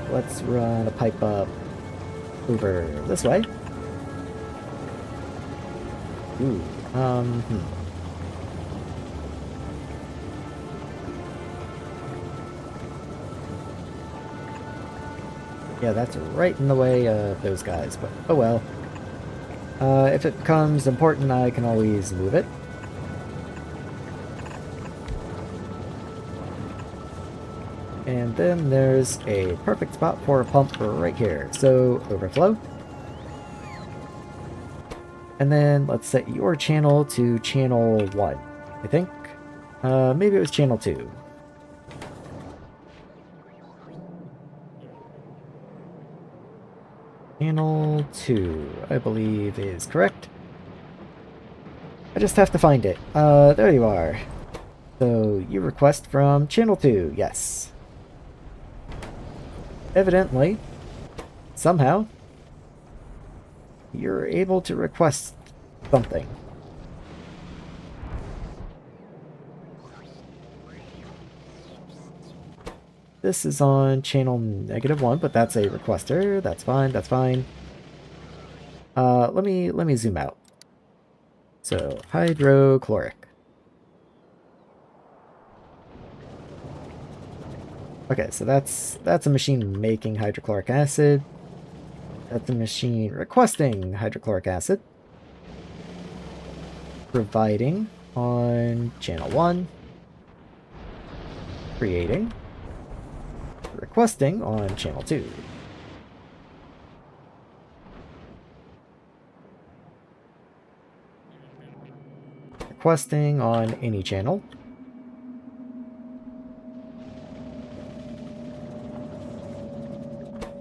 Let's run a pipe up over this way. Ooh, Yeah, that's right in the way of those guys, but oh well. If it becomes important, I can always move it. And then there's a perfect spot for a pump right here. So, overflow. And then let's set your channel to channel 1, I think. Maybe it was channel 2. Channel 2, I believe is correct. I just have to find it. There you are. So, you request from channel 2, yes. Evidently, somehow, you're able to request something. This is on channel -1, but that's a requester. That's fine, that's fine. Let me zoom out. So, hydrochloric. Okay, so that's a machine making hydrochloric acid. That's a machine requesting hydrochloric acid. Providing on channel 1. Creating. Requesting on channel 2. Requesting on any channel.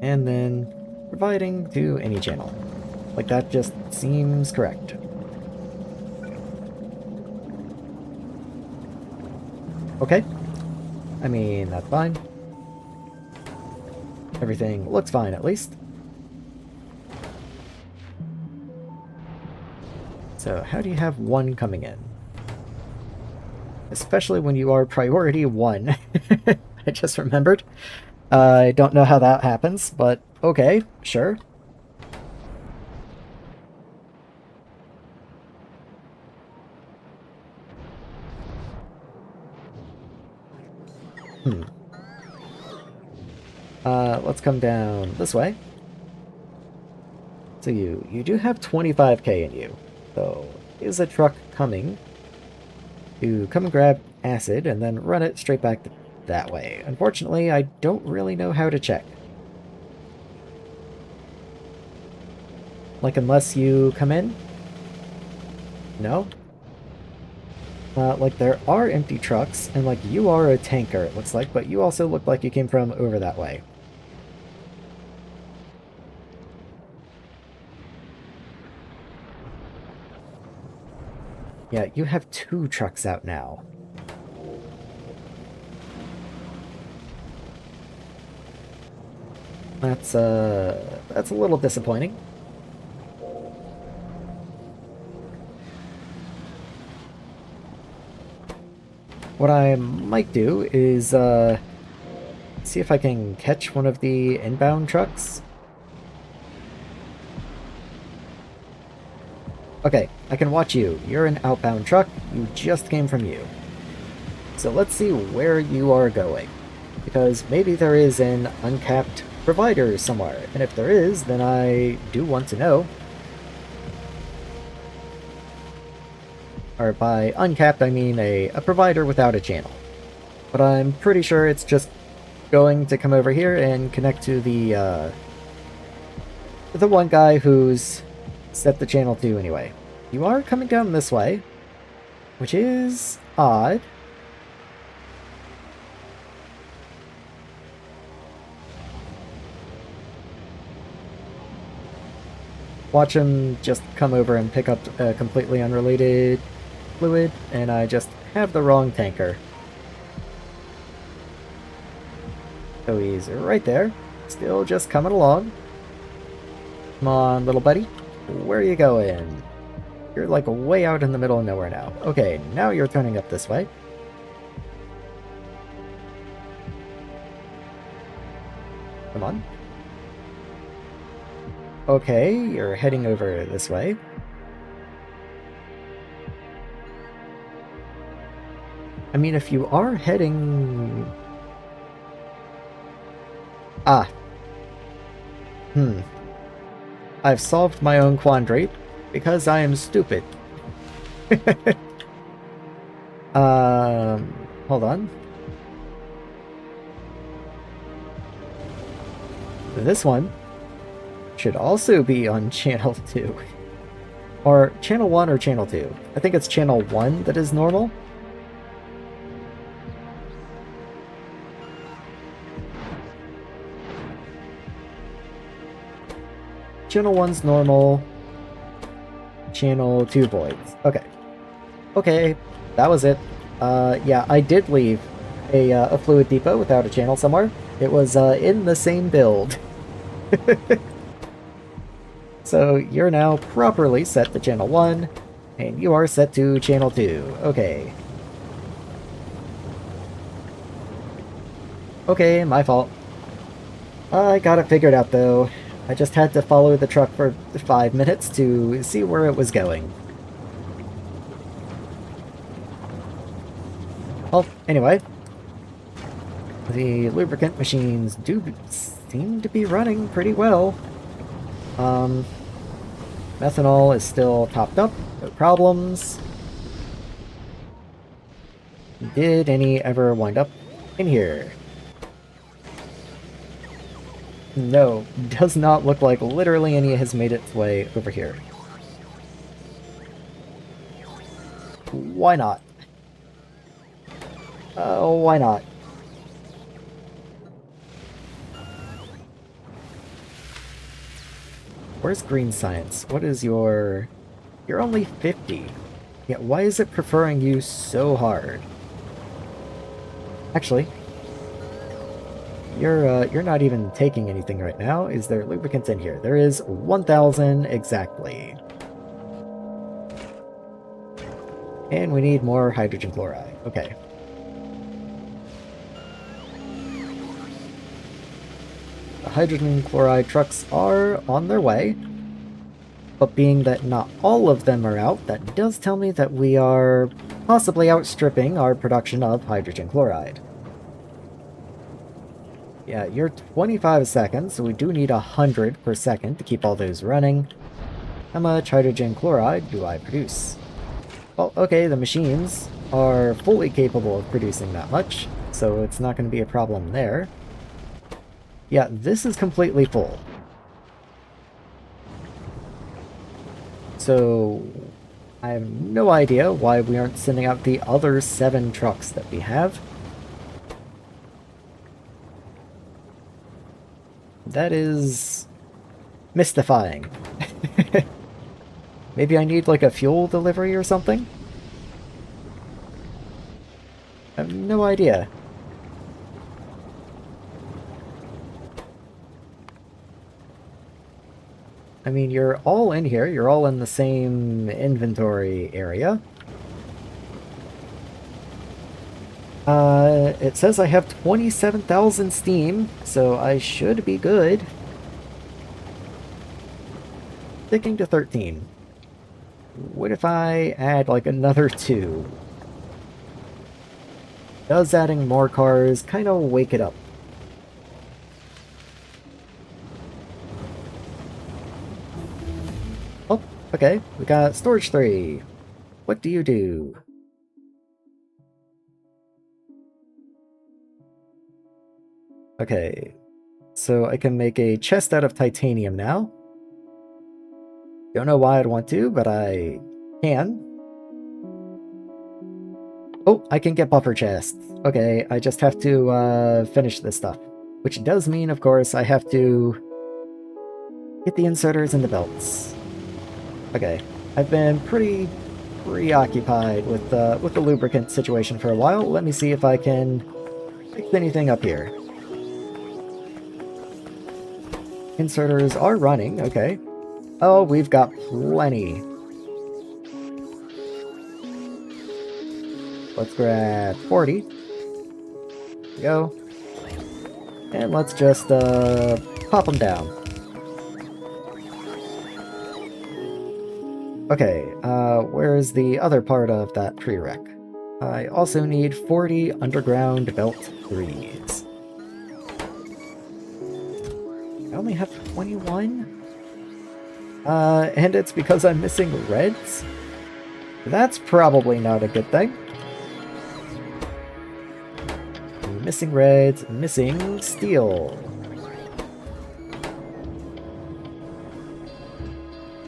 And then providing to any channel. Like, that just seems correct. Okay. I mean, that's fine. Everything looks fine, at least. So, how do you have one coming in? Especially when you are priority 1. I just remembered. I don't know how that happens, but okay, sure. Hmm. Let's come down this way. So you do have 25k in you. So, is a truck coming to come and grab acid and then run it straight back that way? Unfortunately, I don't really know how to check. Like, unless you come in? No? Like, there are empty trucks, and, like, you are a tanker, it looks like, but you also look like you came from over that way. Yeah, you have 2 trucks out now. That's a little disappointing. What I might do is, see if I can catch one of the inbound trucks. Okay, I can watch you. You're an outbound truck. You just came from you. So let's see where you are going. Because maybe there is an uncapped provider somewhere. And if there is, then I do want to know. Or by uncapped, I mean a provider without a channel. But I'm pretty sure it's just going to come over here and connect to the one guy who's set the channel to anyway. You are coming down this way, which is odd. Watch him just come over and pick up a completely unrelated fluid, and I just have the wrong tanker. So he's right there, still just coming along. Come on, little buddy. Where are you going? You're like way out in the middle of nowhere now. Okay, now you're turning up this way. Come on. Okay, you're heading over this way. I mean, if you are heading... Ah. I've solved my own quandary, because I am stupid. Hold on. This one should also be on channel 2. Or channel 1 or channel 2. I think it's channel 1 that is normal. Channel 1's normal. Channel 2 voids. Okay. Okay, that was it. Yeah, I did leave a fluid depot without a channel somewhere. It was in the same build. So you're now properly set to channel 1, and you are set to channel 2. Okay. Okay, my fault. I got it figured out though. I just had to follow the truck for 5 minutes to see where it was going. Well, anyway. The lubricant machines do seem to be running pretty well. Methanol is still topped up, no problems. Did any ever wind up in here? No, does not look like literally any has made its way over here. Why not? Why not? Where's green science? What is your... You're only 50. Yeah, why is it preferring you so hard? Actually, you're not even taking anything right now. Is there lubricants in here? There is 1,000 exactly. And we need more hydrogen chloride. Okay. The hydrogen chloride trucks are on their way. But being that not all of them are out, that does tell me that we are possibly outstripping our production of hydrogen chloride. Yeah, you're 25 seconds, so we do need 100 per second to keep all those running. How much hydrogen chloride do I produce? Well, okay, the machines are fully capable of producing that much, so it's not going to be a problem there. Yeah, this is completely full. So I have no idea why we aren't sending out the other 7 trucks that we have. That is mystifying. Maybe I need like a fuel delivery or something? I have no idea. I mean, you're all in here. You're all in the same inventory area. It says I have 27,000 steam, so I should be good. Sticking to 13. What if I add like another 2? Does adding more cars kind of wake it up? Oh, okay. We got storage 3. What do you do? Okay. So I can make a chest out of titanium now. Don't know why I'd want to, but I can. Oh, I can get buffer chests. Okay, I just have to finish this stuff. Which does mean, of course, I have to get the inserters and the belts. Okay, I've been pretty preoccupied with the lubricant situation for a while. Let me see if I can fix anything up here. Inserters are running, okay. Oh, we've got plenty. Let's grab 40. There we go. And let's just pop them down. Okay, where's the other part of that prereq? I also need 40 underground belt 3s. I only have 21? And it's because I'm missing reds? That's probably not a good thing. Missing reds, missing steel.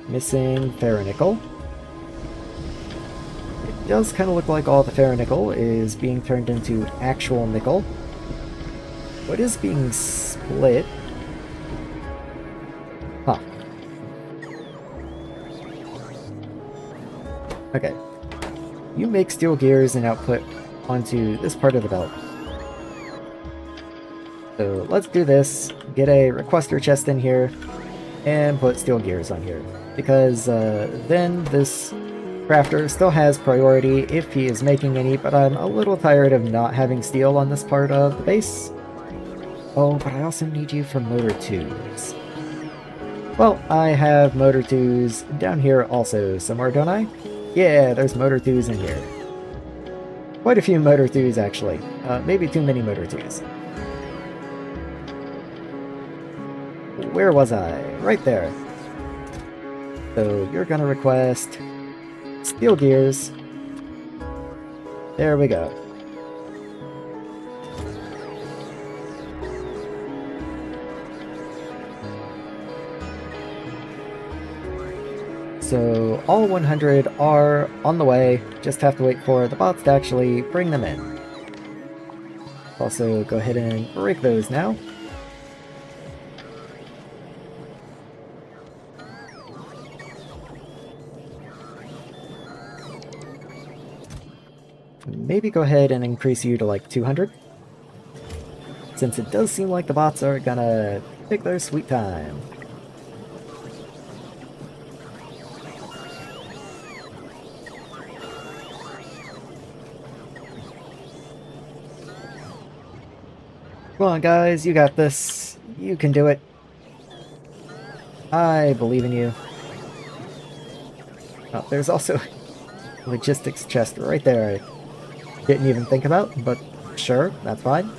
Missing ferronickel. It does kind of look like all the ferronickel is being turned into actual nickel. What is being split? Huh. Okay. You make steel gears and output onto this part of the belt. So let's do this, get a requester chest in here, and put steel gears on here. Because then this crafter still has priority if he is making any, but I'm a little tired of not having steel on this part of the base. Oh, but I also need you for motor 2s. Well, I have motor 2s down here also somewhere, don't I? Yeah, there's motor 2s in here. Quite a few motor 2s actually. Maybe too many motor 2s. Where was I? Right there. So you're gonna request steel gears. There we go. So all 100 are on the way, just have to wait for the bots to actually bring them in. Also go ahead and break those now. Maybe go ahead and increase you to like 200. since it does seem like the bots are gonna take their sweet time. Come on, guys, you got this. You can do it. I believe in you. Oh, there's also a logistics chest right there I didn't even think about, but sure, that's fine.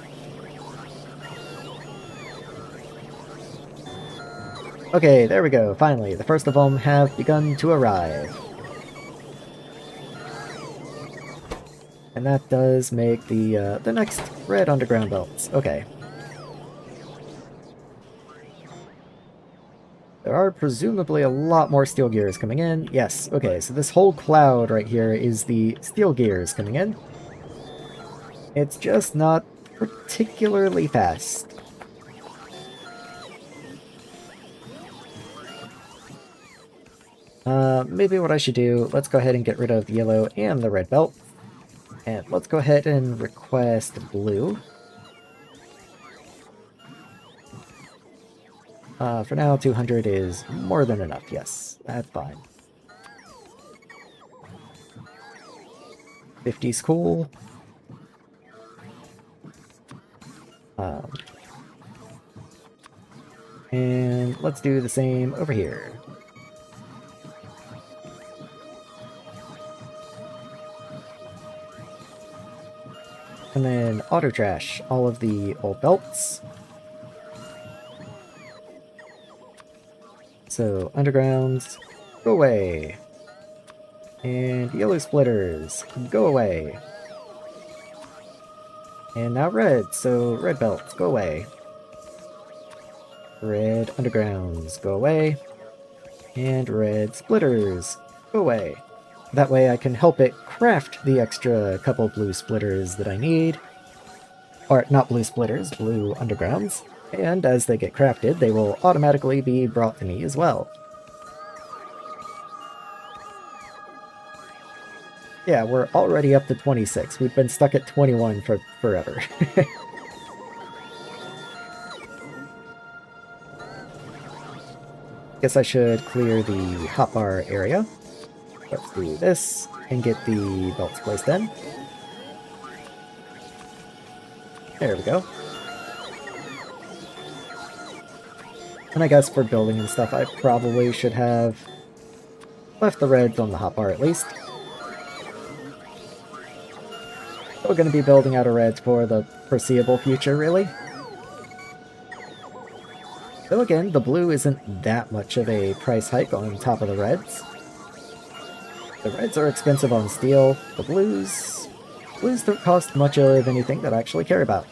Okay, there we go. Finally, the first of them have begun to arrive. And that does make the next red underground belts. Okay. There are presumably a lot more steel gears coming in. Yes, okay, so this whole cloud right here is the steel gears coming in. It's just not particularly fast. Maybe what I should do, let's go ahead and get rid of the yellow and the red belt. And let's go ahead and request blue. For now, 200 is more than enough, yes. That's fine. 50's cool. And let's do the same over here. And then auto trash all of the old belts. So undergrounds, go away. And yellow splitters, go away. And now red, so red belts, go away. Red undergrounds, go away. And red splitters, go away. That way I can help it craft the extra couple blue splitters that I need. Or, not blue splitters, blue undergrounds. And as they get crafted, they will automatically be brought to me as well. Yeah, we're already up to 26. We've been stuck at 21 for forever. Guess I should clear the hotbar area. Let's do this and get the belts placed in. There we go. And I guess for building and stuff, I probably should have left the reds on the hotbar at least. We're going to be building out of reds for the foreseeable future, really. Though again, the blue isn't that much of a price hike on top of the reds. The reds are expensive on steel. The blues don't cost much of anything that I actually care about.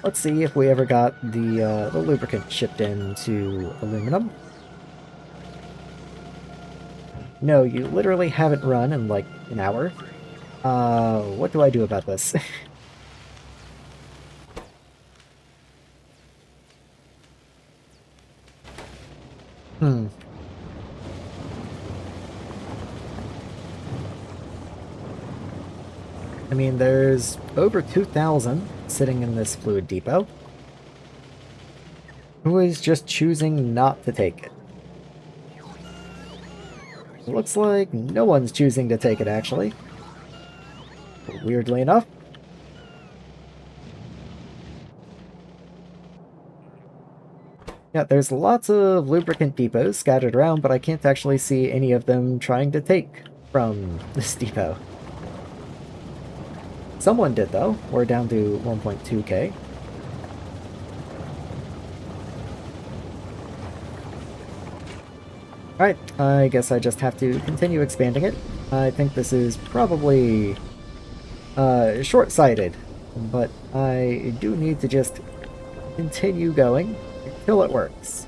Let's see if we ever got the lubricant shipped into aluminum. No, you literally haven't run in like an hour. What do I do about this? I mean, there's over 2,000 sitting in this fluid depot. Who is just choosing not to take it? It looks like no one's choosing to take it, actually. Weirdly enough. Yeah, there's lots of lubricant depots scattered around, but I can't actually see any of them trying to take from this depot. Someone did, though. We're down to 1.2k. Alright, I guess I just have to continue expanding it. I think this is probably short-sighted, but I do need to just continue going until it works.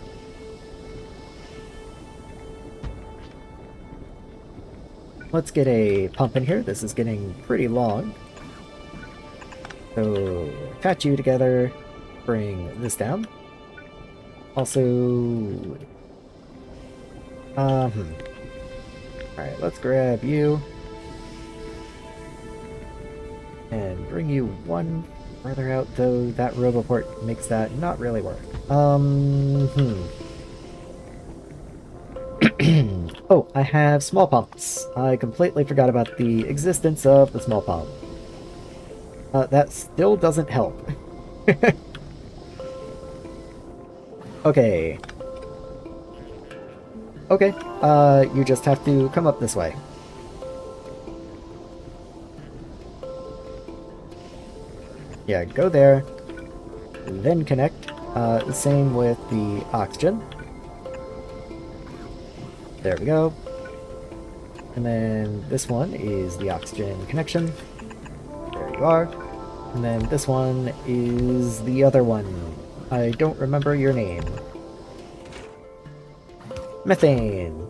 Let's get a pump in here. This is getting pretty long. So, attach you together, bring this down. Also... Alright, let's grab you. And bring you one further out, though that roboport makes that not really work. Oh, I have small pumps. I completely forgot about the existence of the small pump. That still doesn't help. Okay. Okay, you just have to come up this way. Yeah, go there, then connect. Same with the oxygen. There we go. And then this one is the oxygen connection. There you are. And then this one is the other one. I don't remember your name. Methane.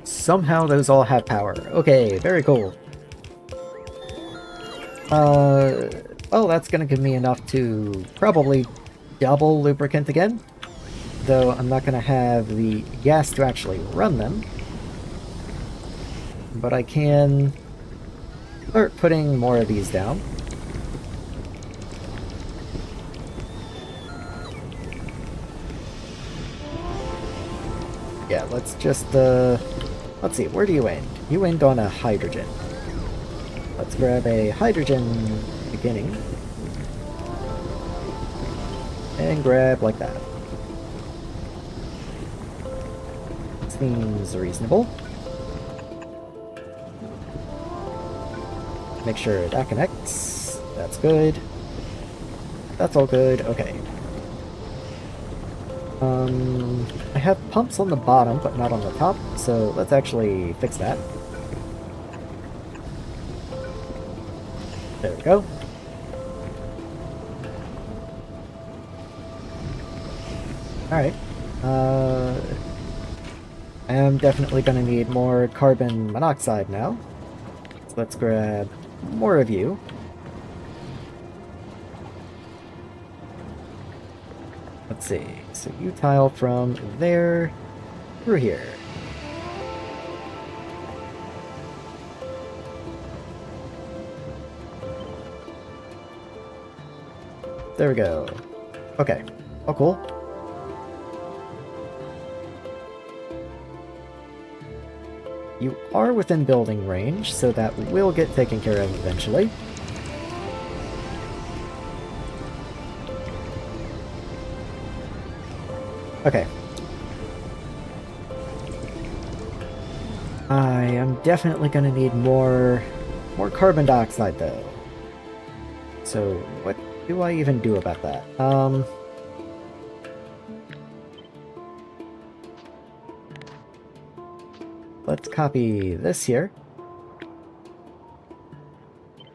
Somehow those all have power. Okay, very cool. Oh, that's gonna give me enough to probably double lubricant again. Though I'm not gonna have the gas to actually run them. But I can start putting more of these down. Yeah, let's just, let's see, where do you end? You end on a hydrogen. Let's grab a hydrogen beginning. And grab like that. Seems reasonable. Make sure that connects. That's good. That's all good. Okay. I have pumps on the bottom, but not on the top, so let's actually fix that. There we go. Alright. I am definitely gonna need more carbon monoxide now. So let's grab more of you. Let's see. So you tile from there through here. There we go. Okay. Oh, cool. You are within building range, so that will get taken care of eventually. Okay. I am definitely going to need more carbon dioxide, though. So, what do I even do about that? Let's copy this here.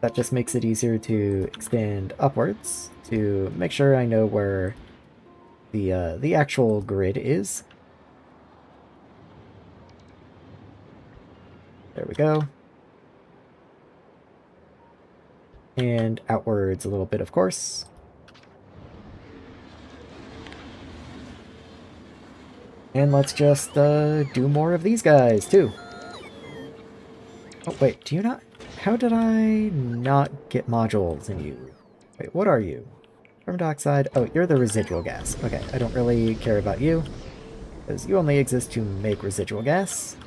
That just makes it easier to extend upwards to make sure I know where the actual grid is. There we go. And outwards a little bit, of course. And let's just do more of these guys, too. Oh, wait, do you not... How did I not get modules in you? Wait, what are you? Carbon dioxide? Oh, you're the residual gas. Okay, I don't really care about you, because you only exist to make residual gas.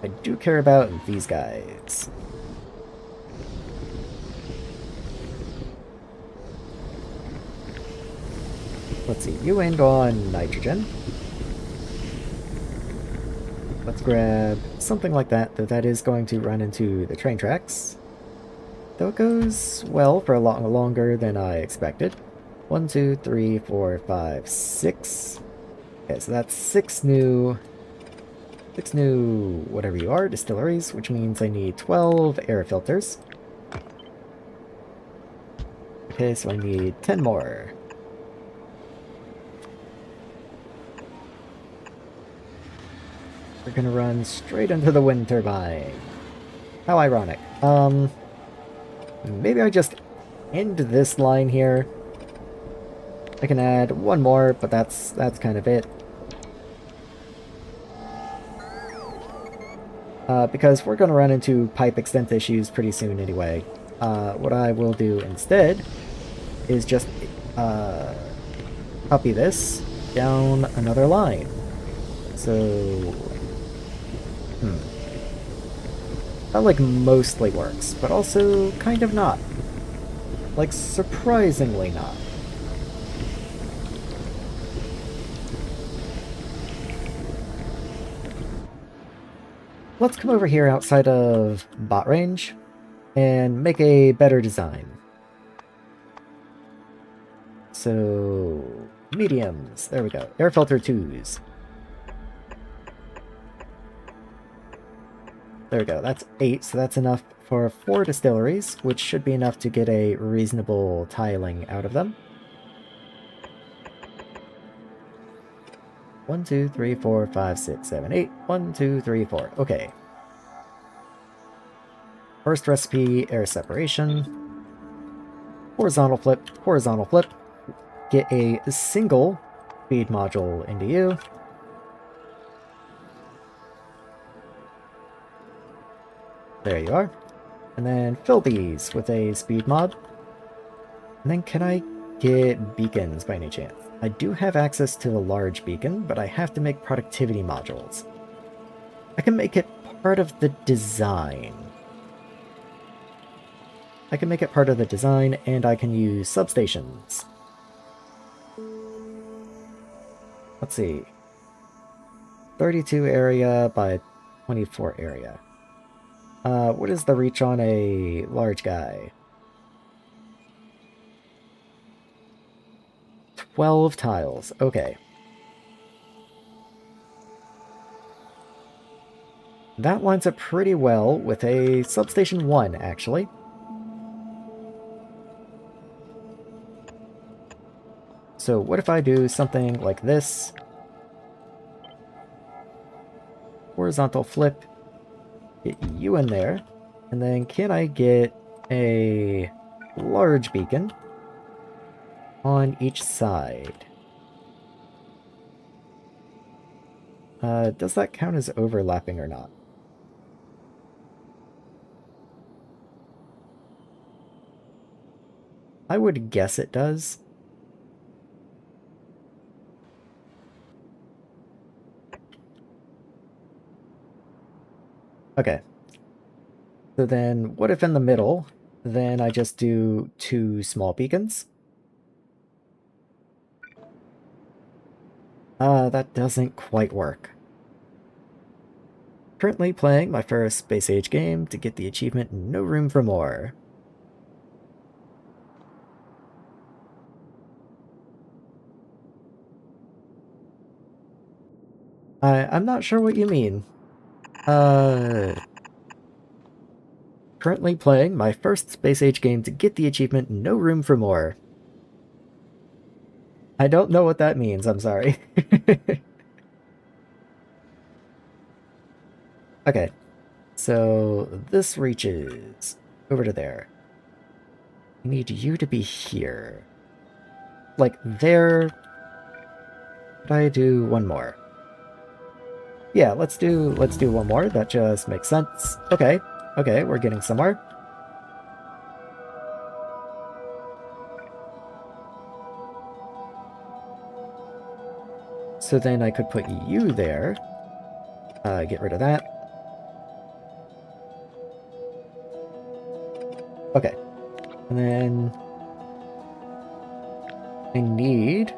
I do care about these guys. Let's see, you end on nitrogen. Let's grab something like that, though that is going to run into the train tracks. Though it goes, well, for a lot longer than I expected. 1, 2, 3, 4, 5, 6. Okay, so that's 6 new whatever you are, distilleries, which means I need 12 air filters. Okay, so I need 10 more. We're gonna run straight into the wind turbine. How ironic. Maybe I just end this line here. I can add one more, but that's kind of it. because we're going to run into pipe extent issues pretty soon anyway. What I will do instead is just copy this down another line. So, that like mostly works, but also kind of not. Like surprisingly not. Let's come over here outside of bot range and make a better design. So, mediums. There we go. Air filter 2s. There we go. That's 8, so that's enough for 4 distilleries, which should be enough to get a reasonable tiling out of them. 1, 2, 3, 4, 5, 6, 7, 8. 1, 2, 3, 4. Okay. First recipe, air separation. Horizontal flip, horizontal flip. Get a single feed module into you. There you are. And then fill these with a speed mod. And then can I get beacons by any chance? I do have access to a large beacon, but I have to make productivity modules. I can make it part of the design. I can make it part of the design, and I can use substations. Let's see. 32 area by 24 area. What is the reach on a large guy? 12 tiles. Okay. That lines up pretty well with a substation 1, actually. So what if I do something like this? Horizontal flip. Get you in there. And then can I get a large beacon on each side? Does that count as overlapping or not? I would guess it does. Okay. So then, what if in the middle, then I just do 2 small beacons? That doesn't quite work. Currently playing my first Space Age game to get the achievement No Room for More. I'm not sure what you mean. Currently playing my first Space Age game to get the achievement No Room for More. I don't know what that means, I'm sorry. Okay, so this reaches over to there. I need you to be here. Like there. Could I do one more? Yeah, let's do one more. That just makes sense. Okay, we're getting somewhere. So then I could put you there. Get rid of that. Okay. And then I need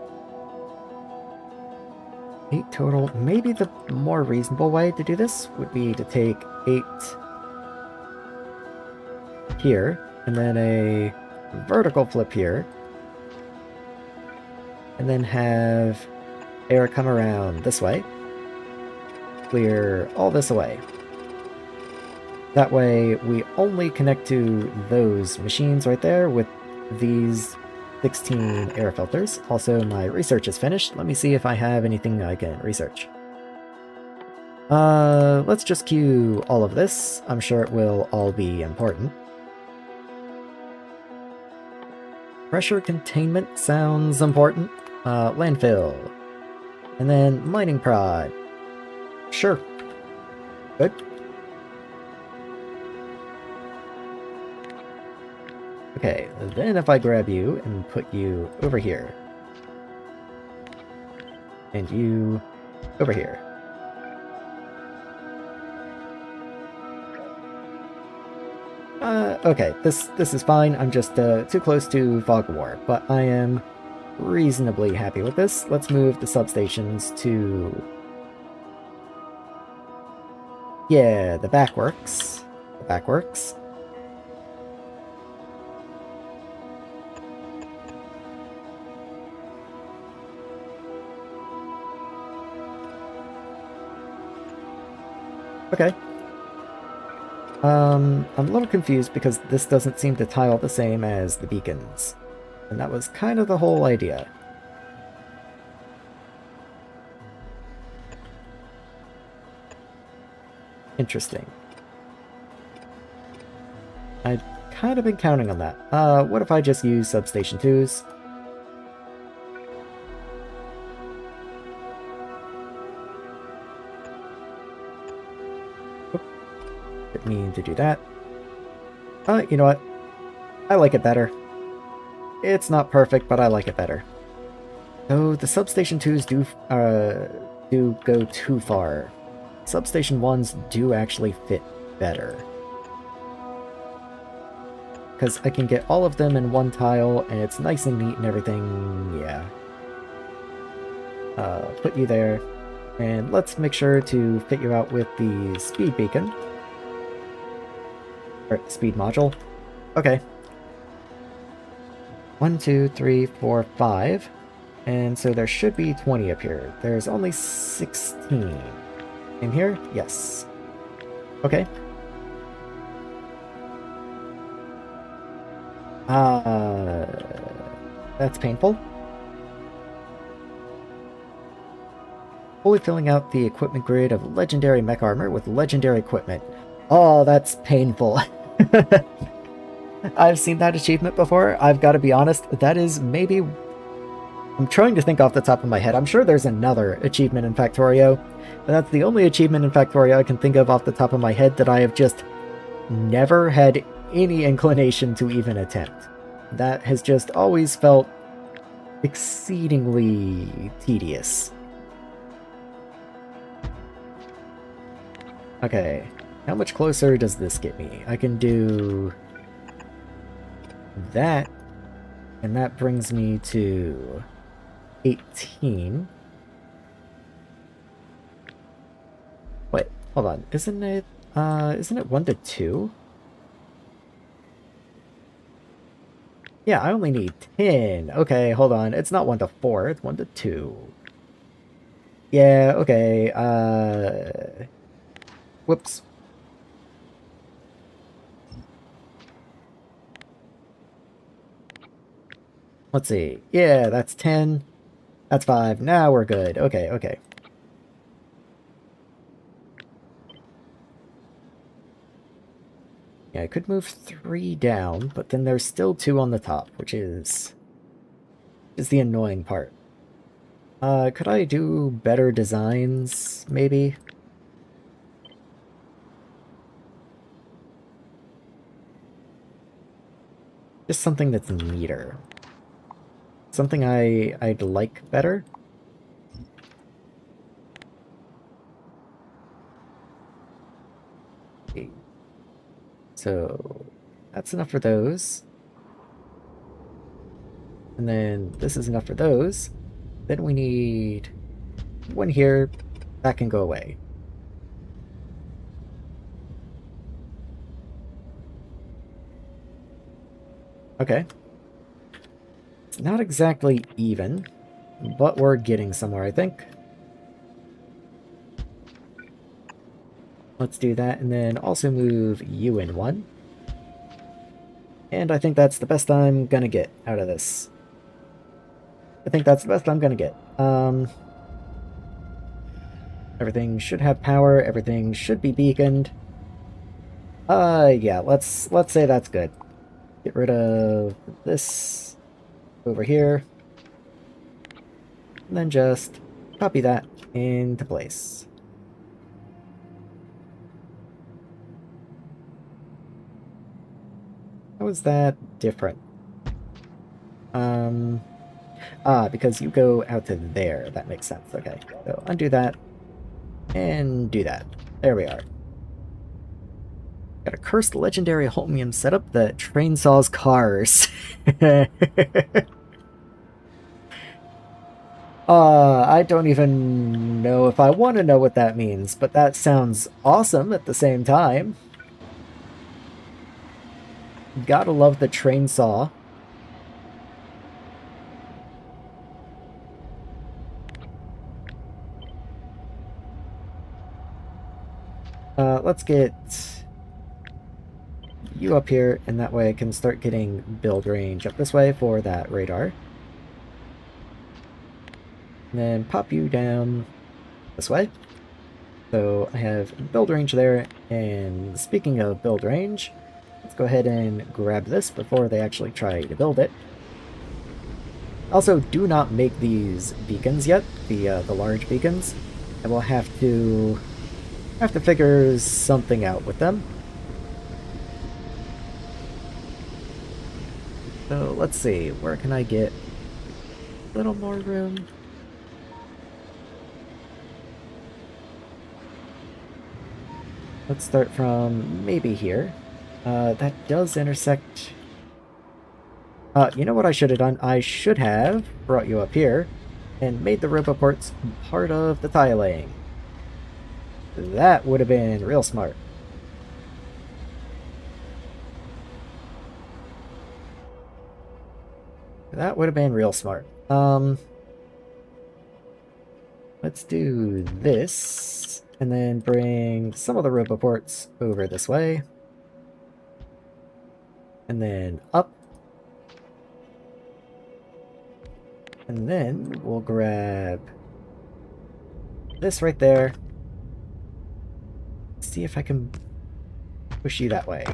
8 total. Maybe the more reasonable way to do this would be to take 8 here, and then a vertical flip here, and then have air come around this way. Clear all this away. That way we only connect to those machines right there with these 16 air filters. Also, my research is finished. Let me see if I have anything I can research. Let's just queue all of this. I'm sure it will all be important. Pressure containment sounds important. Landfill. And then mining prod. Sure. Good. Okay, then if I grab you and put you over here, and you over here. Okay, this is fine. I'm just too close to Fog of War, but I am reasonably happy with this. Let's move the substations to... Yeah, the back works. The back works. Okay. I'm a little confused because this doesn't seem to tile the same as the beacons. And that was kind of the whole idea. Interesting. I'd kind of been counting on that. What if I just use Substation 2s? Didn't mean to do that. You know what? I like it better. It's not perfect, but I like it better. Though the Substation 2s do go too far. Substation 1s do actually fit better. Because I can get all of them in one tile, and it's nice and neat and everything, yeah. Put you there. And let's make sure to fit you out with the speed beacon. Or speed module. Okay. 1, 2, 3, 4, 5. And so there should be 20 up here. There's only 16. In here? Yes. Okay. That's painful. Fully filling out the equipment grid of legendary mech armor with legendary equipment. Oh, that's painful. I've seen that achievement before. I've got to be honest, that is maybe... I'm trying to think off the top of my head. I'm sure there's another achievement in Factorio, but that's the only achievement in Factorio I can think of off the top of my head that I have just never had any inclination to even attempt. That has just always felt exceedingly tedious. Okay, how much closer does this get me? I can do that, and that brings me to 18. Wait, hold on. Isn't it 1 to 2? Yeah, I only need 10. Okay, hold on. It's not 1 to 4, it's 1 to 2. Yeah, okay, whoops. Let's see. Yeah, that's 10. That's 5. Now we're good. Okay, okay. Yeah, I could move 3 down, but then there's still 2 on the top, which is the annoying part. Could I do better designs, maybe? Just something that's neater. Something I'd like better. Okay. So that's enough for those. And then this is enough for those. Then we need one here. That can go away. Okay. It's not exactly even, but we're getting somewhere, I think. Let's do that, and then also move you in 1. And I think that's the best I'm gonna get out of this. I think that's the best I'm gonna get. Everything should have power, everything should be beaconed. Yeah, let's say that's good. Get rid of this over here. And then just copy that into place. is that different? Because you go out to there. That makes sense. Okay, so undo that and do that. There we are. Got a cursed legendary holmium setup that train saws cars. I don't even know if I want to know what that means, but that sounds awesome at the same time. Gotta love the train saw. Let's get you up here, and that way I can start getting build range up this way for that radar. And then pop you down this way. So I have build range there, and speaking of build range, let's go ahead and grab this before they actually try to build it. Also, do not make these beacons yet, the large beacons. I will have to figure something out with them. So let's see, where can I get a little more room? Let's start from maybe here. That does intersect... you know what I should have done? I should have brought you up here and made the roboports part of the tile laying. That would have been real smart. That would have been real smart. Let's do this, and then bring some of the roboports over this way. And then up. And then we'll grab this right there. See if I can push you that way.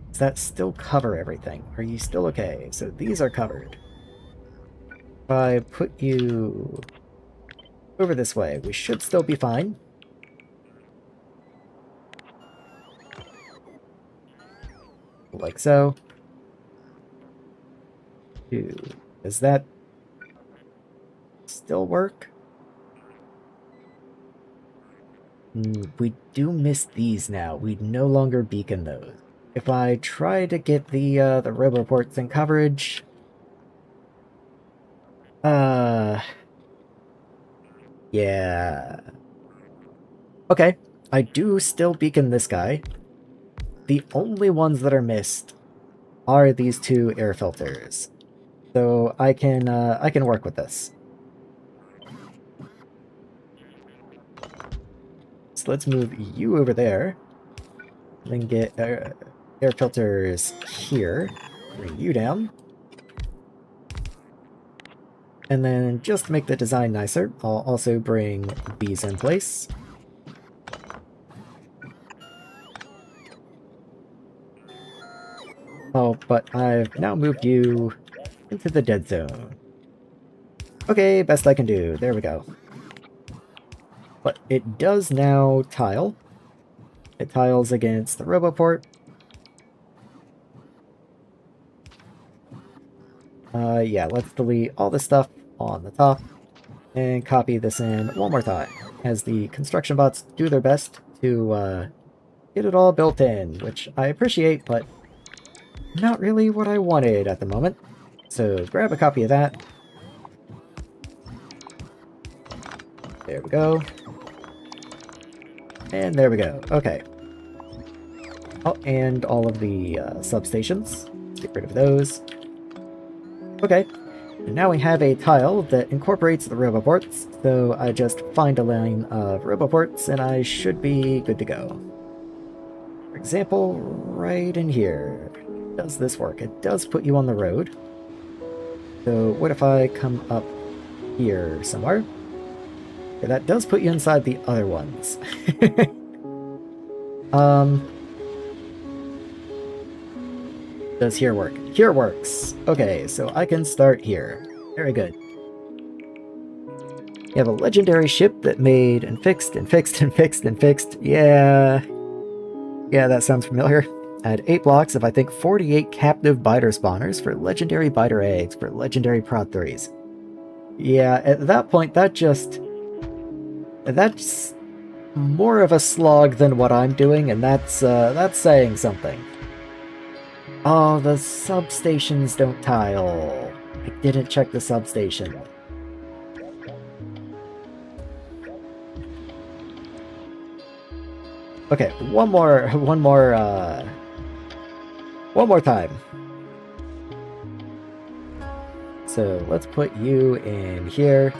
Does that still cover everything? Are you still okay? So these are covered. If I put you over this way, we should still be fine. Like so. Does that still work? We do miss these now. We no longer beacon those. If I try to get the roboports in coverage... yeah. Okay, I do still beacon this guy. The only ones that are missed are these two air filters. So I can work with this. So let's move you over there. Then get air filters here. Bring you down. And then just to make the design nicer, I'll also bring these in place. Oh, but I've now moved you into the dead zone. Okay, best I can do. There we go. But it does now tile. It tiles against the roboport. Yeah, let's delete all this stuff on the top and copy this in one more time as the construction bots do their best to get it all built in, which I appreciate, but not really what I wanted at the moment. So grab a copy of that. There we go. And there we go. Okay. Oh, and all of the substations. Let's get rid of those. Okay. And now we have a tile that incorporates the roboports, so I just find a line of roboports and I should be good to go. For example, right in here. Does this work? It does put you on the road. So what if I come up here somewhere? Okay, that does put you inside the other ones. Does here work? Here works. Okay, so I can start here. Very good. You have a legendary ship that made and fixed and fixed and fixed and fixed. Yeah. Yeah, that sounds familiar. Add 8 blocks of, I think, 48 captive biter spawners for legendary biter eggs for legendary prod 3s. Yeah, at that point, that's more of a slog than what I'm doing, and that's saying something. Oh, the substations don't tile. I didn't check the substation. Okay, one more time. So let's put you in here.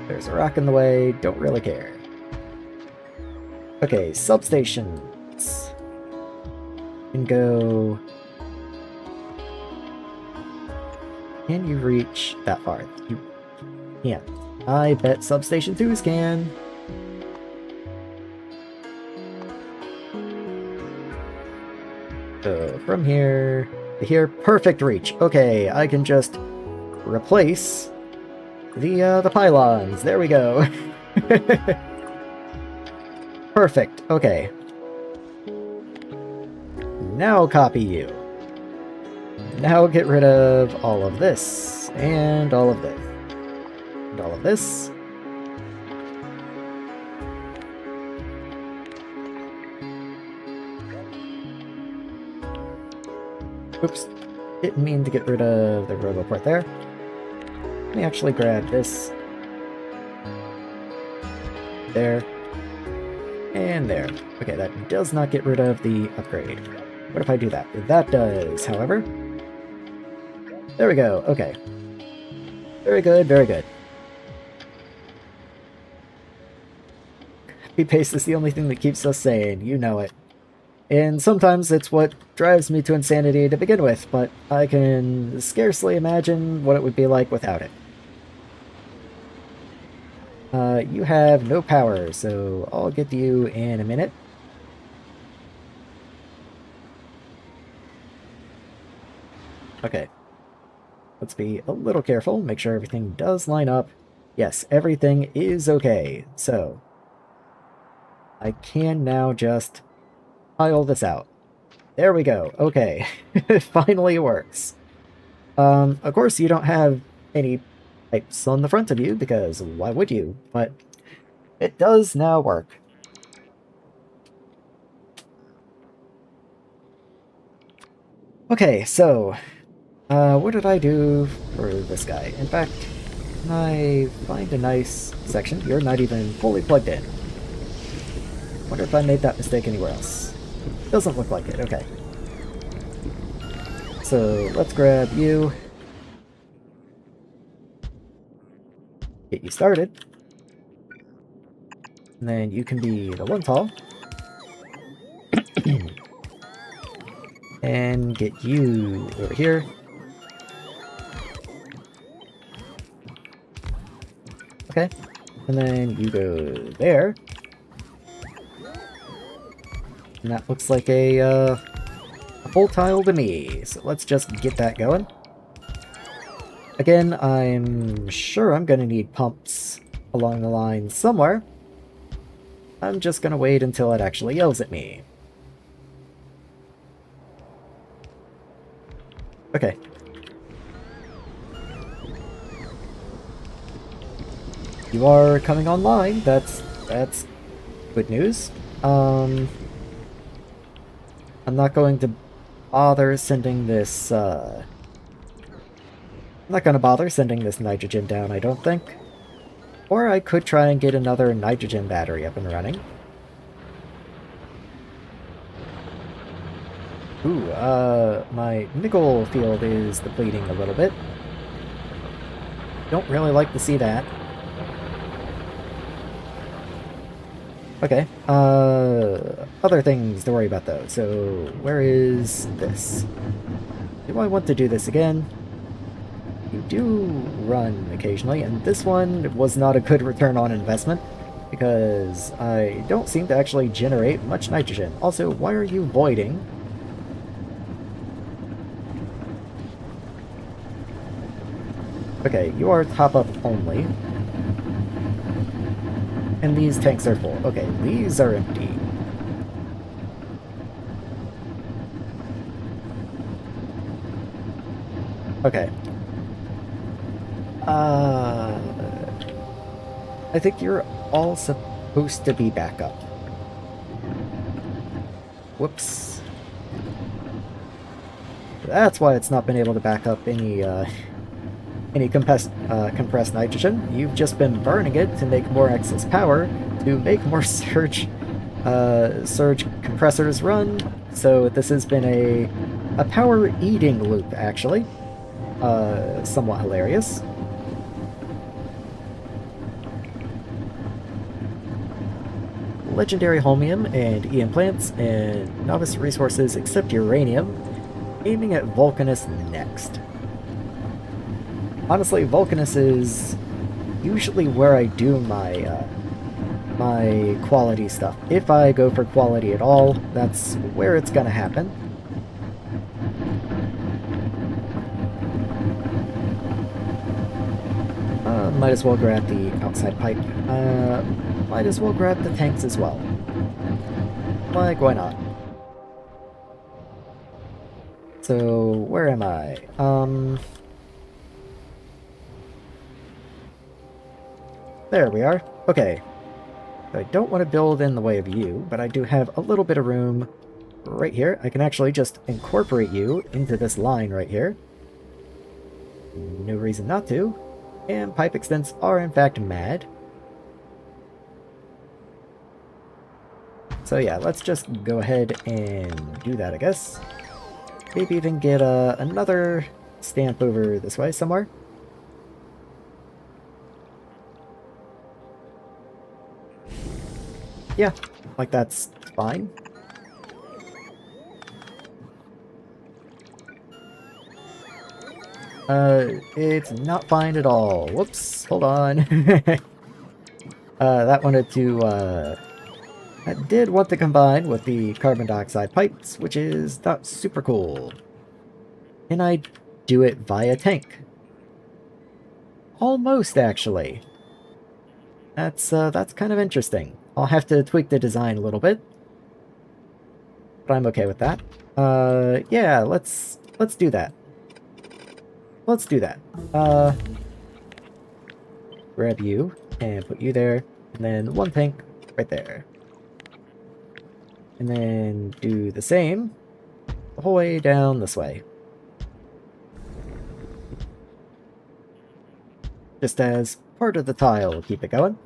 There's a rock in the way, don't really care. Okay, substations. Can go... Can you reach that far? You can't. I bet substation 2s can. So from here to here, perfect reach. Okay, I can just replace the pylons. There we go. Perfect. Okay. Now copy you. Now get rid of all of this, and all of this, and all of this. Oops, didn't mean to get rid of the roboport there. Let me actually grab this. There. And there. Okay, that does not get rid of the upgrade. What if I do that? That does, however. There we go, okay. Very good, very good. Copy-paste is the only thing that keeps us sane, you know it. And sometimes it's what drives me to insanity to begin with, but I can scarcely imagine what it would be like without it. You have no power, so I'll get to you in a minute. Okay. Let's be a little careful, make sure everything does line up. Yes, everything is okay. So, I can now just pile this out. There we go. Okay. It finally works. Of course, you don't have any pipes on the front of you, because why would you? But it does now work. Okay, so, what did I do for this guy? In fact, can I find a nice section? You're not even fully plugged in. Wonder if I made that mistake anywhere else. Doesn't look like it, okay. So, let's grab you. Get you started. And then you can be the one tall. And get you over here. Okay. And then you go there. And that looks like a full tile to me. So let's just get that going. Again, I'm sure I'm going to need pumps along the line somewhere. I'm just going to wait until it actually yells at me. Okay. You are coming online. That's good news. I'm not going to bother sending this, I'm not going to bother sending this nitrogen down, I don't think. Or I could try and get another nitrogen battery up and running. Ooh, my nickel field is depleting a little bit. Don't really like to see that. Okay, other things to worry about though. So, where is this? Do I want to do this again? You do run occasionally, and this one was not a good return on investment, because I don't seem to actually generate much nitrogen. Also, why are you voiding? Okay, you are top-up only. And these tanks are full. Okay, these are empty. Okay. I think you're all supposed to be back up. Whoops. That's why it's not been able to back up any compressed nitrogen. You've just been burning it to make more excess power, to make more surge compressors run. So this has been a power eating loop, actually. Somewhat hilarious. Legendary holmium and EM plants and novice resources except uranium. Aiming at Vulcanus next. Honestly, Vulcanus is usually where I do my my quality stuff. If I go for quality at all, that's where it's gonna happen. Might as well grab the outside pipe. Might as well grab the tanks as well. Like, why not? So, where am I? There we are. Okay. I don't want to build in the way of you, but I do have a little bit of room right here. I can actually just incorporate you into this line right here. No reason not to. And pipe extents are in fact mad. So yeah, let's just go ahead and do that, I guess. Maybe even get another stamp over this way somewhere. Yeah, like that's fine. It's not fine at all. Whoops, hold on. That wanted to, that did want to combine with the carbon dioxide pipes, which is not super cool. Can I do it via tank? Almost, actually. That's kind of interesting. I'll have to tweak the design a little bit, but I'm okay with that. Yeah, let's do that. Let's do that. Grab you and put you there, and then one tank right there. And then do the same the whole way down this way. Just as part of the tile, keep it going.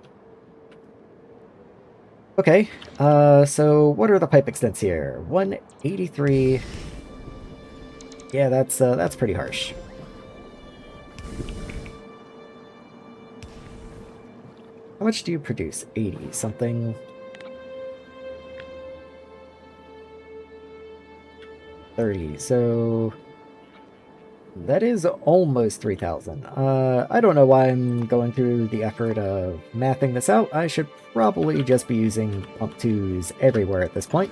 Okay, so what are the pipe extents here? 183. Yeah, that's pretty harsh. How much do you produce? 80 something. 30, so that is almost 3,000. I don't know why I'm going through the effort of mathing this out. I should probably just be using pump 2s everywhere at this point.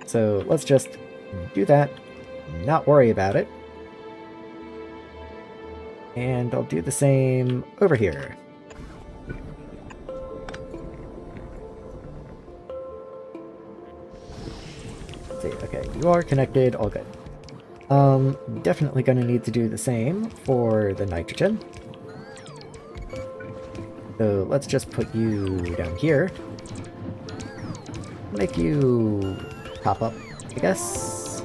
So let's just do that, not worry about it. And I'll do the same over here. Let's see, okay, you are connected, all good. Definitely gonna need to do the same for the nitrogen. So let's just put you down here. Make you pop up, I guess.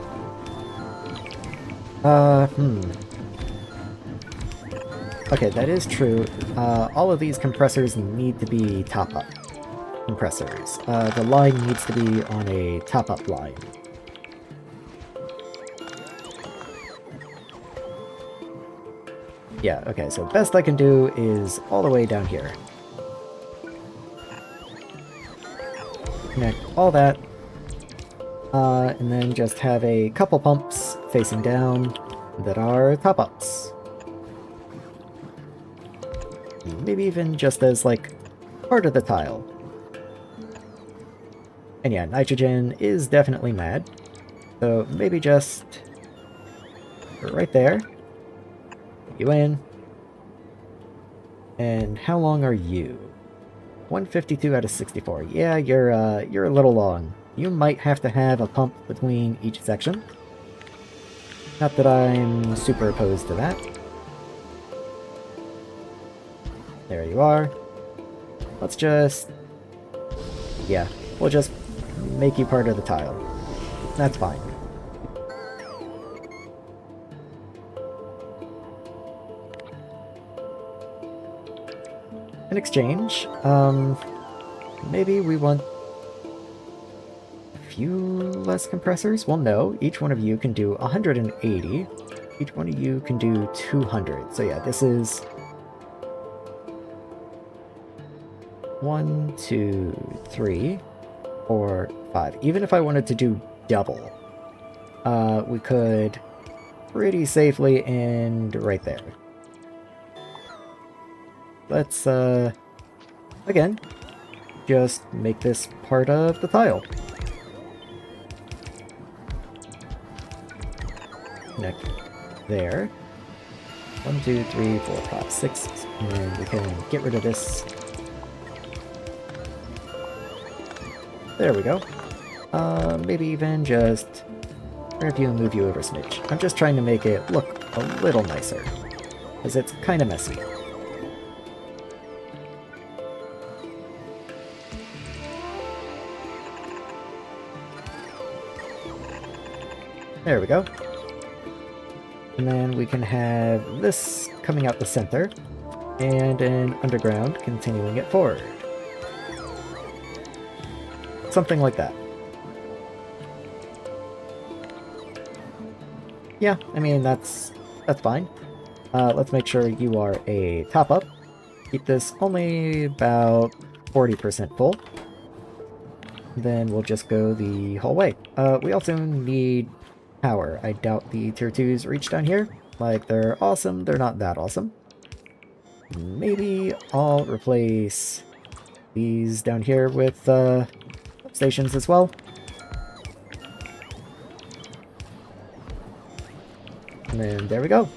Okay, that is true. All of these compressors need to be top-up compressors. The line needs to be on a top-up line. Yeah, okay, so best I can do is all the way down here. Connect all that. And then just have a couple pumps facing down that are top-ups. Maybe even just as, like, part of the tile. And yeah, nitrogen is definitely mad. So maybe just right there. Put you in. And how long are you? 152 out of 64. Yeah, you're a little long. You might have to have a pump between each section. Not that I'm super opposed to that. There you are. Let's just... yeah, we'll just make you part of the tile. That's fine. In exchange, maybe we want a few less compressors? Well, no. Each one of you can do 180. Each one of you can do 200. So yeah, this is 1, 2, 3, 4, 5. Even if I wanted to do double, we could pretty safely end right there. Let's, again, just make this part of the tile. Connect there. 1, 2, 3, 4, 5, 6. And we can get rid of this. There we go. Maybe even just grab you and move you over a smidge. I'm just trying to make it look a little nicer, because it's kind of messy. There we go. And then we can have this coming out the center, and an underground continuing it forward. Something like that. Yeah, I mean, that's fine. Let's make sure you are a top-up. Keep this only about 40% full. Then we'll just go the whole way. We also need power. I doubt the tier 2s reach down here. Like, they're awesome, they're not that awesome. Maybe I'll replace these down here with stations as well. And then there we go.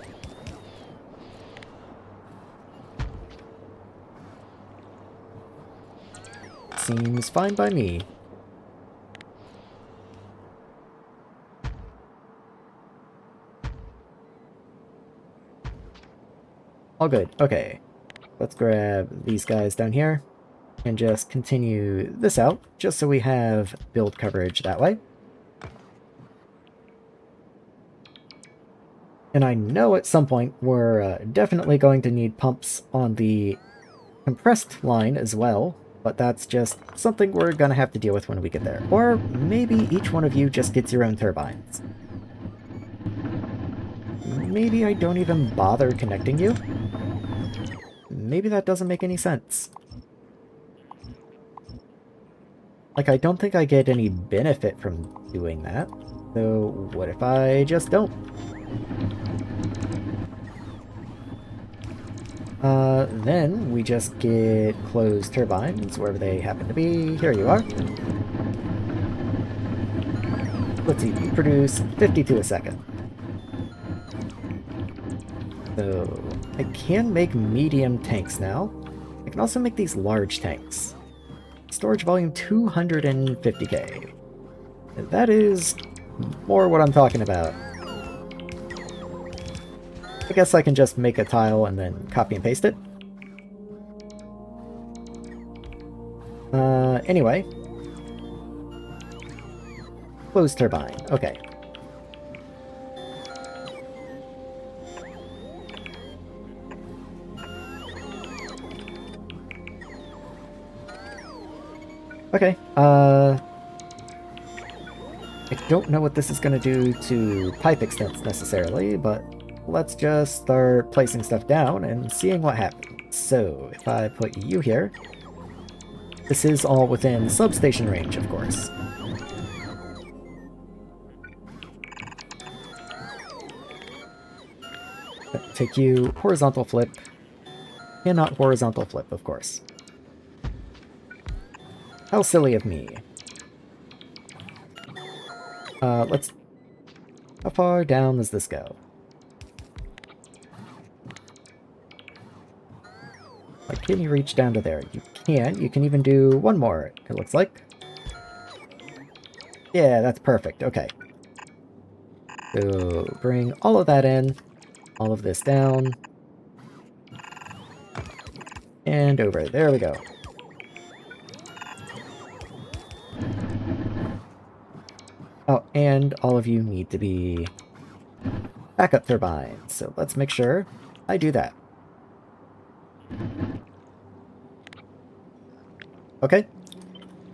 Seems fine by me. All good. Okay. Let's grab these guys down here and just continue this out, just so we have build coverage that way. And I know at some point we're definitely going to need pumps on the compressed line as well, but that's just something we're going to have to deal with when we get there. Or maybe each one of you just gets your own turbines. Maybe I don't even bother connecting you. Maybe that doesn't make any sense. Like, I don't think I get any benefit from doing that. So what if I just don't? Then we just get closed turbines wherever they happen to be. Here you are. Let's see, you produce 52 a second. So I can make medium tanks now. I can also make these large tanks. Storage volume 250k. That is more what I'm talking about. I guess I can just make a tile and then copy and paste it. Anyway. Close turbine. Okay. Okay, I don't know what this is going to do to pipe extents necessarily, but let's just start placing stuff down and seeing what happens. So, if I put you here, this is all within substation range, of course. Take you horizontal flip, cannot horizontal flip, of course. How silly of me. Let's... How far down does this go? Like, can you reach down to there? You can. You can even do one more, it looks like. Yeah, that's perfect. Okay. So bring all of that in, all of this down, and over. There we go. Oh, and all of you need to be backup turbines, so let's make sure I do that. Okay,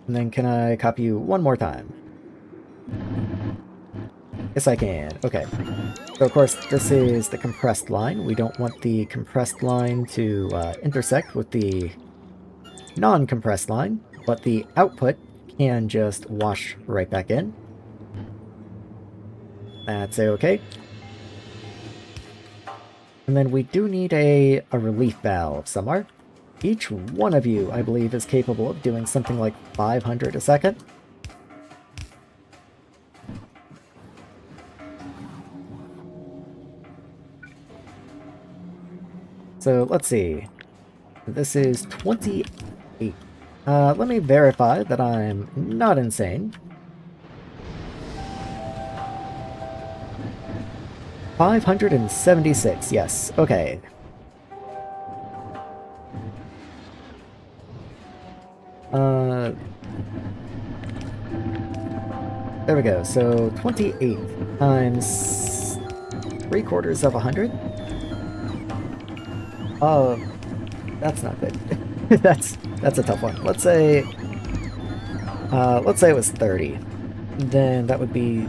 and then can I copy you one more time? Yes, I can. Okay. So, of course, this is the compressed line. We don't want the compressed line to intersect with the non-compressed line, but the output can just wash right back in. That's okay. And then we do need a relief valve somewhere. Each one of you, I believe, is capable of doing something like 500 a second. So let's see. This is 28. Let me verify that I'm not insane. 576, yes. Okay. There we go. So 28 times 3/4 of 100. That's not good. that's a tough one. Let's say it was 30. Then that would be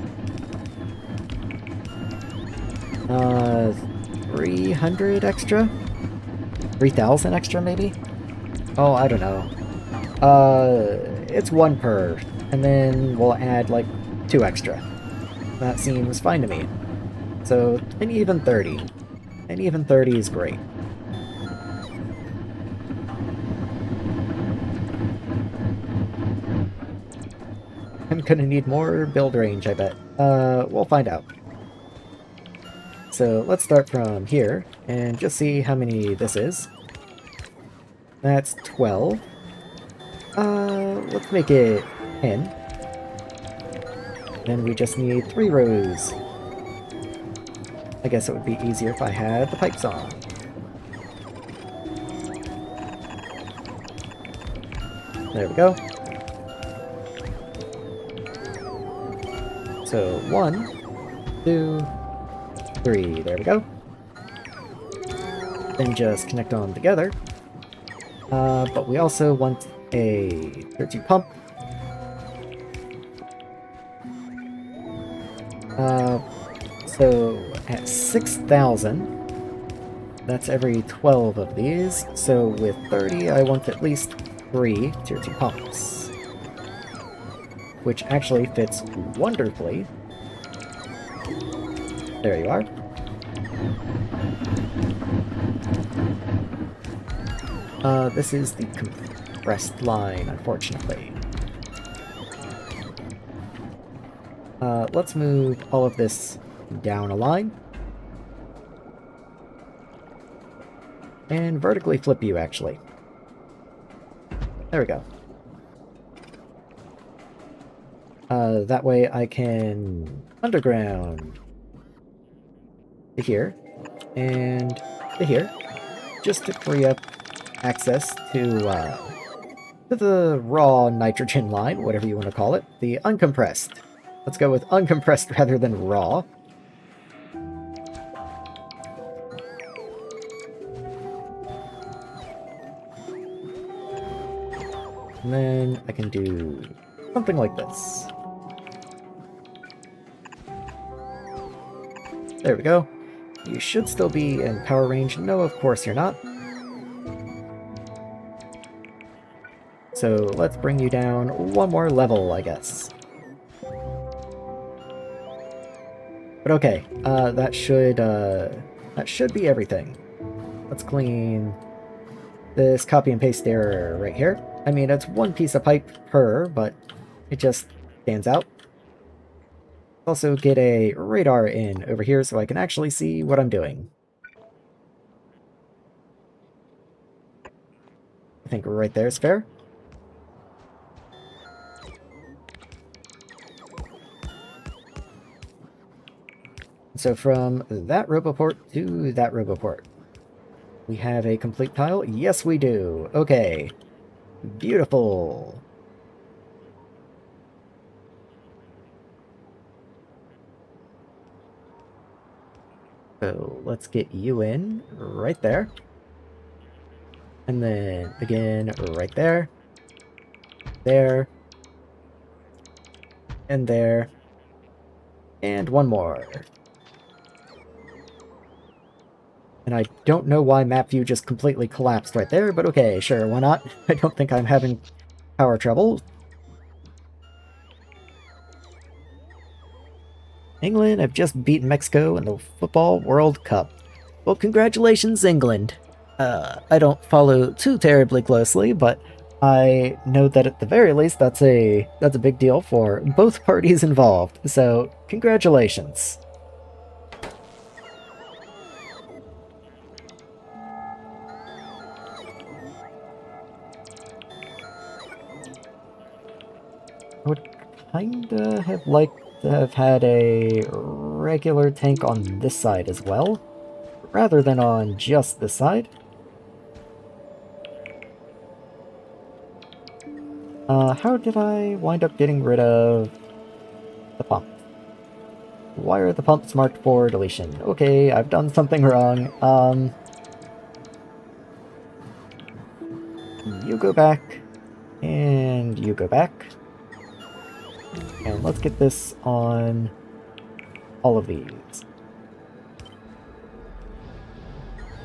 300 extra? 3,000 extra maybe? Oh, I don't know. It's 1 per, and then we'll add like 2 extra. That seems fine to me. So, an even 30. An even 30 is great. I'm gonna need more build range, I bet. We'll find out. So let's start from here, and just see how many this is. That's 12. Let's make it 10. Then we just need 3 rows. I guess it would be easier if I had the pipes on. There we go. So 1, 2, 3. There we go. Then just connect them together. But we also want a tier 2 pump. So at 6,000, that's every 12 of these. So with 30, I want at least 3 tier 2 pumps, which actually fits wonderfully. There you are. This is the compressed line, unfortunately. Let's move all of this down a line. And vertically flip you, actually. There we go. That way I can underground to here and to here, just to free up access to the raw nitrogen line, whatever you want to call it, the uncompressed. Let's go with uncompressed rather than raw. And then I can do something like this. There we go. You should still be in power range. No, of course you're not. So let's bring you down one more level, I guess. But okay, that should be everything. Let's clean this copy and paste error right here. I mean, it's 1 piece of pipe per, but it just stands out. Also get a radar in over here so I can actually see what I'm doing. I think right there is fair. So from that roboport to that roboport, we have a complete tile? Yes, we do. Okay. Beautiful. So let's get you in right there. And then again, right there. There. And there. And one more. And I don't know why map view just completely collapsed right there, but okay, sure, why not? I don't think I'm having power trouble. England have just beaten Mexico in the Football World Cup. Well, congratulations, England. I don't follow too terribly closely, but I know that at the very least that's a big deal for both parties involved. So, congratulations. I would kinda have liked to have had a regular tank on this side as well, rather than on just this side. How did I wind up getting rid of the pump? Why are the pumps marked for deletion? Okay, I've done something wrong. You go back, and you go back. And let's get this on all of these.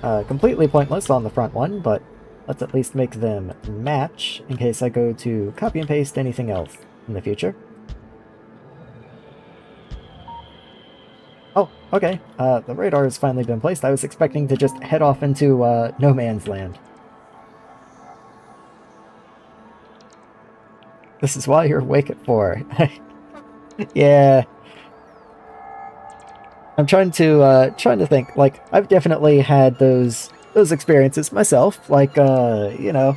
Completely pointless on the front one, but let's at least make them match in case I go to copy and paste anything else in the future. Oh, okay. The radar has finally been placed. I was expecting to just head off into no man's land. This is why you're awake at 4. Yeah. I'm trying to think. Like, I've definitely had those experiences myself. Like, you know,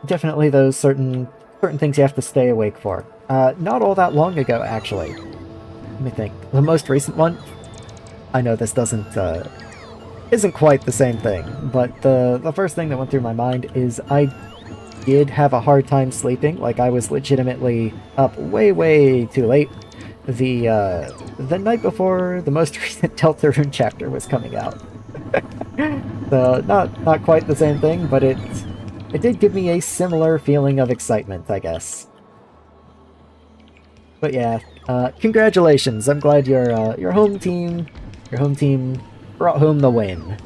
definitely those certain things you have to stay awake for. Not all that long ago, actually. Let me think. The most recent one. I know this isn't quite the same thing, but the first thing that went through my mind is I did have a hard time sleeping. Like, I was legitimately up way too late the night before the most recent Deltarune chapter was coming out. So not quite the same thing, but it did give me a similar feeling of excitement, I guess. But yeah, congratulations! I'm glad your home team brought home the win.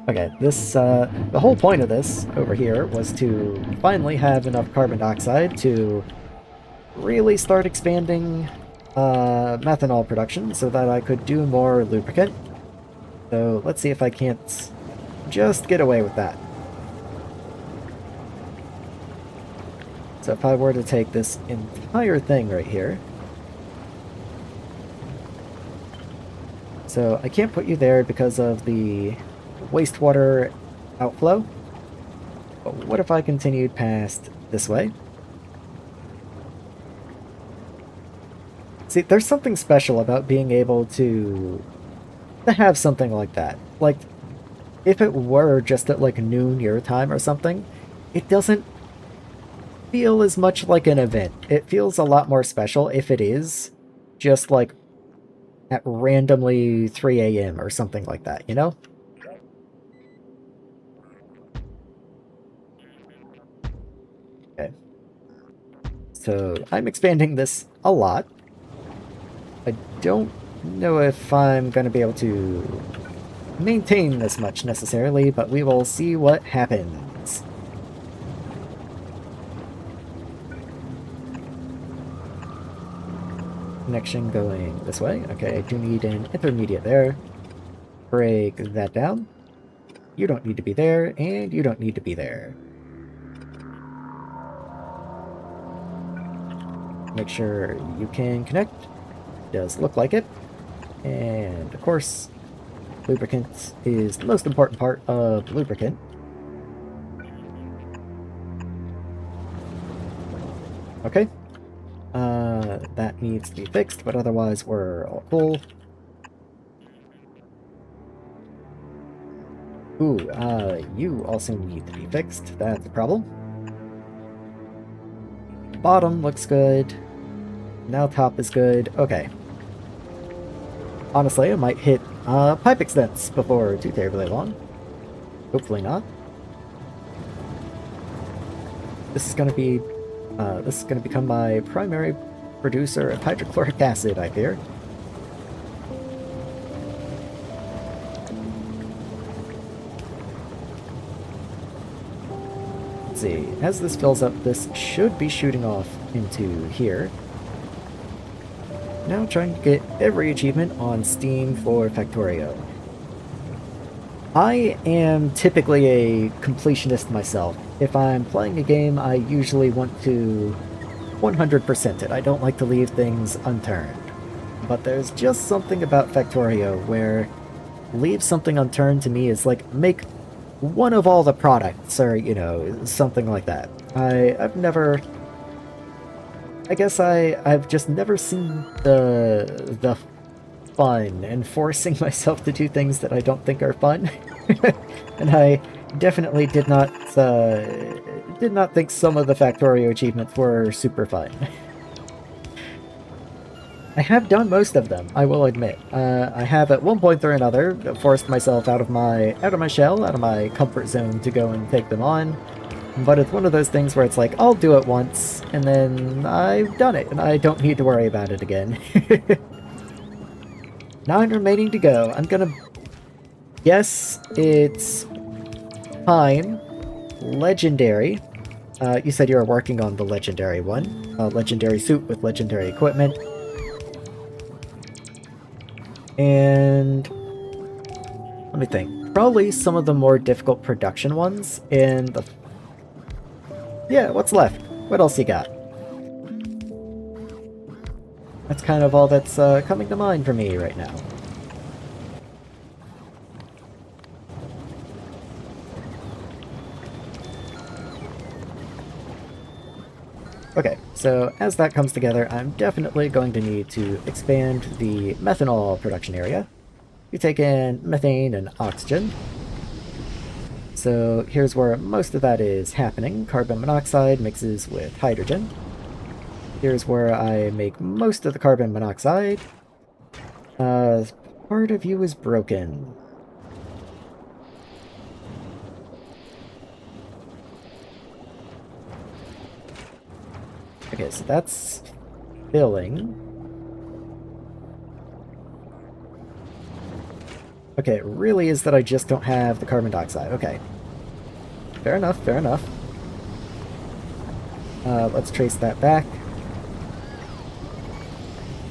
Okay, this, the whole point of this over here was to finally have enough carbon dioxide to really start expanding methanol production so that I could do more lubricant. So let's see if I can't just get away with that. So if I were to take this entire thing right here. So I can't put you there because of the wastewater outflow. But what if I continued past this way? See, there's something special about being able to have something like that. Like, if it were just at like noon your time or something, it doesn't feel as much like an event. It feels a lot more special if it is just like at randomly 3 a.m. or something like that, you know? Okay. So I'm expanding this a lot. I don't know if I'm going to be able to maintain this much necessarily, but we will see what happens. Connection going this way. Okay, I do need an intermediate there. Break that down. You don't need to be there, and you don't need to be there. Make sure you can connect. Does look like it. And, of course, lubricant is the most important part of lubricant. Okay. That needs to be fixed, but otherwise we're all full. Ooh, you also need to be fixed. That's a problem. Bottom looks good. Now top is good. Okay. Honestly, I might hit pipe extents before too terribly long. Hopefully not. This is gonna become my primary producer of hydrochloric acid, I fear. Let's see. As this fills up, this should be shooting off into here. Now trying to get every achievement on Steam for Factorio. I am typically a completionist myself. If I'm playing a game, I usually want to 100% it. I don't like to leave things unturned. But there's just something about Factorio where leave something unturned to me is like make one of all the products, or, you know, something like that. I've never... I guess I've just never seen the fun in forcing myself to do things that I don't think are fun. And I definitely did not think some of the Factorio achievements were super fun. I have done most of them, I will admit. I have at one point or another forced myself out of my shell, out of my comfort zone to go and take them on. But it's one of those things where it's like, I'll do it once, and then I've done it, and I don't need to worry about it again. 9 remaining to go. I'm gonna guess it's time. Legendary. You said you were working on the legendary one. Legendary suit with legendary equipment. And let me think. Probably some of the more difficult production ones in the... Yeah, what's left? What else you got? That's kind of all that's coming to mind for me right now. Okay, so as that comes together, I'm definitely going to need to expand the methanol production area. You take in methane and oxygen. So here's where most of that is happening. Carbon monoxide mixes with hydrogen. Here's where I make most of the carbon monoxide. Part of you is broken. Okay, so that's filling. Okay, it really is that I just don't have the carbon dioxide. Okay. Fair enough, fair enough. Let's trace that back.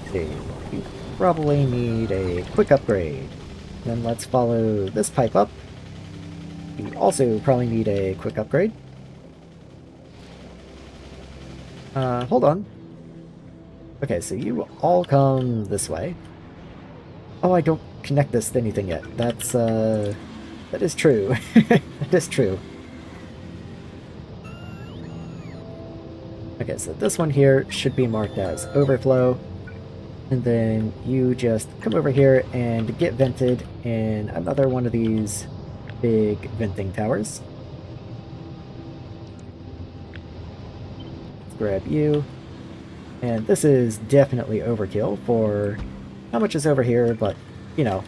Let's see. You probably need a quick upgrade. Then let's follow this pipe up. You also probably need a quick upgrade. Hold on. Okay, so you all come this way. Oh, I don't connect this to anything yet. That's, that is true. That is true. Okay, so this one here should be marked as overflow. And then you just come over here and get vented in another one of these big venting towers. Let's grab you. And this is definitely overkill for how much is over here, but, you know,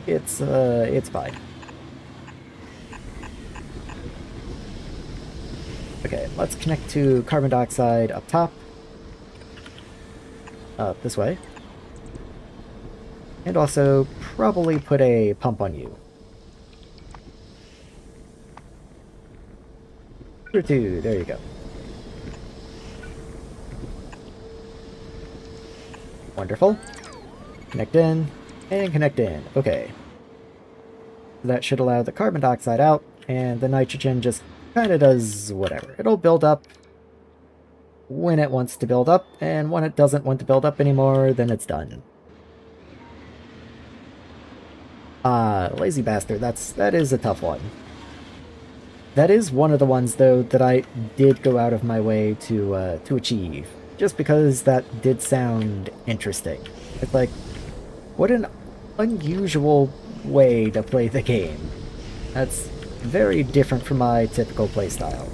it's fine. Okay, let's connect to carbon dioxide up top. This way. And also, probably put a pump on you. Or two, there you go. Wonderful. Connect in, and connect in. Okay. That should allow the carbon dioxide out, and the nitrogen just kind of does whatever. It'll build up when it wants to build up, and when it doesn't want to build up anymore, then it's done. Lazy bastard, that is a tough one. That is one of the ones, though, that I did go out of my way to achieve, just because that did sound interesting. It's like, what an unusual way to play the game. That's very different from my typical playstyle.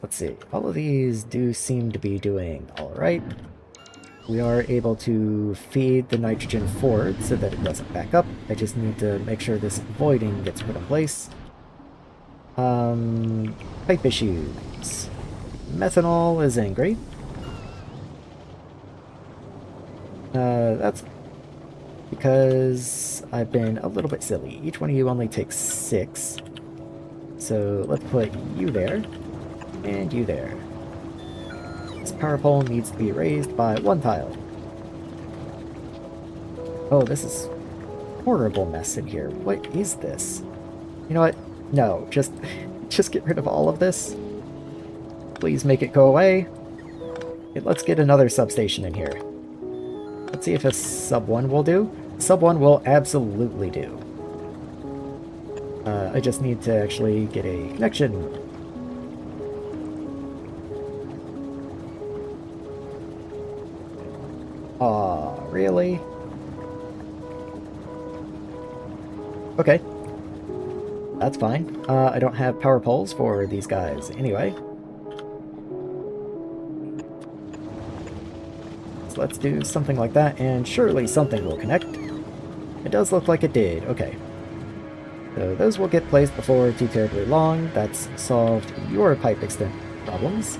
Let's see, all of these do seem to be doing alright. We are able to feed the nitrogen forward so that it doesn't back up. I just need to make sure this voiding gets put in place. Pipe issues. Methanol is angry. That's because I've been a little bit silly. Each one of you only takes 6. So let's put you there, and you there. This power pole needs to be raised by 1 tile. Oh, this is a horrible mess in here. What is this? You know what? No, just get rid of all of this. Please make it go away. Okay, let's get another substation in here. Let's see if a sub 1 will do. Sub 1 will absolutely do. I just need to actually get a connection. Aw, really? Okay. That's fine. I don't have power poles for these guys anyway. So let's do something like that, and surely something will connect. It does look like it did. Okay. So those will get placed before too terribly long. That's solved your pipe extent problems.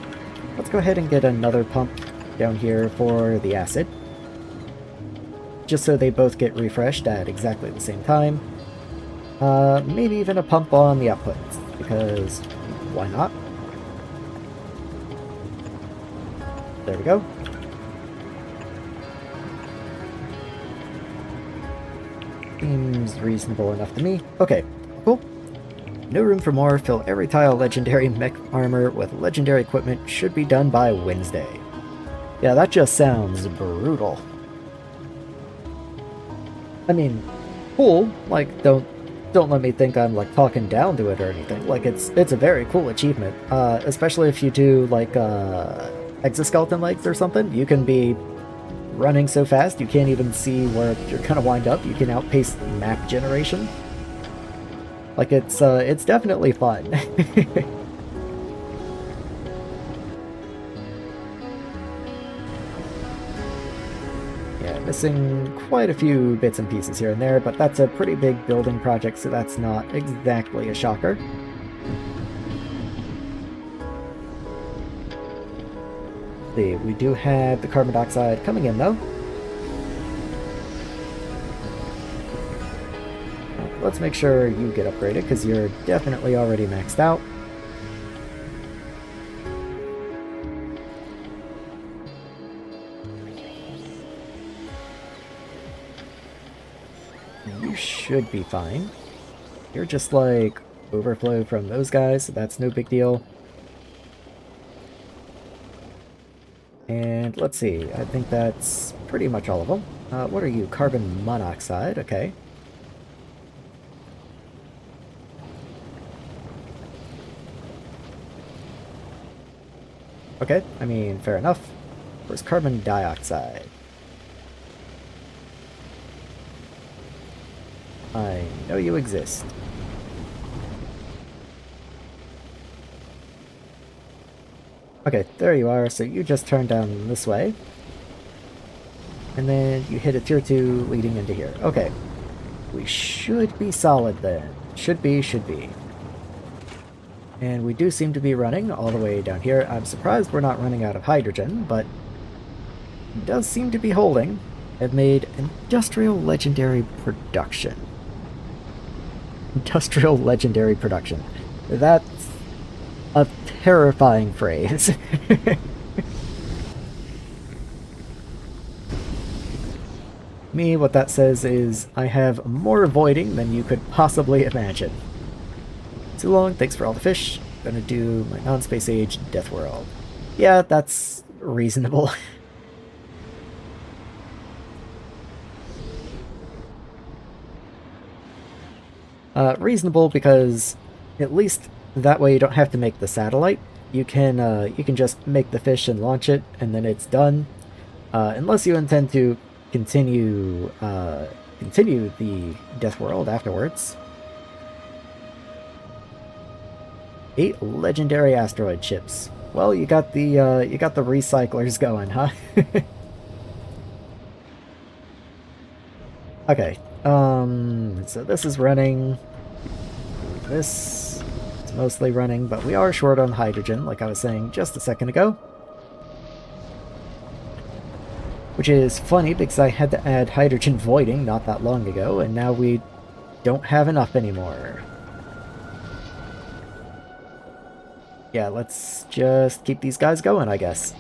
Let's go ahead and get another pump down here for the acid, just so they both get refreshed at exactly the same time. Maybe even a pump on the outputs, because why not? There we go. Seems reasonable enough to me. Okay, cool. No room for more. Fill every tile legendary mech armor with legendary equipment. Should be done by Wednesday. Yeah, that just sounds brutal. I mean, cool. Like, don't let me think I'm like talking down to it or anything. Like, it's a very cool achievement. Especially if you do like exoskeleton legs or something. You can be running so fast you can't even see where you're gonna wind up. You can outpace map generation. Like, it's definitely fun. Yeah, missing quite a few bits and pieces here and there, but that's a pretty big building project, so that's not exactly a shocker. See, we do have the carbon dioxide coming in though. Let's make sure you get upgraded, because you're definitely already maxed out. You should be fine. You're just like overflow from those guys, so that's no big deal. And let's see, I think that's pretty much all of them. What are you? Carbon monoxide, okay. Okay, I mean, fair enough. Where's carbon dioxide? I know you exist. Okay, there you are. So you just turn down this way. And then you hit a tier 2 leading into here. Okay. We should be solid then. Should be. And we do seem to be running all the way down here. I'm surprised we're not running out of hydrogen, but it does seem to be holding. I've made industrial legendary production. Industrial legendary production. That's a terrifying phrase. Me, what that says is I have more voiding than you could possibly imagine. So long, thanks for all the fish. Gonna do my non-space age death world. Yeah, that's reasonable. Reasonable because at least that way you don't have to make the satellite. You can just make the fish and launch it, and then it's done. Unless you intend to continue the Death World afterwards. 8 legendary asteroid chips. Well, you got the recyclers going, huh? Okay. So this is running. This is mostly running, but we are short on hydrogen, like I was saying just a second ago. Which is funny because I had to add hydrogen voiding not that long ago, and now we don't have enough anymore. Yeah, let's just keep these guys going, I guess.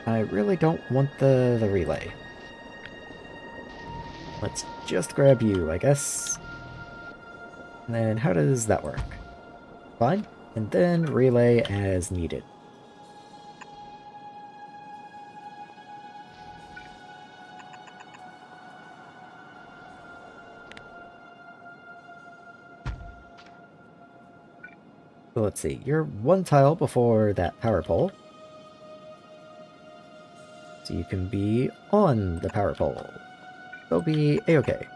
I really don't want the relay. Let's just grab you, I guess. And then how does that work? Fine. And then relay as needed. So let's see, you're 1 tile before that power pole. So you can be on the power pole. They'll be a-okay.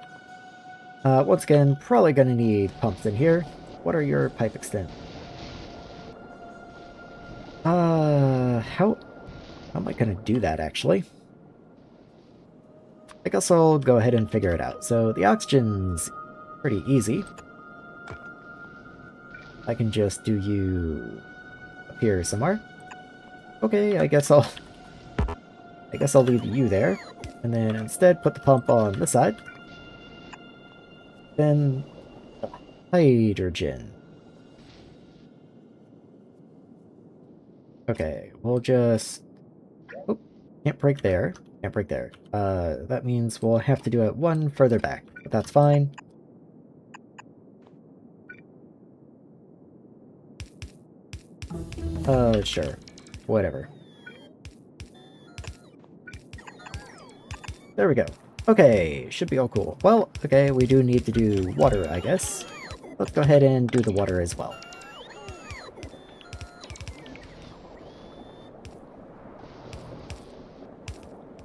Once again, probably gonna need pumps in here. What are your pipe extent? How am I gonna do that, actually? I guess I'll go ahead and figure it out. So the oxygen's pretty easy. I can just do you up here somewhere. Okay, I guess I'll leave you there, and then instead put the pump on this side. Then hydrogen. Okay, we'll just... Oh, can't break there. Can't break there. That means we'll have to do it 1 further back, but that's fine. Sure. Whatever. There we go. Okay, should be all cool. Well, okay, we do need to do water, I guess. Let's go ahead and do the water as well.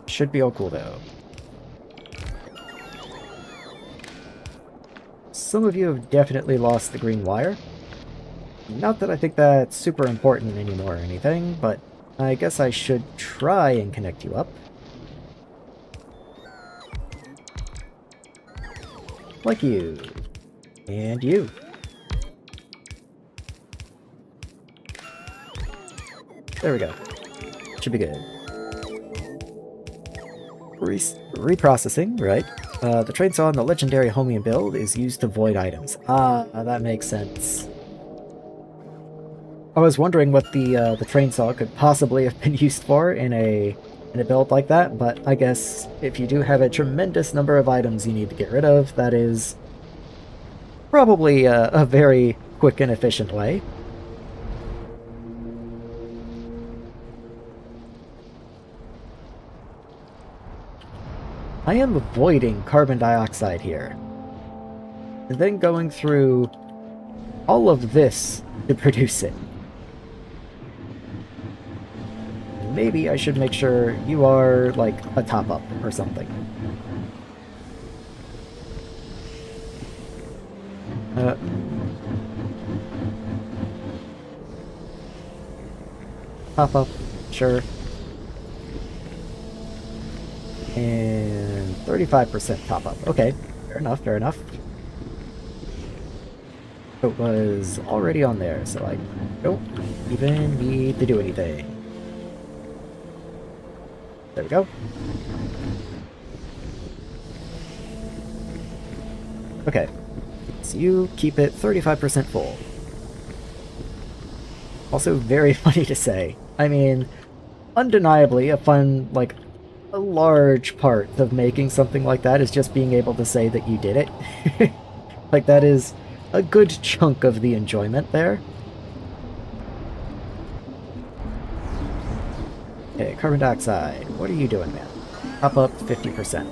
Should be all cool, though. Some of you have definitely lost the green wire. Not that I think that's super important anymore or anything, but I guess I should try and connect you up. Like you. And you. There we go. Should be good. Reprocessing, right? The trade saw in the legendary Homium build is used to void items. Ah, that makes sense. I was wondering what the train saw could possibly have been used for in a build like that, but I guess if you do have a tremendous number of items you need to get rid of, that is probably a very quick and efficient way. I am avoiding carbon dioxide here, and then going through all of this to produce it. Maybe I should make sure you are, like, a top-up or something. Top-up, sure. And 35% top-up. Okay, fair enough, fair enough. It was already on there, so I don't even need to do anything. There we go. Okay, so you keep it 35% full. Also very funny to say. I mean, undeniably a fun, like, a large part of making something like that is just being able to say that you did it. Like, that is a good chunk of the enjoyment there. Okay, carbon dioxide. What are you doing, man? Up 50%.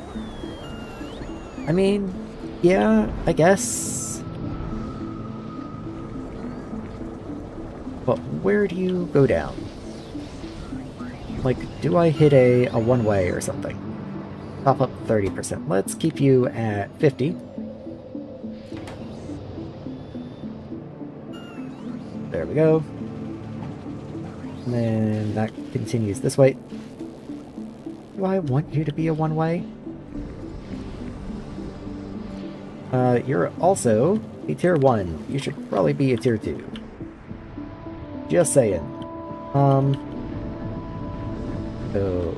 I mean, yeah, I guess. But where do you go down? Like, do I hit a one-way or something? Top up 30%. Let's keep you at 50. There we go. And then that continues this way. Do I want you to be a one-way? You're also a tier 1. You should probably be a tier 2. Just saying. So...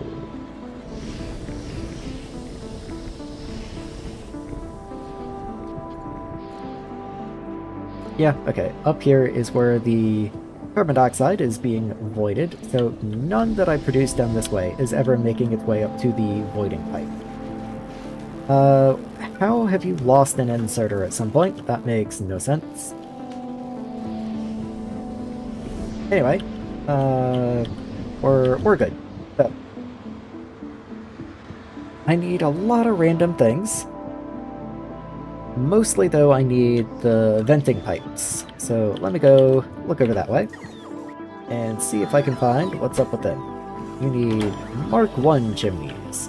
yeah, okay. Up here is where the carbon dioxide is being voided, so none that I produce down this way is ever making its way up to the voiding pipe. How have you lost an inserter at some point? That makes no sense. Anyway, we're good. So, I need a lot of random things. Mostly, though, I need the venting pipes. So let me go look over that way and see if I can find what's up with them. You need Mark I chimneys,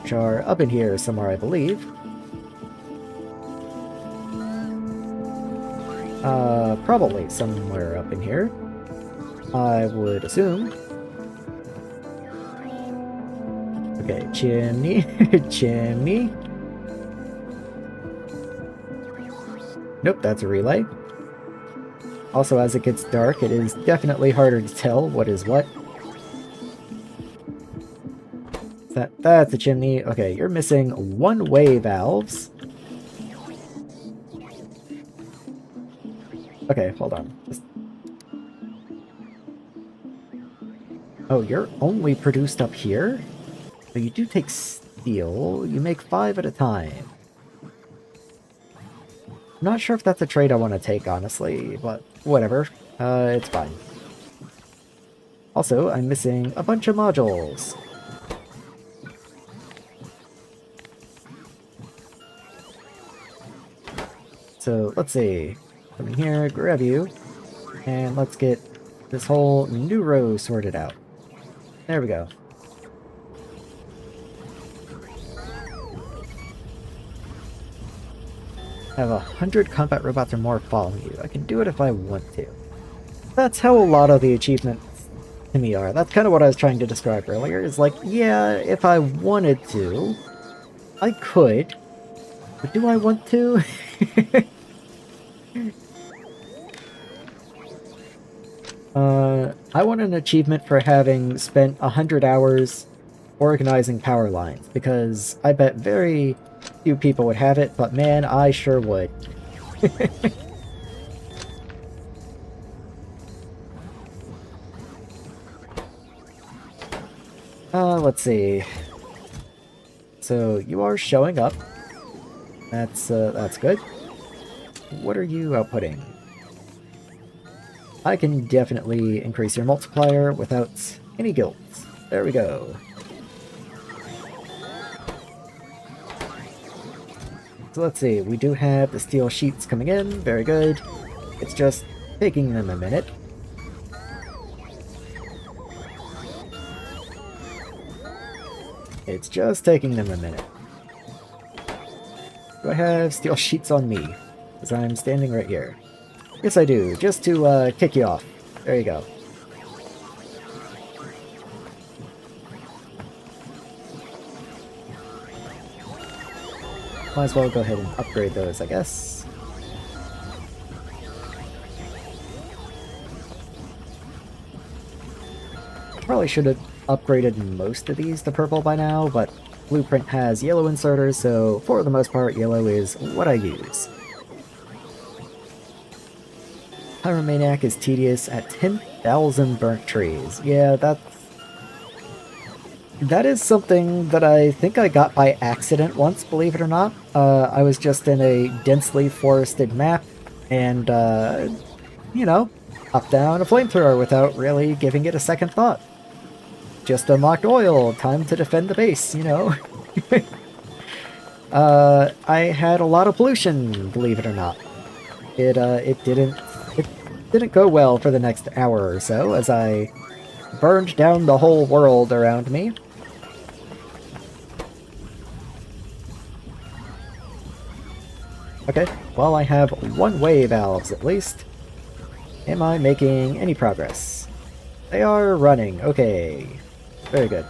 which are up in here somewhere, I believe. Probably somewhere up in here, I would assume. Okay, chimney, chimney. Nope, that's a relay. Also, as it gets dark, it is definitely harder to tell what is what. That's a chimney. Okay, you're missing one-way valves. Okay, hold on. Oh, you're only produced up here? So you do take steel. You make 5 at a time. I'm not sure if that's a trade I want to take, honestly, but whatever. It's fine. Also, I'm missing a bunch of modules. So, let's see. Come in here, grab you, and let's get this whole new row sorted out. There we go. I have 100 combat robots or more following you. I can do it if I want to. That's how a lot of the achievements to me are. That's kind of what I was trying to describe earlier. It's like, yeah, if I wanted to, I could. But do I want to? I want an achievement for having spent 100 hours organizing power lines, because I bet very few people would have it, but man, I sure would. Let's see. So, you are showing up. That's good. What are you outputting? I can definitely increase your multiplier without any guilt. There we go. So let's see, we do have the steel sheets coming in, very good. It's just taking them a minute. It's just taking them a minute. Do I have steel sheets on me? Because I'm standing right here. Yes, I do, just to kick you off. There you go. Might as well go ahead and upgrade those, I guess. Probably should have upgraded most of these to purple by now, but Blueprint has yellow inserters, so for the most part, yellow is what I use. Pyromaniac is tedious at 10,000 burnt trees. Yeah, that's... That is something that I think I got by accident once, believe it or not. I was just in a densely forested map, and, you know, up down a flamethrower without really giving it a second thought. Just unlocked oil, time to defend the base, you know? I had a lot of pollution, believe it or not. It didn't go well for the next hour or so as I burned down the whole world around me. Okay, well I have one-way valves at least. Am I making any progress? They are running, okay. Very good.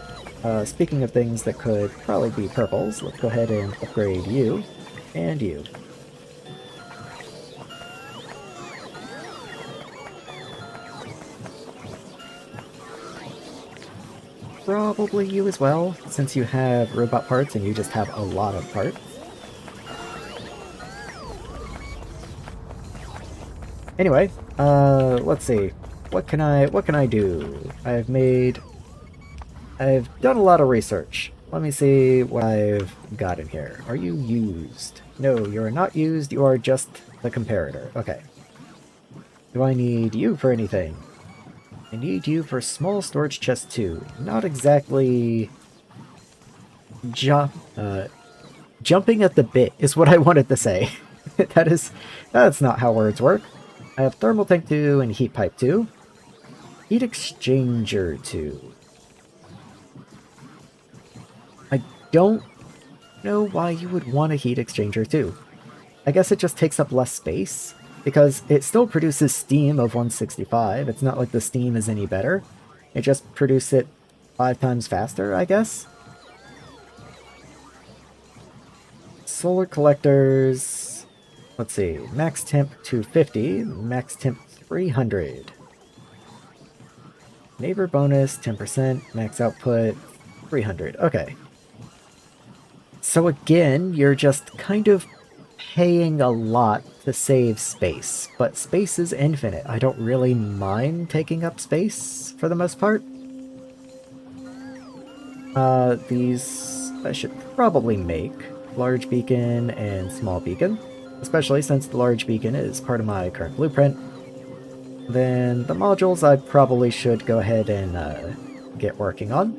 Speaking of things that could probably be purples, let's go ahead and upgrade you and you. Probably you as well, since you have robot parts and you just have a lot of parts. Anyway, let's see. What can I do? I've done a lot of research. Let me see what I've got in here. Are you used? No, you are not used. You are just the comparator. Okay. Do I need you for anything? I need you for small storage chest 2. Not exactly... jumping at the bit is what I wanted to say. That's not how words work. I have thermal tank 2 and heat pipe 2. Heat exchanger 2. I don't know why you would want a heat exchanger 2. I guess it just takes up less space, because it still produces steam of 165. It's not like the steam is any better. It just produces it 5 times faster, I guess. Solar collectors... Let's see. Max temp 250, max temp 300. Neighbor bonus 10%, max output 300. Okay. So again, you're just kind of paying a lot to save space, but space is infinite. I don't really mind taking up space for the most part. These I should probably make. Large beacon and small beacon, especially since the large beacon is part of my current blueprint. Then the modules I probably should go ahead and get working on.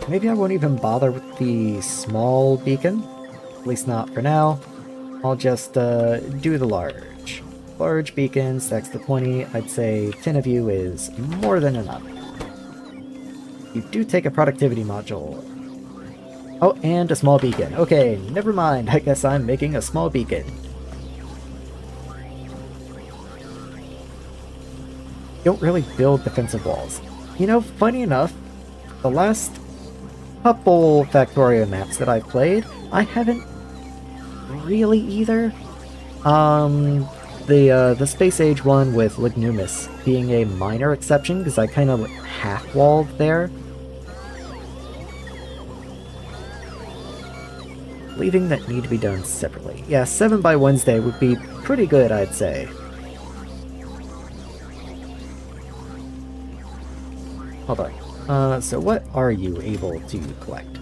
Maybe I won't even bother with the small beacon, at least not for now. I'll just do the large. Large beacon stacks to 20, I'd say 10 of you is more than enough. You do take a productivity module. Oh, and a small beacon. Okay, never mind, I guess I'm making a small beacon. Don't really build defensive walls. You know, funny enough, the last couple Factorio maps that I've played, I haven't really either. The Space Age one with Lignumus being a minor exception, because I kind of half-walled there. Leaving that need to be done separately. Yeah, 7 by Wednesday would be pretty good, I'd say. Hold on. So what are you able to collect?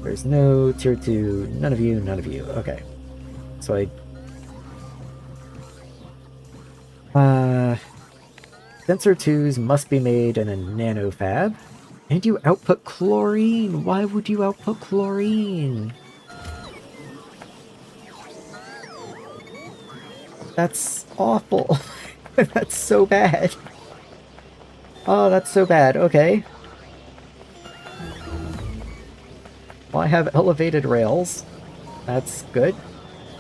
There's no tier 2, none of you, none of you. Okay. So Sensor 2s must be made in a nanofab. And you output chlorine! Why would you output chlorine? That's awful. That's so bad. Oh, that's so bad. Okay. Well, I have elevated rails. That's good.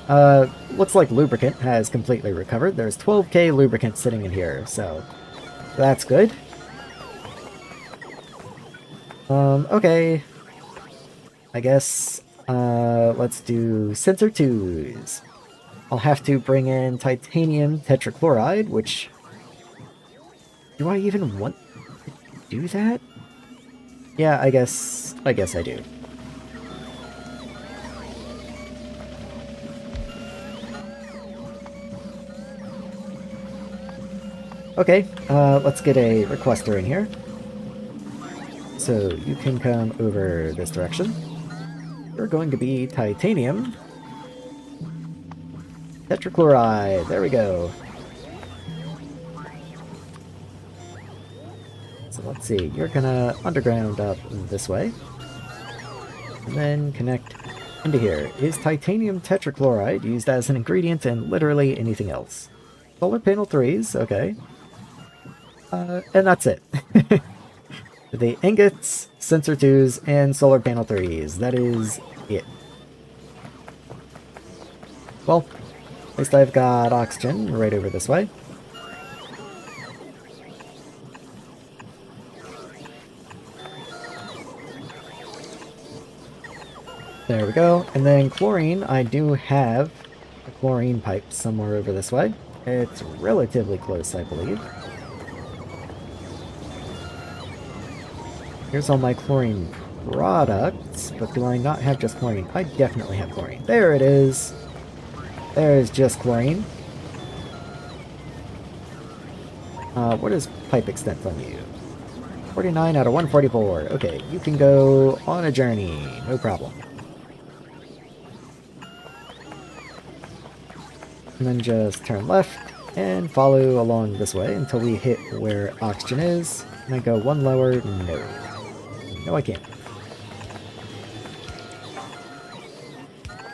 Looks like lubricant has completely recovered. There's 12k lubricant sitting in here, so that's good. Okay. I guess, let's do sensor 2s. I'll have to bring in titanium tetrachloride, which... Do I even want to do that? Yeah, I guess I do. Okay, let's get a requester in here. So you can come over this direction. You're going to be titanium. Tetrachloride, there we go. So let's see, you're gonna underground up this way. And then connect into here. Is titanium tetrachloride used as an ingredient in literally anything else? Solar panel 3s, okay. And that's it. The ingots, sensor 2s, and solar panel 3s. That is it. Well, at least I've got oxygen right over this way. There we go. And then chlorine, I do have a chlorine pipe somewhere over this way. It's relatively close, I believe. Here's all my chlorine products, but do I not have just chlorine? I definitely have chlorine. There it is. There's just chlorine. What is pipe extent on you? 49 out of 144. Okay, you can go on a journey. No problem. And then just turn left and follow along this way until we hit where oxygen is. And then go one lower. No. No, I can't.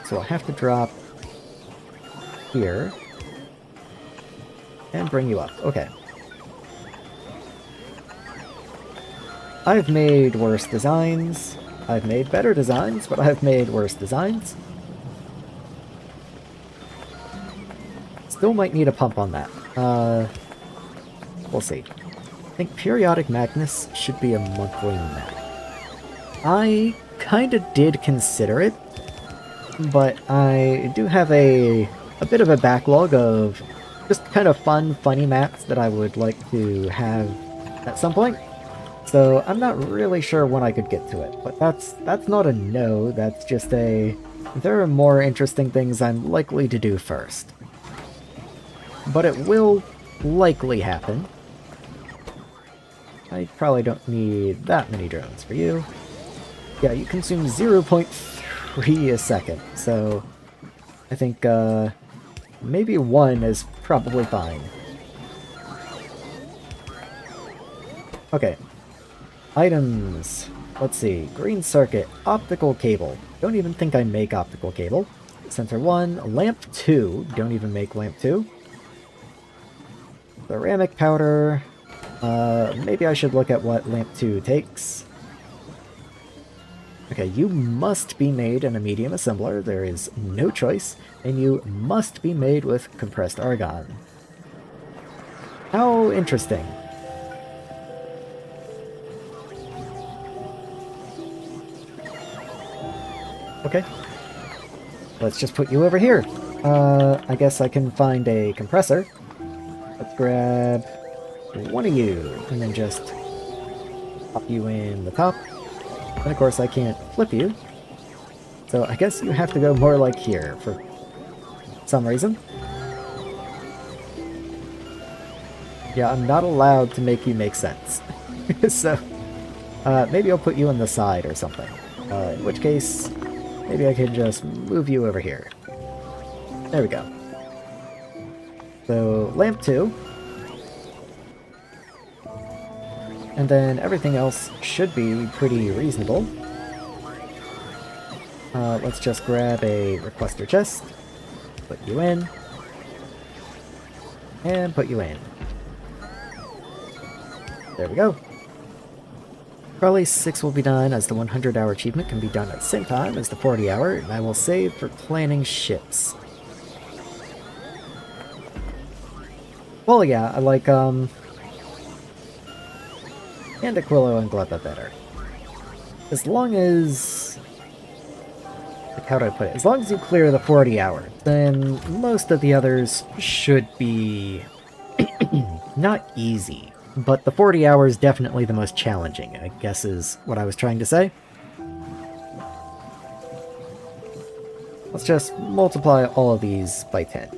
So I'll have to drop here and bring you up. Okay. I've made worse designs. I've made better designs, but I've made worse designs. Still might need a pump on that. We'll see. I think Periodic Magnus should be a monthly map. I kinda did consider it, but I do have a bit of a backlog of just kind of fun, funny maps that I would like to have at some point. So I'm not really sure when I could get to it, but that's not a no, that's just a... There are more interesting things I'm likely to do first. But it will likely happen. I probably don't need that many drones for you. Yeah, you consume 0.3 a second, so I think maybe 1 is probably fine. Okay. Items. Let's see. Green circuit. Optical cable. Don't even think I make optical cable. Sensor 1. Lamp 2. Don't even make lamp 2. Ceramic powder. Maybe I should look at what lamp 2 takes. Okay, you must be made in a medium assembler. There is no choice. And you must be made with compressed argon. How interesting. Okay. Let's just put you over here. I guess I can find a compressor. Let's grab one of you, and then just pop you in the top. And of course I can't flip you. So I guess you have to go more like here for some reason. Yeah, I'm not allowed to make you make sense. So, maybe I'll put you on the side or something. In which case, maybe I could just move you over here. There we go. So, lamp 2. And then everything else should be pretty reasonable. Let's just grab a requester chest, put you in, and put you in. There we go. Probably 6 will be done, as the 100-hour achievement can be done at the same time as the 40-hour, and I will save for planning ships. Well, yeah, I like, and Aquilo and Gleba better. As long as... Like, how do I put it? As long as you clear the 40-hour, then most of the others should be... not easy. But the 40 hour is definitely the most challenging, I guess is what I was trying to say. Let's just multiply all of these by 10.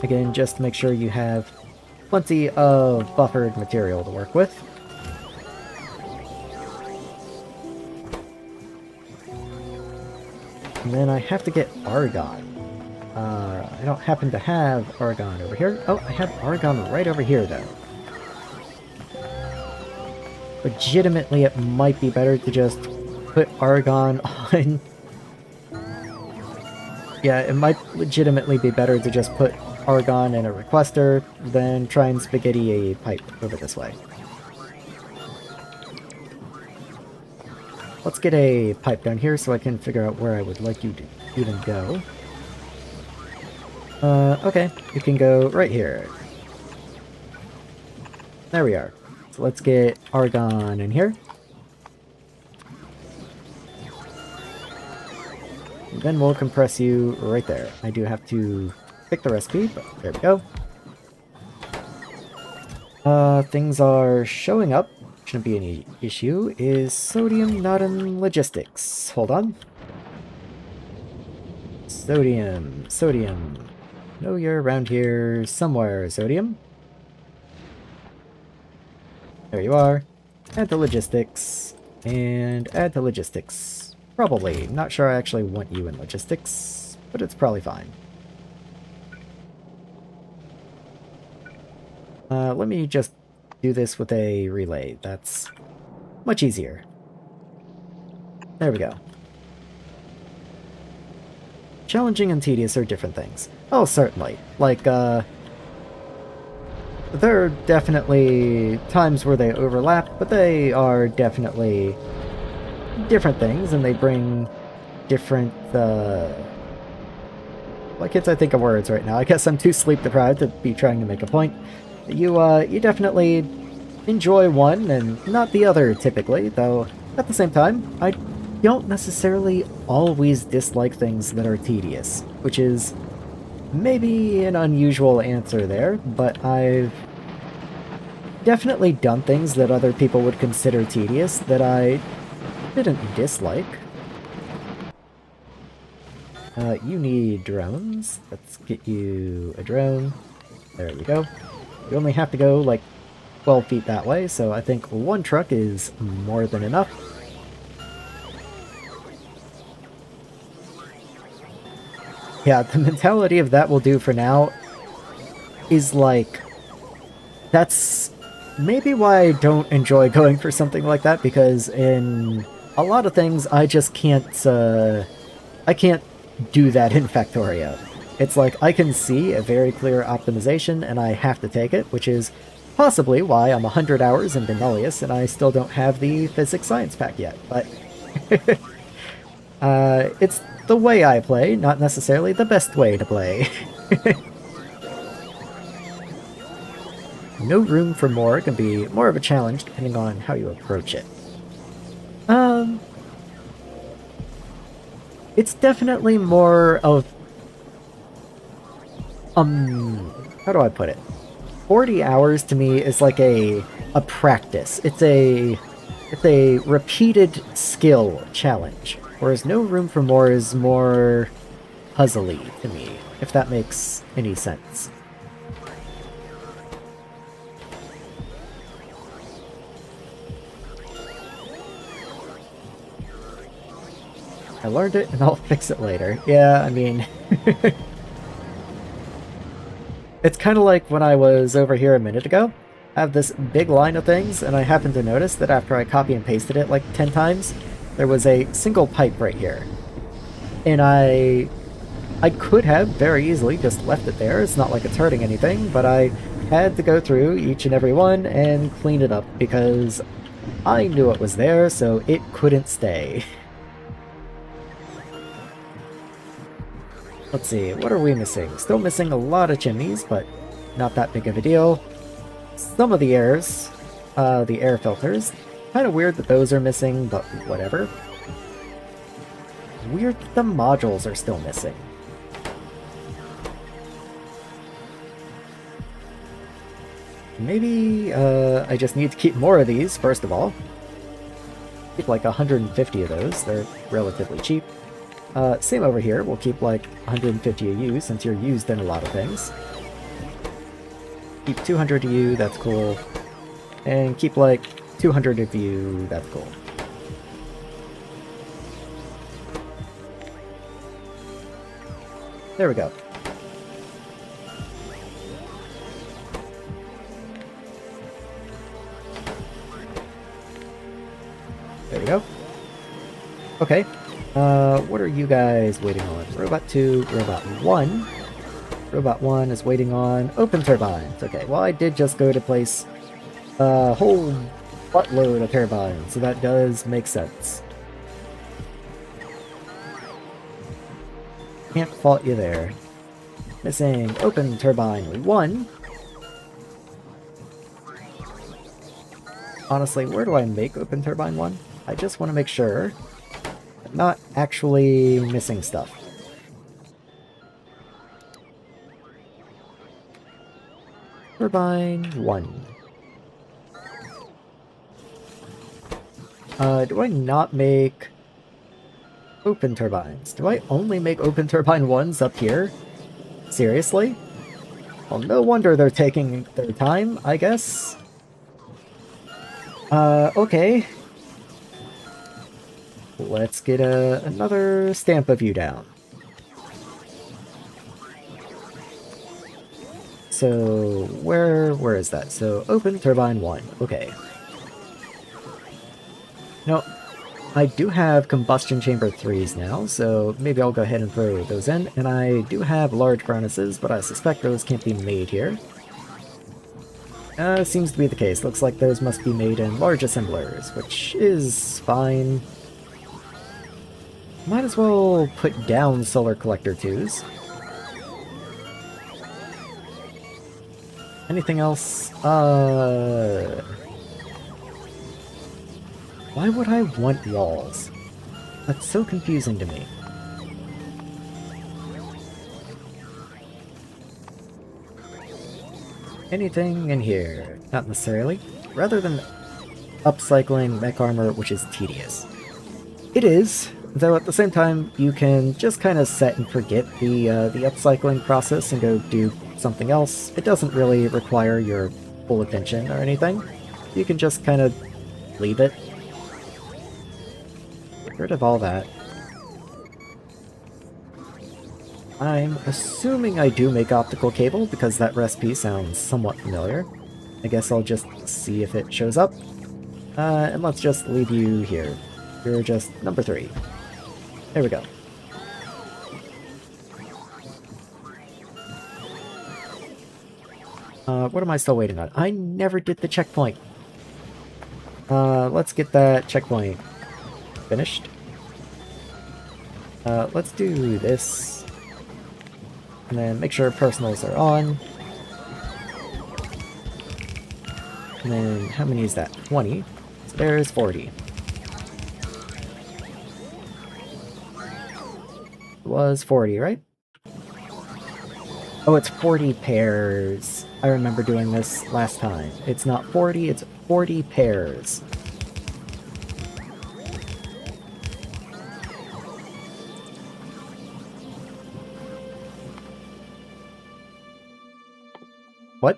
Again, just to make sure you have plenty of buffered material to work with. And then I have to get argon. I don't happen to have argon over here. Oh, I have argon right over here, though. Legitimately, it might be better to just put argon on... Yeah, it might legitimately be better to just put argon in a requester than try and spaghetti a pipe over this way. Let's get a pipe down here so I can figure out where I would like you to even go. Okay, you can go right here. There we are. So let's get argon in here. And then we'll compress you right there. I do have to pick the recipe, but there we go. Things are showing up. Shouldn't be any issue. Is sodium not in logistics? Hold on. Sodium. No, you're around here somewhere, sodium. There you are. Add to logistics. And add to logistics. Probably. Not sure I actually want you in logistics, but it's probably fine. Let me just do this with a relay. That's much easier. There we go. Challenging and tedious are different things. Oh, certainly. Like, there are definitely times where they overlap, but they are definitely different things, and they bring different, why can't I think of words right now? I guess I'm too sleep deprived to be trying to make a point. You definitely enjoy one and not the other, typically, though at the same time, I don't necessarily always dislike things that are tedious, which is maybe an unusual answer there, but I've definitely done things that other people would consider tedious that I didn't dislike. You need drones. Let's get you a drone. There we go. You only have to go like 12 feet that way, so I think one truck is more than enough. Yeah, the mentality of that will do for now is like, that's maybe why I don't enjoy going for something like that, because in a lot of things I just can't, I can't do that in Factorio. It's like, I can see a very clear optimization and I have to take it, which is possibly why I'm 100 hours into Nullius and I still don't have the physics science pack yet, but it's the way I play, not necessarily the best way to play. No room for more can be more of a challenge depending on how you approach it. It's definitely more of, how do I put it? 40 hours to me is like a practice. It's a repeated skill challenge. Whereas no room for more is more puzzly to me, if that makes any sense. I learned it and I'll fix it later. Yeah, I mean... It's kind of like when I was over here a minute ago. I have this big line of things, and I happened to notice that after I copy and pasted it like 10 times, there was a single pipe right here. And I could have very easily just left it there. It's not like it's hurting anything, but I had to go through each and every one and clean it up because I knew it was there, so it couldn't stay. Let's see, what are we missing? Still missing a lot of chimneys, but not that big of a deal. Some of the airs, the air filters. Kind of weird that those are missing, but whatever. Weird that the modules are still missing. Maybe, I just need to keep more of these, first of all. Keep like 150 of those, they're relatively cheap. Same over here, we'll keep like 150 of you, since you're used in a lot of things. Keep 200 of you, that's cool. And keep like 200 of you, that's cool. There we go. There we go. Okay. What are you guys waiting on? Robot 2, Robot 1. Robot 1 is waiting on open turbines. Okay, well I did just go to place a whole buttload of turbines, so that does make sense. Can't fault you there. Missing open turbine 1. Honestly, where do I make open turbine 1? I just want to make sure I'm not actually missing stuff. Turbine 1. Do I not make open turbines? Do I only make open turbine 1s up here? Seriously? Well, no wonder they're taking their time, I guess. Okay. Let's get another stamp of you down. So, where is that? So, open turbine 1. Okay. No, I do have combustion chamber 3s now, so maybe I'll go ahead and throw those in. And I do have large furnaces, but I suspect those can't be made here. Seems to be the case. Looks like those must be made in large assemblers, which is fine. Might as well put down solar collector 2s. Anything else? Why would I want walls? That's so confusing to me. Anything in here? Not necessarily. Rather than upcycling mech armor, which is tedious. It is, though at the same time, you can just kind of set and forget the upcycling process and go do something else. It doesn't really require your full attention or anything. You can just kind of leave it. Get rid of all that. I'm assuming I do make optical cable because that recipe sounds somewhat familiar. I guess I'll just see if it shows up. And let's just leave you here. You're just number 3. There we go. What am I still waiting on? I never did the checkpoint. Let's get that checkpoint finished. Let's do this. And then make sure personals are on. And then how many is that? 20. So there's 40. It was 40, right? Oh, it's 40 pairs. I remember doing this last time. It's not 40, it's 40 pairs. What?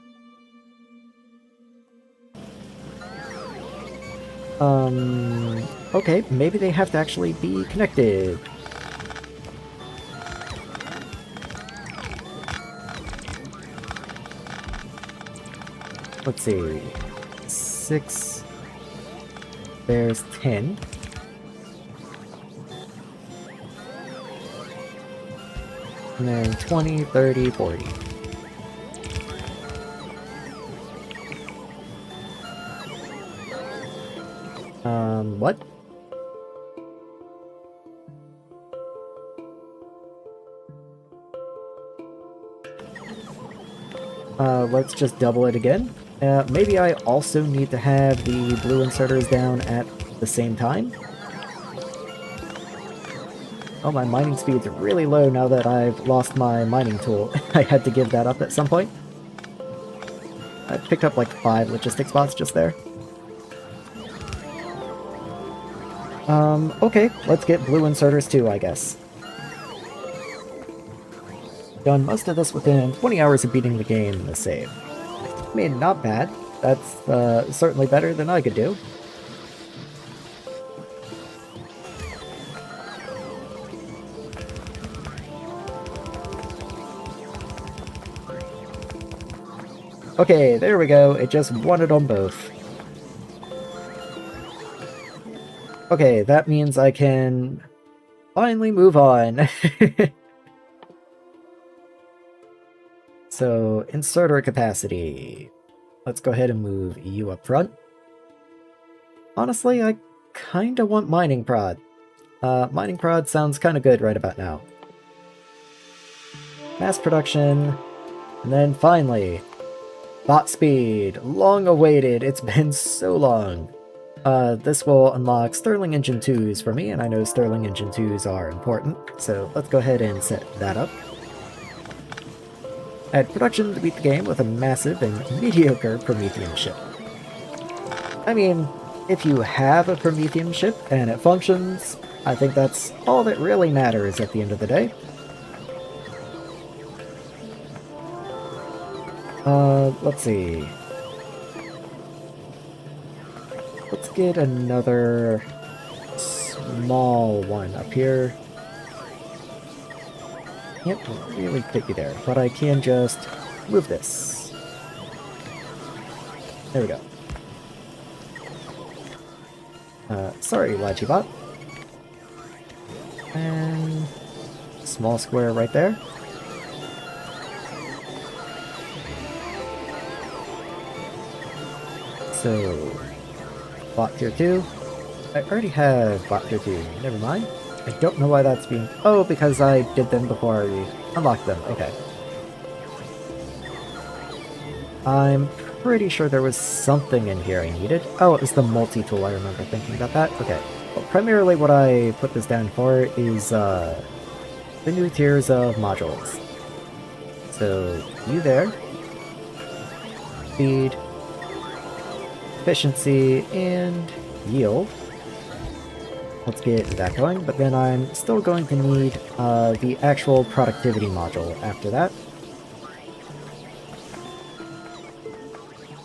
Okay, maybe they have to actually be connected. Let's see. 6. There's 10. And then 20, 30, 40. What? Let's just double it again. Maybe I also need to have the blue inserters down at the same time. Oh, my mining speed's really low now that I've lost my mining tool. I had to give that up at some point. I picked up like 5 logistic spots just there. Okay, let's get blue inserters too, I guess. Done most of this within 20 hours of beating the game in the save. I mean, not bad. That's certainly better than I could do. Okay, there we go. It just won it on both. Okay, that means I can finally move on. So, inserter capacity. Let's go ahead and move you up front. Honestly, I kinda want mining prod. Mining prod sounds kinda good right about now. Mass production. And then finally, bot speed. Long awaited. It's been so long. This will unlock Sterling Engine 2s for me, and I know Sterling Engine 2s are important, so let's go ahead and set that up. Add production to beat the game with a massive and mediocre Promethean ship. I mean, if you have a Promethean ship and it functions, I think that's all that really matters at the end of the day. Let's see. Let's get another small one up here. Can't really fit you there, but I can just move this. There we go. Sorry, Lachibot. And small square right there. So, bot tier 2. I already have bot tier 2. Never mind. I don't know why that's being... Oh, because I did them before I unlocked them. Okay. I'm pretty sure there was something in here I needed. Oh, it was the multi-tool. I remember thinking about that. Okay. Well, primarily what I put this down for is the new tiers of modules. So, you there. Speed. Efficiency, and yield. Let's get that going, but then I'm still going to need the actual productivity module after that.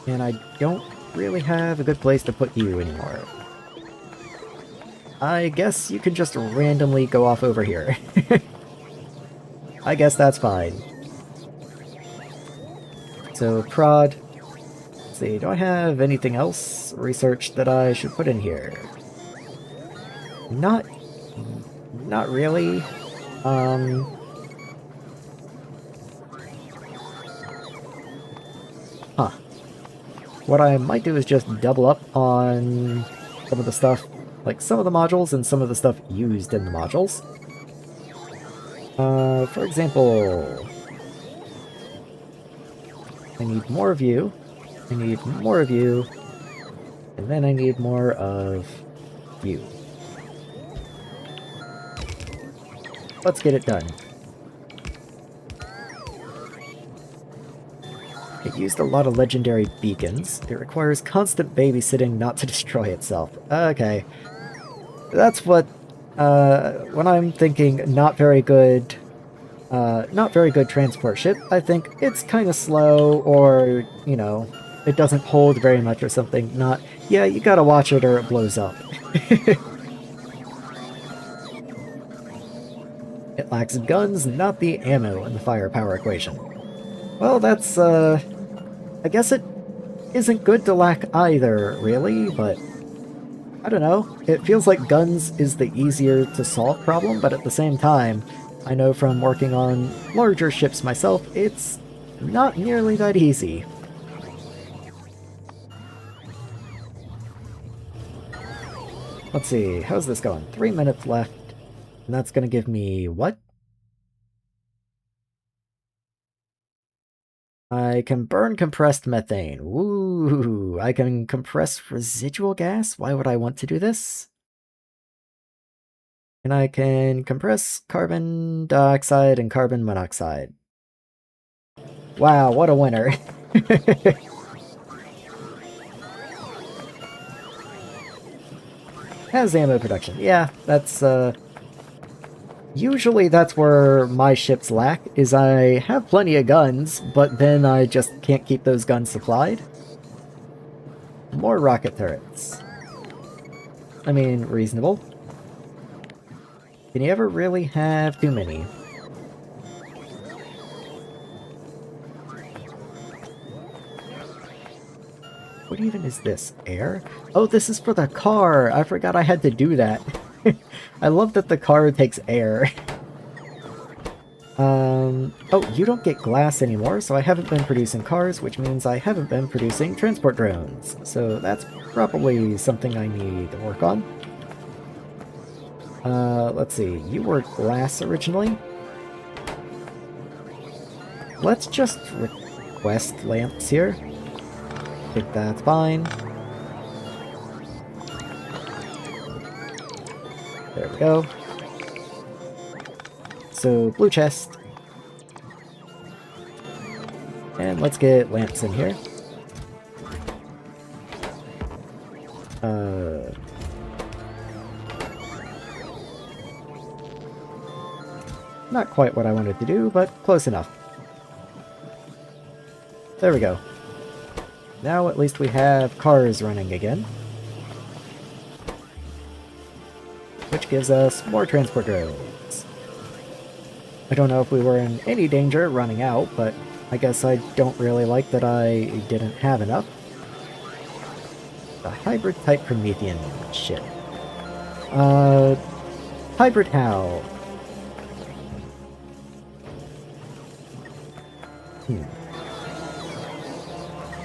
And I don't really have a good place to put you anymore. I guess you can just randomly go off over here. I guess that's fine. So, prod. Let's see, do I have anything else research that I should put in here? Not really. Huh. What I might do is just double up on some of the stuff, like some of the modules and some of the stuff used in the modules. For example, I need more of you, I need more of you, and then I need more of you. Let's get it done. It used a lot of legendary beacons. It requires constant babysitting not to destroy itself. Okay. That's what, when I'm thinking not very good transport ship, I think it's kind of slow, or, you know, it doesn't hold very much or something. Not, yeah, you gotta watch it or it blows up. It lacks guns, not the ammo in the firepower equation. Well, that's, I guess it isn't good to lack either, really, but I don't know. It feels like guns is the easier to solve problem, but at the same time, I know from working on larger ships myself, it's not nearly that easy. Let's see, how's this going? 3 minutes left. And that's gonna give me what? I can burn compressed methane. Woo! I can compress residual gas? Why would I want to do this? And I can compress carbon dioxide and carbon monoxide. Wow, what a winner. Has ammo production. Yeah, that's Usually that's where my ships lack, is I have plenty of guns, but then I just can't keep those guns supplied. More rocket turrets. I mean, reasonable. Can you ever really have too many? What even is this? Air? Oh, this is for the car! I forgot I had to do that. I love that the car takes air. Oh, you don't get glass anymore, so I haven't been producing cars, which means I haven't been producing transport drones. So that's probably something I need to work on. Let's see. You were glass originally? Let's just request lamps here. I think that's fine. There we go. So, blue chest. And let's get lamps in here. Not quite what I wanted to do, but close enough. There we go. Now at least we have cars running again. Which gives us more transport drones. I don't know if we were in any danger running out, but I guess I don't really like that I didn't have enough. The hybrid type Promethean ship. Hybrid how?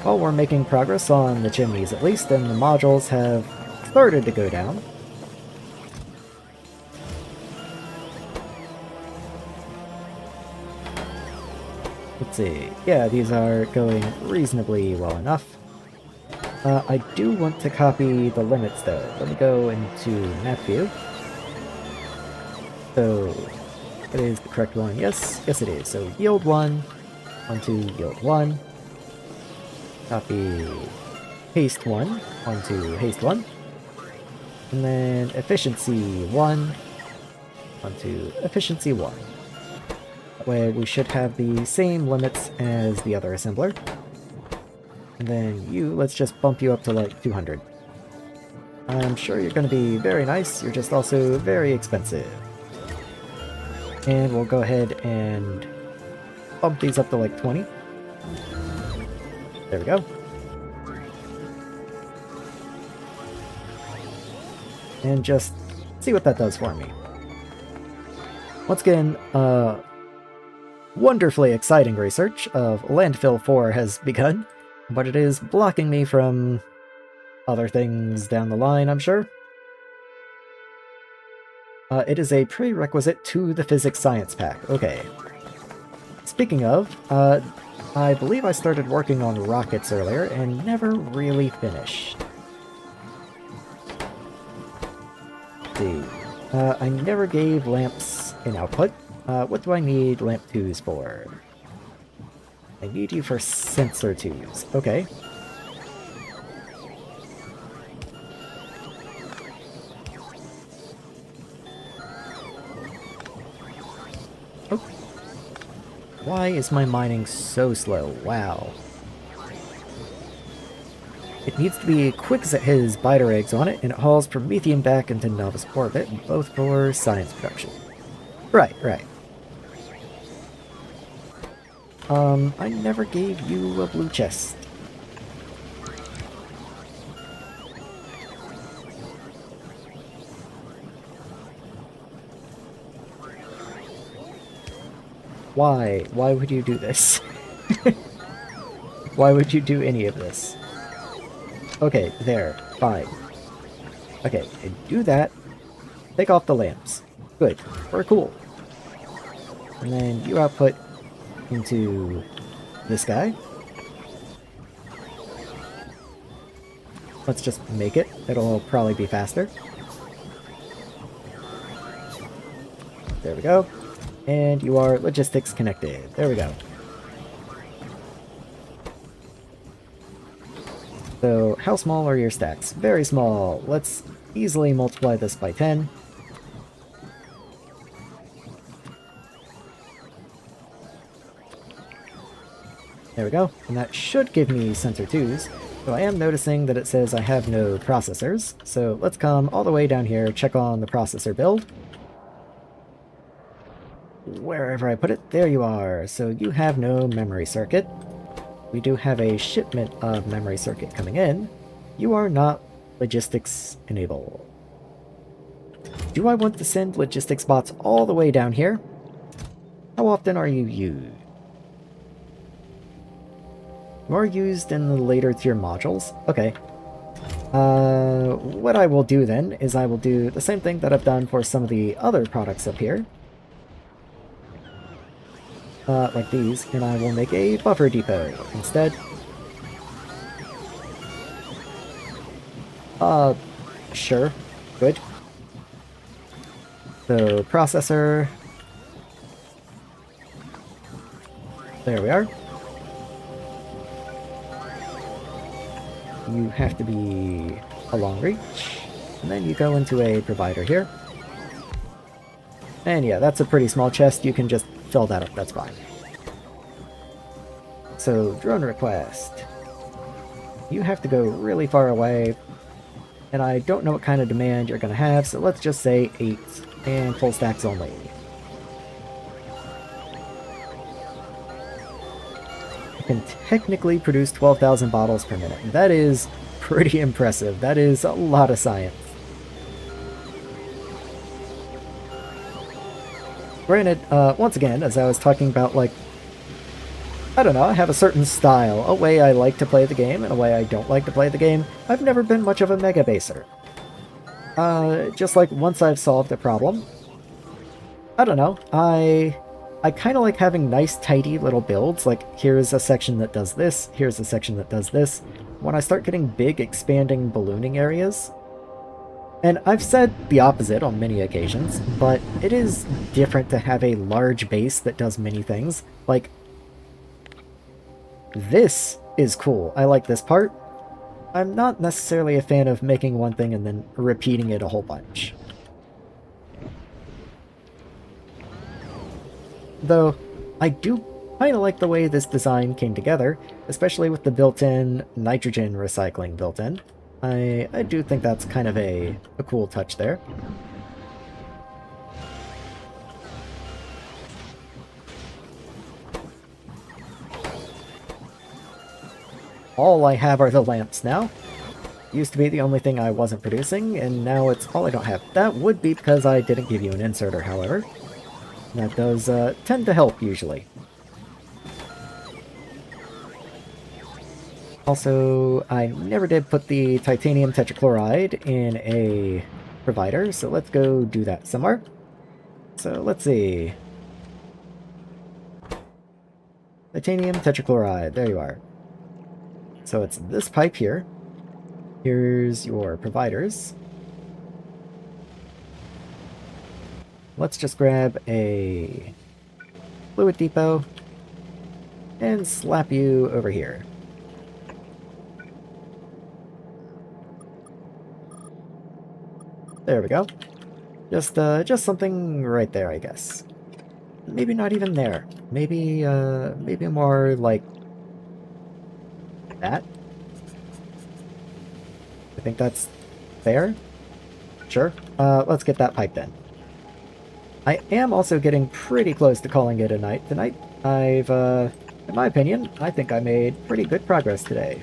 Well, we're making progress on the chimneys at least, and the modules have started to go down. Let's see. Yeah, these are going reasonably well enough. I do want to copy the limits though. Let me go into map view. So, it is the correct one. Yes, yes it is. So yield 1 onto yield 1. Copy haste 1 onto haste 1. And then efficiency 1 onto efficiency 1. That way we should have the same limits as the other assembler. And then you, let's just bump you up to like 200. I'm sure you're going to be very nice, you're just also very expensive. And we'll go ahead and bump these up to like 20. There we go. And just see what that does for me. Once again, wonderfully exciting research of Landfill 4 has begun, but it is blocking me from other things down the line, I'm sure. It is a prerequisite to the physics science pack. Okay. Speaking of, I believe I started working on rockets earlier and never really finished. Let's see. I never gave lamps an output. What do I need lamp 2s for? I need you for sensor 2s. Okay. Oh. Why is my mining so slow? Wow. It needs to be quick as it has biter eggs on it, and it hauls Promethean back into novice orbit, both for science production. Right, right. I never gave you a blue chest. Why? Why would you do this? Why would you do any of this? Okay, there. Fine. Okay, and do that. Take off the lamps. Good. We're cool. And then you output into this guy. Let's just make it. It'll probably be faster. There we go. And you are logistics connected. There we go. So, how small are your stacks? Very small. Let's easily multiply this by 10. There we go. And that should give me sensor 2s. So I am noticing that it says I have no processors. So let's come all the way down here, check on the processor build. Wherever I put it, there you are. So you have no memory circuit. We do have a shipment of memory circuit coming in. You are not logistics enabled. Do I want to send logistics bots all the way down here? How often are you used? You are used in the later tier modules? Okay. What I will do then is I will do the same thing that I've done for some of the other products up here. Like these, and I will make a buffer depot instead. Sure. Good. So, processor. There we are. You have to be a long reach, and then you go into a provider here. And yeah, that's a pretty small chest, you can just fill that up, that's fine. So, drone request. You have to go really far away, and I don't know what kind of demand you're going to have, so let's just say 8, and full stacks only. Can technically produce 12,000 bottles per minute. That is pretty impressive. That is a lot of science. Granted, once again, as I was talking about, like, I don't know, I have a certain style, a way I like to play the game and a way I don't like to play the game. I've never been much of a mega baser. Just like once I've solved a problem, I don't know, I kind of like having nice, tidy little builds, like here's a section that does this, here's a section that does this. When I start getting big, expanding ballooning areas, and I've said the opposite on many occasions, but it is different to have a large base that does many things. Like, this is cool. I like this part. I'm not necessarily a fan of making one thing and then repeating it a whole bunch. Though, I do kind of like the way this design came together, especially with the built-in nitrogen recycling built-in. I do think that's kind of a cool touch there. All I have are the lamps now. Used to be the only thing I wasn't producing, and now it's all I don't have. That would be because I didn't give you an inserter, however. That does tend to help, usually. Also, I never did put the titanium tetrachloride in a provider, so let's go do that somewhere. So, let's see. Titanium tetrachloride, there you are. So it's this pipe here. Here's your providers. Let's just grab a fluid depot and slap you over here. There we go. Just something right there, I guess. Maybe not even there. Maybe more like that. I think that's fair. Sure. Let's get that pipe then. I am also getting pretty close to calling it a night tonight. I've, in my opinion, I think I made pretty good progress today.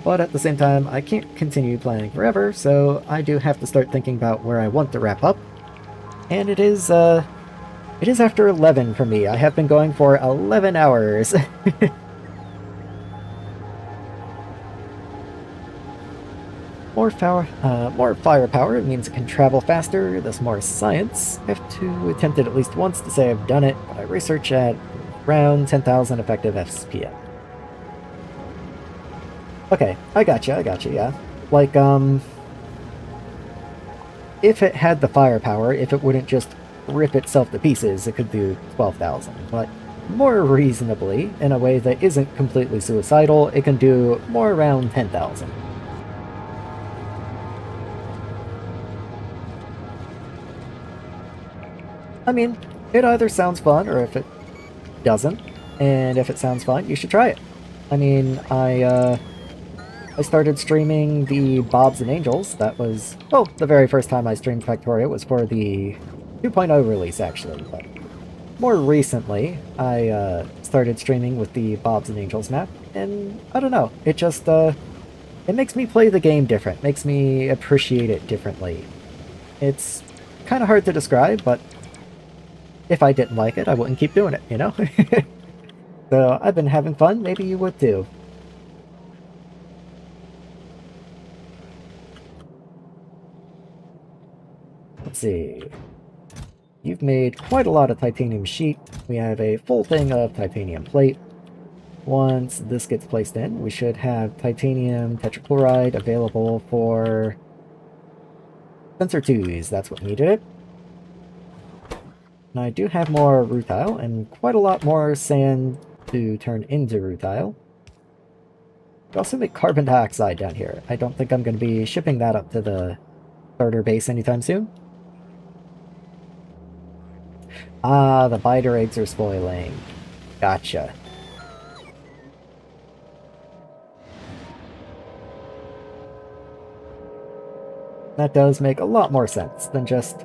But at the same time, I can't continue playing forever, so I do have to start thinking about where I want to wrap up. And it is after 11 for me. I have been going for 11 hours. More firepower means it can travel faster, thus more science. I have to attempt it at least once to say I've done it, but I research at around 10,000 effective SPM. Okay, I gotcha, yeah. Like, if it had the firepower, if it wouldn't just rip itself to pieces, it could do 12,000, but more reasonably, in a way that isn't completely suicidal, it can do more around 10,000. I mean, it either sounds fun, or if it doesn't, and if it sounds fun, you should try it. I mean, I started streaming the Bobs and Angels. That was, well, the very first time I streamed Factorio was for the 2.0 release, actually. But more recently, I started streaming with the Bobs and Angels map, and I don't know, it just, it makes me play the game different, makes me appreciate it differently. It's kind of hard to describe, but if I didn't like it, I wouldn't keep doing it, you know? So I've been having fun, maybe you would too. Let's see. You've made quite a lot of titanium sheet. We have a full thing of titanium plate. Once this gets placed in, we should have titanium tetrachloride available for sensor 2s. That's what needed it. And I do have more rutile and quite a lot more sand to turn into rutile. We also make carbon dioxide down here. I don't think I'm going to be shipping that up to the starter base anytime soon. Ah, the biter eggs are spoiling. Gotcha. That does make a lot more sense than just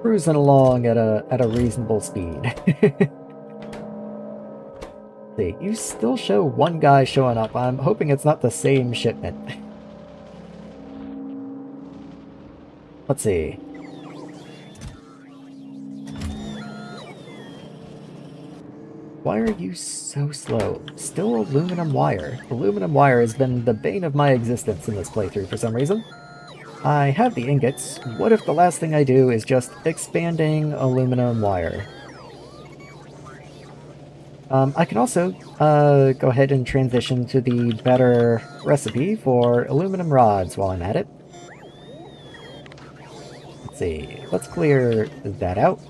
cruising along at a reasonable speed. See, you still show one guy showing up. I'm hoping it's not the same shipment. Let's see. Why are you so slow? Still aluminum wire. Aluminum wire has been the bane of my existence in this playthrough for some reason. I have the ingots. What if the last thing I do is just expanding aluminum wire? I can also go ahead and transition to the better recipe for aluminum rods while I'm at it. Let's see. Let's clear that out.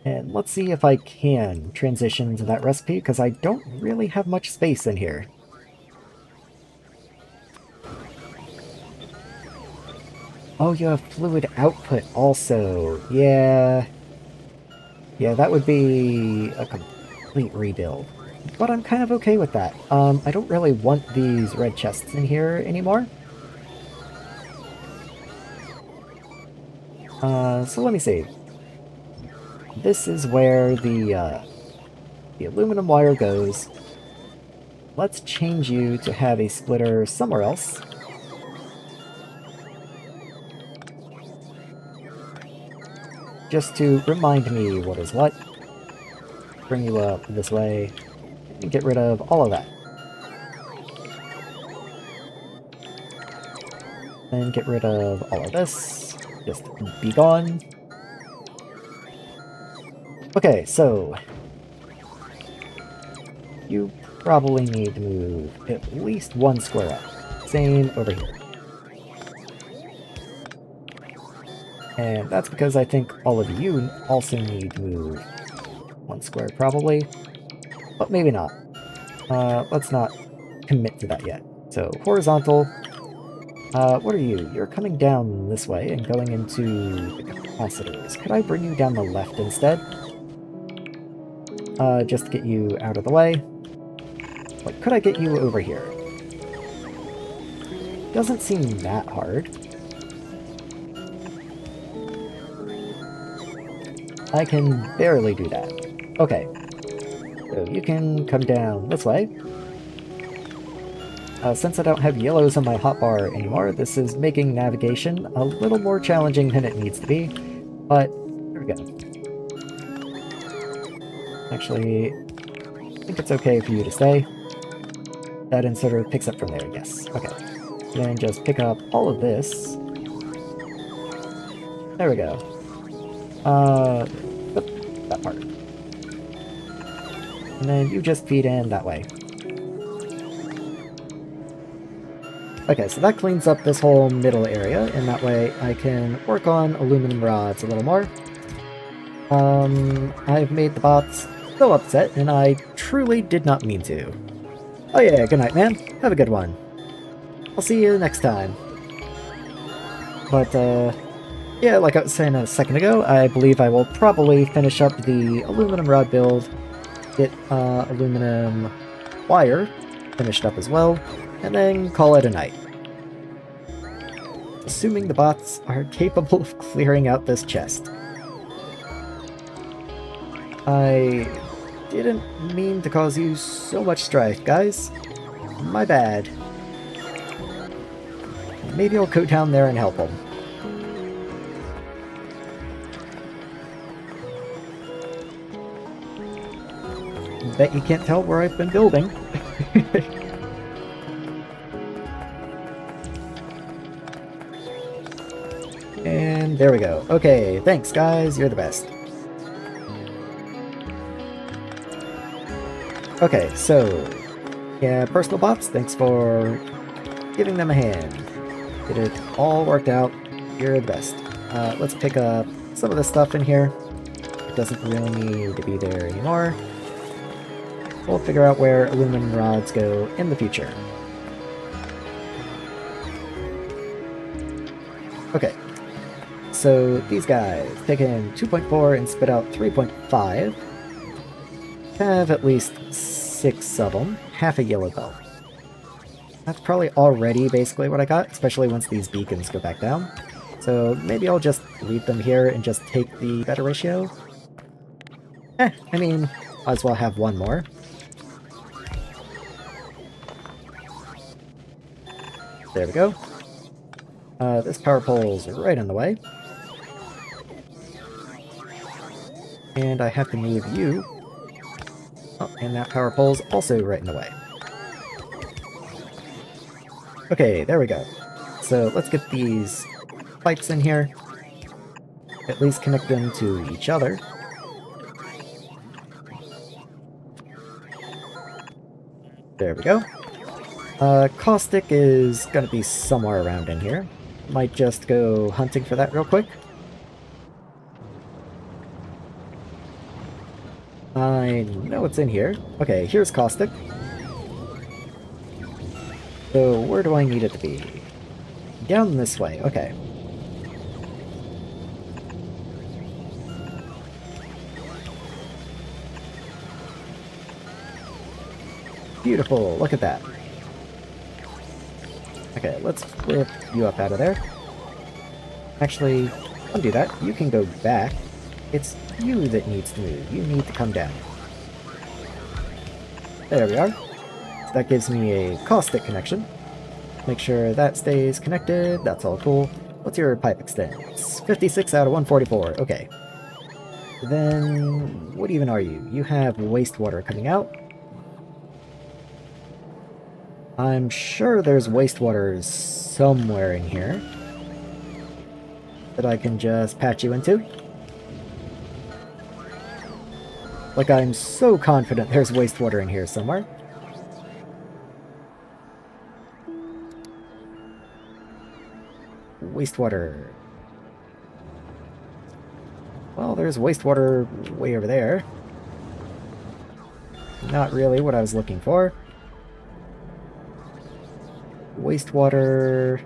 And let's see if I can transition to that recipe, because I don't really have much space in here. Oh, you have fluid output also. Yeah. Yeah, that would be a complete rebuild. But I'm kind of okay with that. I don't really want these red chests in here anymore. So let me see. This is where the aluminum wire goes. Let's change you to have a splitter somewhere else. Just to remind me what is what. Bring you up this way. And get rid of all of that. And get rid of all of this. Just be gone. Okay, so you probably need to move at least one square up. Same over here. And that's because I think all of you also need to move one square probably. But maybe not. Let's not commit to that yet. So horizontal. What are you? You're coming down this way and going into the capacitors. Could I bring you down the left instead? Just to get you out of the way. Like, could I get you over here? Doesn't seem that hard. I can barely do that. Okay. So you can come down this way. Since I don't have yellows on my hotbar anymore, this is making navigation a little more challenging than it needs to be. But, there we go. Actually, I think it's okay for you to stay. That inserter picks up from there, yes. Okay. Then just pick up all of this. There we go. That part. And then you just feed in that way. Okay, so that cleans up this whole middle area, and that way I can work on aluminum rods a little more. I've made the bots so upset, and I truly did not mean to. Oh yeah, good night, man. Have a good one. I'll see you next time. But, Yeah, like I was saying a second ago, I believe I will probably finish up the aluminum rod build, get aluminum wire finished up as well, and then call it a night. Assuming the bots are capable of clearing out this chest. I didn't mean to cause you so much strife, guys. My bad. Maybe I'll go down there and help them. Bet you can't tell where I've been building. And there we go. Okay, thanks guys, you're the best. Okay, so, yeah, personal bots, thanks for giving them a hand. Get it all worked out, you're the best. Let's pick up some of the stuff in here. It doesn't really need to be there anymore. We'll figure out where aluminum rods go in the future. Okay, so these guys take in 2.4 and spit out 3.5. Have at least 6 of them, half a yellow belt. That's probably already basically what I got, especially once these beacons go back down. So maybe I'll just leave them here and just take the better ratio. I mean, might as well have one more. There we go. This power pole's right in the way. And I have to move you. Oh, and that power pole's also right in the way. Okay, there we go. So let's get these pipes in here. At least connect them to each other. There we go. Caustic is gonna be somewhere around in here. Might just go hunting for that real quick. I know it's in here. Okay, here's Caustic. So where do I need it to be? Down this way, okay. Beautiful, look at that. Okay, let's lift you up out of there. Actually, undo that. You can go back. It's you that needs to move. You need to come down. There we are. So that gives me a caustic connection. Make sure that stays connected. That's all cool. What's your pipe extents? 56 out of 144. Okay. Then, what even are you? You have wastewater coming out. I'm sure there's wastewater somewhere in here that I can just patch you into. Like, I'm so confident there's wastewater in here somewhere. Wastewater. Well, there's wastewater way over there. Not really what I was looking for. Wastewater.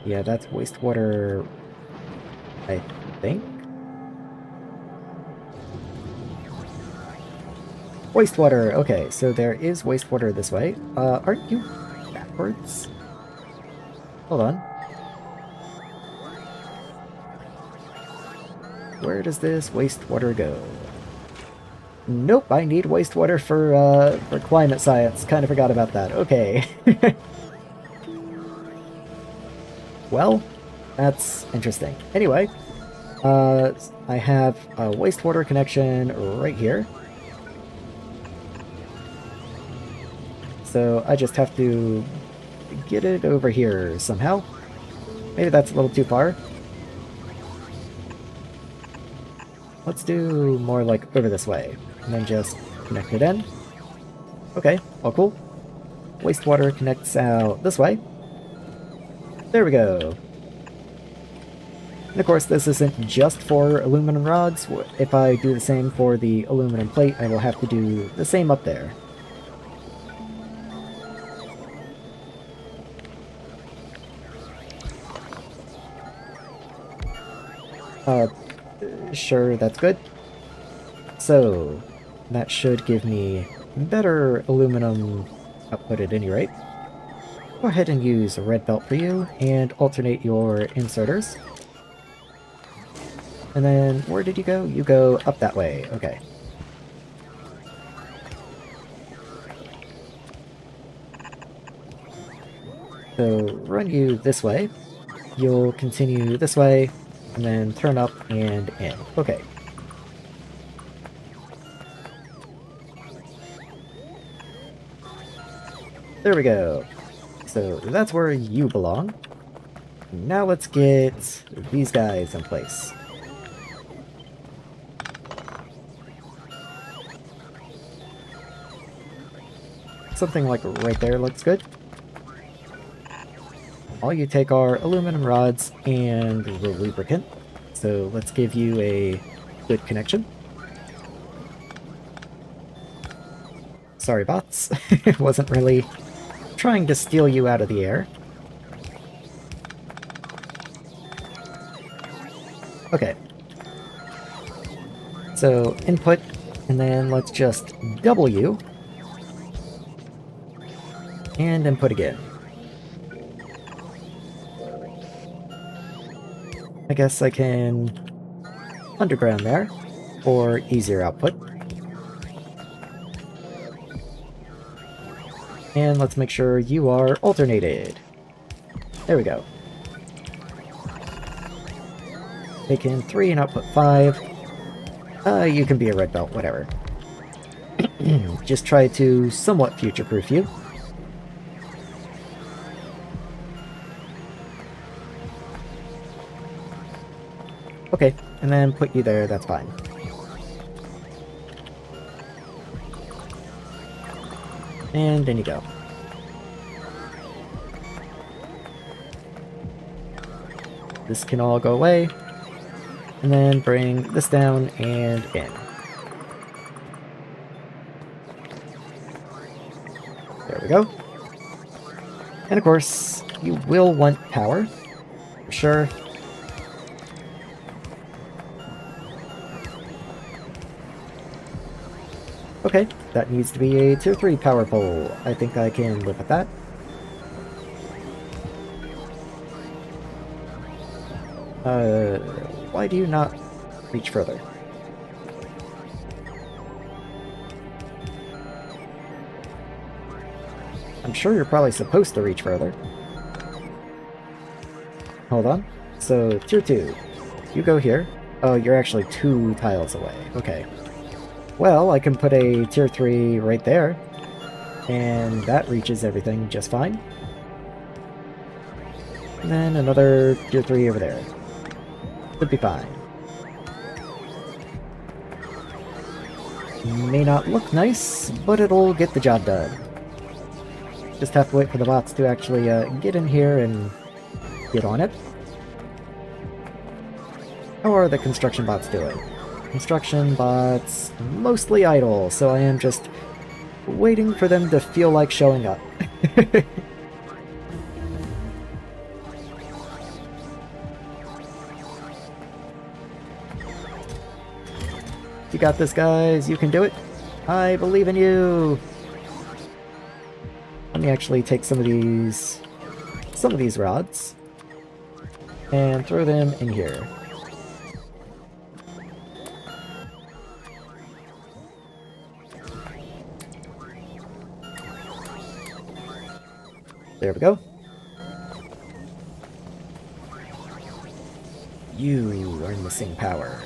Yeah, that's wastewater, I think. Wastewater, okay, so there is wastewater this way. Aren't you backwards? Hold on. Where does this wastewater go? Nope, I need wastewater for climate science. Kind of forgot about that. Okay. Well, that's interesting. Anyway, I have a wastewater connection right here. So I just have to get it over here somehow. Maybe that's a little too far. Let's do more like over this way, and then just connect it in. Okay, all cool. Wastewater connects out this way. There we go. And of course, this isn't just for aluminum rods. If I do the same for the aluminum plate, I will have to do the same up there. Sure, that's good. So, that should give me better aluminum output at any rate. Go ahead and use a red belt for you, and alternate your inserters. And then, where did you go? You go up that way, okay. So, run you this way. You'll continue this way, and then turn up and in. Okay. There we go. So that's where you belong. Now let's get these guys in place. Something like right there looks good. All you take are aluminum rods and the lubricant. So let's give you a good connection. Sorry, bots. Wasn't really trying to steal you out of the air. Okay. So, input, and then let's just W. And input again. I guess I can underground there for easier output. And let's make sure you are alternated. There we go. Take in 3 and output 5. You can be a red belt, whatever. Just try to somewhat future-proof you. Okay, and then put you there, that's fine. And in you go. This can all go away. And then bring this down and in. There we go. And of course, you will want power, for sure. Okay, that needs to be a tier 3 power pole. I think I can live with that. Why do you not reach further? I'm sure you're probably supposed to reach further. Hold on. So, tier 2. You go here. Oh, you're actually 2 tiles away. Okay. Well, I can put a tier 3 right there, and that reaches everything just fine. And then another tier 3 over there. Should be fine. May not look nice, but it'll get the job done. Just have to wait for the bots to actually get in here and get on it. How are the construction bots doing? Construction bots mostly idle, so I am just waiting for them to feel like showing up. You got this, guys. You can do it. I believe in you. Let me actually take some of these rods and throw them in here. There we go. You are missing power.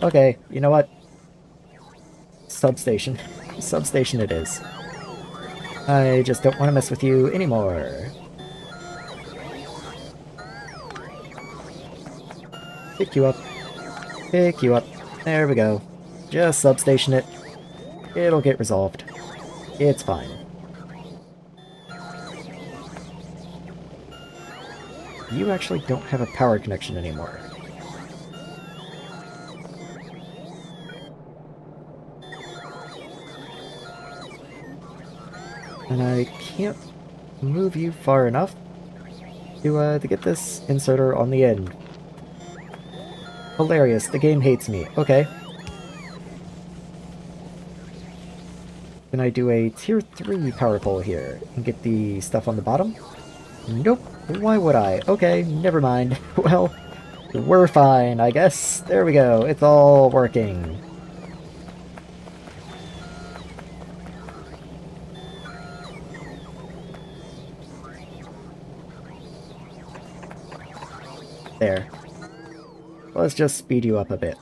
Okay, you know what? Substation. Substation it is. I just don't want to mess with you anymore. Pick you up. Pick you up. There we go. Just substation it. It'll get resolved. It's fine. You actually don't have a power connection anymore. And I can't move you far enough. to get this inserter on the end. Hilarious, the game hates me. Okay. Can I do a tier 3 power pole here and get the stuff on the bottom? Nope. Why would I? Okay, never mind. Well, we're fine, I guess. There we go. It's all working. There. Let's just speed you up a bit.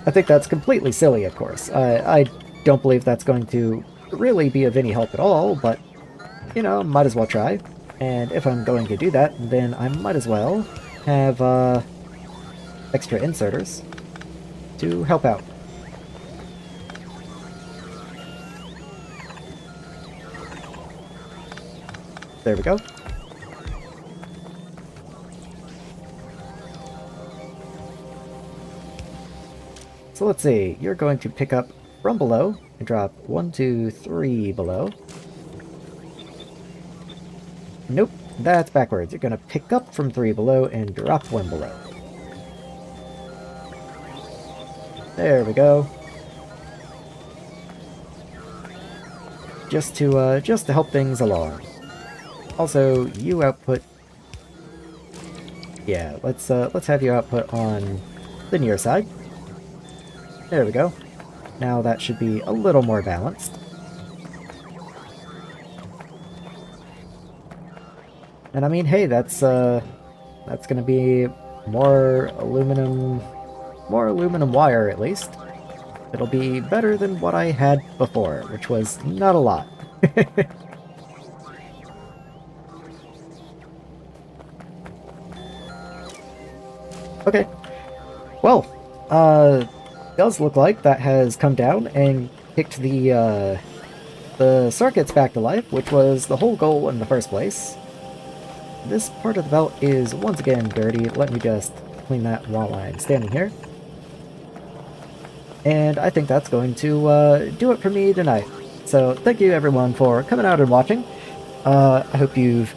I think that's completely silly, of course. I don't believe that's going to really be of any help at all, but, you know, might as well try. And if I'm going to do that, then I might as well have extra inserters to help out. There we go. So let's see, you're going to pick up from below and drop 1, 2, 3 below. Nope, that's backwards. You're going to pick up from 3 below and drop 1 below. There we go. Just to help things along. Also, you output. Yeah, let's have you output on the near side. There we go. Now that should be a little more balanced. And I mean, hey, that's gonna be more aluminum wire at least. It'll be better than what I had before, which was not a lot. Okay. Well, does look like that has come down and kicked the circuits back to life, which was the whole goal in the first place. This part of the belt is once again dirty. Let me just clean that while I'm standing here. And I think that's going to do it for me tonight. So thank you everyone for coming out and watching. I hope you've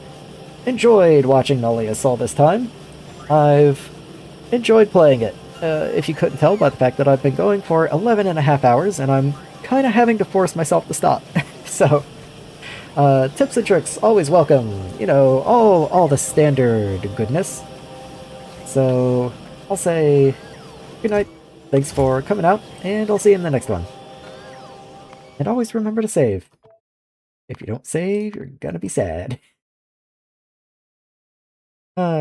enjoyed watching Nullius all this time. I've enjoyed playing it. If you couldn't tell by the fact that I've been going for 11 and a half hours, and I'm kind of having to force myself to stop. So, tips and tricks, always welcome. You know, all the standard goodness. So, I'll say good night. Thanks for coming out, and I'll see you in the next one. And always remember to save. If you don't save, you're gonna be sad.